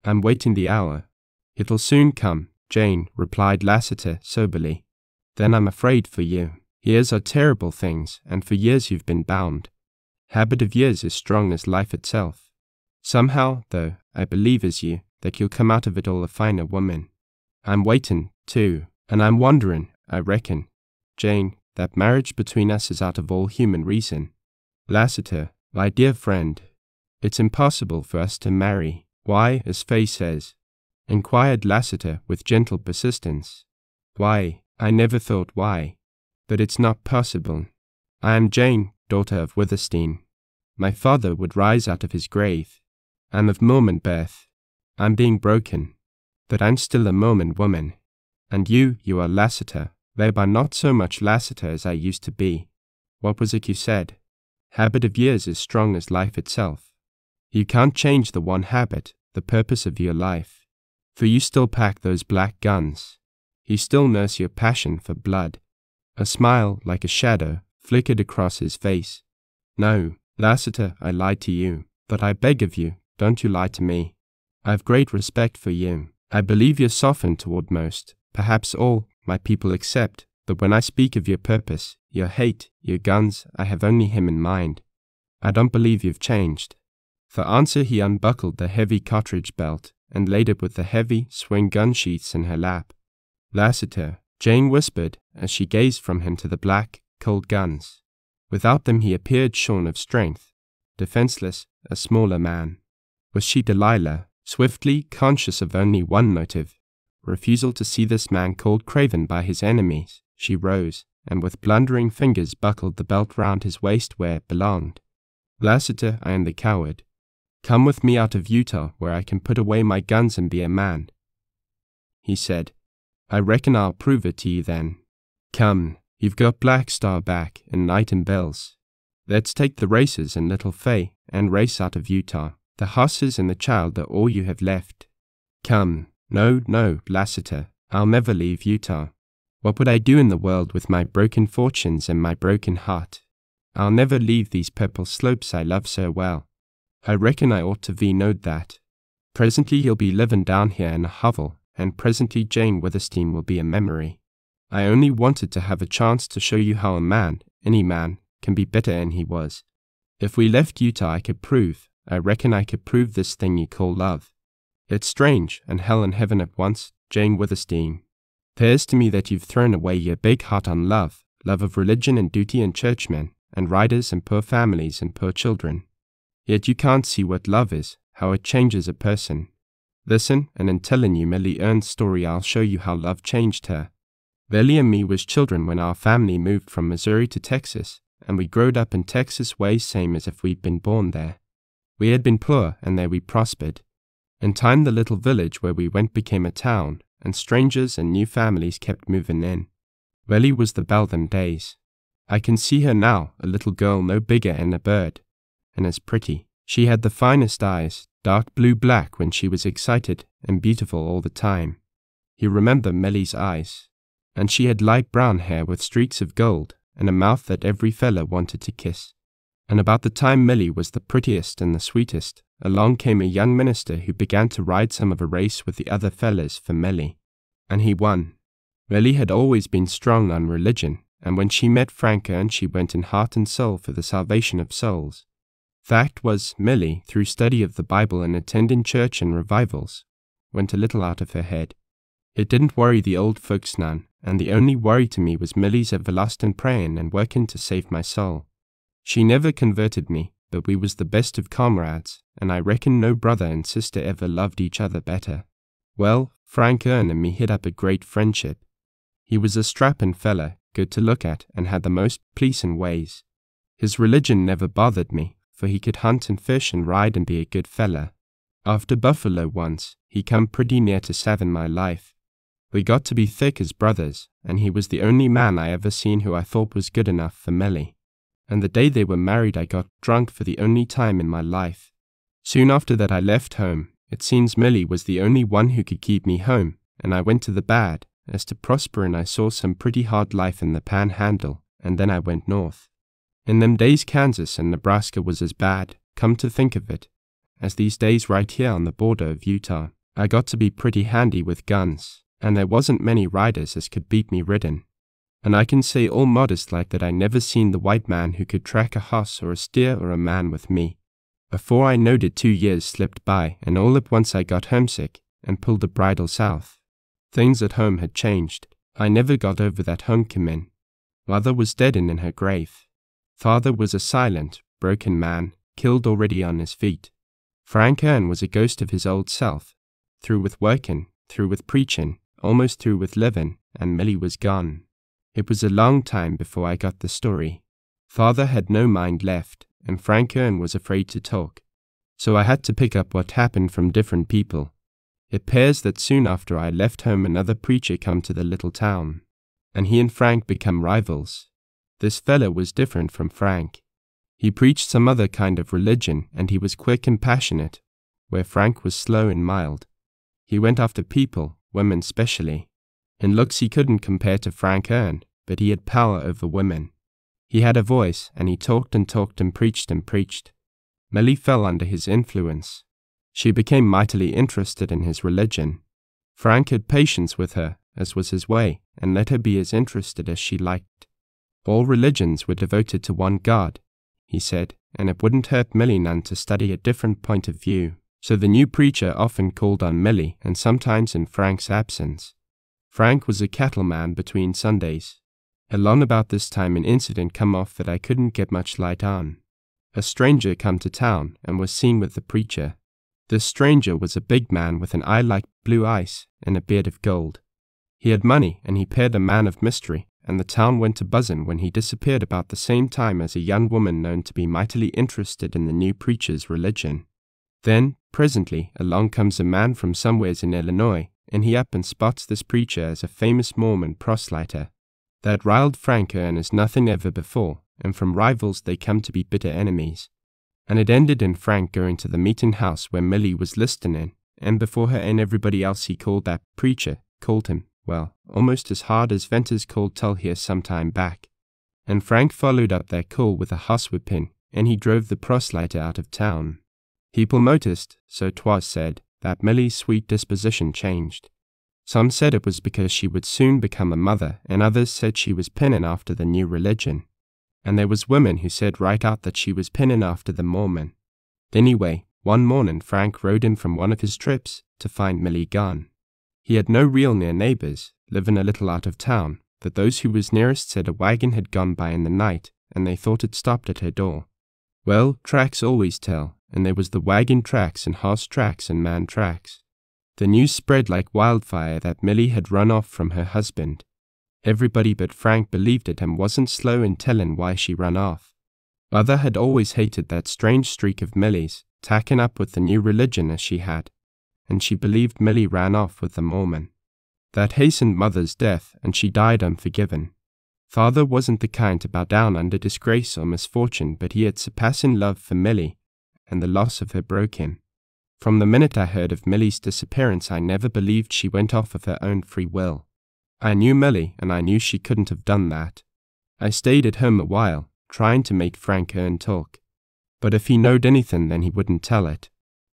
I'm waiting the hour. It'll soon come, Jane, replied Lassiter soberly. Then I'm afraid for you. Years are terrible things, and for years you've been bound. Habit of years is strong as life itself. Somehow, though, I believe as you, that you'll come out of it all a finer woman. I'm waiting, too, and I'm wondering, I reckon, Jane, that marriage between us is out of all human reason. Lassiter, my dear friend, it's impossible for us to marry. Why, as Fay says? Inquired Lassiter with gentle persistence. Why? I never thought why. But it's not possible. I am Jane, daughter of Withersteen. My father would rise out of his grave. I'm of Mormon birth. I'm being broken. But I'm still a Mormon woman. And you are Lassiter, thereby not so much Lassiter as I used to be. What was it you said? Habit of years is strong as life itself. You can't change the one habit, the purpose of your life. For you still pack those black guns. You still nurse your passion for blood. A smile, like a shadow, flickered across his face. No, Lassiter, I lied to you. But I beg of you, don't you lie to me. I have great respect for you. I believe you're softened toward most, perhaps all, my people accept. But when I speak of your purpose, your hate, your guns, I have only him in mind. I don't believe you've changed. For answer he unbuckled the heavy cartridge belt and laid it with the heavy swing gun sheaths in her lap. Lassiter, Jane whispered as she gazed from him to the black, cold guns. Without them he appeared shorn of strength, defenseless, a smaller man. Was she Delilah, swiftly conscious of only one motive, refusal to see this man called craven by his enemies? She rose, and with blundering fingers buckled the belt round his waist where it belonged. Lassiter, I am the coward. Come with me out of Utah, where I can put away my guns and be a man. He said, I reckon I'll prove it to you then. Come, you've got Black Star back, and Night and Bells. Let's take the races and Little Fay, and race out of Utah. The horses and the child are all you have left. Come, no, Lassiter, I'll never leave Utah. What would I do in the world with my broken fortunes and my broken heart? I'll never leave these purple slopes I love so well. I reckon I ought to knowed that. Presently you'll be living down here in a hovel, and presently Jane Withersteen will be a memory. I only wanted to have a chance to show you how a man, any man, can be better than he was. If we left Utah I reckon I could prove this thing you call love. It's strange, and hell and heaven at once, Jane Withersteen. 'Pears to me that you've thrown away your big heart on love of religion and duty and churchmen, and riders and poor families and poor children. Yet you can't see what love is, how it changes a person. Listen, and in telling you Millie Ern's story I'll show you how love changed her. Millie and me was children when our family moved from Missouri to Texas, and we growed up in Texas ways same as if we'd been born there. We had been poor, and there we prospered. In time the little village where we went became a town, and strangers and new families kept moving in. Millie was the belle them days. I can see her now, a little girl no bigger than a bird, and as pretty. She had the finest eyes, dark blue-black when she was excited, and beautiful all the time. You remember Millie's eyes. And she had light brown hair with streaks of gold, and a mouth that every fella wanted to kiss. And about the time Millie was the prettiest and the sweetest, along came a young minister who began to ride some of a race with the other fellas for Millie. And he won. Millie had always been strong on religion, and when she met Frank Ern she went in heart and soul for the salvation of souls. Fact was, Millie, through study of the Bible and attending church and revivals, went a little out of her head. It didn't worry the old folks none, and the only worry to me was Millie's everlasting praying and working to save my soul. She never converted me, but we was the best of comrades, and I reckon no brother and sister ever loved each other better. Well, Frank and me hit up a great friendship. He was a strappin' fella, good to look at, and had the most pleasin' ways. His religion never bothered me, for he could hunt and fish and ride and be a good fella. After Buffalo once, he come pretty near to savin' my life. We got to be thick as brothers, and he was the only man I ever seen who I thought was good enough for Millie. And the day they were married I got drunk for the only time in my life. Soon after that I left home. It seems Millie was the only one who could keep me home, and I went to the bad, as to prosper, and I saw some pretty hard life in the Panhandle, and then I went north. In them days Kansas and Nebraska was as bad, come to think of it, as these days right here on the border of Utah. I got to be pretty handy with guns, and there wasn't many riders as could beat me ridden. And I can say all modest like that I never seen the white man who could track a hoss or a steer or a man with me. Before I knowed it 2 years slipped by, and all at once I got homesick and pulled the bridle south. Things at home had changed. I never got over that homecoming. Mother was dead and in her grave. Father was a silent, broken man, killed already on his feet. Frank Hearn was a ghost of his old self, through with workin', through with preachin', almost through with livin', and Millie was gone. It was a long time before I got the story. Father had no mind left, and Frank Hearn was afraid to talk. So I had to pick up what happened from different people. It pairs that soon after I left home another preacher come to the little town, and he and Frank become rivals. This fella was different from Frank. He preached some other kind of religion, and he was quick and passionate, where Frank was slow and mild. He went after people, women specially. In looks he couldn't compare to Frank Hearn, but he had power over women. He had a voice, and he talked and talked and preached and preached. Millie fell under his influence. She became mightily interested in his religion. Frank had patience with her, as was his way, and let her be as interested as she liked. All religions were devoted to one God, he said, and it wouldn't hurt Millie none to study a different point of view. So the new preacher often called on Millie, and sometimes in Frank's absence. Frank was a cattleman between Sundays. Along about this time an incident come off that I couldn't get much light on. A stranger come to town and was seen with the preacher. This stranger was a big man with an eye like blue ice and a beard of gold. He had money, and he paired a man of mystery, and the town went to buzzin' when he disappeared about the same time as a young woman known to be mightily interested in the new preacher's religion. Then, presently, along comes a man from somewheres in Illinois, and he up and spots this preacher as a famous Mormon proselyter. That riled Frank Hearn as nothing ever before, and from rivals they come to be bitter enemies. And it ended in Frank going to the meeting house where Millie was listening, and before her and everybody else he called that preacher, called him, well, almost as hard as Venters called Tull here some time back. And Frank followed up that call with a horsewhipping, and he drove the proselyter out of town. People noticed, so 'twas said, that Millie's sweet disposition changed. Some said it was because she would soon become a mother, and others said she was pinning after the new religion. And there was women who said right out that she was pinning after the Mormon. Anyway, one morning Frank rode in from one of his trips to find Millie gone. He had no real near neighbors, living a little out of town, but those who was nearest said a wagon had gone by in the night, and they thought it stopped at her door. Well, tracks always tell, and there was the wagon tracks and horse tracks and man tracks. The news spread like wildfire that Millie had run off from her husband. Everybody but Frank believed it and wasn't slow in telling why she run off. Mother had always hated that strange streak of Millie's, tacking up with the new religion as she had, and she believed Millie ran off with the Mormon. That hastened Mother's death, and she died unforgiven. Father wasn't the kind to bow down under disgrace or misfortune, but he had surpassing love for Millie, and the loss of her broke him. From the minute I heard of Millie's disappearance, I never believed she went off of her own free will. I knew Millie, and I knew she couldn't have done that. I stayed at home a while, trying to make Frank Hearn talk. But if he knowed anything, then he wouldn't tell it.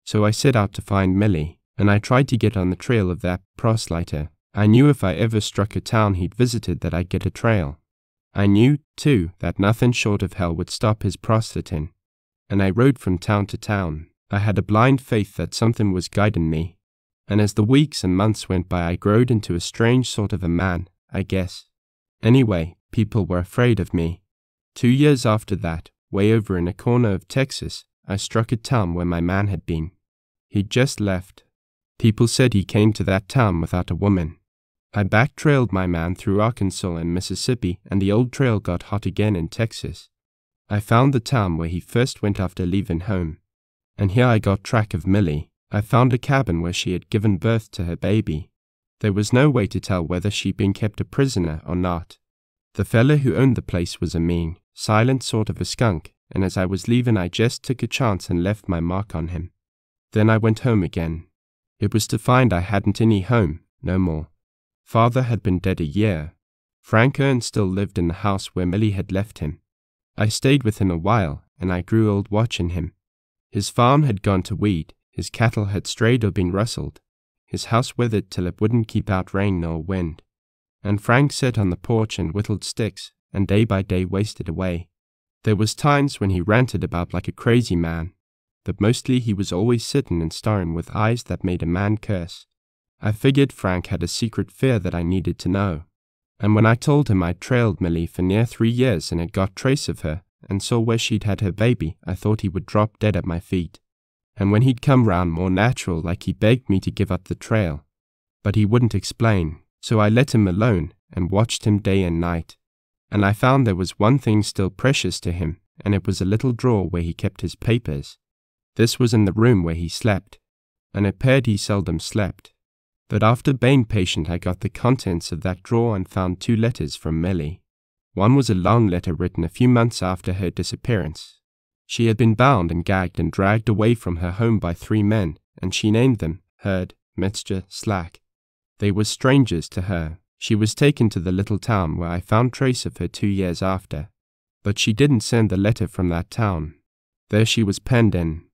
So I set out to find Millie, and I tried to get on the trail of that proselyter. I knew if I ever struck a town he'd visited that I'd get a trail. I knew, too, that nothing short of hell would stop his proselyting. And I rode from town to town. I had a blind faith that something was guiding me. And as the weeks and months went by, I growed into a strange sort of a man, I guess. Anyway, people were afraid of me. 2 years after that, way over in a corner of Texas, I struck a town where my man had been. He'd just left. People said he came to that town without a woman. I back-trailed my man through Arkansas and Mississippi, and the old trail got hot again in Texas. I found the town where he first went after leaving home. And here I got track of Millie. I found a cabin where she had given birth to her baby. There was no way to tell whether she'd been kept a prisoner or not. The fella who owned the place was a mean, silent sort of a skunk, and as I was leaving I just took a chance and left my mark on him. Then I went home again. It was to find I hadn't any home, no more. Father had been dead a year. Frank Ern still lived in the house where Millie had left him. I stayed with him a while, and I grew old watching him. His farm had gone to weed, his cattle had strayed or been rustled, his house withered till it wouldn't keep out rain nor wind. And Frank sat on the porch and whittled sticks, and day by day wasted away. There was times when he ranted about like a crazy man, but mostly he was always sitting and staring with eyes that made a man curse. I figured Frank had a secret fear that I needed to know. And when I told him I'd trailed Millie for near 3 years and had got trace of her, and saw where she'd had her baby, I thought he would drop dead at my feet. And when he'd come round more natural, like he begged me to give up the trail. But he wouldn't explain, so I let him alone and watched him day and night. And I found there was one thing still precious to him, and it was a little drawer where he kept his papers. This was in the room where he slept, and it appeared he seldom slept. But after being patient I got the contents of that drawer and found 2 letters from Millie. One was a long letter written a few months after her disappearance. She had been bound and gagged and dragged away from her home by 3 men, and she named them Hurd, Metzger, Slack. They were strangers to her. She was taken to the little town where I found trace of her 2 years after. But she didn't send the letter from that town. There she was penned in.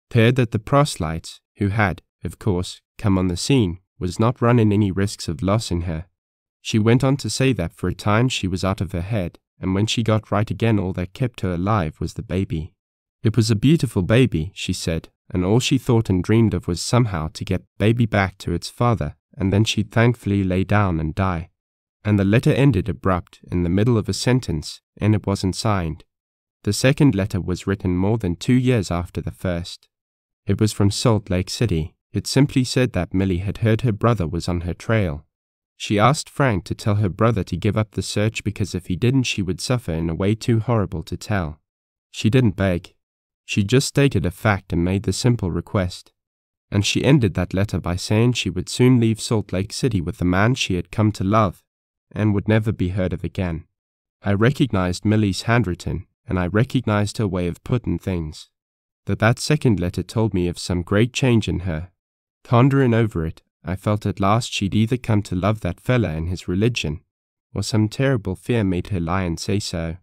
Appeared that the proselytes, who had, of course, come on the scene, was not running any risks of losing her. She went on to say that for a time she was out of her head, and when she got right again all that kept her alive was the baby. It was a beautiful baby, she said, and all she thought and dreamed of was somehow to get baby back to its father, and then she'd thankfully lay down and die. And the letter ended abrupt, in the middle of a sentence, and it wasn't signed. The second letter was written more than 2 years after the first. It was from Salt Lake City. It simply said that Millie had heard her brother was on her trail. She asked Frank to tell her brother to give up the search because if he didn't she would suffer in a way too horrible to tell. She didn't beg. She just stated a fact and made the simple request. And she ended that letter by saying she would soon leave Salt Lake City with the man she had come to love and would never be heard of again. I recognized Millie's handwriting, and I recognized her way of putting things. That second letter told me of some great change in her. Pondering over it, I felt at last she'd either come to love that fella and his religion, or some terrible fear made her lie and say so.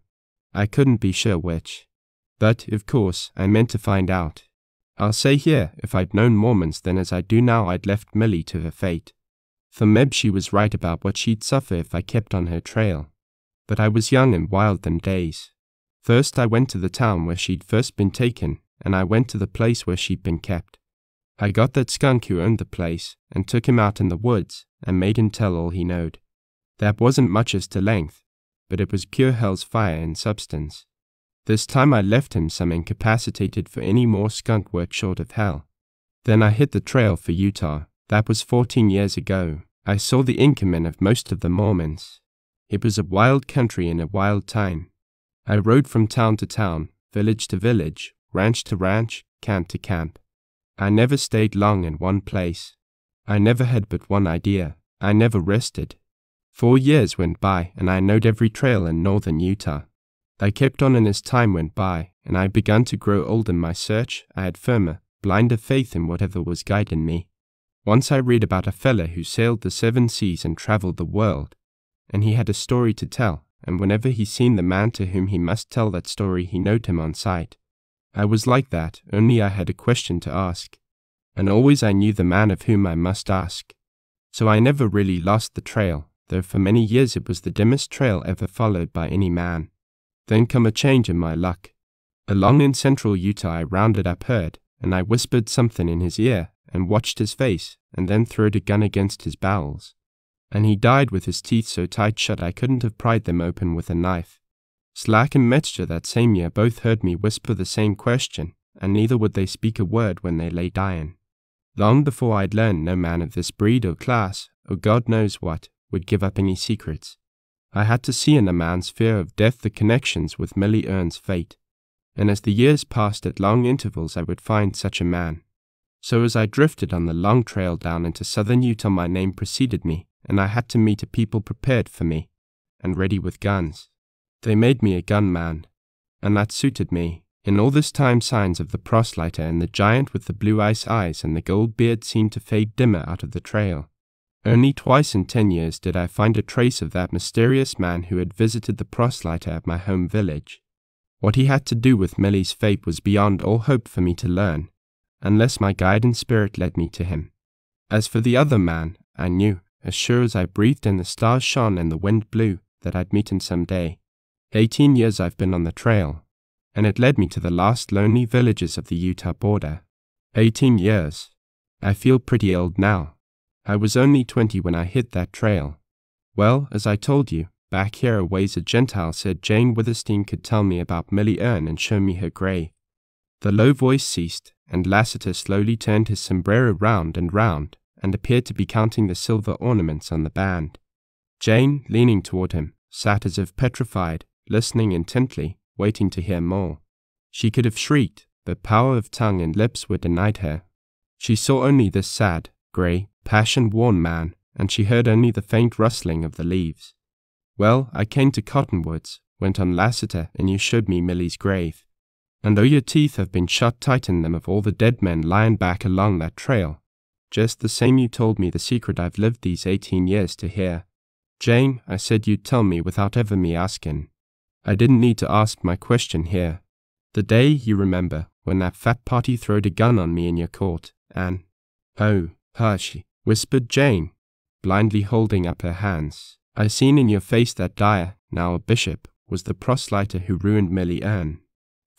I couldn't be sure which. But, of course, I meant to find out. I'll say here, if I'd known Mormons then as I do now I'd left Millie to her fate. For meb she was right about what she'd suffer if I kept on her trail. But I was young and wild them days. First I went to the town where she'd first been taken, and I went to the place where she'd been kept. I got that skunk who owned the place, and took him out in the woods, and made him tell all he knowed. That wasn't much as to length, but it was pure hell's fire in substance. This time I left him some incapacitated for any more skunk work short of hell. Then I hit the trail for Utah. That was 14 years ago. I saw the income of most of the Mormons. It was a wild country in a wild time. I rode from town to town, village to village, ranch to ranch, camp to camp. I never stayed long in one place. I never had but one idea. I never rested. 4 years went by, and I knowed every trail in northern Utah. I kept on, and as time went by, and I begun to grow old in my search, I had firmer, blinder faith in whatever was guiding me. Once I read about a fella who sailed the 7 seas and travelled the world, and he had a story to tell, and whenever he seen the man to whom he must tell that story he knowed him on sight. I was like that, only I had a question to ask, and always I knew the man of whom I must ask. So I never really lost the trail, though for many years it was the dimmest trail ever followed by any man. Then come a change in my luck. Along in central Utah I rounded up Hurd, and I whispered something in his ear, and watched his face, and then throwed a gun against his bowels. And he died with his teeth so tight shut I couldn't have pried them open with a knife. Slack and Metzger that same year both heard me whisper the same question, and neither would they speak a word when they lay dying. Long before I'd learned no man of this breed or class, or God knows what, would give up any secrets. I had to see in a man's fear of death the connections with Millie Ern's fate, and as the years passed at long intervals I would find such a man. So as I drifted on the long trail down into southern Utah, my name preceded me, and I had to meet a people prepared for me, and ready with guns. They made me a gunman, and that suited me. In all this time signs of the proselyter and the giant with the blue ice eyes and the gold beard seemed to fade dimmer out of the trail. Only twice in 10 years did I find a trace of that mysterious man who had visited the proselyter at my home village. What he had to do with Millie's fate was beyond all hope for me to learn, unless my guiding spirit led me to him. As for the other man, I knew, as sure as I breathed and the stars shone and the wind blew, that I'd meet him some day. 18 years I've been on the trail, and it led me to the last lonely villages of the Utah border. 18 years. I feel pretty old now. I was only 20 when I hit that trail. Well, as I told you, back here a ways a Gentile said Jane Withersteen could tell me about Millie Ern and show me her grave. The low voice ceased, and Lassiter slowly turned his sombrero round and appeared to be counting the silver ornaments on the band. Jane, leaning toward him, sat as if petrified, listening intently, waiting to hear more. She could have shrieked, but power of tongue and lips were denied her. She saw only this sad, grey, passion-worn man, and she heard only the faint rustling of the leaves. Well, I came to Cottonwoods, went on Lassiter, and you showed me Millie's grave. And though your teeth have been shut tight in them of all the dead men lying back along that trail, just the same you told me the secret I've lived these 18 years to hear. Jane, I said you'd tell me without ever me asking. I didn't need to ask my question here. The day, you remember, when that fat party throwed a gun on me in your court, and— Oh, hush, whispered Jane, blindly holding up her hands. I seen in your face that Dyer, now a bishop, was the proselyter who ruined Millie Ern.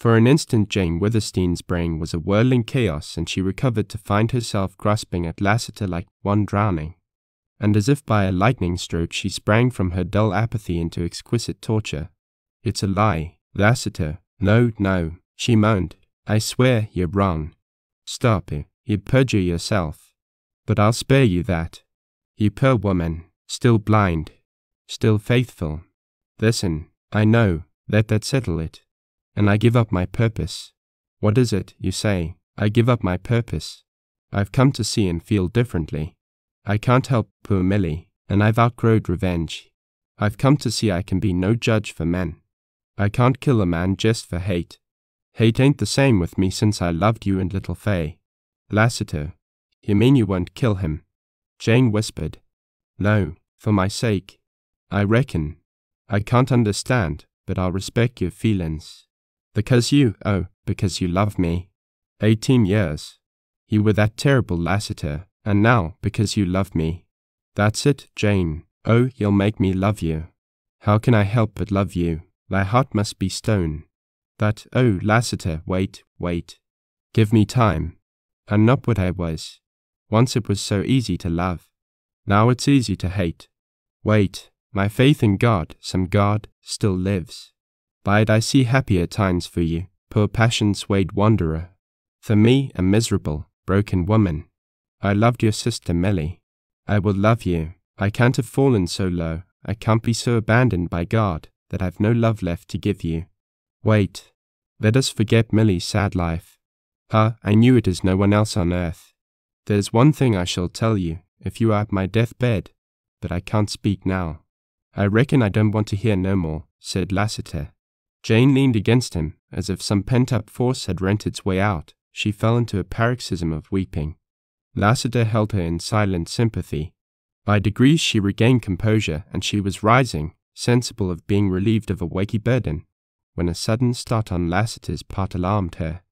For an instant Jane Withersteen's brain was a whirling chaos, and she recovered to find herself grasping at Lassiter like one drowning. And as if by a lightning stroke she sprang from her dull apathy into exquisite torture. It's a lie, Lassiter. No, no, she moaned. I swear you're wrong. Stop it, you'd perjure yourself. But I'll spare you that. You poor woman, still blind, still faithful. Listen, I know, let that settle it. And I give up my purpose. What is it, you say? I give up my purpose. I've come to see and feel differently. I can't help poor Millie, and I've outgrowed revenge. I've come to see I can be no judge for men. I can't kill a man just for hate. Hate ain't the same with me since I loved you and little Fay. Lassiter, you mean you won't kill him? Jane whispered. No, for my sake. I reckon. I can't understand, but I'll respect your feelings. Because you love me. 18 years. You were that terrible Lassiter, and now, because you love me. That's it, Jane. Oh, you'll make me love you. How can I help but love you? Thy heart must be stone. But, oh, Lassiter, wait. Give me time. I'm not what I was. Once it was so easy to love. Now it's easy to hate. Wait, my faith in God, some God, still lives. By it I see happier times for you, poor passion-swayed wanderer. For me, a miserable, broken woman. I loved your sister Millie. I will love you. I can't have fallen so low. I can't be so abandoned by God that I've no love left to give you. Wait. Let us forget Millie's sad life. I knew it as no one else on earth. There's one thing I shall tell you, if you are at my deathbed, but I can't speak now. I reckon I don't want to hear no more, said Lassiter. Jane leaned against him, as if some pent-up force had rent its way out. She fell into a paroxysm of weeping. Lassiter held her in silent sympathy. By degrees she regained composure, and she was rising, sensible of being relieved of a weighty burden, when a sudden start on Lassiter's part alarmed her.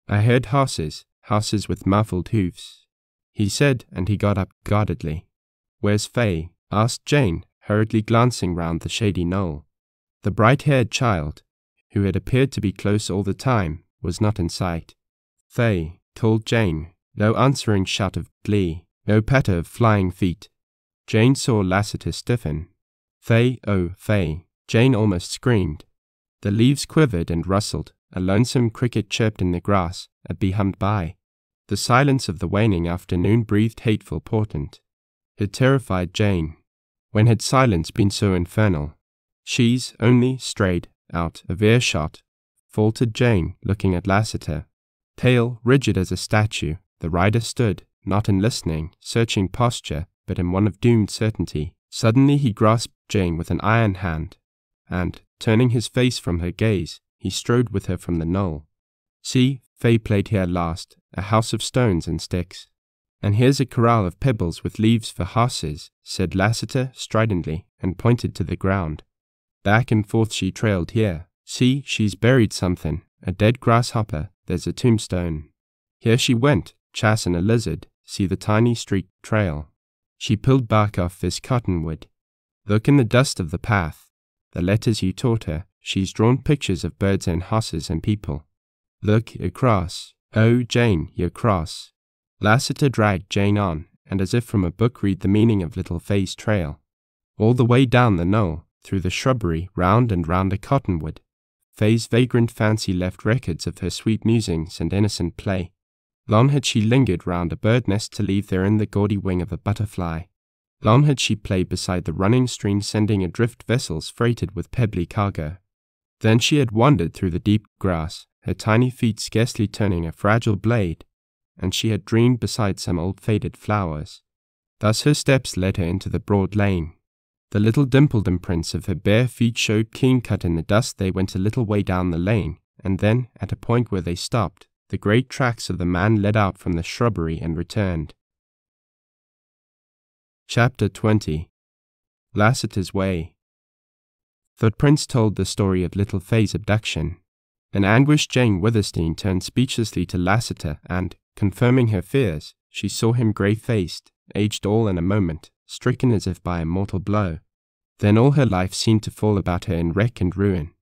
I heard horses with muffled hoofs, he said, and he got up guardedly. Where's Fay? Asked Jane, hurriedly glancing round the shady knoll. The bright-haired child, who had appeared to be close all the time, was not in sight. Fay, called Jane. No answering shout of glee, no patter of flying feet. Jane saw Lassiter stiffen. Fay, oh, Fay, Jane almost screamed. The leaves quivered and rustled, a lonesome cricket chirped in the grass, a bee hummed by. The silence of the waning afternoon breathed hateful portent. It terrified Jane. When had silence been so infernal? She's only strayed out of earshot, faltered Jane, looking at Lassiter. Pale, rigid as a statue, the rider stood, not in listening, searching posture, but in one of doomed certainty. Suddenly he grasped Jane with an iron hand, and, turning his face from her gaze, he strode with her from the knoll. See, Fay played here last, a house of stones and sticks. And here's a corral of pebbles with leaves for horses, said Lassiter stridently, and pointed to the ground. Back and forth she trailed here. See, she's buried something, a dead grasshopper, there's a tombstone. Here she went, chasing a lizard, see the tiny streaked trail. She pulled bark off this cottonwood. Look in the dust of the path. The letters you taught her, she's drawn pictures of birds and horses and people. Look across. Oh, Jane, you're cross. Lassiter dragged Jane on, and as if from a book read the meaning of little Fay's trail. All the way down the knoll, through the shrubbery, round and round a cottonwood. Fay's vagrant fancy left records of her sweet musings and innocent play. Long had she lingered round a bird nest to leave therein the gaudy wing of a butterfly. Long had she played beside the running stream, sending adrift vessels freighted with pebbly cargo. Then she had wandered through the deep grass, her tiny feet scarcely turning a fragile blade, and she had dreamed beside some old faded flowers. Thus her steps led her into the broad lane. The little dimpled imprints of her bare feet showed keen-cut in the dust. They went a little way down the lane, and then, at a point where they stopped, the great tracks of the man led out from the shrubbery and returned. Chapter 20. Lassiter's Way. Footprints told the story of little Fay's abduction. An anguished Jane Withersteen turned speechlessly to Lassiter and, confirming her fears, she saw him grey-faced, aged all in a moment, stricken as if by a mortal blow. Then all her life seemed to fall about her in wreck and ruin.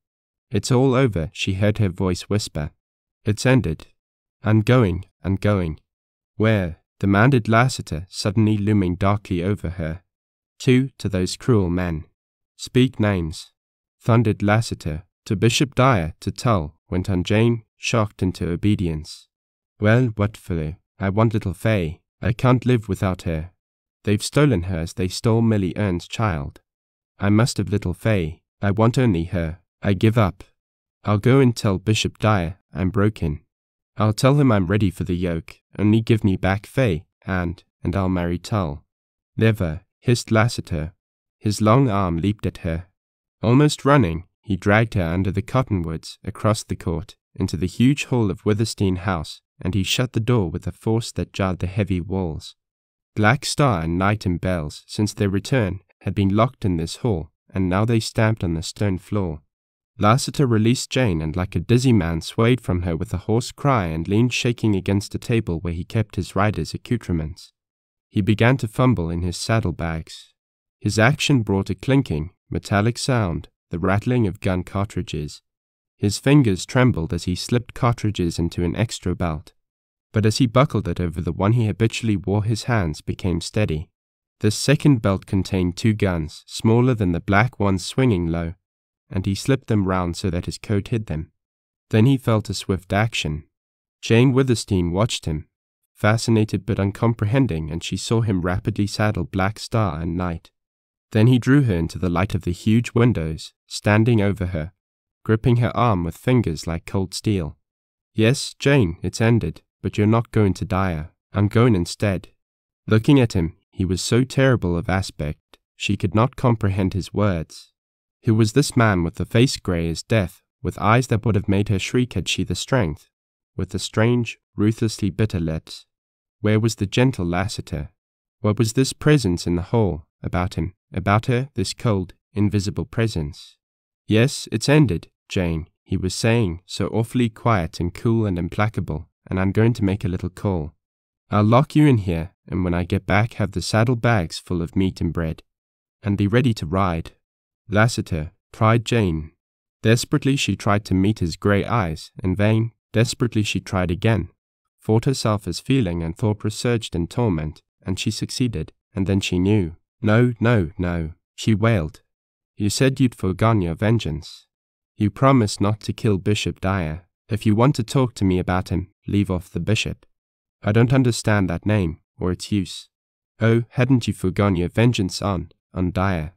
It's all over, she heard her voice whisper. It's ended. I'm going. Where? Demanded Lassiter, suddenly looming darkly over her. To those cruel men. Speak names. Thundered Lassiter. To Bishop Dyer, to Tull, went on Jane, shocked into obedience. Well, what for? I want little Fay. I can't live without her. They've stolen her as they stole Millie Ern's child. I must have little Fay. I want only her. I give up. I'll go and tell Bishop Dyer I'm broken. I'll tell him I'm ready for the yoke, only give me back Fay, and I'll marry Tull. Never, hissed Lassiter. His long arm leaped at her. Almost running, he dragged her under the cottonwoods, across the court, into the huge hall of Withersteen House, and he shut the door with a force that jarred the heavy walls. Black Star and Night and Bells, since their return, had been locked in this hall, and now they stamped on the stone floor. Lassiter released Jane and like a dizzy man swayed from her with a hoarse cry and leaned shaking against a table where he kept his rider's accoutrements. He began to fumble in his saddlebags. His action brought a clinking, metallic sound, the rattling of gun cartridges. His fingers trembled as he slipped cartridges into an extra belt. But as he buckled it over the one he habitually wore, his hands became steady. This second belt contained 2 guns, smaller than the black ones swinging low, and he slipped them round so that his coat hid them. Then he felt a swift action. Jane Withersteen watched him, fascinated but uncomprehending, and she saw him rapidly saddle Black Star and Night. Then he drew her into the light of the huge windows, standing over her, gripping her arm with fingers like cold steel. Yes, Jane, it's ended, but you're not going to Dyer. I'm going instead. Looking at him, he was so terrible of aspect, she could not comprehend his words. Who was this man with the face grey as death, with eyes that would have made her shriek had she the strength, with the strange, ruthlessly bitter lips? Where was the gentle Lassiter? What was this presence in the hall, about him, about her, this cold, invisible presence? Yes, it's ended, Jane, he was saying, so awfully quiet and cool and implacable, and I'm going to make a little call. I'll lock you in here, and when I get back have the saddle bags full of meat and bread, and be ready to ride. Lassiter, cried Jane. Desperately she tried to meet his grey eyes, in vain. Desperately she tried again, fought herself as feeling and thought resurged in torment, and she succeeded, and then she knew. No, she wailed. You said you'd forgone your vengeance. You promised not to kill Bishop Dyer. If you want to talk to me about him, leave off the bishop. I don't understand that name, or its use. Oh, hadn't you forgone your vengeance on Dyer?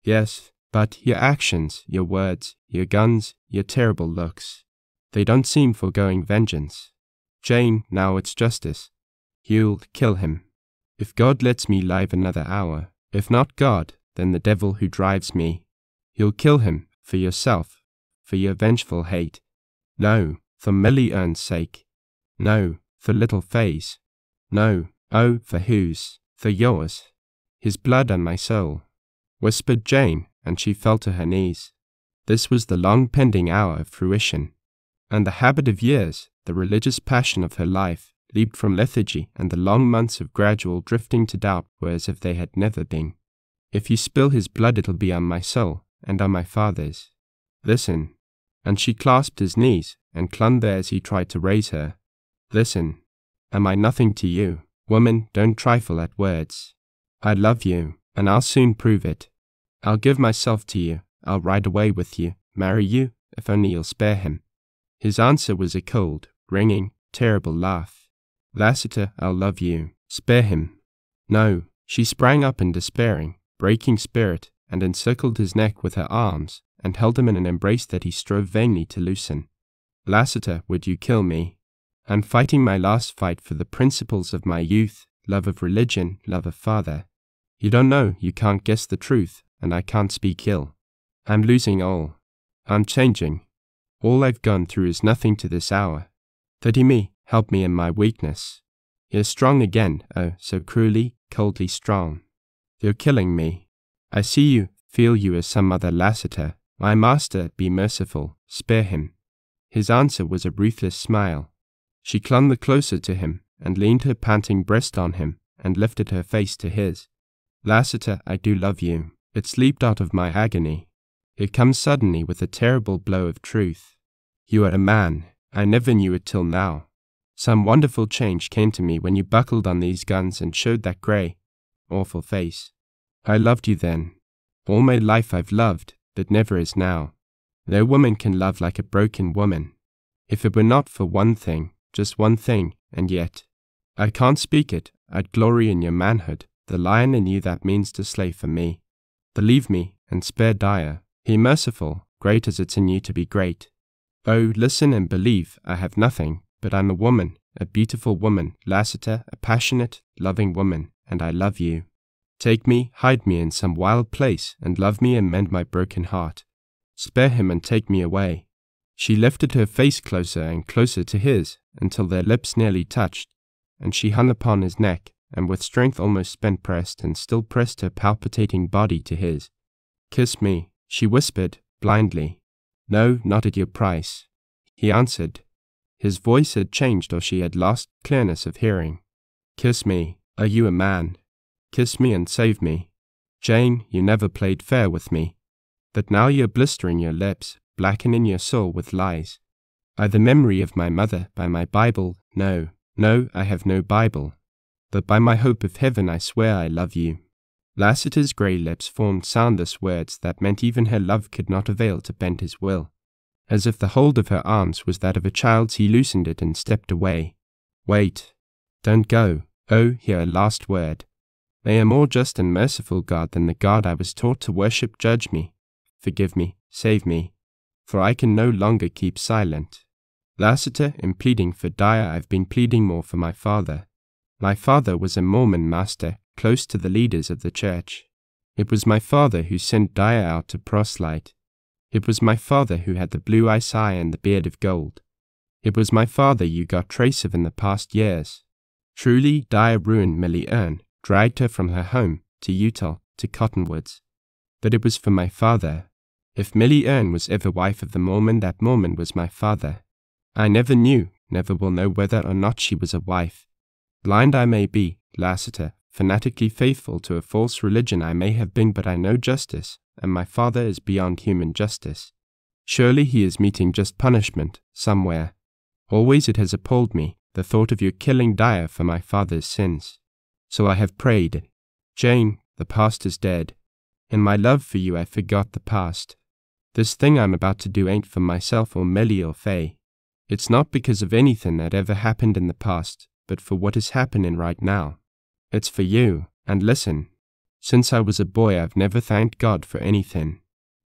Yes, but your actions, your words, your guns, your terrible looks, they don't seem foregoing vengeance. Jane, now it's justice. You'll kill him. If God lets me live another hour, if not God, then the devil who drives me. You'll kill him, for yourself, for your vengeful hate. No, for Millie Ern's sake. No, for little Faye's. No, oh, for whose? For yours. His blood on my soul, whispered Jane, and she fell to her knees. This was the long-pending hour of fruition, and the habit of years, the religious passion of her life, leaped from lethargy, and the long months of gradual drifting to doubt were as if they had never been. If you spill his blood, it'll be on my soul, and on my father's. Listen. And she clasped his knees, and clung there as he tried to raise her. Listen. Am I nothing to you? Woman, don't trifle at words. I love you, and I'll soon prove it. I'll give myself to you. I'll ride away with you, marry you, if only you'll spare him. His answer was a cold, ringing, terrible laugh. Lassiter, I'll love you. Spare him. No. She sprang up in despairing, breaking spirit, and encircled his neck with her arms, and held him in an embrace that he strove vainly to loosen. Lassiter, would you kill me? I'm fighting my last fight for the principles of my youth, love of religion, love of father. You don't know, you can't guess the truth, and I can't speak ill. I'm losing all. I'm changing. All I've gone through is nothing to this hour. Pity me, help me in my weakness. You're strong again, oh, so cruelly, coldly strong. You're killing me. I see you, feel you as some other Lassiter. My master, be merciful, spare him. His answer was a ruthless smile. She clung the closer to him, and leaned her panting breast on him, and lifted her face to his. Lassiter, I do love you. It's leaped out of my agony. It comes suddenly with a terrible blow of truth. You are a man. I never knew it till now. Some wonderful change came to me when you buckled on these guns and showed that grey, awful face. I loved you then. All my life I've loved, but never as now. No woman can love like a broken woman. If it were not for one thing, just one thing, and yet, I can't speak it, I'd glory in your manhood, the lion in you that means to slay for me. Believe me, and spare Dyer. Be merciful, great as it's in you to be great. Oh, listen and believe, I have nothing, but I'm a woman, a beautiful woman, Lassiter, a passionate, loving woman, and I love you. Take me, hide me in some wild place, and love me and mend my broken heart. Spare him and take me away. She lifted her face closer and closer to his, until their lips nearly touched, and she hung upon his neck, and with strength almost spent pressed and still pressed her palpitating body to his. Kiss me, she whispered, blindly. No, not at your price. He answered. His voice had changed, or she had lost clearness of hearing. Kiss me. Are you a man? Kiss me and save me. Jane, you never played fair with me. But now you're blistering your lips, blackening your soul with lies. By the memory of my mother, by my Bible, no, I have no Bible. But by my hope of heaven I swear I love you. Lassiter's grey lips formed soundless words that meant even her love could not avail to bend his will. As if the hold of her arms was that of a child's, he loosened it and stepped away. Wait. Don't go. Oh, hear a last word. May a more just and merciful God than the God I was taught to worship judge me. Forgive me, save me, for I can no longer keep silent. Lassiter, in pleading for Dyer, I've been pleading more for my father. My father was a Mormon master, close to the leaders of the church. It was my father who sent Dyer out to proselyte. It was my father who had the blue-eyed eye and the beard of gold. It was my father you got trace of in the past years. Truly, Dyer ruined Millie Ern, dragged her from her home, to Utah, to Cottonwoods. But it was for my father. If Millie Ern was ever wife of the Mormon, that Mormon was my father. I never knew, never will know whether or not she was a wife. Blind I may be, Lassiter, fanatically faithful to a false religion I may have been, but I know justice, and my father is beyond human justice. Surely he is meeting just punishment, somewhere. Always it has appalled me, the thought of your killing Dyer for my father's sins. So I have prayed. Jane, the past is dead. In my love for you I forgot the past. This thing I'm about to do ain't for myself or Melly or Faye. It's not because of anything that ever happened in the past, but for what is happening right now. It's for you, and listen. Since I was a boy, I've never thanked God for anything.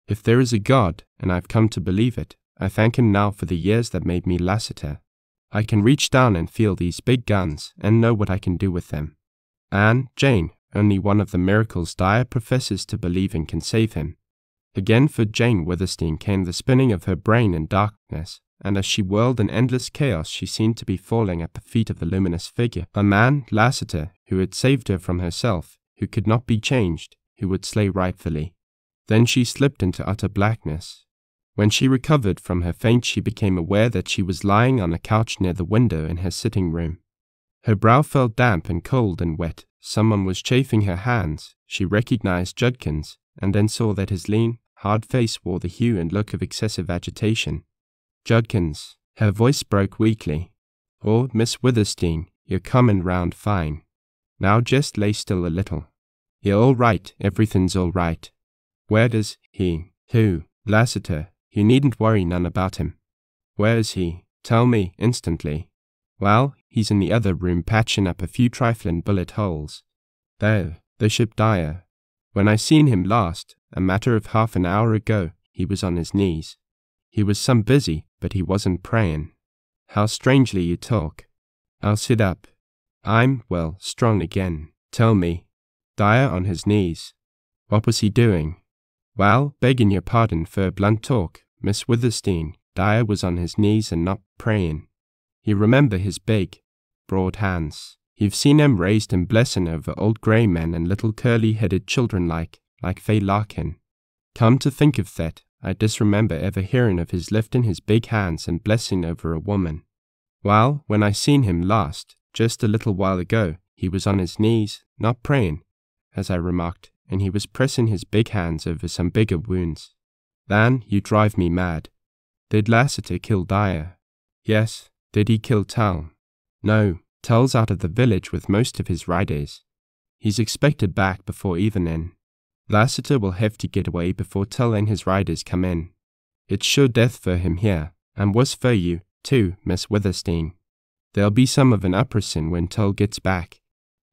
If there is a God, and I've come to believe it, I thank Him now for the years that made me Lassiter. I can reach down and feel these big guns and know what I can do with them. And Jane, only one of the miracles Dyer professes to believe in, can save him. Again for Jane Withersteen came the spinning of her brain in darkness, and as she whirled in endless chaos she seemed to be falling at the feet of the luminous figure, a man, Lassiter, who had saved her from herself, who could not be changed, who would slay rightfully. Then she slipped into utter blackness. When she recovered from her faint she became aware that she was lying on a couch near the window in her sitting room. Her brow felt damp and cold and wet. Someone was chafing her hands. She recognized Judkins, and then saw that his lean, hard face wore the hue and look of excessive agitation. Judkins, her voice broke weakly. "Oh, Miss Withersteen, you're comin' round fine. Now just lay still a little. You're all right, everything's all right. Where does he? Who? Lassiter. You needn't worry none about him. Where is he? Tell me, instantly." "Well, he's in the other room patching up a few trifling bullet holes. There, Bishop Dyer. When I seen him last, a matter of half an hour ago, he was on his knees. He was some busy, but he wasn't praying." "How strangely you talk." "I'll sit up. I'm, well, strong again. Tell me." "Dyer on his knees." "What was he doing?" "Well, begging your pardon for blunt talk, Miss Withersteen, Dyer was on his knees and not praying. You remember his big, broad hands. You've seen 'em raised in blessing over old grey men and little curly-headed children like Faye Larkin. Come to think of that, I disremember ever hearing of his lifting his big hands and blessing over a woman. Well, when I seen him last, just a little while ago, he was on his knees, not praying, as I remarked, and he was pressing his big hands over some bigger wounds. Then you drive me mad. Did Lassiter kill Dyer?" "Yes." "Did he kill Tull?" "No. Tull's out of the village with most of his riders. He's expected back before evening. Lassiter will have to get away before Tull and his riders come in. It's sure death for him here, and worse for you, too, Miss Withersteen. There'll be some of an uprising when Tull gets back.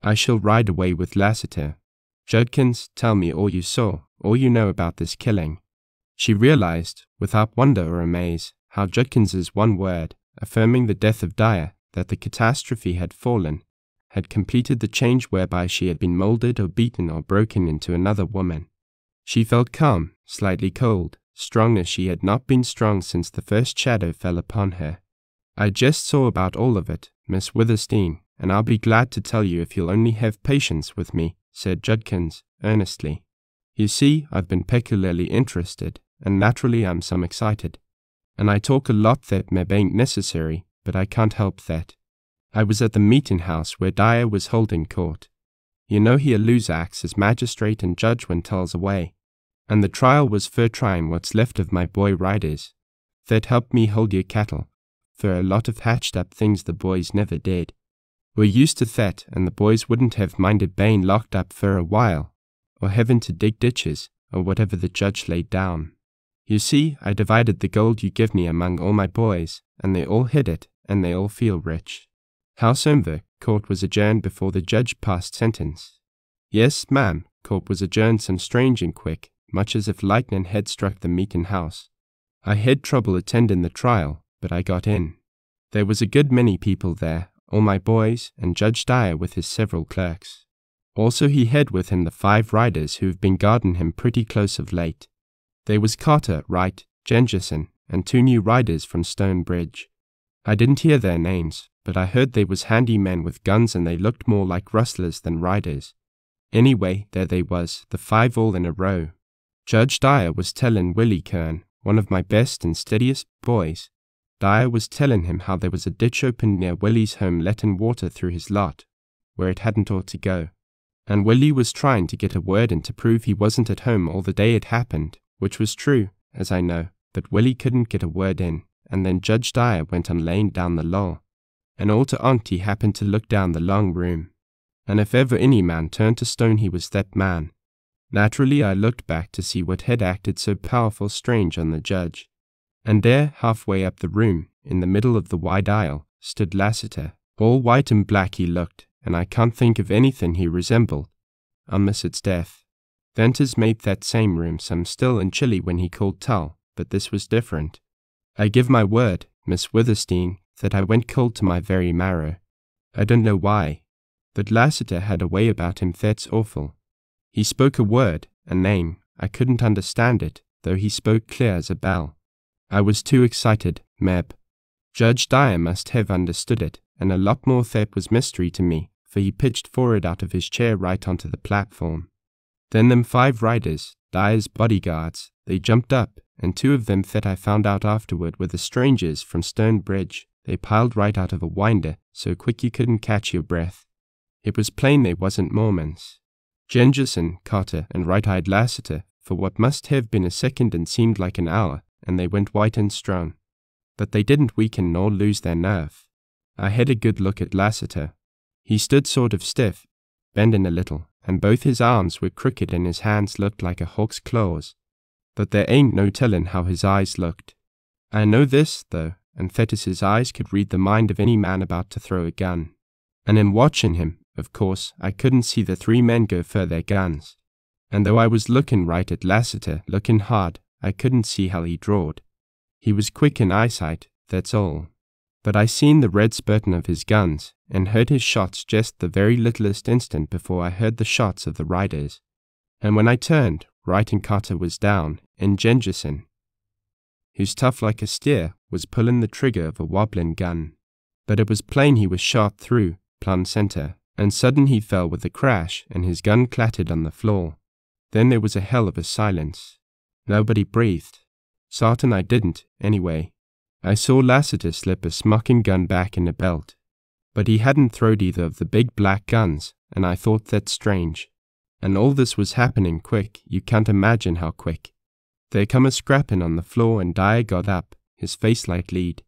I shall ride away with Lassiter. Judkins, tell me all you saw, all you know about this killing." She realized, without wonder or amaze, how Judkins's one word, affirming the death of Dyer, that the catastrophe had fallen, had completed the change whereby she had been molded or beaten or broken into another woman. She felt calm, slightly cold, strong as she had not been strong since the first shadow fell upon her. "I just saw about all of it, Miss Withersteen, and I'll be glad to tell you if you'll only have patience with me," said Judkins, earnestly. "You see, I've been peculiarly interested, and naturally I'm some excited. And I talk a lot that maybe ain't necessary, but I can't help that. I was at the meeting house where Dyer was holding court. You know he'll lose acts as magistrate and judge when Tull's away, and the trial was for trying what's left of my boy riders. That helped me hold your cattle, for a lot of hatched-up things the boys never did. We're used to that, and the boys wouldn't have minded being locked up for a while, or having to dig ditches, or whatever the judge laid down. You see, I divided the gold you give me among all my boys, and they all hid it, and they all feel rich. Howsoever, court was adjourned before the judge passed sentence. Yes, ma'am, court was adjourned some strange and quick, much as if lightning had struck the meeting house. I had trouble attending the trial, but I got in. There was a good many people there, all my boys, and Judge Dyer with his several clerks. Also he had with him the 5 riders who have been guarding him pretty close of late. There was Carter, Wright, Jengerson, and 2 new riders from Stonebridge. I didn't hear their names, but I heard they was handy men with guns and they looked more like rustlers than riders. Anyway, there they was, the 5 all in a row. Judge Dyer was telling Willie Kern, one of my best and steadiest boys. Dyer was telling him how there was a ditch opened near Willie's home letting water through his lot, where it hadn't ought to go. And Willie was trying to get a word in to prove he wasn't at home all the day it happened, which was true, as I know, but Willie couldn't get a word in, and then Judge Dyer went on laying down the law. And all to on't he happened to look down the long room. And if ever any man turned to stone he was that man. Naturally, I looked back to see what had acted so powerful strange on the judge. And there, halfway up the room, in the middle of the wide aisle, stood Lassiter. All white and black he looked, and I can't think of anything he resembled, unless it's death. Venters made that same room some still and chilly when he called Tull, but this was different. I give my word, Miss Withersteen, that I went cold to my very marrow. I don't know why, but Lassiter had a way about him that's awful. He spoke a word, a name. I couldn't understand it, though he spoke clear as a bell. I was too excited, Meb. Judge Dyer must have understood it, and a lot more that was mystery to me, for he pitched forward out of his chair right onto the platform. Then them 5 riders, Dyer's bodyguards, they jumped up, and 2 of them that I found out afterward were the strangers from Stone Bridge. They piled right out of a winder, so quick you couldn't catch your breath. It was plain they wasn't Mormons. Jengerson, Carter, and right-eyed Lassiter, for what must have been a second and seemed like an hour, and they went white and strong. But they didn't weaken nor lose their nerve. I had a good look at Lassiter. He stood sort of stiff, bending a little, and both his arms were crooked and his hands looked like a hawk's claws. But there ain't no tellin' how his eyes looked. I know this, though, and that is his eyes could read the mind of any man about to throw a gun. And in watching him, of course, I couldn't see the 3 men go for their guns. And though I was looking right at Lassiter, looking hard, I couldn't see how he drawed. He was quick in eyesight, that's all. But I seen the red spurtin' of his guns, and heard his shots just the very littlest instant before I heard the shots of the riders. And when I turned, Wright and Carter was down, and Jengerson, who's tough like a steer, was pulling the trigger of a wobbling gun. But it was plain he was shot through, plumb center, and sudden he fell with a crash, and his gun clattered on the floor. Then there was a hell of a silence. Nobody breathed. Sartin I didn't, anyway. I saw Lassiter slip a smocking gun back in a belt. But he hadn't throwed either of the big black guns, and I thought that strange. And all this was happening quick, you can't imagine how quick. There come a scrapping on the floor and Dyer got up, his face like lead.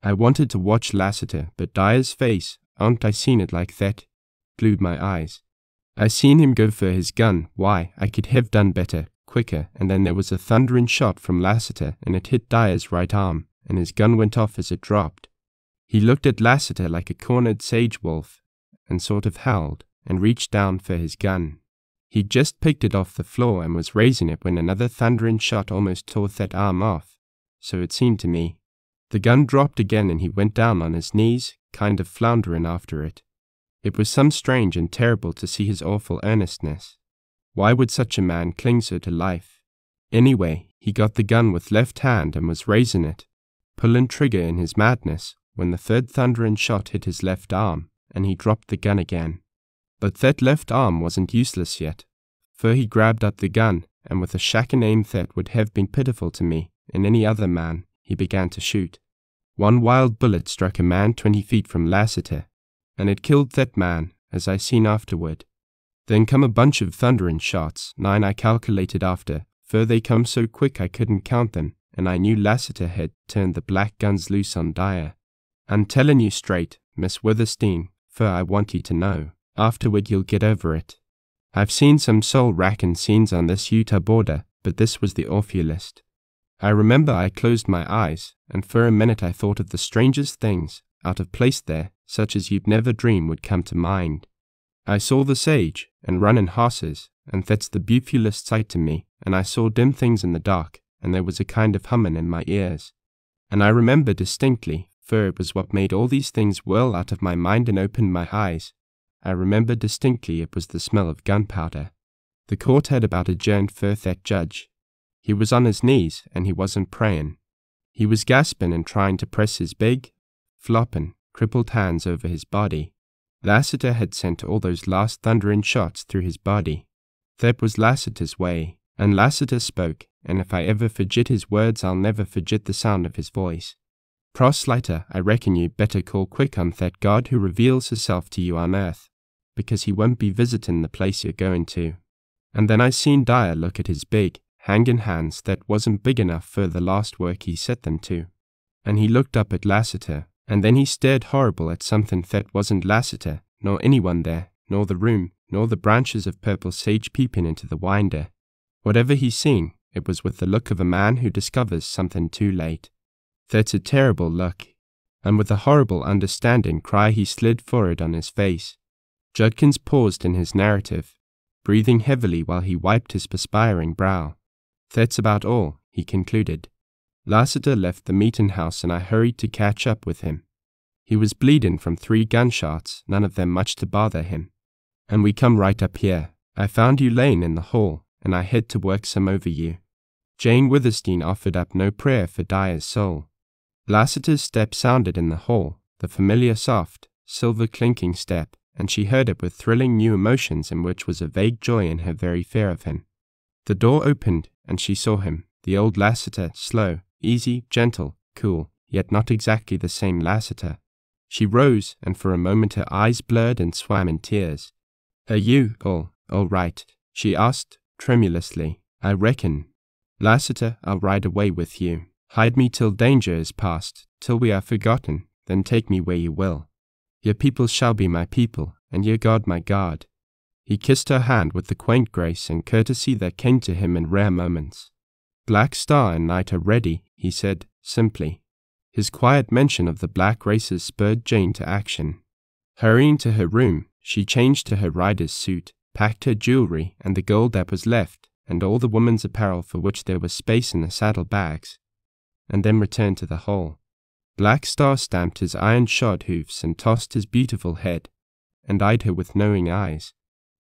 I wanted to watch Lassiter, but Dyer's face, ain't I seen it like that, glued my eyes. I seen him go for his gun, why, I could have done better, quicker, and then there was a thundering shot from Lassiter and it hit Dyer's right arm, and his gun went off as it dropped. He looked at Lassiter like a cornered sage wolf, and sort of howled, and reached down for his gun. He'd just picked it off the floor and was raising it when another thundering shot almost tore that arm off, so it seemed to me. The gun dropped again and he went down on his knees, kind of floundering after it. It was some strange and terrible to see his awful earnestness. Why would such a man cling so to life? Anyway, he got the gun with left hand and was raising it, pulling trigger in his madness, when the 3rd thundering shot hit his left arm, and he dropped the gun again. But that left arm wasn't useless yet, for he grabbed up the gun, and with a shacking aim that would have been pitiful to me in any other man, he began to shoot. One wild bullet struck a man 20 feet from Lassiter, and it killed that man, as I seen afterward. Then come a bunch of thundering shots, 9 I calculated after, for they come so quick I couldn't count them, and I knew Lassiter had turned the black guns loose on Dyer. I'm tellin' you straight, Miss Withersteen, for I want you to know. Afterward you'll get over it. I've seen some soul-racking scenes on this Utah border, but this was the awfulest. I remember I closed my eyes, and for a minute I thought of the strangest things, out of place there, such as you'd never dream would come to mind. I saw the sage, and running horses, and that's the beautifulest sight to me, and I saw dim things in the dark, and there was a kind of humming in my ears. And I remember distinctly, for it was what made all these things whirl out of my mind and opened my eyes. I remember distinctly it was the smell of gunpowder. The court had about adjourned for that judge. He was on his knees, and he wasn't praying. He was gasping and trying to press his big, flopping, crippled hands over his body. Lassiter had sent all those last thundering shots through his body. That was Lassiter's way, and Lassiter spoke, and if I ever forget his words I'll never forget the sound of his voice. Proselyter, I reckon you'd better call quick on that God who reveals herself to you on earth, because he won't be visiting the place you're going to. And then I seen Dyer look at his big, hanging hands that wasn't big enough for the last work he set them to. And he looked up at Lassiter, and then he stared horrible at something that wasn't Lassiter, nor anyone there, nor the room, nor the branches of purple sage peeping into the winder. Whatever he seen, it was with the look of a man who discovers something too late. That's a terrible look, and with a horrible understanding cry he slid forward on his face. Judkins paused in his narrative, breathing heavily while he wiped his perspiring brow. That's about all, he concluded. Lassiter left the meeting house and I hurried to catch up with him. He was bleeding from 3 gunshots, none of them much to bother him. And we come right up here. I found you laying in the hall, and I had to work some over you. Jane Withersteen offered up no prayer for Dyer's soul. Lassiter's step sounded in the hall, the familiar soft, silver clinking step, and she heard it with thrilling new emotions in which was a vague joy in her very fear of him. The door opened, and she saw him, the old Lassiter, slow, easy, gentle, cool, yet not exactly the same Lassiter. She rose, and for a moment her eyes blurred and swam in tears. "Are you all right?" she asked, tremulously. "I reckon. Lassiter, I'll ride away with you. Hide me till danger is past, till we are forgotten, then take me where you will. Your people shall be my people, and your God my God." He kissed her hand with the quaint grace and courtesy that came to him in rare moments. "Black Star and Night are ready," he said, simply. His quiet mention of the black races spurred Jane to action. Hurrying to her room, she changed to her rider's suit, packed her jewelry and the gold that was left, and all the woman's apparel for which there was space in the saddle bags, and then returned to the hall. Black Star stamped his iron-shod hoofs and tossed his beautiful head, and eyed her with knowing eyes.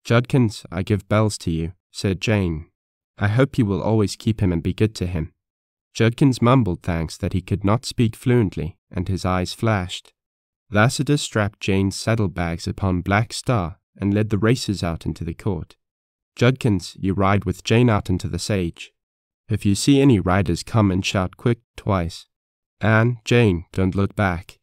"Judkins, I give bells to you," said Jane. "I hope you will always keep him and be good to him." Judkins mumbled thanks that he could not speak fluently, and his eyes flashed. Lassiter strapped Jane's saddlebags upon Black Star and led the racers out into the court. "Judkins, you ride with Jane out into the sage. If you see any riders, come and shout quick twice. And, Jane, don't look back.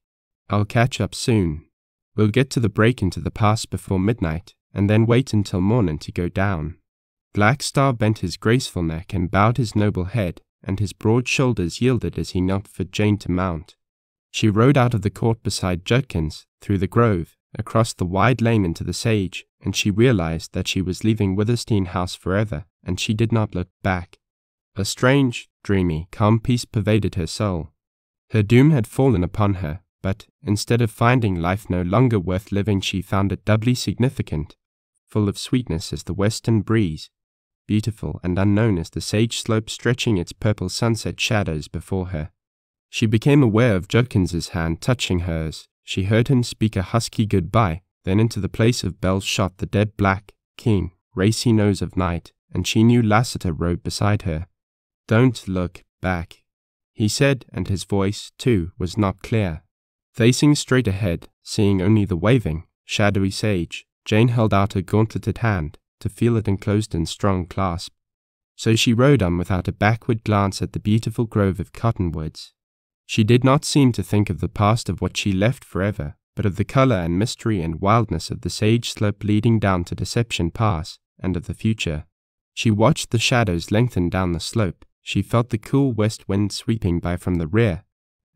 I'll catch up soon. We'll get to the break into the pass before midnight, and then wait until morning to go down." Black Star bent his graceful neck and bowed his noble head, and his broad shoulders yielded as he knelt for Jane to mount. She rode out of the court beside Judkins, through the grove, across the wide lane into the sage, and she realized that she was leaving Withersteen House forever, and she did not look back. A strange, dreamy, calm peace pervaded her soul. Her doom had fallen upon her, but instead of finding life no longer worth living, she found it doubly significant, full of sweetness as the western breeze, beautiful and unknown as the sage slope stretching its purple sunset shadows before her. She became aware of Judkins's hand touching hers. She heard him speak a husky goodbye, then into the place of bells shot the dead black, keen, racy nose of night, and she knew Lassiter rode beside her. "Don't look back," he said, and his voice, too, was not clear. Facing straight ahead, seeing only the waving, shadowy sage, Jane held out her gauntleted hand, to feel it enclosed in strong clasp. So she rode on without a backward glance at the beautiful grove of cottonwoods. She did not seem to think of the past of what she left forever, but of the color and mystery and wildness of the sage slope leading down to Deception Pass, and of the future. She watched the shadows lengthen down the slope. She felt the cool west wind sweeping by from the rear,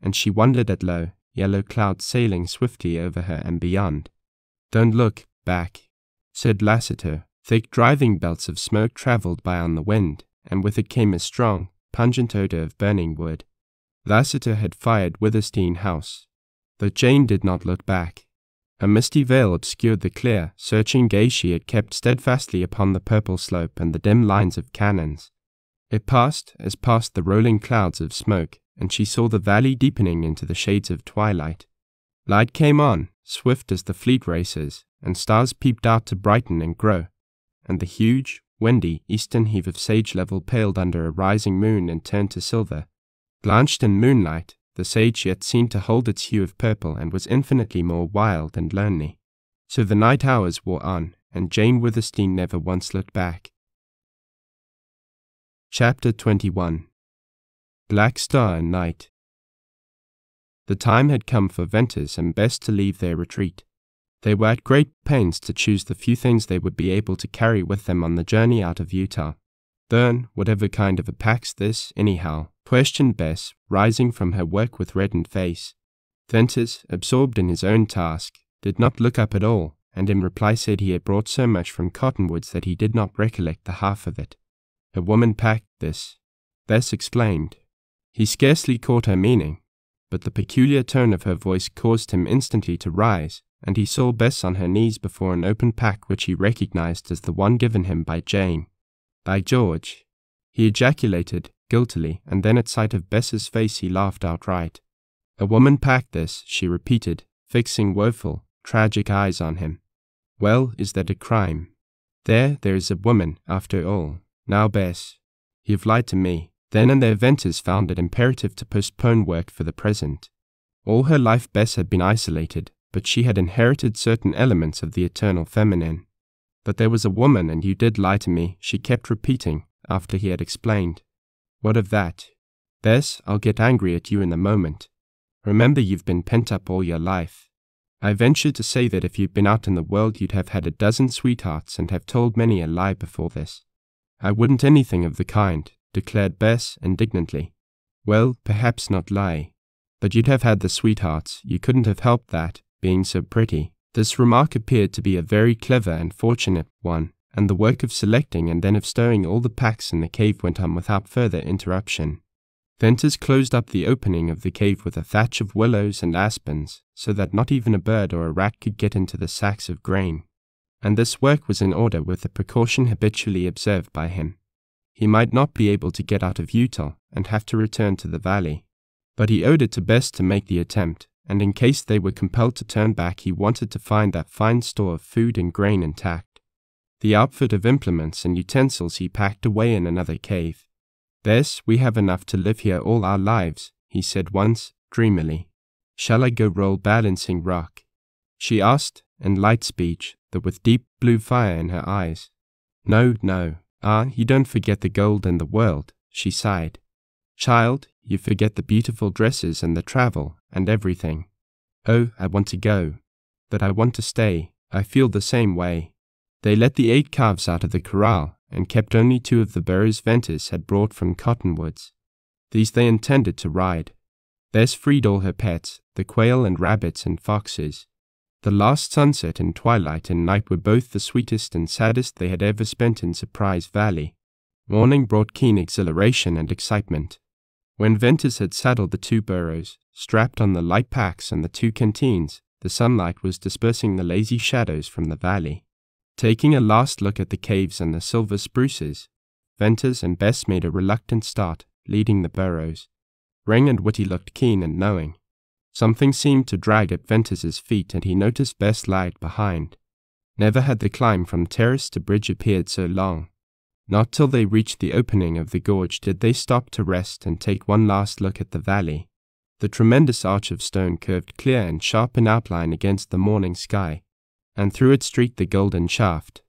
and she wondered at low, yellow clouds sailing swiftly over her and beyond. "Don't look back," said Lassiter. Thick driving belts of smoke traveled by on the wind, and with it came a strong, pungent odor of burning wood. Lassiter had fired Withersteen House, but Jane did not look back. A misty veil obscured the clear, searching gaze she had kept steadfastly upon the purple slope and the dim lines of cannons. It passed as past the rolling clouds of smoke, and she saw the valley deepening into the shades of twilight. Light came on, swift as the fleet racers, and stars peeped out to brighten and grow, and the huge, windy eastern heave of sage level paled under a rising moon and turned to silver. Blanched in moonlight, the sage yet seemed to hold its hue of purple and was infinitely more wild and lonely. So the night hours wore on, and Jane Withersteen never once looked back. Chapter 21. Black Star and Night. The time had come for Venters and Bess to leave their retreat. They were at great pains to choose the few things they would be able to carry with them on the journey out of Utah. "Bern, whatever kind of a pack's this, anyhow?" questioned Bess, rising from her work with reddened face. Venters, absorbed in his own task, did not look up at all, and in reply said he had brought so much from cottonwoods that he did not recollect the half of it. A woman packed this. Bess explained. He scarcely caught her meaning, but the peculiar tone of her voice caused him instantly to rise, and he saw Bess on her knees before an open pack which he recognized as the one given him by Jane. By George! He ejaculated, guiltily, and then at sight of Bess's face he laughed outright. A woman packed this, she repeated, fixing woeful, tragic eyes on him. Well, is that a crime? There is a woman, after all. Now, Bess, you've lied to me. Then and there Venters found it imperative to postpone work for the present. All her life Bess had been isolated, but she had inherited certain elements of the eternal feminine. But there was a woman, and you did lie to me, she kept repeating, after he had explained. What of that? Bess, I'll get angry at you in a moment. Remember, you've been pent up all your life. I venture to say that if you'd been out in the world you'd have had a dozen sweethearts and have told many a lie before this. I wouldn't anything of the kind, declared Bess indignantly. Well, perhaps not lie. But you'd have had the sweethearts, you couldn't have helped that, being so pretty. This remark appeared to be a very clever and fortunate one, and the work of selecting and then of stowing all the packs in the cave went on without further interruption. Venters closed up the opening of the cave with a thatch of willows and aspens, so that not even a bird or a rat could get into the sacks of grain. And this work was in order with the precaution habitually observed by him. He might not be able to get out of Utah and have to return to the valley. But he owed it to Bess to make the attempt, and in case they were compelled to turn back he wanted to find that fine store of food and grain intact. The outfit of implements and utensils he packed away in another cave. Bess, we have enough to live here all our lives, he said once, dreamily. Shall I go roll Balancing Rock? She asked, in light speech, but with deep blue fire in her eyes. No, no. You don't forget the gold and the world, she sighed. Child, you forget the beautiful dresses and the travel and everything. Oh, I want to go. But I want to stay. I feel the same way. They let the 8 calves out of the corral and kept only 2 of the burros Venters had brought from cottonwoods. These they intended to ride. Bess freed all her pets, the quail and rabbits and foxes. The last sunset and twilight and night were both the sweetest and saddest they had ever spent in Surprise Valley. Morning brought keen exhilaration and excitement. When Venters had saddled the 2 burros, strapped on the light packs and the 2 canteens, the sunlight was dispersing the lazy shadows from the valley. Taking a last look at the caves and the silver spruces, Venters and Bess made a reluctant start, leading the burros. Ring and Whitty looked keen and knowing. Something seemed to drag at Venters's feet, and he noticed Bess lagged behind. Never had the climb from terrace to bridge appeared so long. Not till they reached the opening of the gorge did they stop to rest and take one last look at the valley. The tremendous arch of stone curved clear and sharp in outline against the morning sky, and through it streaked the golden shaft.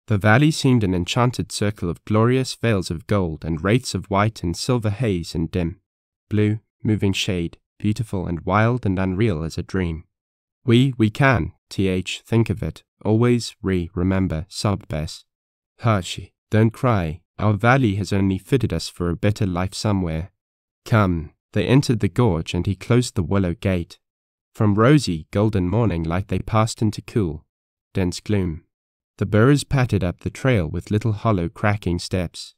The valley seemed an enchanted circle of glorious veils of gold and wraiths of white and silver haze and dim, blue, moving shade, beautiful and wild and unreal as a dream. We can, think of it, always, remember, sobbed Bess. Hush, don't cry, our valley has only fitted us for a better life somewhere. Come. They entered the gorge and he closed the willow gate. From rosy, golden morning light they passed into cool, dense gloom. The burros pattered up the trail with little hollow cracking steps,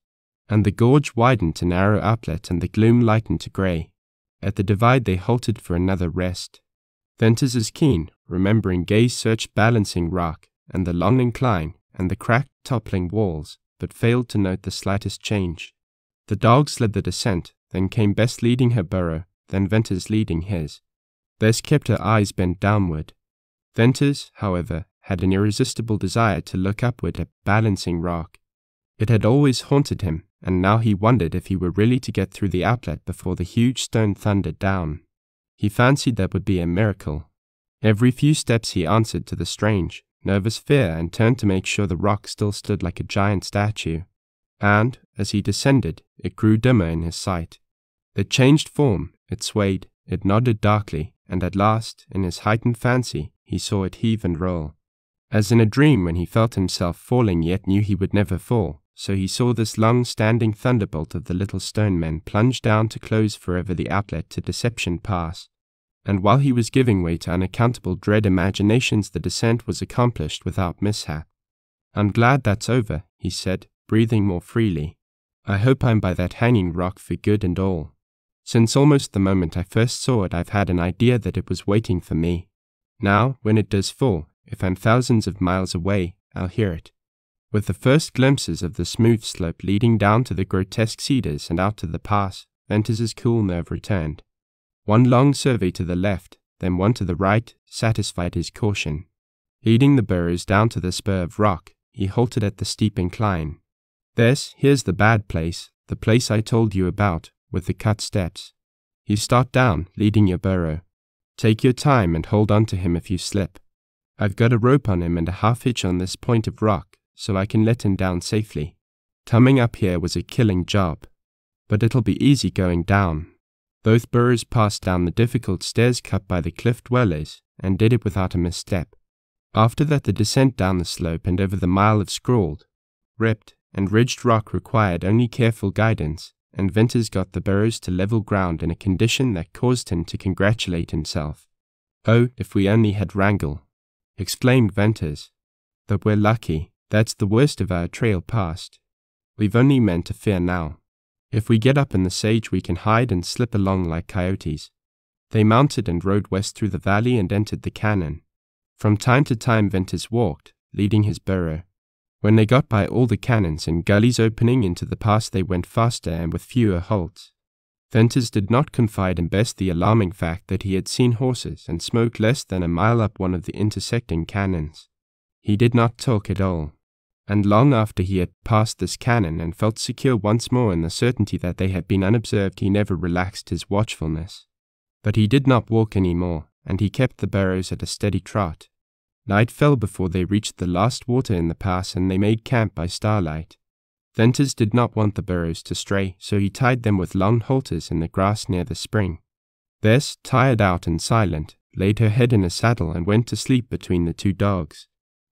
and the gorge widened to narrow outlet and the gloom lightened to grey. At the divide they halted for another rest. Venters's keen, remembering gaze searched Balancing Rock and the long incline and the cracked toppling walls, but failed to note the slightest change. The dogs led the descent, then came Bess leading her burro, then Venters leading his. Bess kept her eyes bent downward. Venters, however, had an irresistible desire to look upward at Balancing Rock. It had always haunted him, and now he wondered if he were really to get through the outlet before the huge stone thundered down. He fancied that would be a miracle. Every few steps he answered to the strange, nervous fear and turned to make sure the rock still stood like a giant statue. And, as he descended, it grew dimmer in his sight. It changed form, it swayed, it nodded darkly, and at last, in his heightened fancy, he saw it heave and roll. As in a dream when he felt himself falling yet knew he would never fall, so he saw this long-standing thunderbolt of the little stone men plunge down to close forever the outlet to Deception Pass. and while he was giving way to unaccountable dread imaginations, the descent was accomplished without mishap. "I'm glad that's over," he said, breathing more freely. "I hope I'm by that hanging rock for good and all. Since almost the moment I first saw it, I've had an idea that it was waiting for me. Now, when it does fall, if I'm thousands of miles away, I'll hear it." With the first glimpses of the smooth slope leading down to the grotesque cedars and out to the pass, Venters's cool nerve returned. One long survey to the left, then one to the right, satisfied his caution. Leading the burros down to the spur of rock, he halted at the steep incline. "Here's the bad place, the place I told you about, with the cut steps. You start down, leading your burro. Take your time and hold on to him if you slip. I've got a rope on him and a half-hitch on this point of rock, so I can let him down safely. Coming up here was a killing job, but it'll be easy going down." Both burros passed down the difficult stairs cut by the cliff dwellers, and did it without a misstep. After that, the descent down the slope and over the mile of scrawled, ripped, and ridged rock required only careful guidance, and Venters got the burros to level ground in a condition that caused him to congratulate himself. "Oh, if we only had wrangle," exclaimed Venters. "But we're lucky. That's the worst of our trail past. We've only men to fear now. If we get up in the sage, we can hide and slip along like coyotes." They mounted and rode west through the valley and entered the cañon. From time to time Venters walked, leading his burro. When they got by all the canyons and gullies opening into the pass, they went faster and with fewer halts. Venters did not confide in Bess the alarming fact that he had seen horses and smoke less than a mile up one of the intersecting canyons. He did not talk at all, and long after he had passed this canyon and felt secure once more in the certainty that they had been unobserved, he never relaxed his watchfulness. But he did not walk any more, and he kept the burros at a steady trot. Night fell before they reached the last water in the pass, and they made camp by starlight. Venters did not want the burros to stray, so he tied them with long halters in the grass near the spring. Bess, tired out and silent, laid her head in a saddle and went to sleep between the two dogs.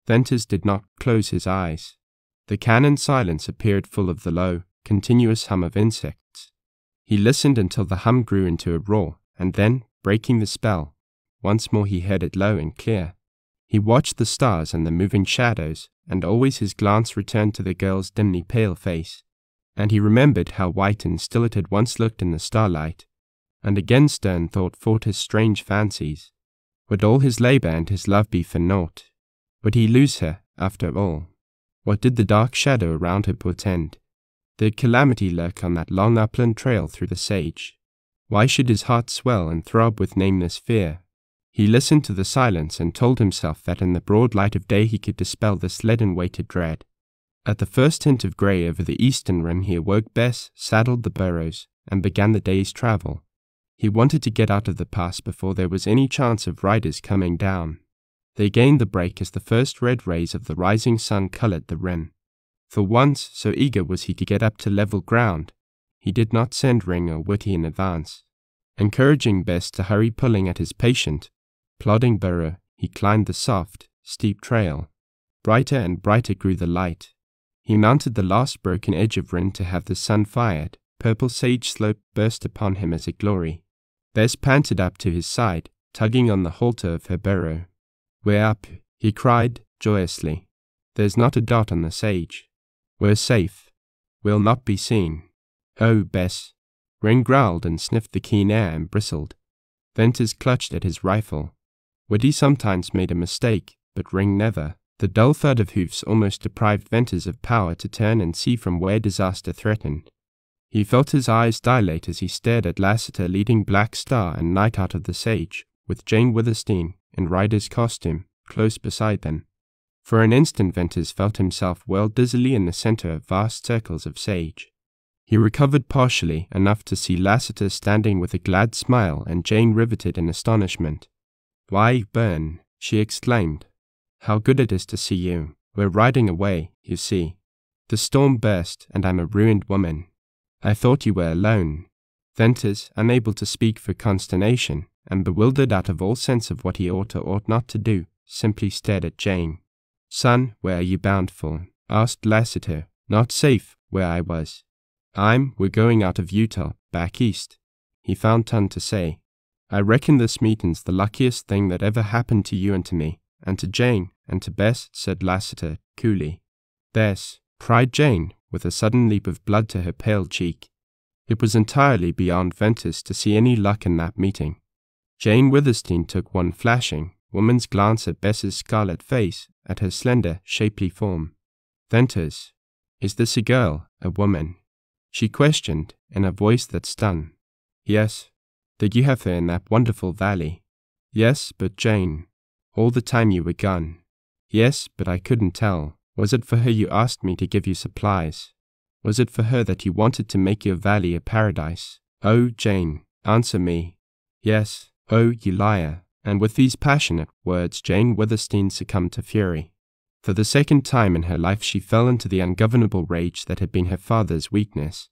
Venters did not close his eyes. The cañon silence appeared full of the low, continuous hum of insects. He listened until the hum grew into a roar, and then, breaking the spell, once more he heard it low and clear. He watched the stars and the moving shadows, and always his glance returned to the girl's dimly pale face, and he remembered how white and still it had once looked in the starlight, and again stern thought fought his strange fancies. Would all his labor and his love be for naught? Would he lose her, after all? What did the dark shadow around her portend? Did calamity lurk on that long upland trail through the sage? Why should his heart swell and throb with nameless fear? He listened to the silence and told himself that in the broad light of day he could dispel this leaden-weighted dread. At the first hint of grey over the eastern rim, he awoke Bess, saddled the burros, and began the day's travel. He wanted to get out of the pass before there was any chance of riders coming down. They gained the break as the first red rays of the rising sun colored the rim. For once, so eager was he to get up to level ground, he did not send Ring or Whitty in advance. Encouraging Bess to hurry pulling at his patient, plodding burro, he climbed the soft, steep trail. Brighter and brighter grew the light. He mounted the last broken edge of rim to have the sun fired. Purple sage slope burst upon him as a glory. Bess panted up to his side, tugging on the halter of her burro. "We're up," he cried joyously. "There's not a dot on the sage. We're safe. We'll not be seen." "Oh, Bess." Ring growled and sniffed the keen air and bristled. Venters clutched at his rifle. Whitty sometimes made a mistake, but Ring never. The dull thud of hoofs almost deprived Venters of power to turn and see from where disaster threatened. He felt his eyes dilate as he stared at Lassiter leading Black Star and Night out of the sage, with Jane Withersteen, in rider's costume, close beside them. For an instant Venters felt himself whirled dizzily in the center of vast circles of sage. He recovered partially, enough to see Lassiter standing with a glad smile and Jane riveted in astonishment. "Why, Bern," she exclaimed. "How good it is to see you. We're riding away, you see. The storm burst, and I'm a ruined woman. I thought you were alone." Venters, unable to speak for consternation, and bewildered out of all sense of what he ought or ought not to do, simply stared at Jane. "Son, where are you bound for?" asked Lassiter. "Not safe, where I was." We're going out of Utah, back east," he found tongue to say. I reckon this meeting's the luckiest thing that ever happened to you and to me, and to Jane, and to Bess, said Lassiter, coolly. Bess, cried Jane, with a sudden leap of blood to her pale cheek. It was entirely beyond Venters to see any luck in that meeting. Jane Withersteen took one flashing, woman's glance at Bess's scarlet face, at her slender, shapely form. Venters, is this a girl, a woman? She questioned, in a voice that stung. Yes. Did you have her in that wonderful valley? Yes, but Jane, all the time you were gone. Yes, but I couldn't tell. Was it for her you asked me to give you supplies? Was it for her that you wanted to make your valley a paradise? Oh, Jane, answer me. Yes. Oh, you liar. And with these passionate words Jane Withersteen succumbed to fury. For the second time in her life she fell into the ungovernable rage that had been her father's weakness.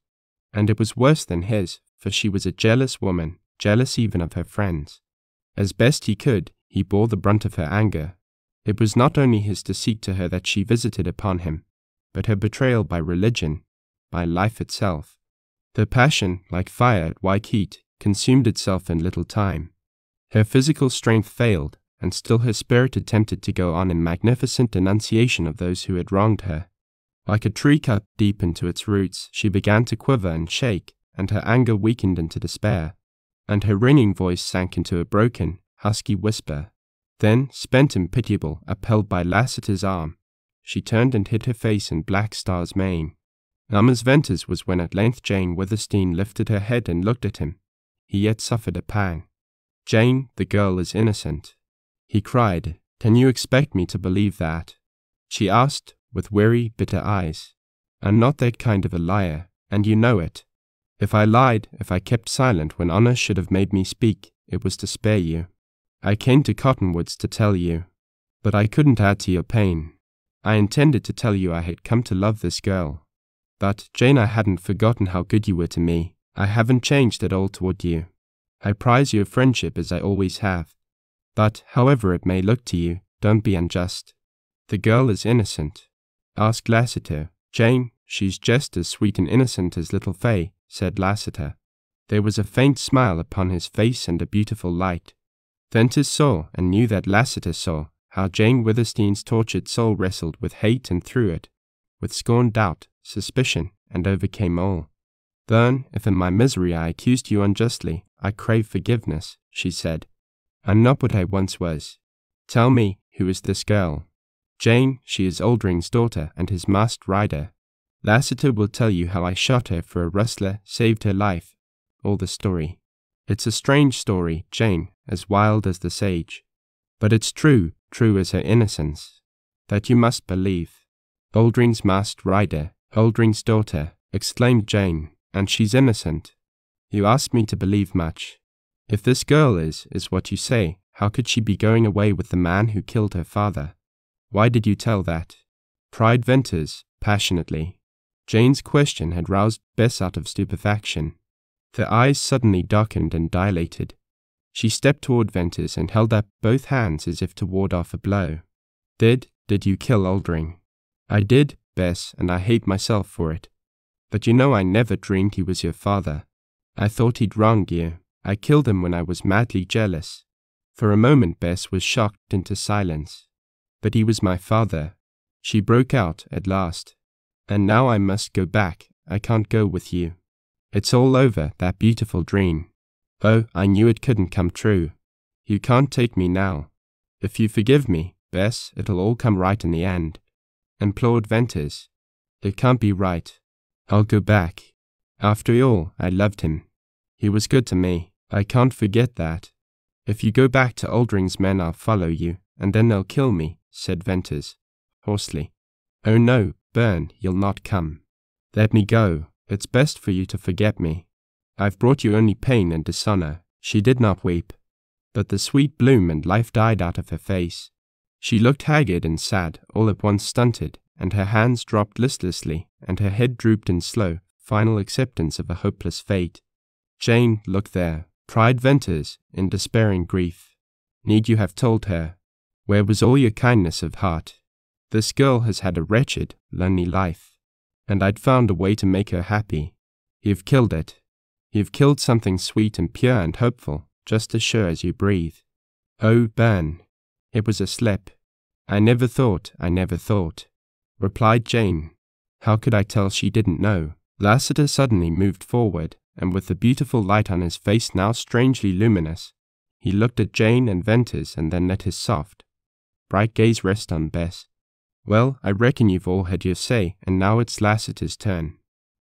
And it was worse than his, for she was a jealous woman, jealous even of her friends. As best he could, he bore the brunt of her anger. It was not only his deceit to her that she visited upon him, but her betrayal by religion, by life itself. The passion, like fire at white heat, consumed itself in little time. Her physical strength failed, and still her spirit attempted to go on in magnificent denunciation of those who had wronged her. Like a tree cut deep into its roots, she began to quiver and shake, and her anger weakened into despair, and her ringing voice sank into a broken, husky whisper. Then, spent and pitiable, upheld by Lassiter's arm, she turned and hid her face in Black Star's mane. Numb as Venters was when at length Jane Withersteen lifted her head and looked at him. He yet suffered a pang. Jane, the girl is innocent. He cried, Can you expect me to believe that? She asked, with weary, bitter eyes. I'm not that kind of a liar, and you know it. If I lied, if I kept silent when honor should have made me speak, it was to spare you. I came to Cottonwoods to tell you, but I couldn't add to your pain. I intended to tell you I had come to love this girl. But, Jane, I hadn't forgotten how good you were to me. I haven't changed at all toward you. I prize your friendship as I always have. But, however it may look to you, don't be unjust. The girl is innocent. Ask Lassiter. Jane, she's just as sweet and innocent as little Fay, said Lassiter. There was a faint smile upon his face and a beautiful light. Venters saw, and knew that Lassiter saw, how Jane Withersteen's tortured soul wrestled with hate and through it, with scorn, doubt, suspicion, and overcame all. Bern, if in my misery I accused you unjustly, I crave forgiveness, she said. I'm not what I once was. Tell me, who is this girl? Jane, she is Oldring's daughter and his masked rider. Lassiter will tell you how I shot her for a rustler, saved her life. All the story. It's a strange story, Jane, as wild as the sage. But it's true, true as her innocence. That you must believe. Oldring's masked rider, Oldring's daughter, exclaimed Jane, and she's innocent. You ask me to believe much. If this girl is what you say, how could she be going away with the man who killed her father? Why did you tell that? Cried Venters, passionately. Jane's question had roused Bess out of stupefaction. Their eyes suddenly darkened and dilated. She stepped toward Venters and held up both hands as if to ward off a blow. Did you kill Oldring? I did, Bess, and I hate myself for it. But you know I never dreamed he was your father. I thought he'd wronged you. I killed him when I was madly jealous. For a moment Bess was shocked into silence. But he was my father. She broke out at last. And now I must go back. I can't go with you. It's all over, that beautiful dream. Oh, I knew it couldn't come true. You can't take me now. If you forgive me, Bess, it'll all come right in the end. Implored Venters. It can't be right. I'll go back. After all, I loved him. He was good to me. I can't forget that. If you go back to Oldring's men, I'll follow you, and then they'll kill me, said Venters, hoarsely. Oh no, Bern, you'll not come. Let me go. It's best for you to forget me. I've brought you only pain and dishonor. She did not weep, but the sweet bloom and life died out of her face. She looked haggard and sad, all at once stunted, and her hands dropped listlessly, and her head drooped in slow, final acceptance of a hopeless fate. Jane, look there, cried Venters, in despairing grief. Need you have told her? Where was all your kindness of heart? This girl has had a wretched, lonely life, and I'd found a way to make her happy. You've killed it. You've killed something sweet and pure and hopeful, just as sure as you breathe. Oh, Bern, it was a slip. I never thought, replied Jane. How could I tell she didn't know? Lassiter suddenly moved forward, and with the beautiful light on his face now strangely luminous, he looked at Jane and Venters and then let his soft, bright gaze rest on Bess. Well, I reckon you've all had your say, and now it's Lassiter's turn.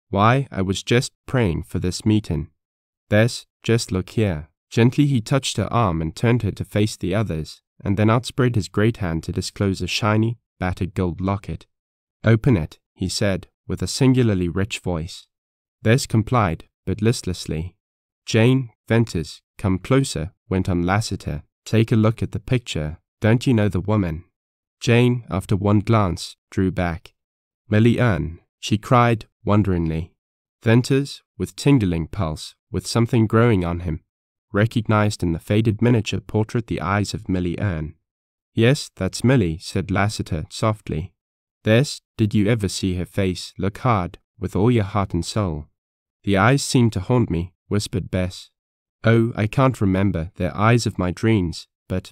Why, I was just praying for this meeting. Bess, just look here. Gently he touched her arm and turned her to face the others, and then outspread his great hand to disclose a shiny, battered gold locket. Open it, he said, with a singularly rich voice. Bess complied, but listlessly. Jane, Venters, come closer, went on Lassiter. Take a look at the picture. Don't you know the woman? Jane, after one glance, drew back. Millie Ern, she cried, wonderingly. Venters, with tingling pulse, with something growing on him, recognized in the faded miniature portrait the eyes of Millie Ern. Yes, that's Millie, said Lassiter softly. Bess, did you ever see her face look hard, with all your heart and soul? The eyes seem to haunt me, whispered Bess. Oh, I can't remember, they're eyes of my dreams, but.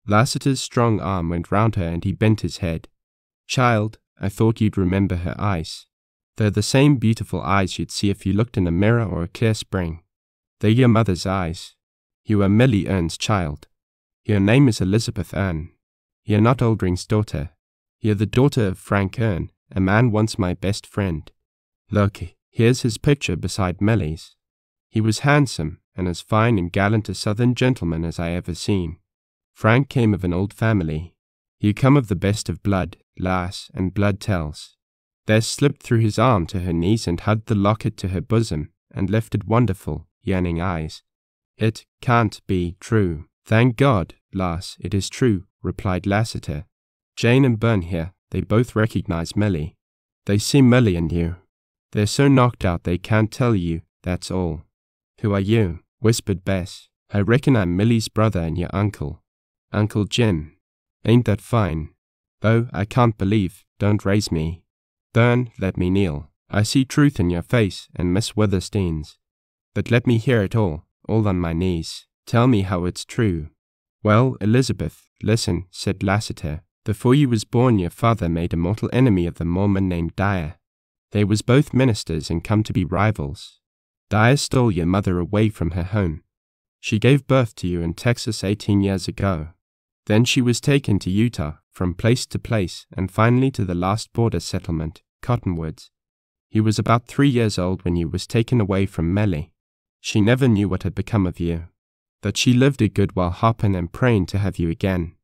Lassiter's strong arm went round her and he bent his head. Child, I thought you'd remember her eyes. They're the same beautiful eyes you'd see if you looked in a mirror or a clear spring. They're your mother's eyes. You are Millie Ern's child. Your name is Elizabeth Ern. You're not Oldring's daughter. You're the daughter of Frank Ern, a man once my best friend. Look, here's his picture beside Millie's. He was handsome, and as fine and gallant a southern gentleman as I ever seen. Frank came of an old family. You come of the best of blood, lass, and blood tells. Bess slipped through his arm to her knees and hugged the locket to her bosom, and lifted wonderful, yearning eyes. It can't be true. Thank God, lass, it is true, replied Lassiter. Jane and Bern here, they both recognize Millie. They see Millie and you. They're so knocked out they can't tell you, that's all. Who are you? Whispered Bess. I reckon I'm Millie's brother and your uncle. Uncle Jim. Ain't that fine? Oh, I can't believe, don't raise me. Bern, let me kneel. I see truth in your face and Miss Withersteen's. But let me hear it all on my knees. Tell me how it's true. Well, Elizabeth, listen, said Lassiter. Before you was born your father made a mortal enemy of the Mormon named Dyer. They was both ministers and come to be rivals. Dyer stole your mother away from her home. She gave birth to you in Texas 18 years ago. Then she was taken to Utah, from place to place, and finally to the last border settlement, Cottonwoods. You was about 3 years old when you was taken away from Millie. She never knew what had become of you, but she lived a good while hopping and praying to have you again.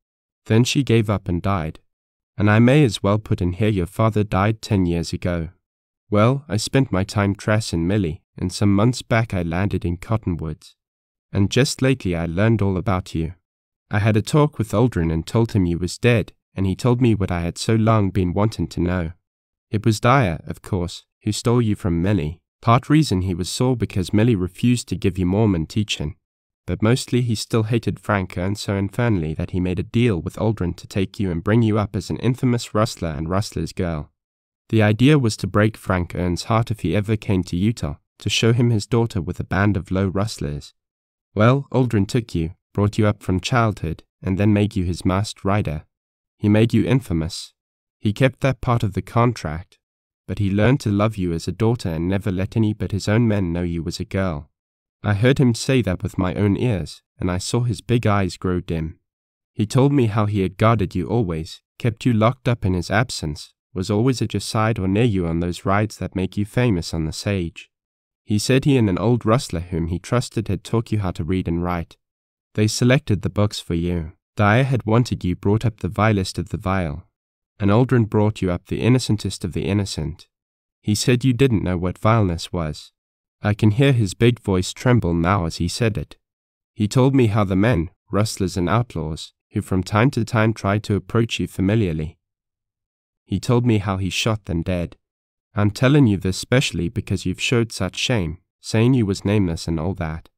Then she gave up and died. And I may as well put in here your father died 10 years ago. Well, I spent my time tracing Millie, and some months back I landed in Cottonwoods. And just lately I learned all about you. I had a talk with Aldrin and told him you was dead, and he told me what I had so long been wanting to know. It was Dyer, of course, who stole you from Millie. Part reason he was sore because Millie refused to give you Mormon teaching, but mostly he still hated Frank Ern so infernally that he made a deal with Aldrin to take you and bring you up as an infamous rustler and rustler's girl. The idea was to break Frank Ern's heart if he ever came to Utah, to show him his daughter with a band of low rustlers. Well, Aldrin took you, brought you up from childhood, and then made you his masked rider. He made you infamous. He kept that part of the contract, but he learned to love you as a daughter and never let any but his own men know you was a girl. I heard him say that with my own ears, and I saw his big eyes grow dim. He told me how he had guarded you always, kept you locked up in his absence, was always at your side or near you on those rides that make you famous on the Sage. He said he and an old rustler whom he trusted had taught you how to read and write. They selected the books for you. Dyer had wanted you brought up the vilest of the vile, and Aldrin brought you up the innocentest of the innocent. He said you didn't know what vileness was. I can hear his big voice tremble now as he said it. He told me how the men, rustlers and outlaws, who from time to time tried to approach you familiarly. He told me how he shot them dead. I'm telling you this specially because you've showed such shame, saying you was nameless and all that.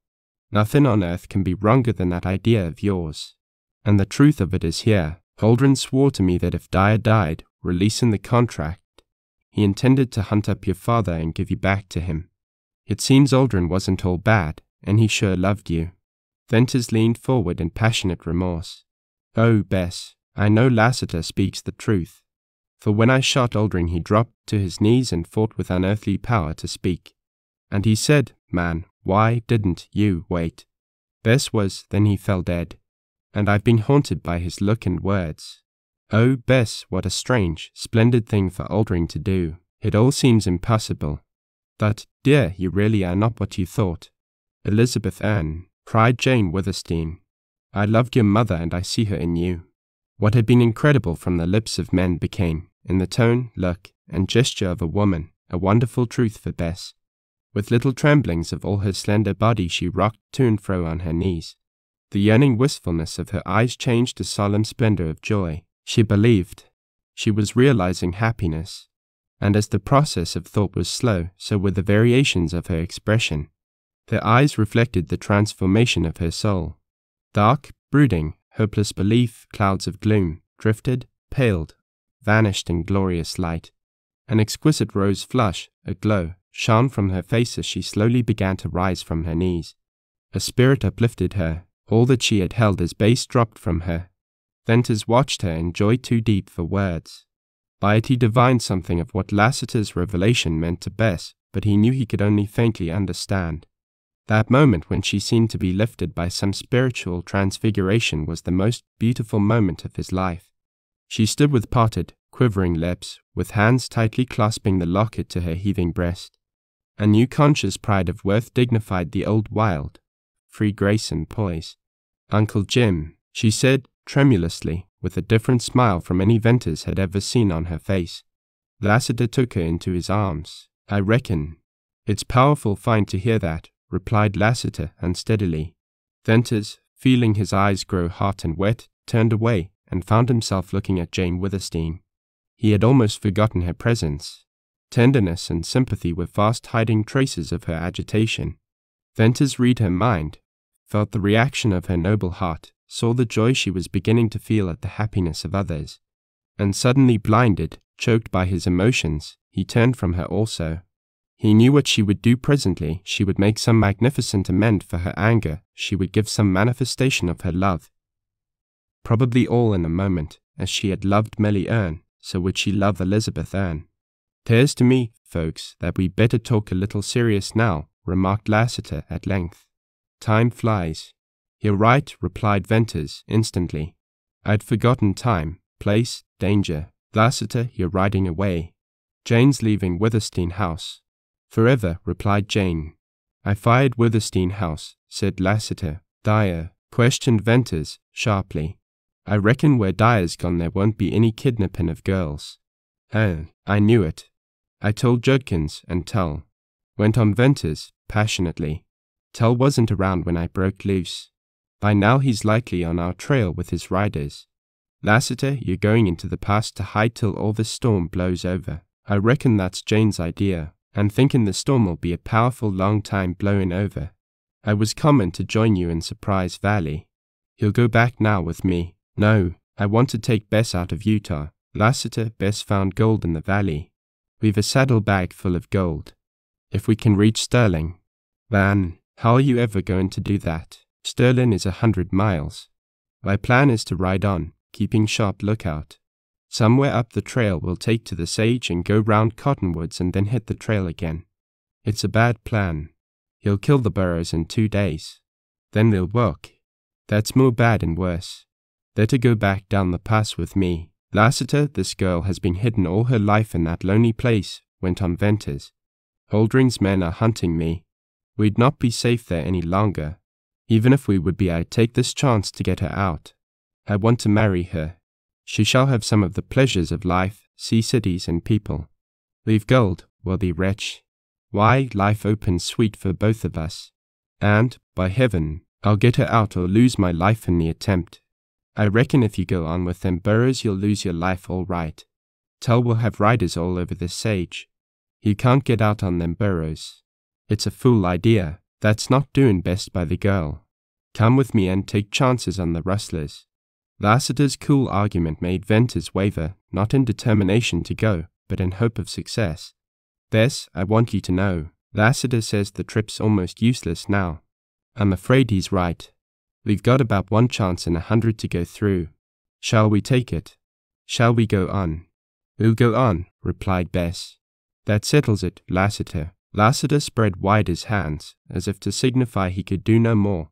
Nothing on earth can be wronger than that idea of yours. And the truth of it is here. Aldrin swore to me that if Dyer died, releasing the contract, he intended to hunt up your father and give you back to him. It seems Aldrin wasn't all bad, and he sure loved you. Venters leaned forward in passionate remorse. "Oh, Bess, I know Lassiter speaks the truth. For when I shot Aldring he dropped to his knees and fought with unearthly power to speak. And he said, 'Man, why didn't you wait?' Bess was, then he fell dead. And I've been haunted by his look and words. Oh, Bess, what a strange, splendid thing for Aldring to do. It all seems impossible. But, dear, you really are not what you thought." "Elizabeth Ann," cried Jane Withersteen, "I loved your mother and I see her in you." What had been incredible from the lips of men became, in the tone, look, and gesture of a woman, a wonderful truth for Bess. With little tremblings of all her slender body she rocked to and fro on her knees. The yearning wistfulness of her eyes changed to solemn splendor of joy. She believed. She was realizing happiness. And as the process of thought was slow, so were the variations of her expression. Her eyes reflected the transformation of her soul. Dark, brooding, hopeless belief, clouds of gloom, drifted, paled, vanished in glorious light. An exquisite rose flush, a glow, shone from her face as she slowly began to rise from her knees. A spirit uplifted her. All that she had held as base dropped from her. Venters watched her in joy too deep for words. By it he divined something of what Lassiter's revelation meant to Bess, but he knew he could only faintly understand. That moment when she seemed to be lifted by some spiritual transfiguration was the most beautiful moment of his life. She stood with parted, quivering lips, with hands tightly clasping the locket to her heaving breast. A new conscious pride of worth dignified the old wild, free grace and poise. "Uncle Jim," she said, tremulously, with a different smile from any Venters had ever seen on her face. Lassiter took her into his arms. "I reckon." "It's powerful fine to hear that," replied Lassiter unsteadily. Venters, feeling his eyes grow hot and wet, turned away and found himself looking at Jane Withersteen. He had almost forgotten her presence. Tenderness and sympathy were fast hiding traces of her agitation. Venters read her mind, felt the reaction of her noble heart, saw the joy she was beginning to feel at the happiness of others. And suddenly blinded, choked by his emotions, he turned from her also. He knew what she would do presently. She would make some magnificent amend for her anger. She would give some manifestation of her love. Probably all in a moment. As she had loved Millie Erne, so would she love Elizabeth Erne. "'Pears to me, folks, that we better talk a little serious now," remarked Lassiter at length. "Time flies." "You're right," replied Venters instantly. "I'd forgotten time, place, danger. Lassiter, you're riding away. Jane's leaving Withersteen House." "Forever," replied Jane. "I fired Withersteen House," said Lassiter. "Dyer?" questioned Venters sharply. "I reckon where Dyer's gone there won't be any kidnapping of girls." "Oh, I knew it. I told Judkins and Tull," went on Venters passionately. "Tull wasn't around when I broke loose. By now he's likely on our trail with his riders. Lassiter, you're going into the past to hide till all this storm blows over. I reckon that's Jane's idea, and thinking the storm will be a powerful long time blowing over. I was common to join you in Surprise Valley. He'll go back now with me. No, I want to take Bess out of Utah. Lassiter, Bess found gold in the valley. We've a saddlebag full of gold. If we can reach Sterling." "Van, how are you ever going to do that? Sterling is 100 miles. My plan is to ride on, keeping sharp lookout. Somewhere up the trail we'll take to the sage and go round Cottonwoods and then hit the trail again. It's a bad plan. He'll kill the burros in 2 days. Then they'll walk. That's more bad and worse. Better go back down the pass with me. Lassiter, this girl has been hidden all her life in that lonely place," went on Venters. "Aldring's men are hunting me. We'd not be safe there any longer. Even if we would be, I'd take this chance to get her out. I want to marry her. She shall have some of the pleasures of life, see cities and people. Leave gold, we'll be rich. Why, life opens sweet for both of us. And, by heaven, I'll get her out or lose my life in the attempt. I reckon if you go on with them burros you'll lose your life all right. Tull will have riders all over this sage. You can't get out on them burros. It's a fool idea. That's not doing best by the girl. Come with me and take chances on the rustlers." Lassiter's cool argument made Venters waver, not in determination to go, but in hope of success. "Bess, I want you to know, Lassiter says the trip's almost useless now. I'm afraid he's right. We've got about 1 chance in 100 to go through. Shall we take it? Shall we go on?" "We'll go on," replied Bess. "That settles it, Lassiter." Lassiter spread wide his hands, as if to signify he could do no more,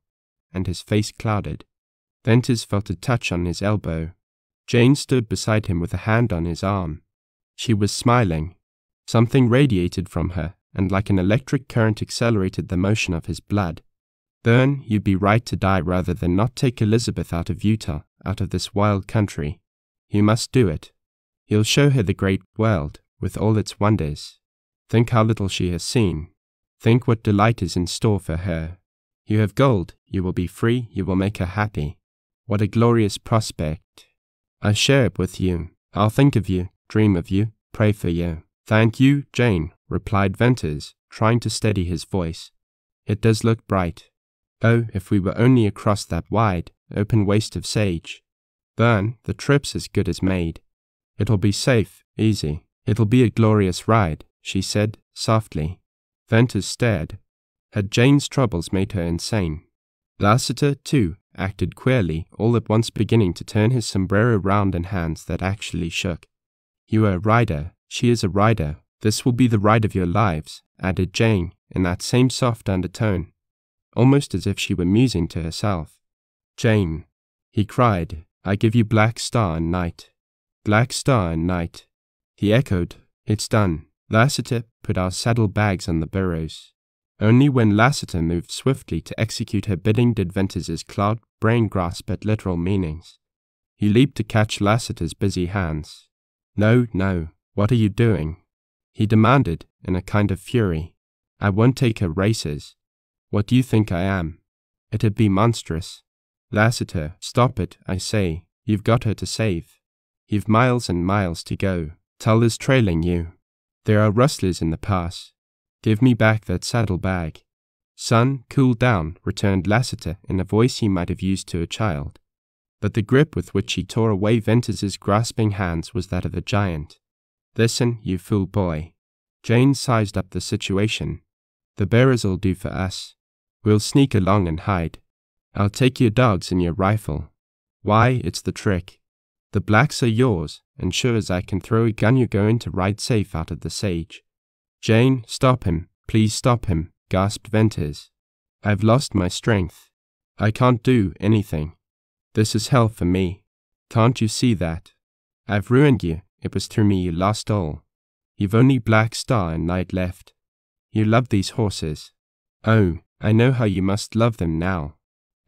and his face clouded. Venters felt a touch on his elbow. Jane stood beside him with a hand on his arm. She was smiling. Something radiated from her, and like an electric current accelerated the motion of his blood. "Bern, you'd be right to die rather than not take Elizabeth out of Utah, out of this wild country. You must do it. You'll show her the great world, with all its wonders. Think how little she has seen. Think what delight is in store for her. You have gold, you will be free, you will make her happy. What a glorious prospect. I share it with you. I'll think of you, dream of you, pray for you." "Thank you, Jane," replied Venters, trying to steady his voice. "It does look bright. Oh, if we were only across that wide, open waste of sage. Bern, the trip's as good as made. It'll be safe, easy. It'll be a glorious ride," she said, softly. Venters stared. Had Jane's troubles made her insane? Lassiter, too, acted queerly, all at once beginning to turn his sombrero round in hands that actually shook. "You are a rider. She is a rider. This will be the ride of your lives," added Jane, in that same soft undertone, almost as if she were musing to herself. "Jane," he cried, "I give you black star and night." "Black star and night." He echoed, "It's done." Lassiter put our saddle bags on the burros. Only when Lassiter moved swiftly to execute her bidding did Venters's cloud brain grasp at literal meanings. He leaped to catch Lassiter's busy hands. "No, no, what are you doing?" he demanded in a kind of fury. "I won't take her races. What do you think I am? It'd be monstrous. Lassiter, stop it, I say. You've got her to save. You've miles and miles to go. Tull is trailing you. There are rustlers in the pass. Give me back that saddlebag." "Son, cool down," returned Lassiter in a voice he might have used to a child. But the grip with which he tore away Venters's grasping hands was that of a giant. "Listen, you fool boy." Jane sized up the situation. "The bearers'll do for us. We'll sneak along and hide. I'll take your dogs and your rifle. Why, it's the trick. The blacks are yours, and sure as I can throw a gun you're going to ride safe out of the sage." "Jane, stop him. Please stop him," gasped Venters. "I've lost my strength. I can't do anything. This is hell for me. Can't you see that? I've ruined you. It was through me you lost all. You've only black star and night left. You love these horses. Oh, I know how you must love them now.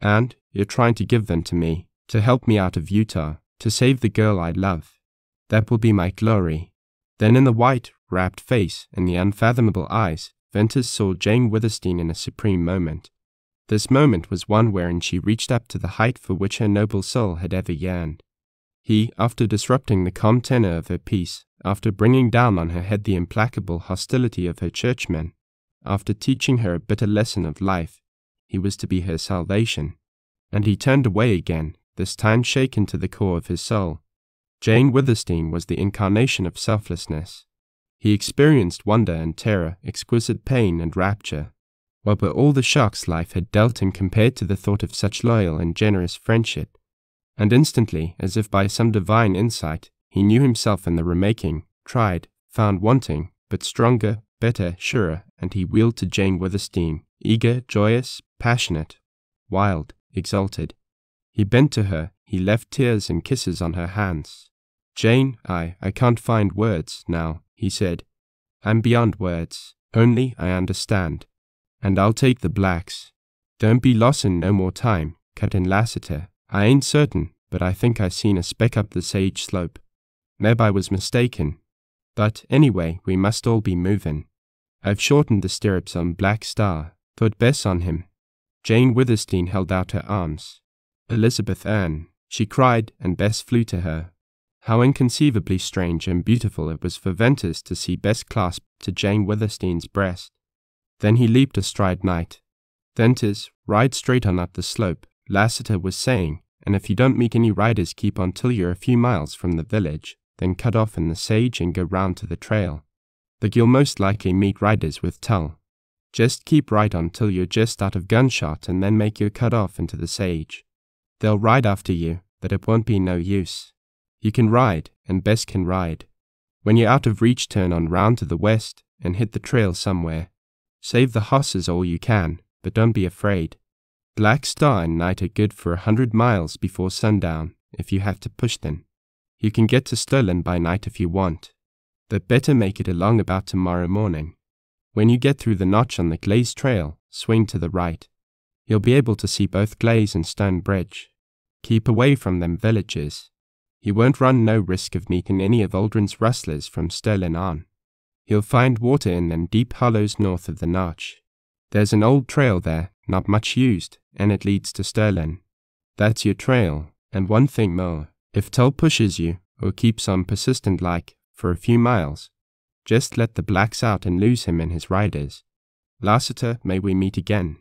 And you're trying to give them to me, to help me out of Utah, to save the girl I love. That will be my glory." Then in the white, rapt face and the unfathomable eyes, Venters saw Jane Withersteen in a supreme moment. This moment was one wherein she reached up to the height for which her noble soul had ever yearned. He, after disrupting the calm tenor of her peace, after bringing down on her head the implacable hostility of her churchmen, after teaching her a bitter lesson of life, he was to be her salvation. And he turned away again, this time shaken to the core of his soul. Jane Withersteen was the incarnation of selflessness. He experienced wonder and terror, exquisite pain and rapture. What were all the shocks life had dealt him compared to the thought of such loyal and generous friendship? And instantly, as if by some divine insight, he knew himself in the remaking, tried, found wanting, but stronger, better, surer, and he wheeled to Jane Withersteen, eager, joyous, passionate, wild, exalted. He bent to her, he left tears and kisses on her hands. "Jane, I can't find words now," he said. "I'm beyond words, only I understand. And I'll take the blacks." "Don't be lossin' no more time," cut in Lassiter. "I ain't certain, but I think I seen a speck up the sage slope. Meb I was mistaken. But anyway, we must all be movin'. I've shortened the stirrups on Black Star. Put Bess on him." Jane Withersteen held out her arms. "Elizabeth Ann," she cried, and Bess flew to her. How inconceivably strange and beautiful it was for Venters to see Bess clasped to Jane Withersteen's breast. Then he leaped astride Night. "Venters, ride straight on up the slope," Lassiter was saying, "and if you don't meet any riders, keep on till you're a few miles from the village, then cut off in the sage and go round to the trail. But you'll most likely meet riders with Tull. Just keep right on till you're just out of gunshot and then make your cut off into the sage. They'll ride after you, but it won't be no use. You can ride, and Bess can ride. When you're out of reach, turn on round to the west and hit the trail somewhere. Save the hosses all you can, but don't be afraid. Black Star and Night are good for 100 miles before sundown, if you have to push them. You can get to Sterling by night if you want, but better make it along about tomorrow morning. When you get through the notch on the Glaze Trail, swing to the right. You'll be able to see both Glaze and Stone Bridge. Keep away from them villages. You won't run no risk of meeting any of Aldrin's rustlers from Sterling on. You'll find water in them deep hollows north of the notch. There's an old trail there, not much used, and it leads to Sterling. That's your trail, and one thing more. If Tull pushes you, or keeps on persistent like, for a few miles, just let the blacks out and lose him and his riders. Lassiter, may we meet again,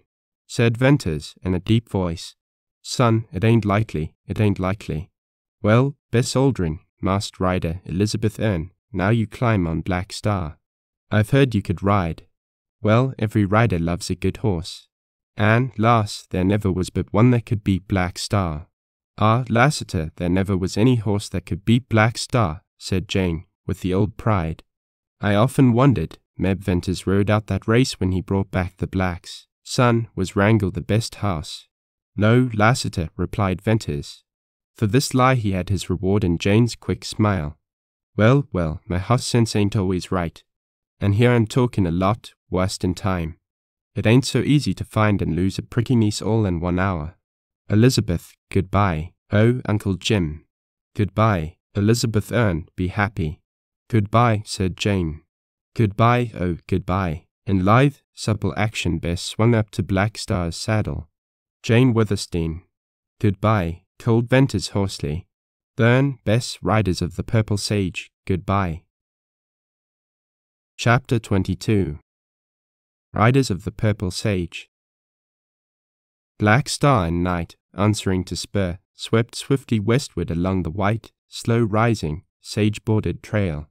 said Venters in a deep voice. Son, it ain't likely, it ain't likely. Well, Bess Aldrin, masked rider Elizabeth Erne, now you climb on Black Star. I've heard you could ride. Well, every rider loves a good horse. And, lass, there never was but one that could beat Black Star. Ah, Lassiter, there never was any horse that could beat Black Star, said Jane, with the old pride. I often wondered. Meb Venters rode out that race when he brought back the blacks. Son, was Wrangle the best horse? No, Lassiter, replied Venters. For this lie he had his reward in Jane's quick smile. Well, well, my hoss sense ain't always right. And here I'm talking a lot, worst in time. It ain't so easy to find and lose a pretty niece all in 1 hour. Elizabeth, goodbye. Oh, Uncle Jim. Goodbye, Elizabeth Erne, be happy. Goodbye, said Jane. Goodbye, oh, goodbye. In lithe, supple action Bess swung up to Black Star's saddle. Jane Withersteen. Goodbye, called Venters hoarsely. Bern, Bess, riders of the Purple Sage, goodbye. Chapter 22. Riders of the Purple Sage. Black Star and Night, answering to spur, swept swiftly westward along the white, slow-rising, sage-bordered trail.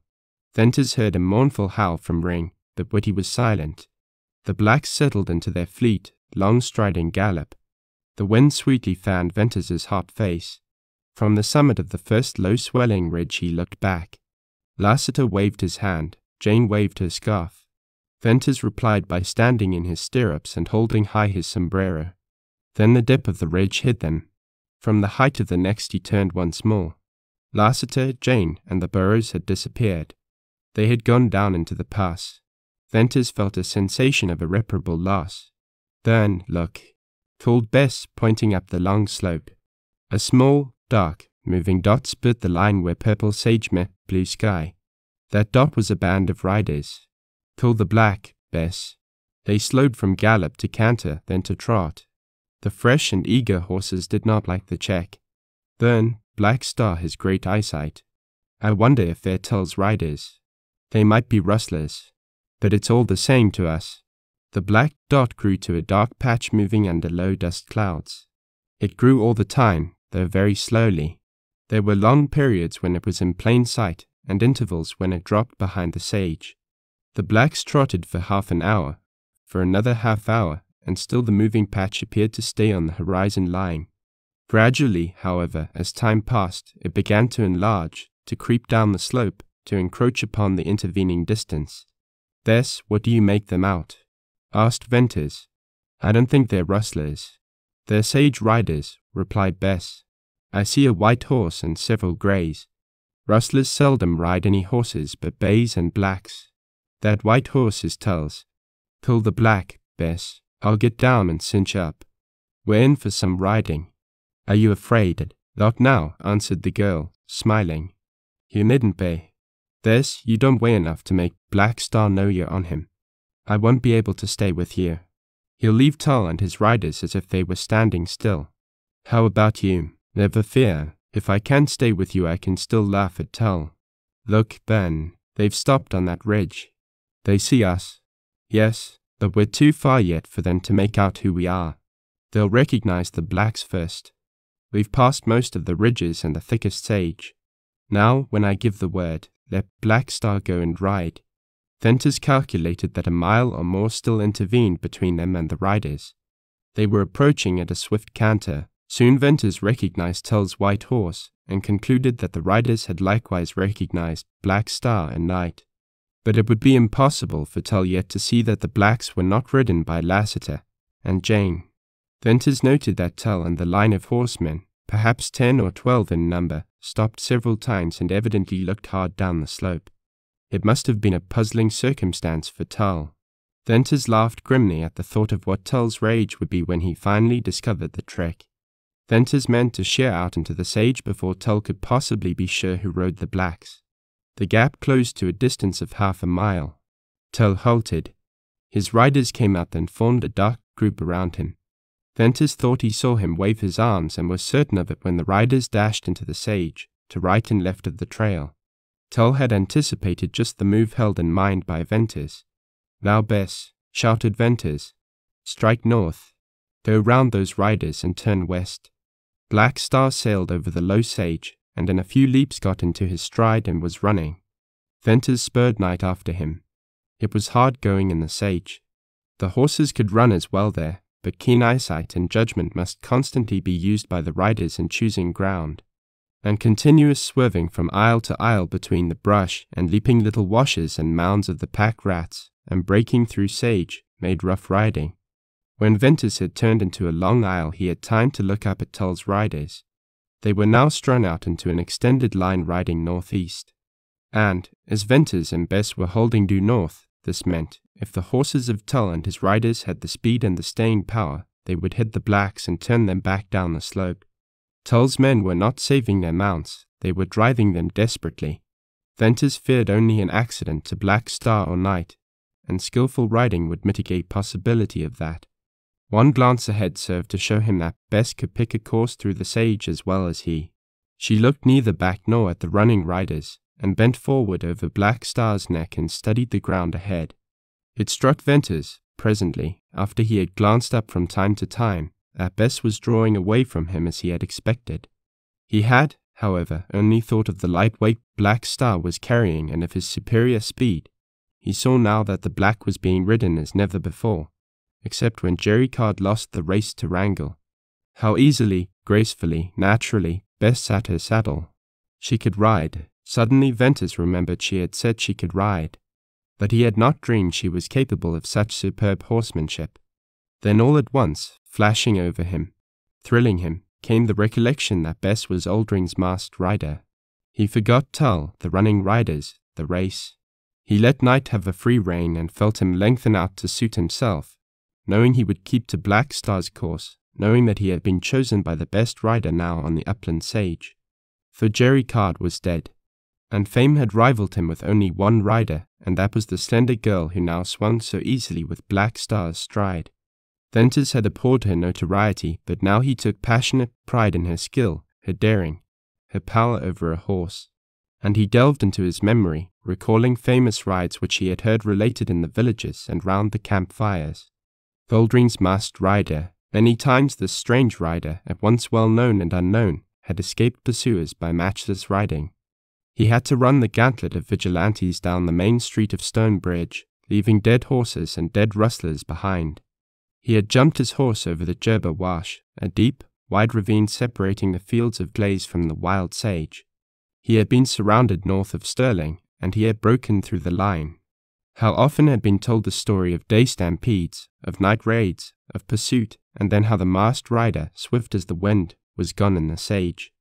Venters heard a mournful howl from Ring, but Whitty was silent. The blacks settled into their fleet, long-striding gallop. The wind sweetly fanned Venters's hot face. From the summit of the first low-swelling ridge he looked back. Lassiter waved his hand, Jane waved her scarf. Venters replied by standing in his stirrups and holding high his sombrero. Then the dip of the ridge hid them. From the height of the next he turned once more. Lassiter, Jane, and the burros had disappeared. They had gone down into the pass. Venters felt a sensation of irreparable loss. Bern, look, called Bess, pointing up the long slope. A small, dark, moving dot split the line where purple sage met blue sky. That dot was a band of riders. Call the black, Bess. They slowed from gallop to canter, then to trot. The fresh and eager horses did not like the check. Bern, Black Star has great eyesight. I wonder if they're Tull's riders. They might be rustlers, but it's all the same to us. The black dot grew to a dark patch moving under low dust clouds. It grew all the time, though very slowly. There were long periods when it was in plain sight, and intervals when it dropped behind the sage. The blacks trotted for half an hour, for another half hour, and still the moving patch appeared to stay on the horizon line. Gradually, however, as time passed, it began to enlarge, to creep down the slope, to encroach upon the intervening distance. Bess, what do you make them out? Asked Venters. I don't think they're rustlers. They're sage riders, replied Bess. I see a white horse and several greys. Rustlers seldom ride any horses but bays and blacks. That white horse is Tull's. Pull the black, Bess. I'll get down and cinch up. We're in for some riding. Are you afraid? Not now, answered the girl, smiling. You needn't be. Bess, you don't weigh enough to make Black Star know you're on him. I won't be able to stay with you. He'll leave Tull and his riders as if they were standing still. How about you? Never fear. If I can't stay with you, I can still laugh at Tull. Look, Ben, they've stopped on that ridge. They see us. Yes, but we're too far yet for them to make out who we are. They'll recognize the blacks first. We've passed most of the ridges and the thickest sage. Now, when I give the word, let Black Star go and ride. Venters calculated that a mile or more still intervened between them and the riders. They were approaching at a swift canter. Soon Venters recognized Tull's white horse and concluded that the riders had likewise recognized Black Star and Night. But it would be impossible for Tull yet to see that the blacks were not ridden by Lassiter and Jane. Venters noted that Tull and the line of horsemen, perhaps 10 or 12 in number, stopped several times and evidently looked hard down the slope. It must have been a puzzling circumstance for Tull. Venters laughed grimly at the thought of what Tull's rage would be when he finally discovered the trek. Venters meant to sheer out into the sage before Tull could possibly be sure who rode the blacks. The gap closed to a distance of half a mile. Tull halted. His riders came out and formed a dark group around him. Venters thought he saw him wave his arms and was certain of it when the riders dashed into the sage, to right and left of the trail. Tull had anticipated just the move held in mind by Venters. "Now, Bess," shouted Venters, "strike north. Go round those riders and turn west." Black Star sailed over the low sage, and in a few leaps got into his stride and was running. Venters spurred Night after him. It was hard going in the sage. The horses could run as well there, but keen eyesight and judgment must constantly be used by the riders in choosing ground, and continuous swerving from aisle to aisle between the brush and leaping little washes and mounds of the pack rats and breaking through sage made rough riding. When Venters had turned into a long aisle, he had time to look up at Tull's riders. They were now strung out into an extended line riding northeast. And, as Venters and Bess were holding due north, this meant, if the horses of Tull and his riders had the speed and the staying power, they would hit the blacks and turn them back down the slope. Tull's men were not saving their mounts, they were driving them desperately. Venters feared only an accident to Black Star or Night, and skillful riding would mitigate possibility of that. One glance ahead served to show him that Bess could pick a course through the sage as well as he. She looked neither back nor at the running riders, and bent forward over Black Star's neck and studied the ground ahead. It struck Venters, presently, after he had glanced up from time to time, that Bess was drawing away from him as he had expected. He had, however, only thought of the lightweight Black Star was carrying and of his superior speed. He saw now that the black was being ridden as never before, except when Jerry Card lost the race to Wrangle. How easily, gracefully, naturally, Bess sat her saddle. She could ride. Suddenly Venters remembered she had said she could ride, but he had not dreamed she was capable of such superb horsemanship. Then all at once, flashing over him, thrilling him, came the recollection that Bess was Aldring's masked rider. He forgot Tull, the running riders, the race. He let Night have a free rein and felt him lengthen out to suit himself, knowing he would keep to Black Star's course, knowing that he had been chosen by the best rider now on the upland sage. For Jerry Card was dead, and fame had rivaled him with only one rider, and that was the slender girl who now swung so easily with Black Star's stride. Venters had abhorred her notoriety, but now he took passionate pride in her skill, her daring, her power over a horse. And he delved into his memory, recalling famous rides which he had heard related in the villages and round the campfires. Aldring's masked rider, many times this strange rider, at once well known and unknown, had escaped pursuers by matchless riding. He had to run the gauntlet of vigilantes down the main street of Stonebridge, leaving dead horses and dead rustlers behind. He had jumped his horse over the Gerber Wash, a deep, wide ravine separating the fields of Glaze from the wild sage. He had been surrounded north of Stirling, and he had broken through the line. How often had been told the story of day stampedes, of night raids, of pursuit, and then how the masked rider, swift as the wind, was gone in the sage.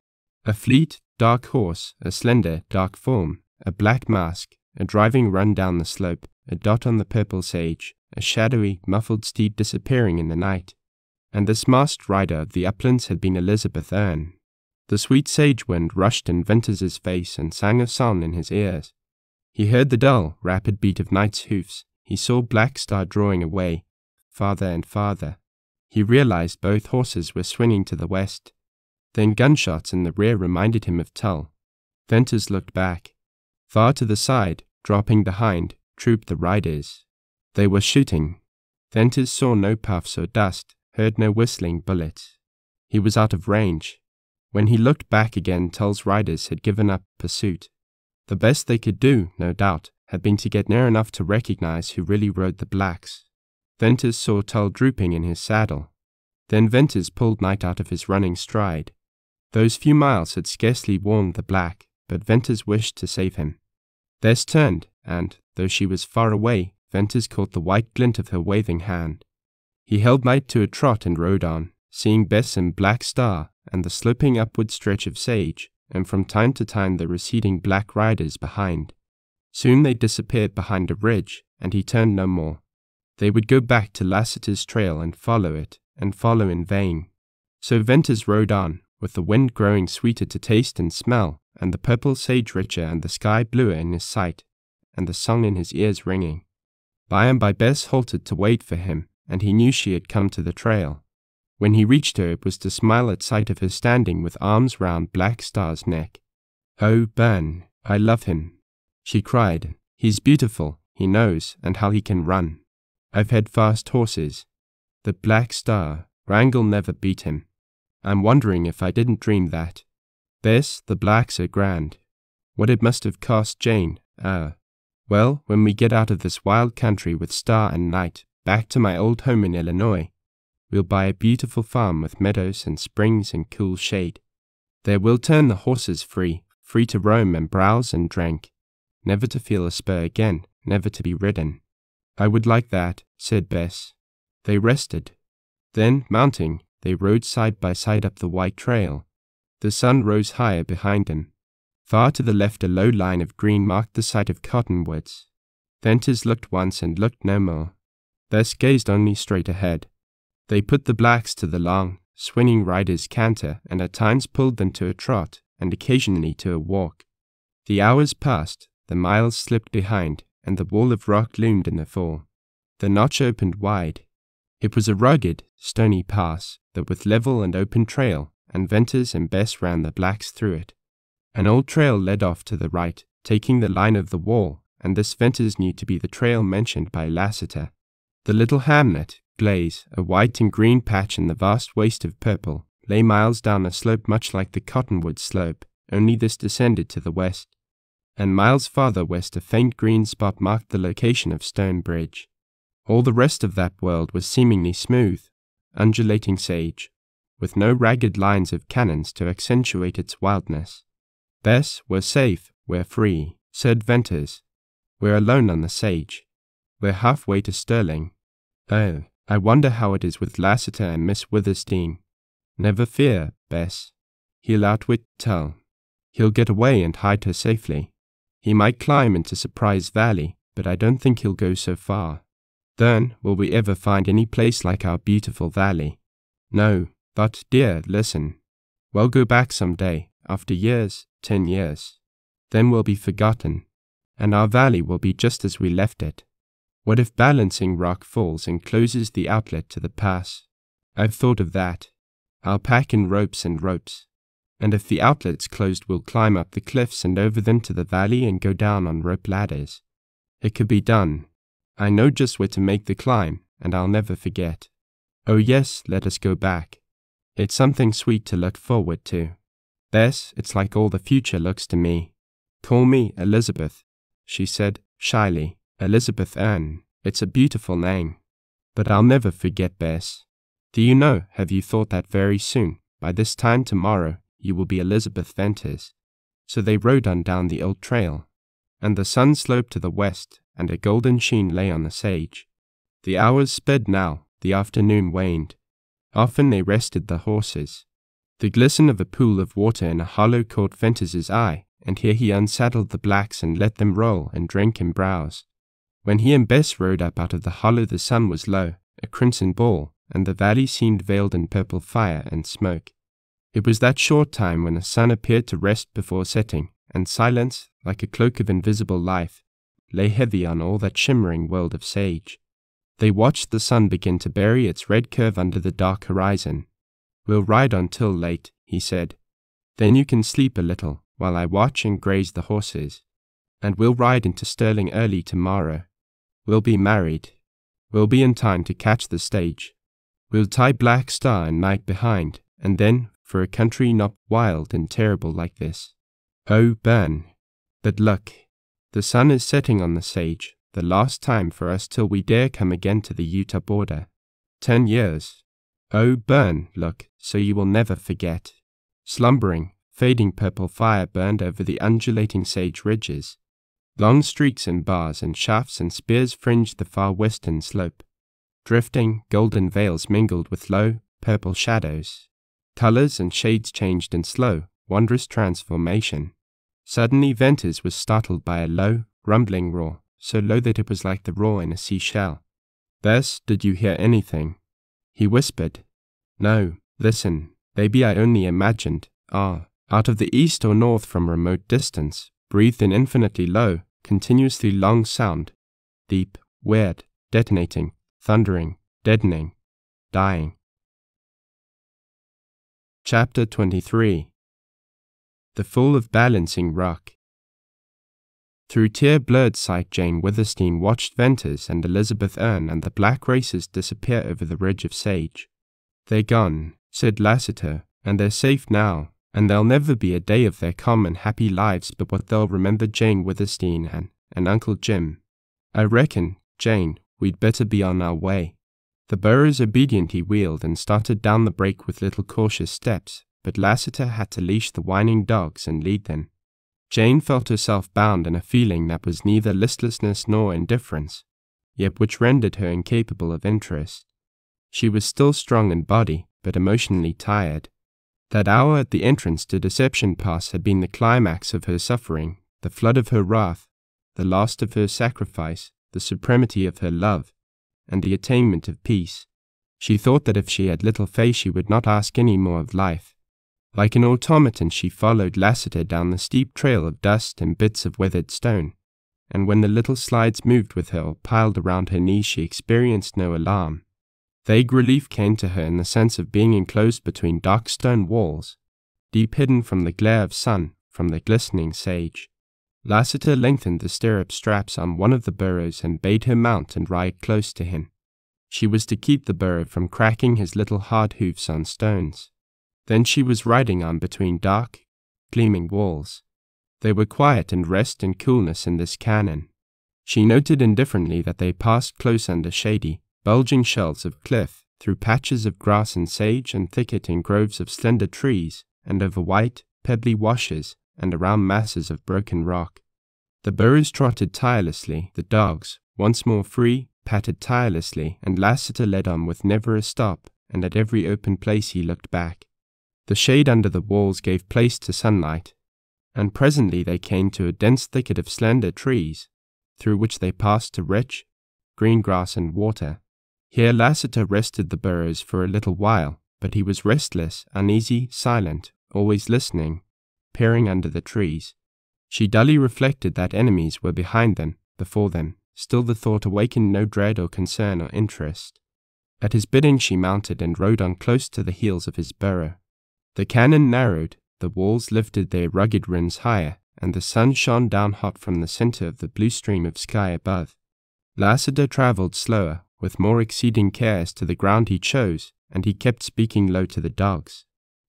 A fleet, dark horse, a slender, dark form, a black mask, a driving run down the slope, a dot on the purple sage, a shadowy, muffled steed disappearing in the night. And this masked rider of the uplands had been Elizabeth Earn. The sweet sage wind rushed in Venters's face and sang a song in his ears. He heard the dull, rapid beat of Night's hoofs. He saw Black Star drawing away, farther and farther. He realized both horses were swinging to the west. Then gunshots in the rear reminded him of Tull. Venters looked back. Far to the side, dropping behind, trooped the riders. They were shooting. Venters saw no puffs or dust, heard no whistling bullets. He was out of range. When he looked back again, Tull's riders had given up pursuit. The best they could do, no doubt, had been to get near enough to recognize who really rode the blacks. Venters saw Tull drooping in his saddle. Then Venters pulled Knight out of his running stride. Those few miles had scarcely warmed the black, but Venters wished to save him. Bess turned, and, though she was far away, Venters caught the white glint of her waving hand. He held Knight to a trot and rode on, seeing Bess and Black Star and the sloping upward stretch of sage, and from time to time the receding black riders behind. Soon they disappeared behind a ridge, and he turned no more. They would go back to Lassiter's trail and follow it, and follow in vain. So Venters rode on, with the wind growing sweeter to taste and smell, and the purple sage richer and the sky bluer in his sight, and the song in his ears ringing. By and by Bess halted to wait for him, and he knew she had come to the trail. When he reached her, it was to smile at sight of her standing with arms round Black Star's neck. "Oh, Bern, I love him," she cried. "He's beautiful, he knows, and how he can run. I've had fast horses. The Black Star, Wrangle never beat him. I'm wondering if I didn't dream that. Bess, the blacks are grand. What it must have cost Jane, Well, when we get out of this wild country with Star and Knight, back to my old home in Illinois, we'll buy a beautiful farm with meadows and springs and cool shade. There we'll turn the horses free to roam and browse and drink, never to feel a spur again, never to be ridden." "I would like that," said Bess. They rested. Then, mounting, they rode side by side up the white trail. The sun rose higher behind them. Far to the left a low line of green marked the site of cottonwoods. Venters looked once and looked no more. Bess gazed only straight ahead. They put the blacks to the long, swinging rider's canter, and at times pulled them to a trot, and occasionally to a walk. The hours passed, the miles slipped behind, and the wall of rock loomed in the fall. The notch opened wide. It was a rugged, stony pass, but with level and open trail, and Venters and Bess ran the blacks through it. An old trail led off to the right, taking the line of the wall, and this Venters knew to be the trail mentioned by Lassiter. The little hamlet, Glaze, a white and green patch in the vast waste of purple, lay miles down a slope much like the cottonwood slope, only this descended to the west. And miles farther west a faint green spot marked the location of Stone Bridge. All the rest of that world was seemingly smooth, undulating sage, with no ragged lines of canyons to accentuate its wildness. "Bess, we're safe, we're free," said Venters. "We're alone on the sage. We're halfway to Sterling. Oh, I wonder how it is with Lassiter and Miss Withersteen. Never fear, Bess. He'll outwit Tull. He'll get away and hide her safely. He might climb into Surprise Valley, but I don't think he'll go so far. Then, will we ever find any place like our beautiful valley? No, but, dear, listen. We'll go back some day, after years, 10 years. Then we'll be forgotten, and our valley will be just as we left it. What if Balancing Rock Falls encloses the outlet to the pass? I've thought of that. I'll pack in ropes and ropes. And if the outlet's closed, we'll climb up the cliffs and over them to the valley and go down on rope ladders. It could be done. I know just where to make the climb, and I'll never forget. Oh yes, let us go back. It's something sweet to look forward to. Bess, it's like all the future looks to me. Call me Elizabeth," she said, shyly. "Elizabeth Ann. It's a beautiful name. But I'll never forget, Bess. Do you know, have you thought that very soon, by this time tomorrow, you will be Elizabeth Venters?" So they rode on down the old trail, and the sun sloped to the west, and a golden sheen lay on the sage. The hours sped now, the afternoon waned. Often they rested the horses. The glisten of a pool of water in a hollow caught Venters's eye, and here he unsaddled the blacks and let them roll and drink and browse. When he and Bess rode up out of the hollow, the sun was low, a crimson ball, and the valley seemed veiled in purple fire and smoke. It was that short time when the sun appeared to rest before setting, and silence, like a cloak of invisible life, lay heavy on all that shimmering world of sage. They watched the sun begin to bury its red curve under the dark horizon. "We'll ride on till late," he said. "Then you can sleep a little, while I watch and graze the horses. And we'll ride into Sterling early tomorrow. We'll be married. We'll be in time to catch the stage. We'll tie Black Star and Knight behind, and then, for a country not wild and terrible like this. Oh, Bern. But look, The sun is setting on the sage, the last time for us till we dare come again to the Utah border. 10 years. Oh, Bern, look, so you will never forget. Slumbering, fading purple fire burned over the undulating sage ridges. Long streaks and bars and shafts and spears fringed the far western slope. Drifting, golden veils mingled with low, purple shadows. Colors and shades changed in slow, wondrous transformation. Suddenly Venters was startled by a low, rumbling roar, so low that it was like the roar in a seashell. "Bess, did you hear anything?" He whispered. "No, listen, maybe I only imagined. Out of the east or north from remote distance, breathed in infinitely low, continuously long sound, deep, weird, detonating, thundering, deadening, dying." Chapter 23. The Fall of Balancing Rock. Through tear-blurred sight, Jane Withersteen watched Venters and Elizabeth Earn and the black races disappear over the ridge of sage. "They're gone," said Lassiter, "and they're safe now, and there'll never be a day of their common happy lives but what they'll remember Jane Withersteen and Uncle Jim. I reckon, Jane, we'd better be on our way." The burros obediently wheeled and started down the break with little cautious steps, but Lassiter had to leash the whining dogs and lead them. Jane felt herself bound in a feeling that was neither listlessness nor indifference, yet which rendered her incapable of interest. She was still strong in body, but emotionally tired. That hour at the entrance to Deception Pass had been the climax of her suffering, the flood of her wrath, the last of her sacrifice, the supremacy of her love, and the attainment of peace. She thought that if she had little faith she would not ask any more of life. Like an automaton she followed Lassiter down the steep trail of dust and bits of weathered stone, and when the little slides moved with her or piled around her knees she experienced no alarm. Vague relief came to her in the sense of being enclosed between dark stone walls, deep hidden from the glare of sun, from the glistening sage. Lassiter lengthened the stirrup straps on one of the burros and bade her mount and ride close to him. She was to keep the burro from cracking his little hard hoofs on stones. Then she was riding on between dark, gleaming walls. There were quiet and rest and coolness in this canon. She noted indifferently that they passed close under shady, bulging shelves of cliff, through patches of grass and sage and thicket in groves of slender trees, and over white, pebbly washes, and around masses of broken rock. The burros trotted tirelessly, the dogs, once more free, pattered tirelessly, and Lassiter led on with never a stop, and at every open place he looked back. The shade under the walls gave place to sunlight, and presently they came to a dense thicket of slender trees, through which they passed to rich, green grass and water. Here Lassiter rested the burros for a little while, but he was restless, uneasy, silent, always listening, peering under the trees. She dully reflected that enemies were behind them, before them. Still the thought awakened no dread or concern or interest. At his bidding she mounted and rode on close to the heels of his burro. The canon narrowed, the walls lifted their rugged rims higher, and the sun shone down hot from the center of the blue stream of sky above. Lassiter traveled slower, with more exceeding care as to the ground he chose, and he kept speaking low to the dogs.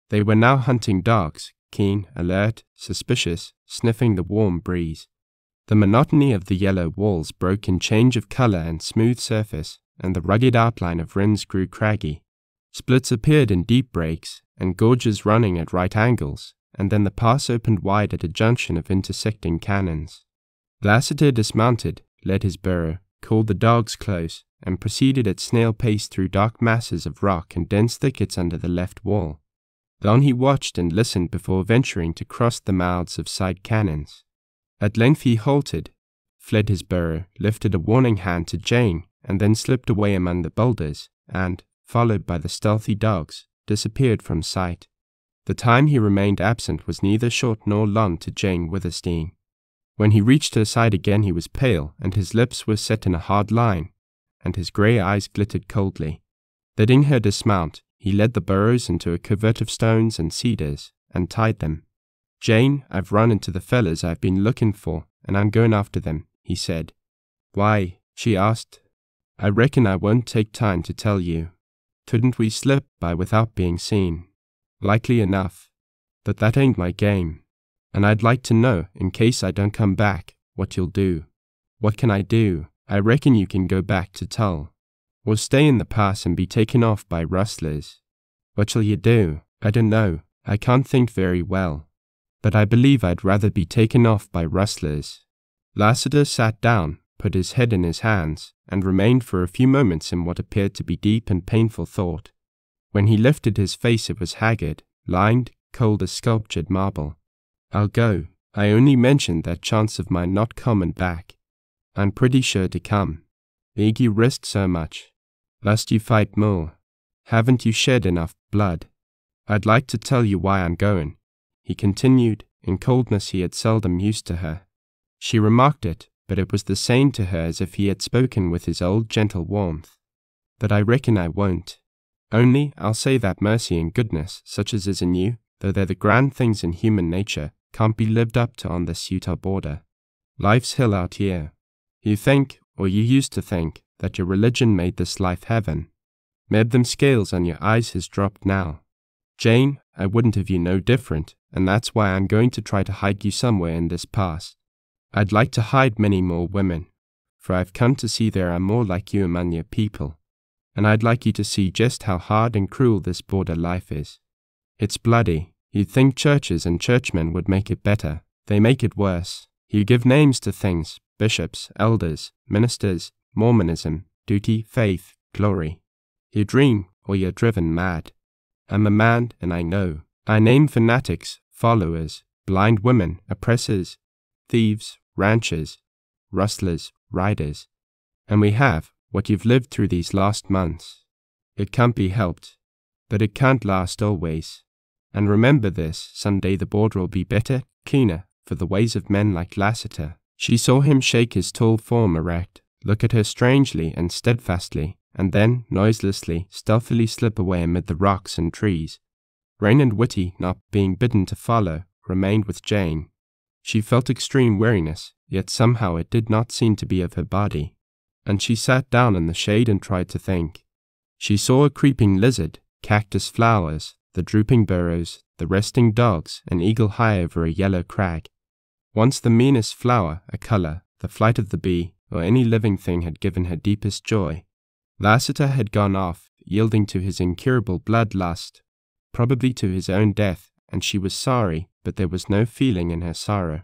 They were now hunting dogs, keen, alert, suspicious, sniffing the warm breeze. The monotony of the yellow walls broke in change of color and smooth surface, and the rugged outline of rims grew craggy. Splits appeared in deep breaks, and gorges running at right angles, and then the pass opened wide at a junction of intersecting canons. Lassiter dismounted, led his burro, called the dogs close, and proceeded at snail pace through dark masses of rock and dense thickets under the left wall. Long he watched and listened before venturing to cross the mouths of side cannons. At length he halted, fled his burro, lifted a warning hand to Jane, and then slipped away among the boulders, and, followed by the stealthy dogs, disappeared from sight. The time he remained absent was neither short nor long to Jane Withersteen. When he reached her side again he was pale, and his lips were set in a hard line, and his grey eyes glittered coldly. Bidding her dismount, he led the burros into a covert of stones and cedars, and tied them. "Jane, I've run into the fellas I've been looking for, and I'm going after them," he said. "Why?" she asked. "I reckon I won't take time to tell you. Couldn't we slip by without being seen?" "Likely enough. But that ain't my game. And I'd like to know, in case I don't come back, what you'll do. What can I do? I reckon you can go back to Tull, or stay in the pass and be taken off by rustlers. What shall you do? I don't know. I can't think very well. But I believe I'd rather be taken off by rustlers. Lassiter sat down, put his head in his hands, and remained for a few moments in what appeared to be deep and painful thought. When he lifted his face it was haggard, lined, cold as sculptured marble. I'll go. I only mentioned that chance of mine not coming back. I'm pretty sure to come. Beg you risk so much. Lest you fight more. Haven't you shed enough blood? I'd like to tell you why I'm going, he continued, in coldness he had seldom used to her. She remarked it, but it was the same to her as if he had spoken with his old gentle warmth. But I reckon I won't. Only I'll say that mercy and goodness, such as is in you, though they're the grand things in human nature, can't be lived up to on this Utah border. Life's hell out here. You think, or you used to think, that your religion made this life heaven. Made them scales on your eyes has dropped now. Jane, I wouldn't have you no different, and that's why I'm going to try to hide you somewhere in this pass. I'd like to hide many more women, for I've come to see there are more like you among your people, and I'd like you to see just how hard and cruel this border life is. It's bloody. You'd think churches and churchmen would make it better. They make it worse. You give names to things, bishops, elders, ministers, Mormonism, duty, faith, glory. You dream, or you're driven mad. I'm a man, and I know. I name fanatics, followers, blind women, oppressors, thieves, ranchers, rustlers, riders. And we have what you've lived through these last months. It can't be helped, but it can't last always. And remember this, someday the border will be better, cleaner, for the ways of men like Lassiter. She saw him shake his tall form erect, look at her strangely and steadfastly, and then, noiselessly, stealthily slip away amid the rocks and trees. Rain and Whitty, not being bidden to follow, remained with Jane. She felt extreme weariness, yet somehow it did not seem to be of her body, and she sat down in the shade and tried to think. She saw a creeping lizard, cactus flowers, the drooping burrows, the resting dogs, an eagle high over a yellow crag. Once the meanest flower, a color, the flight of the bee, or any living thing had given her deepest joy. Lassiter had gone off, yielding to his incurable bloodlust, probably to his own death, and she was sorry, but there was no feeling in her sorrow.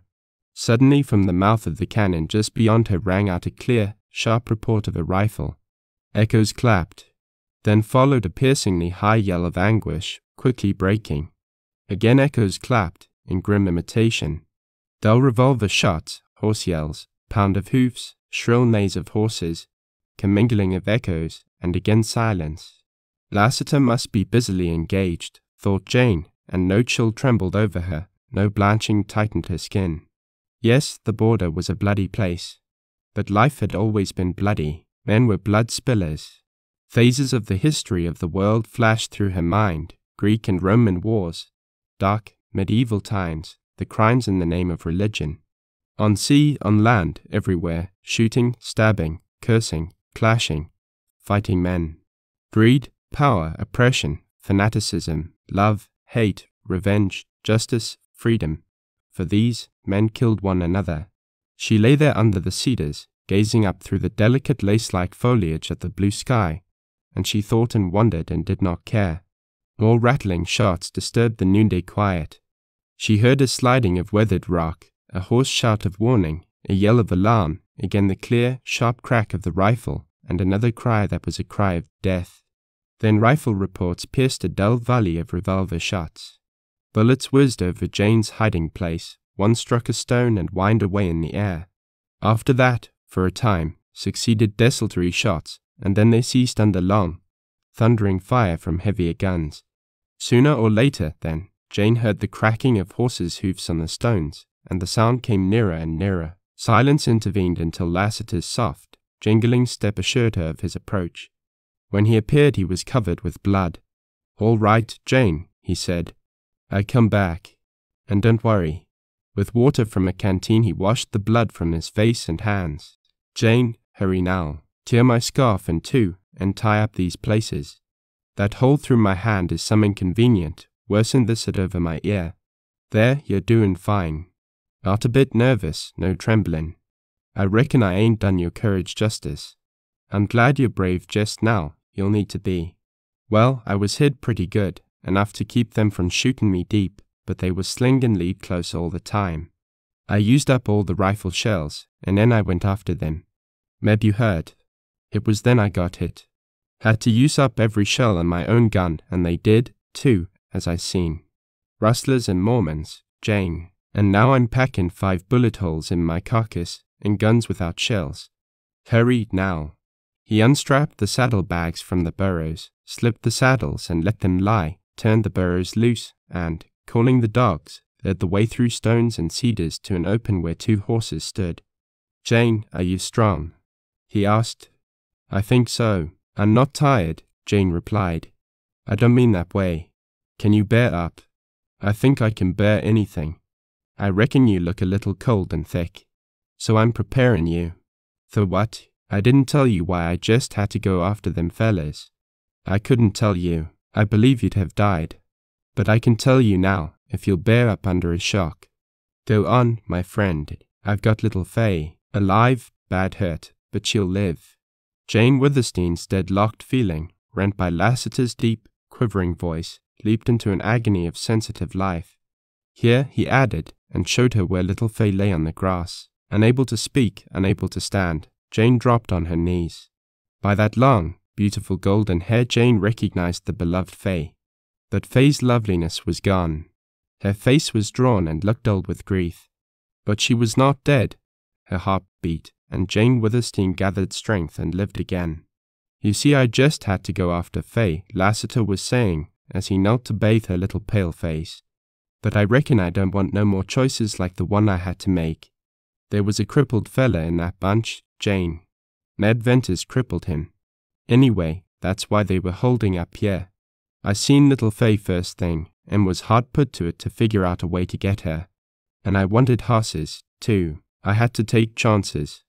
Suddenly from the mouth of the cannon just beyond her rang out a clear, sharp report of a rifle. Echoes clapped. Then followed a piercingly high yell of anguish, quickly breaking. Again echoes clapped, in grim imitation. Dull revolver shots, horse yells, pound of hoofs, shrill neighs of horses, commingling of echoes, and again silence. Lassiter must be busily engaged, thought Jane, and no chill trembled over her, no blanching tightened her skin. Yes, the border was a bloody place, but life had always been bloody. Men were blood spillers. Phases of the history of the world flashed through her mind, Greek and Roman wars, dark, medieval times, the crimes in the name of religion. On sea, on land, everywhere, shooting, stabbing, cursing, clashing, fighting men. Greed, power, oppression, fanaticism, love, hate, revenge, justice, freedom. For these, men killed one another. She lay there under the cedars, gazing up through the delicate lace-like foliage at the blue sky, and she thought and wondered and did not care. More rattling shots disturbed the noonday quiet. She heard a sliding of weathered rock, a hoarse shout of warning, a yell of alarm, again the clear, sharp crack of the rifle, and another cry that was a cry of death. Then rifle reports pierced a dull volley of revolver shots. Bullets whizzed over Jane's hiding place. One struck a stone and whined away in the air. After that, for a time, succeeded desultory shots, and then they ceased under long, thundering fire from heavier guns. Sooner or later, then, Jane heard the cracking of horses' hoofs on the stones, and the sound came nearer and nearer. Silence intervened until Lassiter's soft, jingling step assured her of his approach. When he appeared he was covered with blood. "All right, Jane," he said. "I come back. And don't worry." With water from a canteen he washed the blood from his face and hands. "Jane, hurry now. Tear my scarf in two, and tie up these places. That hole through my hand is some inconvenient, worsen this it over my ear. There, you're doing fine. Not a bit nervous, no trembling. I reckon I ain't done your courage justice. I'm glad you're brave just now, you'll need to be. Well, I was hid pretty good, enough to keep them from shooting me deep, but they was sling and lead close all the time. I used up all the rifle shells, and then I went after them. Maybe you heard. It was then I got hit. Had to use up every shell on my own gun, and they did, too, as I seen. Rustlers and Mormons, Jane, and now I'm packing 5 bullet holes in my carcass and guns without shells. Hurry now. He unstrapped the saddlebags from the burros, slipped the saddles and let them lie, turned the burros loose, and, calling the dogs, led the way through stones and cedars to an open where 2 horses stood. Jane, are you strong? He asked. I think so. I'm not tired, Jane replied. I don't mean that way. Can you bear up? I think I can bear anything. I reckon you look a little cold and thick. So I'm preparing you. For what? I didn't tell you why I just had to go after them fellas. I couldn't tell you. I believe you'd have died. But I can tell you now, if you'll bear up under a shock. Go on, my friend. I've got little Faye, alive, bad hurt, but she'll live. Jane Withersteen's deadlocked feeling, rent by Lassiter's deep, quivering voice, leaped into an agony of sensitive life. Here he added, and showed her where little Faye lay on the grass. Unable to speak, unable to stand, Jane dropped on her knees. By that long, beautiful golden hair Jane recognized the beloved Faye. But Faye's loveliness was gone. Her face was drawn and looked old with grief. But she was not dead. Her heart beat, and Jane Withersteen gathered strength and lived again. You see, I just had to go after Faye, Lassiter was saying, as he knelt to bathe her little pale face. But I reckon I don't want no more choices like the one I had to make. There was a crippled fella in that bunch, Jane. Bern Venters crippled him. Anyway, that's why they were holding up here. I seen little Faye first thing, and was hard put to it to figure out a way to get her. And I wanted horses, too. I had to take chances.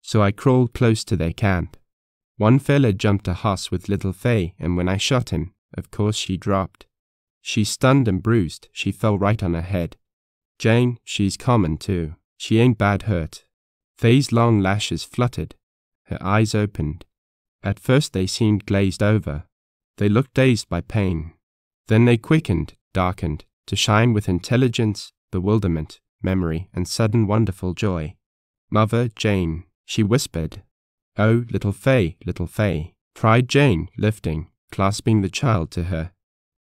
So I crawled close to their camp. One fella jumped a hoss with little Faye, and when I shot him, of course she dropped. She's stunned and bruised, she fell right on her head. Jane, she's common too. She ain't bad hurt. Faye's long lashes fluttered. Her eyes opened. At first they seemed glazed over. They looked dazed by pain. Then they quickened, darkened, to shine with intelligence, bewilderment, memory, and sudden wonderful joy. Mother, Jane, she whispered. Oh, little Faye, cried Jane, lifting, clasping the child to her.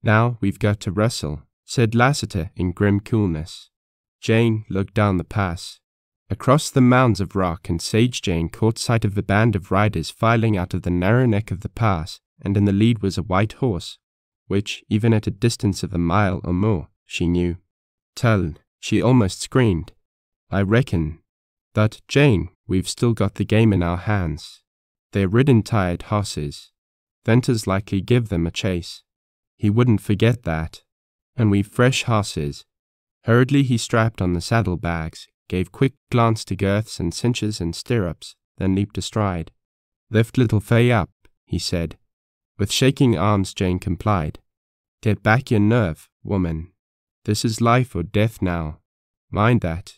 Now we've got to wrestle, said Lassiter in grim coolness. Jane looked down the pass. Across the mounds of rock and sage Jane caught sight of a band of riders filing out of the narrow neck of the pass, and in the lead was a white horse, which, even at a distance of a mile or more, she knew. Tull, she almost screamed. I reckon. But, Jane, we've still got the game in our hands. They're ridden tired horses. Venters likely give them a chase. He wouldn't forget that. And we've fresh horses. Hurriedly he strapped on the saddlebags, gave quick glance to girths and cinches and stirrups, then leaped astride. Lift little Faye up, he said. With shaking arms Jane complied. Get back your nerve, woman. This is life or death now. Mind that.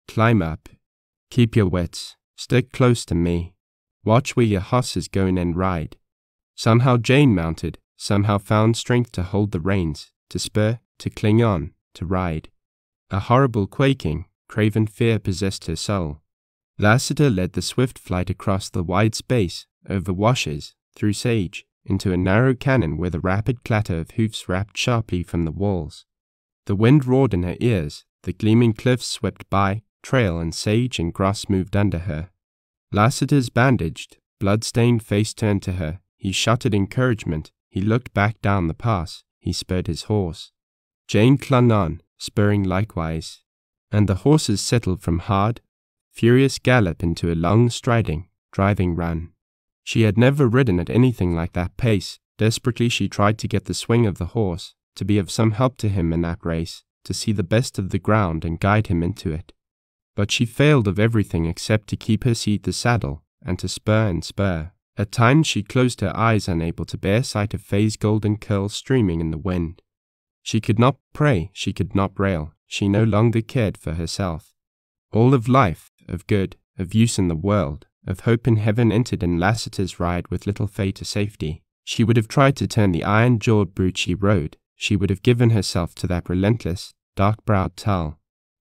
Climb up. Keep your wits. Stick close to me. Watch where your horse is going and ride. Somehow Jane mounted, somehow found strength to hold the reins, to spur, to cling on, to ride. A horrible quaking, craven fear possessed her soul. Lassiter led the swift flight across the wide space, over washes, through sage, into a narrow canon where the rapid clatter of hoofs rapped sharply from the walls. The wind roared in her ears, the gleaming cliffs swept by, trail and sage and grass moved under her. Lassiter's bandaged, blood-stained face turned to her. He shouted encouragement. He looked back down the pass. He spurred his horse. Jane clung on, spurring likewise, and the horses settled from hard, furious gallop into a long striding, driving run. She had never ridden at anything like that pace. Desperately she tried to get the swing of the horse, to be of some help to him in that race, to see the best of the ground and guide him into it. But she failed of everything except to keep her seat the saddle, and to spur and spur. At times she closed her eyes, unable to bear sight of Faye's golden curls streaming in the wind. She could not pray, she could not rail, she no longer cared for herself. All of life, of good, of use in the world, of hope in heaven entered in Lassiter's ride with little Fay to safety. She would have tried to turn the iron-jawed brute she rode. She would have given herself to that relentless, dark-browed Tull.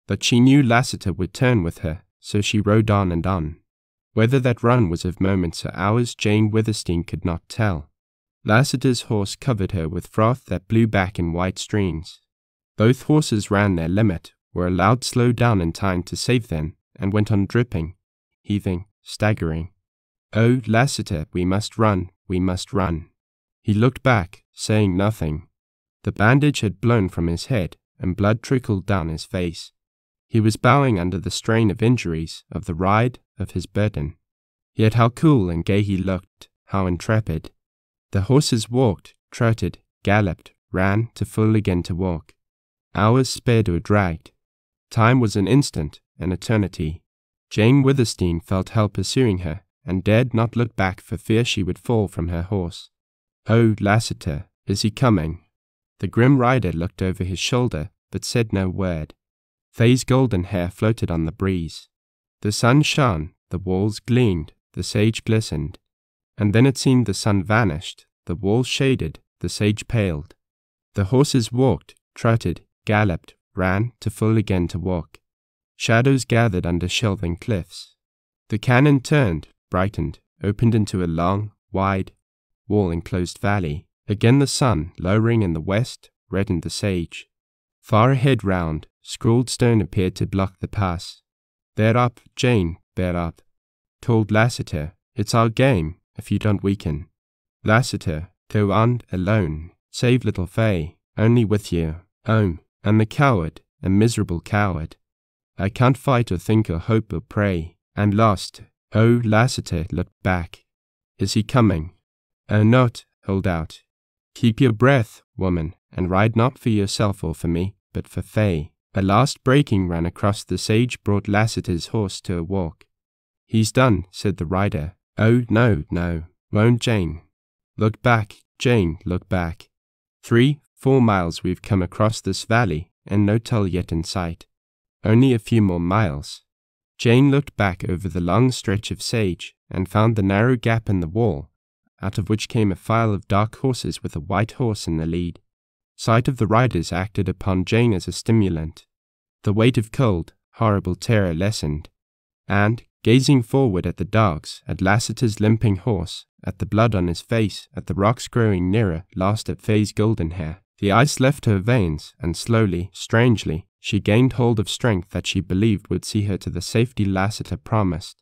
But she knew Lassiter would turn with her, so she rode on and on. Whether that run was of moments or hours, Jane Withersteen could not tell. Lassiter's horse covered her with froth that blew back in white streams. Both horses ran their limit, were allowed to slow down in time to save them, and went on dripping, heaving, staggering. "Oh, Lassiter, we must run, we must run." He looked back, saying nothing. The bandage had blown from his head, and blood trickled down his face. He was bowing under the strain of injuries, of the ride, of his burden. Yet how cool and gay he looked, how intrepid. The horses walked, trotted, galloped, ran, to fall again to walk. Hours sped or dragged. Time was an instant, an eternity. Jane Withersteen felt hell pursuing her, and dared not look back for fear she would fall from her horse. "Oh, Lassiter, is he coming?" The grim rider looked over his shoulder, but said no word. Fay's golden hair floated on the breeze. The sun shone, the walls gleamed, the sage glistened. And then it seemed the sun vanished, the walls shaded, the sage paled. The horses walked, trotted, galloped, ran, to fall again to walk. Shadows gathered under shelving cliffs. The canyon turned, brightened, opened into a long, wide, wall-enclosed valley. Again the sun, lowering in the west, reddened the sage. Far ahead round, scrawled stone appeared to block the pass. "Bear up, Jane, bear up," told Lassiter. "It's our game, if you don't weaken. Lassiter, go on alone. Save little Fay, only with you. Oh, and the coward, a miserable coward. I can't fight or think or hope or pray. I'm lost. Oh, Lassiter, look back. Is he coming? Oh, not, hold out. Keep your breath, woman, and ride not for yourself or for me, but for Fay." A last breaking run across the sage brought Lassiter's horse to a walk. "He's done," said the rider. "Oh, no, no, won't Jane. Look back, Jane, look back. 3-4 miles we've come across this valley, and no Tull yet in sight. Only a few more miles." Jane looked back over the long stretch of sage, and found the narrow gap in the wall, out of which came a file of dark horses with a white horse in the lead. Sight of the riders acted upon Jane as a stimulant. The weight of cold, horrible terror lessened, and, gazing forward at the dogs, at Lassiter's limping horse, at the blood on his face, at the rocks growing nearer, last at Fay's golden hair, the ice left her veins, and slowly, strangely, she gained hold of strength that she believed would see her to the safety Lassiter promised.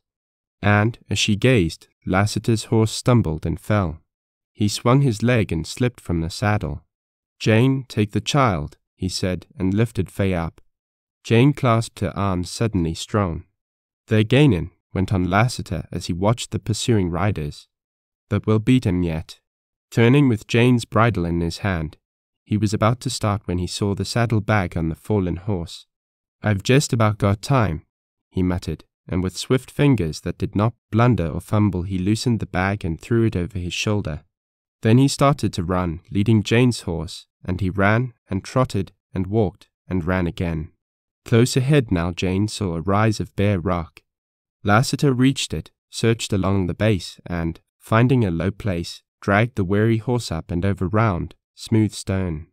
And, as she gazed, Lassiter's horse stumbled and fell. He swung his leg and slipped from the saddle. "Jane, take the child," he said, and lifted Fay up. Jane clasped her arms suddenly strong. "They're gainin'," went on Lassiter as he watched the pursuing riders. "But we'll beat 'em yet." Turning with Jane's bridle in his hand, he was about to start when he saw the saddle bag on the fallen horse. "I've just about got time," he muttered, and with swift fingers that did not blunder or fumble he loosened the bag and threw it over his shoulder. Then he started to run, leading Jane's horse, and he ran and trotted and walked and ran again. Close ahead now Jane saw a rise of bare rock. Lassiter reached it, searched along the base, and, finding a low place, dragged the weary horse up and over round, smooth stone.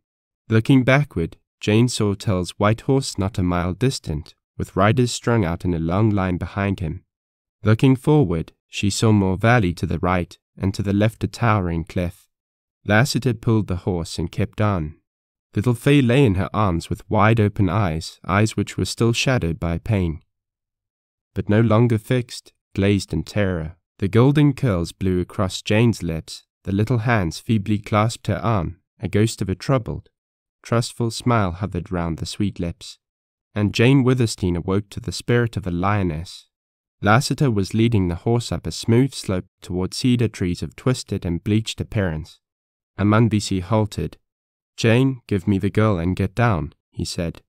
Looking backward, Jane saw Tull's white horse not a mile distant, with riders strung out in a long line behind him. Looking forward, she saw more valley to the right, and to the left a towering cliff. Lassiter pulled the horse and kept on. Little Fay lay in her arms with wide open eyes which were still shadowed by pain, but no longer fixed, glazed in terror. The golden curls blew across Jane's lips, the little hands feebly clasped her arm, a ghost of a troubled, trustful smile hovered round the sweet lips, and Jane Withersteen awoke to the spirit of a lioness. Lassiter was leading the horse up a smooth slope toward cedar trees of twisted and bleached appearance. Amanbisi halted. "Jane, give me the girl and get down," he said.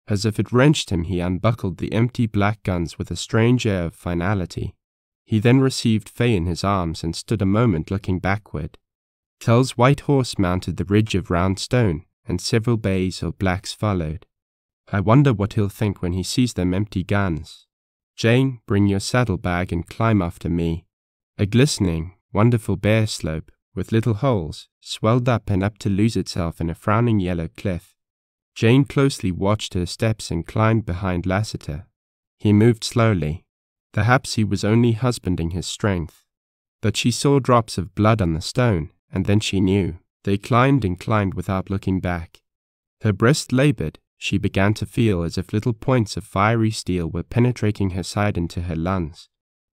As if it wrenched him, he unbuckled the empty black guns with a strange air of finality. He then received Fay in his arms and stood a moment looking backward. Tull's white horse mounted the ridge of round stone, and several bays or blacks followed. "I wonder what he'll think when he sees them empty guns." Jane, bring your saddlebag and climb after me. A glistening, wonderful bare slope, with little holes, swelled up and up to lose itself in a frowning yellow cliff. Jane closely watched her steps and climbed behind Lassiter. He moved slowly. Perhaps he was only husbanding his strength. But she saw drops of blood on the stone, and then she knew. They climbed and climbed without looking back. Her breast labored. She began to feel as if little points of fiery steel were penetrating her side into her lungs.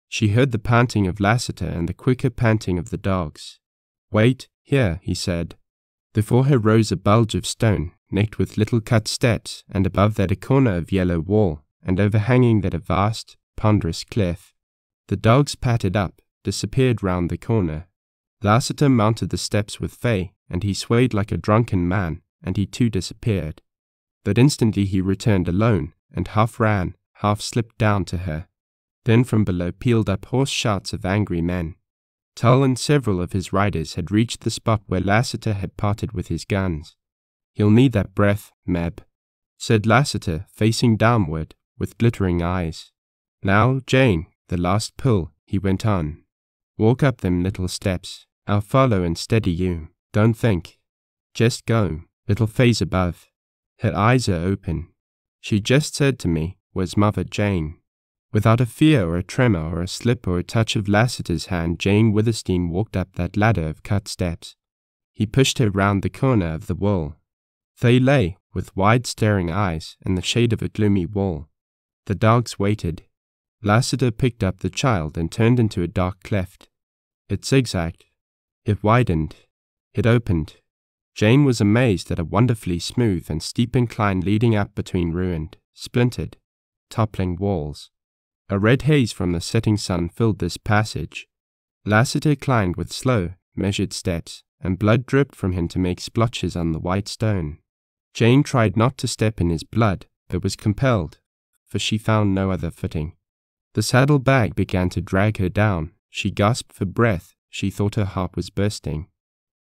She heard the panting of Lassiter and the quicker panting of the dogs. "Wait, here," he said. Before her rose a bulge of stone, necked with little cut steps, and above that a corner of yellow wall, and overhanging that a vast, ponderous cliff. The dogs pattered up, disappeared round the corner. Lassiter mounted the steps with Faye, and he swayed like a drunken man, and he too disappeared. But instantly he returned alone, and half ran, half slipped down to her. Then from below pealed up hoarse shouts of angry men. Tull and several of his riders had reached the spot where Lassiter had parted with his guns. "He'll need that breath, Meb," said Lassiter, facing downward, with glittering eyes. "Now, Jane, the last pull," he went on. "Walk up them little steps. I'll follow and steady you. Don't think. Just go. It'll phase above." Her eyes are open. "She just said to me, 'Where's Mother Jane?'" Without a fear or a tremor or a slip or a touch of Lassiter's hand, Jane Withersteen walked up that ladder of cut steps. He pushed her round the corner of the wall. They lay, with wide staring eyes, in the shade of a gloomy wall. The dogs waited. Lassiter picked up the child and turned into a dark cleft. It zigzagged. It widened. It opened. Jane was amazed at a wonderfully smooth and steep incline leading up between ruined, splintered, toppling walls. A red haze from the setting sun filled this passage. Lassiter climbed with slow, measured steps, and blood dripped from him to make splotches on the white stone. Jane tried not to step in his blood, but was compelled, for she found no other footing. The saddle-bag began to drag her down. She gasped for breath. She thought her heart was bursting.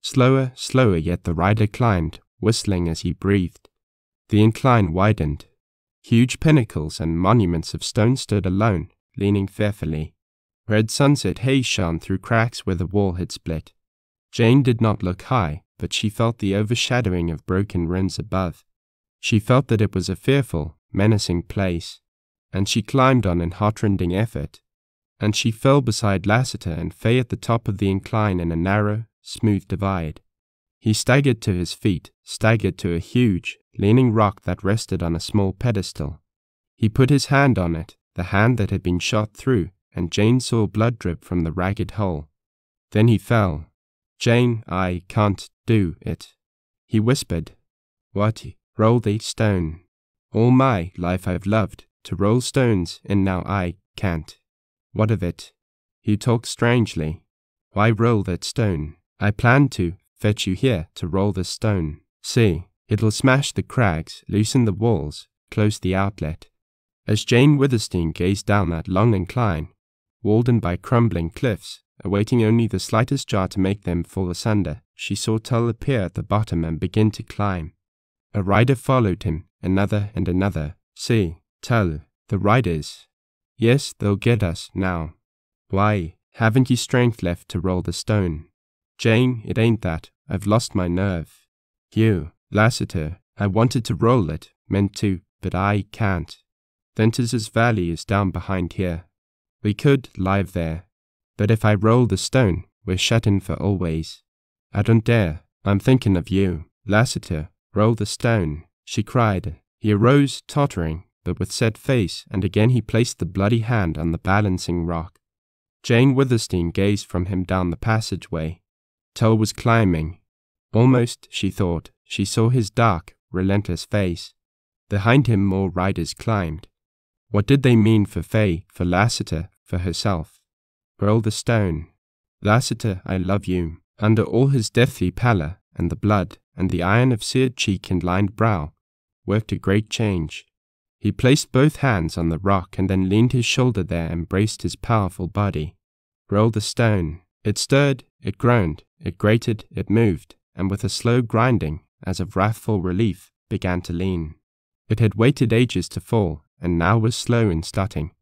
Slower, slower, yet the rider climbed, whistling as he breathed. The incline widened. Huge pinnacles and monuments of stone stood alone, leaning fearfully. Red sunset haze shone through cracks where the wall had split. Jane did not look high, but she felt the overshadowing of broken rims above. She felt that it was a fearful, menacing place, and she climbed on in heartrending effort. And she fell beside Lassiter and Faye at the top of the incline in a narrow, smooth divide. He staggered to his feet, staggered to a huge, leaning rock that rested on a small pedestal. He put his hand on it, the hand that had been shot through, and Jane saw blood drip from the ragged hole. Then he fell. "Jane, I can't do it," he whispered. "What? Roll the stone. All my life I've loved to roll stones, and now I can't. What of it?" He talked strangely. "Why roll that stone? I planned to fetch you here to roll this stone. See, it'll smash the crags, loosen the walls, close the outlet." As Jane Withersteen gazed down that long incline, walled in by crumbling cliffs, awaiting only the slightest jar to make them fall asunder, she saw Tull appear at the bottom and begin to climb. A rider followed him, another and another. "See, Tull, the riders. Yes, they'll get us now. Why, haven't you strength left to roll the stone?" "Jane, it ain't that. I've lost my nerve." "You, Lassiter, I wanted to roll it, meant to, but I can't. Venters's valley is down behind here. We could live there, but if I roll the stone, we're shut in for always. I don't dare. I'm thinking of you. Lassiter, roll the stone," she cried. He arose, tottering, but with set face, and again he placed the bloody hand on the balancing rock. Jane Withersteen gazed from him down the passageway. Tull was climbing. Almost, she thought, she saw his dark, relentless face. Behind him more riders climbed. What did they mean for Faye, for Lassiter, for herself? Roll the stone. "Lassiter, I love you." Under all his deathly pallor, and the blood, and the iron of seared cheek and lined brow, worked a great change. He placed both hands on the rock and then leaned his shoulder there and braced his powerful body. Roll the stone. It stirred, it groaned, it grated, it moved, and with a slow grinding, as of wrathful relief, began to lean. It had waited ages to fall, and now was slow in starting.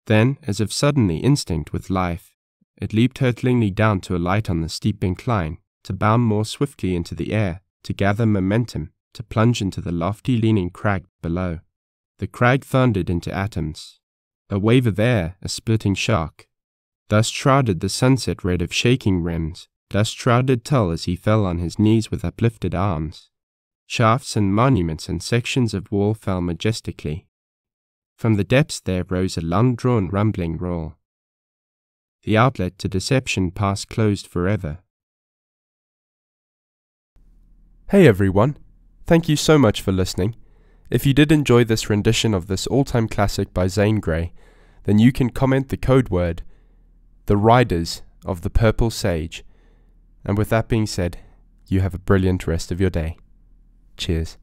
Then, as if suddenly instinct with life, it leaped hurtlingly down to alight on the steep incline, to bound more swiftly into the air, to gather momentum, to plunge into the lofty leaning crag below. The crag thundered into atoms. A wave of air, a splitting shock. Thus shrouded the sunset red of shaking rims, thus shrouded Tull as he fell on his knees with uplifted arms. Shafts and monuments and sections of wall fell majestically. From the depths there rose a long-drawn rumbling roar. The outlet to deception passed closed forever. Hey everyone, thank you so much for listening. If you did enjoy this rendition of this all-time classic by Zane Grey, then you can comment the code word, The Riders of the Purple Sage. And with that being said, you have a brilliant rest of your day. Cheers.